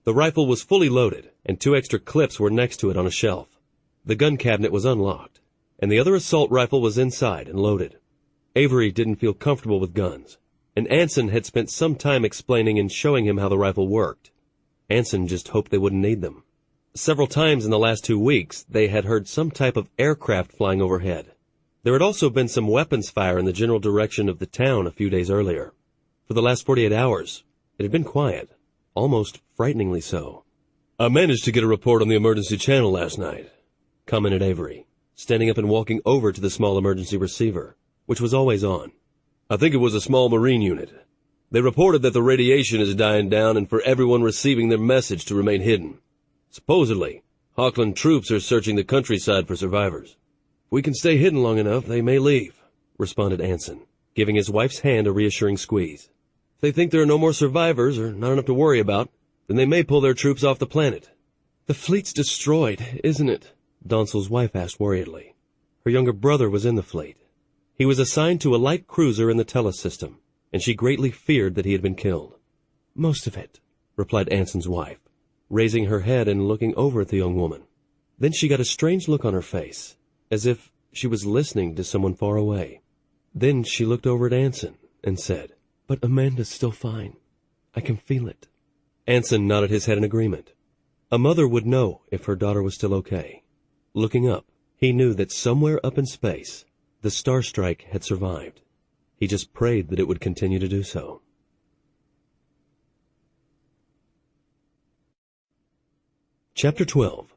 The rifle was fully loaded, and 2 extra clips were next to it on a shelf. The gun cabinet was unlocked, and the other assault rifle was inside and loaded. Avery didn't feel comfortable with guns, and Anson had spent some time explaining and showing him how the rifle worked. Anson just hoped they wouldn't need them. Several times in the last 2 weeks, they had heard some type of aircraft flying overhead. There had also been some weapons fire in the general direction of the town a few days earlier. For the last 48 hours, it had been quiet, almost frighteningly so. "I managed to get a report on the emergency channel last night," commented Avery, standing up and walking over to the small emergency receiver, which was always on. "I think it was a small Marine unit. They reported that the radiation is dying down and for everyone receiving their message to remain hidden. Supposedly, Hawkland troops are searching the countryside for survivors. If we can stay hidden long enough, they may leave," responded Anson, giving his wife's hand a reassuring squeeze. "If they think there are no more survivors or not enough to worry about, then they may pull their troops off the planet." "The fleet's destroyed, isn't it?" Donsel's wife asked worriedly. Her younger brother was in the fleet. He was assigned to a light cruiser in the Tellus system, and she greatly feared that he had been killed. "Most of it," replied Anson's wife, raising her head and looking over at the young woman. Then she got a strange look on her face, as if she was listening to someone far away. Then she looked over at Anson and said, "But Amanda's still fine. I can feel it." Anson nodded his head in agreement. A mother would know if her daughter was still okay. Looking up, he knew that somewhere up in space, the star strike had survived. He just prayed that it would continue to do so. Chapter 12.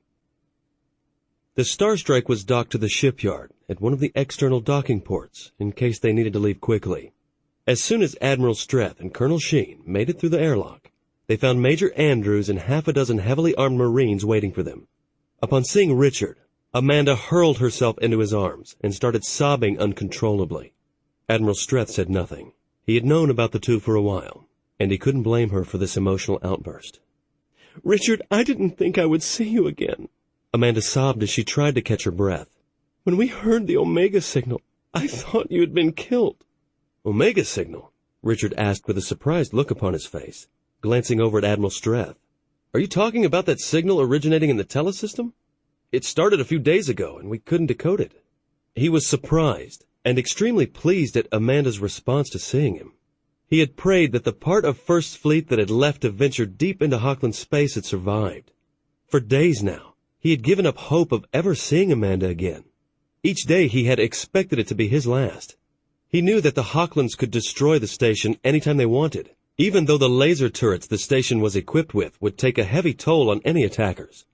The Starstrike was docked to the shipyard at one of the external docking ports in case they needed to leave quickly. As soon as Admiral Streth and Colonel Sheen made it through the airlock, they found Major Andrews and half a dozen heavily armed Marines waiting for them. Upon seeing Richard, Amanda hurled herself into his arms and started sobbing uncontrollably. Admiral Streth said nothing. He had known about the 2 for a while, and he couldn't blame her for this emotional outburst. "Richard, I didn't think I would see you again," Amanda sobbed as she tried to catch her breath. "When we heard the Omega signal, I thought you had been killed." Omega signal? Richard asked with a surprised look upon his face, glancing over at Admiral Strath. Are you talking about that signal originating in the telesystem? It started a few days ago, and we couldn't decode it. He was surprised and extremely pleased at Amanda's response to seeing him. He had prayed that the part of First Fleet that had left to venture deep into Hockland space had survived. For days now, he had given up hope of ever seeing Amanda again. Each day he had expected it to be his last. He knew that the Hocklands could destroy the station anytime they wanted, even though the laser turrets the station was equipped with would take a heavy toll on any attackers.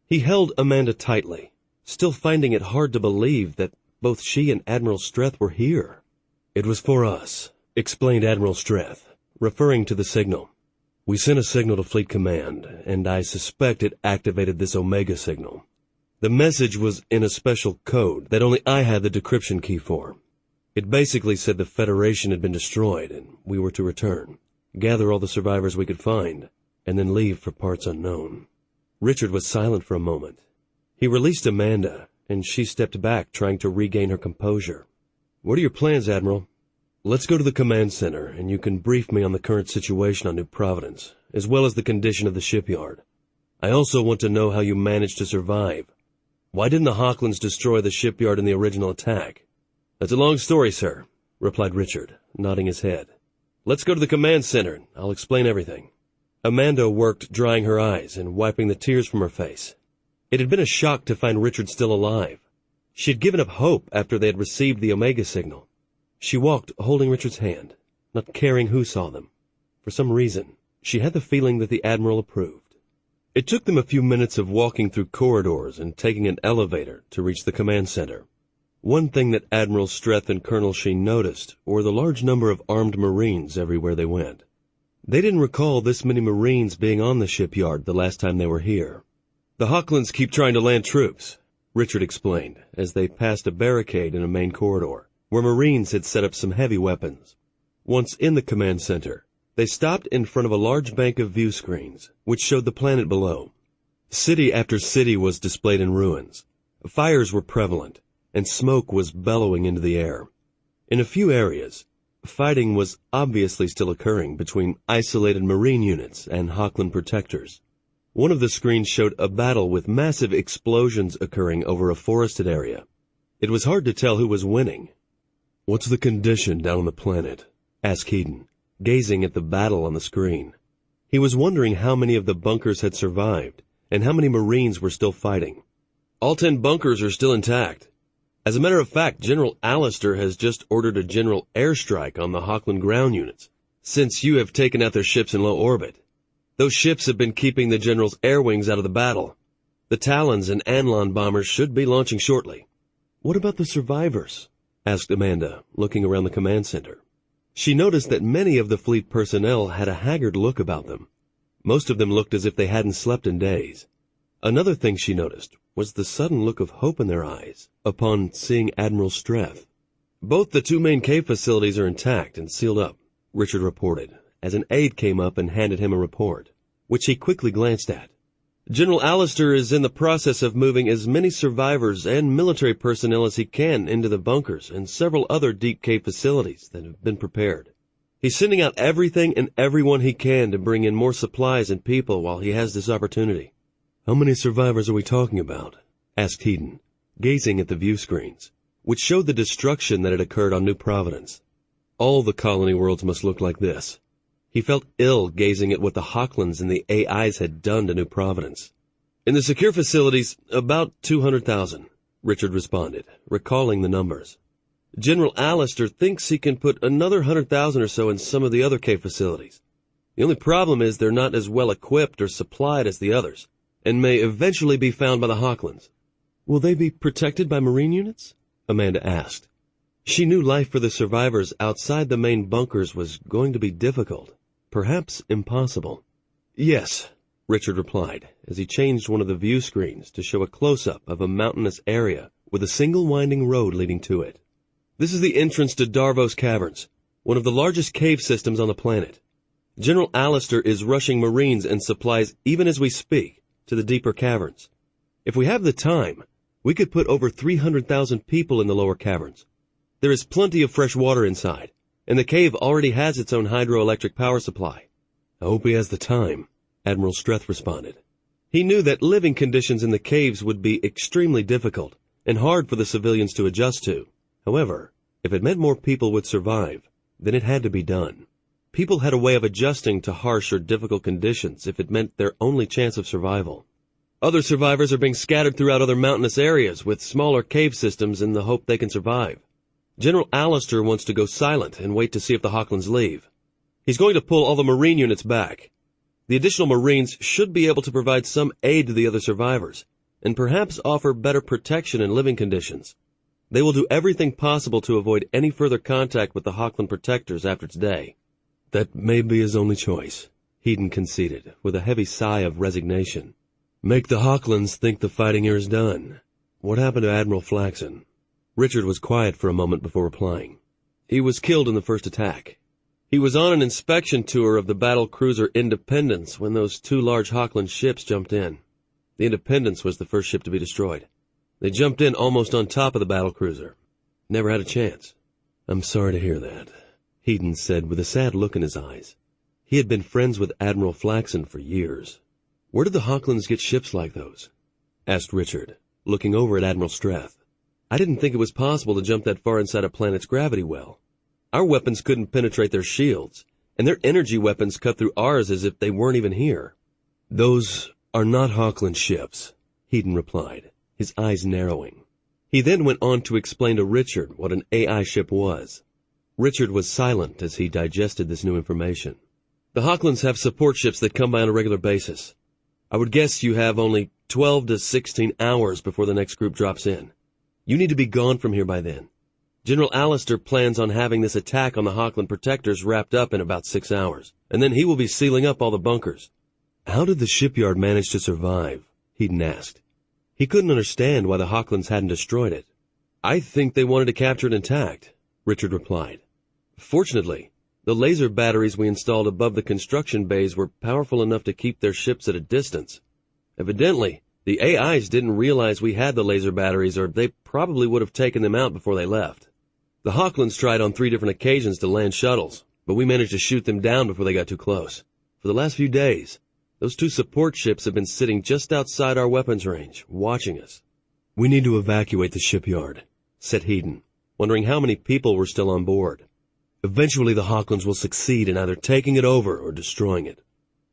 He held Amanda tightly, still finding it hard to believe that both she and Admiral Strath were here. It was for us, explained Admiral Strath, referring to the signal. We sent a signal to Fleet Command, and I suspect it activated this Omega signal. The message was in a special code that only I had the decryption key for. It basically said the Federation had been destroyed, and we were to return, gather all the survivors we could find, and then leave for parts unknown. Richard was silent for a moment. He released Amanda, and she stepped back, trying to regain her composure. What are your plans, Admiral? Let's go to the command center, and you can brief me on the current situation on New Providence, as well as the condition of the shipyard. I also want to know how you managed to survive. Why didn't the Hocklands destroy the shipyard in the original attack? That's a long story, sir, replied Richard, nodding his head. Let's go to the command center, and I'll explain everything. Amanda worked drying her eyes and wiping the tears from her face. It had been a shock to find Richard still alive. She had given up hope after they had received the Omega signal. She walked holding Richard's hand, not caring who saw them. For some reason, she had the feeling that the Admiral approved. It took them a few minutes of walking through corridors and taking an elevator to reach the command center. One thing that Admiral Strath and Colonel Sheen noticed were the large number of armed Marines everywhere they went. They didn't recall this many Marines being on the shipyard the last time they were here. The Hocklands keep trying to land troops, Richard explained, as they passed a barricade in a main corridor, where Marines had set up some heavy weapons. Once in the command center, they stopped in front of a large bank of view screens, which showed the planet below. City after city was displayed in ruins. Fires were prevalent, and smoke was bellowing into the air. In a few areas, fighting was obviously still occurring between isolated Marine units and Hockland protectors. One of the screens showed a battle with massive explosions occurring over a forested area. It was hard to tell who was winning. What's the condition down on the planet? Asked Keaton, gazing at the battle on the screen. He was wondering how many of the bunkers had survived, and how many Marines were still fighting. All 10 bunkers are still intact. As a matter of fact, General Allister has just ordered a general airstrike on the Hockland ground units, since you have taken out their ships in low orbit. Those ships have been keeping the General's air wings out of the battle. The Talons and Anlon bombers should be launching shortly. What about the survivors? Asked Amanda, looking around the command center. She noticed that many of the fleet personnel had a haggard look about them. Most of them looked as if they hadn't slept in days. Another thing she noticed was the sudden look of hope in their eyes upon seeing Admiral Strath. Both the 2 main cave facilities are intact and sealed up, Richard reported, as an aide came up and handed him a report, which he quickly glanced at. General Allister is in the process of moving as many survivors and military personnel as he can into the bunkers and several other deep cave facilities that have been prepared. He's sending out everything and everyone he can to bring in more supplies and people while he has this opportunity. How many survivors are we talking about? Asked Heaton, gazing at the view screens, which showed the destruction that had occurred on New Providence. All the colony worlds must look like this. He felt ill gazing at what the Hocklands and the AIs had done to New Providence. In the secure facilities, about 200,000, Richard responded, recalling the numbers. General Allister thinks he can put another 100,000 or so in some of the other cave facilities. The only problem is they're not as well equipped or supplied as the others, and may eventually be found by the Hocklands. Will they be protected by Marine units? Amanda asked. She knew life for the survivors outside the main bunkers was going to be difficult, perhaps impossible. Yes, Richard replied, as he changed one of the view screens to show a close-up of a mountainous area with a single winding road leading to it. This is the entrance to Darvos Caverns, one of the largest cave systems on the planet. General Allister is rushing Marines and supplies even as we speak to the deeper caverns. If we have the time, we could put over 300,000 people in the lower caverns. There is plenty of fresh water inside, and the cave already has its own hydroelectric power supply. I hope he has the time, Admiral Streth responded. He knew that living conditions in the caves would be extremely difficult and hard for the civilians to adjust to. However, if it meant more people would survive, then it had to be done. People had a way of adjusting to harsh or difficult conditions if it meant their only chance of survival. Other survivors are being scattered throughout other mountainous areas with smaller cave systems in the hope they can survive. General Allister wants to go silent and wait to see if the Hochlands leave. He's going to pull all the Marine units back. The additional Marines should be able to provide some aid to the other survivors, and perhaps offer better protection and living conditions. They will do everything possible to avoid any further contact with the Hochland protectors after today. That may be his only choice, Hedon conceded, with a heavy sigh of resignation. Make the Hochlands think the fighting here is done. What happened to Admiral Flaxen? Richard was quiet for a moment before replying. He was killed in the first attack. He was on an inspection tour of the battle cruiser Independence when those two large Hochland ships jumped in. The Independence was the first ship to be destroyed. They jumped in almost on top of the battle cruiser. Never had a chance. I'm sorry to hear that, Hedon said with a sad look in his eyes. He had been friends with Admiral Flaxen for years. Where did the Hochlands get ships like those? Asked Richard, looking over at Admiral Streth. I didn't think it was possible to jump that far inside a planet's gravity well. Our weapons couldn't penetrate their shields, and their energy weapons cut through ours as if they weren't even here. Those are not Hochland ships, Hedon replied, his eyes narrowing. He then went on to explain to Richard what an AI ship was. Richard was silent as he digested this new information. The Hochlands have support ships that come by on a regular basis. I would guess you have only 12 to 16 hours before the next group drops in. You need to be gone from here by then. General Allister plans on having this attack on the Hochland protectors wrapped up in about 6 hours, and then he will be sealing up all the bunkers. How did the shipyard manage to survive? Hedon asked. He couldn't understand why the Hochlands hadn't destroyed it. I think they wanted to capture it intact, Richard replied. Fortunately, the laser batteries we installed above the construction bays were powerful enough to keep their ships at a distance. Evidently, the AIs didn't realize we had the laser batteries, or they probably would have taken them out before they left. The Hochlands tried on 3 different occasions to land shuttles, but we managed to shoot them down before they got too close. For the last few days, those 2 support ships have been sitting just outside our weapons range, watching us. We need to evacuate the shipyard, said Hedon, wondering how many people were still on board. Eventually the Hochlands will succeed in either taking it over or destroying it.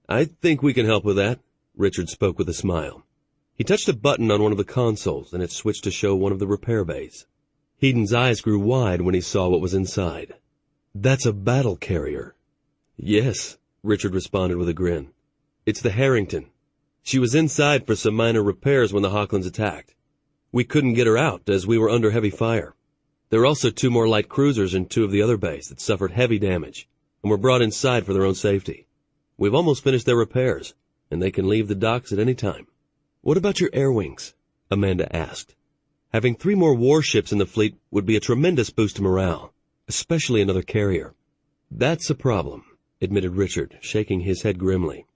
I think we can help with that, Richard spoke with a smile. He touched a button on one of the consoles, and it switched to show one of the repair bays. Hedon's eyes grew wide when he saw what was inside. That's a battle carrier. Yes, Richard responded with a grin. It's the Harrington. She was inside for some minor repairs when the Hochlands attacked. We couldn't get her out as we were under heavy fire. There were also 2 more light cruisers in 2 of the other bays that suffered heavy damage and were brought inside for their own safety. We've almost finished their repairs, and they can leave the docks at any time. What about your air wings? Amanda asked. Having 3 more warships in the fleet would be a tremendous boost to morale, especially another carrier. That's a problem, admitted Richard, shaking his head grimly.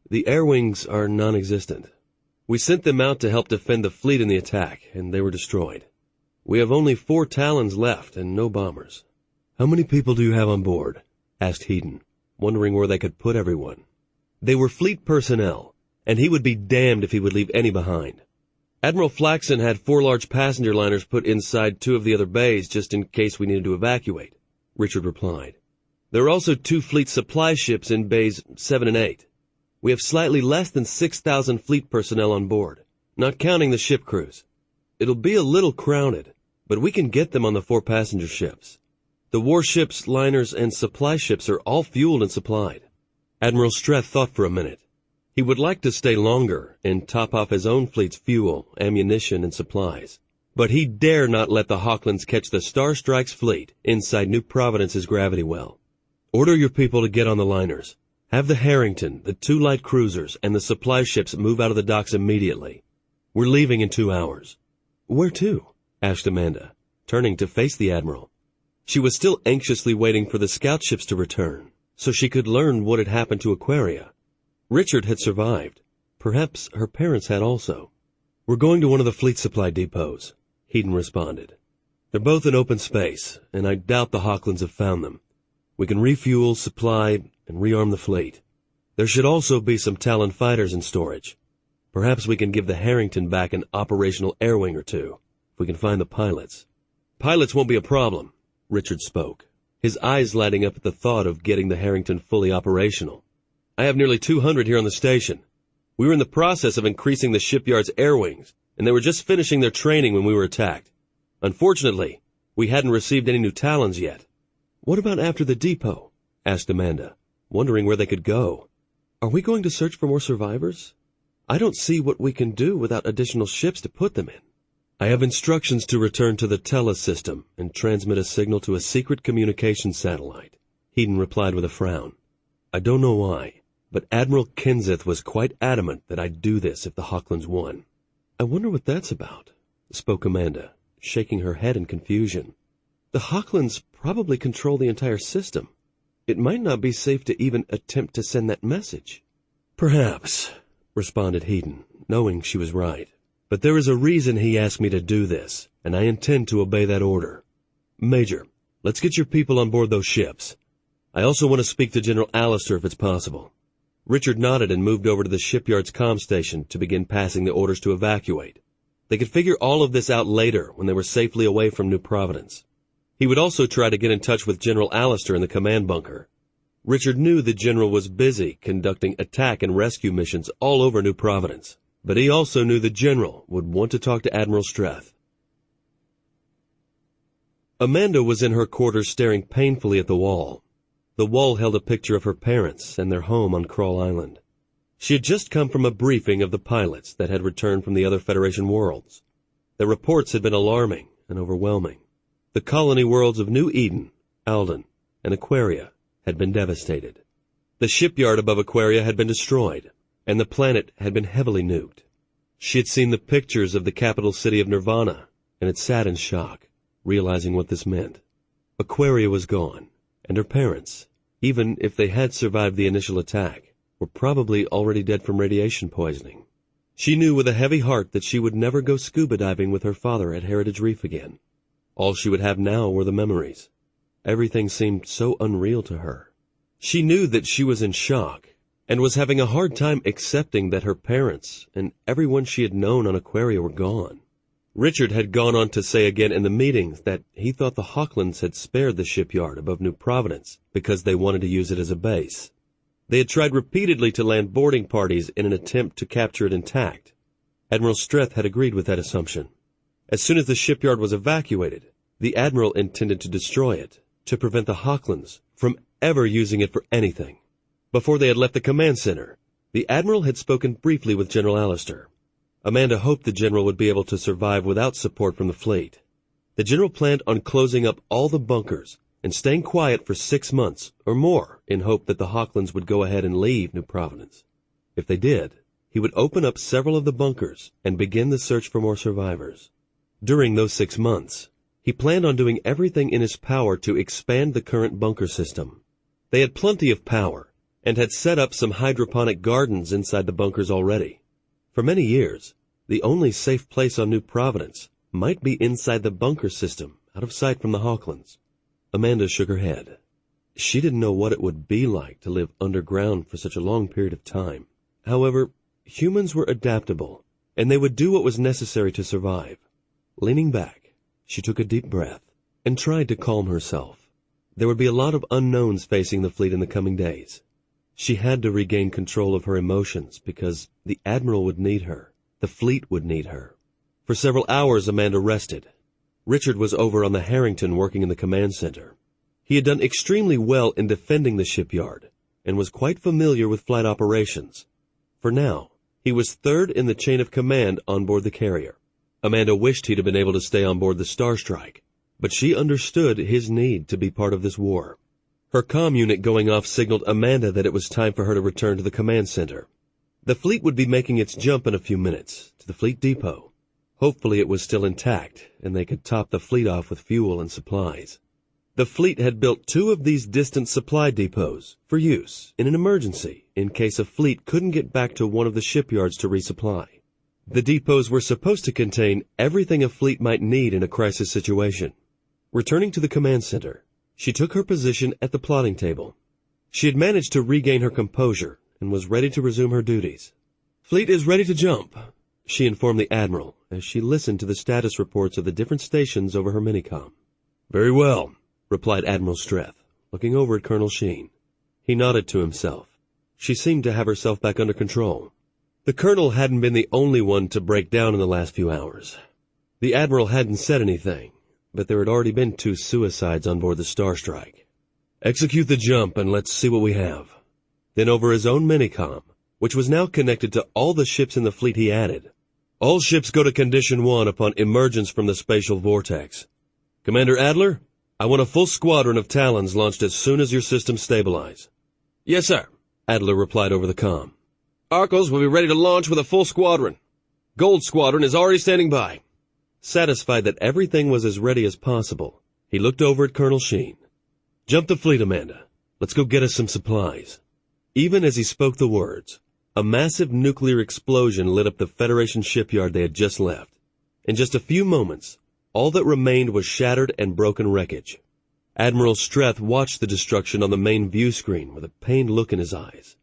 The air wings are non-existent. We sent them out to help defend the fleet in the attack, and they were destroyed. We have only 4 Talons left and no bombers. How many people do you have on board? Asked Hedon, wondering where they could put everyone. They were fleet personnel, and he would be damned if he would leave any behind. Admiral Flaxen had 4 large passenger liners put inside 2 of the other bays just in case we needed to evacuate, Richard replied. There are also 2 fleet supply ships in bays 7 and 8. We have slightly less than 6,000 fleet personnel on board, not counting the ship crews. It'll be a little crowded, but we can get them on the 4 passenger ships. The warships, liners, and supply ships are all fueled and supplied. Admiral Streth thought for a minute. He would like to stay longer and top off his own fleet's fuel, ammunition, and supplies. But he dare not let the Hochlands catch the Star Strike's fleet inside New Providence's gravity well. Order your people to get on the liners. Have the Harrington, the 2 light cruisers, and the supply ships move out of the docks immediately. We're leaving in 2 hours. Where to? Asked Amanda, turning to face the Admiral. She was still anxiously waiting for the scout ships to return, so she could learn what had happened to Aquaria. Richard had survived. Perhaps her parents had also. We're going to one of the fleet supply depots, Heaton responded. They're both in open space, and I doubt the Hochlands have found them. We can refuel, supply, and rearm the fleet. There should also be some Talon fighters in storage. Perhaps we can give the Harrington back an operational air wing or two, if we can find the pilots. Pilots won't be a problem, Richard spoke, his eyes lighting up at the thought of getting the Harrington fully operational. I have nearly 200 here on the station. We were in the process of increasing the shipyard's air wings, and they were just finishing their training when we were attacked. Unfortunately, we hadn't received any new Talons yet. What about after the depot? Asked Amanda, wondering where they could go. Are we going to search for more survivors? I don't see what we can do without additional ships to put them in. I have instructions to return to the Tellus system and transmit a signal to a secret communications satellite, Heaton replied with a frown. I don't know why, but Admiral Kenseth was quite adamant that I'd do this if the Hochlands won. I wonder what that's about, spoke Amanda, shaking her head in confusion. The Hochlands probably control the entire system. It might not be safe to even attempt to send that message. Perhaps, responded Heaton, knowing she was right. But there is a reason he asked me to do this, and I intend to obey that order. Major, let's get your people on board those ships. I also want to speak to General Allister if it's possible. Richard nodded and moved over to the shipyard's comm station to begin passing the orders to evacuate. They could figure all of this out later when they were safely away from New Providence. He would also try to get in touch with General Allister in the command bunker. Richard knew the general was busy conducting attack and rescue missions all over New Providence, but he also knew the general would want to talk to Admiral Streth. Amanda was in her quarters staring painfully at the wall. The wall held a picture of her parents and their home on Krull Island. She had just come from a briefing of the pilots that had returned from the other Federation worlds. Their reports had been alarming and overwhelming. The colony worlds of New Eden, Alden, and Aquaria had been devastated. The shipyard above Aquaria had been destroyed, and the planet had been heavily nuked. She had seen the pictures of the capital city of Nirvana, and had sat in shock, realizing what this meant. Aquaria was gone, and her parents, even if they had survived the initial attack, were probably already dead from radiation poisoning. She knew with a heavy heart that she would never go scuba diving with her father at Heritage Reef again. All she would have now were the memories. Everything seemed so unreal to her. She knew that she was in shock, and was having a hard time accepting that her parents and everyone she had known on Aquaria were gone. Richard had gone on to say again in the meetings that he thought the Hochlands had spared the shipyard above New Providence because they wanted to use it as a base. They had tried repeatedly to land boarding parties in an attempt to capture it intact. Admiral Streth had agreed with that assumption. As soon as the shipyard was evacuated, the Admiral intended to destroy it, to prevent the Hochlands from ever using it for anything. Before they had left the command center, the Admiral had spoken briefly with General Allister. Amanda hoped the General would be able to survive without support from the fleet. The General planned on closing up all the bunkers and staying quiet for 6 months or more in hope that the Hochlands would go ahead and leave New Providence. If they did, he would open up several of the bunkers and begin the search for more survivors. During those 6 months, he planned on doing everything in his power to expand the current bunker system. They had plenty of power and had set up some hydroponic gardens inside the bunkers already. For many years, the only safe place on New Providence might be inside the bunker system, out of sight from the Hochlands. Amanda shook her head. She didn't know what it would be like to live underground for such a long period of time. However, humans were adaptable, and they would do what was necessary to survive. Leaning back, she took a deep breath and tried to calm herself. There would be a lot of unknowns facing the fleet in the coming days. She had to regain control of her emotions because the Admiral would need her. The fleet would need her. For several hours, Amanda rested. Richard was over on the Harrington working in the command center. He had done extremely well in defending the shipyard and was quite familiar with flight operations. For now, he was third in the chain of command on board the carrier. Amanda wished he'd have been able to stay on board the Starstrike, but she understood his need to be part of this war. Her comm unit going off signaled Amanda that it was time for her to return to the command center. The fleet would be making its jump in a few minutes to the fleet depot. Hopefully it was still intact, and they could top the fleet off with fuel and supplies. The fleet had built 2 of these distant supply depots for use in an emergency in case a fleet couldn't get back to one of the shipyards to resupply. The depots were supposed to contain everything a fleet might need in a crisis situation. Returning to the command center, she took her position at the plotting table. She had managed to regain her composure and was ready to resume her duties. "Fleet is ready to jump," she informed the Admiral as she listened to the status reports of the different stations over her minicom. "Very well," replied Admiral Streth, looking over at Colonel Sheen. He nodded to himself. She seemed to have herself back under control. The Colonel hadn't been the only one to break down in the last few hours. The Admiral hadn't said anything, but there had already been 2 suicides on board the Star Strike. "Execute the jump and let's see what we have." Then over his own minicom, which was now connected to all the ships in the fleet, he added, "All ships go to Condition 1 upon emergence from the spatial vortex. Commander Adler, I want a full squadron of Talons launched as soon as your systems stabilize." "Yes, sir," Adler replied over the comm. "Arcos will be ready to launch with a full squadron. Gold Squadron is already standing by." Satisfied that everything was as ready as possible, he looked over at Colonel Sheen. "Jump the fleet, Amanda. Let's go get us some supplies." Even as he spoke the words, a massive nuclear explosion lit up the Federation shipyard they had just left. In just a few moments, all that remained was shattered and broken wreckage. Admiral Streth watched the destruction on the main view screen with a pained look in his eyes.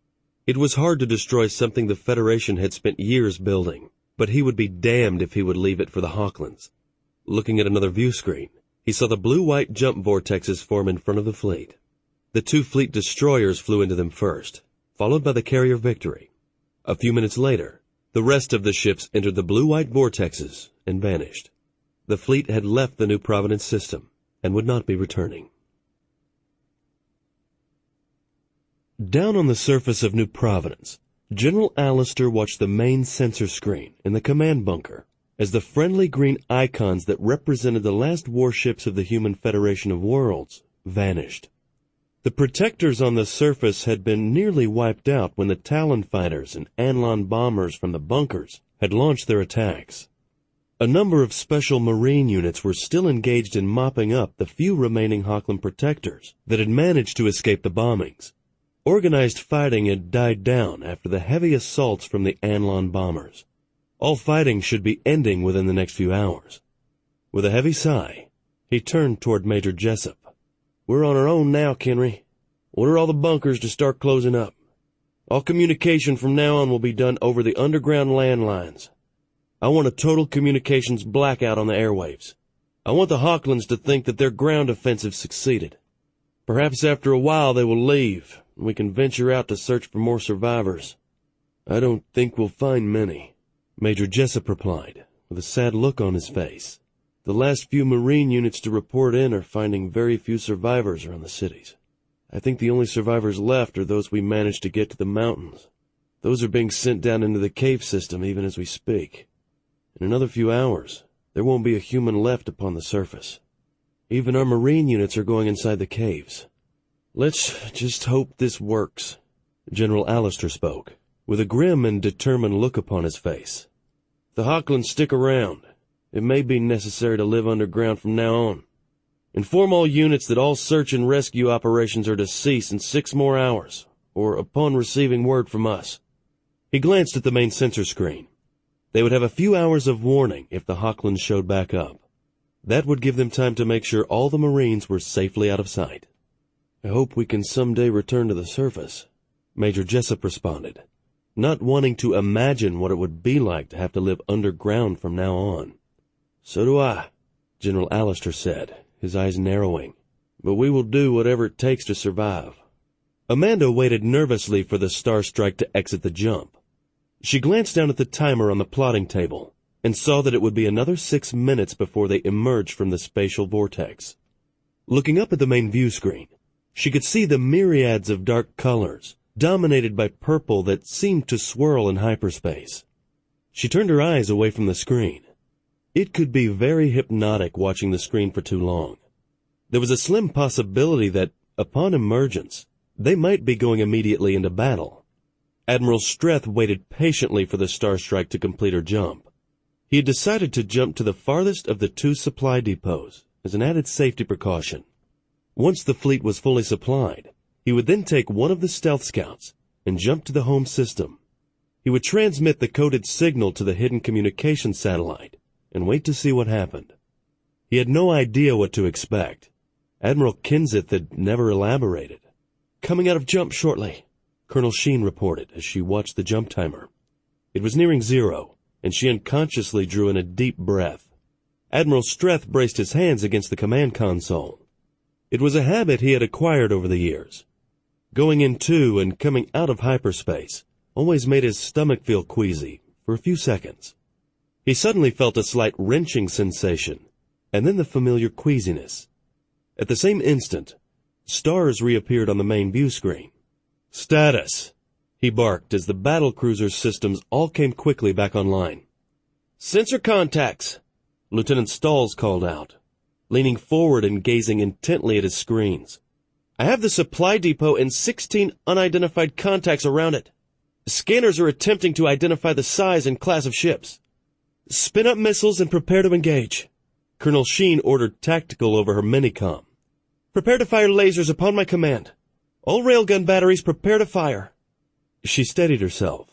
It was hard to destroy something the Federation had spent years building, but he would be damned if he would leave it for the Hawklands. Looking at another view screen, he saw the blue-white jump vortexes form in front of the fleet. The 2 fleet destroyers flew into them first, followed by the carrier Victory. A few minutes later, the rest of the ships entered the blue-white vortexes and vanished. The fleet had left the New Providence system and would not be returning. Down on the surface of New Providence, General Allister watched the main sensor screen in the command bunker as the friendly green icons that represented the last warships of the Human Federation of Worlds vanished. The protectors on the surface had been nearly wiped out when the Talon fighters and Anlon bombers from the bunkers had launched their attacks. A number of special marine units were still engaged in mopping up the few remaining Hawkland protectors that had managed to escape the bombings. Organized fighting had died down after the heavy assaults from the Anlon bombers. All fighting should be ending within the next few hours. With a heavy sigh, he turned toward Major Jessup. "We're on our own now, Kenry. Order all the bunkers to start closing up. All communication from now on will be done over the underground landlines. I want a total communications blackout on the airwaves. I want the Hawklands to think that their ground offensive succeeded. Perhaps after a while they will leave, and we can venture out to search for more survivors. I don't think we'll find many," Major Jessup replied, with a sad look on his face. "The last few Marine units to report in are finding very few survivors around the cities. I think the only survivors left are those we managed to get to the mountains. Those are being sent down into the cave system even as we speak. In another few hours, there won't be a human left upon the surface. Even our Marine units are going inside the caves. Let's just hope this works." General Allister spoke, with a grim and determined look upon his face. "The Hawklands stick around. It may be necessary to live underground from now on. Inform all units that all search and rescue operations are to cease in 6 more hours, or upon receiving word from us." He glanced at the main sensor screen. They would have a few hours of warning if the Hawklands showed back up. That would give them time to make sure all the Marines were safely out of sight. "I hope we can someday return to the surface," Major Jessup responded, not wanting to imagine what it would be like to have to live underground from now on. "So do I," General Allister said, his eyes narrowing. "But we will do whatever it takes to survive." Amanda waited nervously for the Star Strike to exit the jump. She glanced down at the timer on the plotting table and saw that it would be another 6 minutes before they emerged from the spatial vortex. Looking up at the main view screen, she could see the myriads of dark colors, dominated by purple that seemed to swirl in hyperspace. She turned her eyes away from the screen. It could be very hypnotic watching the screen for too long. There was a slim possibility that, upon emergence, they might be going immediately into battle. Admiral Streth waited patiently for the Star Strike to complete her jump. He had decided to jump to the farthest of the 2 supply depots as an added safety precaution. Once the fleet was fully supplied, he would then take one of the stealth scouts and jump to the home system. He would transmit the coded signal to the hidden communication satellite and wait to see what happened. He had no idea what to expect. Admiral Kenseth had never elaborated. "Coming out of jump shortly," Colonel Sheen reported as she watched the jump timer. It was nearing 0, and she unconsciously drew in a deep breath. Admiral Streth braced his hands against the command console. It was a habit he had acquired over the years. Going into and coming out of hyperspace always made his stomach feel queasy for a few seconds. He suddenly felt a slight wrenching sensation, and then the familiar queasiness. At the same instant, stars reappeared on the main view screen. "Status," he barked as the battlecruiser's systems all came quickly back online. "Sensor contacts," Lieutenant Stalls called out, leaning forward and gazing intently at his screens. "I have the supply depot and 16 unidentified contacts around it. Scanners are attempting to identify the size and class of ships." "Spin up missiles and prepare to engage," Colonel Sheen ordered tactical over her minicom. "Prepare to fire lasers upon my command. All railgun batteries prepare to fire." She steadied herself.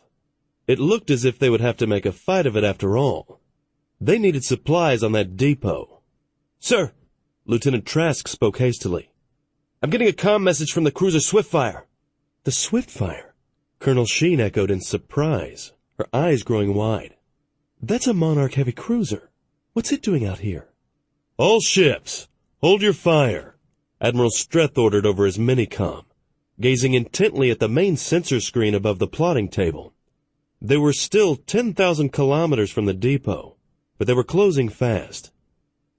It looked as if they would have to make a fight of it after all. They needed supplies on that depot. "Sir," Lieutenant Trask spoke hastily. "I'm getting a comm message from the cruiser Swiftfire." "The Swiftfire?" Colonel Sheen echoed in surprise, her eyes growing wide. "That's a Monarch heavy cruiser. What's it doing out here?" "All ships, hold your fire," Admiral Streth ordered over his minicom, gazing intently at the main sensor screen above the plotting table. They were still 10,000 kilometers from the depot, but they were closing fast.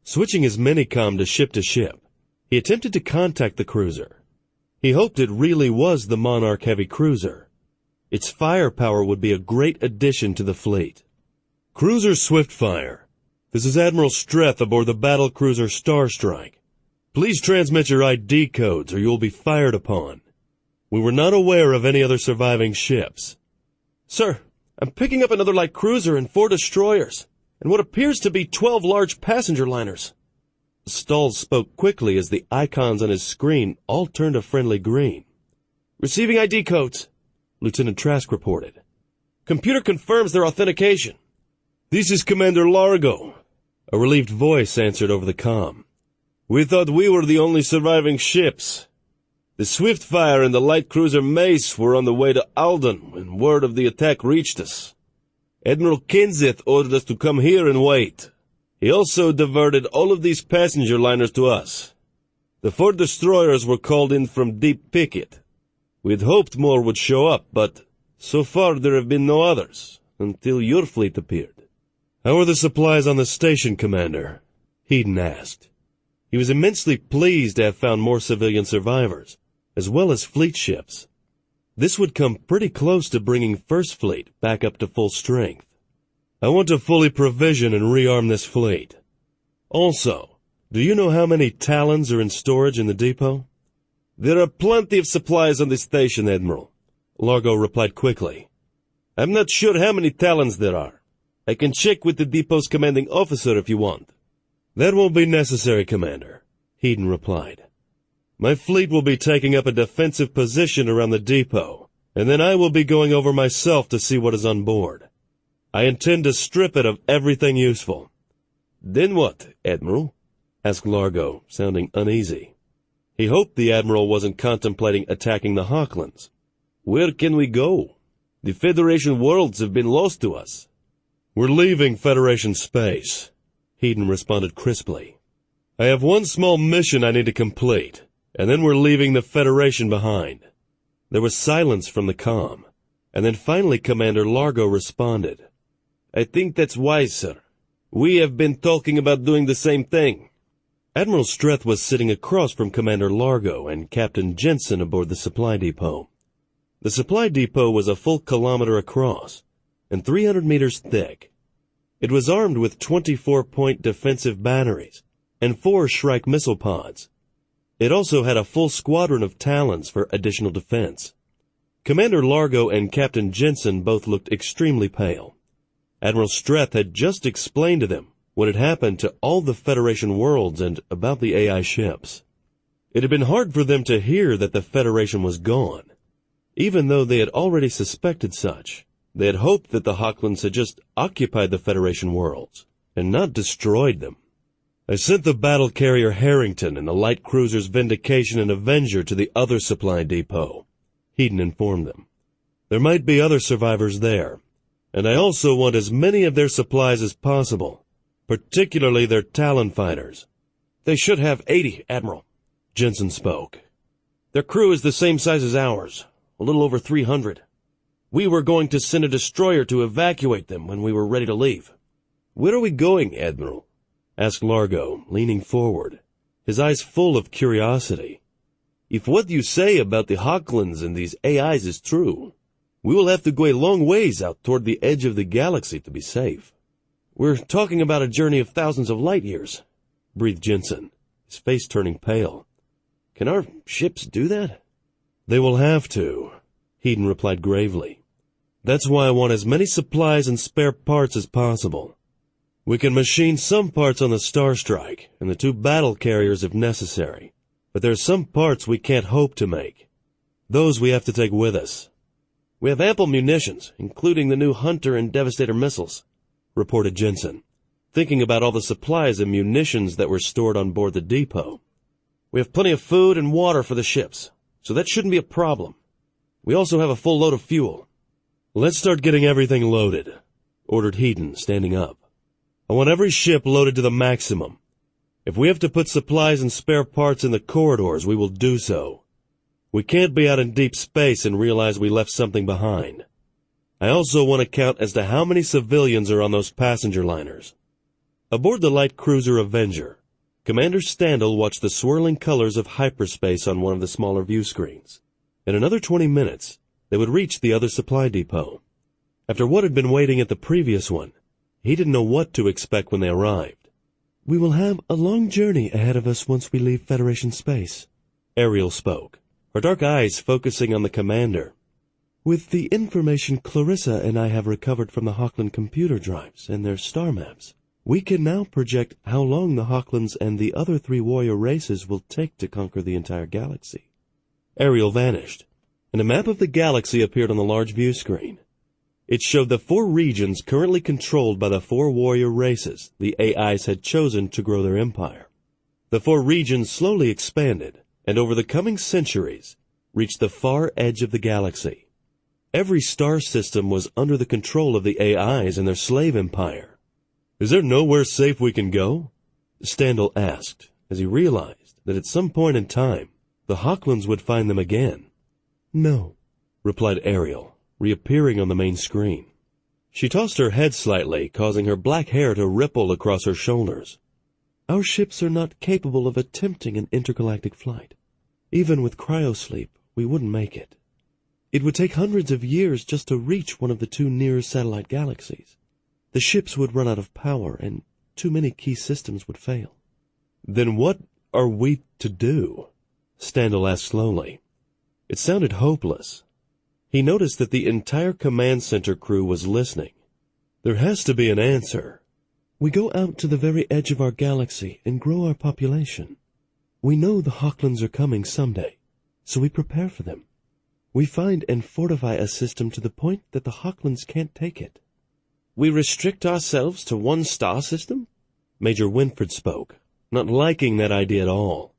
Switching his minicom to ship, he attempted to contact the cruiser. He hoped it really was the Monarch heavy cruiser. Its firepower would be a great addition to the fleet. "Cruiser Swiftfire, this is Admiral Streth aboard the battlecruiser Starstrike. Please transmit your ID codes or you will be fired upon. We were not aware of any other surviving ships." "Sir, I'm picking up another light cruiser and 4 destroyers, and what appears to be 12 large passenger liners." Stalls spoke quickly as the icons on his screen all turned a friendly green. "Receiving ID codes," Lieutenant Trask reported. "Computer confirms their authentication." "This is Commander Largo," a relieved voice answered over the comm. "We thought we were the only surviving ships. The Swiftfire and the light cruiser Mace were on the way to Alden when word of the attack reached us. Admiral Kenseth ordered us to come here and wait. He also diverted all of these passenger liners to us. The 4 destroyers were called in from Deep Picket. We'd hoped more would show up, but so far there have been no others, until your fleet appeared." "How are the supplies on the station, Commander?" Heaton asked. He was immensely pleased to have found more civilian survivors, as well as fleet ships. This would come pretty close to bringing First Fleet back up to full strength. "I want to fully provision and rearm this fleet. Also, do you know how many Talons are in storage in the depot?" "There are plenty of supplies on the station, Admiral," Largo replied quickly. "I'm not sure how many Talons there are. I can check with the depot's commanding officer if you want." "That won't be necessary, Commander," Heaton replied. "My fleet will be taking up a defensive position around the depot, and then I will be going over myself to see what is on board. I intend to strip it of everything useful." "Then what, Admiral?" asked Largo, sounding uneasy. He hoped the Admiral wasn't contemplating attacking the Hawklands. "Where can we go? The Federation worlds have been lost to us." "We're leaving Federation space," Heaton responded crisply. "I have one small mission I need to complete, and then we're leaving the Federation behind." There was silence from the comm, and then finally Commander Largo responded. "I think that's wise, sir. We have been talking about doing the same thing." Admiral Streth was sitting across from Commander Largo and Captain Jensen aboard the supply depot. The supply depot was a full kilometer across and 300 meters thick. It was armed with 24-point defensive batteries and 4 Shrike missile pods. It also had a full squadron of Talons for additional defense. Commander Largo and Captain Jensen both looked extremely pale. Admiral Streth had just explained to them what had happened to all the Federation worlds and about the AI ships. It had been hard for them to hear that the Federation was gone, even though they had already suspected such. They had hoped that the Hawklands had just occupied the Federation worlds, and not destroyed them. I sent the battle carrier Harrington and the light cruisers Vindication and Avenger to the other supply depot, Hedon informed them. There might be other survivors there, and I also want as many of their supplies as possible, particularly their Talon fighters. They should have 80, Admiral. Jensen spoke. Their crew is the same size as ours, a little over 300. We were going to send a destroyer to evacuate them when we were ready to leave. Where are we going, Admiral? Asked Largo, leaning forward, his eyes full of curiosity. If what you say about the Hawklands and these AIs is true, we will have to go a long ways out toward the edge of the galaxy to be safe. We're talking about a journey of thousands of light years, breathed Jensen, his face turning pale. Can our ships do that? They will have to, Hedon replied gravely. That's why I want as many supplies and spare parts as possible. We can machine some parts on the Starstrike and the 2 battle carriers if necessary, but there are some parts we can't hope to make. Those we have to take with us. We have ample munitions, including the new Hunter and Devastator missiles, reported Jensen, thinking about all the supplies and munitions that were stored on board the depot. We have plenty of food and water for the ships, so that shouldn't be a problem. We also have a full load of fuel. Let's start getting everything loaded, ordered Hedon, standing up. I want every ship loaded to the maximum. If we have to put supplies and spare parts in the corridors, we will do so. We can't be out in deep space and realize we left something behind. I also want to count as to how many civilians are on those passenger liners. Aboard the light cruiser Avenger, Commander Standel watched the swirling colors of hyperspace on one of the smaller view screens. In another 20 minutes, they would reach the other supply depot. After what had been waiting at the previous one, he didn't know what to expect when they arrived. We will have a long journey ahead of us once we leave Federation space, Ariel spoke, her dark eyes focusing on the commander. With the information Clarissa and I have recovered from the Hawkland computer drives and their star maps, we can now project how long the Hawklands and the other 3 warrior races will take to conquer the entire galaxy. Ariel vanished, and a map of the galaxy appeared on the large view screen. It showed the 4 regions currently controlled by the 4 warrior races the AIs had chosen to grow their empire. The 4 regions slowly expanded, and over the coming centuries, reached the far edge of the galaxy. Every star system was under the control of the AIs and their slave empire. Is there nowhere safe we can go? Standel asked, as he realized that at some point in time, the Hawklands would find them again. No, replied Ariel, reappearing on the main screen. She tossed her head slightly, causing her black hair to ripple across her shoulders. Our ships are not capable of attempting an intergalactic flight. Even with cryosleep, we wouldn't make it. It would take hundreds of years just to reach one of the 2 nearest satellite galaxies. The ships would run out of power, and too many key systems would fail. Then what are we to do? Standel asked slowly. It sounded hopeless. He noticed that the entire command center crew was listening. There has to be an answer. We go out to the very edge of our galaxy and grow our population. We know the Hawklands are coming someday, so we prepare for them. We find and fortify a system to the point that the Hawklands can't take it. We restrict ourselves to 1 star system? Major Winford spoke, not liking that idea at all.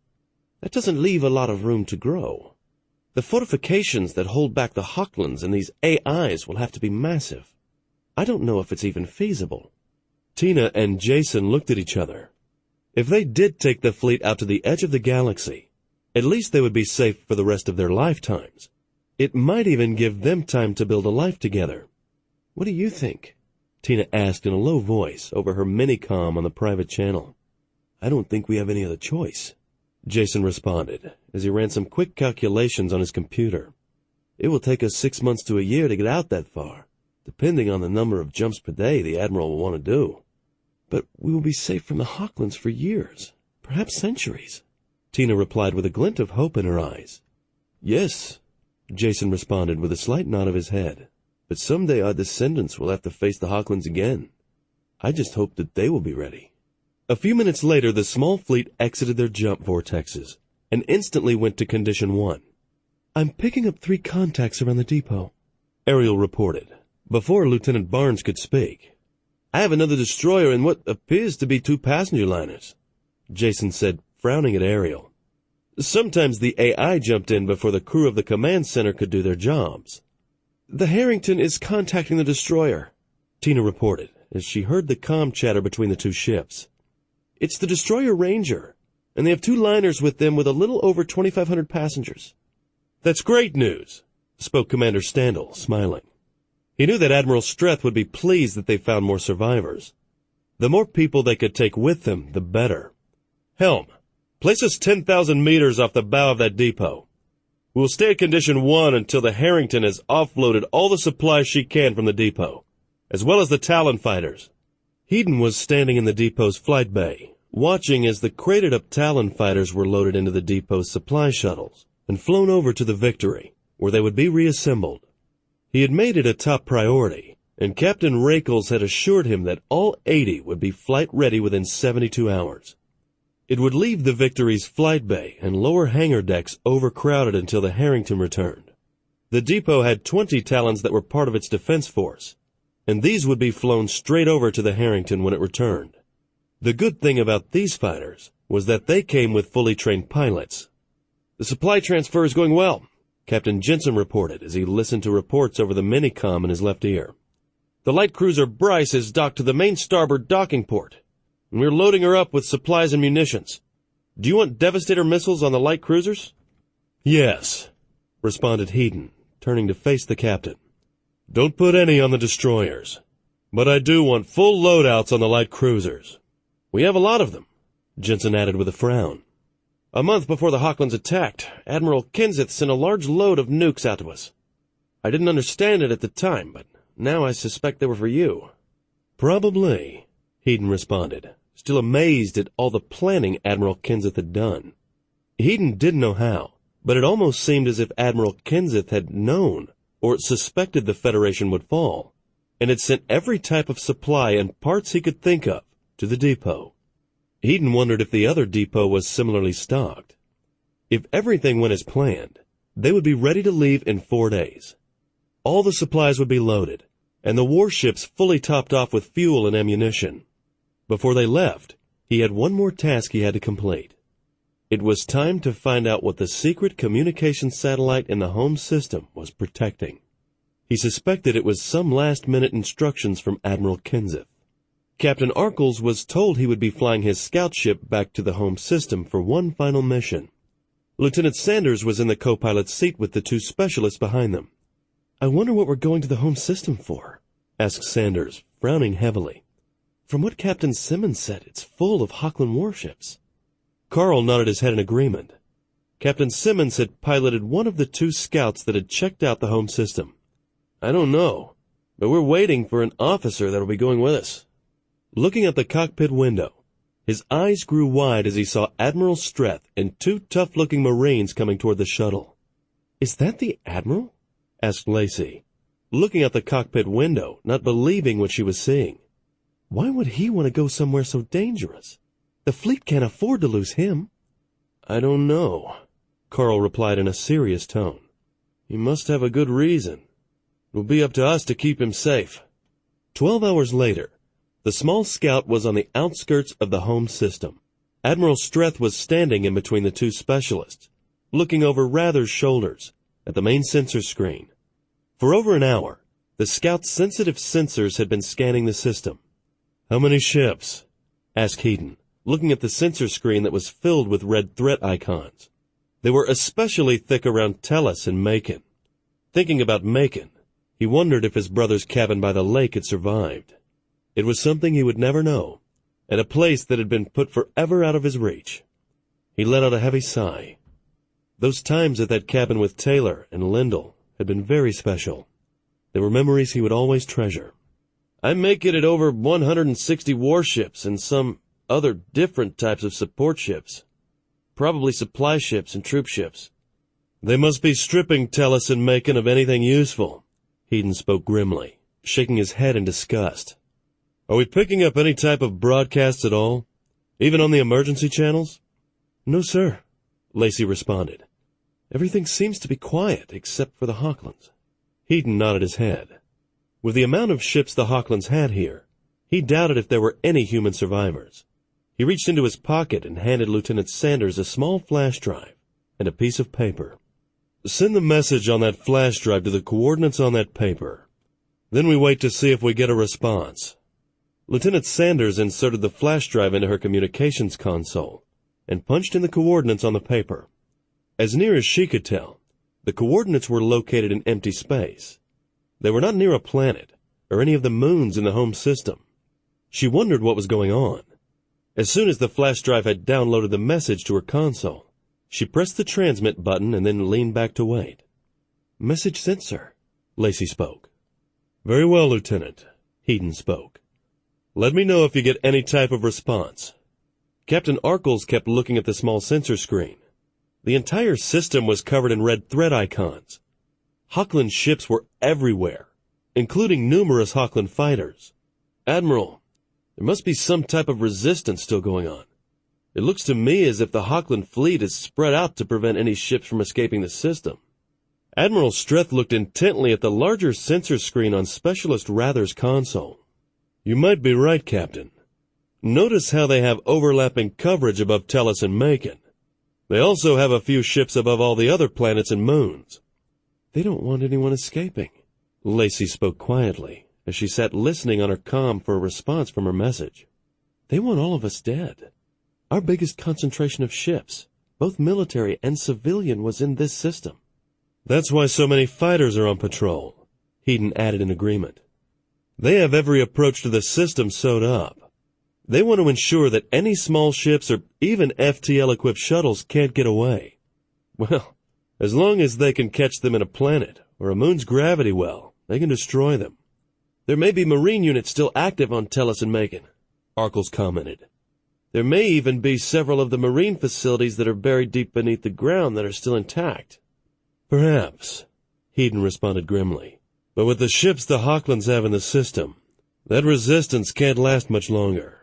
That doesn't leave a lot of room to grow. The fortifications that hold back the Hawklands and these AIs will have to be massive. I don't know if it's even feasible. Tina and Jason looked at each other. If they did take the fleet out to the edge of the galaxy, at least they would be safe for the rest of their lifetimes. It might even give them time to build a life together. What do you think? Tina asked in a low voice over her mini-comm on the private channel. I don't think we have any other choice, Jason responded, as he ran some quick calculations on his computer. It will take us 6 months to a year to get out that far, depending on the number of jumps per day the Admiral will want to do. But we will be safe from the Hawklands for years, perhaps centuries, Tina replied with a glint of hope in her eyes. Yes, Jason responded with a slight nod of his head. But someday our descendants will have to face the Hawklands again. I just hope that they will be ready. A few minutes later, the small fleet exited their jump vortexes and instantly went to Condition 1. I'm picking up 3 contacts around the depot, Ariel reported, Before Lieutenant Barnes could speak, "I have another destroyer and what appears to be 2 passenger liners," Jason said, frowning at Ariel. "Sometimes the AI jumped in before the crew of the command center could do their jobs." "The Harrington is contacting the destroyer," Tina reported, as she heard the comm chatter between the 2 ships. "It's the destroyer Ranger, and they have 2 liners with them with a little over 2,500 passengers." "That's great news," spoke Commander Standel, smiling. He knew that Admiral Streth would be pleased that they found more survivors. The more people they could take with them, the better. "Helm, place us 10,000 meters off the bow of that depot. We will stay at Condition 1 until the Harrington has offloaded all the supplies she can from the depot, as well as the Talon fighters." Hedon was standing in the depot's flight bay, watching as the crated-up Talon fighters were loaded into the depot's supply shuttles and flown over to the Victory, where they would be reassembled. He had made it a top priority, and Captain Rakels had assured him that all 80 would be flight-ready within 72 hours. It would leave the Victory's flight bay and lower hangar decks overcrowded until the Harrington returned. The depot had 20 Talons that were part of its defense force, and these would be flown straight over to the Harrington when it returned. The good thing about these fighters was that they came with fully trained pilots. "The supply transfer is going well," Captain Jensen reported as he listened to reports over the minicom in his left ear. "The light cruiser Bryce is docked to the main starboard docking port, and we're loading her up with supplies and munitions. Do you want Devastator missiles on the light cruisers?" "Yes," responded Hedon, turning to face the captain. "Don't put any on the destroyers, but I do want full loadouts on the light cruisers." "We have a lot of them," Jensen added with a frown. "A month before the Hochlands attacked, Admiral Kenseth sent a large load of nukes out to us. I didn't understand it at the time, but now I suspect they were for you." "Probably," Hedon responded, still amazed at all the planning Admiral Kenseth had done. Hedon didn't know how, but it almost seemed as if Admiral Kenseth had known or suspected the Federation would fall, and had sent every type of supply and parts he could think of to the depot. Hedon wondered if the other depot was similarly stocked. If everything went as planned, they would be ready to leave in 4 days. All the supplies would be loaded, and the warships fully topped off with fuel and ammunition. Before they left, he had one more task he had to complete. It was time to find out what the secret communication satellite in the home system was protecting. He suspected it was some last-minute instructions from Admiral Kenseth. Captain Arkles was told he would be flying his scout ship back to the home system for one final mission. Lieutenant Sanders was in the co-pilot's seat with the 2 specialists behind them. "I wonder what we're going to the home system for?" asked Sanders, frowning heavily. "From what Captain Simmons said, it's full of Hochland warships." Carl nodded his head in agreement. Captain Simmons had piloted one of the 2 scouts that had checked out the home system. "I don't know, but we're waiting for an officer that'll be going with us." Looking out the cockpit window, his eyes grew wide as he saw Admiral Streth and 2 tough-looking Marines coming toward the shuttle. "Is that the Admiral?" asked Lacey, looking out the cockpit window, not believing what she was seeing. "Why would he want to go somewhere so dangerous? The fleet can't afford to lose him." "I don't know," Carl replied in a serious tone. "He must have a good reason. It will be up to us to keep him safe." 12 hours later, the small scout was on the outskirts of the home system. Admiral Streth was standing in between the 2 specialists, looking over Rather's shoulders at the main sensor screen. For over an hour, the scout's sensitive sensors had been scanning the system. "How many ships?" asked Hedon, looking at the sensor screen that was filled with red threat icons. They were especially thick around Tellus and Macon. Thinking about Macon, he wondered if his brother's cabin by the lake had survived. It was something he would never know, and a place that had been put forever out of his reach. He let out a heavy sigh. Those times at that cabin with Taylor and Lindell had been very special. They were memories he would always treasure. "I make it at over 160 warships and some other different types of support ships. Probably supply ships and troop ships." "They must be stripping Tellus and Macon of anything useful," Hedon spoke grimly, shaking his head in disgust. "Are we picking up any type of broadcasts at all? Even on the emergency channels?" "No, sir," Lacey responded. "Everything seems to be quiet except for the Hochlands." Hedon nodded his head. With the amount of ships the Hawklands had here, he doubted if there were any human survivors. He reached into his pocket and handed Lieutenant Sanders a small flash drive and a piece of paper. "Send the message on that flash drive to the coordinates on that paper. Then we wait to see if we get a response." Lieutenant Sanders inserted the flash drive into her communications console and punched in the coordinates on the paper. As near as she could tell, the coordinates were located in empty space. They were not near a planet or any of the moons in the home system. She wondered what was going on. As soon as the flash drive had downloaded the message to her console, she pressed the transmit button and then leaned back to wait. "Message sent, sir," Lacey spoke. "Very well, Lieutenant," Heaton spoke. "Let me know if you get any type of response." Captain Arkles kept looking at the small sensor screen. The entire system was covered in red thread icons. Hawkland ships were everywhere, including numerous Hawkland fighters. "Admiral, there must be some type of resistance still going on. It looks to me as if the Hawkland fleet is spread out to prevent any ships from escaping the system." Admiral Streth looked intently at the larger sensor screen on Specialist Rather's console. "You might be right, Captain. Notice how they have overlapping coverage above Tellus and Macon. They also have a few ships above all the other planets and moons." "They don't want anyone escaping," Lacey spoke quietly, as she sat listening on her comm for a response from her message. "They want all of us dead. Our biggest concentration of ships, both military and civilian, was in this system." "That's why so many fighters are on patrol," Heaton added in agreement. "They have every approach to the system sewed up. They want to ensure that any small ships or even FTL-equipped shuttles can't get away. Well, as long as they can catch them in a planet or a moon's gravity well, they can destroy them." "There may be Marine units still active on Tellus and Macon," Arkles commented. "There may even be several of the Marine facilities that are buried deep beneath the ground that are still intact." "Perhaps," Heaton responded grimly. "But with the ships the Hawklands have in the system, that resistance can't last much longer."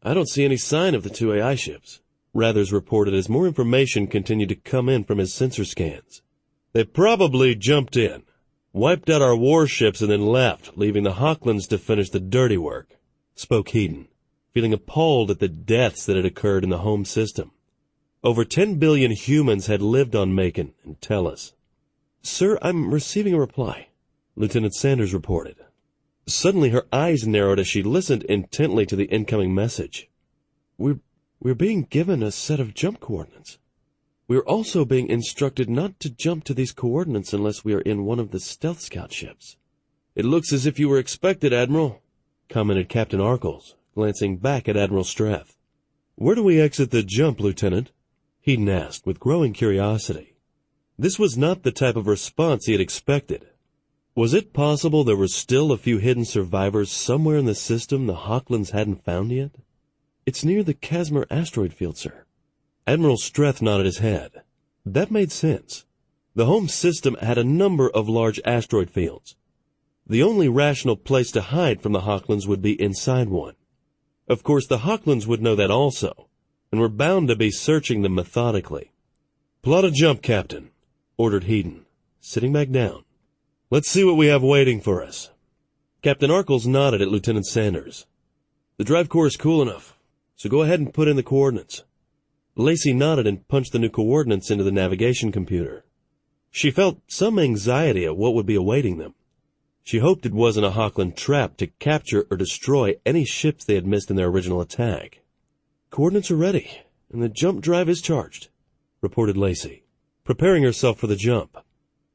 "I don't see any sign of the two AI ships," Rathers reported as more information continued to come in from his sensor scans. "They probably jumped in, wiped out our warships and then left, leaving the Hawklands to finish the dirty work," spoke Heaton, feeling appalled at the deaths that had occurred in the home system. Over 10 billion humans had lived on Macon and Tellus. "Sir, I'm receiving a reply," Lieutenant Sanders reported. Suddenly her eyes narrowed as she listened intently to the incoming message. We're being given a set of jump coordinates. We're also being instructed not to jump to these coordinates unless we are in one of the stealth scout ships." "It looks as if you were expected, Admiral," commented Captain Arkles, glancing back at Admiral Streth. "Where do we exit the jump, Lieutenant?" Heaton asked with growing curiosity. This was not the type of response he had expected. Was it possible there were still a few hidden survivors somewhere in the system the Hawklands hadn't found yet? "It's near the Casmer asteroid field, sir." Admiral Streth nodded his head. That made sense. The home system had a number of large asteroid fields. The only rational place to hide from the Hawklands would be inside one. Of course, the Hawklands would know that also, and were bound to be searching them methodically. "Plot a jump, Captain," ordered Heaton, sitting back down. "Let's see what we have waiting for us." Captain Arkles nodded at Lieutenant Sanders. "The drive core is cool enough, so go ahead and put in the coordinates." Lacey nodded and punched the new coordinates into the navigation computer. She felt some anxiety at what would be awaiting them. She hoped it wasn't a Hawkland trap to capture or destroy any ships they had missed in their original attack. "Coordinates are ready, and the jump drive is charged," reported Lacey, preparing herself for the jump.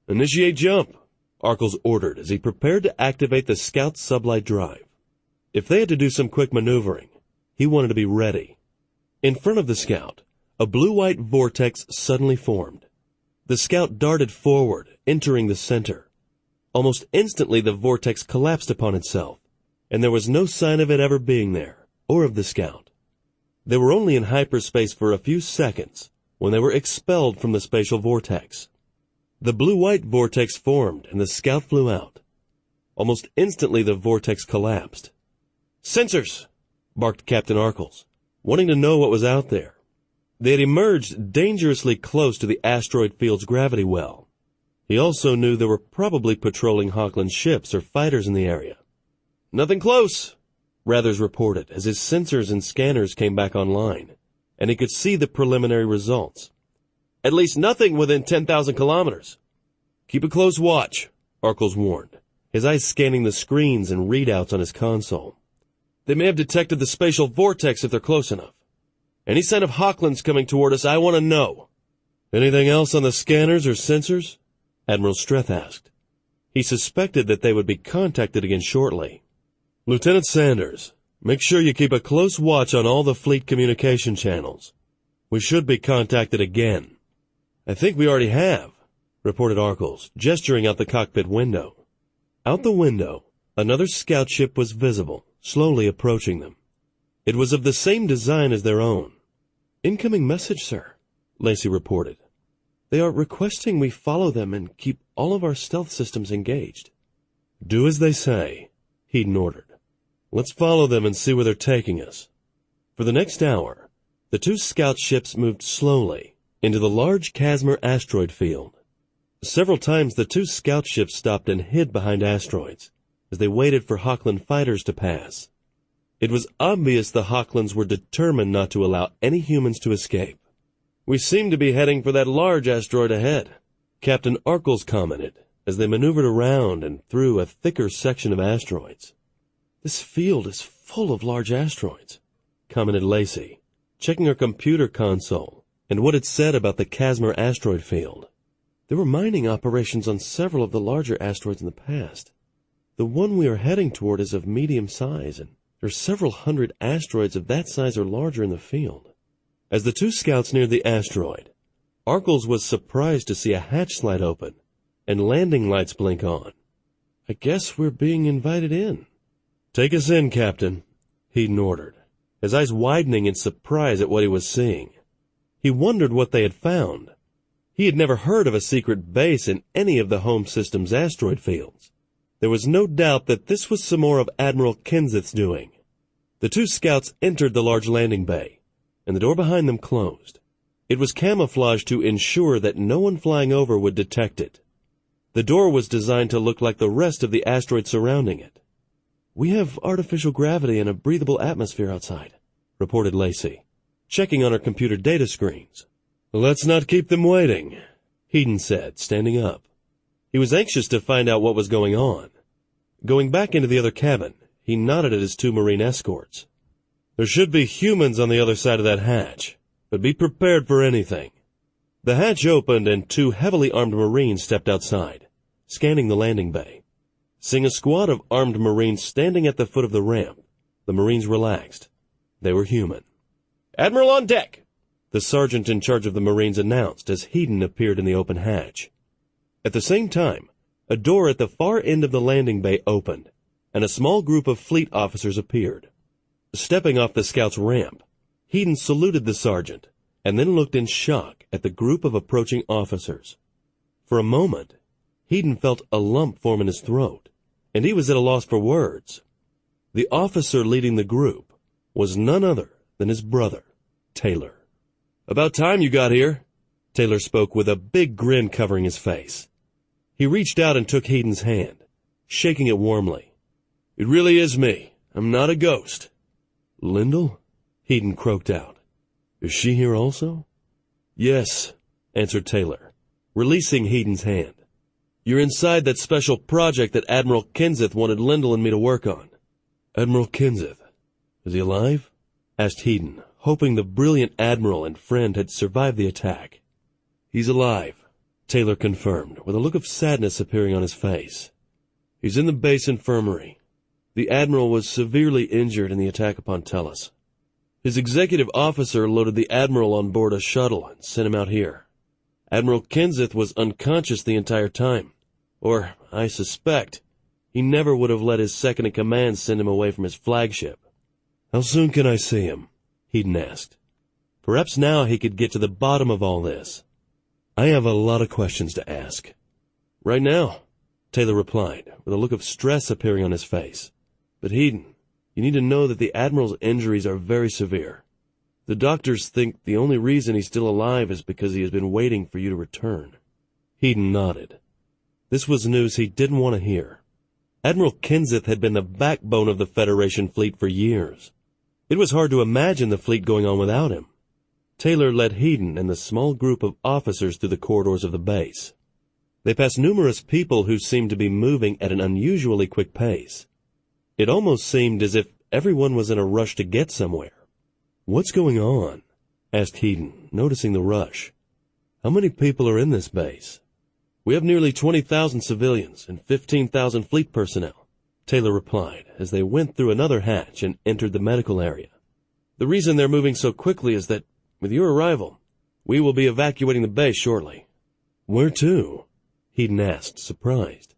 "Initiate jump," Arkles ordered as he prepared to activate the Scout sublight drive. If they had to do some quick maneuvering, he wanted to be ready. In front of the Scout, a blue-white vortex suddenly formed. The Scout darted forward, entering the center. Almost instantly the vortex collapsed upon itself, and there was no sign of it ever being there, or of the Scout. They were only in hyperspace for a few seconds when they were expelled from the spatial vortex. The blue-white vortex formed, and the Scout flew out. Almost instantly the vortex collapsed. "Sensors!" barked Captain Arkles, wanting to know what was out there. They had emerged dangerously close to the asteroid field's gravity well. He also knew there were probably patrolling Hochland's ships or fighters in the area. "Nothing close," Rathers reported as his sensors and scanners came back online, and he could see the preliminary results. "At least nothing within 10,000 kilometers. "Keep a close watch," Arkles warned, his eyes scanning the screens and readouts on his console. "They may have detected the spatial vortex if they're close enough. Any sign of Hochland's coming toward us, I want to know." "Anything else on the scanners or sensors?" Admiral Streth asked. He suspected that they would be contacted again shortly. "Lieutenant Sanders, make sure you keep a close watch on all the fleet communication channels. We should be contacted again." "I think we already have," reported Arkles, gesturing out the cockpit window. Out the window, another scout ship was visible, slowly approaching them. It was of the same design as their own. "Incoming message, sir," Lacey reported. "They are requesting we follow them and keep all of our stealth systems engaged." "Do as they say," Heaton ordered. "Let's follow them and see where they're taking us." For the next hour, the two scout ships moved slowly into the large Casmer asteroid field. Several times the two scout ships stopped and hid behind asteroids as they waited for Hochland fighters to pass. It was obvious the Hochlands were determined not to allow any humans to escape. "We seem to be heading for that large asteroid ahead," Captain Arkles commented as they maneuvered around and through a thicker section of asteroids. "This field is full of large asteroids," commented Lacey, checking her computer console and what it said about the Casmer asteroid field. "There were mining operations on several of the larger asteroids in the past. The one we are heading toward is of medium size, and there are several hundred asteroids of that size or larger in the field." As the two scouts neared the asteroid, Arkles was surprised to see a hatch slide open and landing lights blink on. "I guess we're being invited in." "Take us in, Captain," Heaton ordered, his eyes widening in surprise at what he was seeing. He wondered what they had found. He had never heard of a secret base in any of the home system's asteroid fields. There was no doubt that this was some more of Admiral Kenseth's doing. The two scouts entered the large landing bay, and the door behind them closed. It was camouflaged to ensure that no one flying over would detect it. The door was designed to look like the rest of the asteroid surrounding it. "We have artificial gravity and a breathable atmosphere outside," reported Lacey, checking on her computer data screens. "Let's not keep them waiting," Heaton said, standing up. He was anxious to find out what was going on. Going back into the other cabin, he nodded at his two Marine escorts. "There should be humans on the other side of that hatch, but be prepared for anything." The hatch opened and two heavily armed Marines stepped outside, scanning the landing bay. Seeing a squad of armed Marines standing at the foot of the ramp, the Marines relaxed. They were human. "Admiral on deck," the sergeant in charge of the Marines announced as Heaton appeared in the open hatch. At the same time, a door at the far end of the landing bay opened, and a small group of fleet officers appeared. Stepping off the scout's ramp, Heaton saluted the sergeant, and then looked in shock at the group of approaching officers. For a moment, Heaton felt a lump form in his throat, and he was at a loss for words. The officer leading the group was none other than his brother, Taylor. "About time you got here," Taylor spoke with a big grin covering his face. He reached out and took Heaton's hand, shaking it warmly. "It really is me. I'm not a ghost." "Lyndall?" Heaton croaked out. "Is she here also?" "Yes," answered Taylor, releasing Heaton's hand. "You're inside that special project that Admiral Kenseth wanted Lyndall and me to work on." "Admiral Kenseth? Is he alive?" asked Heaton, hoping the brilliant admiral and friend had survived the attack. "He's alive," Taylor confirmed, with a look of sadness appearing on his face. "He's in the base infirmary. The admiral was severely injured in the attack upon Tellus. His executive officer loaded the admiral on board a shuttle and sent him out here. Admiral Kenseth was unconscious the entire time, or, I suspect, he never would have let his second-in-command send him away from his flagship." "How soon can I see him?" Heaton asked. Perhaps now he could get to the bottom of all this. "I have a lot of questions to ask." "Right now," Taylor replied, with a look of stress appearing on his face. "But Heaton, you need to know that the Admiral's injuries are very severe. The doctors think the only reason he's still alive is because he has been waiting for you to return." Heaton nodded. This was news he didn't want to hear. Admiral Kenseth had been the backbone of the Federation fleet for years. It was hard to imagine the fleet going on without him. Taylor led Hedon and the small group of officers through the corridors of the base. They passed numerous people who seemed to be moving at an unusually quick pace. It almost seemed as if everyone was in a rush to get somewhere. "What's going on?" asked Hedon, noticing the rush. "How many people are in this base?" "We have nearly 20,000 civilians and 15,000 fleet personnel," Taylor replied as they went through another hatch and entered the medical area. "The reason they're moving so quickly is that, with your arrival, we will be evacuating the base shortly." "Where to?" Hedon asked, surprised.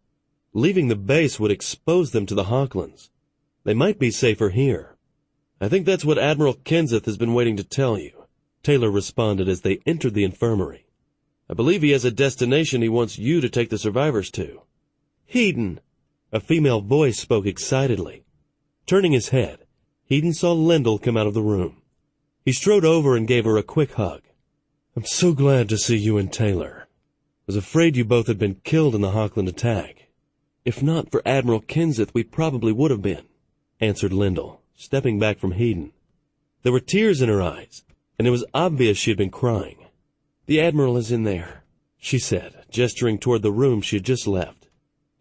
"Leaving the base would expose them to the Hawklands. They might be safer here." "I think that's what Admiral Kenseth has been waiting to tell you," Taylor responded as they entered the infirmary. "I believe he has a destination he wants you to take the survivors to." "Hedon!" A female voice spoke excitedly. Turning his head, Hedon saw Lendl come out of the room. He strode over and gave her a quick hug. "I'm so glad to see you and Taylor. I was afraid you both had been killed in the Hawkland attack." "If not for Admiral Kenseth, we probably would have been," answered Lendl, stepping back from Hedon. There were tears in her eyes, and it was obvious she had been crying. "The Admiral is in there," she said, gesturing toward the room she had just left.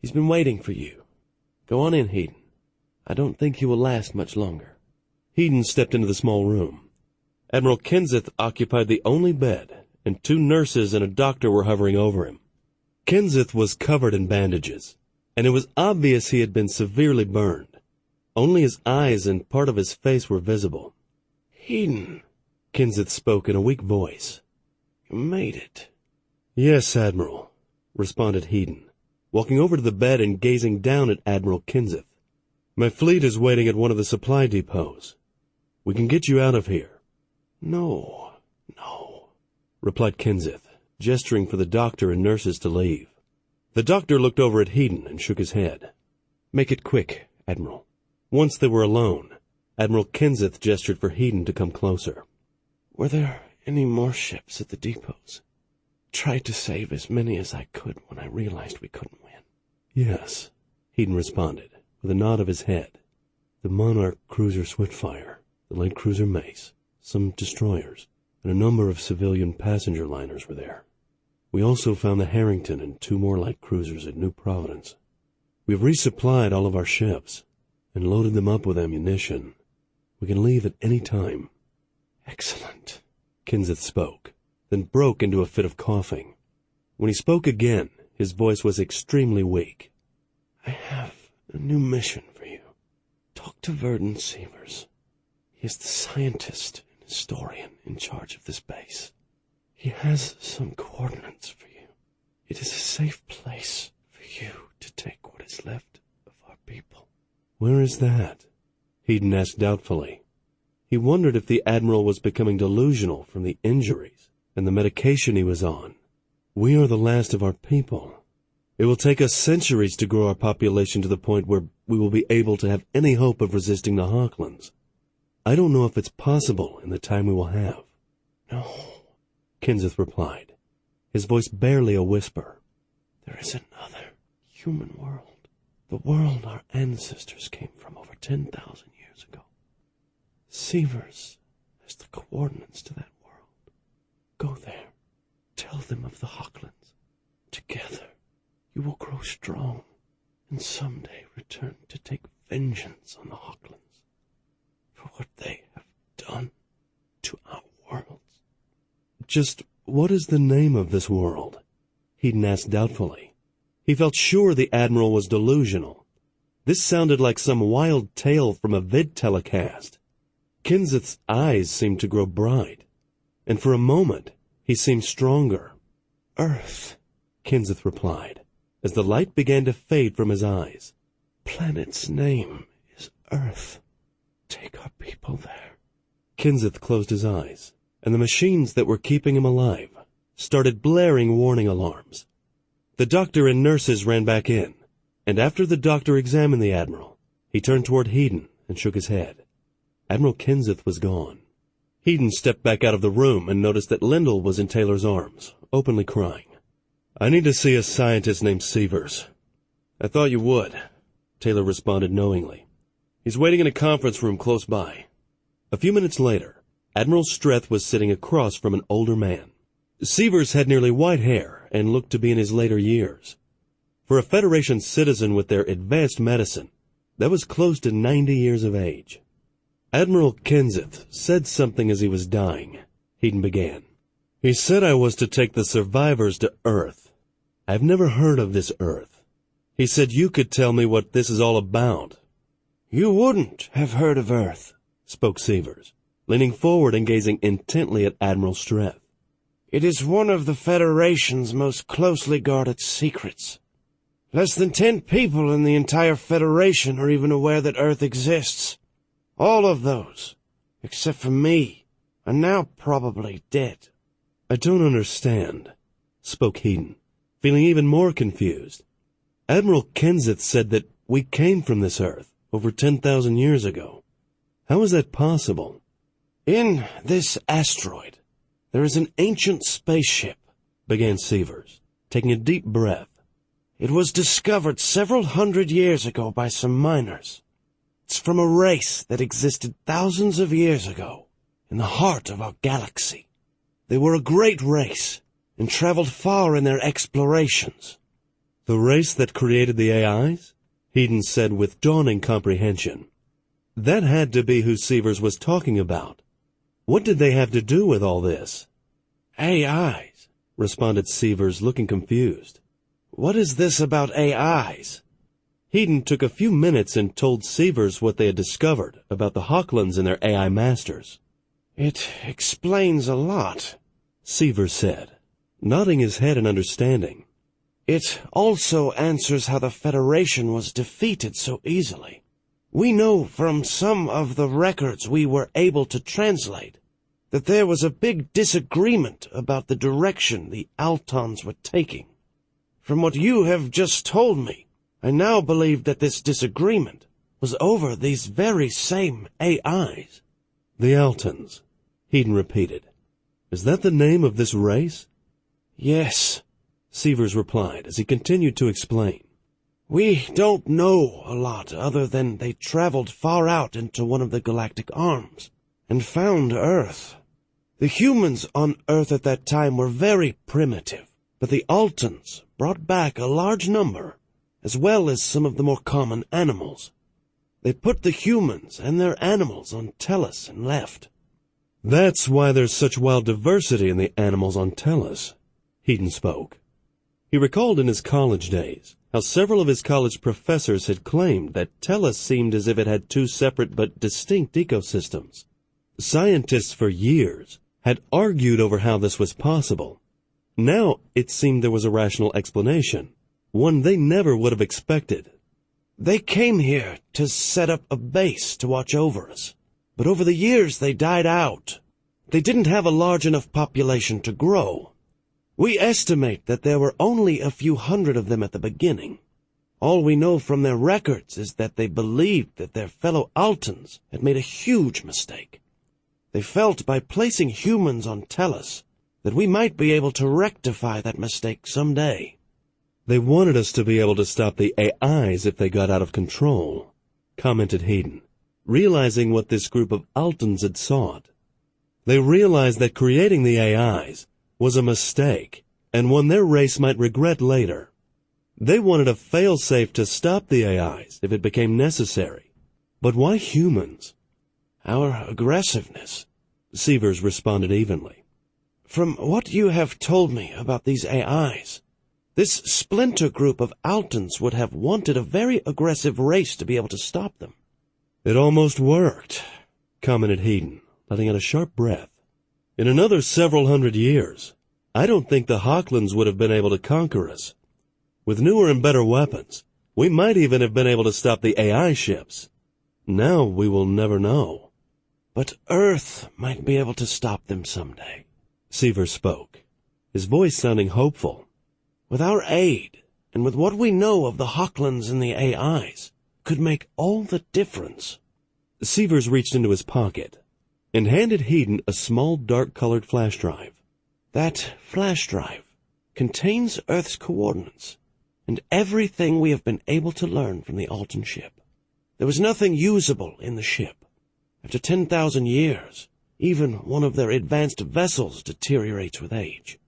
"He's been waiting for you. Go on in, Hedon. I don't think he will last much longer." Hedon stepped into the small room. Admiral Kenseth occupied the only bed, and 2 nurses and a doctor were hovering over him. Kenseth was covered in bandages, and it was obvious he had been severely burned. Only his eyes and part of his face were visible. "Hedon," Kenseth spoke in a weak voice. "you made it." "Yes, Admiral," responded Hedon, walking over to the bed and gazing down at Admiral Kenseth. "My fleet is waiting at one of the supply depots. We can get you out of here." No, replied Kenseth, gesturing for the doctor and nurses to leave. The doctor looked over at Hedon and shook his head. "Make it quick, Admiral." Once they were alone, Admiral Kenseth gestured for Hedon to come closer. "Were there any more ships at the depots? Tried to save as many as I could when I realized we couldn't win." "Yes," Hedon responded, with a nod of his head. "The Monarch cruiser Spitfire, the light cruiser Mace, some destroyers, and a number of civilian passenger liners were there. We also found the Harrington and 2 more light cruisers at New Providence. We've resupplied all of our ships and loaded them up with ammunition. We can leave at any time." "Excellent," Kenseth spoke, then broke into a fit of coughing. When he spoke again, his voice was extremely weak. "I have a new mission for you. Talk to Verdun Sievers. He is the scientist and historian in charge of this base. He has some coordinates for you. It is a safe place for you to take what is left of our people." "Where is that?" Hedon asked doubtfully. He wondered if the Admiral was becoming delusional from the injuries and the medication he was on. "We are the last of our people. It will take us centuries to grow our population to the point where we will be able to have any hope of resisting the Hawklands. I don't know if it's possible in the time we will have." "No," Kenseth replied, his voice barely a whisper. "There is another human world. The world our ancestors came from over 10,000 years ago. Sievers has the coordinates to that world. Go there. Tell them of the Hawklands. Together, you will grow strong, and someday return to take vengeance on the Hawklands for what they have done to our worlds." "Just what is the name of this world?" Hedon asked doubtfully. He felt sure the Admiral was delusional. This sounded like some wild tale from a vid telecast. Kenseth's eyes seemed to grow bright, and for a moment he seemed stronger. "Earth," Kenseth replied, as the light began to fade from his eyes. "Planet's name is Earth. Take our people there." Kenseth closed his eyes, and the machines that were keeping him alive started blaring warning alarms. The doctor and nurses ran back in, and after the doctor examined the Admiral, he turned toward Hedon and shook his head. Admiral Kenseth was gone. Hedon stepped back out of the room and noticed that Lendl was in Taylor's arms, openly crying. I need to see a scientist named Sievers. I thought you would, Taylor responded knowingly. He's waiting in a conference room close by. A few minutes later, Admiral Streth was sitting across from an older man. Sievers had nearly white hair and looked to be in his later years. For a Federation citizen with their advanced medicine, that was close to 90 years of age. Admiral Kenseth said something as he was dying. Heaton began. He said I was to take the survivors to Earth. I've never heard of this Earth. He said you could tell me what this is all about. You wouldn't have heard of Earth, spoke Sievers, leaning forward and gazing intently at Admiral Streth. It is one of the Federation's most closely guarded secrets. Less than 10 people in the entire Federation are even aware that Earth exists. All of those, except for me, are now probably dead. I don't understand, spoke Heaton, feeling even more confused. Admiral Kenseth said that we came from this Earth over 10,000 years ago. How is that possible? In this asteroid, there is an ancient spaceship, began Sievers, taking a deep breath. It was discovered several hundred years ago by some miners. It's from a race that existed thousands of years ago, in the heart of our galaxy. They were a great race, and traveled far in their explorations. The race that created the AIs? Heaton said with dawning comprehension. That had to be who Sievers was talking about. What did they have to do with all this? AIs, responded Sievers, looking confused. What is this about AIs? Heaton took a few minutes and told Sievers what they had discovered about the Hochlands and their AI masters. It explains a lot, Sievers said, nodding his head in understanding. It also answers how the Federation was defeated so easily. We know from some of the records we were able to translate that there was a big disagreement about the direction the Altons were taking. From what you have just told me, I now believe that this disagreement was over these very same AIs. The Altons, Heaton repeated. Is that the name of this race? Yes, Sievers replied as he continued to explain. We don't know a lot other than they traveled far out into one of the galactic arms and found Earth. The humans on Earth at that time were very primitive, but the Altons brought back a large number, as well as some of the more common animals. They put the humans and their animals on Tellus and left. That's why there's such wild diversity in the animals on Tellus, Heaton spoke. He recalled in his college days how several of his college professors had claimed that Tellus seemed as if it had two separate but distinct ecosystems. Scientists for years had argued over how this was possible. Now it seemed there was a rational explanation, one they never would have expected. They came here to set up a base to watch over us, but over the years they died out. They didn't have a large enough population to grow. We estimate that there were only a few hundred of them at the beginning. All we know from their records is that they believed that their fellow Altons had made a huge mistake. They felt by placing humans on Tellus that we might be able to rectify that mistake someday. They wanted us to be able to stop the AIs if they got out of control, commented Heaton, realizing what this group of Altons had sought. They realized that creating the AIs was a mistake, and one their race might regret later. They wanted a fail-safe to stop the AIs if it became necessary. But why humans? Our aggressiveness, Sievers responded evenly. From what you have told me about these AIs, this splinter group of Altons would have wanted a very aggressive race to be able to stop them. It almost worked, commented Heaton, letting out a sharp breath. In another several hundred years, I don't think the Hochlands would have been able to conquer us. With newer and better weapons, we might even have been able to stop the AI ships. Now we will never know. But Earth might be able to stop them someday, Sievers spoke, his voice sounding hopeful. With our aid, and with what we know of the Hochlands and the AIs, could make all the difference. Sievers reached into his pocket and handed Heaton a small dark-colored flash drive. That flash drive contains Earth's coordinates and everything we have been able to learn from the Alton ship. There was nothing usable in the ship. After 10,000 years, even one of their advanced vessels deteriorates with age.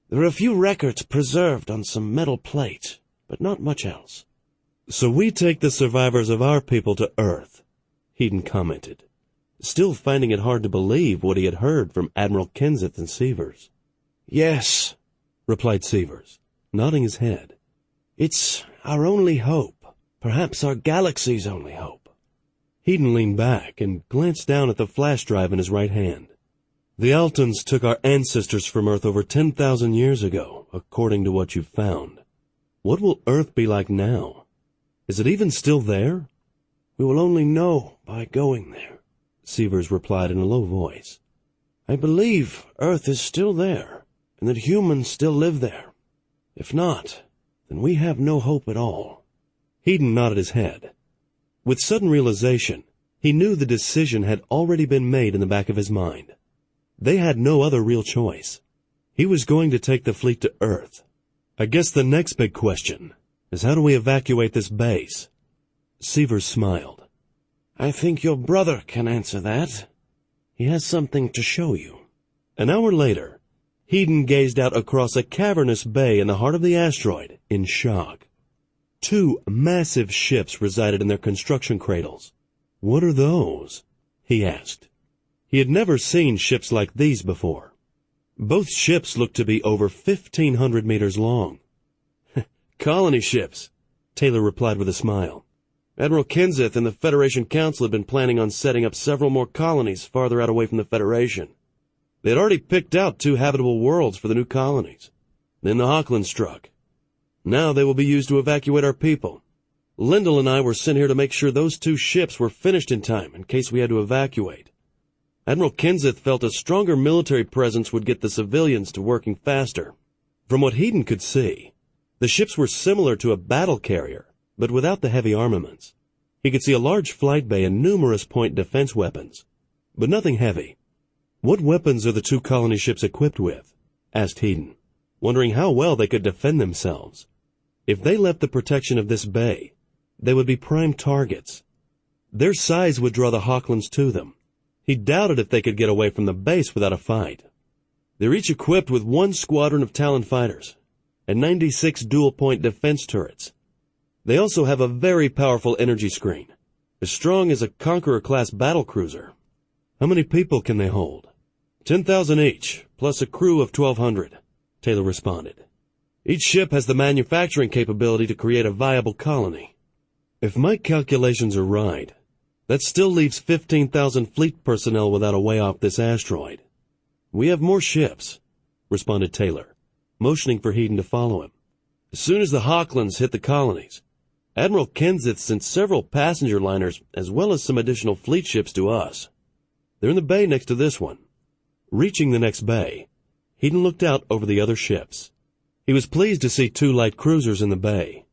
There are a few records preserved on some metal plates, but not much else. "So we take the survivors of our people to Earth," Hedon commented, still finding it hard to believe what he had heard from Admiral Kenseth and Severs. "Yes," replied Severs, nodding his head. "It's our only hope, perhaps our galaxy's only hope." Hedon leaned back and glanced down at the flash drive in his right hand. "The Altons took our ancestors from Earth over 10,000 years ago, according to what you've found. What will Earth be like now? Is it even still there?" "We will only know by going there," Severs replied in a low voice. "I believe Earth is still there, and that humans still live there. If not, then we have no hope at all." Hedon nodded his head. With sudden realization, he knew the decision had already been made in the back of his mind. They had no other real choice. He was going to take the fleet to Earth. "I guess the next big question is how do we evacuate this base?" Severs smiled. "I think your brother can answer that. He has something to show you." An hour later, Hedon gazed out across a cavernous bay in the heart of the asteroid in shock. 2 massive ships resided in their construction cradles. "What are those?" he asked. He had never seen ships like these before. Both ships looked to be over 1,500 meters long. "Colony ships," Taylor replied with a smile. "Admiral Kenseth and the Federation Council had been planning on setting up several more colonies farther out away from the Federation. They had already picked out 2 habitable worlds for the new colonies. Then the Hochland struck. Now they will be used to evacuate our people. Lindell and I were sent here to make sure those 2 ships were finished in time in case we had to evacuate. Admiral Kenseth felt a stronger military presence would get the civilians to working faster." From what Hedon could see, the ships were similar to a battle carrier, but without the heavy armaments. He could see a large flight bay and numerous point defense weapons, but nothing heavy. "What weapons are the 2 colony ships equipped with?" asked Hedon, wondering how well they could defend themselves. If they left the protection of this bay, they would be prime targets. Their size would draw the Hochlands to them. He doubted if they could get away from the base without a fight. They're each equipped with 1 squadron of Talon fighters and 96 dual-point defense turrets. They also have a very powerful energy screen, as strong as a Conqueror-class battlecruiser. "How many people can they hold?" 10,000 each, plus a crew of 1,200, Taylor responded. "Each ship has the manufacturing capability to create a viable colony." "If my calculations are right, that still leaves 15,000 fleet personnel without a way off this asteroid." "We have more ships," responded Taylor, motioning for Hedon to follow him. "As soon as the Hochlands hit the colonies, Admiral Kenseth sent several passenger liners as well as some additional fleet ships to us. They're in the bay next to this one." Reaching the next bay, Hedon looked out over the other ships. He was pleased to see 2 light cruisers in the bay.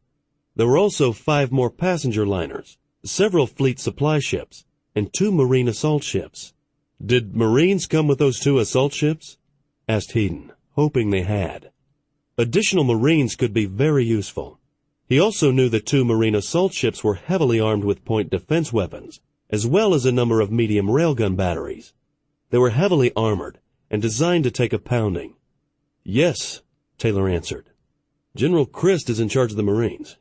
There were also 5 more passenger liners, several fleet supply ships, and 2 marine assault ships. "Did Marines come with those 2 assault ships?" asked Hedon, hoping they had. Additional Marines could be very useful. He also knew the 2 marine assault ships were heavily armed with point defense weapons, as well as a number of medium railgun batteries. They were heavily armored and designed to take a pounding. "Yes," Taylor answered. "General Christ is in charge of the Marines.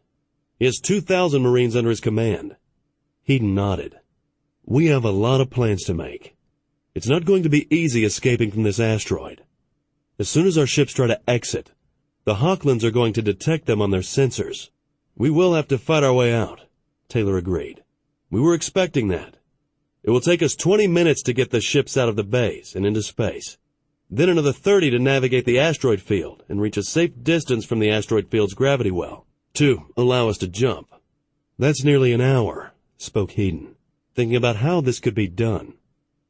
He has 2,000 Marines under his command." Hedon nodded. "We have a lot of plans to make. It's not going to be easy escaping from this asteroid. As soon as our ships try to exit, the Hochlands are going to detect them on their sensors." "We will have to fight our way out," Taylor agreed. "We were expecting that. It will take us 20 minutes to get the ships out of the base and into space. Then another 30 to navigate the asteroid field and reach a safe distance from the asteroid field's gravity well to allow us to jump." "That's nearly an hour," spoke Hedon, thinking about how this could be done.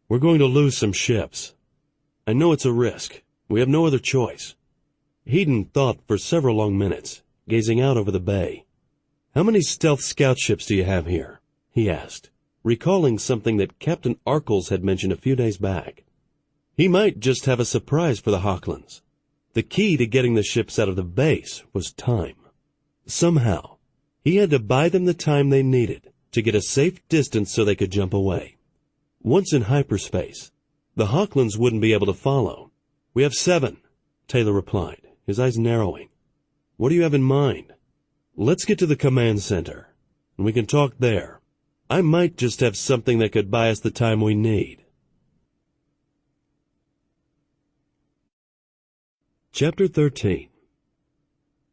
"We're going to lose some ships." "I know it's a risk. We have no other choice." Hedon thought for several long minutes, gazing out over the bay. "How many stealth scout ships do you have here?" he asked, recalling something that Captain Arkles had mentioned a few days back. He might just have a surprise for the Hochlands. The key to getting the ships out of the base was time. Somehow, he had to buy them the time they needed to get a safe distance so they could jump away. Once in hyperspace, the Hawklands wouldn't be able to follow. "We have 7, Taylor replied, his eyes narrowing. "What do you have in mind?" "Let's get to the command center, and we can talk there. I might just have something that could buy us the time we need." Chapter 13.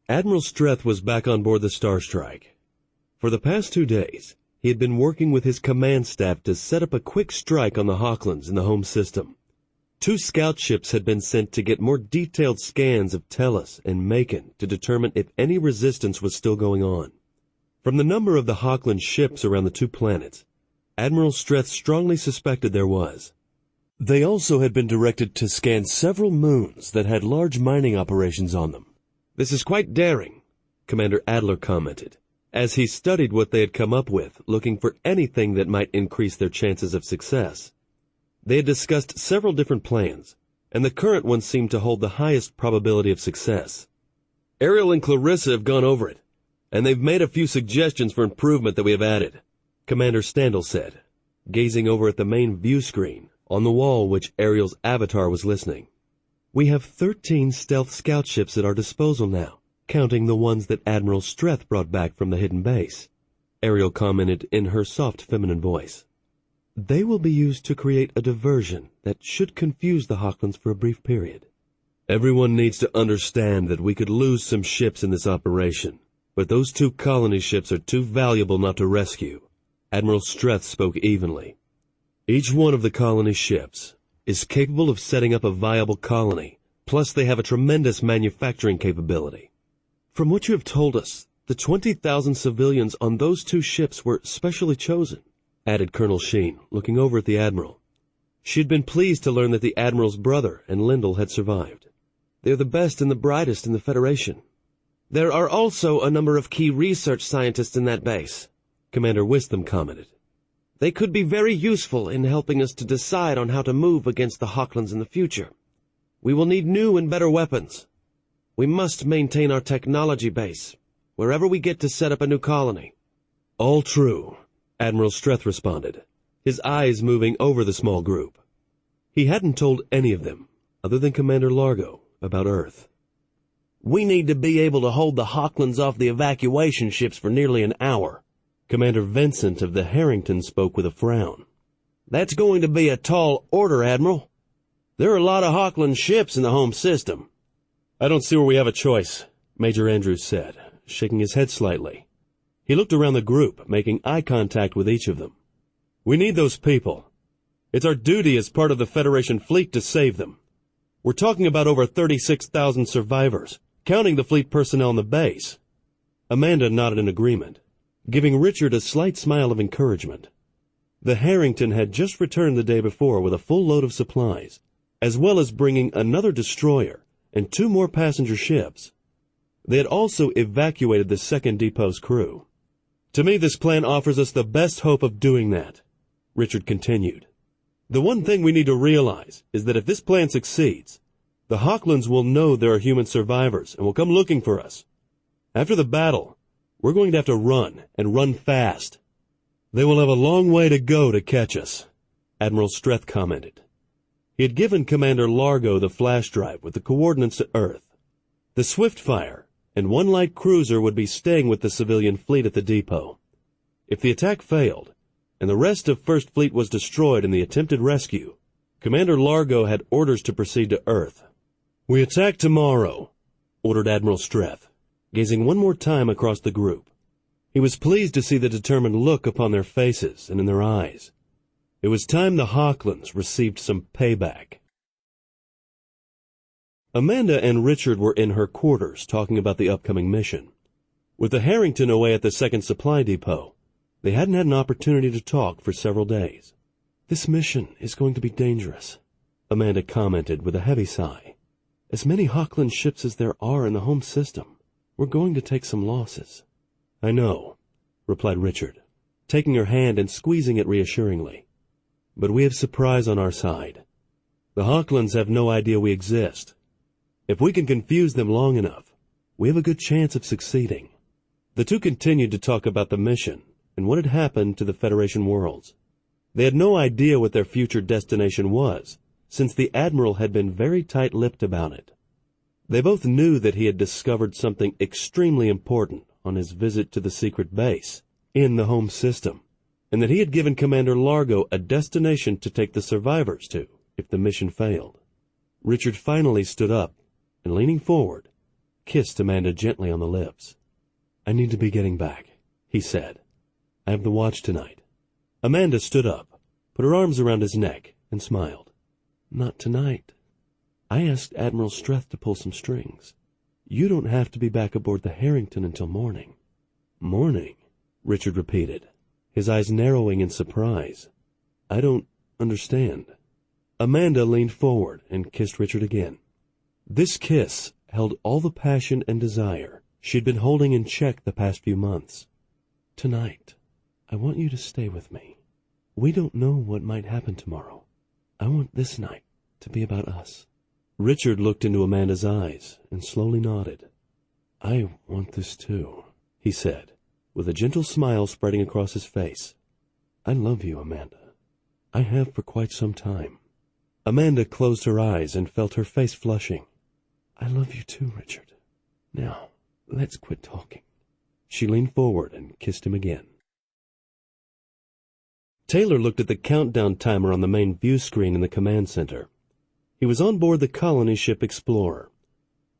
Admiral Streth was back on board the Starstrike. For the past 2 days, he had been working with his command staff to set up a quick strike on the Hawklands in the home system. 2 scout ships had been sent to get more detailed scans of Tellus and Macon to determine if any resistance was still going on. From the number of the Hawkland ships around the 2 planets, Admiral Streth strongly suspected there was. They also had been directed to scan several moons that had large mining operations on them. "This is quite daring," Commander Adler commented, as he studied what they had come up with, looking for anything that might increase their chances of success. They had discussed several different plans, and the current one seemed to hold the highest probability of success. "Ariel and Clarissa have gone over it, and they've made a few suggestions for improvement that we have added," Commander Standel said, gazing over at the main view screen on the wall which Ariel's avatar was listening. "We have 13 stealth scout ships at our disposal now, counting the ones that Admiral Streth brought back from the hidden base," Ariel commented in her soft feminine voice. "They will be used to create a diversion that should confuse the Hawklands for a brief period. Everyone needs to understand that we could lose some ships in this operation, but those 2 colony ships are too valuable not to rescue." Admiral Streth spoke evenly. "Each one of the colony ships is capable of setting up a viable colony, plus they have a tremendous manufacturing capability. From what you have told us, the 20,000 civilians on those 2 ships were specially chosen," added Colonel Sheen, looking over at the Admiral. She had been pleased to learn that the Admiral's brother and Lyndall had survived. "They're the best and the brightest in the Federation." "There are also a number of key research scientists in that base," Commander Wisdom commented. "They could be very useful in helping us to decide on how to move against the Hawklands in the future. We will need new and better weapons. We must maintain our technology base, wherever we get to set up a new colony." "All true," Admiral Streth responded, his eyes moving over the small group. He hadn't told any of them, other than Commander Largo, about Earth. "We need to be able to hold the Hawklands off the evacuation ships for nearly an hour," Commander Vincent of the Harrington spoke with a frown. "That's going to be a tall order, Admiral. There are a lot of Hawkland ships in the home system." "I don't see where we have a choice," Major Andrews said, shaking his head slightly. He looked around the group, making eye contact with each of them. "We need those people. It's our duty as part of the Federation fleet to save them. We're talking about over 36,000 survivors, counting the fleet personnel on the base." Amanda nodded in agreement, giving Richard a slight smile of encouragement. The Harrington had just returned the day before with a full load of supplies, as well as bringing another destroyer and 2 more passenger ships. They had also evacuated the second depot's crew. "To me, this plan offers us the best hope of doing that," Richard continued. "The one thing we need to realize is that if this plan succeeds, the Hawklands will know there are human survivors and will come looking for us. After the battle, we're going to have to run, and run fast. They will have a long way to go to catch us," Admiral Streth commented. He had given Commander Largo the flash drive with the coordinates to Earth. The Swiftfire and 1 light cruiser would be staying with the civilian fleet at the depot. If the attack failed, and the rest of First Fleet was destroyed in the attempted rescue, Commander Largo had orders to proceed to Earth. "We attack tomorrow," ordered Admiral Streth, gazing one more time across the group. He was pleased to see the determined look upon their faces and in their eyes. It was time the Hawklands received some payback. Amanda and Richard were in her quarters talking about the upcoming mission. With the Harrington away at the second supply depot, they hadn't had an opportunity to talk for several days. "This mission is going to be dangerous," Amanda commented with a heavy sigh. "As many Hawkland ships as there are in the home system, we're going to take some losses." "I know," replied Richard, taking her hand and squeezing it reassuringly. "But we have surprise on our side. The Hawklands have no idea we exist. If we can confuse them long enough, we have a good chance of succeeding." The two continued to talk about the mission and what had happened to the Federation worlds. They had no idea what their future destination was, since the Admiral had been very tight-lipped about it. They both knew that he had discovered something extremely important on his visit to the secret base in the home system, and that he had given Commander Largo a destination to take the survivors to if the mission failed. Richard finally stood up and, leaning forward, kissed Amanda gently on the lips. "I need to be getting back," he said. "I have the watch tonight." Amanda stood up, put her arms around his neck, and smiled. "Not tonight. I asked Admiral Streth to pull some strings. You don't have to be back aboard the Harrington until morning." "Morning?" Richard repeated, his eyes narrowing in surprise. "I don't understand." Amanda leaned forward and kissed Richard again. This kiss held all the passion and desire she'd been holding in check the past few months. "Tonight, I want you to stay with me. We don't know what might happen tomorrow. I want this night to be about us." Richard looked into Amanda's eyes and slowly nodded. "I want this too," he said, with a gentle smile spreading across his face. "I love you, Amanda. I have for quite some time." Amanda closed her eyes and felt her face flushing. "I love you too, Richard. Now, let's quit talking." She leaned forward and kissed him again. Taylor looked at the countdown timer on the main view screen in the command center. He was on board the colony ship Explorer.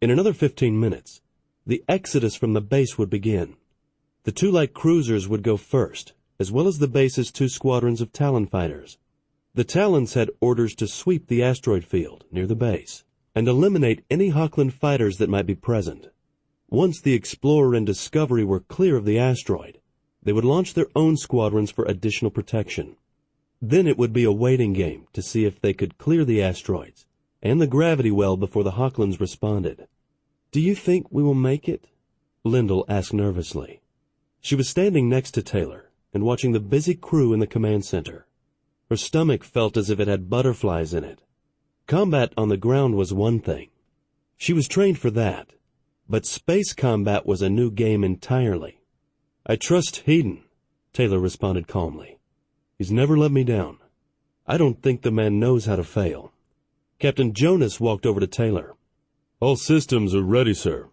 In another 15 minutes, the exodus from the base would begin. The two light cruisers would go first, as well as the base's 2 squadrons of Talon fighters. The Talons had orders to sweep the asteroid field near the base and eliminate any Hochland fighters that might be present. Once the Explorer and Discovery were clear of the asteroid, they would launch their own squadrons for additional protection. Then it would be a waiting game to see if they could clear the asteroids and the gravity well before the Hochlands responded. "Do you think we will make it?" Lyndall asked nervously. She was standing next to Taylor and watching the busy crew in the command center. Her stomach felt as if it had butterflies in it. Combat on the ground was one thing. She was trained for that, but space combat was a new game entirely. "I trust Hedon," Taylor responded calmly. "He's never let me down. I don't think the man knows how to fail." Captain Jonas walked over to Taylor. "All systems are ready, sir.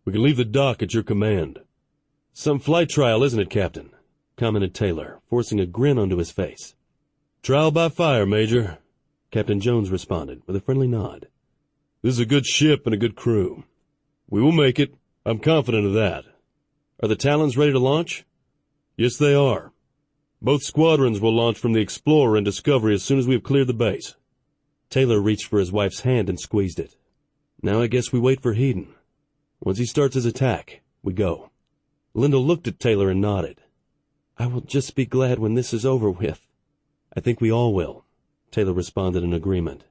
We can leave the dock at your command." "Some flight trial, isn't it, Captain?" commented Taylor, forcing a grin onto his face. "Trial by fire, Major," Captain Jones responded with a friendly nod. "This is a good ship and a good crew. We will make it. I'm confident of that." "Are the Talons ready to launch?" "Yes, they are. Both squadrons will launch from the Explorer and Discovery as soon as we have cleared the base." Taylor reached for his wife's hand and squeezed it. "Now I guess we wait for Hedon. Once he starts his attack, we go." Lyndall looked at Taylor and nodded. "I will just be glad when this is over with." "I think we all will," Taylor responded in agreement.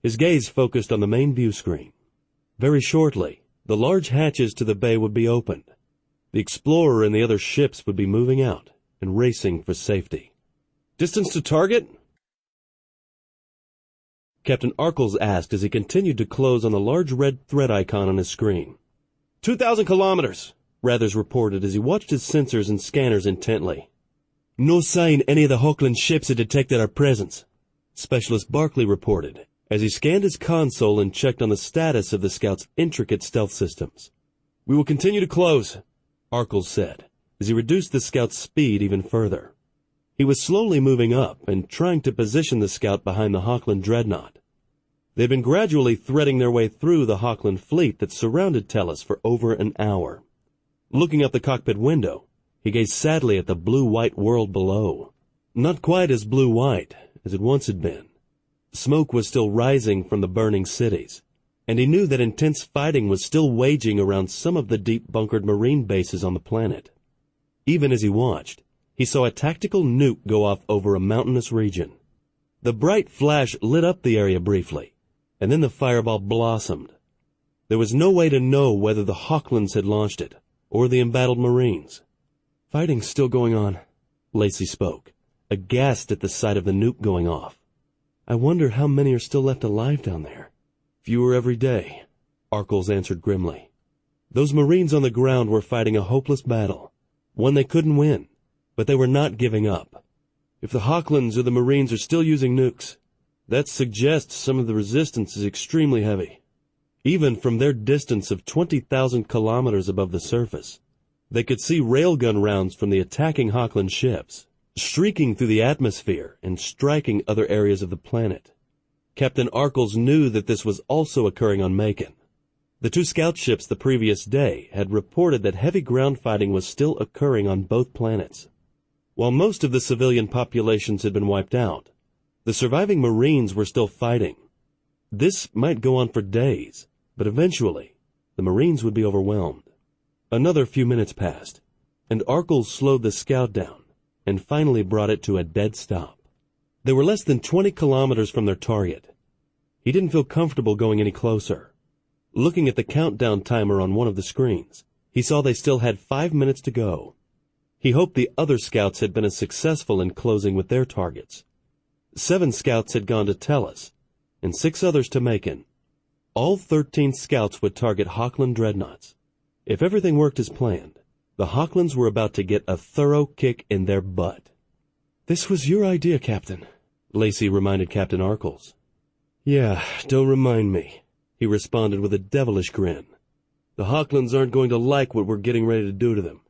His gaze focused on the main view screen. Very shortly, the large hatches to the bay would be opened. The Explorer and the other ships would be moving out and racing for safety. "Distance to target?" Captain Arkles asked as he continued to close on the large red thread icon on his screen. 2,000 kilometers, Rathers reported as he watched his sensors and scanners intently. "No sign any of the Hochland ships had detected our presence," Specialist Barkley reported as he scanned his console and checked on the status of the Scout's intricate stealth systems. "We will continue to close," Arkles said as he reduced the Scout's speed even further. He was slowly moving up and trying to position the Scout behind the Hochland dreadnought. They had been gradually threading their way through the Hochland fleet that surrounded Tellus for over an hour. Looking out the cockpit window, he gazed sadly at the blue-white world below. Not quite as blue-white as it once had been. Smoke was still rising from the burning cities, and he knew that intense fighting was still waging around some of the deep-bunkered marine bases on the planet. Even as he watched, he saw a tactical nuke go off over a mountainous region. The bright flash lit up the area briefly, and then the fireball blossomed. There was no way to know whether the Hochlands had launched it, or the embattled Marines. "Fighting's still going on," Lacey spoke, aghast at the sight of the nuke going off. "I wonder how many are still left alive down there." "Fewer every day," Arkles answered grimly. Those Marines on the ground were fighting a hopeless battle, one they couldn't win, but they were not giving up. If the Hawklands or the Marines are still using nukes, that suggests some of the resistance is extremely heavy. Even from their distance of 20,000 kilometers above the surface, they could see railgun rounds from the attacking Hawkland ships, streaking through the atmosphere and striking other areas of the planet. Captain Arkles knew that this was also occurring on Macon. The 2 scout ships the previous day had reported that heavy ground fighting was still occurring on both planets. While most of the civilian populations had been wiped out, the surviving Marines were still fighting. This might go on for days, but eventually the Marines would be overwhelmed. Another few minutes passed, and Arkles slowed the scout down and finally brought it to a dead stop. They were less than 20 kilometers from their target. He didn't feel comfortable going any closer. Looking at the countdown timer on one of the screens, he saw they still had 5 minutes to go. He hoped the other scouts had been as successful in closing with their targets. 7 scouts had gone to Tellus, and 6 others to Macon. All 13 scouts would target Hawkland dreadnoughts. If everything worked as planned, the Hawklands were about to get a thorough kick in their butt. "This was your idea, Captain," Lacey reminded Captain Arkles. "Yeah, don't remind me," he responded with a devilish grin. "The Hawklands aren't going to like what we're getting ready to do to them.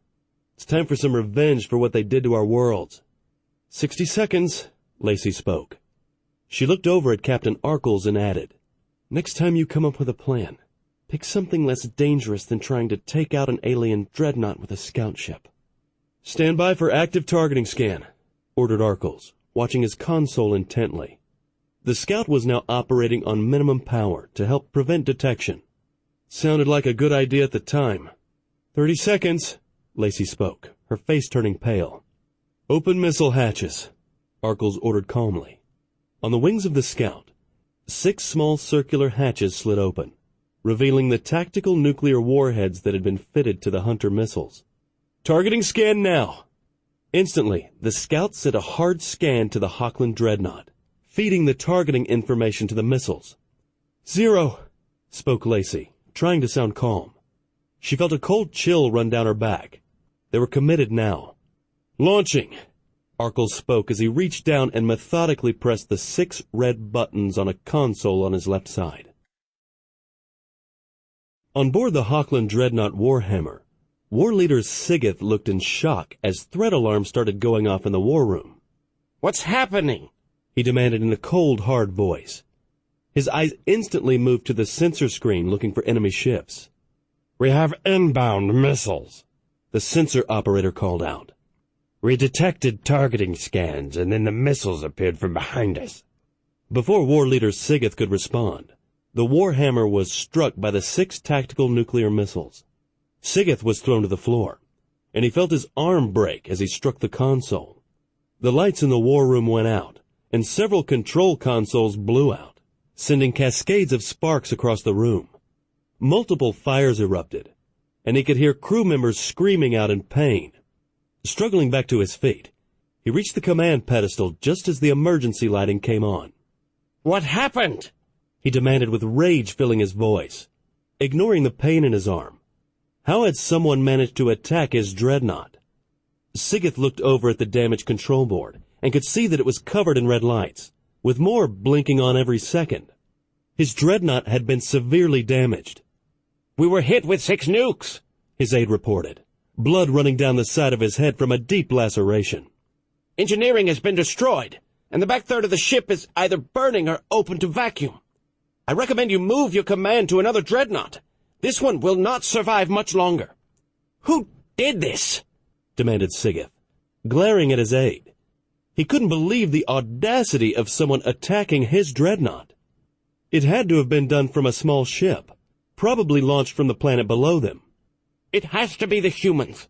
It's time for some revenge for what they did to our worlds." 60 seconds, Lacey spoke. She looked over at Captain Arkles and added, "Next time you come up with a plan, pick something less dangerous than trying to take out an alien dreadnought with a scout ship." "Stand by for active targeting scan," ordered Arkles, watching his console intently. The scout was now operating on minimum power to help prevent detection. "Sounded like a good idea at the time." 30 seconds, Lacey spoke, her face turning pale. "Open missile hatches," Arkles ordered calmly. On the wings of the scout, 6 small circular hatches slid open, revealing the tactical nuclear warheads that had been fitted to the Hunter missiles. "Targeting scan now." Instantly, the scout sent a hard scan to the Hawkland dreadnought, feeding the targeting information to the missiles. "0," spoke Lacey, trying to sound calm. She felt a cold chill run down her back. They were committed now. "Launching," Arkles spoke as he reached down and methodically pressed the 6 red buttons on a console on his left side. On board the Hawkland dreadnought Warhammer, War Leader Sigeth looked in shock as threat alarms started going off in the war room. "What's happening?" he demanded in a cold, hard voice. His eyes instantly moved to the sensor screen looking for enemy ships. "We have inbound missiles," the sensor operator called out. "We detected targeting scans, and then the missiles appeared from behind us." Before War Leader Sigeth could respond, the Warhammer was struck by the 6 tactical nuclear missiles. Sigeth was thrown to the floor, and he felt his arm break as he struck the console. The lights in the war room went out, and several control consoles blew out, sending cascades of sparks across the room. Multiple fires erupted, and he could hear crew members screaming out in pain. Struggling back to his feet, he reached the command pedestal just as the emergency lighting came on. "What happened?" he demanded with rage filling his voice. Ignoring the pain in his arm, how had someone managed to attack his dreadnought? Sigeth looked over at the damaged control board and could see that it was covered in red lights, with more blinking on every second. His dreadnought had been severely damaged. "We were hit with 6 nukes," his aide reported, blood running down the side of his head from a deep laceration. "Engineering has been destroyed, and the back third of the ship is either burning or open to vacuum. I recommend you move your command to another dreadnought. This one will not survive much longer." "Who did this?" demanded Sigeth, glaring at his aide. He couldn't believe the audacity of someone attacking his dreadnought. It had to have been done from a small ship, probably launched from the planet below them. "It has to be the humans,"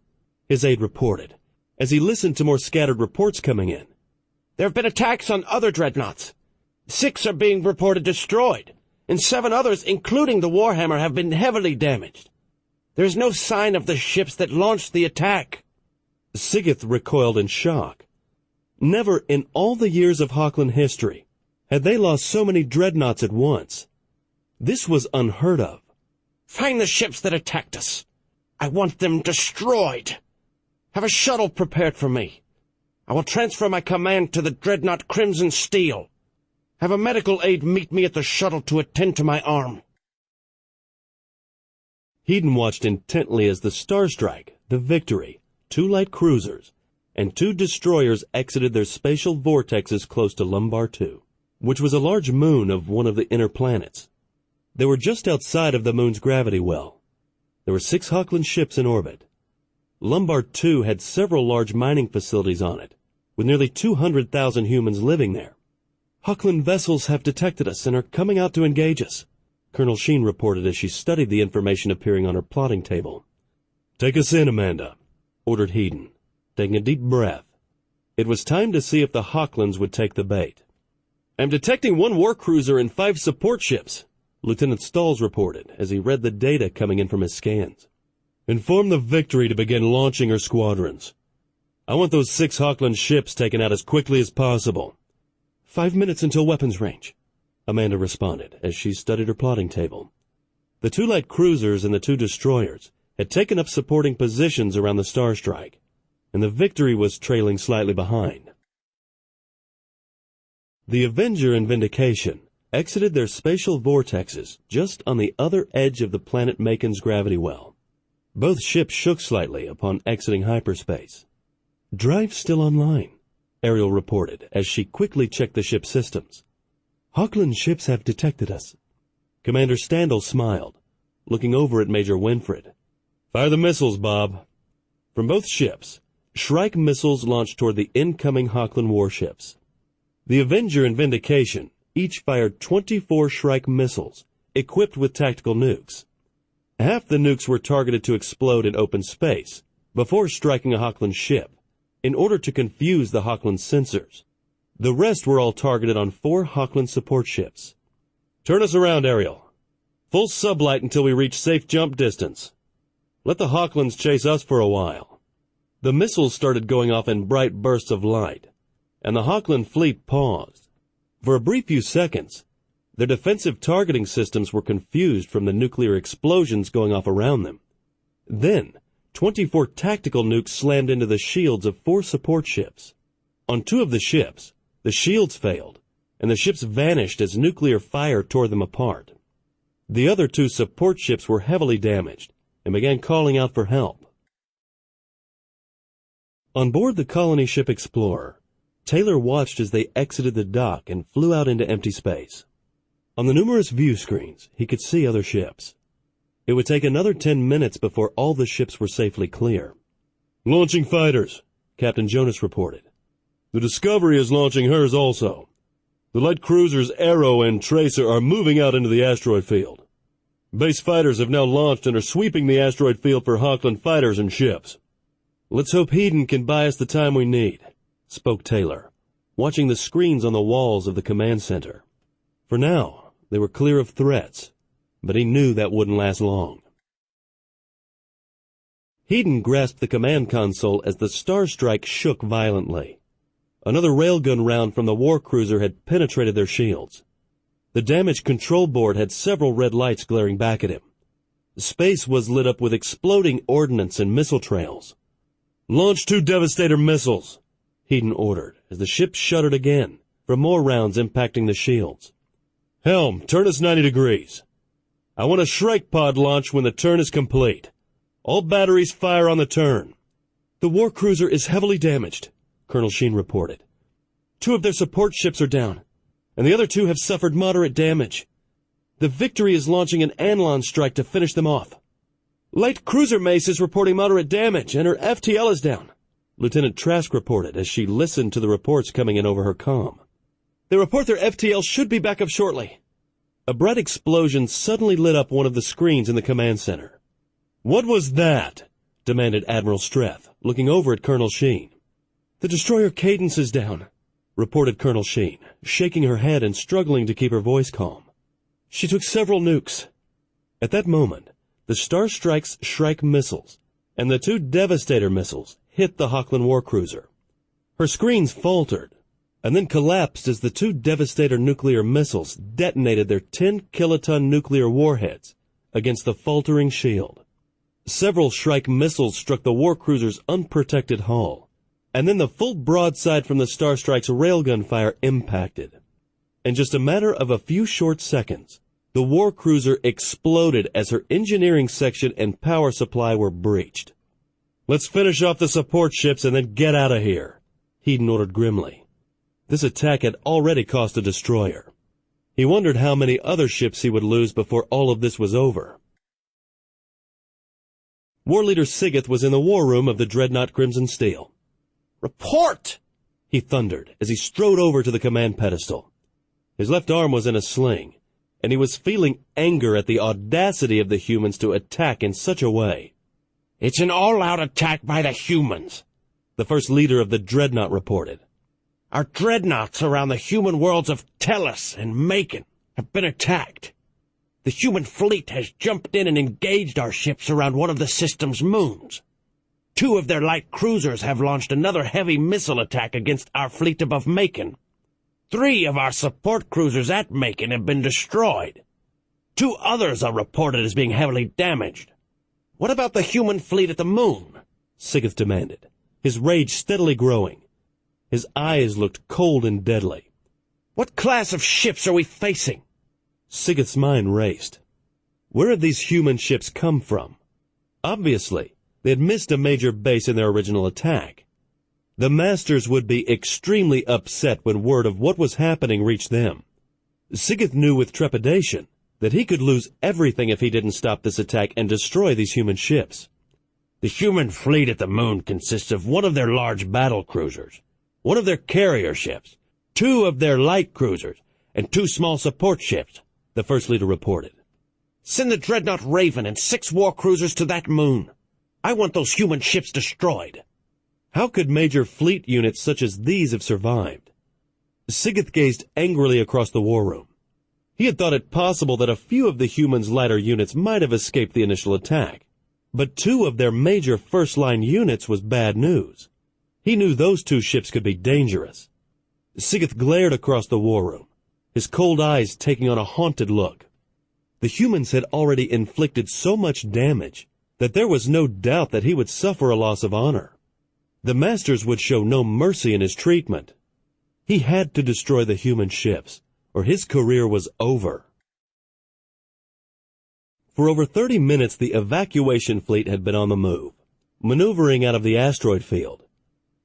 his aide reported, as he listened to more scattered reports coming in. "There have been attacks on other dreadnoughts. 6 are being reported destroyed, and 7 others, including the Warhammer, have been heavily damaged. There is no sign of the ships that launched the attack." Sigeth recoiled in shock. Never in all the years of Hawkland history had they lost so many dreadnoughts at once. This was unheard of. Find the ships that attacked us. I want them destroyed. Have a shuttle prepared for me. I will transfer my command to the dreadnought Crimson Steel. Have a medical aide meet me at the shuttle to attend to my arm. Hedon watched intently as the Starstrike, the Victory, 2 light cruisers, and 2 destroyers exited their spatial vortexes close to Lumbar 2, which was a large moon of one of the inner planets. They were just outside of the moon's gravity well. There were 6 Hawkland ships in orbit. Lumbar 2 had several large mining facilities on it, with nearly 200,000 humans living there. "Hawkland vessels have detected us and are coming out to engage us," Colonel Sheen reported as she studied the information appearing on her plotting table. "Take us in, Amanda," ordered Hedon, taking a deep breath. It was time to see if the Hawklands would take the bait. "I'm detecting 1 war cruiser and 5 support ships," Lieutenant Stalls reported as he read the data coming in from his scans. "Inform the Victory to begin launching her squadrons. I want those 6 Hawkland ships taken out as quickly as possible." 5 minutes until weapons range," Amanda responded as she studied her plotting table. The 2 light cruisers and the 2 destroyers had taken up supporting positions around the Starstrike, and the Victory was trailing slightly behind. The Avenger and Vindication exited their spatial vortexes just on the other edge of the planet Macon's gravity well. Both ships shook slightly upon exiting hyperspace. "Drive still online," Ariel reported as she quickly checked the ship's systems. "Hawkland ships have detected us." Commander Standal smiled, looking over at Major Winfred. "Fire the missiles, Bob." From both ships, Shrike missiles launched toward the incoming Hawkland warships. The Avenger and Vindication each fired 24 Shrike missiles, equipped with tactical nukes. Half the nukes were targeted to explode in open space before striking a Hawkland ship, in order to confuse the Hawkland sensors. The rest were all targeted on 4 Hawkland support ships. "Turn us around, Ariel. Full sublight until we reach safe jump distance. Let the Hawklands chase us for a while." The missiles started going off in bright bursts of light, and the Hawkland fleet paused. For a brief few seconds, their defensive targeting systems were confused from the nuclear explosions going off around them. Then, 24 tactical nukes slammed into the shields of 4 support ships. On 2 of the ships, the shields failed, and the ships vanished as nuclear fire tore them apart. The other 2 support ships were heavily damaged and began calling out for help. On board the colony ship Explorer, Taylor watched as they exited the dock and flew out into empty space. On the numerous view screens, he could see other ships. It would take another 10 minutes before all the ships were safely clear. "Launching fighters," Captain Jonas reported. "The Discovery is launching hers also. The light cruisers Arrow and Tracer are moving out into the asteroid field. Base fighters have now launched and are sweeping the asteroid field for Hawkland fighters and ships." "Let's hope Hedon can buy us the time we need," spoke Taylor, watching the screens on the walls of the command center. For now, they were clear of threats, but he knew that wouldn't last long. Hedon grasped the command console as the Starstrike shook violently. Another railgun round from the war cruiser had penetrated their shields. The damaged control board had several red lights glaring back at him. Space was lit up with exploding ordnance and missile trails. "Launch 2 Devastator missiles," Hedon ordered as the ship shuddered again from more rounds impacting the shields. "Helm, turn us 90 degrees. I want a Shrike pod launch when the turn is complete. All batteries fire on the turn." "The war cruiser is heavily damaged," Colonel Sheen reported. 2 of their support ships are down, and the other 2 have suffered moderate damage. The Victory is launching an Anlon strike to finish them off. Light cruiser Mace is reporting moderate damage, and her FTL is down, Lieutenant Trask reported as she listened to the reports coming in over her comm. "They report their FTL should be back up shortly." A bright explosion suddenly lit up one of the screens in the command center. "What was that?" demanded Admiral Streth, looking over at Colonel Sheen. "The destroyer Cadence is down," reported Colonel Sheen, shaking her head and struggling to keep her voice calm. "She took several nukes." At that moment, the Starstrike's Shrike missiles and the 2 Devastator missiles hit the Hawkland war cruiser. Her screens faltered and then collapsed as the 2 Devastator nuclear missiles detonated their 10-kiloton nuclear warheads against the faltering shield. Several Shrike missiles struck the war cruiser's unprotected hull, and then the full broadside from the Starstrike's railgun fire impacted. In just a matter of a few short seconds, the war cruiser exploded as her engineering section and power supply were breached. "Let's finish off the support ships and then get out of here," Hedon ordered grimly. This attack had already cost a destroyer. He wondered how many other ships he would lose before all of this was over. War Leader Sigeth was in the war room of the dreadnought Crimson Steel. "Report!" he thundered as he strode over to the command pedestal. His left arm was in a sling, and he was feeling anger at the audacity of the humans to attack in such a way. "It's an all-out attack by the humans," the first leader of the dreadnought reported. "Our dreadnoughts around the human worlds of Tellus and Macon have been attacked. The human fleet has jumped in and engaged our ships around one of the system's moons. 2 of their light cruisers have launched another heavy missile attack against our fleet above Macon. 3 of our support cruisers at Macon have been destroyed. 2 others are reported as being heavily damaged. What about the human fleet at the moon?" Sigeth demanded, his rage steadily growing. His eyes looked cold and deadly. "What class of ships are we facing?" Sigeth's mind raced. Where had these human ships come from? Obviously, they had missed a major base in their original attack. The Masters would be extremely upset when word of what was happening reached them. Sigeth knew with trepidation that he could lose everything if he didn't stop this attack and destroy these human ships. "The human fleet at the moon consists of 1 of their large battle cruisers, 1 of their carrier ships, 2 of their light cruisers, and 2 small support ships," the first leader reported. "Send the dreadnought Raven and 6 war cruisers to that moon. I want those human ships destroyed." How could major fleet units such as these have survived? Sigeth gazed angrily across the war room. He had thought it possible that a few of the humans' lighter units might have escaped the initial attack, but 2 of their major first-line units was bad news. He knew those 2 ships could be dangerous. Sigeth glared across the war room, his cold eyes taking on a haunted look. The humans had already inflicted so much damage that there was no doubt that he would suffer a loss of honor. The Masters would show no mercy in his treatment. He had to destroy the human ships, or his career was over. For over 30 minutes the evacuation fleet had been on the move, maneuvering out of the asteroid field.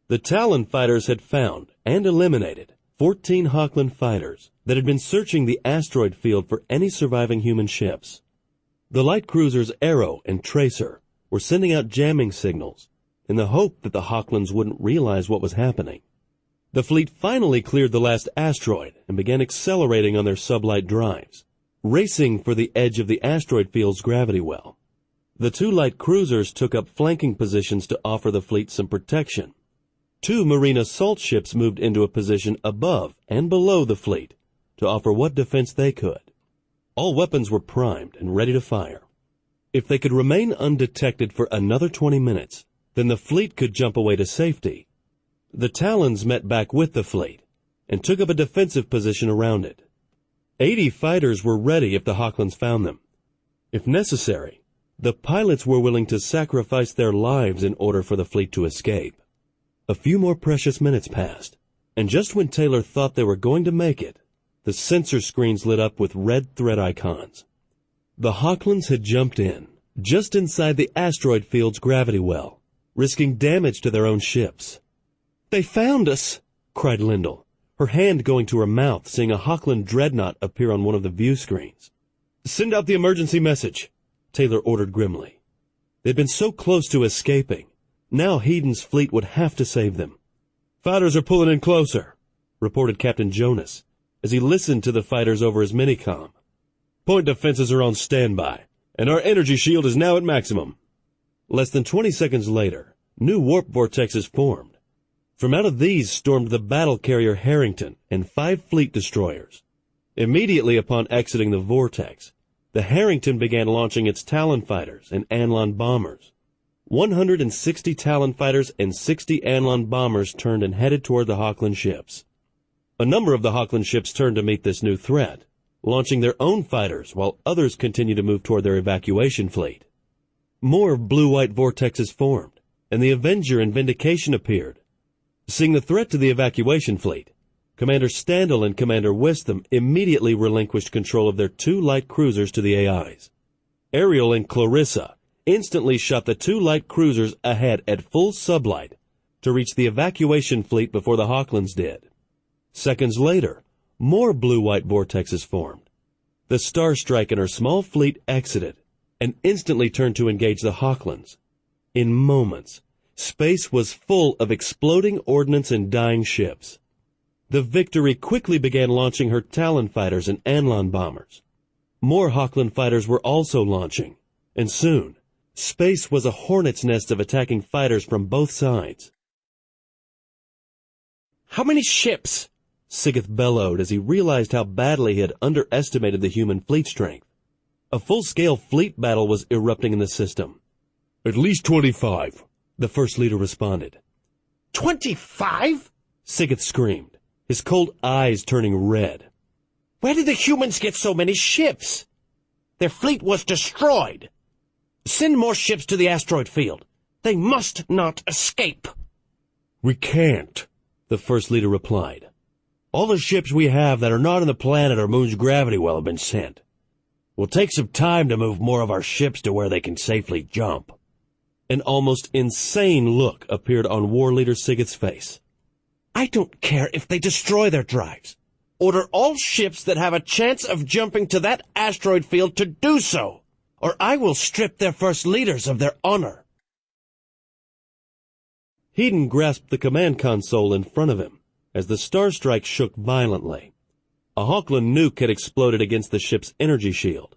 The Talon fighters had found and eliminated 14 Hochland fighters that had been searching the asteroid field for any surviving human ships. The light cruisers Arrow and Tracer were sending out jamming signals in the hope that the Hochlands wouldn't realize what was happening. The fleet finally cleared the last asteroid and began accelerating on their sublight drives, racing for the edge of the asteroid field's gravity well. The 2 light cruisers took up flanking positions to offer the fleet some protection. 2 marine assault ships moved into a position above and below the fleet to offer what defense they could. All weapons were primed and ready to fire. If they could remain undetected for another 20 minutes, then the fleet could jump away to safety. The Talons met back with the fleet and took up a defensive position around it. 80 fighters were ready if the Hochlands found them. If necessary, the pilots were willing to sacrifice their lives in order for the fleet to escape. A few more precious minutes passed, and just when Taylor thought they were going to make it, the sensor screens lit up with red threat icons. The Hochlands had jumped in, just inside the asteroid field's gravity well, risking damage to their own ships. "They found us!" cried Lyndall, her hand going to her mouth, seeing a Hochland dreadnought appear on one of the view screens. "Send out the emergency message," Taylor ordered grimly. They'd been so close to escaping. Now Hedon's fleet would have to save them. "Fighters are pulling in closer," reported Captain Jonas, as he listened to the fighters over his minicom. "Point defenses are on standby, and our energy shield is now at maximum." Less than 20 seconds later, new warp vortexes formed. From out of these stormed the battle carrier Harrington and 5 fleet destroyers. Immediately upon exiting the vortex, the Harrington began launching its Talon fighters and Anlon bombers. 160 Talon fighters and 60 Anlon bombers turned and headed toward the Hochland ships. A number of the Hochland ships turned to meet this new threat, launching their own fighters while others continued to move toward their evacuation fleet. More blue-white vortexes formed, and the Avenger and Vindication appeared. Seeing the threat to the evacuation fleet, Commander Standel and Commander Wisdom immediately relinquished control of their 2 light cruisers to the AIs. Ariel and Clarissa instantly shot the 2 light cruisers ahead at full sublight to reach the evacuation fleet before the Hawklands did. Seconds later, more blue-white vortexes formed. The Starstrike and her small fleet exited and instantly turned to engage the Hawklands. In moments, space was full of exploding ordnance and dying ships. The Victory quickly began launching her Talon fighters and Anlon bombers. More Hawkland fighters were also launching, and soon, space was a hornet's nest of attacking fighters from both sides. How many ships? Sigeth bellowed as he realized how badly he had underestimated the human fleet strength. A full-scale fleet battle was erupting in the system. At least 25, the First Leader responded. 25? Sigeth screamed, his cold eyes turning red. Where did the humans get so many ships? Their fleet was destroyed. Send more ships to the asteroid field. They must not escape. We can't, the First Leader replied. All the ships we have that are not in the planet or moon's gravity well have been sent. We'll take some time to move more of our ships to where they can safely jump. An almost insane look appeared on War Leader Sigeth's face. I don't care if they destroy their drives. Order all ships that have a chance of jumping to that asteroid field to do so, or I will strip their First Leaders of their honor. Hedon grasped the command console in front of him as the Starstrike shook violently. A Hawkland nuke had exploded against the ship's energy shield.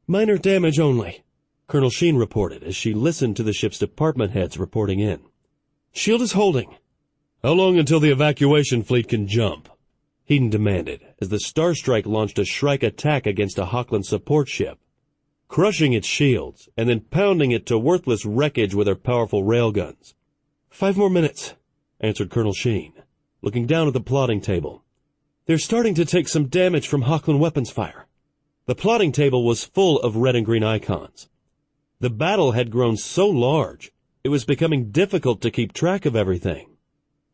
Minor damage only, Colonel Sheen reported as she listened to the ship's department heads reporting in. Shield is holding. How long until the evacuation fleet can jump? Hedon demanded as the Starstrike launched a Shrike attack against a Hawkland support ship, crushing its shields and then pounding it to worthless wreckage with her powerful railguns. 5 more minutes, answered Colonel Sheen, looking down at the plotting table. They're starting to take some damage from Hawkland weapons fire. The plotting table was full of red and green icons. The battle had grown so large, it was becoming difficult to keep track of everything.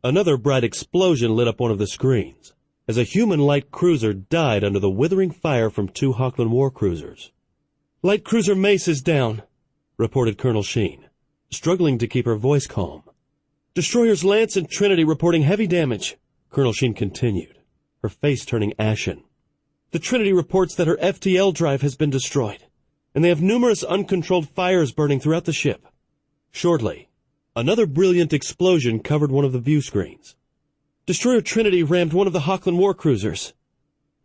Another bright explosion lit up one of the screens, as a human light cruiser died under the withering fire from 2 Hawkland war cruisers. Light cruiser Mace is down, reported Colonel Sheen, struggling to keep her voice calm. Destroyers Lance and Trinity reporting heavy damage, Colonel Sheen continued, her face turning ashen. The Trinity reports that her FTL drive has been destroyed, and they have numerous uncontrolled fires burning throughout the ship. Shortly, another brilliant explosion covered one of the view screens. Destroyer Trinity rammed one of the Hawkland war cruisers.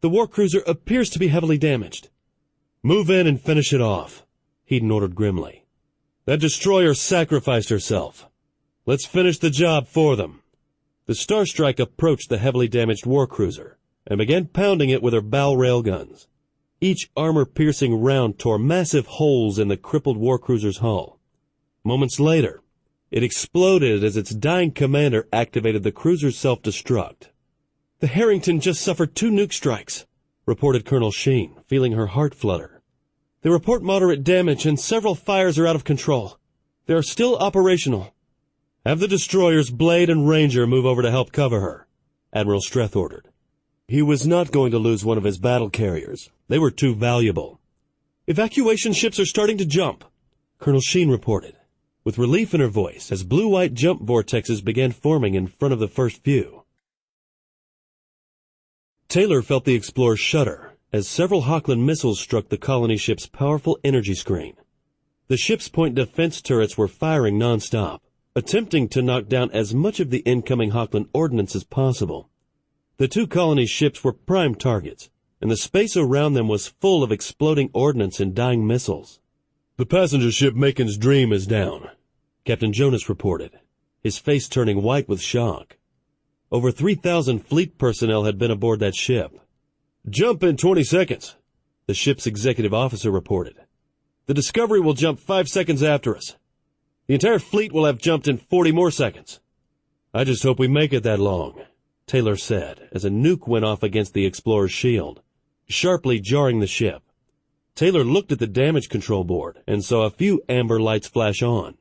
The war cruiser appears to be heavily damaged. Move in and finish it off, Hedon ordered grimly. That destroyer sacrificed herself. Let's finish the job for them. The Starstrike approached the heavily damaged war cruiser and began pounding it with her bow railguns. Each armor-piercing round tore massive holes in the crippled war cruiser's hull. Moments later, it exploded as its dying commander activated the cruiser's self-destruct. The Harrington just suffered 2 nuke strikes, reported Colonel Sheen, feeling her heart flutter. They report moderate damage and several fires are out of control. They are still operational. Have the destroyers Blade and Ranger move over to help cover her, Admiral Streth ordered. He was not going to lose one of his battle carriers. They were too valuable. Evacuation ships are starting to jump, Colonel Sheen reported, with relief in her voice as blue-white jump vortexes began forming in front of the first few. Taylor felt the Explorer shudder as several Hawkland missiles struck the colony ship's powerful energy screen. The ship's point defense turrets were firing non-stop, attempting to knock down as much of the incoming Hawkland ordnance as possible. The 2 colony ships were prime targets, and the space around them was full of exploding ordnance and dying missiles. The passenger ship Macon's Dream is down, Captain Jonas reported, his face turning white with shock. Over 3,000 fleet personnel had been aboard that ship. Jump in 20 seconds, the ship's executive officer reported. The Discovery will jump 5 seconds after us. The entire fleet will have jumped in 40 more seconds. I just hope we make it that long, Taylor said as a nuke went off against the Explorer's shield. sharply jarring the ship. Taylor looked at the damage control board and saw a few amber lights flash on.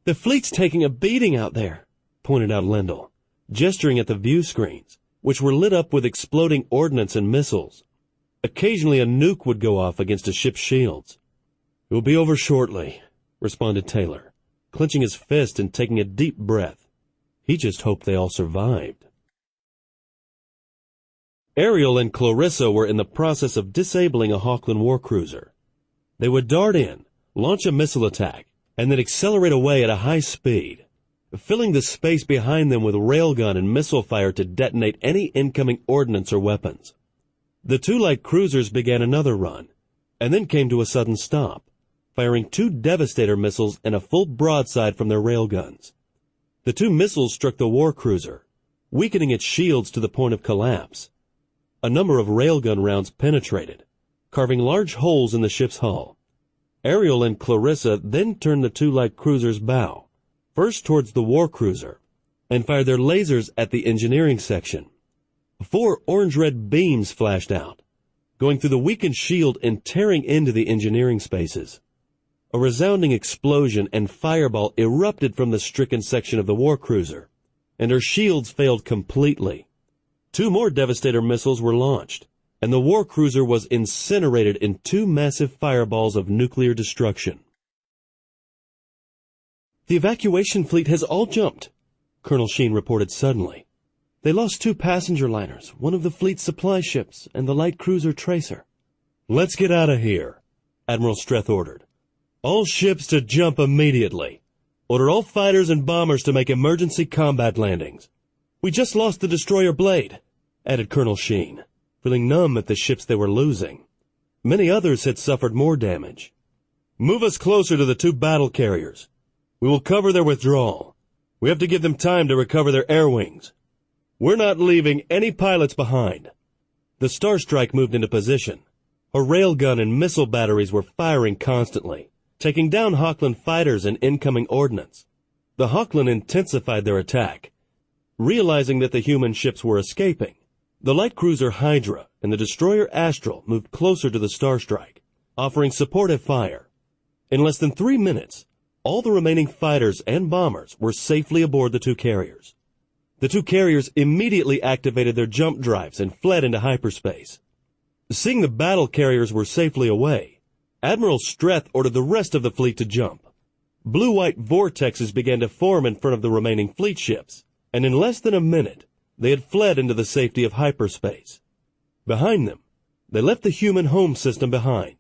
"The fleet's taking a beating out there," pointed out Lendl, gesturing at the view screens, which were lit up with exploding ordnance and missiles. Occasionally a nuke would go off against a ship's shields. "It will be over shortly," responded Taylor, clenching his fist and taking a deep breath. He just hoped they all survived. Ariel and Clarissa were in the process of disabling a Hawkland warcruiser. They would dart in, launch a missile attack, and then accelerate away at a high speed, filling the space behind them with railgun and missile fire to detonate any incoming ordnance or weapons. The two light cruisers began another run, and then came to a sudden stop, firing 2 Devastator missiles and a full broadside from their railguns. The 2 missiles struck the warcruiser, weakening its shields to the point of collapse. A number of railgun rounds penetrated, carving large holes in the ship's hull. Ariel and Clarissa then turned the 2 light cruisers' bow, first towards the warcruiser, and fired their lasers at the engineering section. 4 orange-red beams flashed out, going through the weakened shield and tearing into the engineering spaces. A resounding explosion and fireball erupted from the stricken section of the warcruiser, and her shields failed completely. 2 more Devastator missiles were launched, and the warcruiser was incinerated in 2 massive fireballs of nuclear destruction. "The evacuation fleet has all jumped," Colonel Sheen reported suddenly. "They lost 2 passenger liners, one of the fleet's supply ships, and the light cruiser Tracer." "Let's get out of here," Admiral Streth ordered. "All ships to jump immediately. Order all fighters and bombers to make emergency combat landings." "We just lost the destroyer Blade," added Colonel Sheen, feeling numb at the ships they were losing. Many others had suffered more damage. "Move us closer to the 2 battle carriers. We will cover their withdrawal. We have to give them time to recover their air wings. We're not leaving any pilots behind." The Starstrike moved into position. Her railgun and missile batteries were firing constantly, taking down Hawkland fighters and incoming ordnance. The Hawkland intensified their attack. Realizing that the human ships were escaping, the light cruiser Hydra and the destroyer Astral moved closer to the Starstrike, offering supportive fire. In less than 3 minutes, all the remaining fighters and bombers were safely aboard the 2 carriers. The 2 carriers immediately activated their jump drives and fled into hyperspace. Seeing the battle carriers were safely away, Admiral Streth ordered the rest of the fleet to jump. Blue-white vortexes began to form in front of the remaining fleet ships, and in less than a minute, they had fled into the safety of hyperspace. Behind them, they left the human home system behind.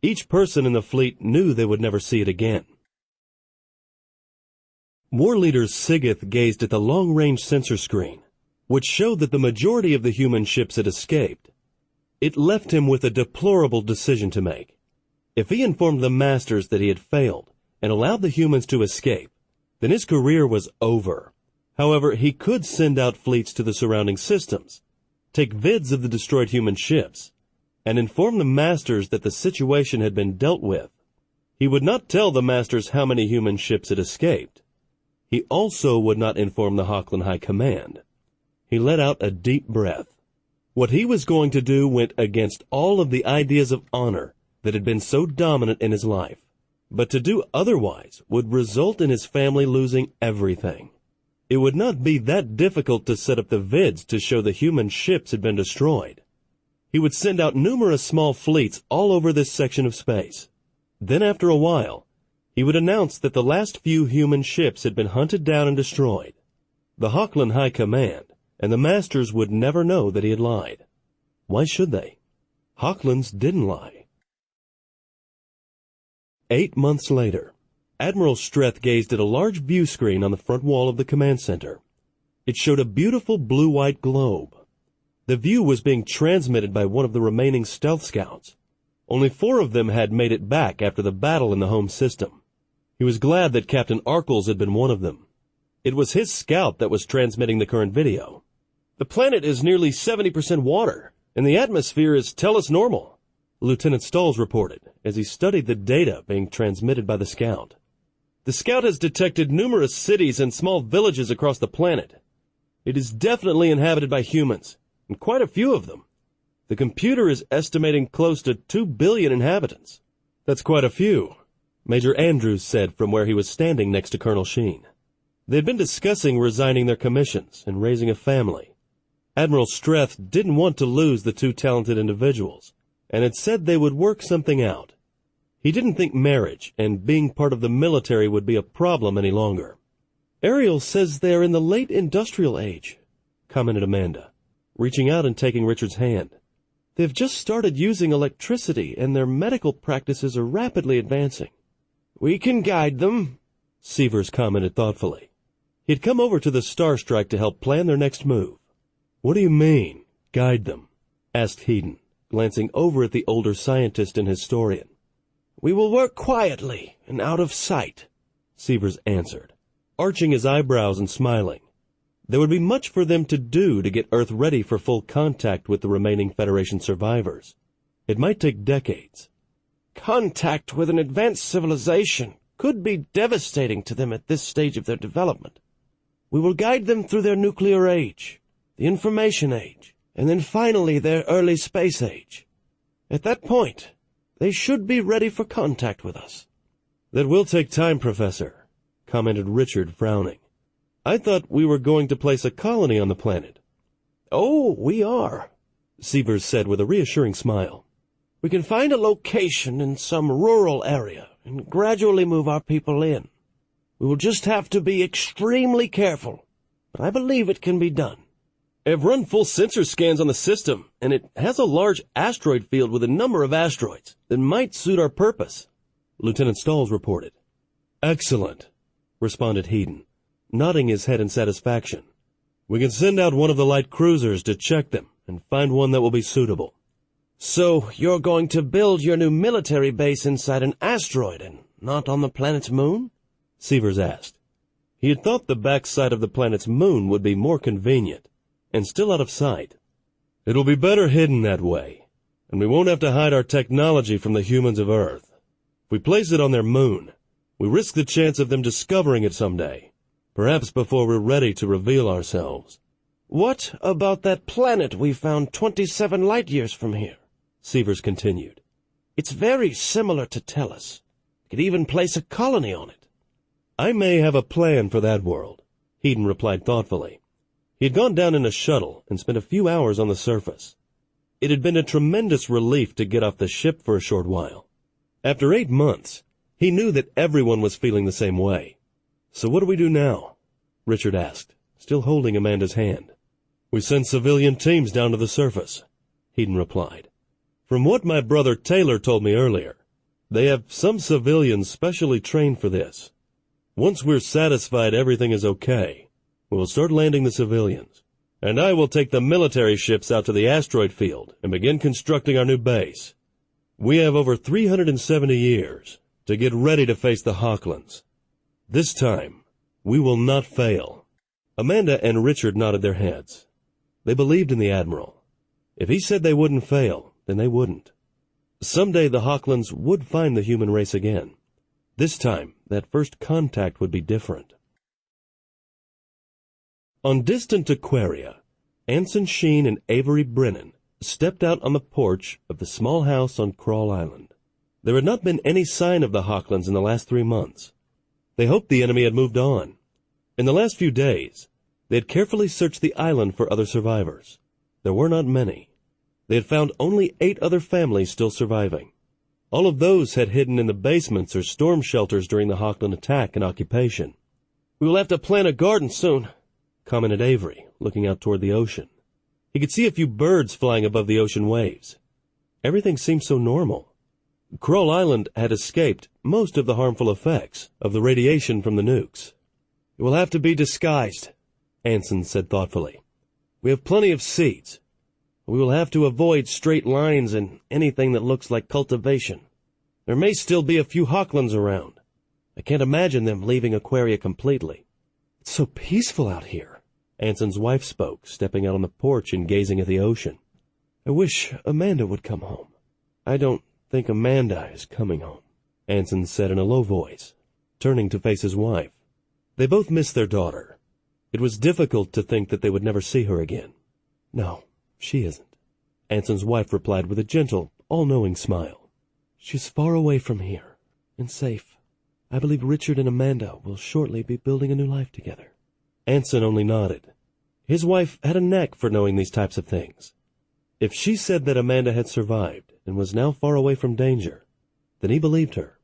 Each person in the fleet knew they would never see it again. War leader Sigith gazed at the long-range sensor screen, which showed that the majority of the human ships had escaped. It left him with a deplorable decision to make. If he informed the masters that he had failed and allowed the humans to escape, then his career was over. However, he could send out fleets to the surrounding systems, take vids of the destroyed human ships, and inform the masters that the situation had been dealt with. He would not tell the masters how many human ships had escaped. He also would not inform the Hawkland High Command. He let out a deep breath. What he was going to do went against all of the ideas of honor that had been so dominant in his life, but to do otherwise would result in his family losing everything. It would not be that difficult to set up the vids to show the human ships had been destroyed. He would send out numerous small fleets all over this section of space. Then after a while, he would announce that the last few human ships had been hunted down and destroyed. The Hawkland High Command and the masters would never know that he had lied. Why should they? Hawklands didn't lie. 8 months later, Admiral Streth gazed at a large view screen on the front wall of the command center. It showed a beautiful blue-white globe. The view was being transmitted by one of the remaining stealth scouts. Only 4 of them had made it back after the battle in the home system. He was glad that Captain Arkles had been one of them. It was his scout that was transmitting the current video. "The planet is nearly 70% water, and the atmosphere is Tellus normal," Lieutenant Stahls reported as he studied the data being transmitted by the scout. "The scout has detected numerous cities and small villages across the planet. It is definitely inhabited by humans, and quite a few of them. The computer is estimating close to 2 billion inhabitants. That's quite a few, Major Andrews said from where he was standing next to Colonel Sheen. They'd been discussing resigning their commissions and raising a family. Admiral Streth didn't want to lose the two talented individuals, and had said they would work something out. He didn't think marriage and being part of the military would be a problem any longer. Ariel says they're in the late industrial age, commented Amanda, reaching out and taking Richard's hand. They've just started using electricity, and their medical practices are rapidly advancing. We can guide them, Severs commented thoughtfully. He'd come over to the Star Strike to help plan their next move. What do you mean, guide them? Asked Hedon, glancing over at the older scientist and historian. We will work quietly and out of sight, Severs answered, arching his eyebrows and smiling. There would be much for them to do to get Earth ready for full contact with the remaining Federation survivors. It might take decades. Contact with an advanced civilization could be devastating to them at this stage of their development. We will guide them through their nuclear age, the information age, and then finally their early space age. At that point, they should be ready for contact with us. That will take time, Professor, commented Richard, frowning. I thought we were going to place a colony on the planet. Oh, we are, Severs said with a reassuring smile. We can find a location in some rural area and gradually move our people in. We will just have to be extremely careful, but I believe it can be done. I've run full sensor scans on the system, and it has a large asteroid field with a number of asteroids that might suit our purpose, Lieutenant Stalls reported. Excellent, responded Hedon, nodding his head in satisfaction. We can send out one of the light cruisers to check them and find one that will be suitable. So you're going to build your new military base inside an asteroid and not on the planet's moon? Severs asked. He had thought the backside of the planet's moon would be more convenient and still out of sight. It'll be better hidden that way, and we won't have to hide our technology from the humans of Earth. If we place it on their moon, we risk the chance of them discovering it someday, perhaps before we're ready to reveal ourselves. What about that planet we found 27 light-years from here? Severs continued. It's very similar to Tellus. We could even place a colony on it. I may have a plan for that world, Hedon replied thoughtfully. He had gone down in a shuttle and spent a few hours on the surface. It had been a tremendous relief to get off the ship for a short while. After 8 months, he knew that everyone was feeling the same way. So what do we do now? Richard asked, still holding Amanda's hand. We send civilian teams down to the surface, Hedon replied. From what my brother Taylor told me earlier, they have some civilians specially trained for this. Once we're satisfied everything is okay, we will start landing the civilians, and I will take the military ships out to the asteroid field and begin constructing our new base. We have over 370 years to get ready to face the Hawklands. This time, we will not fail. Amanda and Richard nodded their heads. They believed in the Admiral. If he said they wouldn't fail, then they wouldn't. Someday the Hawklands would find the human race again. This time, that first contact would be different. On distant Aquaria, Anson Sheen and Avery Brennan stepped out on the porch of the small house on Crawl Island. There had not been any sign of the Hawklands in the last 3 months. They hoped the enemy had moved on. In the last few days, they had carefully searched the island for other survivors. There were not many. They had found only 8 other families still surviving. All of those had hidden in the basements or storm shelters during the Hawkland attack and occupation. We will have to plant a garden soon, commented Avery, looking out toward the ocean. He could see a few birds flying above the ocean waves. Everything seemed so normal. Crawl Island had escaped most of the harmful effects of the radiation from the nukes. It will have to be disguised, Anson said thoughtfully. We have plenty of seeds. We will have to avoid straight lines and anything that looks like cultivation. There may still be a few Hawklands around. I can't imagine them leaving Aquaria completely. It's so peaceful out here, Anson's wife spoke, stepping out on the porch and gazing at the ocean. I wish Amanda would come home. I don't think Amanda is coming home, Anson said in a low voice, turning to face his wife. They both missed their daughter. It was difficult to think that they would never see her again. No, she isn't. Anson's wife replied with a gentle, all-knowing smile. "She's far away from here, and safe. I believe Richard and Amanda will shortly be building a new life together." Anson only nodded. His wife had a knack for knowing these types of things. If she said that Amanda had survived and was now far away from danger, then he believed her.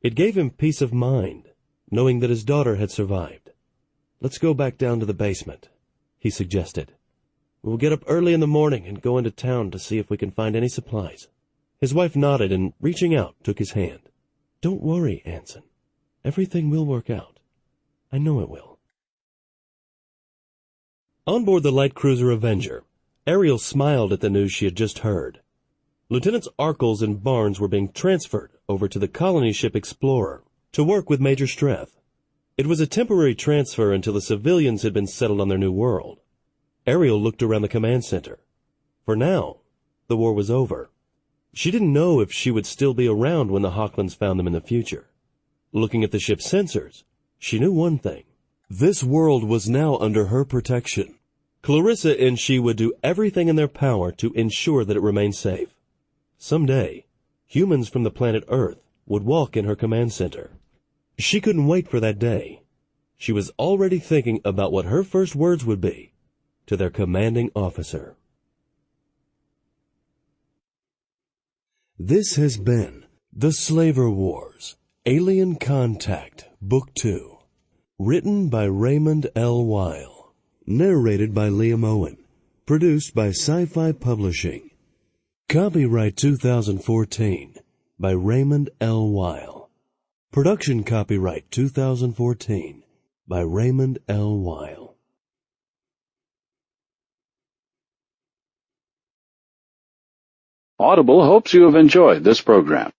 It gave him peace of mind, knowing that his daughter had survived. "Let's go back down to the basement," he suggested. "We'll get up early in the morning and go into town to see if we can find any supplies." His wife nodded and, reaching out, took his hand. "Don't worry, Anson. Everything will work out. I know it will." On board the light cruiser Avenger, Ariel smiled at the news she had just heard. Lieutenants Arkles and Barnes were being transferred over to the colony ship Explorer to work with Major Streth. It was a temporary transfer until the civilians had been settled on their new world. Ariel looked around the command center. For now, the war was over. She didn't know if she would still be around when the Hawklands found them in the future. Looking at the ship's sensors, she knew one thing. This world was now under her protection. Clarissa and she would do everything in their power to ensure that it remained safe. Someday, humans from the planet Earth would walk in her command center. She couldn't wait for that day. She was already thinking about what her first words would be to their commanding officer. This has been The Slaver Wars, Alien Contact, Book 2. Written by Raymond L. Weil. Narrated by Liam Owen. Produced by Sci-Fi Publishing. Copyright 2014 by Raymond L. Weil. Production copyright 2014 by Raymond L. Weil. Audible hopes you have enjoyed this program.